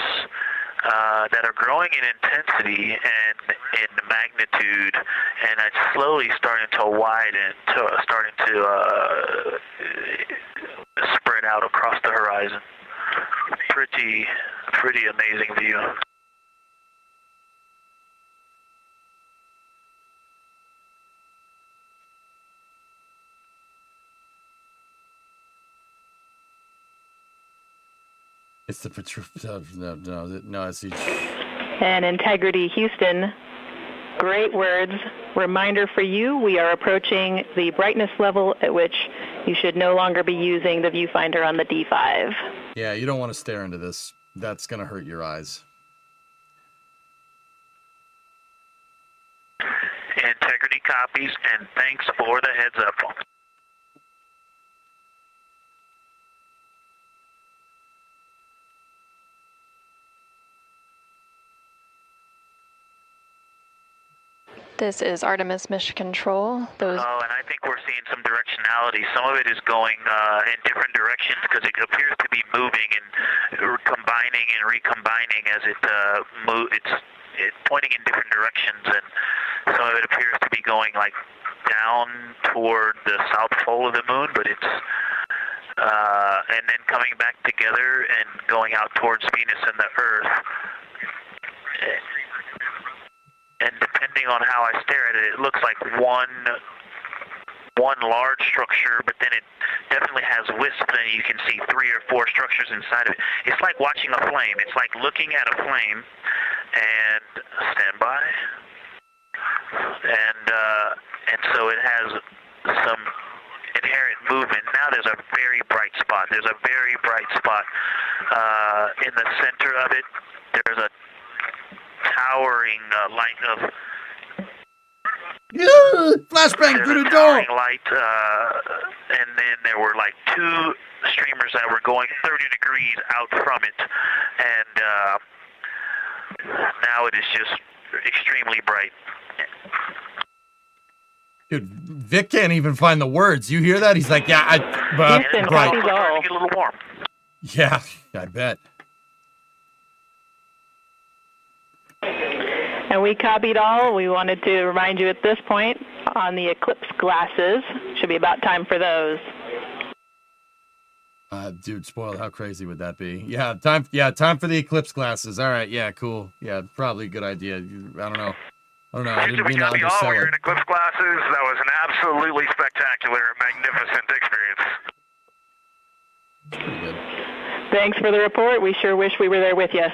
that are growing in intensity and in magnitude, and it's slowly starting to widen, starting to spread out across the horizon. Pretty amazing view. It's the no, it's the... And Integrity Houston, great words. Reminder for you, we are approaching the brightness level at which you should no longer be using the viewfinder on the D5. Yeah, you don't want to stare into this. That's going to hurt your eyes. Integrity copies, and thanks for the heads up. This is Artemis Mission Control. And I think we're seeing some directionality. Some of it is going in different directions because it appears to be moving and combining and recombining as it moves. It's pointing in different directions, and some of it appears to be going like down toward the south pole of the moon, but it's and then coming back together and going out towards Venus and the Earth. And depending on how I stare at it, it looks like one large structure, but then it definitely has wisps, and you can see 3 or 4 structures inside of it. It's like watching a flame. It's like looking at a flame, and stand by. And so it has some inherent movement. Now there's a very bright spot. There's a very bright spot in the center of it. There's a towering light of flashbang through the door. Light, and then there were like 2 streamers that were going 30 degrees out from it, and now it is just extremely bright. Dude, Vic can't even find the words. You hear that? He's like, yeah, It's starting to get a little warm. Yeah, I bet. And we copied all. We wanted to remind you at this point on the eclipse glasses. Should be about time for those. Dude, spoiled. How crazy would that be? Yeah, time for the eclipse glasses. All right, yeah, cool. Yeah, probably a good idea. I don't know. I didn't mean to undersell it. Wearing eclipse glasses. That was an absolutely spectacular, magnificent experience. Pretty good. Thanks for the report. We sure wish we were there with you.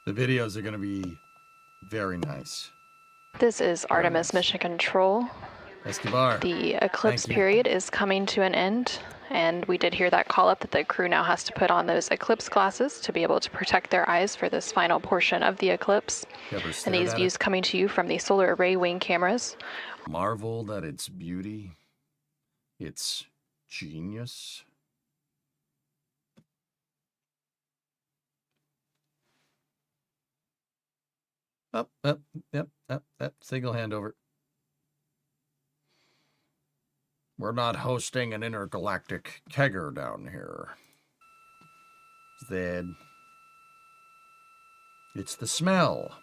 The videos are going to be very nice. This is Artemis Mission Control. Escobar. The eclipse period is coming to an end, and we did hear that call up that the crew now has to put on those eclipse glasses to be able to protect their eyes for this final portion of the eclipse. And these views coming to you from the solar array wing cameras. Marveled at its beauty, its genius. Yep. Signal handover. We're not hosting an intergalactic kegger down here. Zed. It's the smell.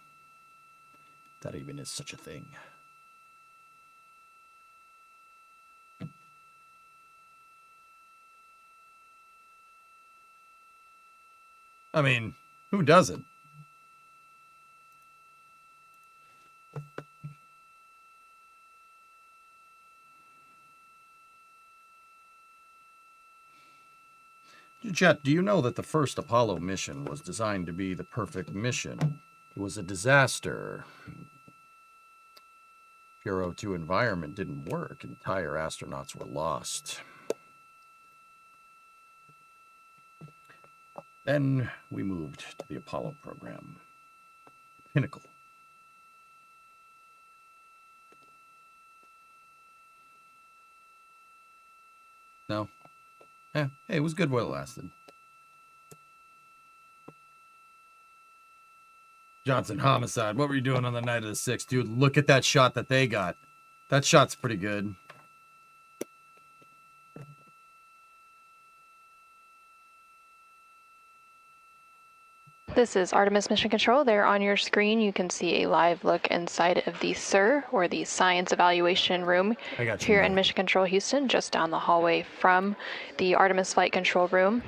That even is such a thing. I mean, who doesn't? Jet, do you know that the first Apollo mission was designed to be the perfect mission? It was a disaster. Pure O2 environment didn't work. Entire astronauts were lost. Then we moved to the Apollo program. Pinnacle. No? Yeah, hey, it was good while it lasted. Johnson Homicide, what were you doing on the night of the 6th? Dude, look at that shot that they got. That shot's pretty good. This is Artemis Mission Control. There on your screen, you can see a live look inside of the SIR, or the Science Evaluation Room, here in Mission Control Houston, just down the hallway from the Artemis Flight Control Room.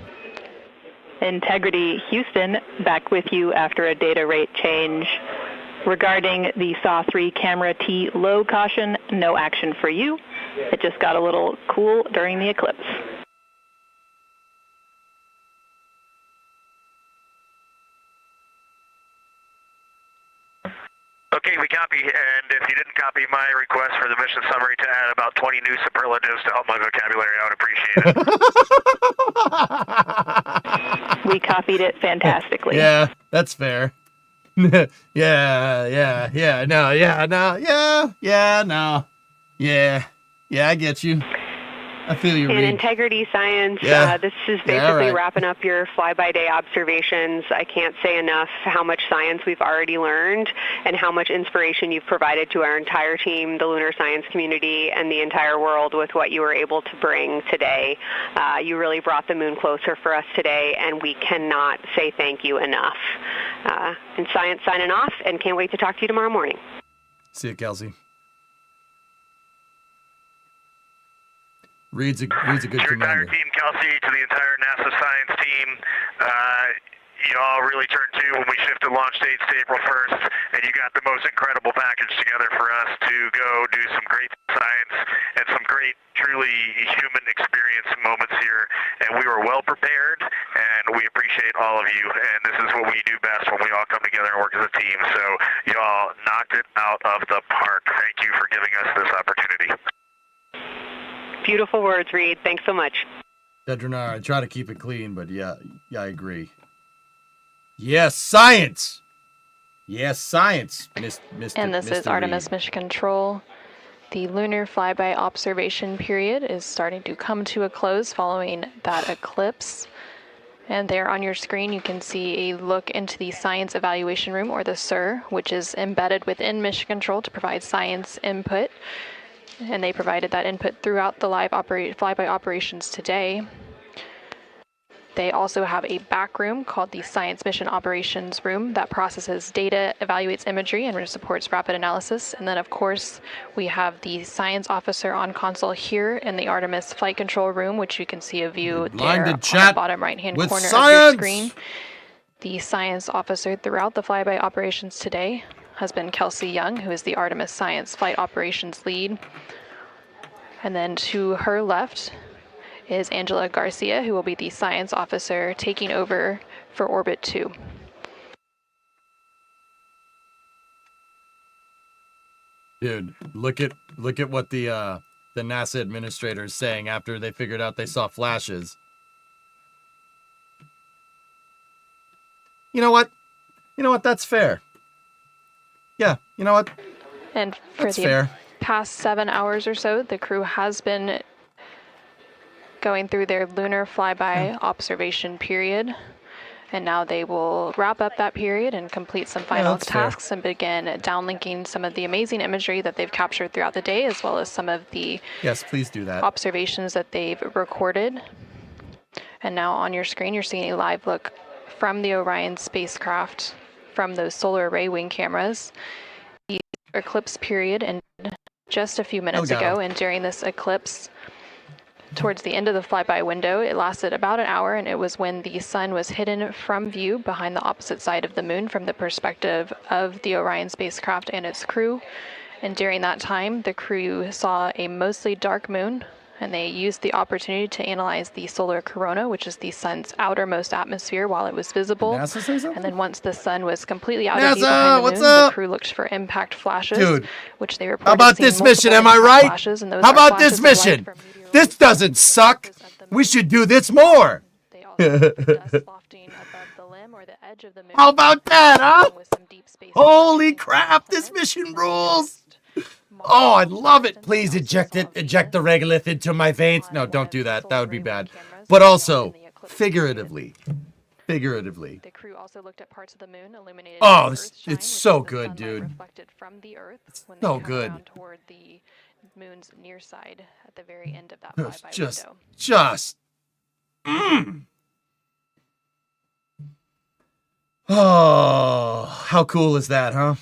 Integrity Houston, back with you after a data rate change. Regarding the SAW-3 camera T low caution, no action for you. It just got a little cool during the eclipse. Okay, we copy, and if you didn't copy my request for the mission summary to add about 20 new superlatives to help my vocabulary, I would appreciate it. We copied it fantastically. Yeah, that's fair. Yeah, I get you. I feel you, In Reed. Integrity Science, Yeah. This is basically right. wrapping up your fly-by-day observations. I can't say enough how much science we've already learned and how much inspiration you've provided to our entire team, the lunar science community, and the entire world with what you were able to bring today. You really brought the moon closer for us today, and we cannot say thank you enough. And Science signing off, and can't wait to talk to you tomorrow morning. See you, Kelsey. Reed's a good to your commander. entire team, Kelsey, to the entire NASA science team, you all really turned to when we shifted launch dates to April 1st, and you got the most incredible package together for us to go do some great science and some great, truly human experience moments here. And we were well prepared, and we appreciate all of you. And this is what we do best when we all come together and work as a team. So you all knocked it out of the park. Thank you for giving us this opportunity. Beautiful words, Reed. Thanks so much. Dedrinar, I try to keep it clean, but yeah, I agree. Yes, science! Yes, science, And this is Artemis Mission Control. The lunar flyby observation period is starting to come to a close following that eclipse. And there on your screen, you can see a look into the science evaluation room, or the SIR, which is embedded within Mission Control to provide science input. And they provided that input throughout the live flyby operations today. They also have a back room called the Science Mission Operations Room that processes data, evaluates imagery, and supports rapid analysis. And then, of course, we have the science officer on console here in the Artemis Flight Control Room, which you can see a view there on the bottom right-hand corner of your screen. The science officer throughout the flyby operations today has been Kelsey Young, who is the Artemis Science Flight Operations Lead. And then to her left is Angela Garcia, who will be the science officer taking over for Orbit 2. Dude, look at what the NASA administrator is saying after they figured out they saw flashes. You know what? That's fair. Yeah, you know what? And for the past 7 hours or so, the crew has been going through their lunar flyby observation period, and now they will wrap up that period and complete some final tasks and begin downlinking some of the amazing imagery that they've captured throughout the day, as well as some of the please do that. Observations that they've recorded. And now on your screen, you're seeing a live look from the Orion spacecraft from those solar array wing cameras. The eclipse period ended just a few minutes ago, and during this eclipse, towards the end of the flyby window, it lasted about an hour, and it was when the sun was hidden from view behind the opposite side of the moon from the perspective of the Orion spacecraft and its crew. And during that time, the crew saw a mostly dark moon, and they used the opportunity to analyze the solar corona, which is the sun's outermost atmosphere, while it was visible. NASA say something? And then once the sun was completely out of view behind the moon, the crew looked for impact flashes, which they reported. How about this mission? Am I right? How about this mission? This doesn't suck. We should do this more. How about that, huh? Holy crap, this mission rules. Oh, I love it. Please eject the regolith into my veins. No, don't do that. That would be bad. But also, figuratively. The crew also looked at parts of the moon illuminated. Oh, it's so good, dude. Reflected from the Earth when so they good. Down toward the moon's near side at the very end of that flyby window. Oh, how cool is that, huh?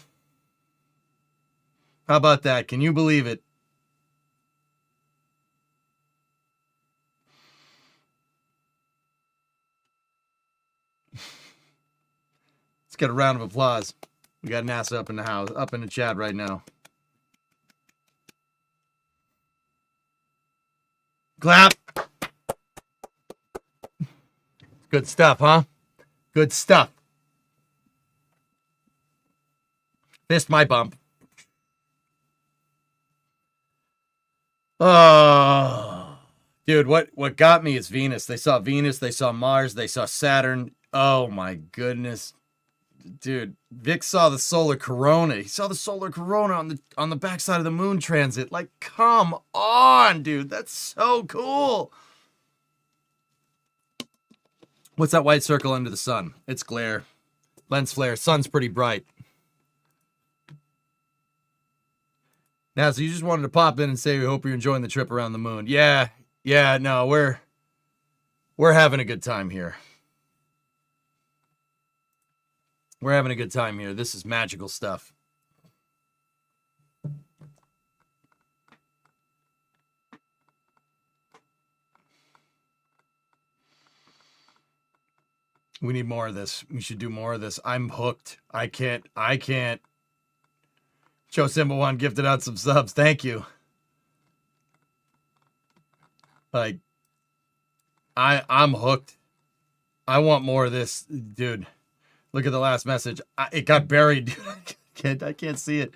How about that? Can you believe it? Let's get a round of applause. We got NASA up in the house, up in the chat right now. Clap. Good stuff, huh? Good stuff. Missed my bump. Oh, dude, what got me is Venus. They saw Venus, they saw Mars, they saw Saturn. Oh my goodness. Dude, Vic saw the solar corona. He saw the solar corona on the backside of the moon transit. Like, come on, dude. That's so cool. What's that white circle under the sun? It's glare. Lens flare. Sun's pretty bright. Now, so you just wanted to pop in and say we hope you're enjoying the trip around the moon. Yeah, no, we're having a good time here. We're having a good time here. This is magical stuff. We need more of this. We should do more of this. I'm hooked. I can't. Joe Symbol One gifted out some subs. Thank you. Like, I'm hooked. I want more of this, dude. Look at the last message. It got buried. I can't see it.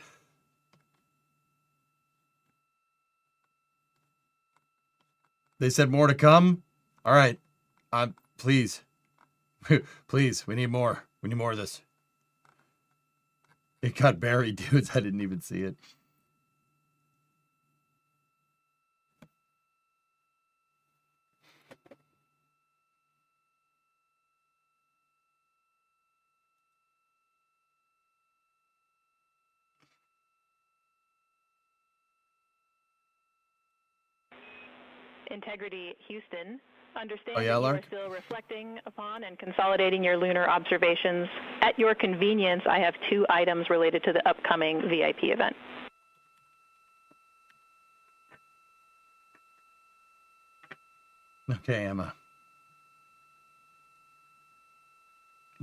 They said more to come. All right. Please. Please, we need more. We need more of this. It got buried, dudes. I didn't even see it. Integrity Houston. Understand Oh, yeah, that you Lark? are still reflecting upon and consolidating your lunar observations. At your convenience, I have 2 items related to the upcoming VIP event. Okay, Emma.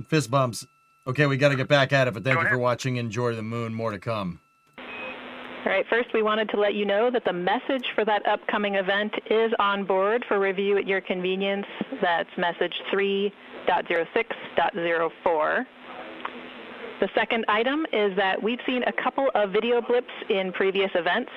Fist bumps. Okay, we got to get back at it, but thank you for watching. Enjoy the moon. More to come. All right, first we wanted to let you know that the message for that upcoming event is on board for review at your convenience. That's message 3.06.04. The second item is that we've seen a couple of video blips in previous events.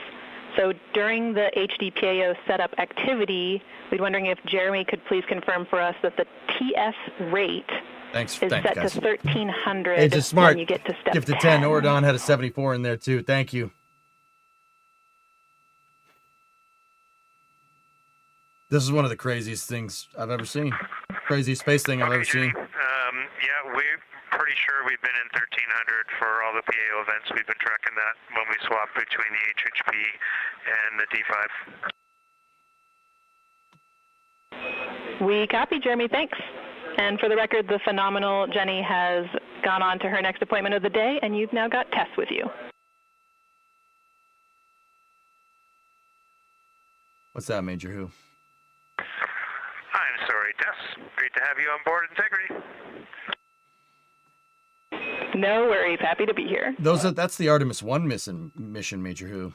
So during the HDPAO setup activity, we're wondering if Jeremy could please confirm for us that the TS rate is set guys. to 1,300 Hey, just smart. when you get to step Gifted 10. 10. Oradon had a 74 in there, too. Thank you. This is one of the craziest things I've ever seen. Craziest space thing I've ever seen. Yeah, we're pretty sure we've been in 1,300 for all the PAO events. We've been tracking that when we swap between the HHP and the D5. We copy, Jeremy. Thanks. And for the record, the phenomenal Jenny has gone on to her next appointment of the day, and you've now got Tess with you. What's that, Major Who? I'm sorry, Tess. Great to have you on board Integrity. No worries. Happy to be here. That's the Artemis 1 mission, Major Who.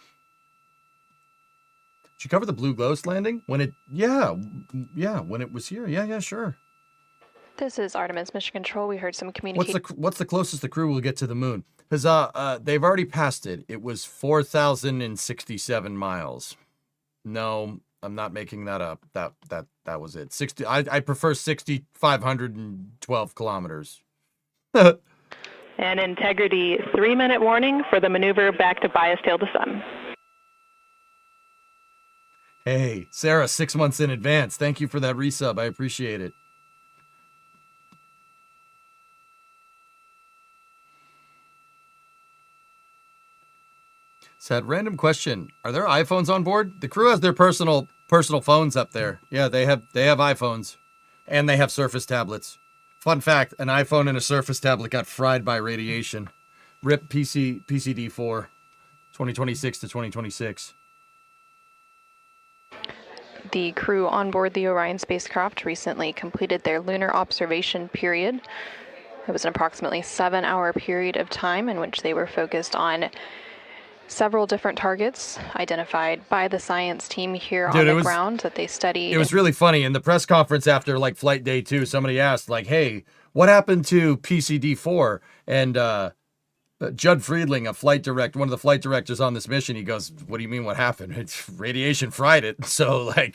Did you cover the Blue Ghost landing? When it was here. Yeah, sure. This is Artemis Mission Control. We heard some communication. What's the closest the crew will get to the moon? Because they've already passed it. It was 4,067 miles. No, I'm not making that up. That was it. I prefer 6,512 kilometers. And Integrity, 3-minute warning for the maneuver back to bias tail to sun. Hey, Sarah, 6 months in advance. Thank you for that resub. I appreciate it. Sad random question. Are there iPhones on board? The crew has their personal phones up there. Yeah, they have iPhones. And they have Surface tablets. Fun fact, an iPhone and a Surface tablet got fried by radiation. RIP PCD4, 2026 to 2026. The crew on board the Orion spacecraft recently completed their lunar observation period. It was an approximately 7-hour period of time in which they were focused on several different targets identified by the science team here on the ground that they studied. It was really funny. In the press conference after flight day 2, somebody asked hey, what happened to PCD4? And Judd Friedling, one of the flight directors on this mission, he goes, what do you mean what happened? It's radiation fried it. So I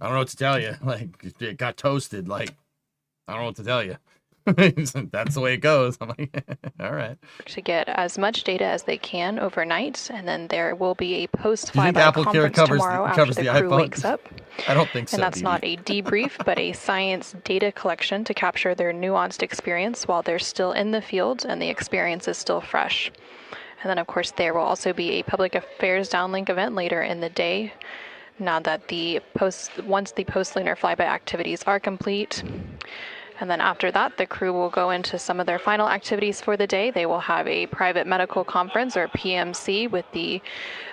don't know what to tell you. It got toasted. I don't know what to tell you. That's the way it goes. I'm like, all right. To get as much data as they can overnight, and then there will be a post-flyby conference tomorrow after the crew wakes up. I don't think so. And that's not a debrief, but a science data collection to capture their nuanced experience while they're still in the field and the experience is still fresh. And then, of course, there will also be a public affairs downlink event later in the day. Now that once the post-lunar flyby activities are complete. And then after that, the crew will go into some of their final activities for the day. They will have a private medical conference, or PMC, with the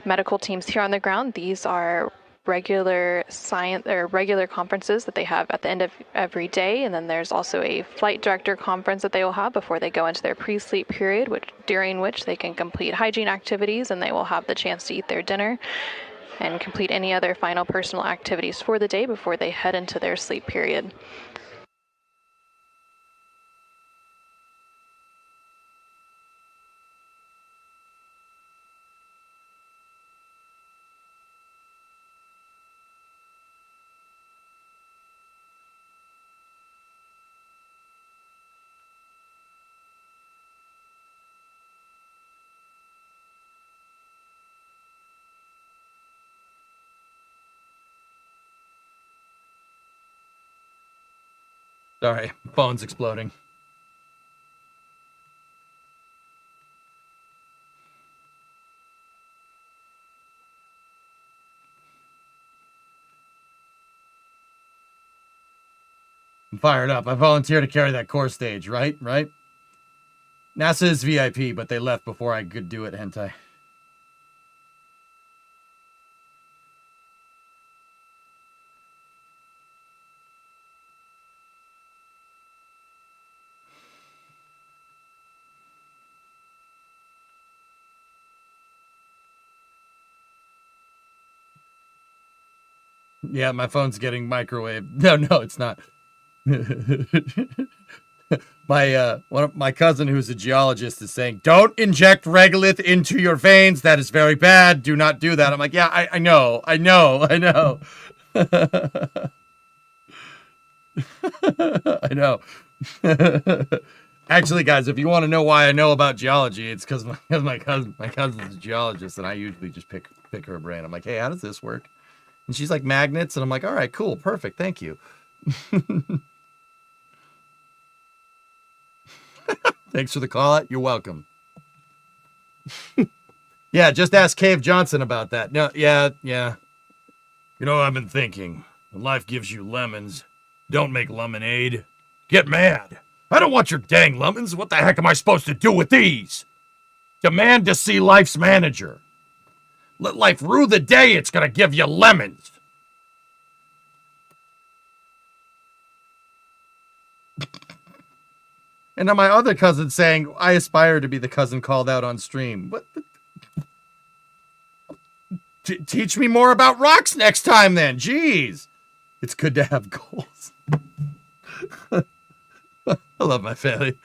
medical teams here on the ground. These are regular conferences that they have at the end of every day. And then there's also a flight director conference that they will have before they go into their pre-sleep period, during which they can complete hygiene activities, and they will have the chance to eat their dinner and complete any other final personal activities for the day before they head into their sleep period. Sorry, phone's exploding. fired up. I volunteer to carry that core stage, right? Right? NASA is VIP, but they left before I could do it, hentai. Yeah, my phone's getting microwaved. No, it's not. My cousin who's a geologist is saying, don't inject regolith into your veins. That is very bad. Do not do that. I'm like, yeah, I know. I know. Actually, guys, if you want to know why I know about geology, it's because my cousin's a geologist, and I usually just pick her brain. I'm like, hey, how does this work? And she's like, magnets, and I'm like, all right, cool, perfect, thank you. Thanks for the call out. You're welcome. Yeah, just ask Cave Johnson about that. No, yeah. You know, I've been thinking. When life gives you lemons, don't make lemonade. Get mad. I don't want your dang lemons. What the heck am I supposed to do with these? Demand to see life's manager. Let life rue the day it's going to give you lemons. And then my other cousin saying, I aspire to be the cousin called out on stream. What? Teach me more about rocks next time then. Jeez. It's good to have goals. I love my family.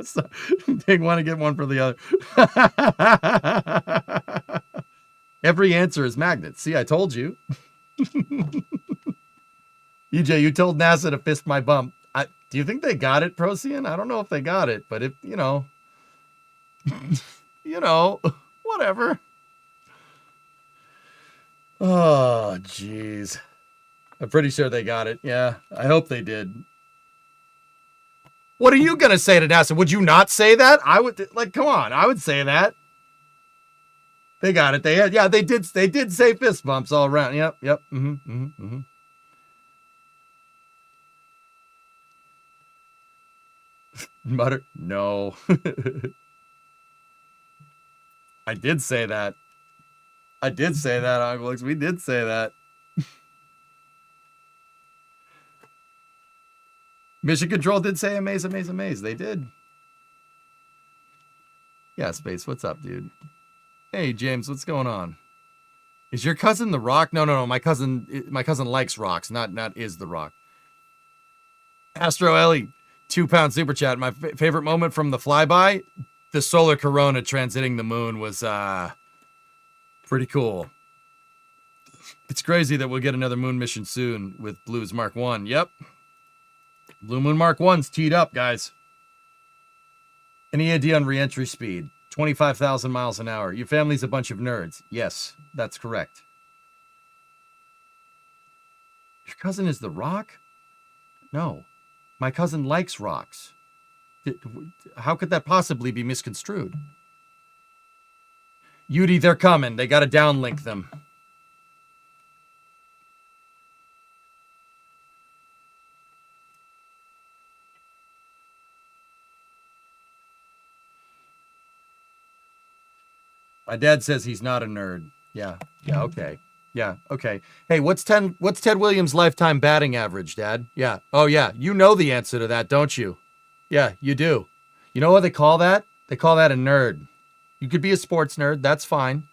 So, take one and get one for the other. Every answer is magnets. See, I told you. EJ, you told NASA to fist my bump. Do you think they got it, Procyon? I don't know if they got it, but if, you know, whatever. Oh, jeez. I'm pretty sure they got it. Yeah, I hope they did. What are you going to say to NASA? Would you not say that? I would, like, come on. I would say that. They got it. They did say fist bumps all around. Yep. Mutter, no. I did say that. Uncle Lux. We did say that. Mission Control did say amaze. They did. Yeah, Space, what's up, dude? Hey, James, what's going on? Is your cousin the Rock? No. My cousin likes rocks, not is the Rock. Astro Ellie, £2 super chat. My favorite moment from the flyby, the solar corona transiting the moon was pretty cool. It's crazy that we'll get another moon mission soon with Blue's Mark 1. Yep. Blue Moon Mark 1's teed up, guys. Any idea on re-entry speed? 25,000 miles an hour. Your family's a bunch of nerds. Yes, that's correct. Your cousin is the Rock? No. My cousin likes rocks. How could that possibly be misconstrued? Yudi, they're coming. They got to downlink them. My dad says he's not a nerd. Yeah, okay. Yeah, okay. Hey, what's Ted Williams' lifetime batting average, Dad? Yeah. Oh, yeah. You know the answer to that, don't you? Yeah, you do. You know what they call that? They call that a nerd. You could be a sports nerd. That's fine.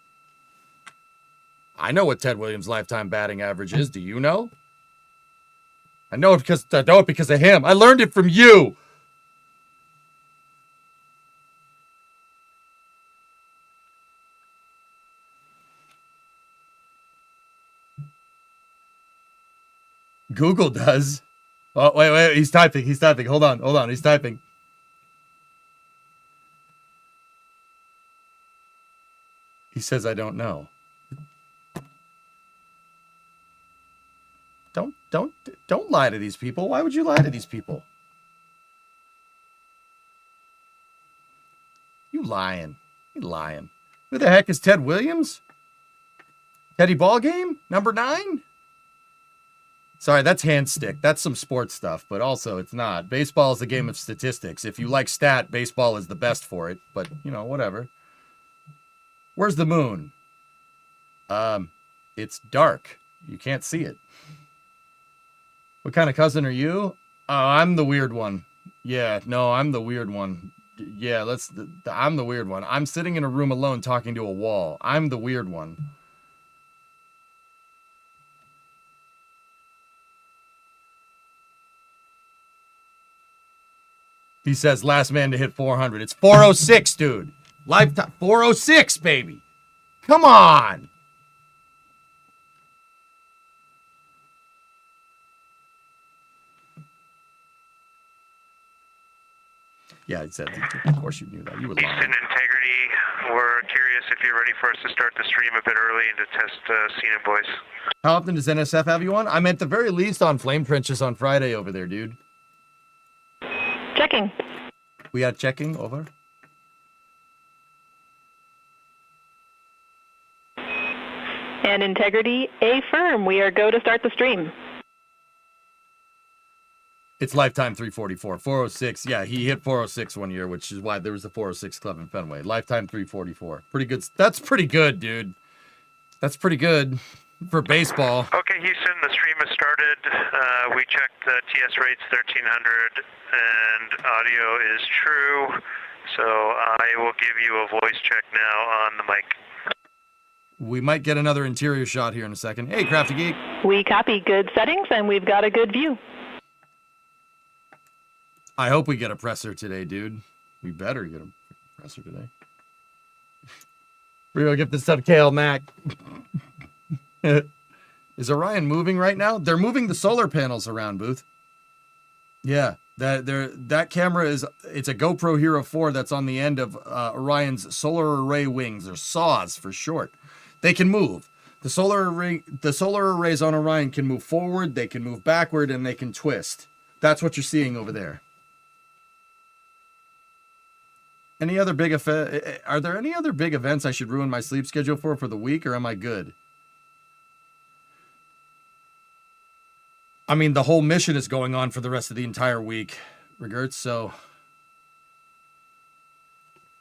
I know what Ted Williams' lifetime batting average is. Do you know? I know it because of him. I learned it from you. Google does. Oh, wait. He's typing. Hold on. He's typing. He says, I don't know. Don't lie to these people. Why would you lie to these people? You lying. Who the heck is Ted Williams? Teddy Ballgame? Number 9? Sorry, that's hand stick. That's some sports stuff, but also it's not. Baseball is a game of statistics. If you like stat, baseball is the best for it, but, you know, whatever. Where's the moon? It's dark. You can't see it. What kind of cousin are you? I'm the weird one. Yeah, no, I'm the weird one. Yeah, I'm the weird one. I'm sitting in a room alone talking to a wall. I'm the weird one. He says last man to hit 400. It's 406, dude. Lifetime 406, baby. Come on. Yeah, it said, of course you knew that. You were lying. Houston Integrity, we're curious if you're ready for us to start the stream a bit early and to test scene and voice. How often does NSF have you on? I'm at the very least on Flame Trenches on Friday over there, dude. Checking. We are checking, over. And Integrity, affirm. We are go to start the stream. It's lifetime 344. 406. Yeah, he hit 406 one year, which is why there was a 406 club in Fenway. Lifetime 344. Pretty good. That's pretty good, dude. That's pretty good for baseball. Okay, Houston, the stream has started. We checked the TS rates 1300 and audio is true. So I will give you a voice check now on the mic. We might get another interior shot here in a second. Hey, Crafty Geek. We copy good settings and we've got a good view. I hope we get a presser today, dude. We better get a presser today. We're gonna get this stuff to Kale Mac. Is Orion moving right now? They're moving the solar panels around, Booth. Yeah, that camera it's a GoPro Hero 4 that's on the end of Orion's solar array wings, or saws for short. They can move. The solar arrays on Orion can move forward, they can move backward, and they can twist. That's what you're seeing over there. Any other big are there any other big events I should ruin my sleep schedule for the week, or am I good? I mean, the whole mission is going on for the rest of the entire week, regards, so.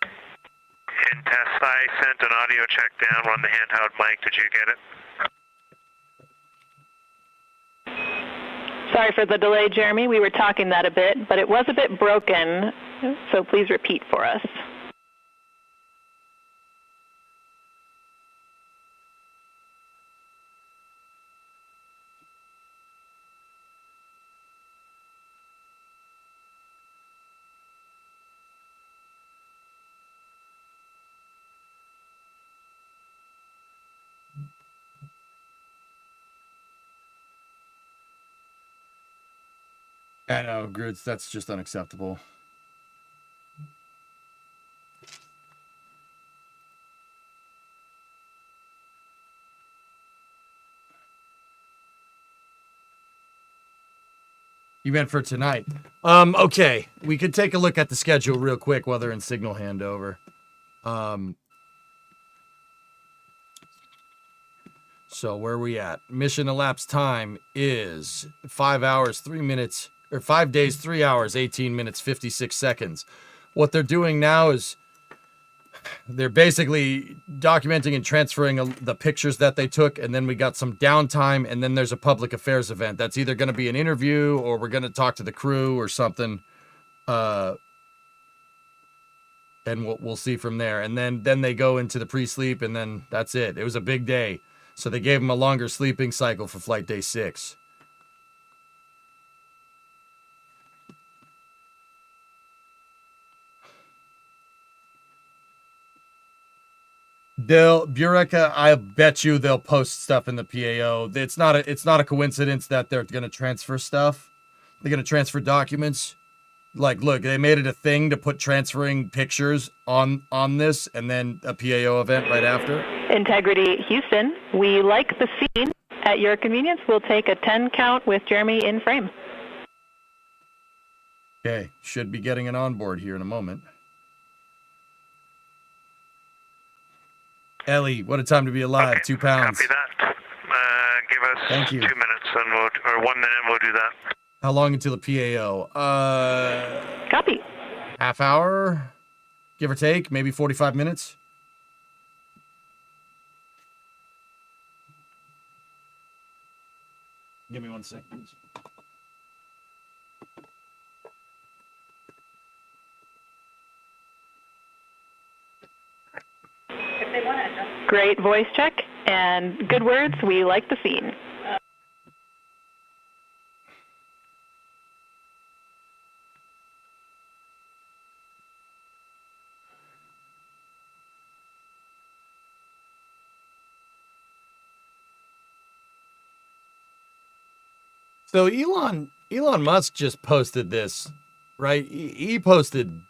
In test, I sent an audio check down on the handheld mic. Did you get it? Sorry for the delay, Jeremy. We were talking that a bit, but it was a bit broken, so please repeat for us. I know, Groots, that's just unacceptable. You meant for tonight. Okay. We could take a look at the schedule real quick while they're in signal handover. So where are we at? Mission elapsed time is 5 hours, 3 minutes, or 5 days, 3 hours, 18 minutes, 56 seconds. What they're doing now is they're basically documenting and transferring the pictures that they took, and then we got some downtime, and then there's a public affairs event. That's either going to be an interview or we're going to talk to the crew or something. And we'll see from there. And then they go into the pre-sleep, and then that's it. It was a big day. So they gave them a longer sleeping cycle for flight day 6. Bureka, I bet you they'll post stuff in the PAO. It's not a coincidence that they're going to transfer stuff. They're going to transfer documents. Like, look, they made it a thing to put transferring pictures on this, and then a PAO event right after. Integrity Houston, we like the scene. At your convenience, we'll take a 10 count with Jeremy in frame. Okay, should be getting an onboard here in a moment. Ellie, what a time to be alive, okay, 2 pounds. Copy that. Give us Thank you. 2 minutes, and or 1 minute, and we'll do that. How long until the PAO? Copy. Half hour, give or take, maybe 45 minutes. Give me 1 second, please. Great voice check and good words. We like the scene. So Elon Musk just posted this, right? He posted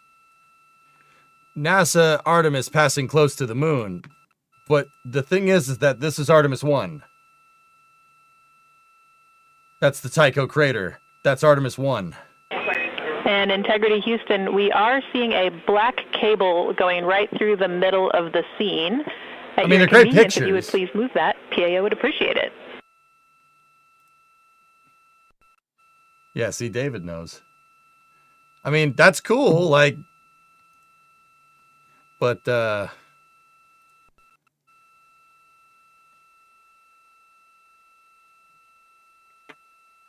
NASA Artemis passing close to the moon. But the thing is that this is Artemis 1. That's the Tycho crater. That's Artemis 1. And Integrity Houston, we are seeing a black cable going right through the middle of the scene. At they're your great convenience, if you would pictures. please move that, PAO would appreciate it. Yeah, see, David knows. I mean, that's cool, like, but,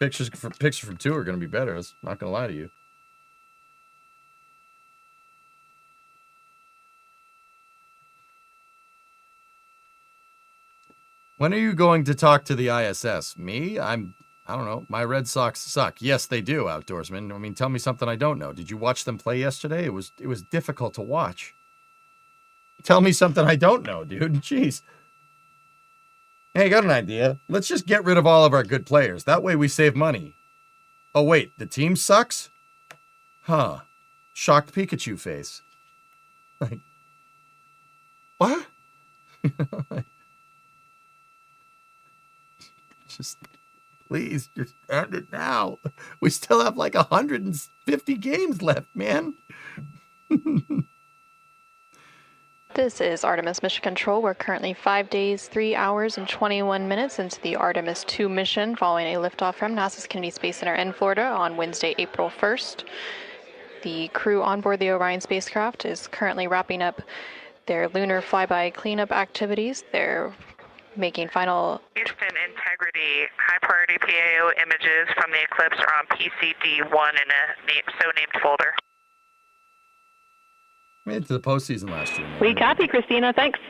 pictures from 2 are going to be better. I'm not going to lie to you. When are you going to talk to the ISS? Me? I don't know. My Red Sox suck. Yes, they do, Outdoorsman. I mean, tell me something I don't know. Did you watch them play yesterday? It was difficult to watch. Tell me something I don't know, dude. Jeez. Hey, I got an idea. Let's just get rid of all of our good players. That way we save money. Oh, wait. The team sucks? Huh. Shocked Pikachu face. Like, what? Just, please, just end it now. We still have like 150 games left, man. This is Artemis Mission Control. We're currently 5 days, 3 hours, and 21 minutes into the Artemis 2 mission following a liftoff from NASA's Kennedy Space Center in Florida on Wednesday, April 1st. The crew on board the Orion spacecraft is currently wrapping up their lunar flyby cleanup activities. They're making final... Houston Integrity, high priority PAO images from the eclipse are on PCD1 in a so-named folder. Made it to the postseason last year, man. We copy, Christina. Thanks.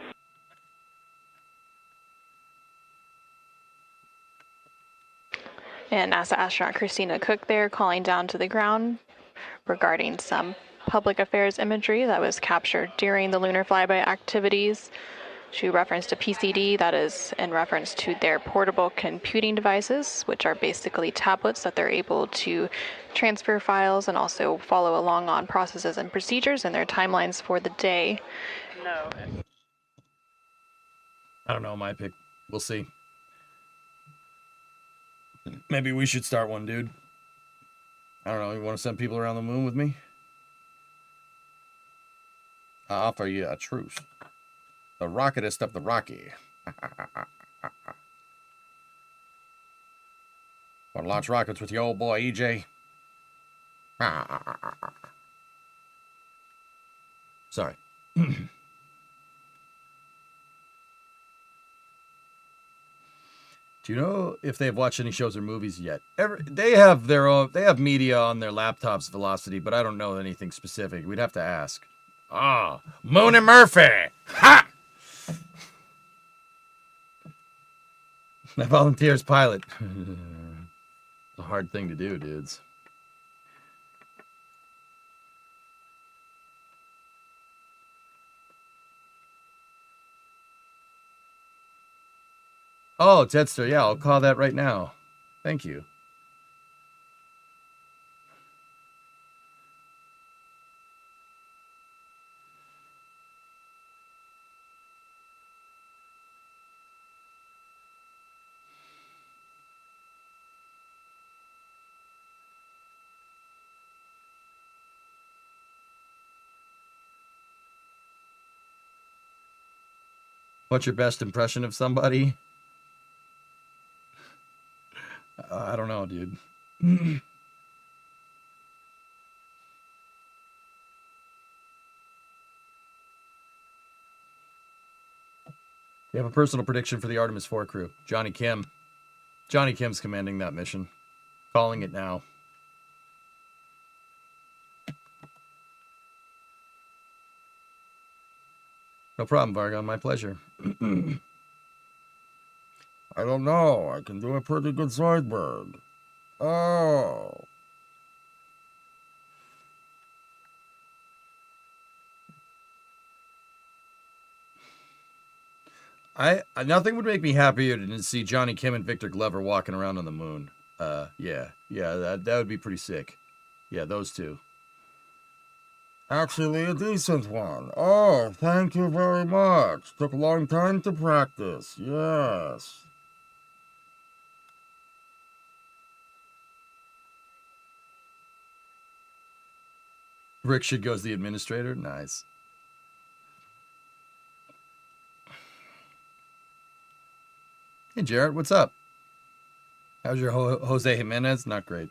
And NASA astronaut Christina Cook there calling down to the ground regarding some public affairs imagery that was captured during the lunar flyby activities. She referenced a PCD, that is in reference to their portable computing devices, which are basically tablets that they're able to transfer files and also follow along on processes and procedures and their timelines for the day. No. I don't know, my pick. We'll see. Maybe we should start one, dude. I don't know, you want to send people around the moon with me? I'll offer you a truce. The rocketest of the Rocky. Want to launch rockets with your old boy, EJ? Sorry. Do you know if they've watched any shows or movies yet? They have their own. They have media on their laptops, Velocity, but I don't know anything specific. We'd have to ask. Ah, Moon and Murphy. Ha! I volunteer as pilot. It's a hard thing to do, dudes. Oh, Jetster, yeah, I'll call that right now. Thank you. What's your best impression of somebody? I don't know, dude. You have a personal prediction for the Artemis 4 crew. Johnny Kim. Johnny Kim's commanding that mission. Calling it now. No problem, Vargon. My pleasure. I don't know. I can do a pretty good Zoidberg. Oh. Nothing would make me happier than to see Johnny Kim and Victor Glover walking around on the moon. Yeah, that would be pretty sick. Yeah, those two. Actually, a decent one. Oh, thank you very much. Took a long time to practice. Yes. Rick should go as the administrator. Nice. Hey, Jarrett, what's up? How's your Jose Jimenez? Not great.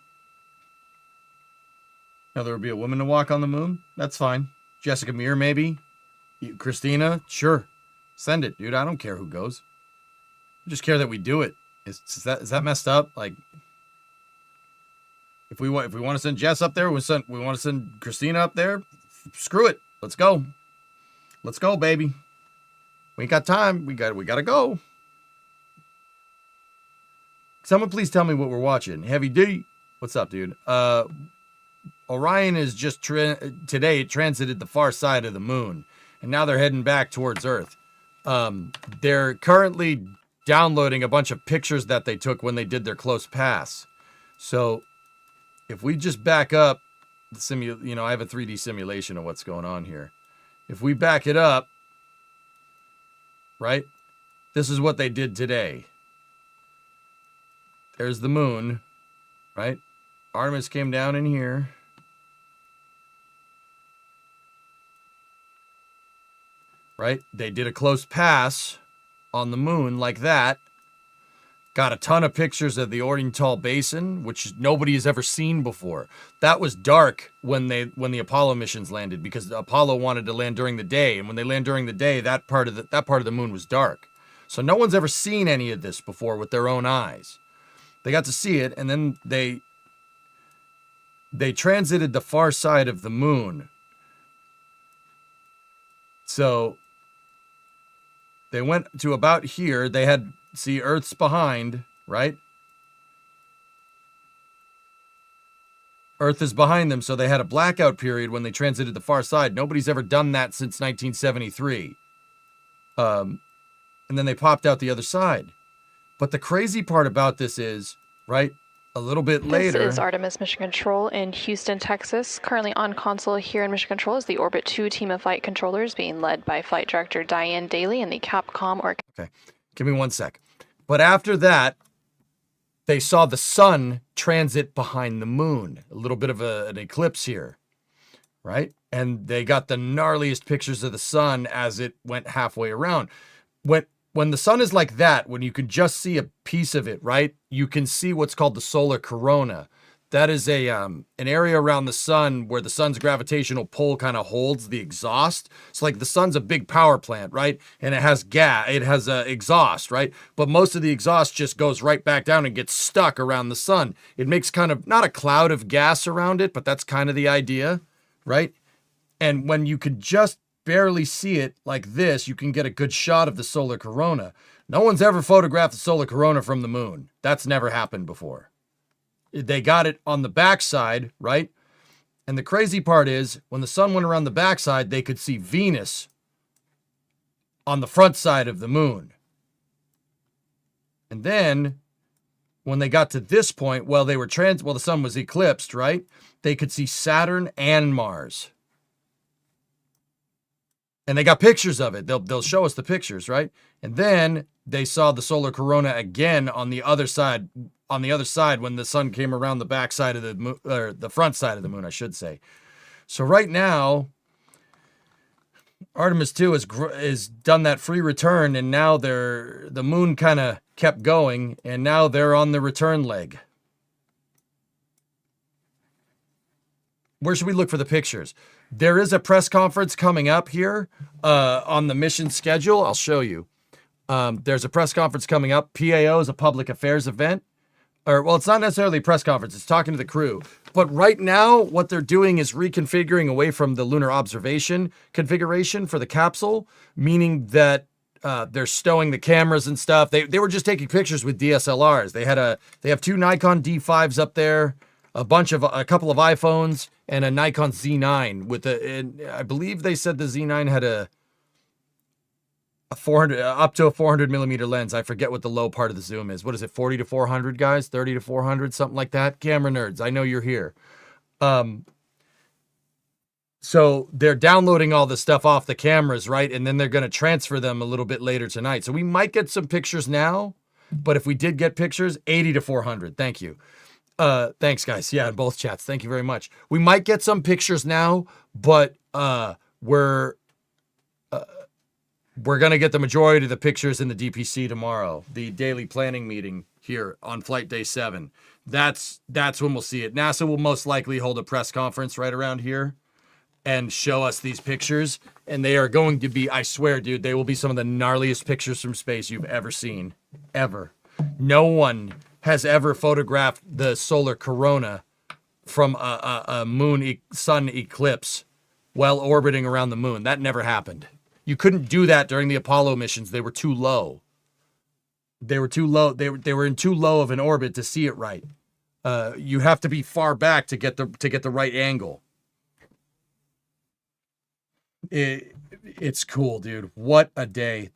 Now there would be a woman to walk on the moon? That's fine. Jessica Meir, maybe? Christina? Sure. Send it, dude. I don't care who goes. I just care that we do it. Is that messed up? Like, if we want to send Jess up there, we want to send Christina up there. Screw it. Let's go. Let's go, baby. We ain't got time. We gotta go. Someone please tell me what we're watching. Heavy D. What's up, dude? Orion is just today it transited the far side of the moon, and now they're heading back towards Earth. They're currently downloading a bunch of pictures that they took when they did their close pass. So if we just back up, I have a 3D simulation of what's going on here. If we back it up, right? This is what they did today. There's the moon, right? Artemis came down in here. Right? They did a close pass on the moon like that. Got a ton of pictures of the Oriental Basin, which nobody has ever seen before. That was dark when the Apollo missions landed, because Apollo wanted to land during the day, and when they land during the day, that part of the moon was dark. So no one's ever seen any of this before with their own eyes. They got to see it, and then they transited the far side of the moon. So they went to about here. They had, see, Earth's behind, right? Earth is behind them, so they had a blackout period when they transited the far side. Nobody's ever done that since 1973. And then they popped out the other side. But the crazy part about this is, right, a little bit later... This is Artemis Mission Control in Houston, Texas. Currently on console here in Mission Control is the Orbit 2 team of flight controllers being led by Flight Director Diane Daly and the Capcom... Okay, give me 1 sec. But after that, they saw the sun transit behind the moon. A little bit of an eclipse here, right? And they got the gnarliest pictures of the sun as it went halfway around. When the sun is like that, when you can just see a piece of it, right? You can see what's called the solar corona. That is an area around the sun where the sun's gravitational pull kind of holds the exhaust. It's like the sun's a big power plant, right? And it has gas, it has exhaust, right? But most of the exhaust just goes right back down and gets stuck around the sun. It makes kind of, not a cloud of gas around it, but that's kind of the idea, right? And when you could just barely see it like this, you can get a good shot of the solar corona. No one's ever photographed the solar corona from the moon. That's never happened before. They got it on the backside, right? And the crazy part is, when the sun went around the backside, they could see Venus on the front side of the moon. And then, when they got to this point, the sun was eclipsed, right? They could see Saturn and Mars. And they got pictures of it. They'll show us the pictures, right? And then they saw the solar corona again on the other side. On the other side, when the sun came around the back side of the moon, or the front side of the moon, I should say. So right now, Artemis 2 has done that free return, and now the moon kind of kept going, and now they're on the return leg. Where should we look for the pictures? There is a press conference coming up here on the mission schedule. I'll show you. There's a press conference coming up. PAO is a public affairs event. Well, it's not necessarily a press conference. It's talking to the crew. But right now, what they're doing is reconfiguring away from the lunar observation configuration for the capsule, meaning that they're stowing the cameras and stuff. They were just taking pictures with DSLRs. They have 2 Nikon D5s up there, a couple of iPhones, and a Nikon Z9 with I believe they said the Z9 had a 400 up to a 400 millimeter lens. I forget what the low part of the zoom is. What is it? 40 to 400, guys? 30 to 400, something like that. Camera nerds, I know you're here. So they're downloading all the stuff off the cameras, right? And then they're going to transfer them a little bit later tonight. So we might get some pictures now, but if we did get pictures, 80 to 400. Thank you. Thanks, guys. Yeah, in both chats. Thank you very much. We might get some pictures now, but we're going to get the majority of the pictures in the DPC tomorrow, the daily planning meeting here on flight day 7. That's when we'll see it. NASA will most likely hold a press conference right around here and show us these pictures. And they are going to be, I swear, dude, they will be some of the gnarliest pictures from space you've ever seen. Ever. No one has ever photographed the solar corona from a sun eclipse while orbiting around the moon. That never happened. You couldn't do that during the Apollo missions. They were too low. They were too low. They were in too low of an orbit to see it right. You have to be far back to get the right angle. It's cool, dude. What a day.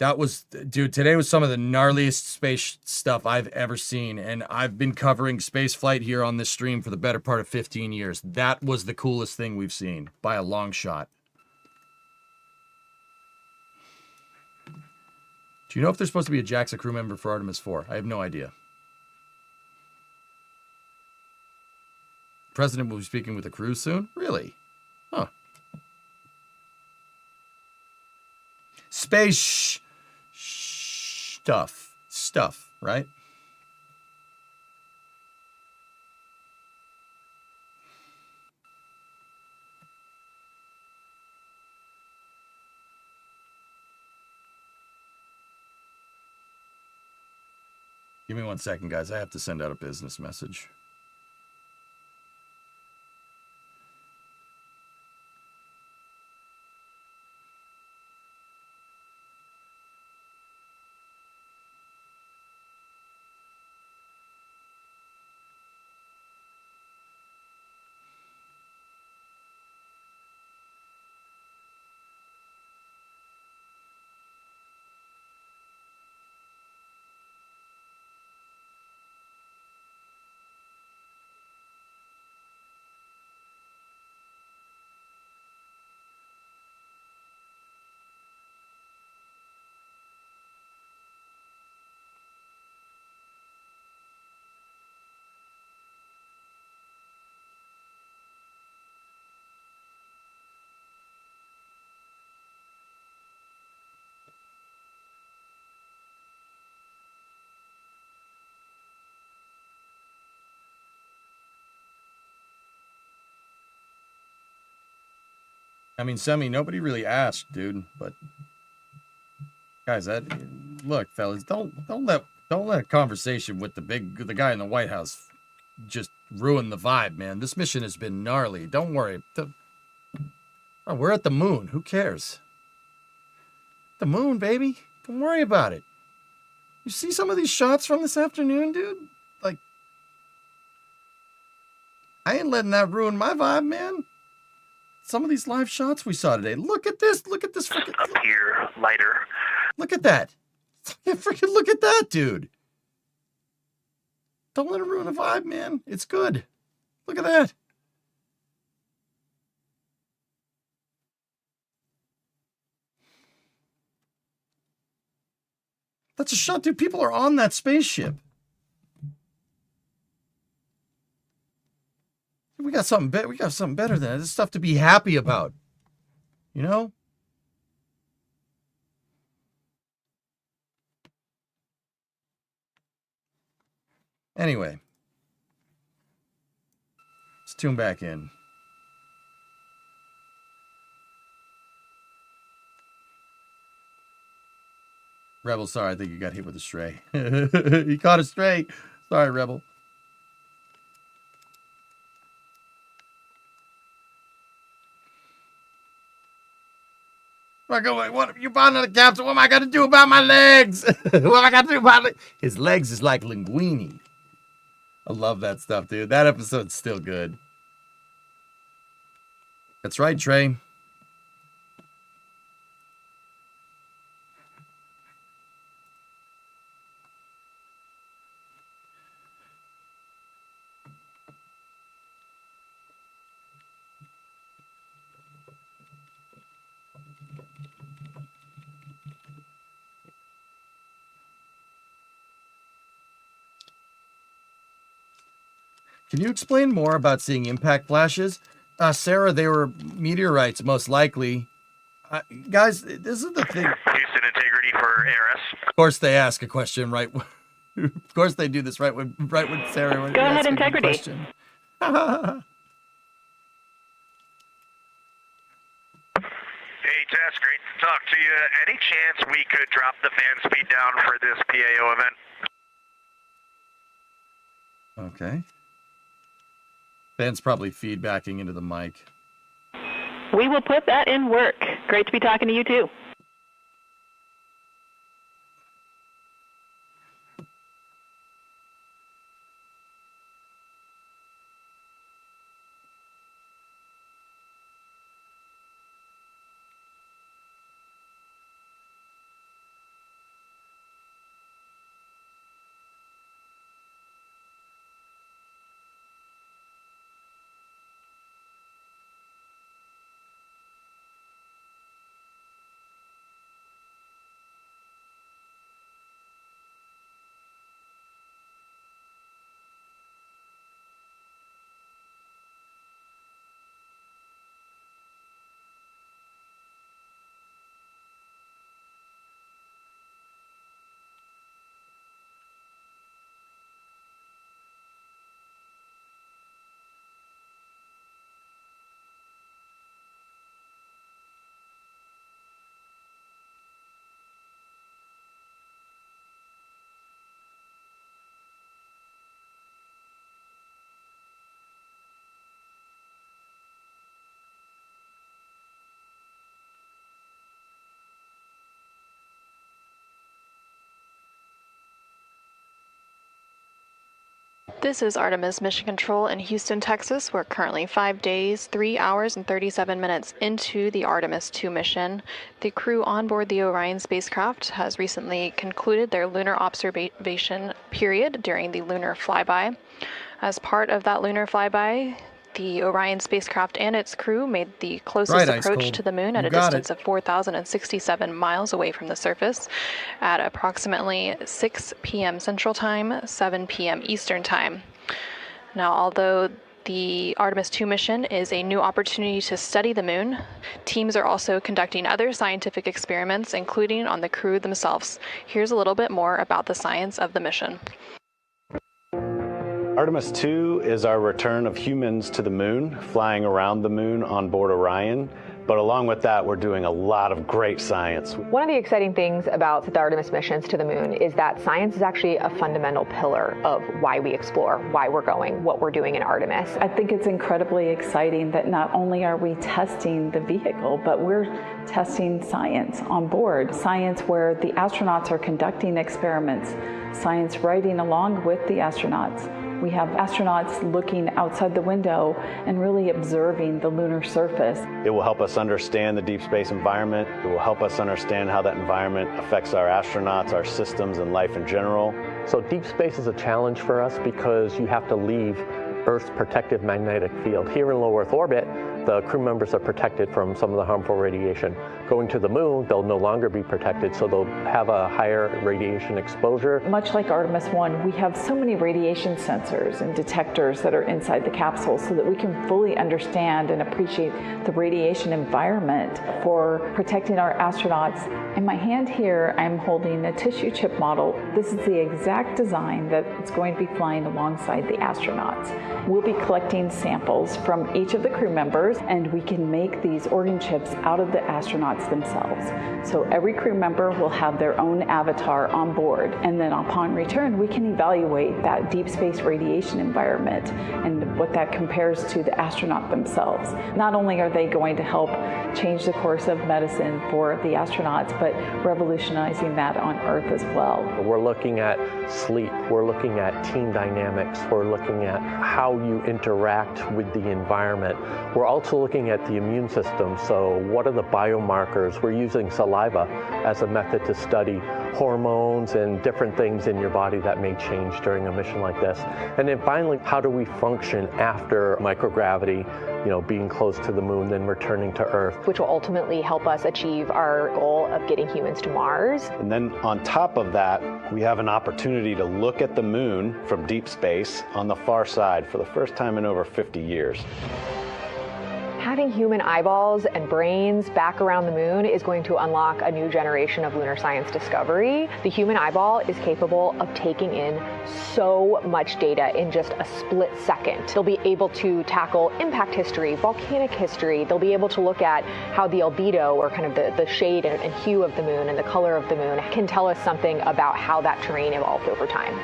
Dude, today was some of the gnarliest space stuff I've ever seen. And I've been covering space flight here on this stream for the better part of 15 years. That was the coolest thing we've seen by a long shot. Do you know if there's supposed to be a JAXA crew member for Artemis 4? I have no idea. The president will be speaking with the crew soon? Really? Huh. Space stuff, right? Give me 1 second, guys. I have to send out a business message. I mean, Semi, nobody really asked, dude, but guys, look, fellas, don't let a conversation with the guy in the White House just ruin the vibe, man. This mission has been gnarly. Don't worry. We're at the moon. Who cares? The moon, baby. Don't worry about it. You see some of these shots from this afternoon, dude? Like, I ain't letting that ruin my vibe, man. Some of these live shots we saw today. Look at this. Look at this. Up here, lighter. Look at that. Freaking look at that, dude. Don't let it ruin the vibe, man. It's good. Look at that. That's a shot, dude. People are on that spaceship. We got something better. We got something better than that. This stuff to be happy about. You know? Anyway. Let's tune back in. Rebel, sorry, I think you got hit with a stray. You caught a stray. Sorry, Rebel. What you bought another capsule? What am I gonna do about my legs? What am I gonna do about it? His legs is like linguine. I love that stuff, dude. That episode's still good. That's right, Trey. Can you explain more about seeing impact flashes? Sarah, they were meteorites, most likely. Guys, this is the thing. Houston integrity for ARS. Of course they ask a question, right? Of course they do this right when Sarah. Go ahead, integrity. Hey, Tess, great to talk to you. Any chance we could drop the fan speed down for this PAO event? Okay. Ben's probably feedbacking into the mic. We will put that in work. Great to be talking to you, too. This is Artemis Mission Control in Houston, Texas. We're currently 5 days, 3 hours, and 37 minutes into the Artemis 2 mission. The crew on board the Orion spacecraft has recently concluded their lunar observation period during the lunar flyby. As part of that lunar flyby, the Orion spacecraft and its crew made the closest approach to the moon at a distance of 4,067 miles away from the surface at approximately 6 p.m. Central Time, 7 p.m. Eastern Time. Now, although the Artemis 2 mission is a new opportunity to study the moon, teams are also conducting other scientific experiments, including on the crew themselves. Here's a little bit more about the science of the mission. Artemis 2 is our return of humans to the moon, flying around the moon on board Orion. But along with that, we're doing a lot of great science. One of the exciting things about the Artemis missions to the moon is that science is actually a fundamental pillar of why we explore, why we're going, what we're doing in Artemis. I think it's incredibly exciting that not only are we testing the vehicle, but we're testing science on board. Science where the astronauts are conducting experiments, science riding along with the astronauts. We have astronauts looking outside the window and really observing the lunar surface. It will help us understand the deep space environment. It will help us understand how that environment affects our astronauts, our systems, and life in general. So deep space is a challenge for us because you have to leave Earth's protective magnetic field. Here in low Earth orbit, the crew members are protected from some of the harmful radiation. Going to the moon, they'll no longer be protected, so they'll have a higher radiation exposure. Much like Artemis 1, we have so many radiation sensors and detectors that are inside the capsule so that we can fully understand and appreciate the radiation environment for protecting our astronauts. In my hand here, I'm holding a tissue chip model. This is the exact design that it's going to be flying alongside the astronauts. We'll be collecting samples from each of the crew members, and we can make these organ chips out of the astronauts themselves. So every crew member will have their own avatar on board, and then upon return, we can evaluate that deep space radiation environment and what that compares to the astronaut themselves. Not only are they going to help change the course of medicine for the astronauts, but revolutionizing that on Earth as well. We're looking at sleep, we're looking at team dynamics, we're looking at how you interact with the environment. We're also looking at the immune system, so what are the biomarkers? We're using saliva as a method to study hormones and different things in your body that may change during a mission like this. And then finally, how do we function after microgravity, being close to the moon, then returning to Earth? Which will ultimately help us achieve our goal of getting humans to Mars. And then on top of that, we have an opportunity to look at the moon from deep space on the far side for the first time in over 50 years. Having human eyeballs and brains back around the moon is going to unlock a new generation of lunar science discovery. The human eyeball is capable of taking in so much data in just a split second. They'll be able to tackle impact history, volcanic history. They'll be able to look at how the albedo, or kind of the shade and hue of the moon and the color of the moon, can tell us something about how that terrain evolved over time.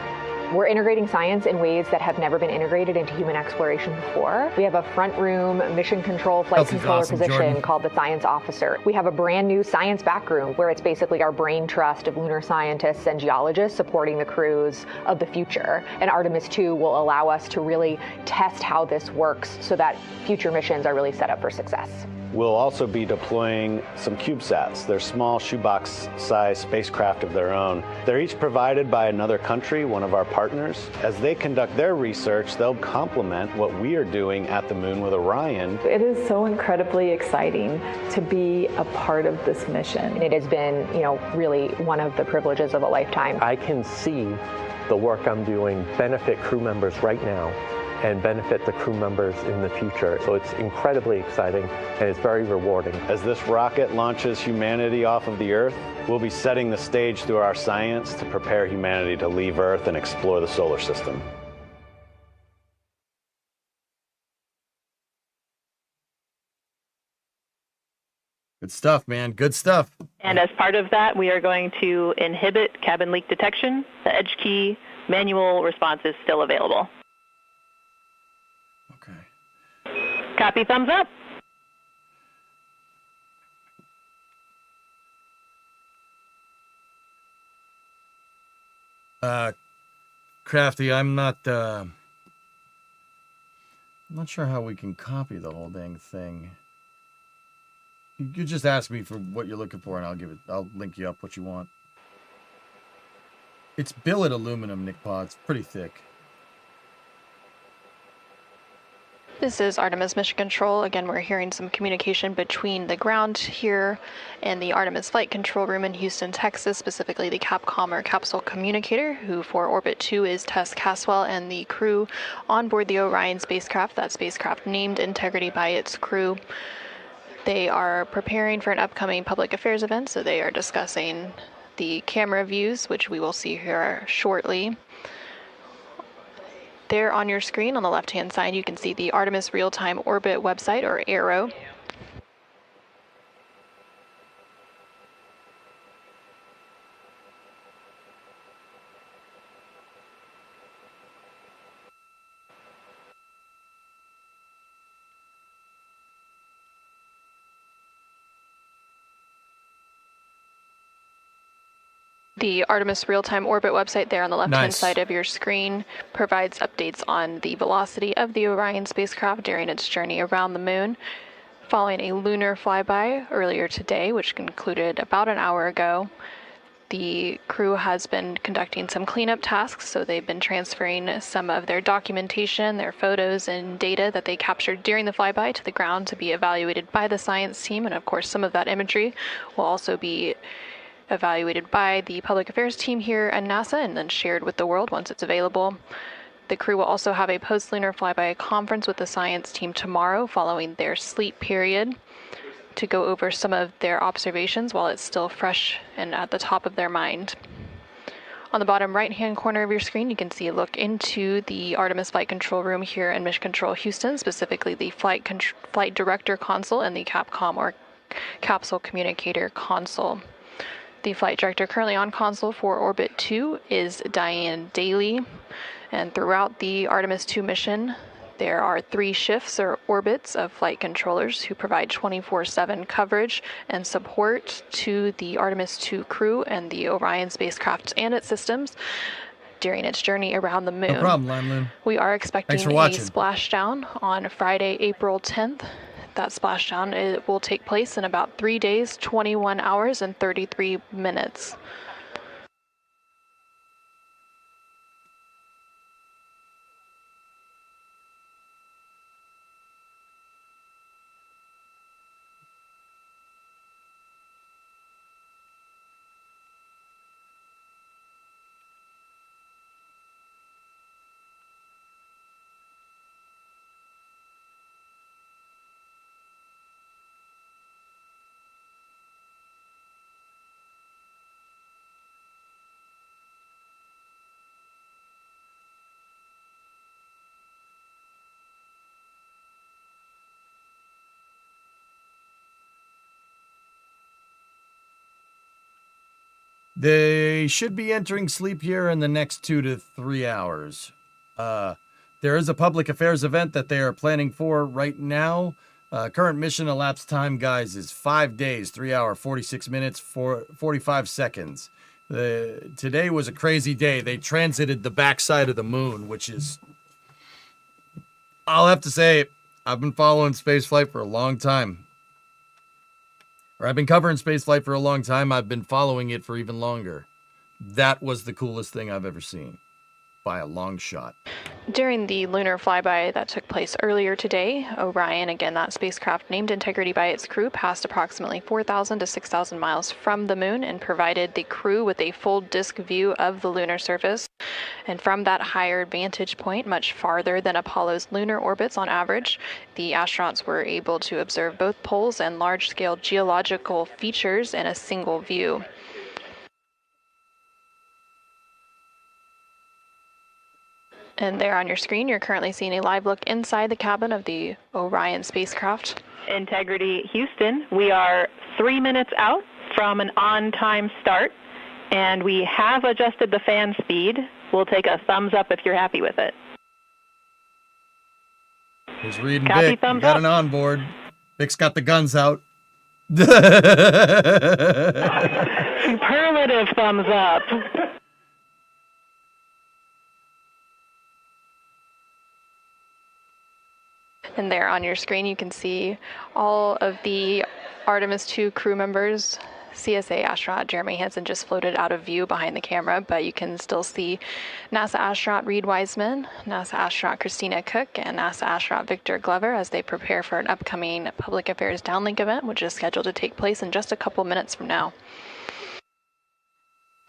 We're integrating science in ways that have never been integrated into human exploration before. We have a front room mission control flight controller position called the science officer. We have a brand new science back room where it's basically our brain trust of lunar scientists and geologists supporting the crews of the future. And Artemis 2 will allow us to really test how this works so that future missions are really set up for success. We'll also be deploying some CubeSats. They're small shoebox-sized spacecraft of their own. They're each provided by another country, one of our partners. As they conduct their research, they'll complement what we are doing at the moon with Orion. It is so incredibly exciting to be a part of this mission. It has been, really one of the privileges of a lifetime. I can see the work I'm doing benefit crew members right now and benefit the crew members in the future. So it's incredibly exciting and it's very rewarding. As this rocket launches humanity off of the Earth, we'll be setting the stage through our science to prepare humanity to leave Earth and explore the solar system. Good stuff, man. Good stuff. And as part of that, we are going to inhibit cabin leak detection. The edge key manual response is still available. Copy, thumbs up. Crafty, I'm not sure how we can copy the whole dang thing. You just ask me for what you're looking for, and I'll link you up what you want. It's billet aluminum, Nick Pod. It's pretty thick. This is Artemis Mission Control. Again, we're hearing some communication between the ground here and the Artemis Flight Control Room in Houston, Texas, specifically the Capcom or Capsule Communicator, who for Orbit 2 is Tess Caswell, and the crew on board the Orion spacecraft, that spacecraft named Integrity by its crew. They are preparing for an upcoming public affairs event, so they are discussing the camera views, which we will see here shortly. There on your screen on the left-hand side, you can see the Artemis Real-Time Orbit website, or ARO. The Artemis Real-Time Orbit website there on the left-hand side of your screen provides updates on the velocity of the Orion spacecraft during its journey around the moon. Following a lunar flyby earlier today, which concluded about an hour ago, The crew has been conducting some cleanup tasks, so they've been transferring some of their documentation, their photos and data that they captured during the flyby to the ground to be evaluated by the science team. And of course, some of that imagery will also be evaluated by the public affairs team here at NASA and then shared with the world once it's available. The crew will also have a post-lunar flyby conference with the science team tomorrow following their sleep period to go over some of their observations while it's still fresh and at the top of their mind. On the bottom right-hand corner of your screen, you can see a look into the Artemis Flight Control Room here in Mission Control Houston, specifically the Flight Director Console and the Capcom or Capsule Communicator Console. The flight director currently on console for Orbit 2 is Diane Daly, and throughout the Artemis 2 mission, there are 3 shifts or orbits of flight controllers who provide 24/7 coverage and support to the Artemis 2 crew and the Orion spacecraft and its systems during its journey around the moon. No problem, Limelion. We are expecting a splashdown on Friday, April 10th. That splashdown, it will take place in about 3 days, 21 hours, and 33 minutes. They should be entering sleep here in the next 2 to 3 hours. There is a public affairs event that they are planning for right now. Current mission elapsed time, guys, is 5 days, 3 hour, 46 minutes, 45 seconds. Today was a crazy day. They transited the backside of the moon, which is... I'll have to say, I've been following spaceflight for a long time. Or I've been covering spaceflight for a long time. I've been following it for even longer. That was the coolest thing I've ever seen, by a long shot. During the lunar flyby that took place earlier today, Orion, again that spacecraft named Integrity by its crew, passed approximately 4,000 to 6,000 miles from the moon and provided the crew with a full disk view of the lunar surface. And from that higher vantage point, much farther than Apollo's lunar orbits on average, the astronauts were able to observe both poles and large-scale geological features in a single view. And there on your screen, you're currently seeing a live look inside the cabin of the Orion spacecraft. Integrity Houston, we are 3 minutes out from an on-time start, and we have adjusted the fan speed. We'll take a thumbs up if you're happy with it. He's reading Copy, Vic. thumbs Got up. an onboard. Vic's got the guns out. Superlative thumbs up. And there on your screen, you can see all of the Artemis 2 crew members. CSA astronaut Jeremy Hansen just floated out of view behind the camera, but you can still see NASA astronaut Reed Wiseman, NASA astronaut Christina Cook, and NASA astronaut Victor Glover as they prepare for an upcoming public affairs downlink event, which is scheduled to take place in just a couple minutes from now.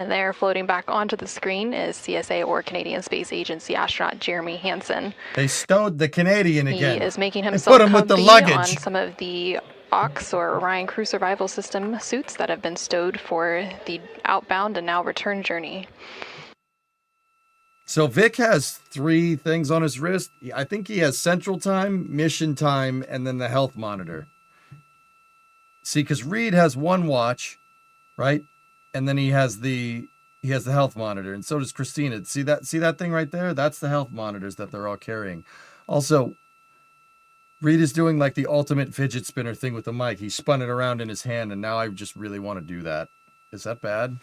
And there, floating back onto the screen, is CSA or Canadian Space Agency astronaut Jeremy Hansen. They stowed the Canadian again. He is making They himself put him with the comfy luggage. on some of the OX or Orion Crew Survival System suits that have been stowed for the outbound and now return journey. So Vic has 3 things on his wrist. I think he has central time, mission time, and then the health monitor. See, because Reed has 1 watch, right? And then he has the health monitor, and so does Christina. See that thing right there? That's the health monitors that they're all carrying. Also, Reed is doing like the ultimate fidget spinner thing with the mic. He spun it around in his hand, and now I just really want to do that. Is that bad?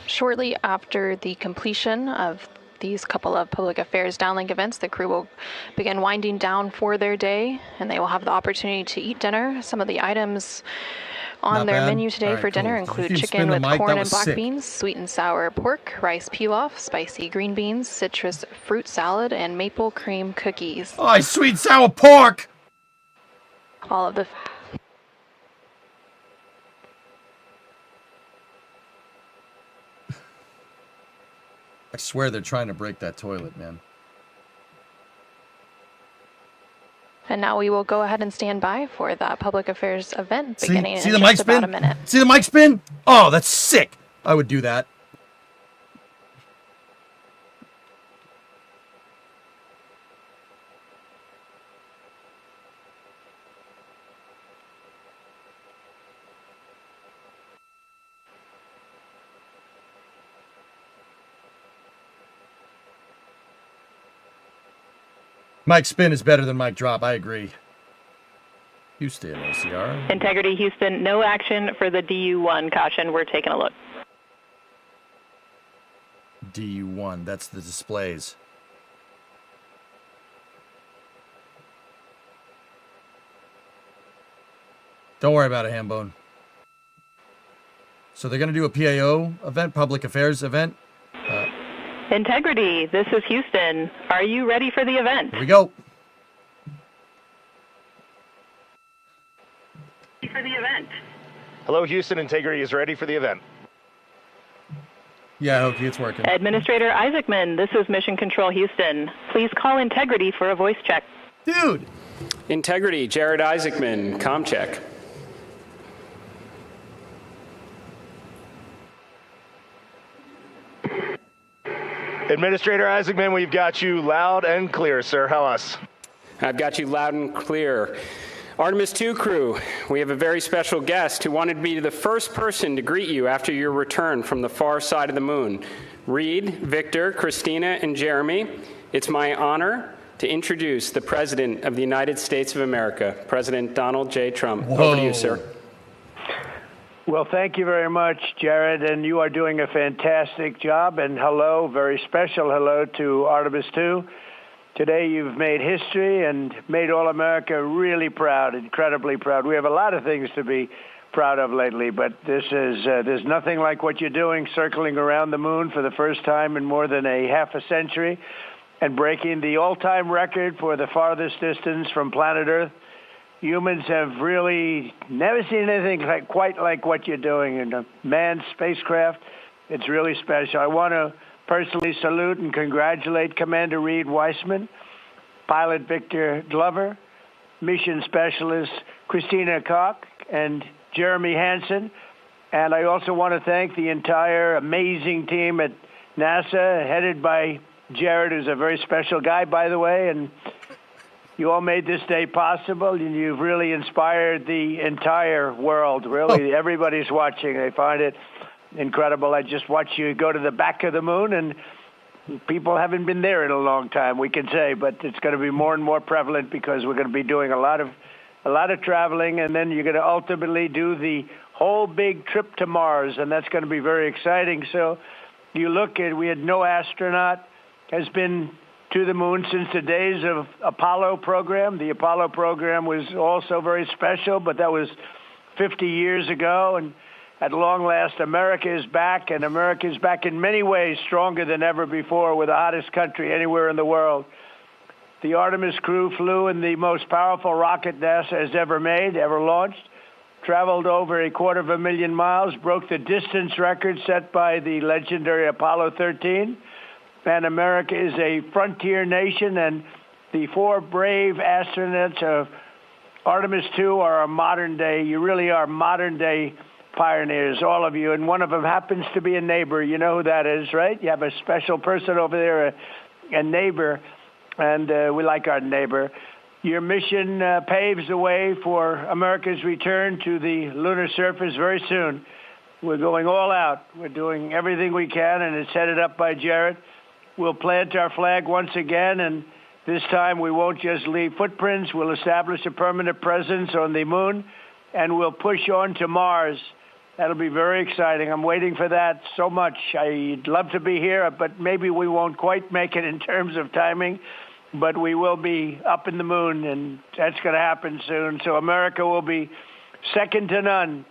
Shortly after the completion of these couple of public affairs downlink events, the crew will begin winding down for their day, and they will have the opportunity to eat dinner. Some of the items On their menu today right, for dinner cool. include You chicken with mic, corn and black sick. beans, sweet and sour pork, rice pilaf, spicy green beans, citrus fruit salad, and maple cream cookies. Oh, sweet sour pork! All of the... I swear they're trying to break that toilet, man. And now we will go ahead and stand by for the public affairs event beginning See in the mic just spin? about a minute. See the mic spin? Oh, that's sick. I would do that. Mike spin is better than Mike drop. I agree. Houston, ACR. Integrity, Houston, no action for the DU-1. Caution, we're taking a look. DU-1, that's the displays. Don't worry about it, Hambone. So they're going to do a PAO event, public affairs event. Integrity, this is Houston. Are you ready for the event? Here we go. For the event. Hello, Houston. Integrity is ready for the event. Yeah, Hokie, it's working. Administrator Isaacman, this is Mission Control Houston. Please call Integrity for a voice check. Dude! Integrity, Jared Isaacman, comm check. Administrator Isaacman, we've got you loud and clear, sir. How us? I've got you loud and clear. Artemis 2 crew, we have a very special guest who wanted to be the first person to greet you after your return from the far side of the moon. Reed, Victor, Christina, and Jeremy, it's my honor to introduce the President of the United States of America, President Donald J. Trump. Whoa. Over to you, sir. Well, thank you very much, Jared, and you are doing a fantastic job. And hello, very special hello to Artemis 2. Today you've made history and made all America really proud, incredibly proud. We have a lot of things to be proud of lately, but this is there's nothing like what you're doing, circling around the moon for the first time in more than a half a century and breaking the all-time record for the farthest distance from planet Earth. Humans have really never seen anything quite like what you're doing in a manned spacecraft. It's really special. I want to personally salute and congratulate Commander Reed Weissman, Pilot Victor Glover, Mission Specialist Christina Koch, and Jeremy Hansen. And I also want to thank the entire amazing team at NASA, headed by Jared, who's a very special guy, by the way, and you all made this day possible, and you've really inspired the entire world. Really, everybody's watching. They find it incredible. I just watched you go to the back of the moon, and people haven't been there in a long time, we can say, but it's going to be more and more prevalent because we're going to be doing a lot of traveling, and then you're going to ultimately do the whole big trip to Mars, and that's going to be very exciting. So you look at, we had no astronaut has been to the moon since the days of Apollo program. The Apollo program was also very special, but that was 50 years ago. And at long last, America is back, and America is back in many ways stronger than ever before. We're the hottest country anywhere in the world. The Artemis crew flew in the most powerful rocket NASA has ever made, ever launched, traveled over 250,000 miles, broke the distance record set by the legendary Apollo 13. And America is a frontier nation, and the four brave astronauts of Artemis 2 are a modern day, you really are modern day pioneers, all of you. And one of them happens to be a neighbor. You know who that is, right? You have a special person over there, a neighbor, and we like our neighbor. Your mission paves the way for America's return to the lunar surface very soon. We're going all out. We're doing everything we can, and it's headed up by Jared. We'll plant our flag once again, and this time we won't just leave footprints. We'll establish a permanent presence on the moon, and we'll push on to Mars. That'll be very exciting. I'm waiting for that so much. I'd love to be here, but maybe we won't quite make it in terms of timing, but we will be up in the moon, and that's going to happen soon. So America will be second to none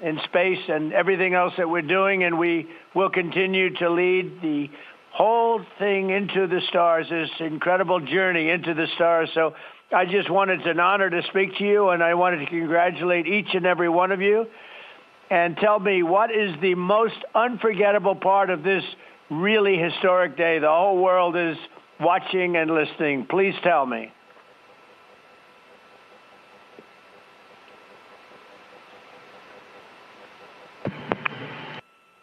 in space and everything else that we're doing, and we will continue to lead the whole thing into the stars, this incredible journey into the stars. So I just wanted, it's an honor to speak to you, and I wanted to congratulate each and every one of you. And tell me, what is the most unforgettable part of this really historic day? The whole world is watching and listening. Please tell me.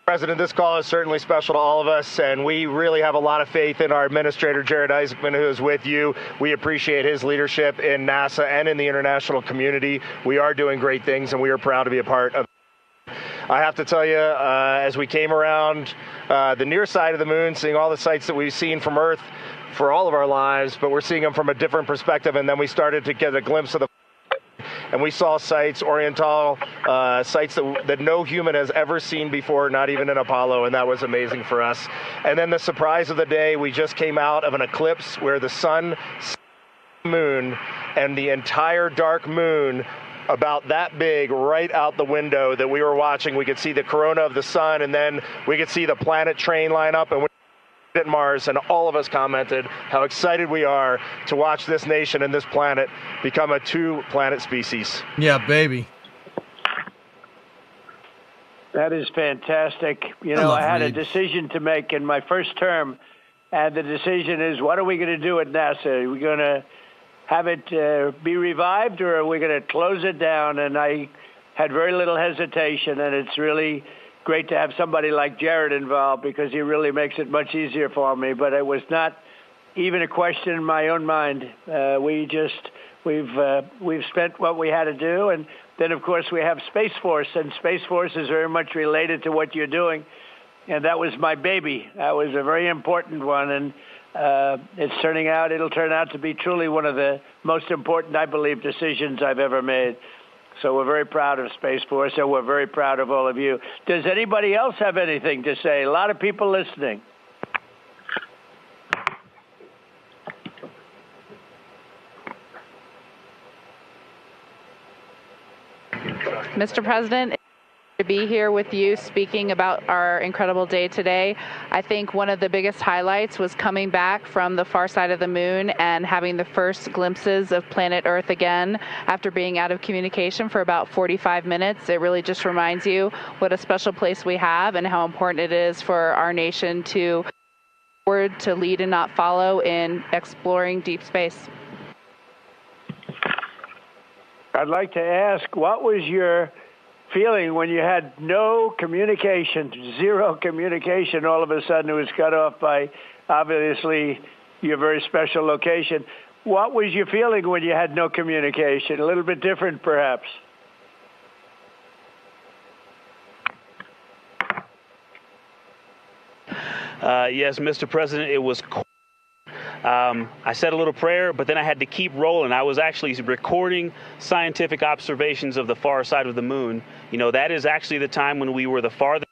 President, this call is certainly special to all of us, and we really have a lot of faith in our administrator, Jared Isaacman, who is with you. We appreciate his leadership in NASA and in the international community. We are doing great things, and we are proud to be a part of. I have to tell you, as we came around the near side of the moon, seeing all the sights that we've seen from Earth for all of our lives, but we're seeing them from a different perspective, and then we started to get a glimpse of the and we saw sights, Oriental sights that no human has ever seen before, not even in Apollo, and that was amazing for us. And then the surprise of the day, we just came out of an eclipse where the sun, moon, and the entire dark moon about that big right out the window that we were watching. We could see the corona of the sun, and then we could see the planet train line up, and we at Mars, and all of us commented how excited we are to watch this nation and this planet become a two-planet species. Yeah, baby. That is fantastic. You know, I had a decision to make in my first term, and the decision is, what are we going to do at NASA? Are we going to have it be revived, or are we going to close it down? And I had very little hesitation, and it's really great to have somebody like Jared involved, because he really makes it much easier for me. But it was not even a question in my own mind. We've spent what we had to do, and then of course we have Space Force, and Space Force is very much related to what you're doing, and that was my baby. That was a very important one, and it'll turn out to be truly one of the most important, I believe, decisions I've ever made. So we're very proud of Space Force, and we're very proud of all of you. Does anybody else have anything to say? A lot of people listening. Mr. President, to be here with you speaking about our incredible day today. I think one of the biggest highlights was coming back from the far side of the moon and having the first glimpses of planet Earth again after being out of communication for about 45 minutes. It really just reminds you what a special place we have and how important it is for our nation to lead and not follow in exploring deep space. I'd like to ask, what was your feeling when you had no communication, zero communication? All of a sudden it was cut off by, obviously, your very special location. What was your feeling when you had no communication? A little bit different, perhaps. Yes, Mr. President, it was I said a little prayer, but then I had to keep rolling. I was actually recording scientific observations of the far side of the moon. You know, that is actually the time when we were the farthest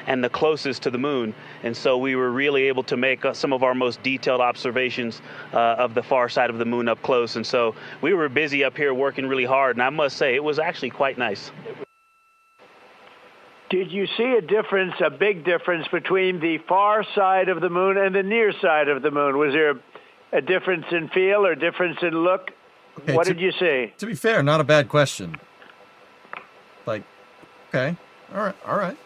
and the closest to the moon. And so we were really able to make some of our most detailed observations of the far side of the moon up close. And so we were busy up here working really hard. And I must say, it was actually quite nice. Did you see a difference, a big difference, between the far side of the moon and the near side of the moon? Was there a difference in feel or difference in look? Okay, what did you see? To be fair, not a bad question. Like, okay, all right.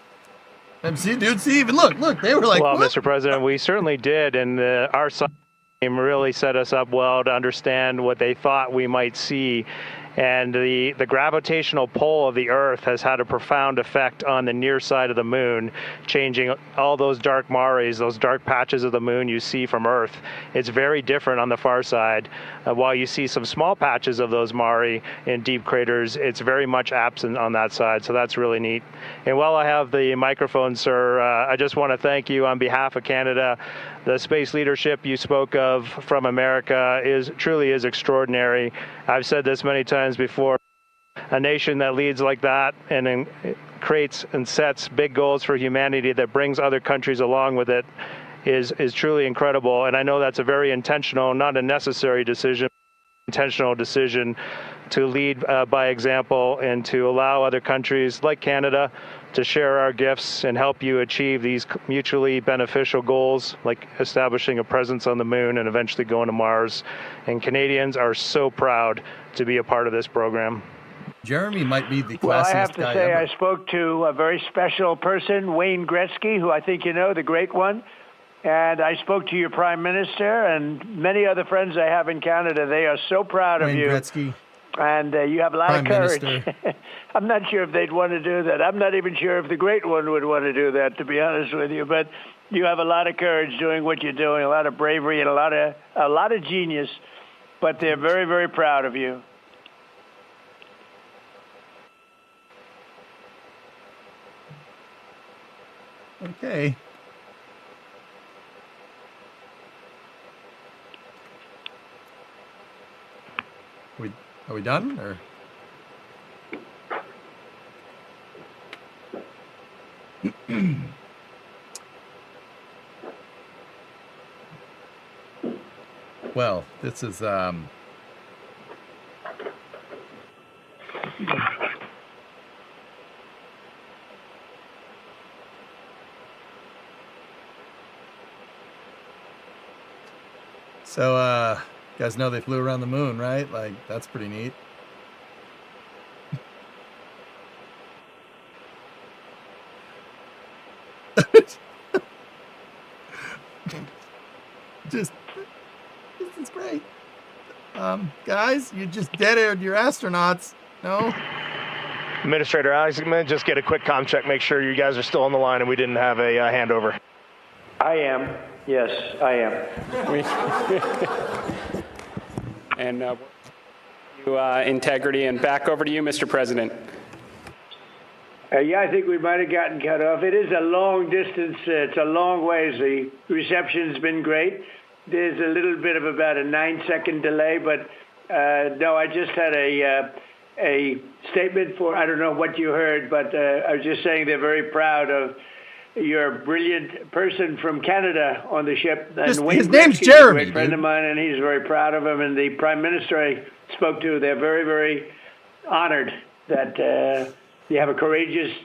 And see, even look, they were like, well, what? Mr. President, we certainly did, and our science team really set us up well to understand what they thought we might see. And the gravitational pull of the Earth has had a profound effect on the near side of the moon, changing all those dark mares, those dark patches of the moon you see from Earth. It's very different on the far side. While you see some small patches of those mare in deep craters, it's very much absent on that side, so that's really neat. And while I have the microphone, sir, I just want to thank you on behalf of Canada. The space leadership you spoke of from America truly is extraordinary. I've said this many times before. A nation that leads like that and creates and sets big goals for humanity that brings other countries along with it is truly incredible. And I know that's a very intentional, not a necessary decision, intentional decision to lead by example and to allow other countries like Canada to share our gifts and help you achieve these mutually beneficial goals, like establishing a presence on the moon and eventually going to Mars. And Canadians are so proud to be a part of this program. Jeremy might be the classiest Well, I have to guy say, ever. I spoke to a very special person, Wayne Gretzky, who I think you know, the great one. And I spoke to your Prime Minister and many other friends I have in Canada. They are so proud of you. Wayne Gretzky. And you have a lot Prime of courage. Minister. I'm not sure if they'd want to do that. I'm not even sure if the great one would want to do that, to be honest with you. But you have a lot of courage doing what you're doing, a lot of bravery and a lot of genius. But they're very, very proud of you. Okay. Are we done? Or? Well, this is so you guys know they flew around the moon, right? Like, that's pretty neat. Just, this is great. Guys, you just dead-aired your astronauts. No? Administrator Alex, I'm going to just get a quick comm check, make sure you guys are still on the line and we didn't have a handover. I am. Yes, I am. And integrity, and back over to you, Mr. President. Yeah, I think we might have gotten cut off. It is a long distance. It's a long ways. The reception's been great. There's a little bit of about a 9-second delay, but no, I just had a statement for, I don't know what you heard, but I was just saying they're very proud of your brilliant person from Canada on the ship. And His Wayne name's Gretzky's Jeremy, a great friend of mine, and he's very proud of him. And the Prime Minister I spoke to, they're very, very honored that you have a courageous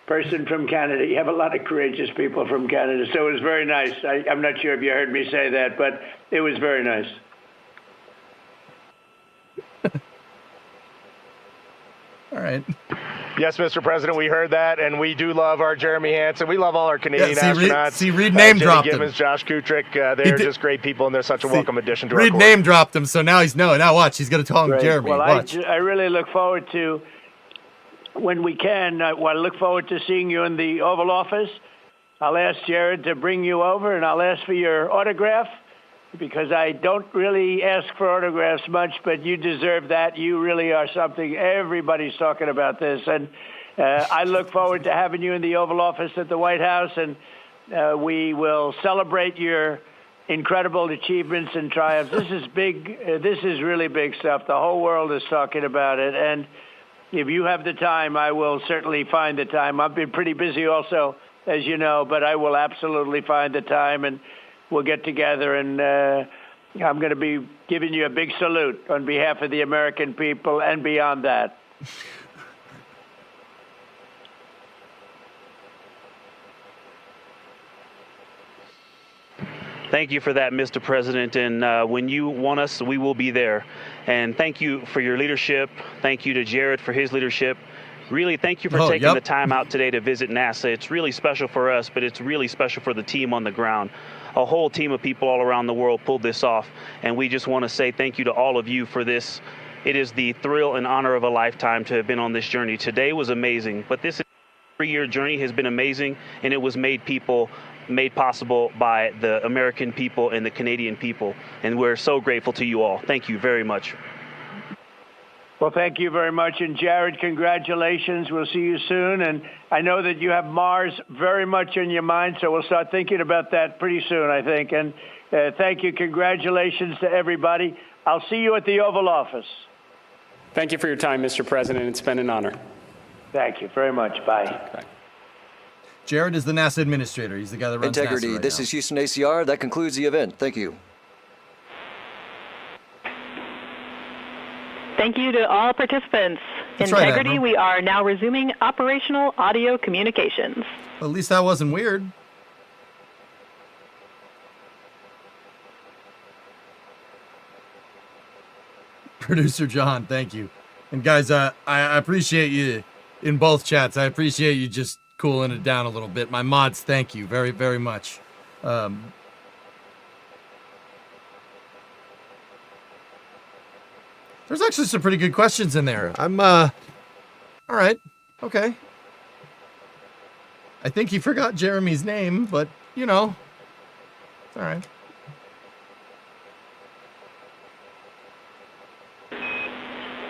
person from Canada. You have a lot of courageous people from Canada. So it was very nice. I'm not sure if you heard me say that, but it was very nice. All right. Yes, Mr. President, we heard that, and we do love our Jeremy Hansen. We love all our Canadian astronauts. Reed name dropped Jenny him. Gibbons, Josh Kutrick, they're just great people, and they're such a welcome addition to our Reed corps. name dropped him, so now he's now watch. He's going to call him Great. Jeremy. Well, Watch. I really look forward to, when we can, I look forward to seeing you in the Oval Office. I'll ask Jared to bring you over, and I'll ask for your autograph, because I don't really ask for autographs much, but you deserve that. You really are something. Everybody's talking about this. And I look forward to having you in the Oval Office at the White House, and we will celebrate your incredible achievements and triumphs. This is big. This is really big stuff. The whole world is talking about it. And if you have the time, I will certainly find the time. I've been pretty busy also, as you know, but I will absolutely find the time, and we'll get together, and I'm going to be giving you a big salute on behalf of the American people and beyond that. Thank you for that, Mr. President. And when you want us, we will be there. And thank you for your leadership. Thank you to Jared for his leadership. Really, thank you for taking the time out today to visit NASA. It's really special for us, but it's really special for the team on the ground. A whole team of people all around the world pulled this off, and we just want to say thank you to all of you for this. It is the thrill and honor of a lifetime to have been on this journey. Today was amazing, but this 3-year journey has been amazing, and it was made possible by the American people and the Canadian people, and we're so grateful to you all. Thank you very much. Well, thank you very much. And Jared, congratulations. We'll see you soon. And I know that you have Mars very much in your mind, so we'll start thinking about that pretty soon, I think. And thank you. Congratulations to everybody. I'll see you at the Oval Office. Thank you for your time, Mr. President. It's been an honor. Thank you very much. Bye. Bye. Jared is the NASA administrator. He's the guy that runs Integrity. NASA right This now. is Houston ACR. That concludes the event. Thank you. Thank you to all participants. That's right, Integrity, Admiral. we are now resuming operational audio communications. At least that wasn't weird. Producer John, thank you. And guys, I appreciate you in both chats. I appreciate you just cooling it down a little bit. My mods, thank you very, very much. There's actually some pretty good questions in there. I'm, all right. Okay. I think he forgot Jeremy's name, but, you know, it's all right.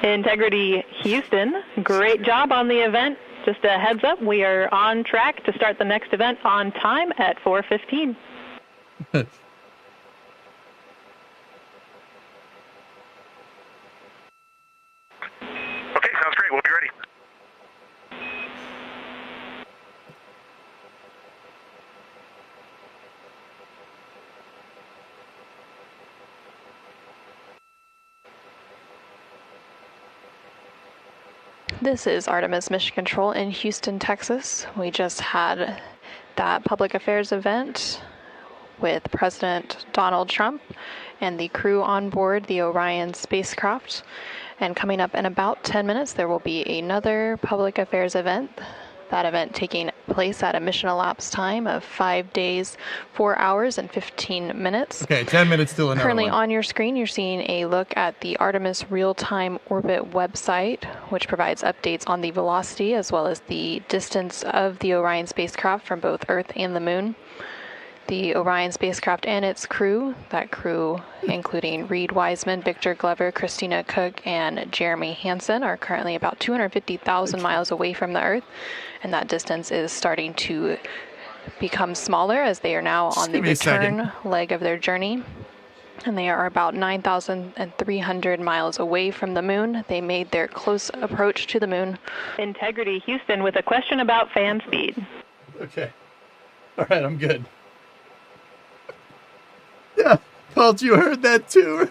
Integrity Houston, great job on the event. Just a heads up, we are on track to start the next event on time at 4:15. Okay, sounds great. We'll be ready. This is Artemis Mission Control in Houston, Texas. We just had that public affairs event with President Donald Trump and the crew on board the Orion spacecraft. And coming up in about 10 minutes, there will be another public affairs event. That event taking place at a mission elapsed time of 5 days, 4 hours, and 15 minutes. Okay, 10 minutes till another Currently one. on your screen, you're seeing a look at the Artemis real-time orbit website, which provides updates on the velocity as well as the distance of the Orion spacecraft from both Earth and the Moon. The Orion spacecraft and its crew, that crew including Reed Wiseman, Victor Glover, Christina Cook, and Jeremy Hansen, are currently about 250,000 miles away from the Earth, and that distance is starting to become smaller as they are now on the return leg of their journey. And they are about 9,300 miles away from the Moon. They made their close approach to the Moon. Integrity Houston with a question about fan speed. Okay. All right, I'm good. Yeah, Paul, you heard that too.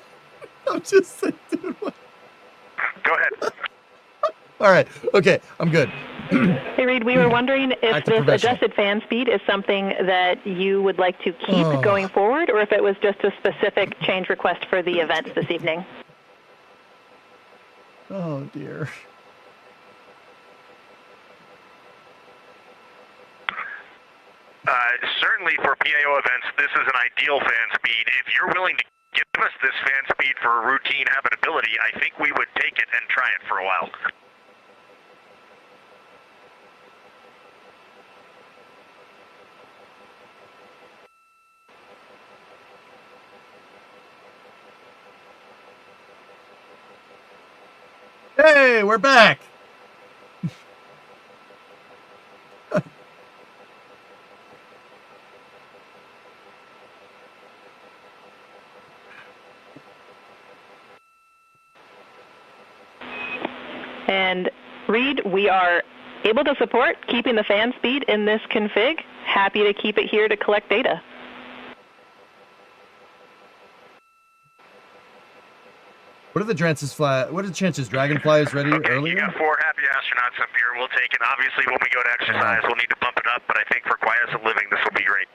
I'm just saying, dude. What? Go ahead. All right. Okay, I'm good. Hey, Reed, we were wondering if this adjusted fan speed is something that you would like to keep going forward, or if it was just a specific change request for the events this evening. Oh, dear. Certainly for PAO events, this is an ideal fan speed. If you're willing to give us this fan speed for routine habitability, I think we would take it and try it for a while. Hey, we're back. And Reed, we are able to support keeping the fan speed in this config. Happy to keep it here to collect data. What are the chances Dragonfly is ready earlier? You got 4 happy astronauts up here. We'll take it. Obviously, when we go to exercise, we'll need to bump it up, but I think for quiescent living, this will be great.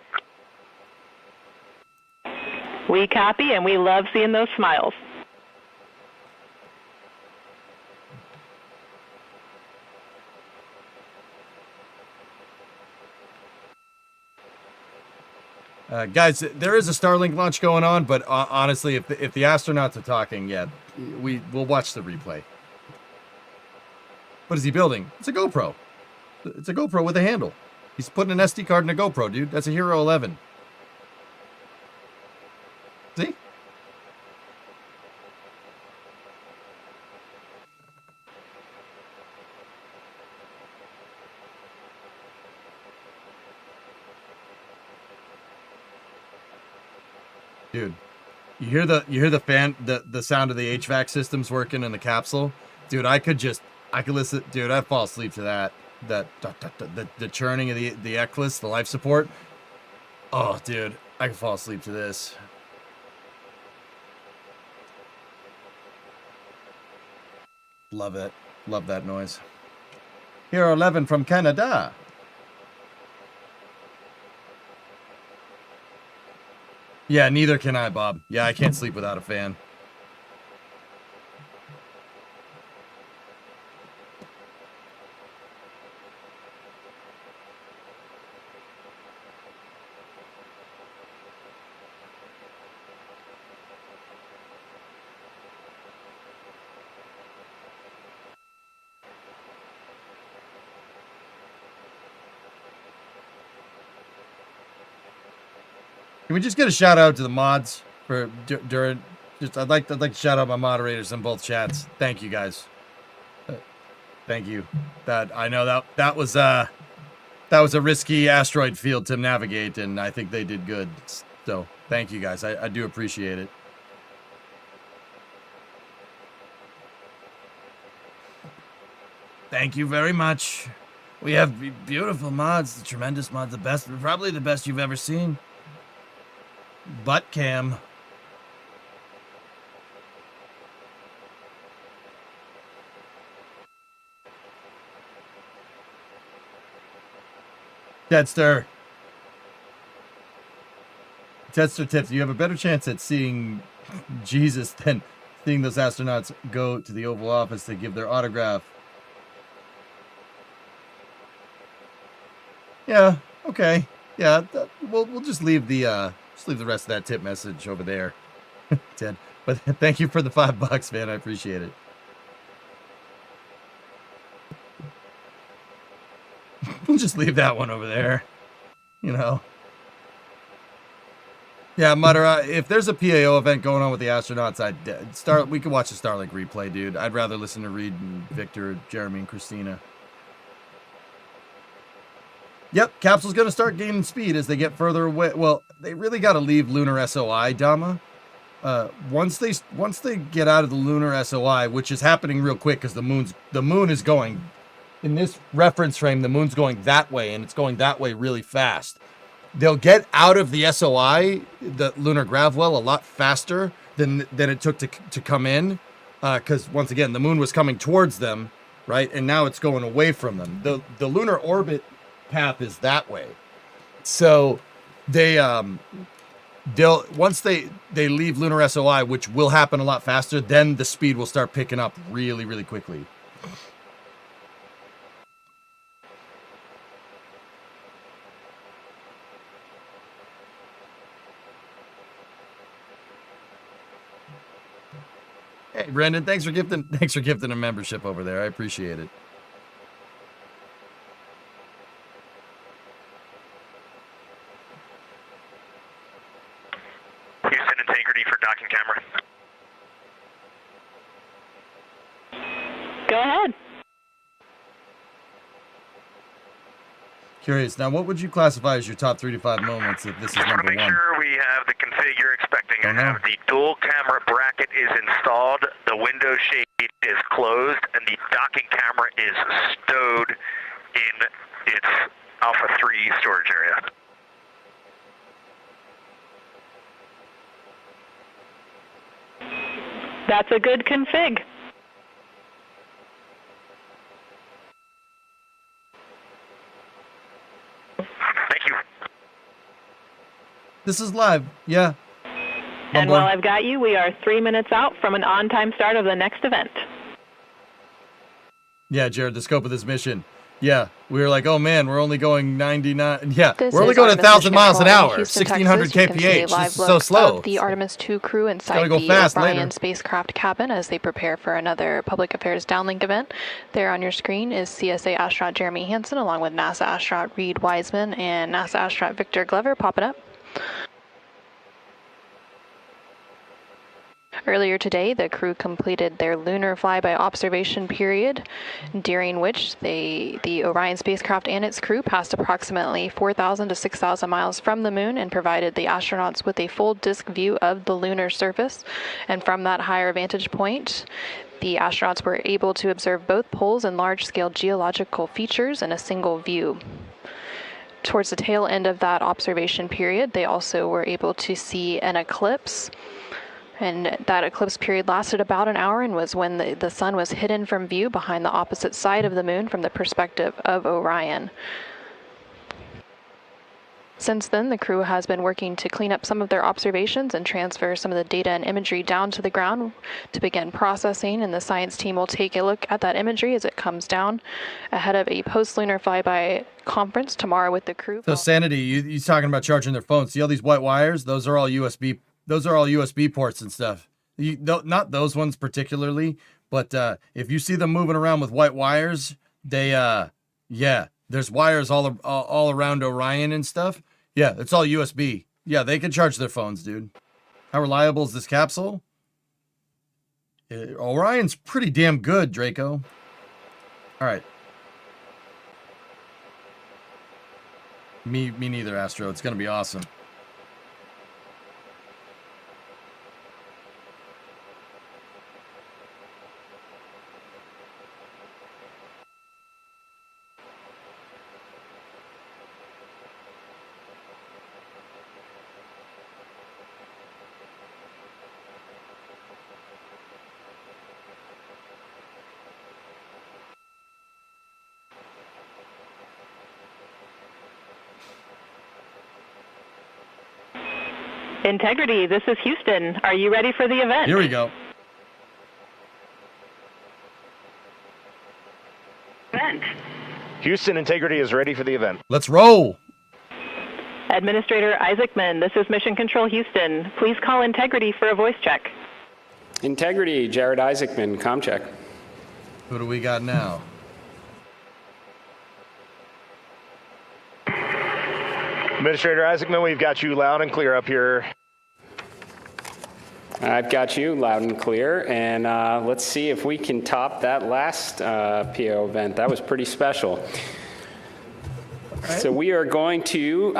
We copy, and we love seeing those smiles. Guys, there is a Starlink launch going on, but honestly, if the astronauts are talking, yeah, we'll watch the replay. What is he building? It's a GoPro. It's a GoPro with a handle. He's putting an SD card in a GoPro, dude. That's a Hero 11. See? Dude, you hear the fan, the sound of the HVAC systems working in the capsule? Dude, I could listen, dude, I'd fall asleep to that. The churning of the eclipse, the life support. Oh, dude, I could fall asleep to this. Love it. Love that noise. Hero 11 from Canada. Yeah, neither can I, Bob. Yeah, I can't sleep without a fan. Can we just get a shout out to the mods for during? I'd like to shout out my moderators in both chats. Thank you guys. Thank you. That I know that was a risky asteroid field to navigate, and I think they did good. So thank you guys. I do appreciate it. Thank you very much. We have beautiful mods, the tremendous mods, the best, probably the best you've ever seen. Butt cam. Tedster tips, you have a better chance at seeing Jesus than seeing those astronauts go to the Oval Office to give their autograph. Yeah, okay. Yeah, we'll just leave the rest of that tip message over there, Ted. But thank you for the $5, man. I appreciate it. We'll just leave that one over there. You know. Yeah, Mutter, if there's a PAO event going on with the astronauts, we could watch the Starlink replay, dude. I'd rather listen to Reed and Victor, Jeremy, and Christina. Yep, capsule's going to start gaining speed as they get further away. Well, they really got to leave Lunar SOI, Dama. Once they get out of the Lunar SOI, which is happening real quick because the moon is going, in this reference frame, the moon's going that way, and it's going that way really fast. They'll get out of the SOI, the Lunar Gravwell, a lot faster than it took to come in, because once again, the moon was coming towards them, right? And now it's going away from them. The lunar orbit path is that way. So they'll once they leave Lunar SOI, which will happen a lot faster, then the speed will start picking up really, really quickly. Hey, Brendan, thanks for gifting a membership over there. I appreciate it. Houston integrity for docking camera. Go ahead. Curious. Now, what would you classify as your top 3 to 5 moments if this is number one? Make sure we have the config you're expecting. I have the dual camera bracket is installed, the window shade is closed, and the docking camera is stowed in its Alpha 3 storage area. That's a good config. Thank you. This is live, yeah. And while I've got you, we are 3 minutes out from an on-time start of the next event. Yeah, Jared, the scope of this mission. Yeah, we were like, oh man, we're only going 99. Yeah, we're only going 1,000 miles an hour, 1,600 kph. This is so slow. The Artemis 2 crew inside the Orion spacecraft cabin as they prepare for another public affairs downlink event. There on your screen is CSA astronaut Jeremy Hansen along with NASA astronaut Reed Wiseman and NASA astronaut Victor Glover popping up. Earlier today, the crew completed their lunar flyby observation period, during which the Orion spacecraft and its crew passed approximately 4,000 to 6,000 miles from the moon and provided the astronauts with a full disk view of the lunar surface. And from that higher vantage point, the astronauts were able to observe both poles and large-scale geological features in a single view. Towards the tail end of that observation period, they also were able to see an eclipse. And that eclipse period lasted about an hour and was when the sun was hidden from view behind the opposite side of the moon from the perspective of Orion. Since then, the crew has been working to clean up some of their observations and transfer some of the data and imagery down to the ground to begin processing, and the science team will take a look at that imagery as it comes down ahead of a post-lunar flyby conference tomorrow with the crew. So Sanity, you talking about charging their phones. See all these white wires? Those are all USB. Those are all USB ports and stuff. Not those ones particularly, but if you see them moving around with white wires, they there's wires all around Orion and stuff. Yeah, it's all USB. Yeah, they can charge their phones, dude. How reliable is this capsule? Orion's pretty damn good, Draco. All right. Me neither, Astro. It's going to be awesome. Integrity, this is Houston. Are you ready for the event? Here we go. Houston, Integrity is ready for the event. Let's roll. Administrator Isaacman, this is Mission Control Houston. Please call Integrity for a voice check. Integrity, Jared Isaacman, comm check. Who do we got now? Administrator Isaacman, we've got you loud and clear up here. I've got you loud and clear, and let's see if we can top that last PO event. That was pretty special. So we are going to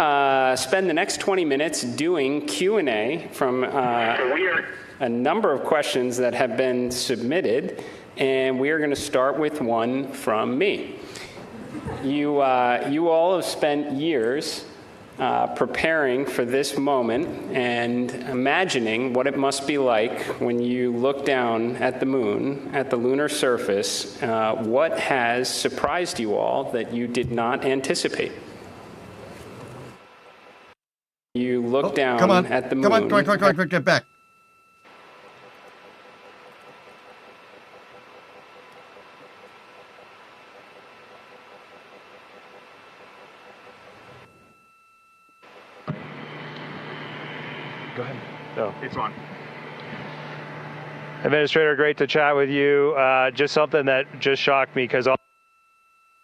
spend the next 20 minutes doing Q&A from a number of questions that have been submitted, and we are going to start with one from me. You all have spent years preparing for this moment and imagining what it must be like when you look down at the moon, at the lunar surface. What has surprised you all that you did not anticipate? You look down at the moon. Come on, get back. Go ahead. No, it's on. Administrator, great to chat with you. Just something that just shocked me because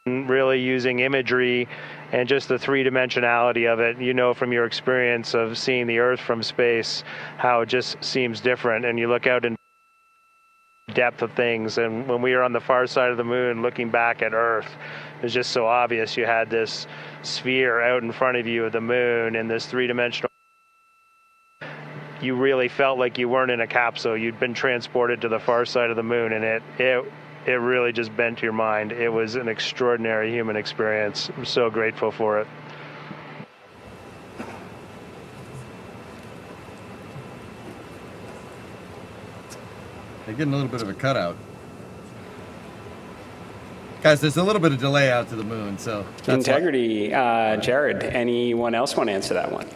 really using imagery and just the three-dimensionality of it, you know from your experience of seeing the Earth from space, how it just seems different. And you look out in depth of things, and when we were on the far side of the moon looking back at Earth, it was just so obvious you had this sphere out in front of you of the moon and this three-dimensional. You really felt like you weren't in a capsule. You'd been transported to the far side of the moon, and it really just bent your mind. It was an extraordinary human experience. I'm so grateful for it. They're getting a little bit of a cutout. Guys, there's a little bit of delay out to the moon, so that's Integrity, Jared, anyone else want to answer that one?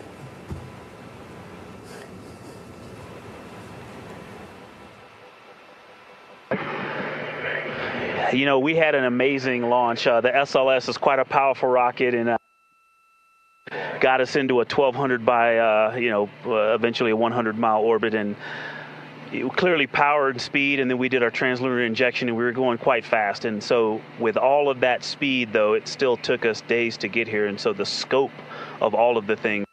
You know, we had an amazing launch. The SLS is quite a powerful rocket, and got us into a 1,200 by, eventually a 100-mile orbit, and clearly power and speed, and then we did our translunar injection, and we were going quite fast. And so with all of that speed, though, it still took us days to get here. And so the scope of all of the things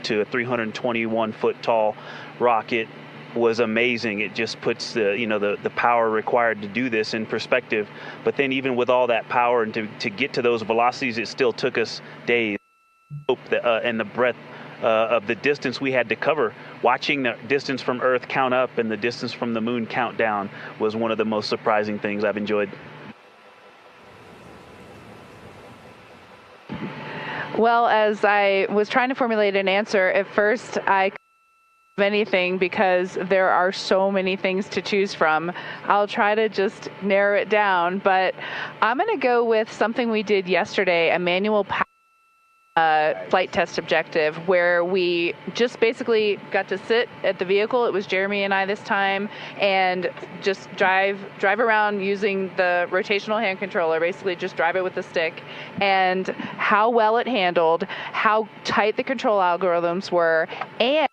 to a 321-foot tall rocket was amazing. It just puts the power required to do this in perspective. But then even with all that power and to get to those velocities, it still took us days. And the breadth of the distance we had to cover, watching the distance from Earth count up and the distance from the moon count down was one of the most surprising things I've enjoyed. Well, as I was trying to formulate an answer, at first I anything because there are so many things to choose from. I'll try to just narrow it down, but I'm going to go with something we did yesterday, a manual flight test objective, where we just basically got to sit at the vehicle. It was Jeremy and I this time, and just drive around using the rotational hand controller, basically just drive it with the stick, and how well it handled, how tight the control algorithms were, and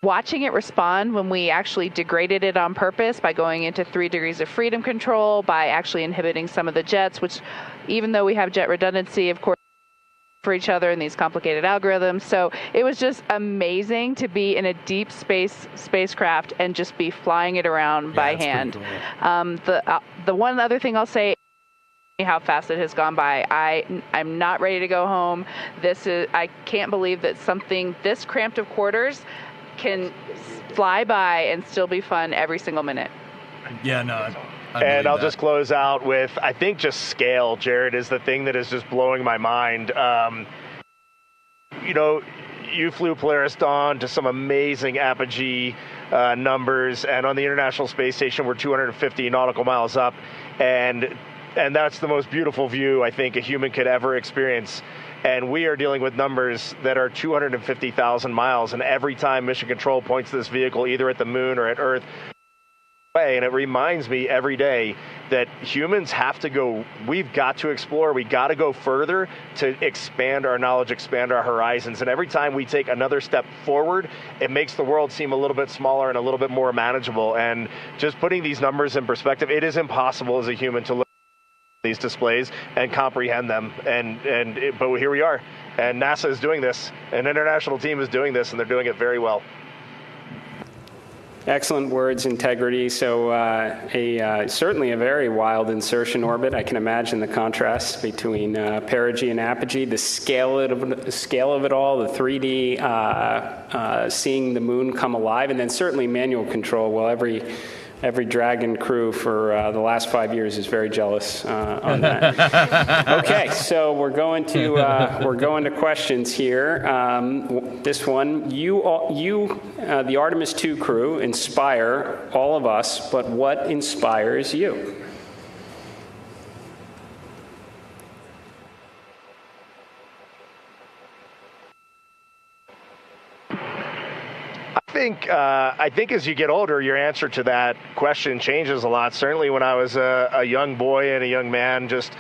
watching it respond when we actually degraded it on purpose by going into 3 degrees of freedom control, by actually inhibiting some of the jets, which even though we have jet redundancy, of course, for each other in these complicated algorithms. So it was just amazing to be in a deep spacecraft and just be flying it around by hand. Cool. The one other thing I'll say, how fast it has gone by. I'm not ready to go home. I can't believe that something this cramped of quarters can fly by and still be fun every single minute. Yeah, no. And I'll just close out with, I think just scale, Jared, is the thing that is just blowing my mind. You flew Polaris Dawn to some amazing apogee numbers, and on the International Space Station, we're 250 nautical miles up, and that's the most beautiful view I think a human could ever experience. And we are dealing with numbers that are 250,000 miles, and every time Mission Control points this vehicle either at the moon or at Earth, and it reminds me every day that humans have to go, we've got to explore, we got to go further to expand our knowledge, expand our horizons. And every time we take another step forward, it makes the world seem a little bit smaller and a little bit more manageable. And just putting these numbers in perspective, it is impossible as a human to look at these displays and comprehend them. But here we are, and NASA is doing this, an international team is doing this, and they're doing it very well. Excellent words, integrity. So certainly a very wild insertion orbit. I can imagine the contrast between perigee and apogee, the scale of it all, the 3D, seeing the moon come alive, and then certainly manual control. Well, every Dragon crew for the last 5 years is very jealous on that. Okay, so we're going to questions here. This one, the Artemis 2 crew, inspire all of us, but what inspires you? I think as you get older, your answer to that question changes a lot. Certainly when I was a young boy and a young man, just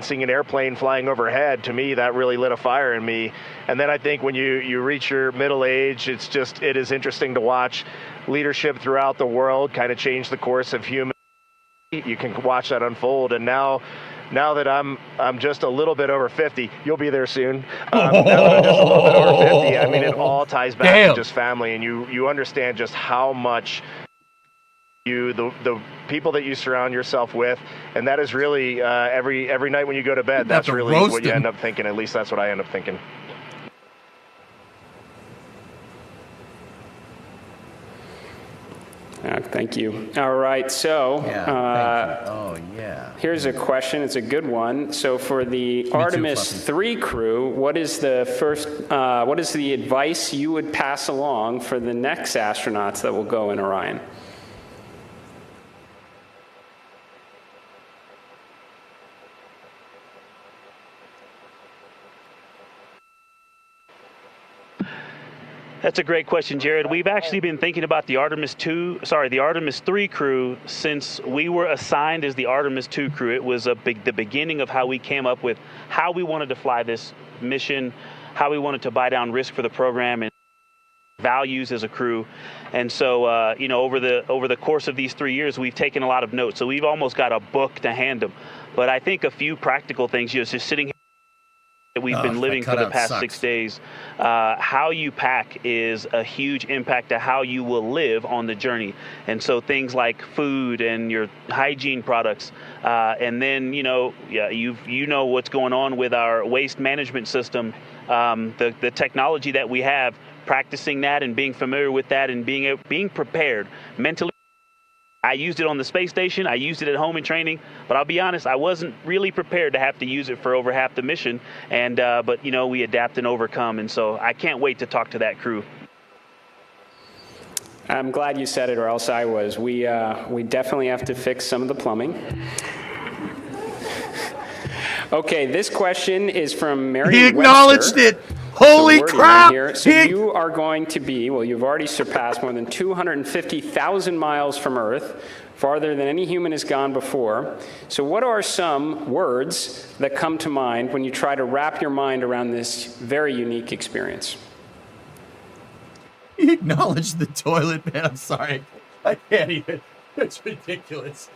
seeing an airplane flying overhead, to me, that really lit a fire in me. And then I think when you reach your middle age, it is interesting to watch leadership throughout the world kind of change the course of human. You can watch that unfold. And now that I'm just a little bit over 50, you'll be there soon. Now that I'm just a little bit over 50, I mean, it all ties back to just family, and you understand just how much the people that you surround yourself with, and that is really every night when you go to bed, that's really what you end up thinking. At least that's what I end up thinking. Thank you. All right, so here's a question. It's a good one. So for the Artemis 3 crew, what is the advice you would pass along for the next astronauts that will go in Orion? That's a great question, Jared. We've actually been thinking about the Artemis 3 crew since we were assigned as the Artemis 2 crew. It was the beginning of how we came up with how we wanted to fly this mission, how we wanted to buy down risk for the program, and values as a crew. And so, over the course of these 3 years, we've taken a lot of notes. So we've almost got a book to hand them. But I think a few practical things, just sitting here, we've been living for the past 6 days. How you pack is a huge impact to how you will live on the journey. And so things like food and your hygiene products, and then you know what's going on with our waste management system, the technology that we have, practicing that and being familiar with that and being prepared mentally. I used it on the space station. I used it at home in training, but I'll be honest, I wasn't really prepared to have to use it for over half the mission. And but we adapt and overcome, and so I can't wait to talk to that crew. I'm glad you said it, or else I was. We definitely have to fix some of the plumbing. Okay, this question is from Mary He acknowledged Webster. it. Holy crap! Here. So you are going to be, well, you've already surpassed more than 250,000 miles from Earth, farther than any human has gone before. So what are some words that come to mind when you try to wrap your mind around this very unique experience? He acknowledged the toilet, man. I'm sorry. I can't even. It's ridiculous.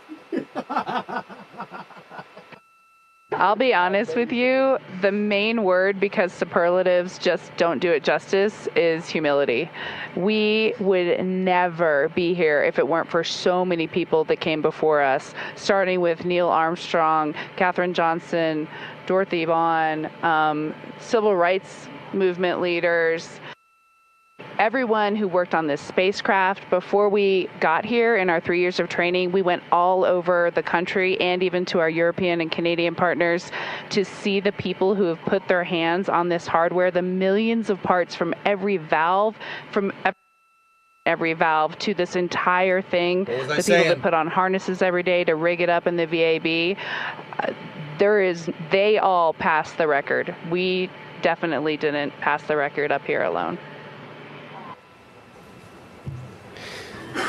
I'll be honest with you, the main word, because superlatives just don't do it justice, is humility. We would never be here if it weren't for so many people that came before us, starting with Neil Armstrong, Katherine Johnson, Dorothy Vaughan, civil rights movement leaders, everyone who worked on this spacecraft. Before we got here in our 3 years of training, we went all over the country and even to our European and Canadian partners to see the people who have put their hands on this hardware, the millions of parts from every valve, to this entire thing, the people that put on harnesses every day to rig it up in the VAB. They all passed the record. We definitely didn't pass the record up here alone.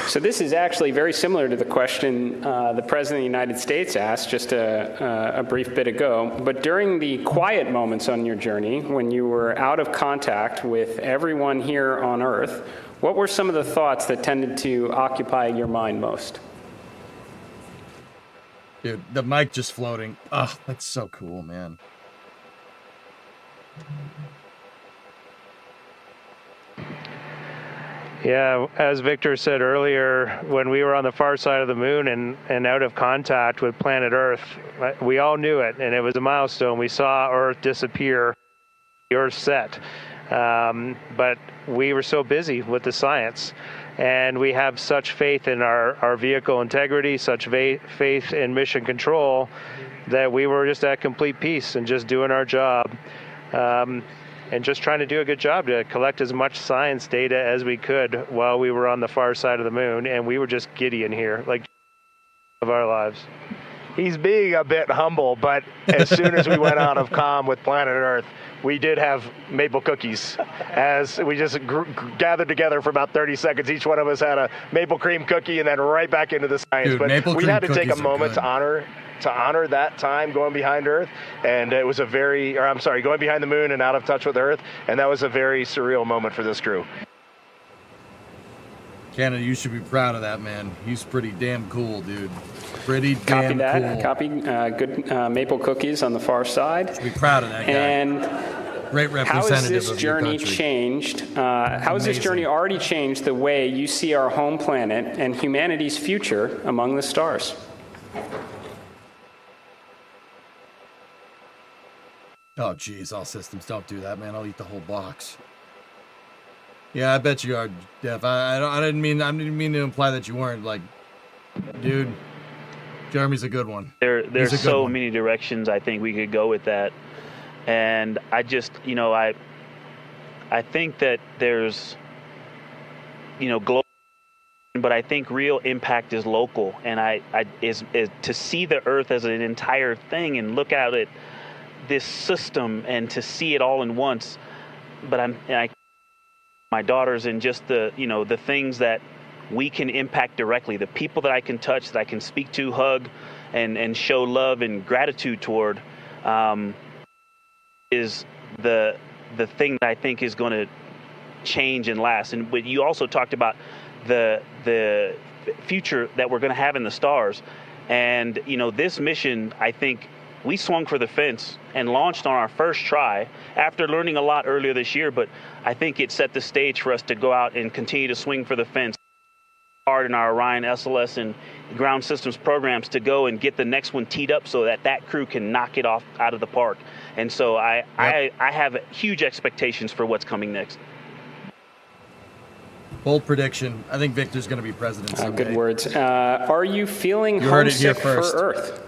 So this is actually very similar to the question the President of the United States asked just a brief bit ago. But during the quiet moments on your journey, when you were out of contact with everyone here on Earth, what were some of the thoughts that tended to occupy your mind most? Dude, the mic just floating. Oh, that's so cool, man. Yeah, as Victor said earlier, when we were on the far side of the moon and out of contact with planet Earth, we all knew it, and it was a milestone. We saw Earth disappear, the Earth set. But we were so busy with the science, and we have such faith in our vehicle integrity, such faith in mission control, that we were just at complete peace and just doing our job. And just trying to do a good job to collect as much science data as we could while we were on the far side of the moon. And we were just giddy in here, like of our lives. He's being a bit humble, but as soon as we went out of comm with planet Earth, we did have maple cookies. As we just gathered together for about 30 seconds, each one of us had a maple cream cookie and then right back into the science. Dude, but we had to take a moment to honor that time going behind Earth, and it was going behind the moon and out of touch with Earth, and that was a very surreal moment for this crew. Canada, you should be proud of that, man. He's pretty damn cool, dude. Pretty damn Copy that. cool. Copy good maple cookies on the far side. Should be proud of that guy. And great representative how has this of your journey country. changed? How has this journey already changed the way you see our home planet and humanity's future among the stars? Oh, geez, all systems don't do that, man. I'll eat the whole box. Yeah, I bet you are, Def. I didn't mean to imply that you weren't. Like, dude, Jeremy's a good one. There's so many directions I think we could go with that, and I just, I think that there's, global, but I think real impact is local, and is to see the Earth as an entire thing and look at it, this system, and to see it all in once. But my daughters, and just the things that we can impact directly, the people that I can touch, that I can speak to, hug, and show love and gratitude toward, is the thing that I think is going to change and last. But you also talked about the future that we're going to have in the stars, and this mission, I think we swung for the fence and launched on our first try after learning a lot earlier this year, but I think it set the stage for us to go out and continue to swing for the fence hard in our Orion SLS and ground systems programs to go and get the next one teed up so that crew can knock it off out of the park. And so I have huge expectations for what's coming next. Bold prediction. I think Victor's going to be president someday. Good words. Are you feeling homesick for Earth?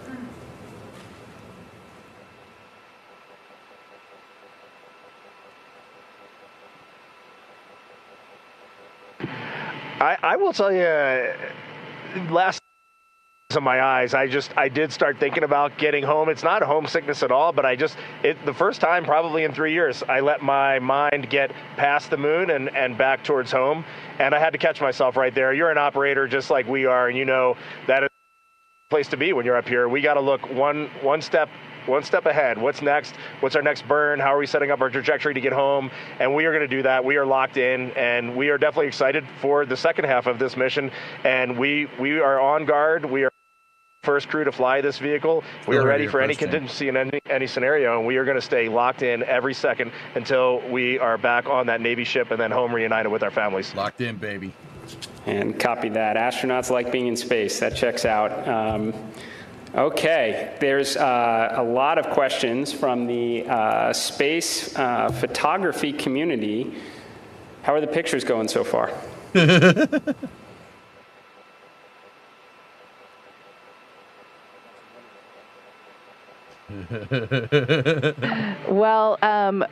I I will tell you, last of my eyes, I did start thinking about getting home. It's not homesickness at all, but the first time probably in 3 years, I let my mind get past the moon and back towards home. And I had to catch myself right there. You're an operator just like we are, and you know that is the place to be when you're up here. We got to look one step ahead. What's next? What's our next burn? How are we setting up our trajectory to get home? And we are going to do that. We are locked in, and we are definitely excited for the second half of this mission. And we are on guard. We are first crew to fly this vehicle. We are ready for any contingency in any scenario, and we are going to stay locked in every second until we are back on that Navy ship and then home reunited with our families. Locked in, baby. And copy that. Astronauts like being in space. That checks out. Okay, there's a lot of questions from the space photography community. How are the pictures going so far? Well,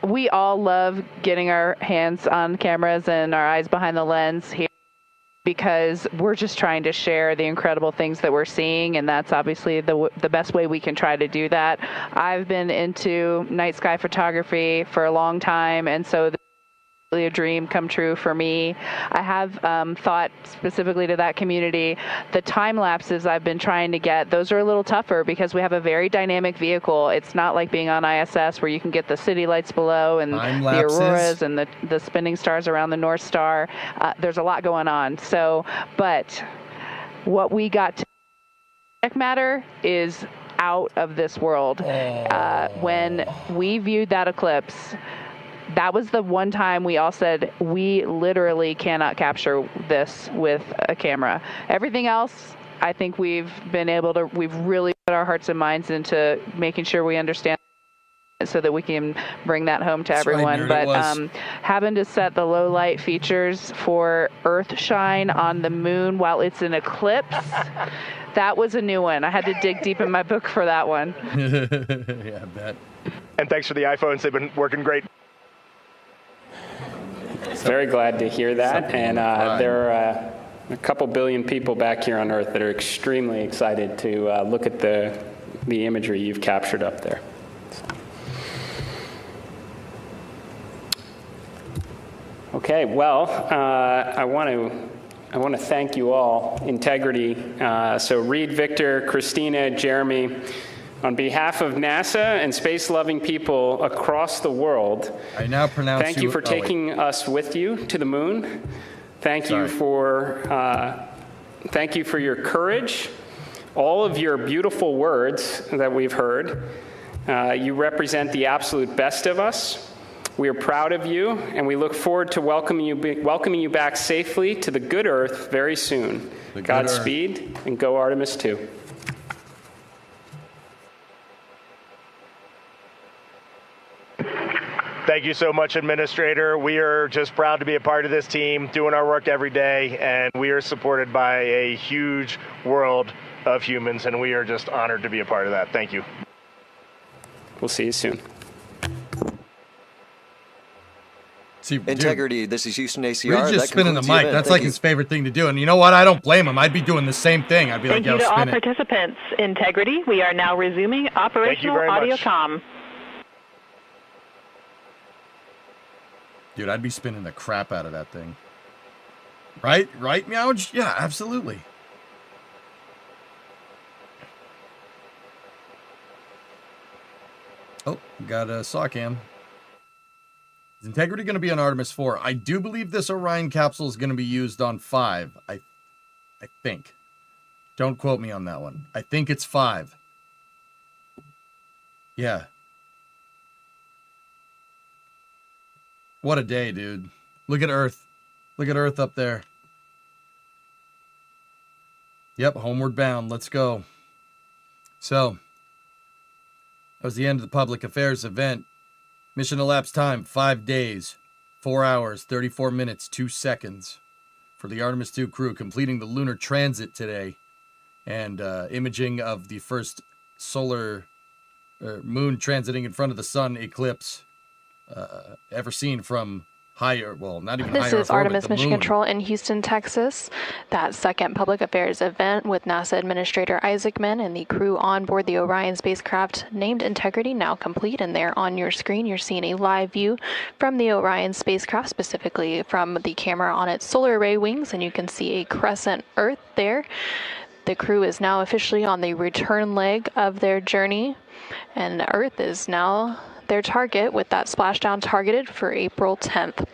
we all love getting our hands on cameras and our eyes behind the lens here because we're just trying to share the incredible things that we're seeing, and that's obviously the best way we can try to do that. I've been into night sky photography for a long time, and so a dream come true for me. I have thought specifically to that community, the time lapses I've been trying to get, those are a little tougher because we have a very dynamic vehicle. It's not like being on ISS where you can get the city lights below and the auroras and the spinning stars around the North Star. There's a lot going on. So, but what we got to matter is out of this world. When we viewed that eclipse, that was the one time we all said, we literally cannot capture this with a camera. Everything else, I think we've really put our hearts and minds into making sure we understand so that we can bring that home to everyone. But having to set the low light features for Earth shine on the moon while it's an eclipse, that was a new one. I had to dig deep in my book for that one. Yeah, I bet. And thanks for the iPhones. They've been working great. Very glad to hear that. And there are a couple billion people back here on Earth that are extremely excited to look at the imagery you've captured up there. Okay, well, I want to thank you all. Integrity. So Reed, Victor, Christina, Jeremy, on behalf of NASA and space-loving people across the world, I now pronounce thank you for taking us with you to the moon. Thank you for your courage, all of your beautiful words that we've heard. You represent the absolute best of us. We are proud of you, and we look forward to welcoming you back safely to the good Earth very soon. Godspeed, and go Artemis 2. Thank you so much, Administrator. We are just proud to be a part of this team, doing our work every day, and we are supported by a huge world of humans, and we are just honored to be a part of that. Thank you. We'll see you soon. Integrity, this is Houston ACR. Reed's just spinning the mic. That's like his favorite thing to do. And you know what? I don't blame him. I'd be doing the same thing. I'd be like, yo, spin it. Thank you to all participants. Integrity, we are now resuming operational audio comm. Dude, I'd be spinning the crap out of that thing. Right? Right, Meowge? Yeah, absolutely. Oh, got a saw cam. Is Integrity going to be on Artemis 4? I do believe this Orion capsule is going to be used on 5. I think. Don't quote me on that one. I think it's 5. Yeah. What a day, dude. Look at Earth. Look at Earth up there. Yep, homeward bound. Let's go. So, that was the end of the public affairs event. Mission elapsed time, 5 days, 4 hours, 34 minutes, 2 seconds for the Artemis 2 crew, completing the lunar transit today and imaging of the first moon transiting in front of the sun eclipse ever seen from higher, well, not even This higher. is Artemis Mission Control in Houston, Texas. That second public affairs event with NASA Administrator Isaacman and the crew on board the Orion spacecraft named Integrity now complete. And there on your screen, you're seeing a live view from the Orion spacecraft, specifically from the camera on its solar array wings. And you can see a crescent Earth there. The crew is now officially on the return leg of their journey. And Earth is now their target, with that splashdown targeted for April 10th.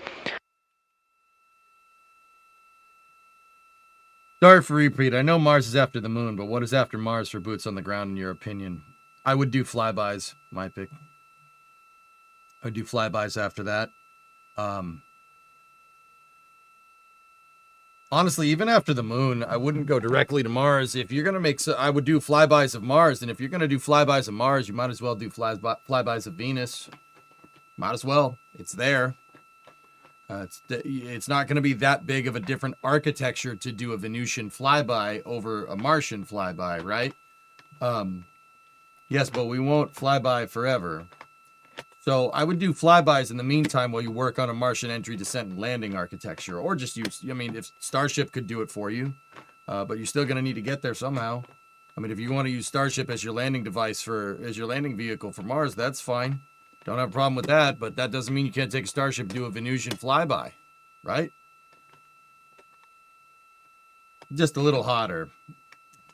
Sorry for repeat. I know Mars is after the moon, but what is after Mars for boots on the ground, in your opinion? I would do flybys, my pick. I would do flybys after that. Honestly, even after the moon, I wouldn't go directly to Mars. If you're going to make, I would do flybys of Mars. And if you're going to do flybys of Mars, you might as well do flybys of Venus. Might as well. It's there. It's not going to be that big of a different architecture to do a Venusian flyby over a Martian flyby, right? Yes, but we won't flyby forever. So I would do flybys in the meantime while you work on a Martian entry, descent, and landing architecture. Or just use, I mean, if Starship could do it for you, but you're still going to need to get there somehow. I mean, if you want to use Starship as your landing device as your landing vehicle for Mars, that's fine. Don't have a problem with that, but that doesn't mean you can't take a Starship and do a Venusian flyby, right? Just a little hotter.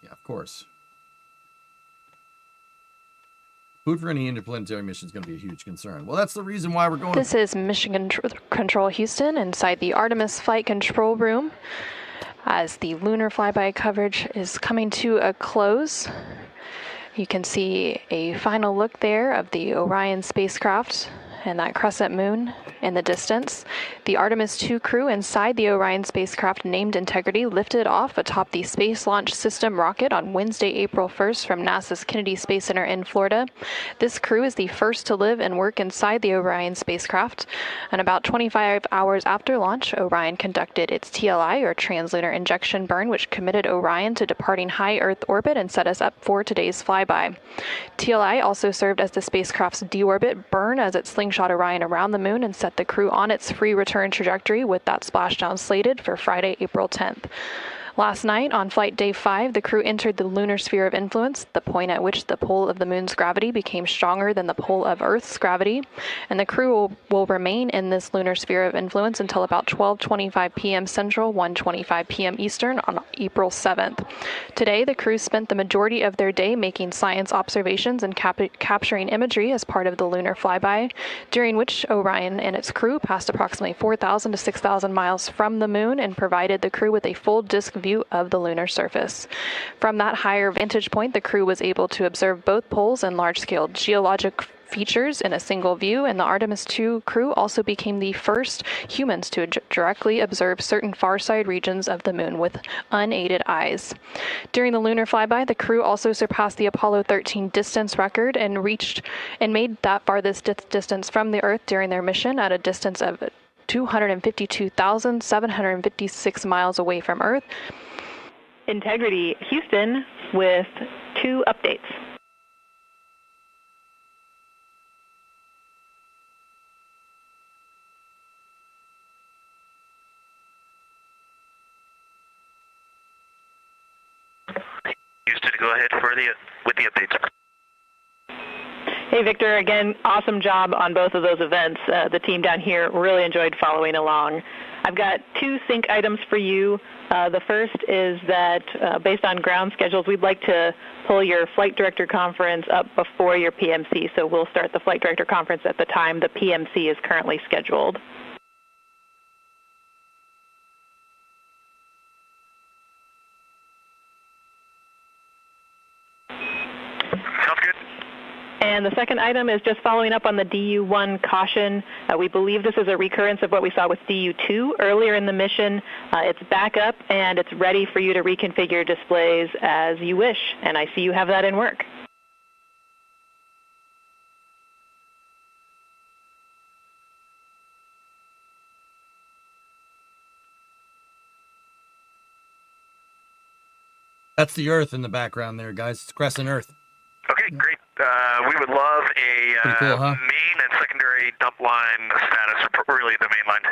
Yeah, of course. Food for any interplanetary mission is going to be a huge concern. Well, that's the reason why we're going. This is Mission Control Houston inside the Artemis Flight Control Room as the lunar flyby coverage is coming to a close. You can see a final look there of the Orion spacecraft and that crescent moon in the distance. The Artemis 2 crew inside the Orion spacecraft named Integrity lifted off atop the Space Launch System rocket on Wednesday, April 1st from NASA's Kennedy Space Center in Florida. This crew is the first to live and work inside the Orion spacecraft. And about 25 hours after launch, Orion conducted its TLI, or translunar injection burn, which committed Orion to departing high Earth orbit and set us up for today's flyby. TLI also served as the spacecraft's deorbit burn as it slingshot Orion around the moon and set the crew on its free return trajectory, with that splashdown slated for Friday, April 10th. Last night, on flight day 5, the crew entered the lunar sphere of influence, the point at which the pull of the moon's gravity became stronger than the pull of Earth's gravity, and the crew will remain in this lunar sphere of influence until about 12:25 p.m. Central, 1:25 p.m. Eastern on April 7th. Today, the crew spent the majority of their day making science observations and capturing imagery as part of the lunar flyby, during which Orion and its crew passed approximately 4,000 to 6,000 miles from the moon and provided the crew with a full disk view of the lunar surface. From that higher vantage point, the crew was able to observe both poles and large-scale geologic features in a single view, and the Artemis 2 crew also became the first humans to directly observe certain far-side regions of the moon with unaided eyes. During the lunar flyby, the crew also surpassed the Apollo 13 distance record and made that farthest distance from the Earth during their mission at a distance of 252,756 miles away from Earth. Integrity Houston with 2 updates. Houston, go ahead with the updates. Hey, Victor, again, awesome job on both of those events. The team down here really enjoyed following along. I've got 2 sync items for you. The first is that based on ground schedules, we'd like to pull your Flight Director Conference up before your PMC, so we'll start the Flight Director Conference at the time the PMC is currently scheduled. And the second item is just following up on the DU-1 caution. We believe this is a recurrence of what we saw with DU-2 earlier in the mission. It's back up, and it's ready for you to reconfigure displays as you wish. And I see you have that in work. That's the Earth in the background there, guys. It's crescent Earth. Okay, great. We would love a Pretty cool, huh? main and secondary dump line status, or really the main line.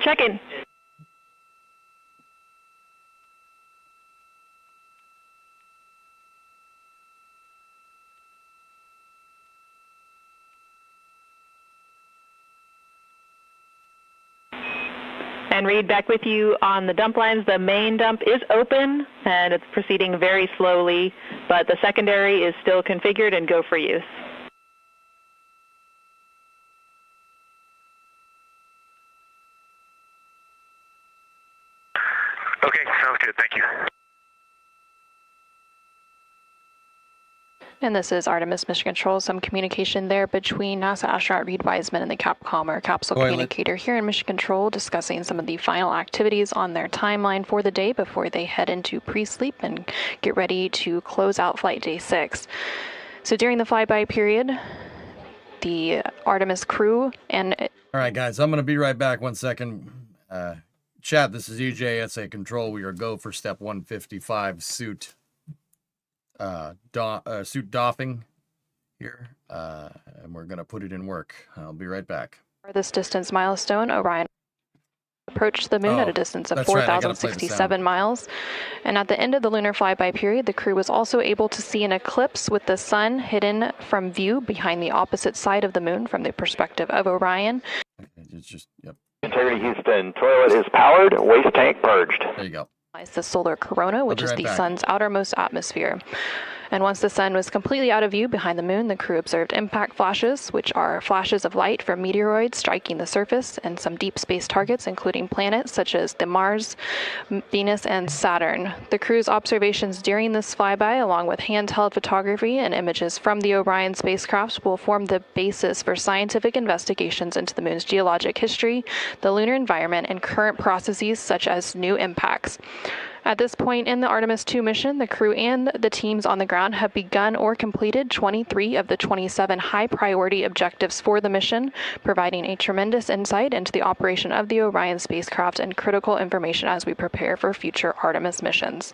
Check in. And Reed, back with you on the dump lines. The main dump is open, and it's proceeding very slowly, but the secondary is still configured and go for use. Okay, sounds good. Thank you. And this is Artemis Mission Control. Some communication there between NASA astronaut Reed Wiseman and the Capcom, or capsule communicator here in Mission Control, discussing some of the final activities on their timeline for the day before they head into pre-sleep and get ready to close out flight day 6. So during the flyby period, the Artemis crew and... All right, guys, I'm going to be right back. 1 second. Chat, this is EJSA Control. We are go for step 155 suit. Suit doffing here, and we're going to put it in work. I'll be right back. For this distance milestone, Orion approached the moon at a distance of 4,067 miles. And at the end of the lunar flyby period, the crew was also able to see an eclipse with the sun hidden from view behind the opposite side of the moon from the perspective of Orion. It's just, yep. Integrity Houston, toilet is powered, waste tank purged. There you go. The solar corona, which is the sun's outermost atmosphere. And once the sun was completely out of view behind the moon, the crew observed impact flashes, which are flashes of light from meteoroids striking the surface, and some deep space targets, including planets such as the Mars, Venus, and Saturn. The crew's observations during this flyby, along with handheld photography and images from the Orion spacecraft, will form the basis for scientific investigations into the moon's geologic history, the lunar environment, and current processes such as new impacts. At this point in the Artemis 2 mission, the crew and the teams on the ground have begun or completed 23 of the 27 high-priority objectives for the mission, providing a tremendous insight into the operation of the Orion spacecraft and critical information as we prepare for future Artemis missions.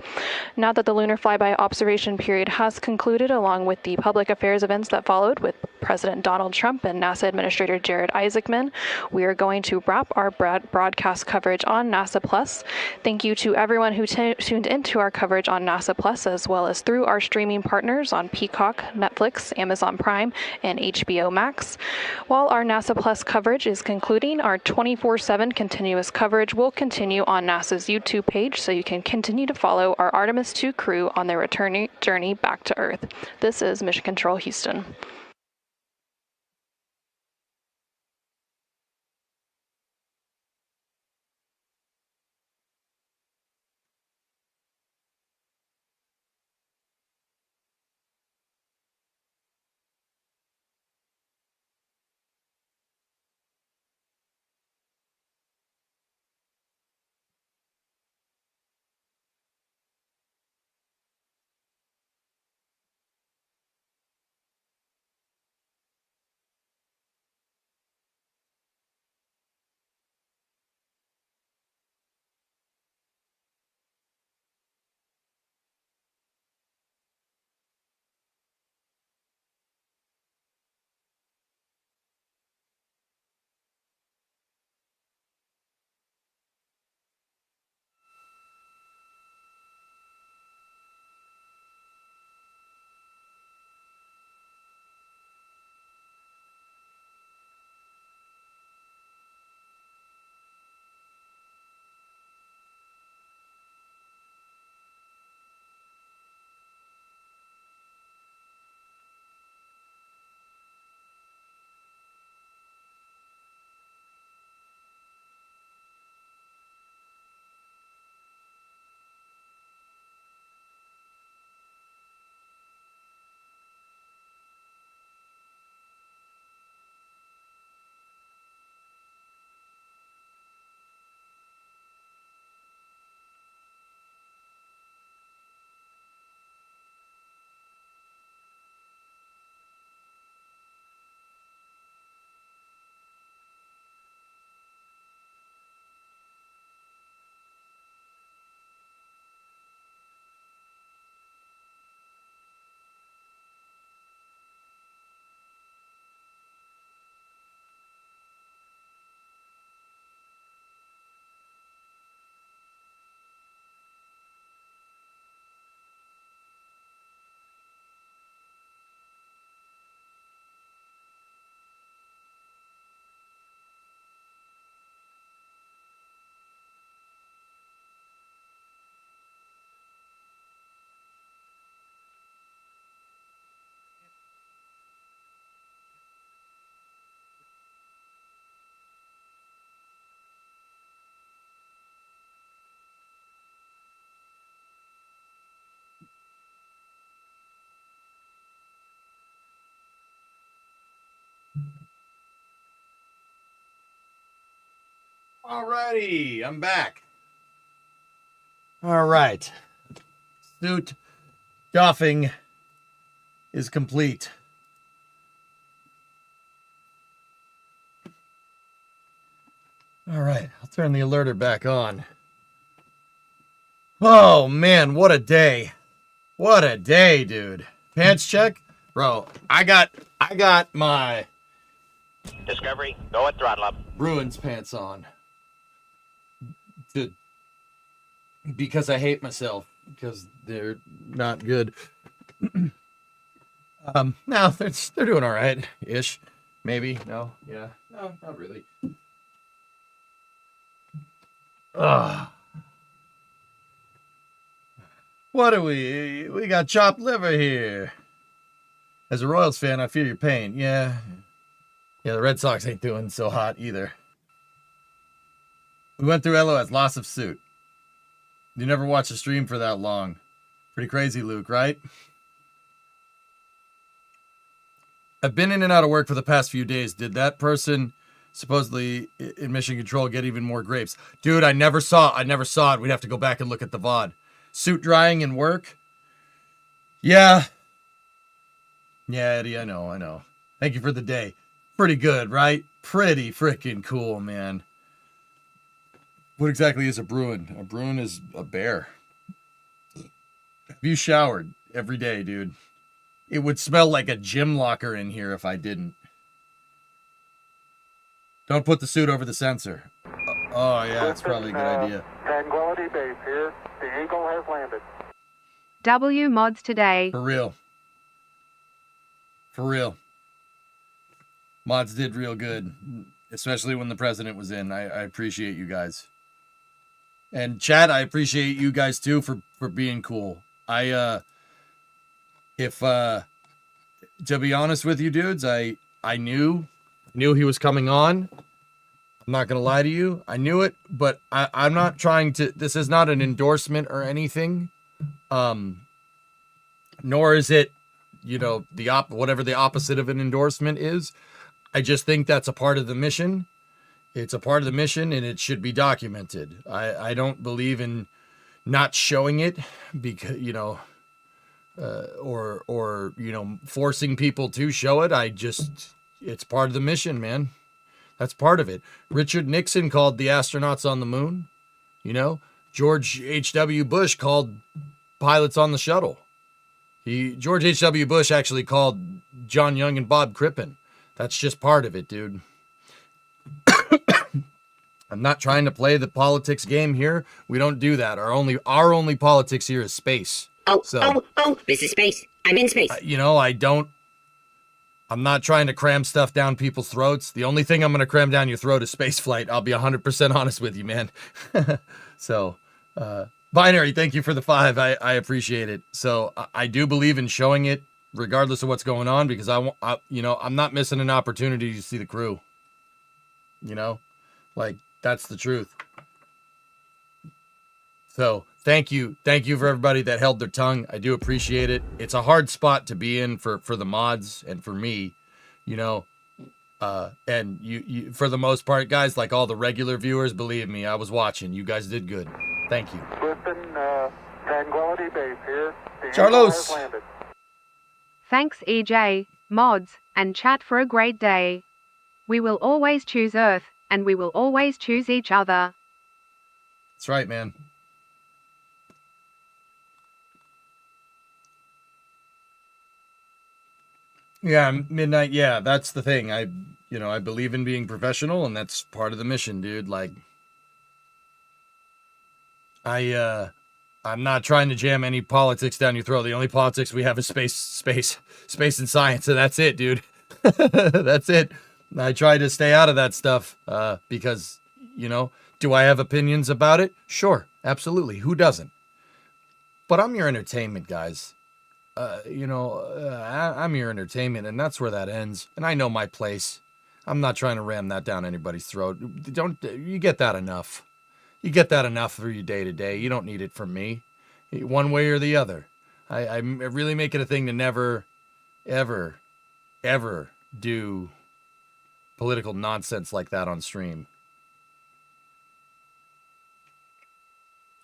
Now that the lunar flyby observation period has concluded, along with the public affairs events that followed with President Donald Trump and NASA Administrator Jared Isaacman, we are going to wrap our broadcast coverage on NASA Plus. Thank you to everyone who tuned into our coverage on NASA Plus, as well as through our streaming partners on Peacock, Netflix, Amazon Prime, and HBO Max. While our NASA Plus coverage is concluding, our 24/7 continuous coverage will continue on NASA's YouTube page, so you can continue to follow our Artemis 2 crew on their return journey back to Earth. This is Mission Control Houston. Alrighty, I'm back. All right. Suit doffing is complete. All right, I'll turn the alerter back on. Oh man, what a day. What a day, dude. Pants check? Bro, I got my Discovery, go at throttle up. Bruins pants on. Because I hate myself, because they're not good. No, they're doing all right ish. Maybe. No, yeah. No, not really. What do we got chopped liver here. As a Royals fan, I feel your pain. Yeah, the Red Sox ain't doing so hot either. We went through LOS, loss of suit. You never watched a stream for that long. Pretty crazy, Luke, right? I've been in and out of work for the past few days. Did that person supposedly in mission control get even more grapes? Dude, I never saw it. We'd have to go back and look at the VOD. Suit drying in work? Yeah. Yeah, Eddie, I know. Thank you for the day. Pretty good, right? Pretty freaking cool, man. What exactly is a Bruin? A Bruin is a bear. Have you showered every day, dude? It would smell like a gym locker in here if I didn't. Don't put the suit over the sensor. Oh, yeah, that's probably a good idea. Tranquility Base here. The Eagle has landed. W mods today. For real. For real. Mods did real good, especially when the president was in. I appreciate you guys. And chat, I appreciate you guys too for being cool. To be honest with you dudes, I knew he was coming on. I'm not going to lie to you. I knew it, but I'm not trying to, this is not an endorsement or anything. Nor is it, whatever the opposite of an endorsement is. I just think that's a part of the mission. It's a part of the mission and it should be documented. I don't believe in not showing it because, or forcing people to show it. It's part of the mission, man. That's part of it. Richard Nixon called the astronauts on the moon. George H.W. Bush called pilots on the shuttle. George H.W. Bush actually called John Young and Bob Crippen. That's just part of it, dude. I'm not trying to play the politics game here. We don't do that. Our only politics here is space. This is space. I'm in space. I'm not trying to cram stuff down people's throats. The only thing I'm going to cram down your throat is space flight. I'll be 100% honest with you, man. So, Binary, thank you for the 5. I appreciate it. So I do believe in showing it regardless of what's going on because I'm not missing an opportunity to see the crew. That's the truth. So thank you for everybody that held their tongue. I do appreciate it. It's a hard spot to be in for the mods and for me, and you for the most part, guys, like all the regular viewers, believe me, I was watching. You guys did good. Thank you. Listen, Tranquility Base here. The Charlos. Eagle has landed. Thanks EJ, mods, and chat for a great day. We will always choose Earth, and we will always choose each other. That's right, man. Yeah, midnight. Yeah, that's the thing. I believe in being professional, and that's part of the mission, dude. I'm not trying to jam any politics down your throat. The only politics we have is space and science, and that's it, dude. That's it. I try to stay out of that stuff because, do I have opinions about it? Sure, absolutely. Who doesn't? But I'm your entertainment, guys. I'm your entertainment, and that's where that ends. And I know my place. I'm not trying to ram that down anybody's throat. You get that enough. You get that enough for your day to day. You don't need it from me, one way or the other. I really make it a thing to never, ever, ever do political nonsense like that on stream.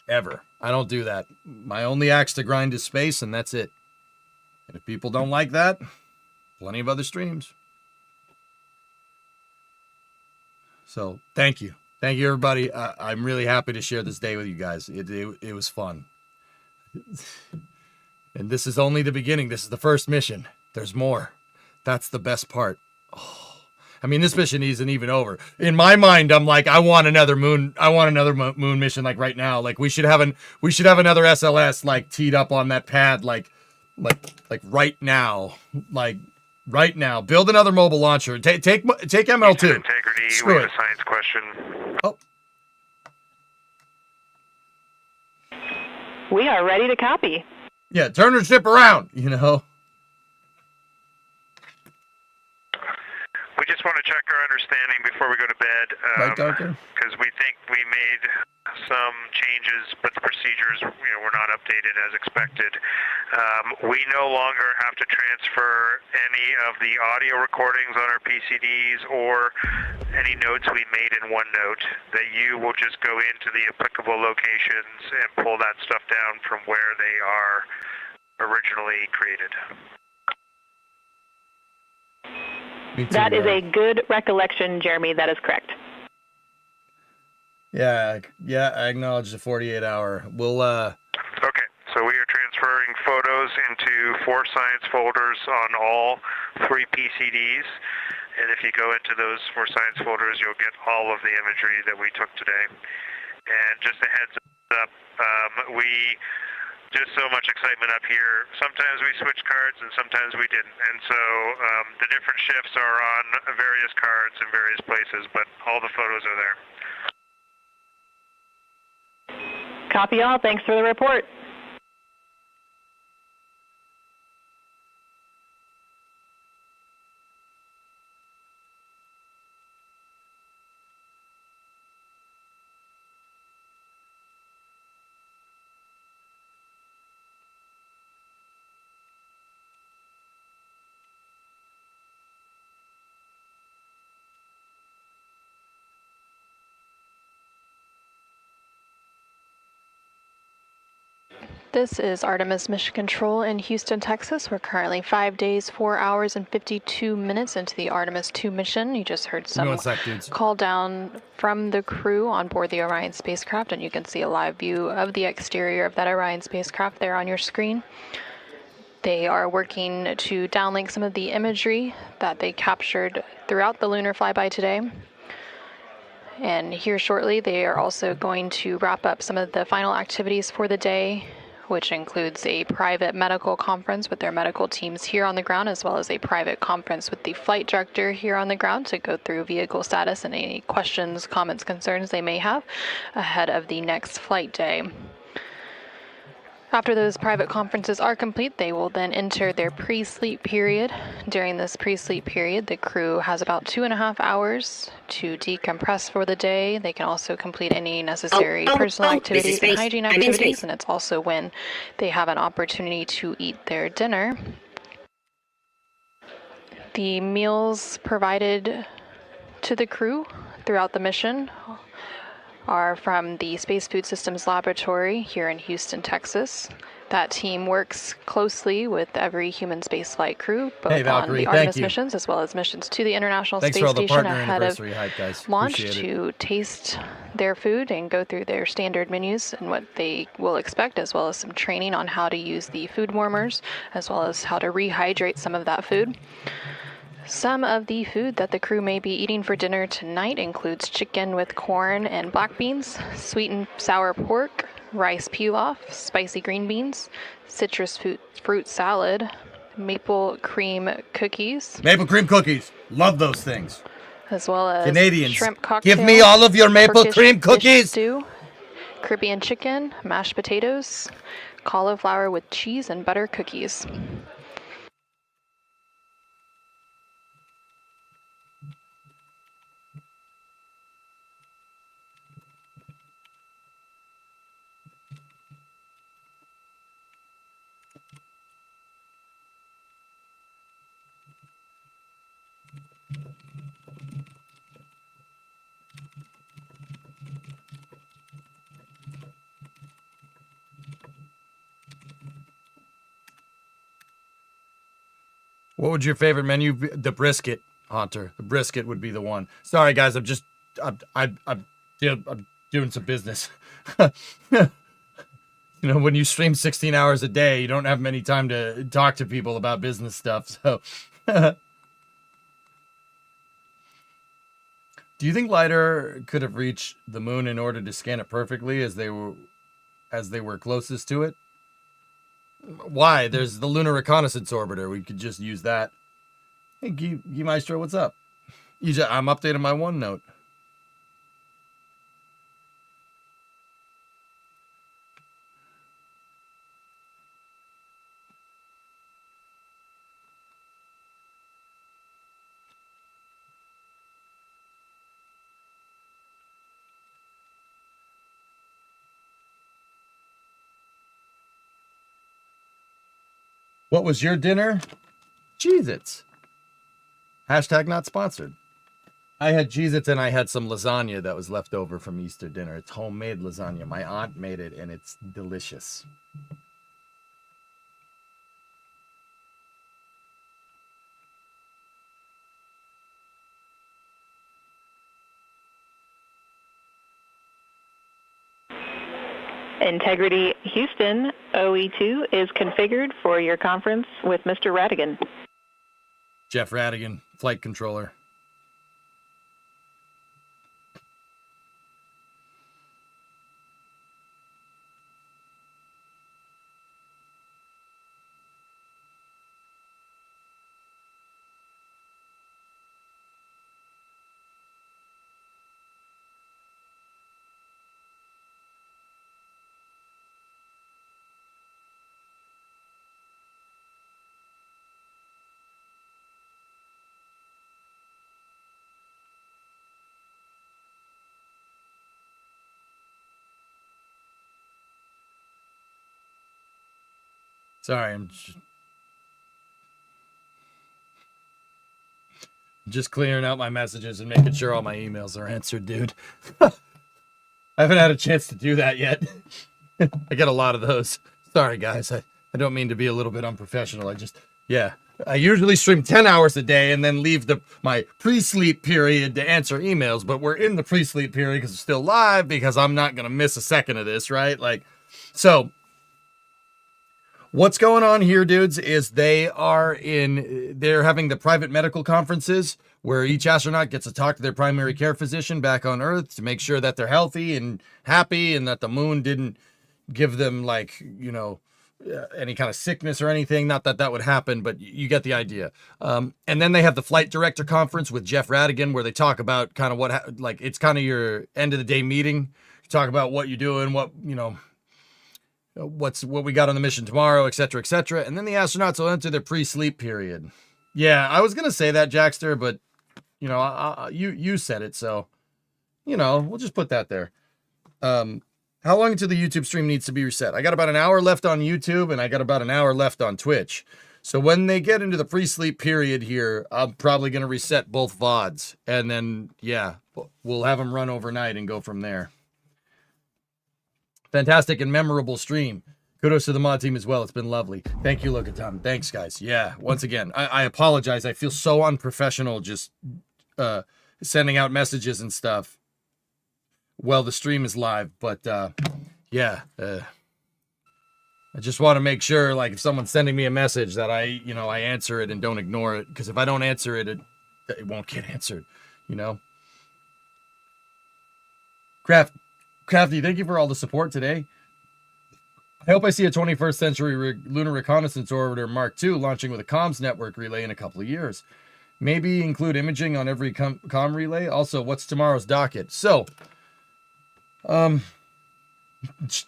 ever. I don't do that. My only axe to grind is space, and that's it. And if people don't like that, plenty of other streams. So thank you. Thank you, everybody. I'm really happy to share this day with you guys. It was fun. And this is only the beginning. This is the first mission. There's more. That's the best part. Oh, I mean, this mission isn't even over. In my mind, I'm like, I want another moon. I want another moon mission, like right now. Like we should have another SLS like teed up on that pad, like right now, like right now. Build another mobile launcher. Take ML2. Integrity. Screw We have it. a science question. Oh. We are ready to copy. Yeah, turn the ship around, you know. We just want to check our understanding before we go to bed. Right, Darker? Because we think we made some changes, but the procedures, were not updated as expected. We no longer have to transfer any of the audio recordings on our PCDs or any notes we made in OneNote. That you will just go into the applicable locations and pull that stuff down from where they are originally created. That is a good recollection, Jeremy. That is correct. Yeah, I acknowledge the 48-hour. We'll, Okay, so we are transferring photos into 4 science folders on all 3 PCDs. And if you go into those 4 science folders, you'll get all of the imagery that we took today. And just a heads up, just so much excitement up here. Sometimes we switch cards and sometimes we didn't. And so the different shifts are on various cards in various places, but all the photos are there. Copy all. Thanks for the report. This is Artemis Mission Control in Houston, Texas. We're currently 5 days, 4 hours, and 52 minutes into the Artemis 2 mission. You just heard some call down from the crew on board the Orion spacecraft, and you can see a live view of the exterior of that Orion spacecraft there on your screen. They are working to downlink some of the imagery that they captured throughout the lunar flyby today. And here shortly, they are also going to wrap up some of the final activities for the day, which includes a private medical conference with their medical teams here on the ground, as well as a private conference with the flight director here on the ground to go through vehicle status and any questions, comments, concerns they may have ahead of the next flight day. After those private conferences are complete, they will then enter their pre-sleep period. During this pre-sleep period, the crew has about 2.5 hours to decompress for the day. They can also complete any necessary personal activities and hygiene activities, and it's also when they have an opportunity to eat their dinner. The meals provided to the crew throughout the mission are from the Space Food Systems Laboratory here in Houston, Texas. That team works closely with every human spaceflight crew, both on the Artemis missions as well as missions to the International Space Station ahead of launch to taste their food and go through their standard menus and what they will expect, as well as some training on how to use the food warmers, as well as how to rehydrate some of that food. Some of the food that the crew may be eating for dinner tonight includes chicken with corn and black beans, sweet and sour pork, rice pilaf, spicy green beans, citrus fruit salad, maple cream cookies. Maple cream cookies. Love those things. As well as Canadians, shrimp cocktail. Give me all of your maple cream cookies. Stew, Caribbean chicken, mashed potatoes, cauliflower with cheese and butter cookies. What would your favorite menu be? The brisket, Haunter. The brisket would be the one. Sorry, guys. I'm doing some business. You know, when you stream 16 hours a day, you don't have many time to talk to people about business stuff. So, do you think LiDAR could have reached the moon in order to scan it perfectly as they were closest to it? Why? There's the Lunar Reconnaissance Orbiter. We could just use that. Hey, Guy Maestro, what's up? I'm updating my OneNote. What was your dinner? Cheez-Its. Hashtag not sponsored. I had Cheez-Its and I had some lasagna that was left over from Easter dinner. It's homemade lasagna. My aunt made it and it's delicious. Integrity Houston, OE2 is configured for your conference with Mr. Radigan. Jeff Radigan, flight controller. Sorry, I'm just clearing out my messages and making sure all my emails are answered, dude. I haven't had a chance to do that yet. I get a lot of those. Sorry, guys. I don't mean to be a little bit unprofessional. I usually stream 10 hours a day and then leave my pre-sleep period to answer emails, but we're in the pre-sleep period because it's still live because I'm not going to miss a second of this, right? So what's going on here, dudes, is they're having the private medical conferences where each astronaut gets to talk to their primary care physician back on Earth to make sure that they're healthy and happy and that the moon didn't give them any kind of sickness or anything. Not that that would happen, but you get the idea. And then they have the flight director conference with Jeff Radigan where they talk about kind of it's kind of your end of the day meeting. You talk about what you're doing, what we got on the mission tomorrow, et cetera, and then the astronauts will enter their pre-sleep period. Yeah, I was gonna say that, Jackster, but you said it, so we'll just put that there. How long until the YouTube stream needs to be reset? I got about an hour left on YouTube, and I got about an hour left on Twitch. So when they get into the pre-sleep period here, I'm probably gonna reset both VODs, and then we'll have them run overnight and go from there. Fantastic and memorable stream. Kudos to the mod team as well. It's been lovely. Thank you, Locaton. Thanks, guys. Yeah, once again, I apologize. I feel so unprofessional just sending out messages and stuff while the stream is live. But, I just want to make sure, if someone's sending me a message that I answer it and don't ignore it. Because if I don't answer it, it won't get answered, Crafty, thank you for all the support today. I hope I see a 21st century Lunar Reconnaissance Orbiter Mark II launching with a comms network relay in a couple of years. Maybe include imaging on every comm relay. Also, what's tomorrow's docket? So,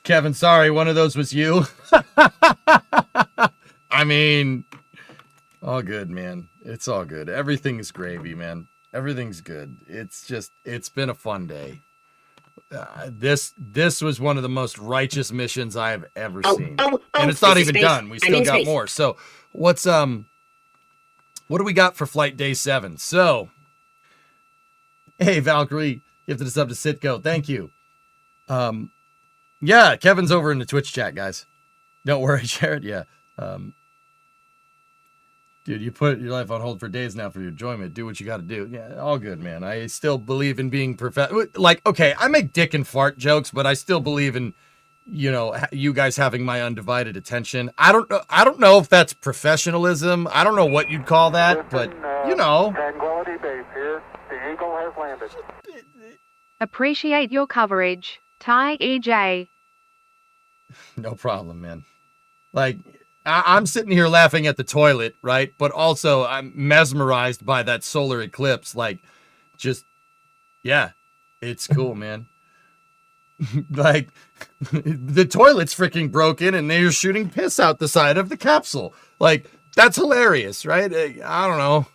Kevin, sorry, one of those was you. I mean, all good, man. It's all good. Everything's gravy, man. Everything's good. It's been a fun day. This was one of the most righteous missions I have ever seen. And it's not even done. We still got more. So what do we got for flight day 7? So, hey, Valkyrie, gifted us up to Sitco. Thank you. Kevin's over in the Twitch chat, guys. Don't worry, Jared. Yeah. Dude, you put your life on hold for days now for your enjoyment. Do what you got to do. Yeah, all good, man. I still believe in being like, okay, I make dick and fart jokes, but I still believe in, you know, you guys having my undivided attention. I don't know if that's professionalism. I don't know what you'd call that, but you know. Tranquility Base here. The Eagle has landed. Appreciate your coverage. Ty EJ. No problem, man. Like, I'm sitting here laughing at the toilet, right? But also I'm mesmerized by that solar eclipse. Like, just, yeah, it's cool, man. Like, the toilet's freaking broken and they're shooting piss out the side of the capsule. Like, that's hilarious, right? I don't know.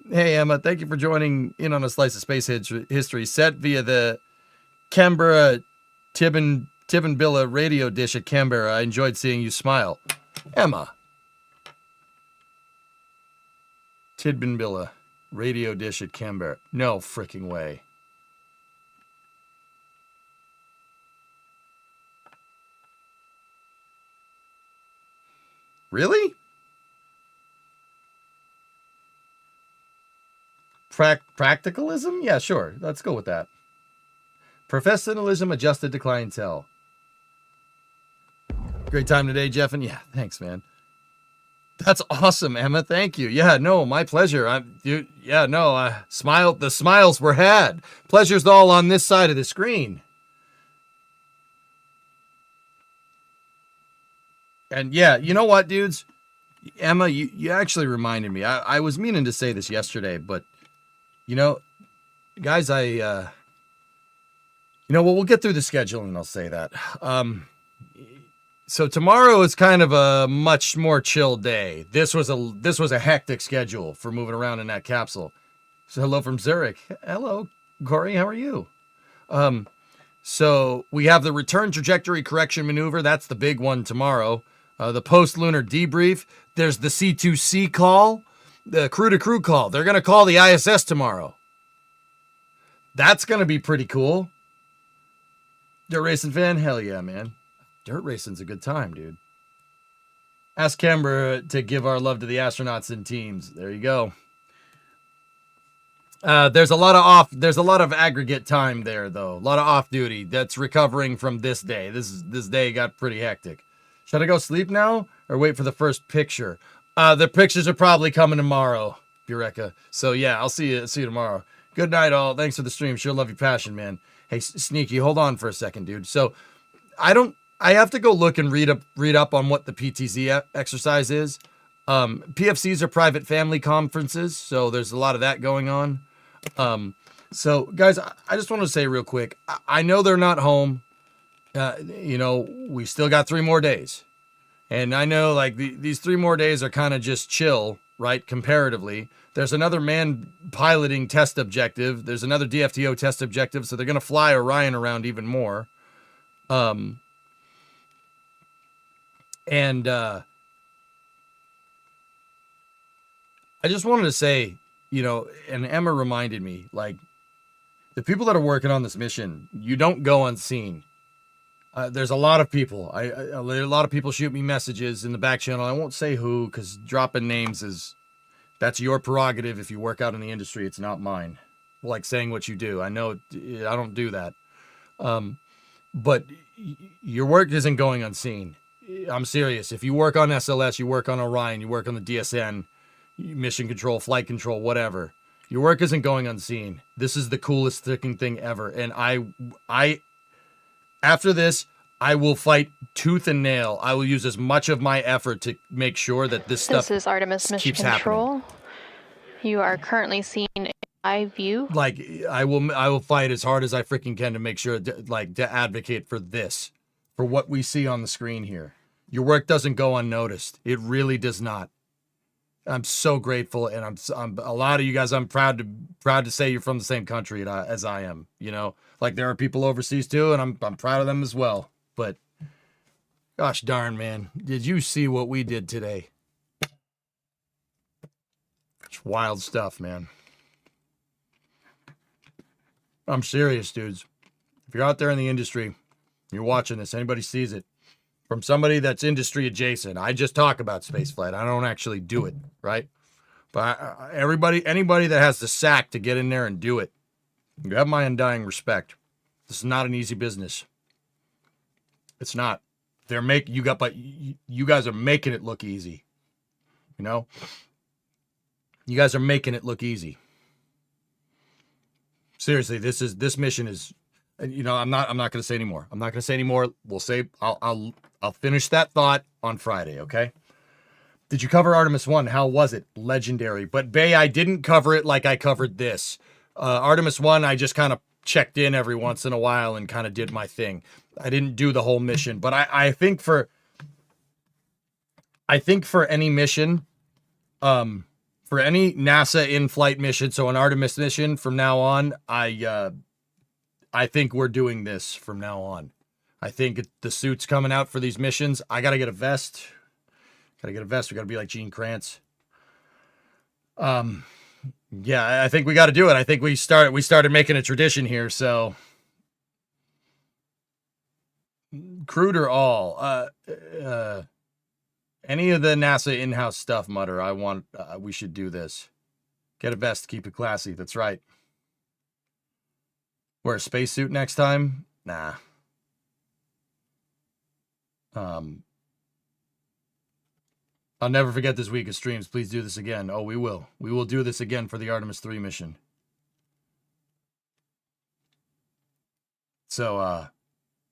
Hey, Emma, thank you for joining in on a slice of space history set via the Canberra Tibbinbilla radio dish at Canberra. I enjoyed seeing you smile. Emma. Tidbinbilla radio dish at Canberra. No freaking way. Really? Practicalism? Yeah, sure. Let's go with that. Professionalism adjusted to clientele. Great time today, Jeff. And yeah, thanks, man. That's awesome, Emma. Thank you. Yeah, no, my pleasure. The smiles were had. Pleasure's all on this side of the screen. And yeah, you know what, dudes? Emma, you actually reminded me. I was meaning to say this yesterday, but you know, guys, we'll get through the schedule and I'll say that. So tomorrow is kind of a much more chill day. This was a hectic schedule for moving around in that capsule. So hello from Zurich. Hello, Corey. How are you? So we have the return trajectory correction maneuver. That's the big one tomorrow. The post-lunar debrief. There's the C2C call, the crew-to-crew call. They're going to call the ISS tomorrow. That's going to be pretty cool. Dirt racing fan? Hell yeah, man. Dirt racing's a good time, dude. Ask Canberra to give our love to the astronauts and teams. There you go. There's a lot of aggregate time there, though. A lot of off duty. That's recovering from this day. This day got pretty hectic. Should I go sleep now or wait for the first picture? The pictures are probably coming tomorrow, Bureka. So yeah, I'll see you tomorrow. Good night, all. Thanks for the stream. Sure love your passion, man. Hey, Sneaky, hold on for a second, dude. So I have to go look and read up on what the PTZ exercise is. PFCs are private family conferences, so there's a lot of that going on. So guys, I just want to say real quick, I know they're not home. We still got 3 more days. And I know like these 3 more days are kind of just chill, right? Comparatively. There's another man piloting test objective. There's another DFTO test objective. So they're going to fly Orion around even more. I just wanted to say, and Emma reminded me, like, the people that are working on this mission, you don't go unseen. There's a lot of people. A lot of people shoot me messages in the back channel. I won't say who, because dropping names that's your prerogative. If you work out in the industry, it's not mine. Like saying what you do. I know I don't do that. But your work isn't going unseen. I'm serious. If you work on SLS, you work on Orion, you work on the DSN, mission control, flight control, whatever. Your work isn't going unseen. This is the coolest freaking thing ever. And I after this, I will fight tooth and nail. I will use as much of my effort to make sure that this stuff This is Artemis Mission Control. Happening. You are currently seeing a live view. Like, I will fight as hard as I freaking can to make sure to advocate for this, for what we see on the screen here. Your work doesn't go unnoticed. It really does not. I'm so grateful, and I'm a lot of you guys. I'm proud to say you're from the same country as I am. Like there are people overseas too, and I'm proud of them as well. But gosh darn, man, did you see what we did today? It's wild stuff, man. I'm serious, dudes. If you're out there in the industry, you're watching this, anybody sees it, from somebody that's industry adjacent. I just talk about spaceflight. I don't actually do it, right? But anybody that has the sack to get in there and do it, you have my undying respect. This is not an easy business. It's not. You guys are making it look easy. You know? You guys are making it look easy. Seriously, this mission is, you know, I'm not going to say anymore. I'm not going to say anymore. I'll finish that thought on Friday, okay? Did you cover Artemis 1? How was it? Legendary. But Bay, I didn't cover it like I covered this. Artemis 1, I just kind of checked in every once in a while and kind of did my thing. I didn't do the whole mission, but I think for any mission, for any NASA in-flight mission, so an Artemis mission from now on, I think we're doing this from now on. I think the suit's coming out for these missions. I got to get a vest. We got to be like Gene Kranz. Yeah, I think we got to do it. I think we started making a tradition here, so crude or all. Any of the NASA in-house stuff, Mutter. We should do this. Get a vest, keep it classy. That's right. Wear a spacesuit next time? Nah. I'll never forget this week of streams. Please do this again. Oh, we will. We will do this again for the Artemis 3 mission. So,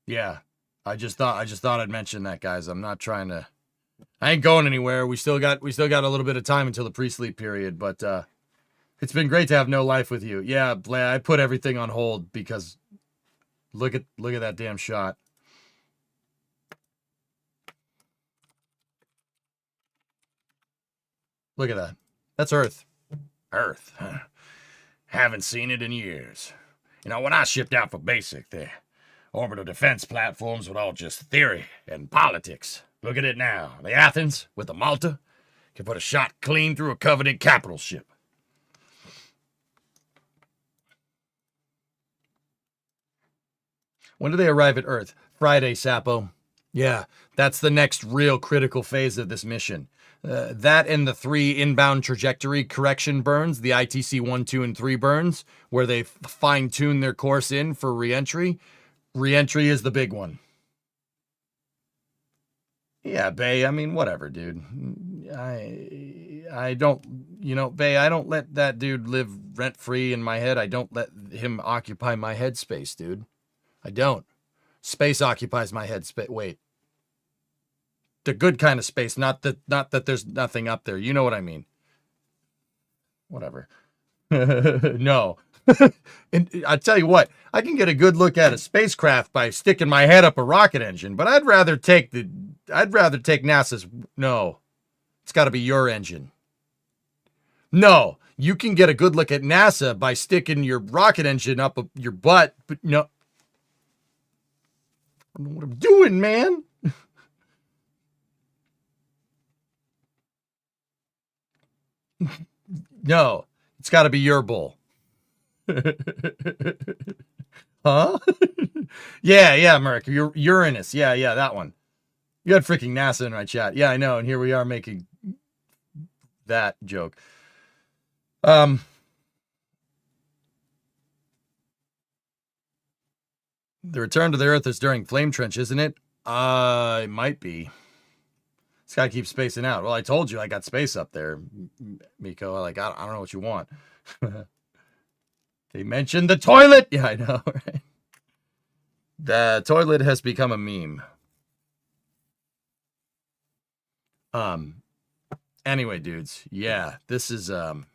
yeah. I just thought I'd mention that, guys. I'm not trying to. I ain't going anywhere. We still got a little bit of time until the pre-sleep period, but it's been great to have no life with you. Yeah, Blay, I put everything on hold because look at that damn shot. Look at that. That's Earth. Earth. Huh? Haven't seen it in years. You know, when I shipped out for basic, the orbital defense platforms were all just theory and politics. Look at it now. The Athens with the Malta can put a shot clean through a Covenant capital ship. When do they arrive at Earth? Friday, Sapo. Yeah, that's the next real critical phase of this mission. That and the 3 inbound trajectory correction burns, the ITC 1, 2, and 3 burns, where they fine-tune their course in for re-entry. Re-entry is the big one. Yeah, Bay, I mean, whatever, dude. I don't, you know, Bay, I don't let that dude live rent-free in my head. I don't let him occupy my headspace, dude. I don't. Space occupies my headspace. Wait. The good kind of space, not that there's nothing up there. You know what I mean. Whatever. No. And I tell you what, I can get a good look at a spacecraft by sticking my head up a rocket engine, but I'd rather take NASA's. No. It's got to be your engine. No. You can get a good look at NASA by sticking your rocket engine up your butt, but no. I don't know what I'm doing, man. No, it's got to be your bull. Huh? Yeah, Merc. Uranus. Yeah, that one. You had freaking NASA in my chat. Yeah, I know. And here we are making that joke. The return to the Earth is during Flame Trench, isn't it? It might be. This guy keeps spacing out. Well, I told you I got space up there, Miko. Like, I don't know what you want. They mentioned the toilet. Yeah, I know, right? The toilet has become a meme. Anyway, dudes. Yeah, this is, Isn't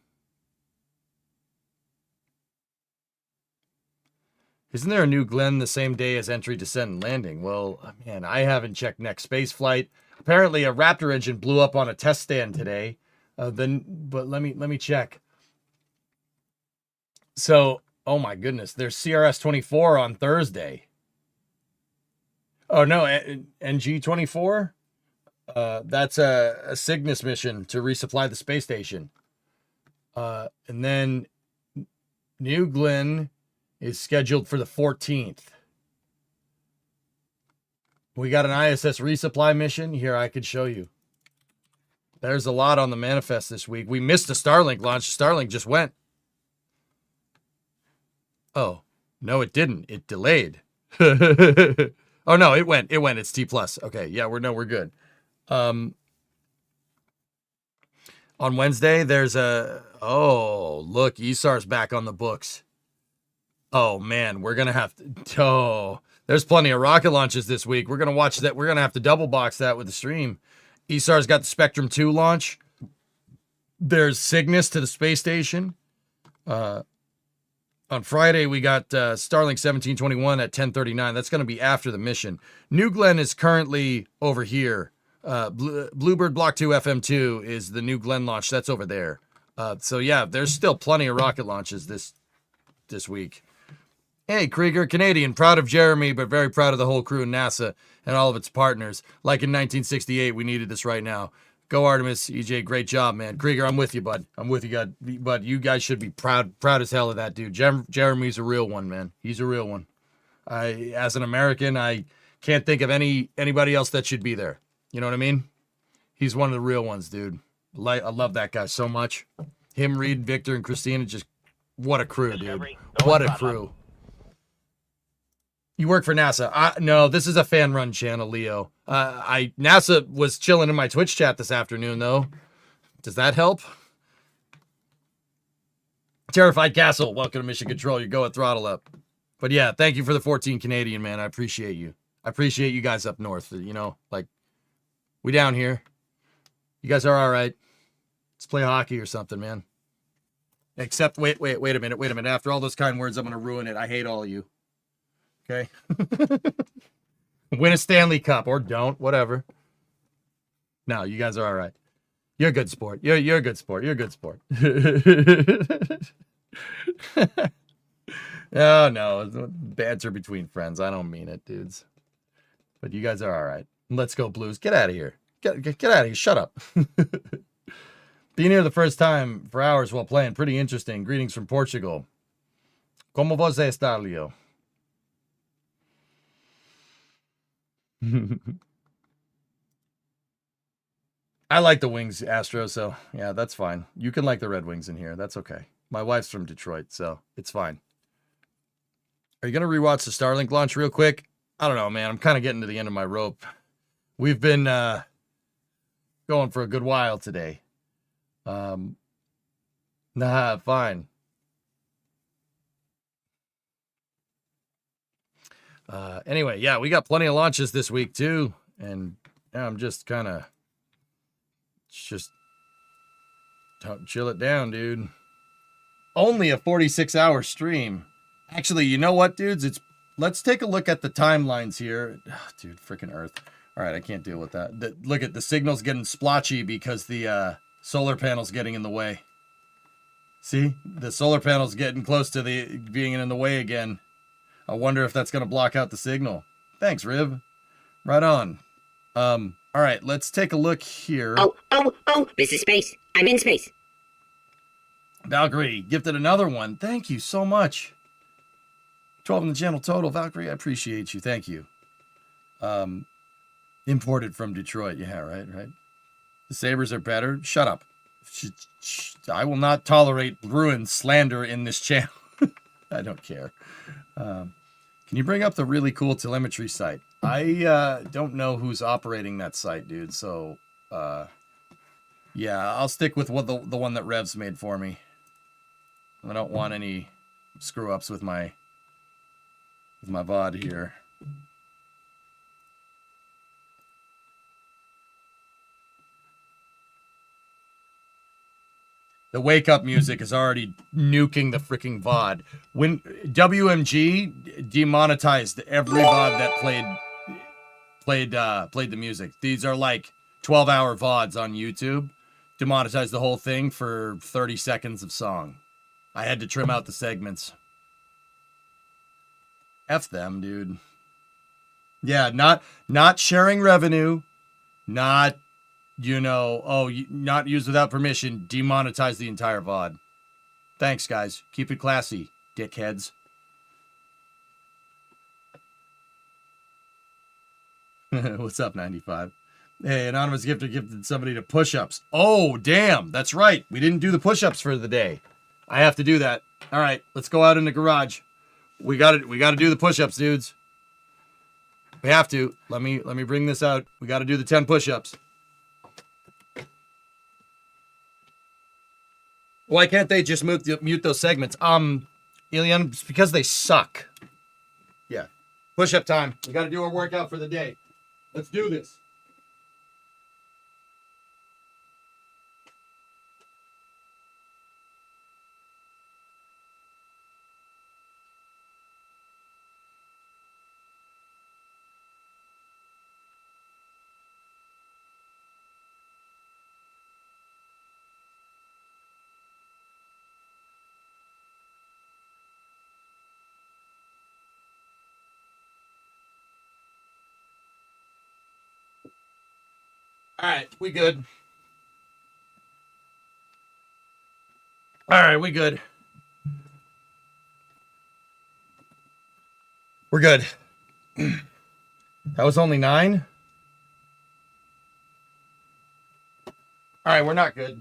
there a new Glenn the same day as entry, descent, and landing? Well, man, I haven't checked next space flight. Apparently, a Raptor engine blew up on a test stand today. But let me check. So, oh my goodness, there's CRS-24 on Thursday. Oh no, NG-24. That's a Cygnus mission to resupply the space station. And then New Glenn is scheduled for the 14th. We got an ISS resupply mission. Here, I could show you. There's a lot on the manifest this week. We missed the Starlink launch. Starlink just went. Oh, no, it didn't. It delayed. Oh, no, it went. It went. It's T+. Okay, yeah, we're good. On Wednesday, there's a... Oh, look, ESAR's back on the books. Oh, man, we're going to have to... Oh, there's plenty of rocket launches this week. We're going to watch that. We're going to have to double box that with the stream. ESAR's got the Spectrum 2 launch. There's Cygnus to the space station. On Friday, we got Starlink 1721 at 10:39. That's going to be after the mission. New Glenn is currently over here. Bluebird Block 2 FM2 is the New Glenn launch. That's over there. So, yeah, there's still plenty of rocket launches this week. Hey, Krieger, Canadian, proud of Jeremy, but very proud of the whole crew in NASA and all of its partners. Like in 1968, we needed this right now. Go Artemis, EJ, great job, man. Krieger, I'm with you, bud. I'm with you, bud. You guys should be proud as hell of that dude. Jeremy's a real one, man. He's a real one. As an American, I can't think of anybody else that should be there. You know what I mean? He's one of the real ones, dude. I love that guy so much. Him, Reed, Victor, and Christina, just what a crew, dude. What a crew. You work for NASA. No, this is a fan-run channel, Leo. NASA was chilling in my Twitch chat this afternoon, though. Does that help? Terrified Castle, welcome to Mission Control. You go at throttle up. But yeah, thank you for the 14 Canadian, man. I appreciate you. I appreciate you guys up north. You know, like, we down here. You guys are all right. Let's play hockey or something, man. Except, wait a minute. After all those kind words, I'm going to ruin it. I hate all of you. Okay. Win a Stanley Cup or don't, whatever. No, you guys are all right. You're a good sport. You're a good sport. You're a good sport. Oh no, banter between friends. I don't mean it, dudes. But you guys are all right. Let's go Blues. Get out of here. Get out of here. Shut up. Being here the first time for hours while playing. Pretty interesting. Greetings from Portugal. Como você está, Leo? I like the Wings, Astro, so yeah, that's fine. You can like the Red Wings in here. That's okay. My wife's from Detroit, so it's fine. Are you going to rewatch the Starlink launch real quick? I don't know, man. I'm kind of getting to the end of my rope. We've been going for a good while today. Nah, fine. Anyway, yeah, we got plenty of launches this week too, and yeah, I'm just kind of chill it down, dude. Only a 46-hour stream. Actually, you know what, dudes? Let's take a look at the timelines here. Oh, dude, freaking Earth. All right, I can't deal with that. Look at the signal's getting splotchy because the solar panel's getting in the way. See, the solar panel's getting close to being in the way again. I wonder if that's going to block out the signal. Thanks, Riv. Right on. All right, let's take a look here. Oh, this is space. I'm in space. Valkyrie gifted another one. Thank you so much. 12 in the channel total. Valkyrie, I appreciate you. Thank you. Imported from Detroit. Yeah, right. The Sabres are better. Shut up. I will not tolerate Bruin slander in this channel. I don't care. Can you bring up the really cool telemetry site? I don't know who's operating that site, dude. So, yeah, I'll stick with what the one that Rev's made for me. I don't want any screw-ups with my VOD here. The wake-up music is already nuking the freaking VOD. When WMG demonetized every VOD that played the music. These are like 12-hour VODs on YouTube. Demonetized the whole thing for 30 seconds of song. I had to trim out the segments. F them, dude. Yeah, not sharing revenue, not, you know, not used without permission, demonetize the entire VOD. Thanks, guys. Keep it classy, dickheads. What's up, 95? Hey, anonymous gifter gifted somebody to push-ups. Oh, damn. That's right. We didn't do the push-ups for the day. I have to do that. All right, let's go out in the garage. We got to do the push-ups, dudes. We have to. Let me bring this out. We got to do the 10 push-ups. Why can't they just mute those segments? Elian, it's because they suck. Yeah. Push-up time. We got to do our workout for the day. Let's do this. All right, we good. All right, we good. We're good. That was only 9. All right, we're not good.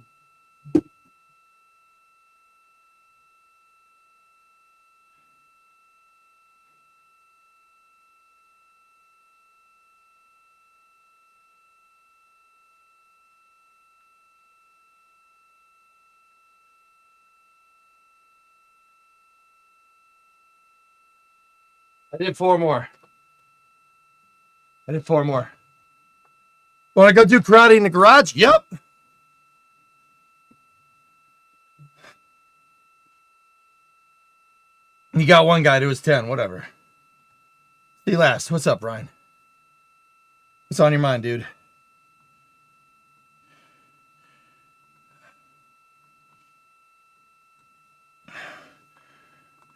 I did 4 more. Want to go do karate in the garage? Yep. You got one guy to his 10, whatever. See last. What's up, Brian? What's on your mind, dude?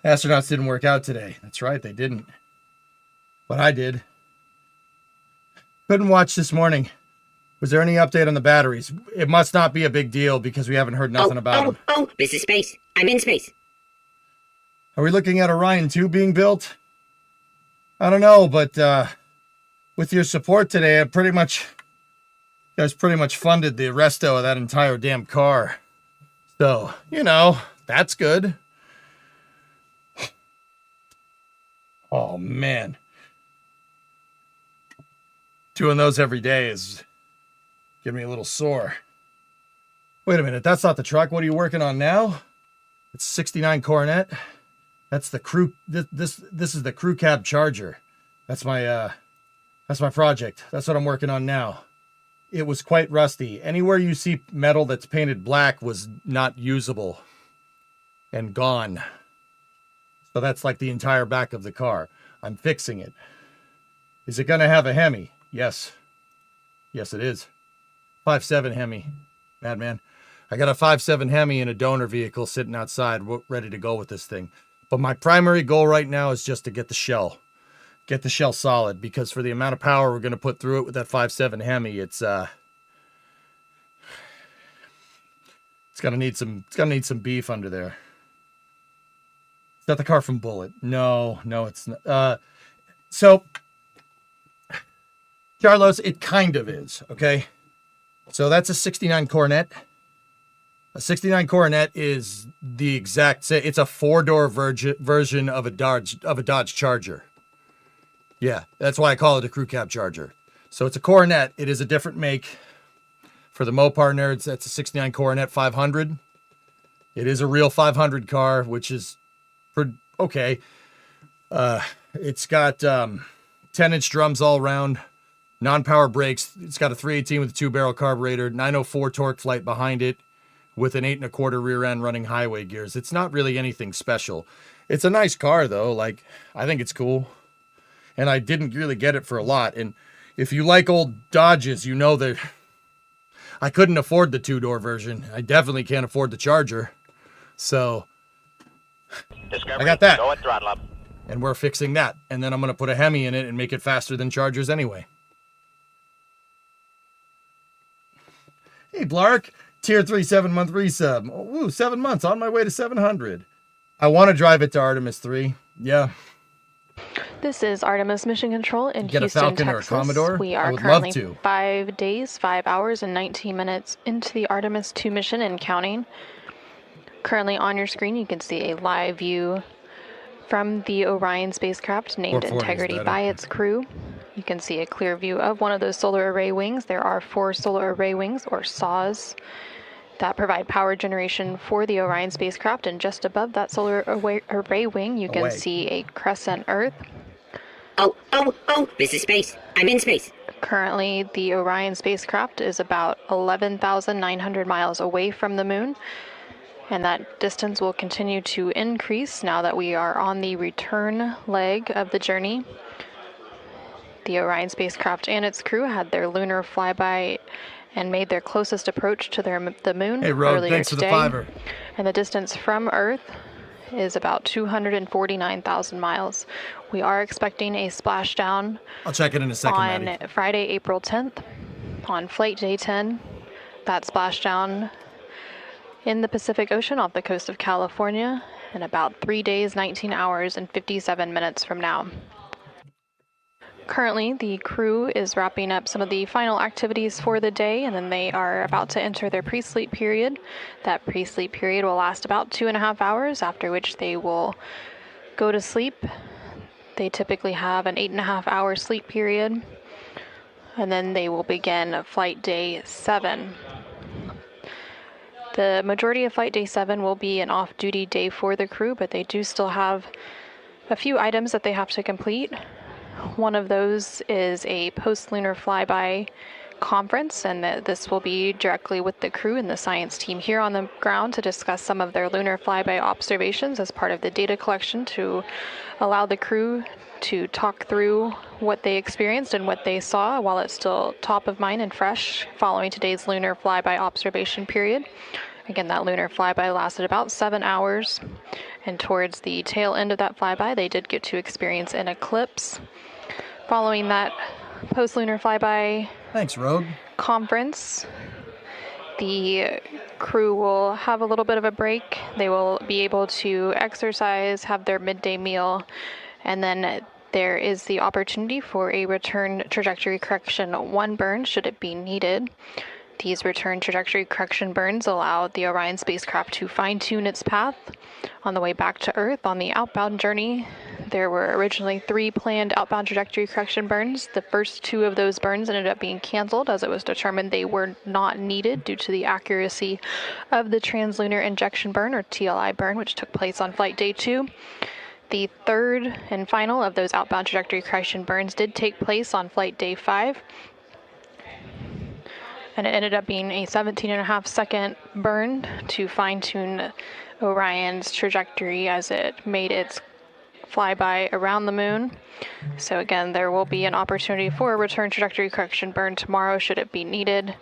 Astronauts didn't work out today. That's right, they didn't. But I did. Couldn't watch this morning. Was there any update on the batteries? It must not be a big deal because we haven't heard nothing about them. Oh, this is space. I'm in space. Are we looking at Orion 2 being built? I don't know, but with your support today, you guys pretty much funded the resto of that entire damn car. So, that's good. Oh, man. Doing those every day is getting me a little sore. Wait a minute, that's not the truck. What are you working on now? It's 69 Coronet. That's the crew. This is the crew cab charger. That's my project. That's what I'm working on now. It was quite rusty. Anywhere you see metal that's painted black was not usable and gone. So that's like the entire back of the car. I'm fixing it. Is it going to have a Hemi? Yes. Yes, it is. 5.7 Hemi. Madman. I got a 5.7 Hemi in a donor vehicle sitting outside ready to go with this thing. But my primary goal right now is just to get the shell. Get the shell solid, because for the amount of power we're going to put through it with that 5.7 Hemi, it's going to need some beef under there. Is that the car from Bullet? No, it's not. So, Carlos, it kind of is, okay? So that's a 69 Coronet. A 69 Coronet is the exact, it's a 4-door version of a Dodge Charger. Yeah, that's why I call it a crew cab Charger. So it's a Coronet. It is a different make. For the Mopar nerds, that's a 69 Coronet 500. It is a real 500 car, which is okay. It's got 10-inch drums all around, non-power brakes. It's got a 318 with a 2-barrel carburetor, 904 torque flight behind it, with an 8 1/4 rear end running highway gears. It's not really anything special. It's a nice car though. Like, I think it's cool. And I didn't really get it for a lot. And if you like old Dodges, you know that I couldn't afford the 2-door version. I definitely can't afford the Charger. So Discovery, I got that. go at throttle up. And we're fixing that. And then I'm going to put a Hemi in it and make it faster than Chargers anyway. Hey, Blark. Tier 3 7-month resub. Ooh, 7 months. On my way to 700. I want to drive it to Artemis 3. Yeah. This is Artemis Mission Control in Get Houston, a Falcon Texas. or a Commodore? We I are would currently love to. 5 days, 5 hours, and 19 minutes into the Artemis 2 mission and counting. Currently on your screen, you can see a live view from the Orion spacecraft named 440 is Integrity better. by its crew. You can see a clear view of one of those solar array wings. There are 4 solar array wings, or SAW, that provide power generation for the Orion spacecraft. And just above that solar array wing, you can see a crescent Earth. Oh, this is space. I'm in space. Currently, the Orion spacecraft is about 11,900 miles away from the moon, and that distance will continue to increase now that we are on the return leg of the journey. The Orion spacecraft and its crew had their lunar flyby and made their closest approach to the moon earlier thanks today. for the $5. And the distance from Earth is about 249,000 miles. We are expecting a splashdown. I'll check it in a second, on Maddie. Friday, April 10th, on flight day 10. That splashdown in the Pacific Ocean off the coast of California in about 3 days, 19 hours, and 57 minutes from now. Currently, the crew is wrapping up some of the final activities for the day, and then they are about to enter their pre-sleep period. That pre-sleep period will last about 2.5 hours, after which they will go to sleep. They typically have an 8.5-hour sleep period, and then they will begin flight day 7. The majority of flight day 7 will be an off-duty day for the crew, but they do still have a few items that they have to complete. One of those is a post-lunar flyby conference, and this will be directly with the crew and the science team here on the ground to discuss some of their lunar flyby observations as part of the data collection, to allow the crew to talk through what they experienced and what they saw while it's still top of mind and fresh following today's lunar flyby observation period. Again, that lunar flyby lasted about 7 hours, and towards the tail end of that flyby, they did get to experience an eclipse. Following that post-lunar flyby conference, the crew will have a little bit of a break. They will be able to exercise, have their midday meal, and then there is the opportunity for a return trajectory correction 1 burn should it be needed. These return trajectory correction burns allow the Orion spacecraft to fine-tune its path on the way back to Earth. On the outbound journey, there were originally 3 planned outbound trajectory correction burns. The first 2 of those burns ended up being canceled, as it was determined they were not needed due to the accuracy of the translunar injection burn, or TLI burn, which took place on flight day 2. The third and final of those outbound trajectory correction burns did take place on flight day 5. And it ended up being a 17.5-second burn to fine-tune Orion's trajectory as it made its flyby around the moon. So again, there will be an opportunity for a return trajectory correction burn tomorrow should it be needed.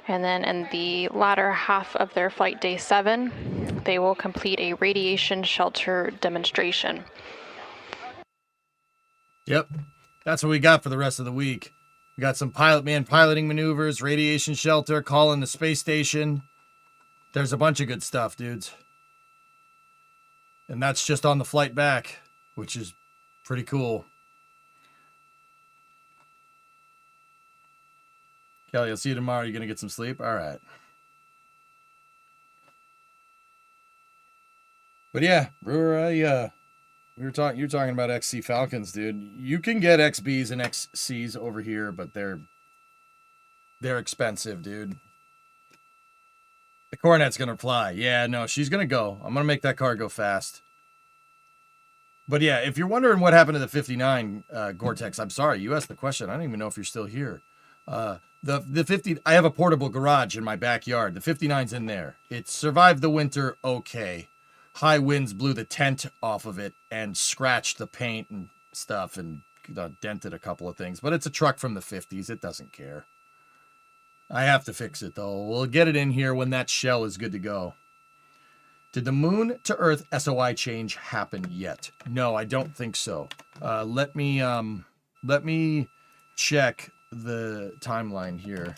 And then in the latter half of their flight day 7, they will complete a radiation shelter demonstration. Yep, that's what we got for the rest of the week. We got some piloting maneuvers, radiation shelter, calling the space station. There's a bunch of good stuff, dudes. And that's just on the flight back, which is pretty cool. Kelly, I'll see you tomorrow. You gonna get some sleep? All right. But yeah, Brewer, you were talking about XC Falcons, dude. You can get XBs and XCs over here, but they're expensive, dude. The Cornet's gonna fly. Yeah, no, she's gonna go. I'm gonna make that car go fast. But yeah, if you're wondering what happened to the 59 Gore-Tex, I'm sorry, you asked the question. I don't even know if you're still here. The 50, I have a portable garage in my backyard. The 59's in there. It survived the winter okay. High winds blew the tent off of it and scratched the paint and stuff and dented a couple of things. But it's a truck from the 50s. It doesn't care. I have to fix it, though. We'll get it in here when that shell is good to go. Did the moon to Earth SOI change happen yet? No, I don't think so. Let me check the timeline here.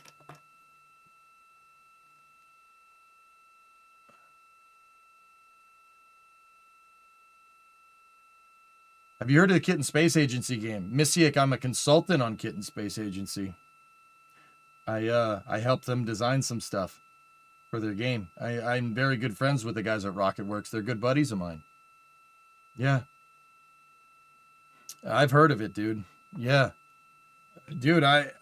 Have you heard of the Kitten Space Agency game? Missiek, I'm a consultant on Kitten Space Agency. I helped them design some stuff for their game. I'm very good friends with the guys at RocketWorks. They're good buddies of mine. Yeah. I've heard of it, dude. Yeah. Dude, I'm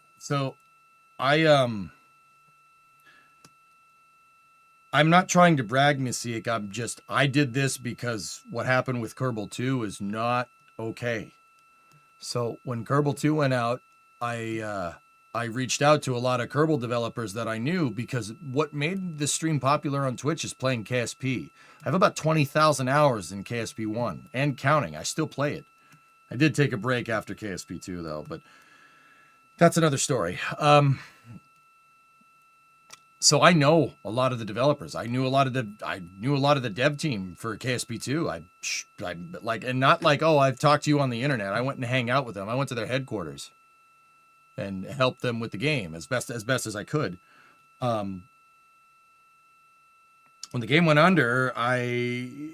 not trying to brag, Missiek. I did this because what happened with Kerbal 2 is not okay. So when Kerbal 2 went out, I reached out to a lot of Kerbal developers that I knew, because what made the stream popular on Twitch is playing KSP. I have about 20,000 hours in KSP 1 and counting. I still play it. I did take a break after KSP 2 though, but that's another story. So I know a lot of the developers. I knew a lot of the dev team for KSP 2. I like, and not like, oh, I've talked to you on the internet. I went and hang out with them. I went to their headquarters and helped them with the game as best as I could. When the game went under, I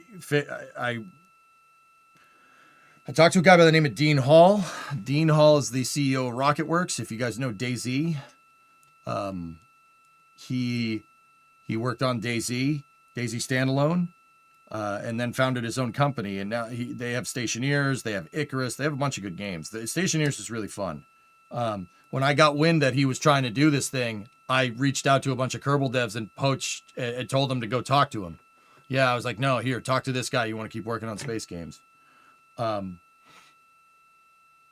talked to a guy by the name of Dean Hall. Dean Hall is the CEO of RocketWorks. If you guys know DayZ, he worked on DayZ Standalone, and then founded his own company. And now they have Stationeers, they have Icarus, they have a bunch of good games. The Stationeers is really fun. When I got wind that he was trying to do this thing, I reached out to a bunch of Kerbal devs and poached and told them to go talk to him. Yeah, I was like, no, here, talk to this guy. You want to keep working on space games. You're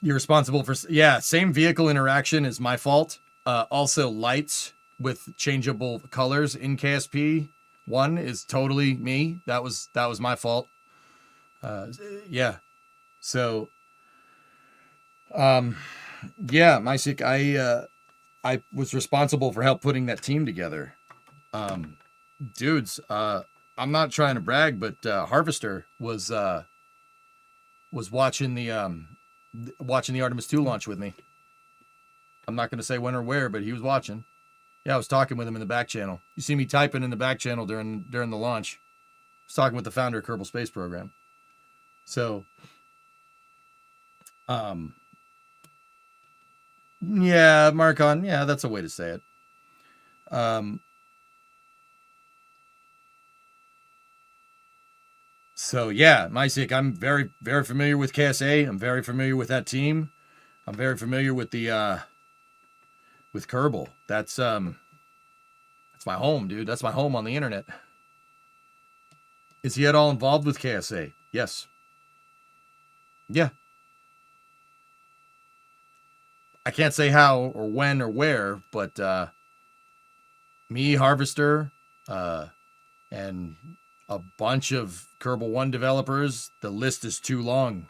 responsible for, same vehicle interaction is my fault. Also lights with changeable colors in KSP 1 is totally me. That was my fault. Yeah. So, yeah, Mysik, I was responsible for help putting that team together. Dudes, I'm not trying to brag, but Harvester was watching the Artemis 2 launch with me. I'm not going to say when or where, but he was watching. Yeah, I was talking with him in the back channel. You see me typing in the back channel during the launch. I was talking with the founder of Kerbal Space Program. So, yeah, Marcon, yeah, that's a way to say it. So yeah, Mysik, I'm very, very familiar with KSA. I'm very familiar with that team. I'm very familiar with the with Kerbal. That's my home, dude. That's my home on the internet. Is he at all involved with KSA? Yes. Yeah. I can't say how or when or where, but me, Harvester, and a bunch of Kerbal 1 developers, the list is too long.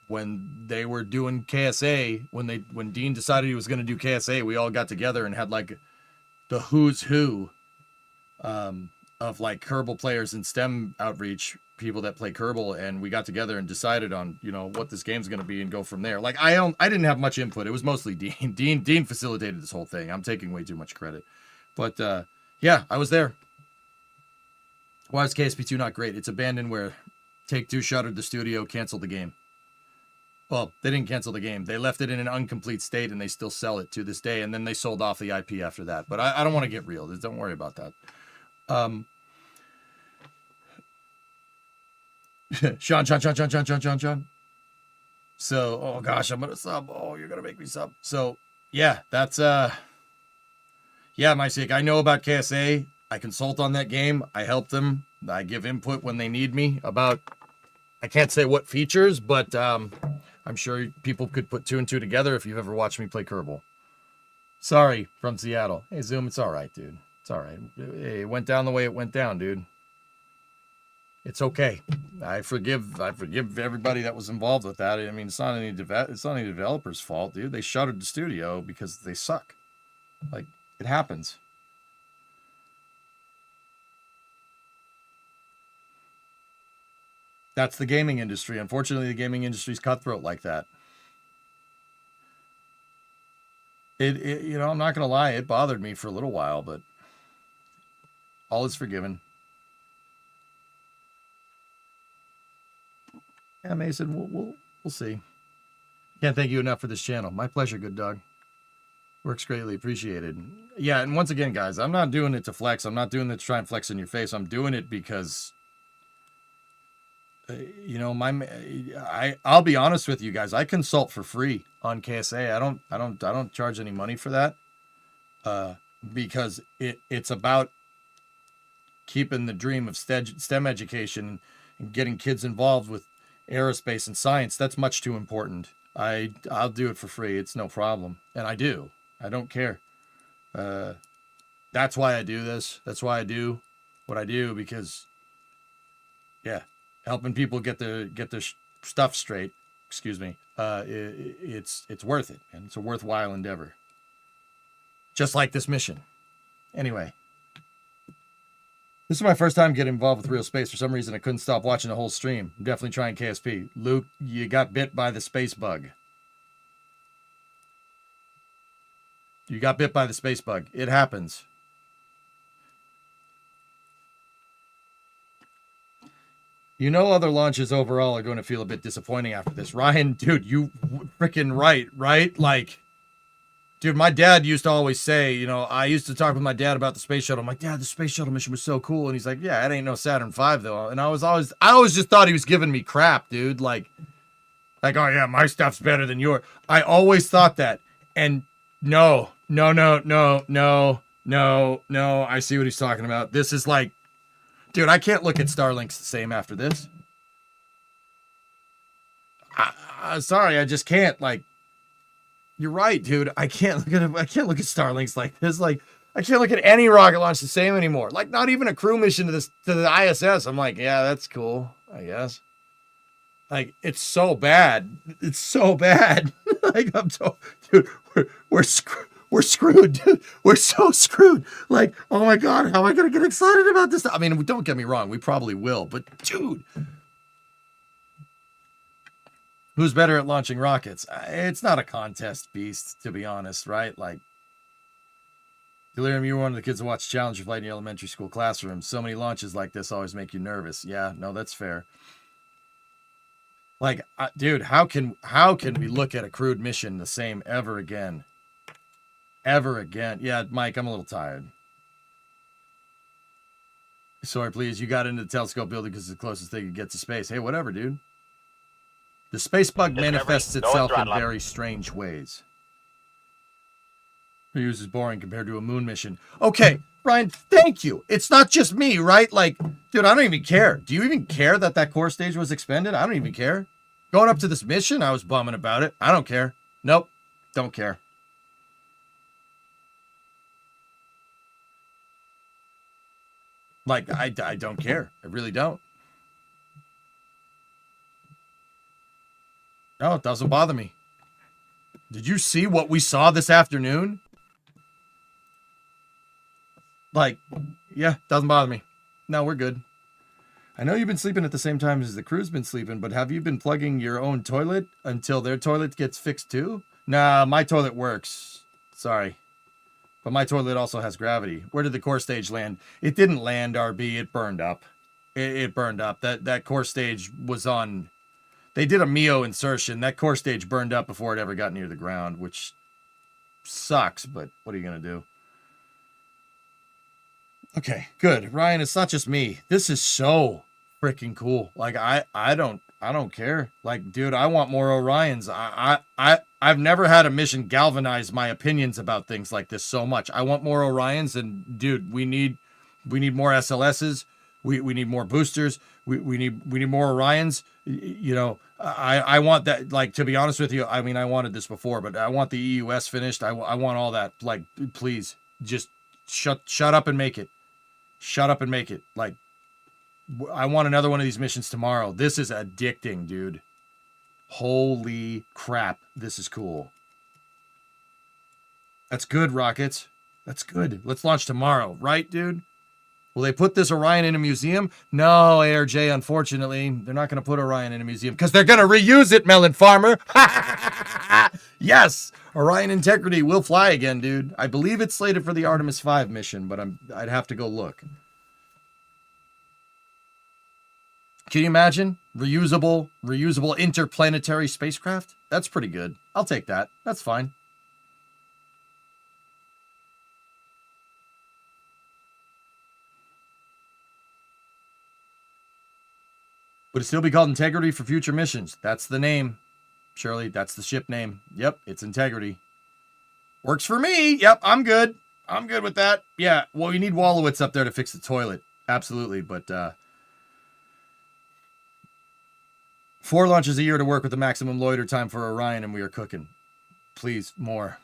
When they were doing KSA, when Dean decided he was going to do KSA, we all got together and had like the who's who of like Kerbal players and STEM outreach, people that play Kerbal, and we got together and decided on, you know, what this game's going to be and go from there. Like I didn't have much input. It was mostly Dean. Dean facilitated this whole thing. I'm taking way too much credit. But yeah, I was there. Why is KSP2 not great? It's abandonware. Take-Two shuttered the studio, canceled the game. Well, they didn't cancel the game. They left it in an incomplete state, and they still sell it to this day. And then they sold off the IP after that. But I don't want to get real. Don't worry about that. Sean. So, oh gosh, I'm gonna sub. Oh, you're gonna make me sub. So, yeah, that's yeah, Mysik. I know about KSA. I consult on that game. I help them. I give input when they need me about. I can't say what features, but I'm sure people could put 2 and 2 together if you've ever watched me play Kerbal. Sorry, from Seattle. Hey, Zoom, it's all right, dude. It's all right. It went down the way it went down, dude. It's okay. I forgive everybody that was involved with that. I mean, it's not any developer's fault, dude. They shuttered the studio because they suck. Like, it happens. That's the gaming industry. Unfortunately, the gaming industry's cutthroat like that. It you know, I'm not gonna lie, it bothered me for a little while, but all is forgiven. Yeah, Mason, we'll see. Can't thank you enough for this channel. My pleasure, good dog. Works greatly appreciated. Yeah, and once again, guys, I'm not doing it to flex. I'm not doing it to try and flex in your face. I'm doing it because, you know, I'll be honest with you guys. I consult for free on KSA. I don't charge any money for that, because it's about keeping the dream of STEM education and getting kids involved with aerospace and science. That's much too important. I'll do it for free. It's no problem, and I do. I don't care. That's why I do this. That's why I do what I do, because, yeah, helping people get their stuff straight. Excuse me. It's worth it, and it's a worthwhile endeavor. Just like this mission. Anyway, this is my first time getting involved with real space. For some reason, I couldn't stop watching the whole stream. I'm definitely trying KSP. Luke, you got bit by the space bug. You got bit by the space bug. It happens. You know, other launches overall are going to feel a bit disappointing after this. Ryan, dude, you freaking right? Like, dude, my dad used to always say, you know, I used to talk with my dad about the space shuttle. I'm like, Dad, the space shuttle mission was so cool. And he's like, yeah, it ain't no Saturn V though. And I always just thought he was giving me crap, dude. Like, oh yeah, my stuff's better than yours. I always thought that. And no. I see what he's talking about. This is like, dude, I can't look at Starlinks the same after this. Sorry, I just can't. Like, you're right, dude. I can't look at Starlinks like this. Like, I can't look at any rocket launch the same anymore. Like, not even a crew mission to the ISS. I'm like, yeah, that's cool, I guess. Like, it's so bad. It's so bad. Like, dude, we're screwed, dude. We're so screwed. Like, oh my God, how am I going to get excited about this? I mean, don't get me wrong. We probably will, but dude, who's better at launching rockets? It's not a contest, Beast, to be honest, right? Like, Delirium, you were one of the kids who watched Challenger Flight in your elementary school classroom. So many launches like this always make you nervous. Yeah, no, that's fair. Like, dude, how can we look at a crewed mission the same ever again? Ever again. Yeah, Mike, I'm a little tired. Sorry, please. You got into the telescope building because it's the closest thing you get to space. Hey, whatever, dude. The space bug manifests itself in very strange ways. Reuse is boring compared to a moon mission. Okay, Ryan, thank you. It's not just me, right? Like, dude, I don't even care. Do you even care that core stage was expended? I don't even care. Going up to this mission, I was bumming about it. I don't care. Nope, don't care. Like, I don't care. I really don't. No, it doesn't bother me. Did you see what we saw this afternoon? Like, yeah, doesn't bother me. No, we're good. I know you've been sleeping at the same time as the crew's been sleeping, but have you been plugging your own toilet until their toilet gets fixed too? Nah, my toilet works. Sorry. But my toilet also has gravity. Where did the core stage land? It didn't land, RB. It burned up. It burned up. That core stage was on... They did a MEO insertion. That core stage burned up before it ever got near the ground, which sucks, but what are you going to do? Okay, good. Ryan, it's not just me. This is so freaking cool. Like, I don't care. Like, dude, I want more Orions. I've never had a mission galvanize my opinions about things like this so much. I want more Orions, and dude, we need more SLSs. We need more boosters. We need more Orions. You know, I want that. Like, to be honest with you, I mean, I wanted this before, but I want the EUS finished. I want all that. Like, please, just shut up and make it. Shut up and make it. Like, I want another one of these missions tomorrow. This is addicting, dude. Holy crap. This is cool. That's good, Rockets. That's good. Let's launch tomorrow, right, dude? Will they put this Orion in a museum? No, ARJ, unfortunately. They're not going to put Orion in a museum because they're going to reuse it, Melon Farmer. Yes, Orion Integrity will fly again, dude. I believe it's slated for the Artemis 5 mission, but I'd have to go look. Can you imagine? Reusable interplanetary spacecraft? That's pretty good. I'll take that. That's fine. Would it still be called Integrity for future missions? That's the name. Shirley, that's the ship name. Yep, it's Integrity. Works for me. Yep, I'm good. I'm good with that. Yeah, well, you need Wallowitz up there to fix the toilet. Absolutely, but 4 launches a year to work with the maximum loiter time for Orion, and we are cooking. Please, more.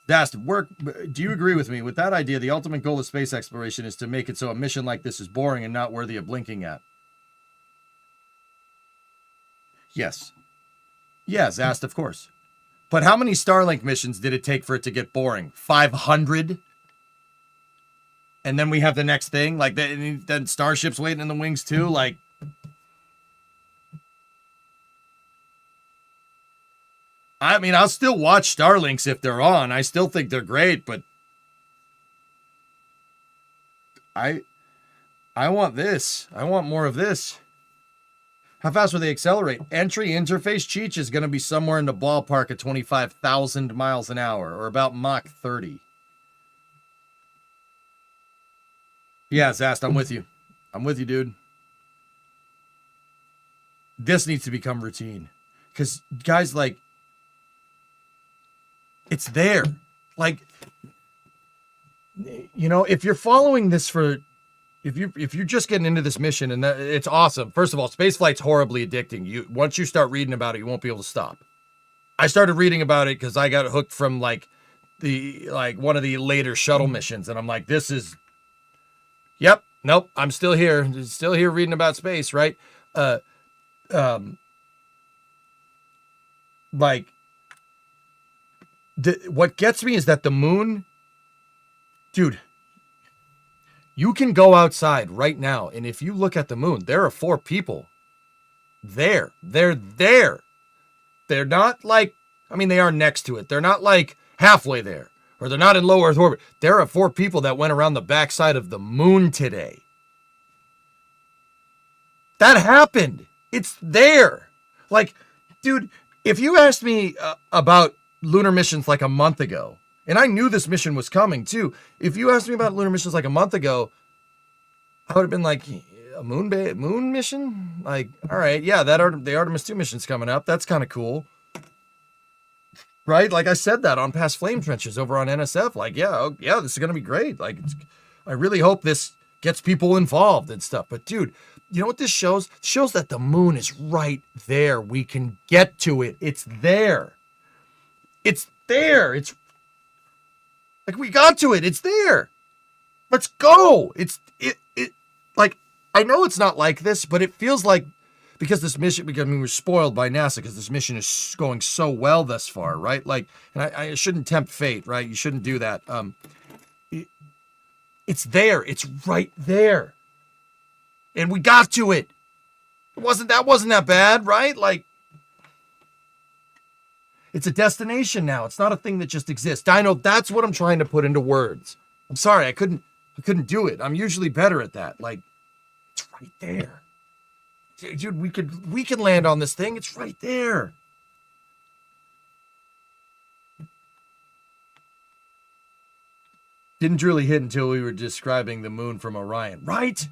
Dast, do you agree with me? With that idea, the ultimate goal of space exploration is to make it so a mission like this is boring and not worthy of blinking at. Yes. Yeah, Zast, of course. But how many Starlink missions did it take for it to get boring? 500? And then we have the next thing? Like, then Starship's waiting in the wings too? Like, I mean, I'll still watch Starlinks if they're on. I still think they're great, but I want this. I want more of this. How fast will they accelerate? Entry interface Cheech is going to be somewhere in the ballpark of 25,000 miles an hour, or about Mach 30. Yeah, Zast, I'm with you. I'm with you, dude. This needs to become routine. Because, guys, like, it's there. Like, you know, if you're following this for... If you're just getting into this mission, and it's awesome. First of all, spaceflight's horribly addicting. Once you start reading about it, you won't be able to stop. I started reading about it because I got hooked from one of the later shuttle missions, and I'm like, this is, yep, nope, I'm still here reading about space, right? What gets me is that the moon, dude. You can go outside right now, and if you look at the moon, there are 4 people there. They're there. They're not like, I mean, they are next to it. They're not like halfway there, or they're not in low Earth orbit. There are 4 people that went around the backside of the moon today. That happened. It's there. Like, dude, if you asked me about lunar missions like a month ago, and I knew this mission was coming, too. If you asked me about lunar missions like a month ago, I would have been like, a moon mission? Like, all right, yeah, the Artemis 2 mission's coming up. That's kind of cool. Right? Like, I said that on Past Flame Trenches over on NSF. Like, yeah, this is going to be great. Like, I really hope this gets people involved and stuff. But, dude, you know what this shows? It shows that the moon is right there. We can get to it. It's there. It's there. It's like, we got to it. It's there. Let's go. Like, I know it's not like this, but it feels like, because this mission, because we're spoiled by NASA because this mission is going so well thus far, right? Like, and I shouldn't tempt fate, right? You shouldn't do that. It's there. It's right there. And we got to it. Wasn't that bad, right? Like, it's a destination now. It's not a thing that just exists. Dino, that's what I'm trying to put into words. I'm sorry, I couldn't do it. I'm usually better at that. Like, it's right there. Dude, we can land on this thing. It's right there. Didn't really hit until we were describing the moon from Orion. Right?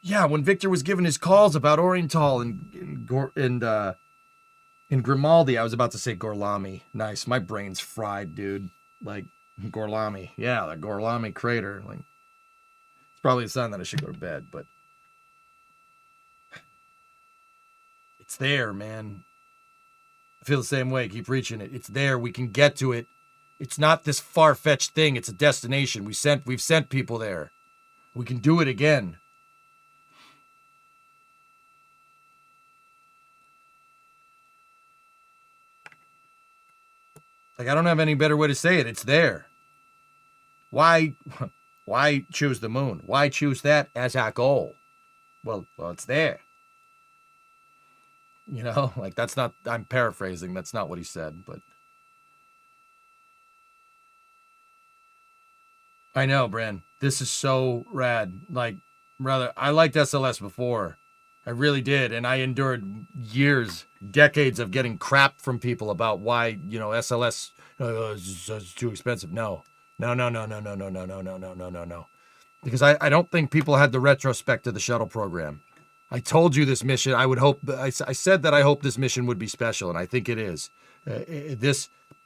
Yeah, when Victor was giving his calls about Oriental and Grimaldi, I was about to say Gorlami. Nice. My brain's fried, dude. Like, Gorlami. Yeah, the Gorlami crater. Like, it's probably a sign that I should go to bed, but it's there, man. I feel the same way. Keep reaching it. It's there. We can get to it. It's not this far-fetched thing. It's a destination. We've sent people there. We can do it again. Like, I don't have any better way to say it. It's there. Why choose the moon? Why choose that as our goal? Well, it's there. You know, like, that's not, I'm paraphrasing. That's not what he said, but I know, Bran. This is so rad. Like, rather, I liked SLS before. I really did. And I endured years, decades of getting crap from people about why, SLS is too expensive. No. Because I don't think people had the retrospect of the shuttle program. I told you this mission, I said that I hope this mission would be special, and I think it is.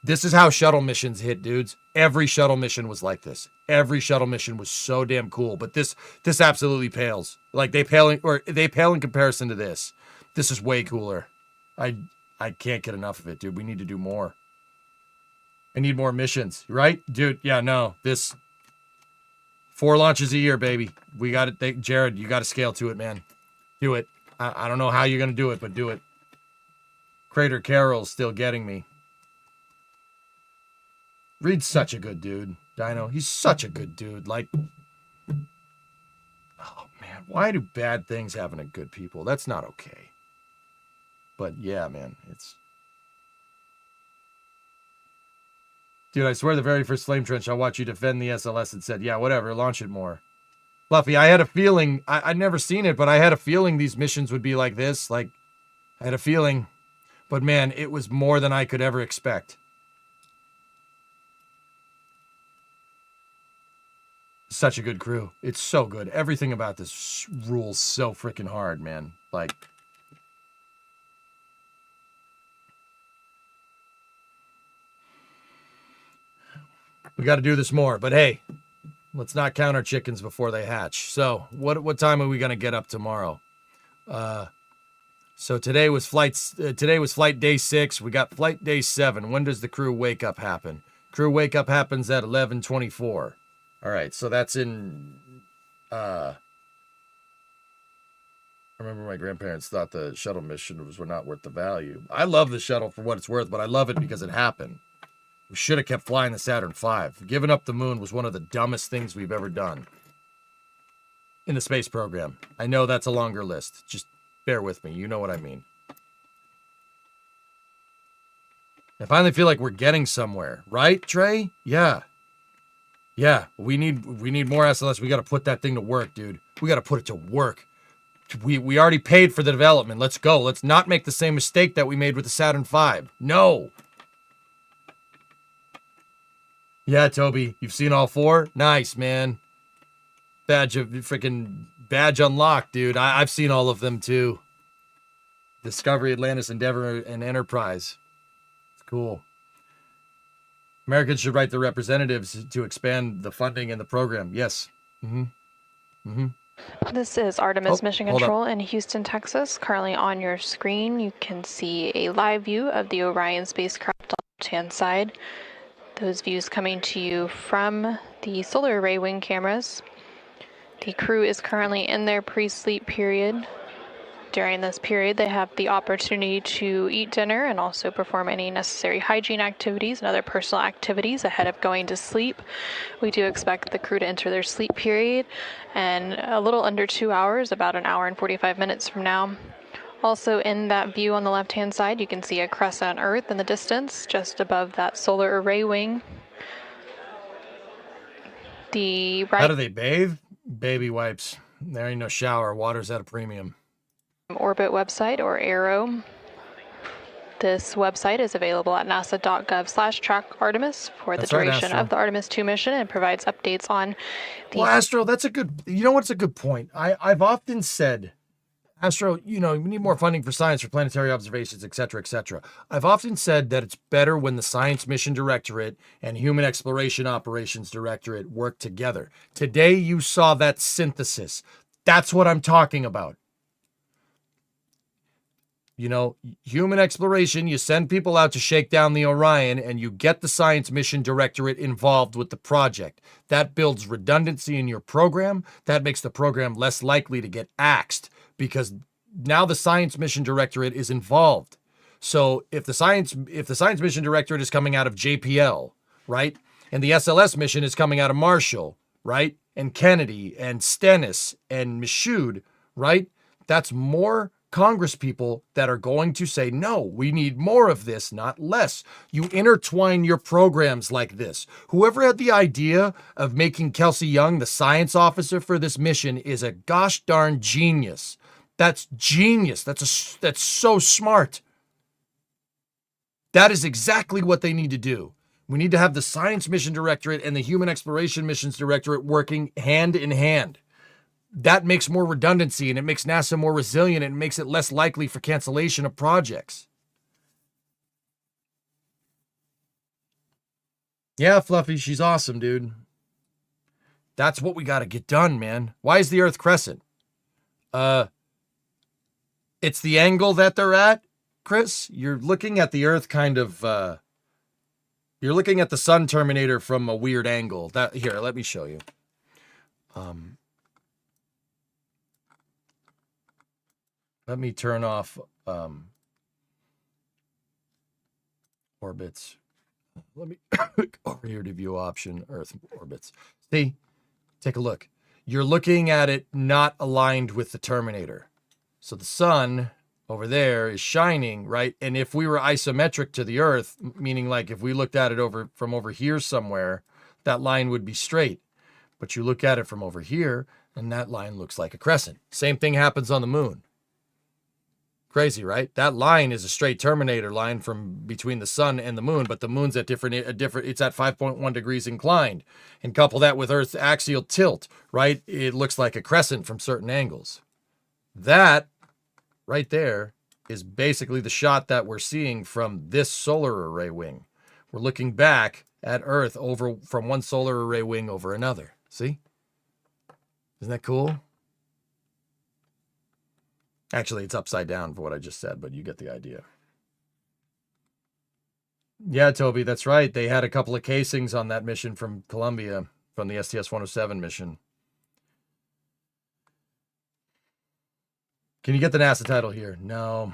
This is how shuttle missions hit, dudes. Every shuttle mission was like this. Every shuttle mission was so damn cool, but this absolutely pales. Like they pale in comparison to this. This is way cooler. I can't get enough of it, dude. We need to do more. I need more missions, right? Dude, yeah, no. 4 launches a year, baby. We got it. Jared, you got to scale to it, man. Do it. I don't know how you're going to do it, but do it. Crater Carol's still getting me. Reed's such a good dude, Dino. He's such a good dude. Like, oh, man. Why do bad things happen to good people? That's not okay. But, yeah, man. Dude, I swear the very first flame trench, I'll watch you defend the SLS and said, yeah, whatever, launch it more. Fluffy, I had a feeling, I'd never seen it, but I had a feeling these missions would be like this. Like, I had a feeling. But man, it was more than I could ever expect. Such a good crew. It's so good. Everything about this rules so freaking hard, man. Like, we got to do this more, but hey, let's not count our chickens before they hatch. So what time are we going to get up tomorrow? So today was flight day 6. We got flight day 7. When does the crew wake up happen? Crew wake up happens at 11:24. All right. So that's in, I remember my grandparents thought the shuttle missions were not worth the value. I love the shuttle for what it's worth, but I love it because it happened. We should have kept flying the Saturn V. Giving up the moon was one of the dumbest things we've ever done in the space program. I know that's a longer list. Just bear with me. You know what I mean. I finally feel like we're getting somewhere. Right, Trey? Yeah. Yeah. We need more SLS. We got to put that thing to work, dude. We got to put it to work. We already paid for the development. Let's go. Let's not make the same mistake that we made with the Saturn V. No. Yeah, Toby, you've seen all 4? Nice, man. Badge unlocked, dude. I've seen all of them too. Discovery, Atlantis, Endeavor, and Enterprise. It's cool. Americans should write their representatives to expand the funding in the program. Yes. This is Artemis Mission Control in Houston, Texas. Currently on your screen, you can see a live view of the Orion spacecraft on the left-hand side. Those views coming to you from the solar array wing cameras. The crew is currently in their pre-sleep period. During this period, they have the opportunity to eat dinner and also perform any necessary hygiene activities and other personal activities ahead of going to sleep. We do expect the crew to enter their sleep period in a little under 2 hours, about an hour and 45 minutes from now. Also in that view on the left-hand side, you can see a crescent Earth in the distance, just above that solar array wing. How do they bathe? Baby wipes. There ain't no shower. Water's at a premium. Orbit website, or ARROW. This website is available at nasa.gov/track-Artemis for the duration of the Artemis 2 mission and provides updates on the... Well, Astro, that's a good... You know what's a good point? I've often said... Astro, we need more funding for science, for planetary observations, et cetera, et cetera. I've often said that it's better when the Science Mission Directorate and Human Exploration Operations Directorate work together. Today, you saw that synthesis. That's what I'm talking about. Human exploration, you send people out to shake down the Orion, and you get the Science Mission Directorate involved with the project. That builds redundancy in your program. That makes the program less likely to get axed, because now the Science Mission Directorate is involved. So if the Science Mission Directorate is coming out of JPL, right? And the SLS mission is coming out of Marshall, right? And Kennedy and Stennis and Michoud, right? That's more Congress people that are going to say, no, we need more of this, not less. You intertwine your programs like this. Whoever had the idea of making Kelsey Young the science officer for this mission is a gosh darn genius. That's genius. That's so smart. That is exactly what they need to do. We need to have the Science Mission Directorate and the Human Exploration Missions Directorate working hand in hand. That makes more redundancy, and it makes NASA more resilient, and it makes it less likely for cancellation of projects. Yeah, Fluffy, she's awesome, dude. That's what we got to get done, man. Why is the Earth crescent? It's the angle that they're at, Chris. You're looking at the Earth kind of, you're looking at the Sun Terminator from a weird angle. Here, let me show you. Let me turn off orbits. Let me over here to view option, Earth orbits. See, take a look. You're looking at it not aligned with the Terminator. So the sun over there is shining, right? And if we were isometric to the Earth, meaning like if we looked at it from over here somewhere, that line would be straight. But you look at it from over here, and that line looks like a crescent. Same thing happens on the moon. Crazy, right? That line is a straight Terminator line from between the sun and the moon, but the moon's at it's at 5.1 degrees inclined. And couple that with Earth's axial tilt, right? It looks like a crescent from certain angles. That right there is basically the shot that we're seeing from this solar array wing. We're looking back at Earth from one solar array wing over another. See? Isn't that cool? Actually, it's upside down for what I just said, but you get the idea. Yeah, Toby, that's right. They had a couple of casings on that mission from Columbia, from the STS-107 mission. Can you get the NASA title here? No.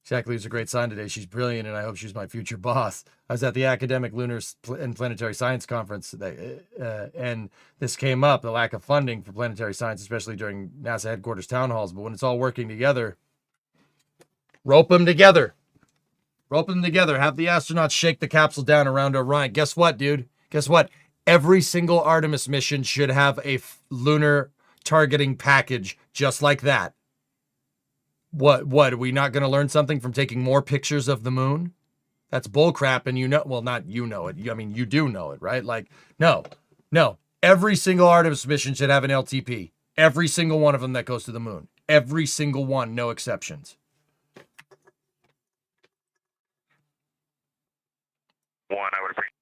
Exactly, it's a great sign today. She's brilliant, and I hope she's my future boss. I was at the Academic Lunar and Planetary Science Conference, and this came up, the lack of funding for planetary science, especially during NASA headquarters town halls. But when it's all working together, rope them together. Rope them together. Have the astronauts shake the capsule down around Orion. Guess what, dude? Guess what? Every single Artemis mission should have a lunar targeting package just like that. What, are we not going to learn something from taking more pictures of the moon? That's bullcrap, and well, not you know it. I mean, you do know it, right? Like, no. Every single Artemis mission should have an LTP. Every single one of them that goes to the moon. Every single one, no exceptions.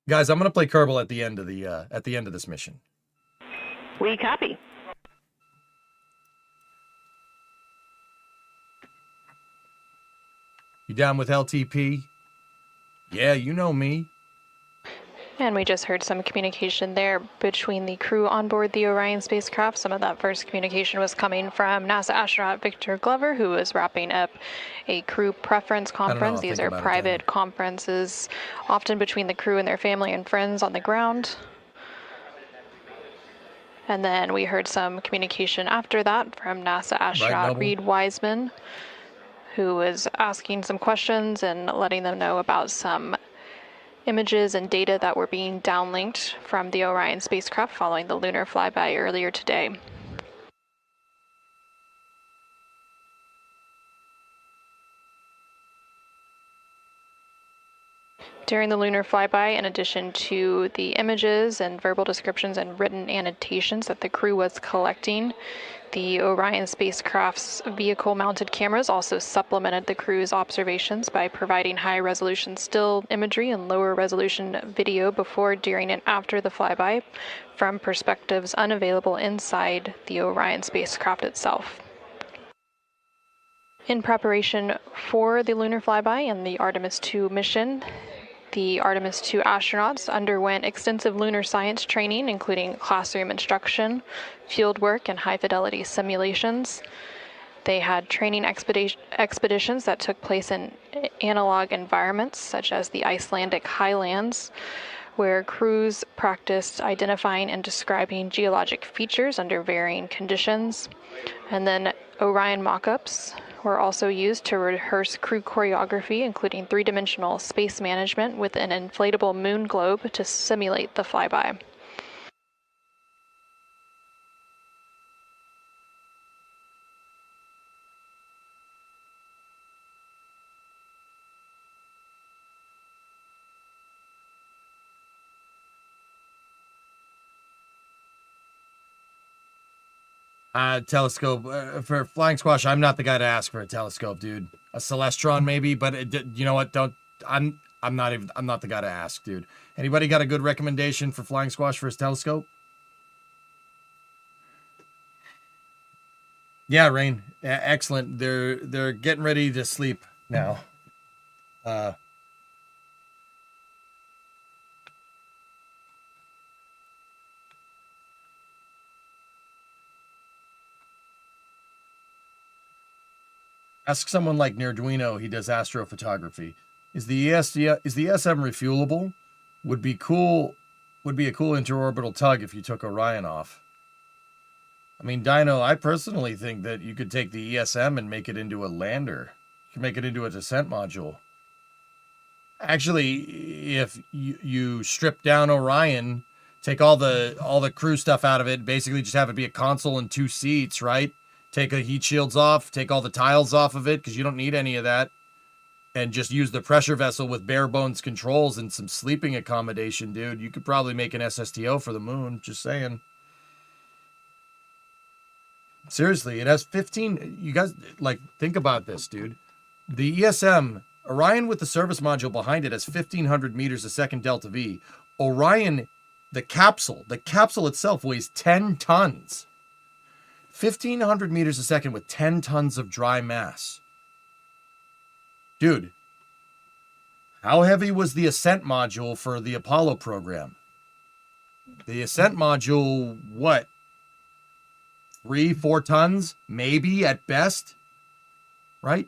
Guys, I'm going to play Kerbal at the end of this mission. We copy. You down with LTP? Yeah, you know me. And we just heard some communication there between the crew on board the Orion spacecraft. Some of that first communication was coming from NASA astronaut Victor Glover, who was wrapping up a crew preference conference. These are private conferences, often between the crew and their family and friends on the ground. And then we heard some communication after that from NASA astronaut Reed Wiseman, who was asking some questions and letting them know about some images and data that were being downlinked from the Orion spacecraft following the lunar flyby earlier today. During the lunar flyby, in addition to the images and verbal descriptions and written annotations that the crew was collecting, the Orion spacecraft's vehicle-mounted cameras also supplemented the crew's observations by providing high-resolution still imagery and lower-resolution video before, during, and after the flyby from perspectives unavailable inside the Orion spacecraft itself. In preparation for the lunar flyby and the Artemis II mission, the Artemis II astronauts underwent extensive lunar science training, including classroom instruction, field work, and high-fidelity simulations. They had training expeditions that took place in analog environments, such as the Icelandic highlands, where crews practiced identifying and describing geologic features under varying conditions. And then Orion mock-ups were also used to rehearse crew choreography, including three-dimensional space management with an inflatable moon globe to simulate the flyby. Telescope for flying squash. I'm not the guy to ask for a telescope, dude. A Celestron maybe, but you know what? I'm not the guy to ask, dude. Anybody got a good recommendation for flying squash for his telescope? Yeah, Rain. Excellent. They're getting ready to sleep now. Ask someone like Nerduino. He does astrophotography. Is the SM refuelable? Would be cool. Would be a cool interorbital tug if you took Orion off. I mean, Dino, I personally think that you could take the ESM and make it into a lander. You can make it into a descent module. Actually, if you strip down Orion, take all the crew stuff out of it, basically just have it be a console and 2 seats, right? Take the heat shields off, take all the tiles off of it, because you don't need any of that. And just use the pressure vessel with bare bones controls and some sleeping accommodation, dude. You could probably make an SSTO for the moon, just saying. Seriously, it has 15... You guys, like, think about this, dude. The ESM, Orion with the service module behind it has 1,500 meters a second delta V. Orion, the capsule itself weighs 10 tons. 1,500 meters a second with 10 tons of dry mass. Dude, how heavy was the Ascent module for the Apollo program? The Ascent module, what? 3-4 tons? Maybe at best? Right?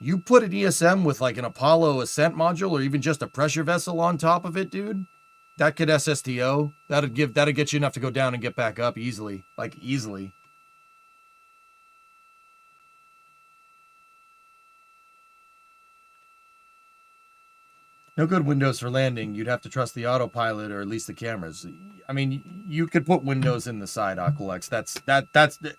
You put an ESM with like an Apollo Ascent module or even just a pressure vessel on top of it, dude. That could SSTO. That'd get you enough to go down and get back up easily. Like easily. No good windows for landing. You'd have to trust the autopilot or at least the cameras. I mean, you could put windows in the side, Aqualex. That's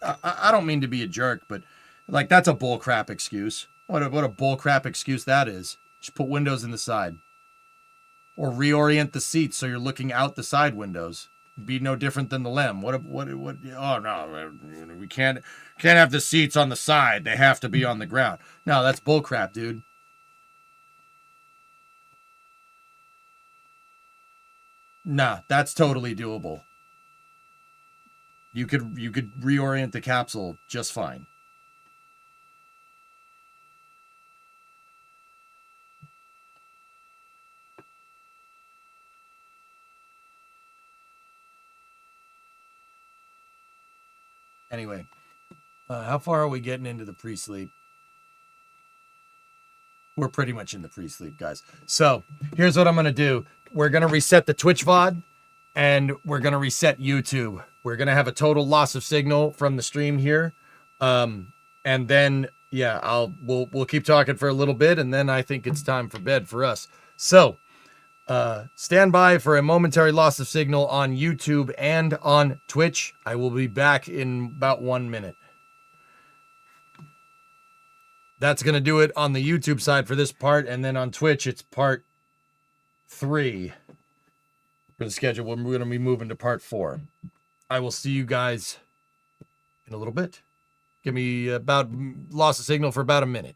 I don't mean to be a jerk, but like that's a bullcrap excuse. What a bullcrap excuse that is. Just put windows in the side. Or reorient the seats so you're looking out the side windows. Be no different than the LEM. What oh no, we can't have the seats on the side. They have to be on the ground. No, that's bullcrap, dude. Nah, that's totally doable. You could reorient the capsule just fine. Anyway, how far are we getting into the pre-sleep? We're pretty much in the pre-sleep, guys. So here's what I'm going to do. We're going to reset the Twitch VOD, and we're going to reset YouTube. We're going to have a total loss of signal from the stream here. And then, yeah, we'll keep talking for a little bit, and then I think it's time for bed for us. So stand by for a momentary loss of signal on YouTube and on Twitch. I will be back in about 1 minute. That's going to do it on the YouTube side for this part, and then on Twitch, it's part 3 for the schedule. We're going to be moving to part 4. I will see you guys in a little bit. Give me about loss of signal for about a minute.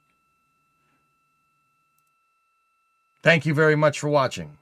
Thank you very much for watching.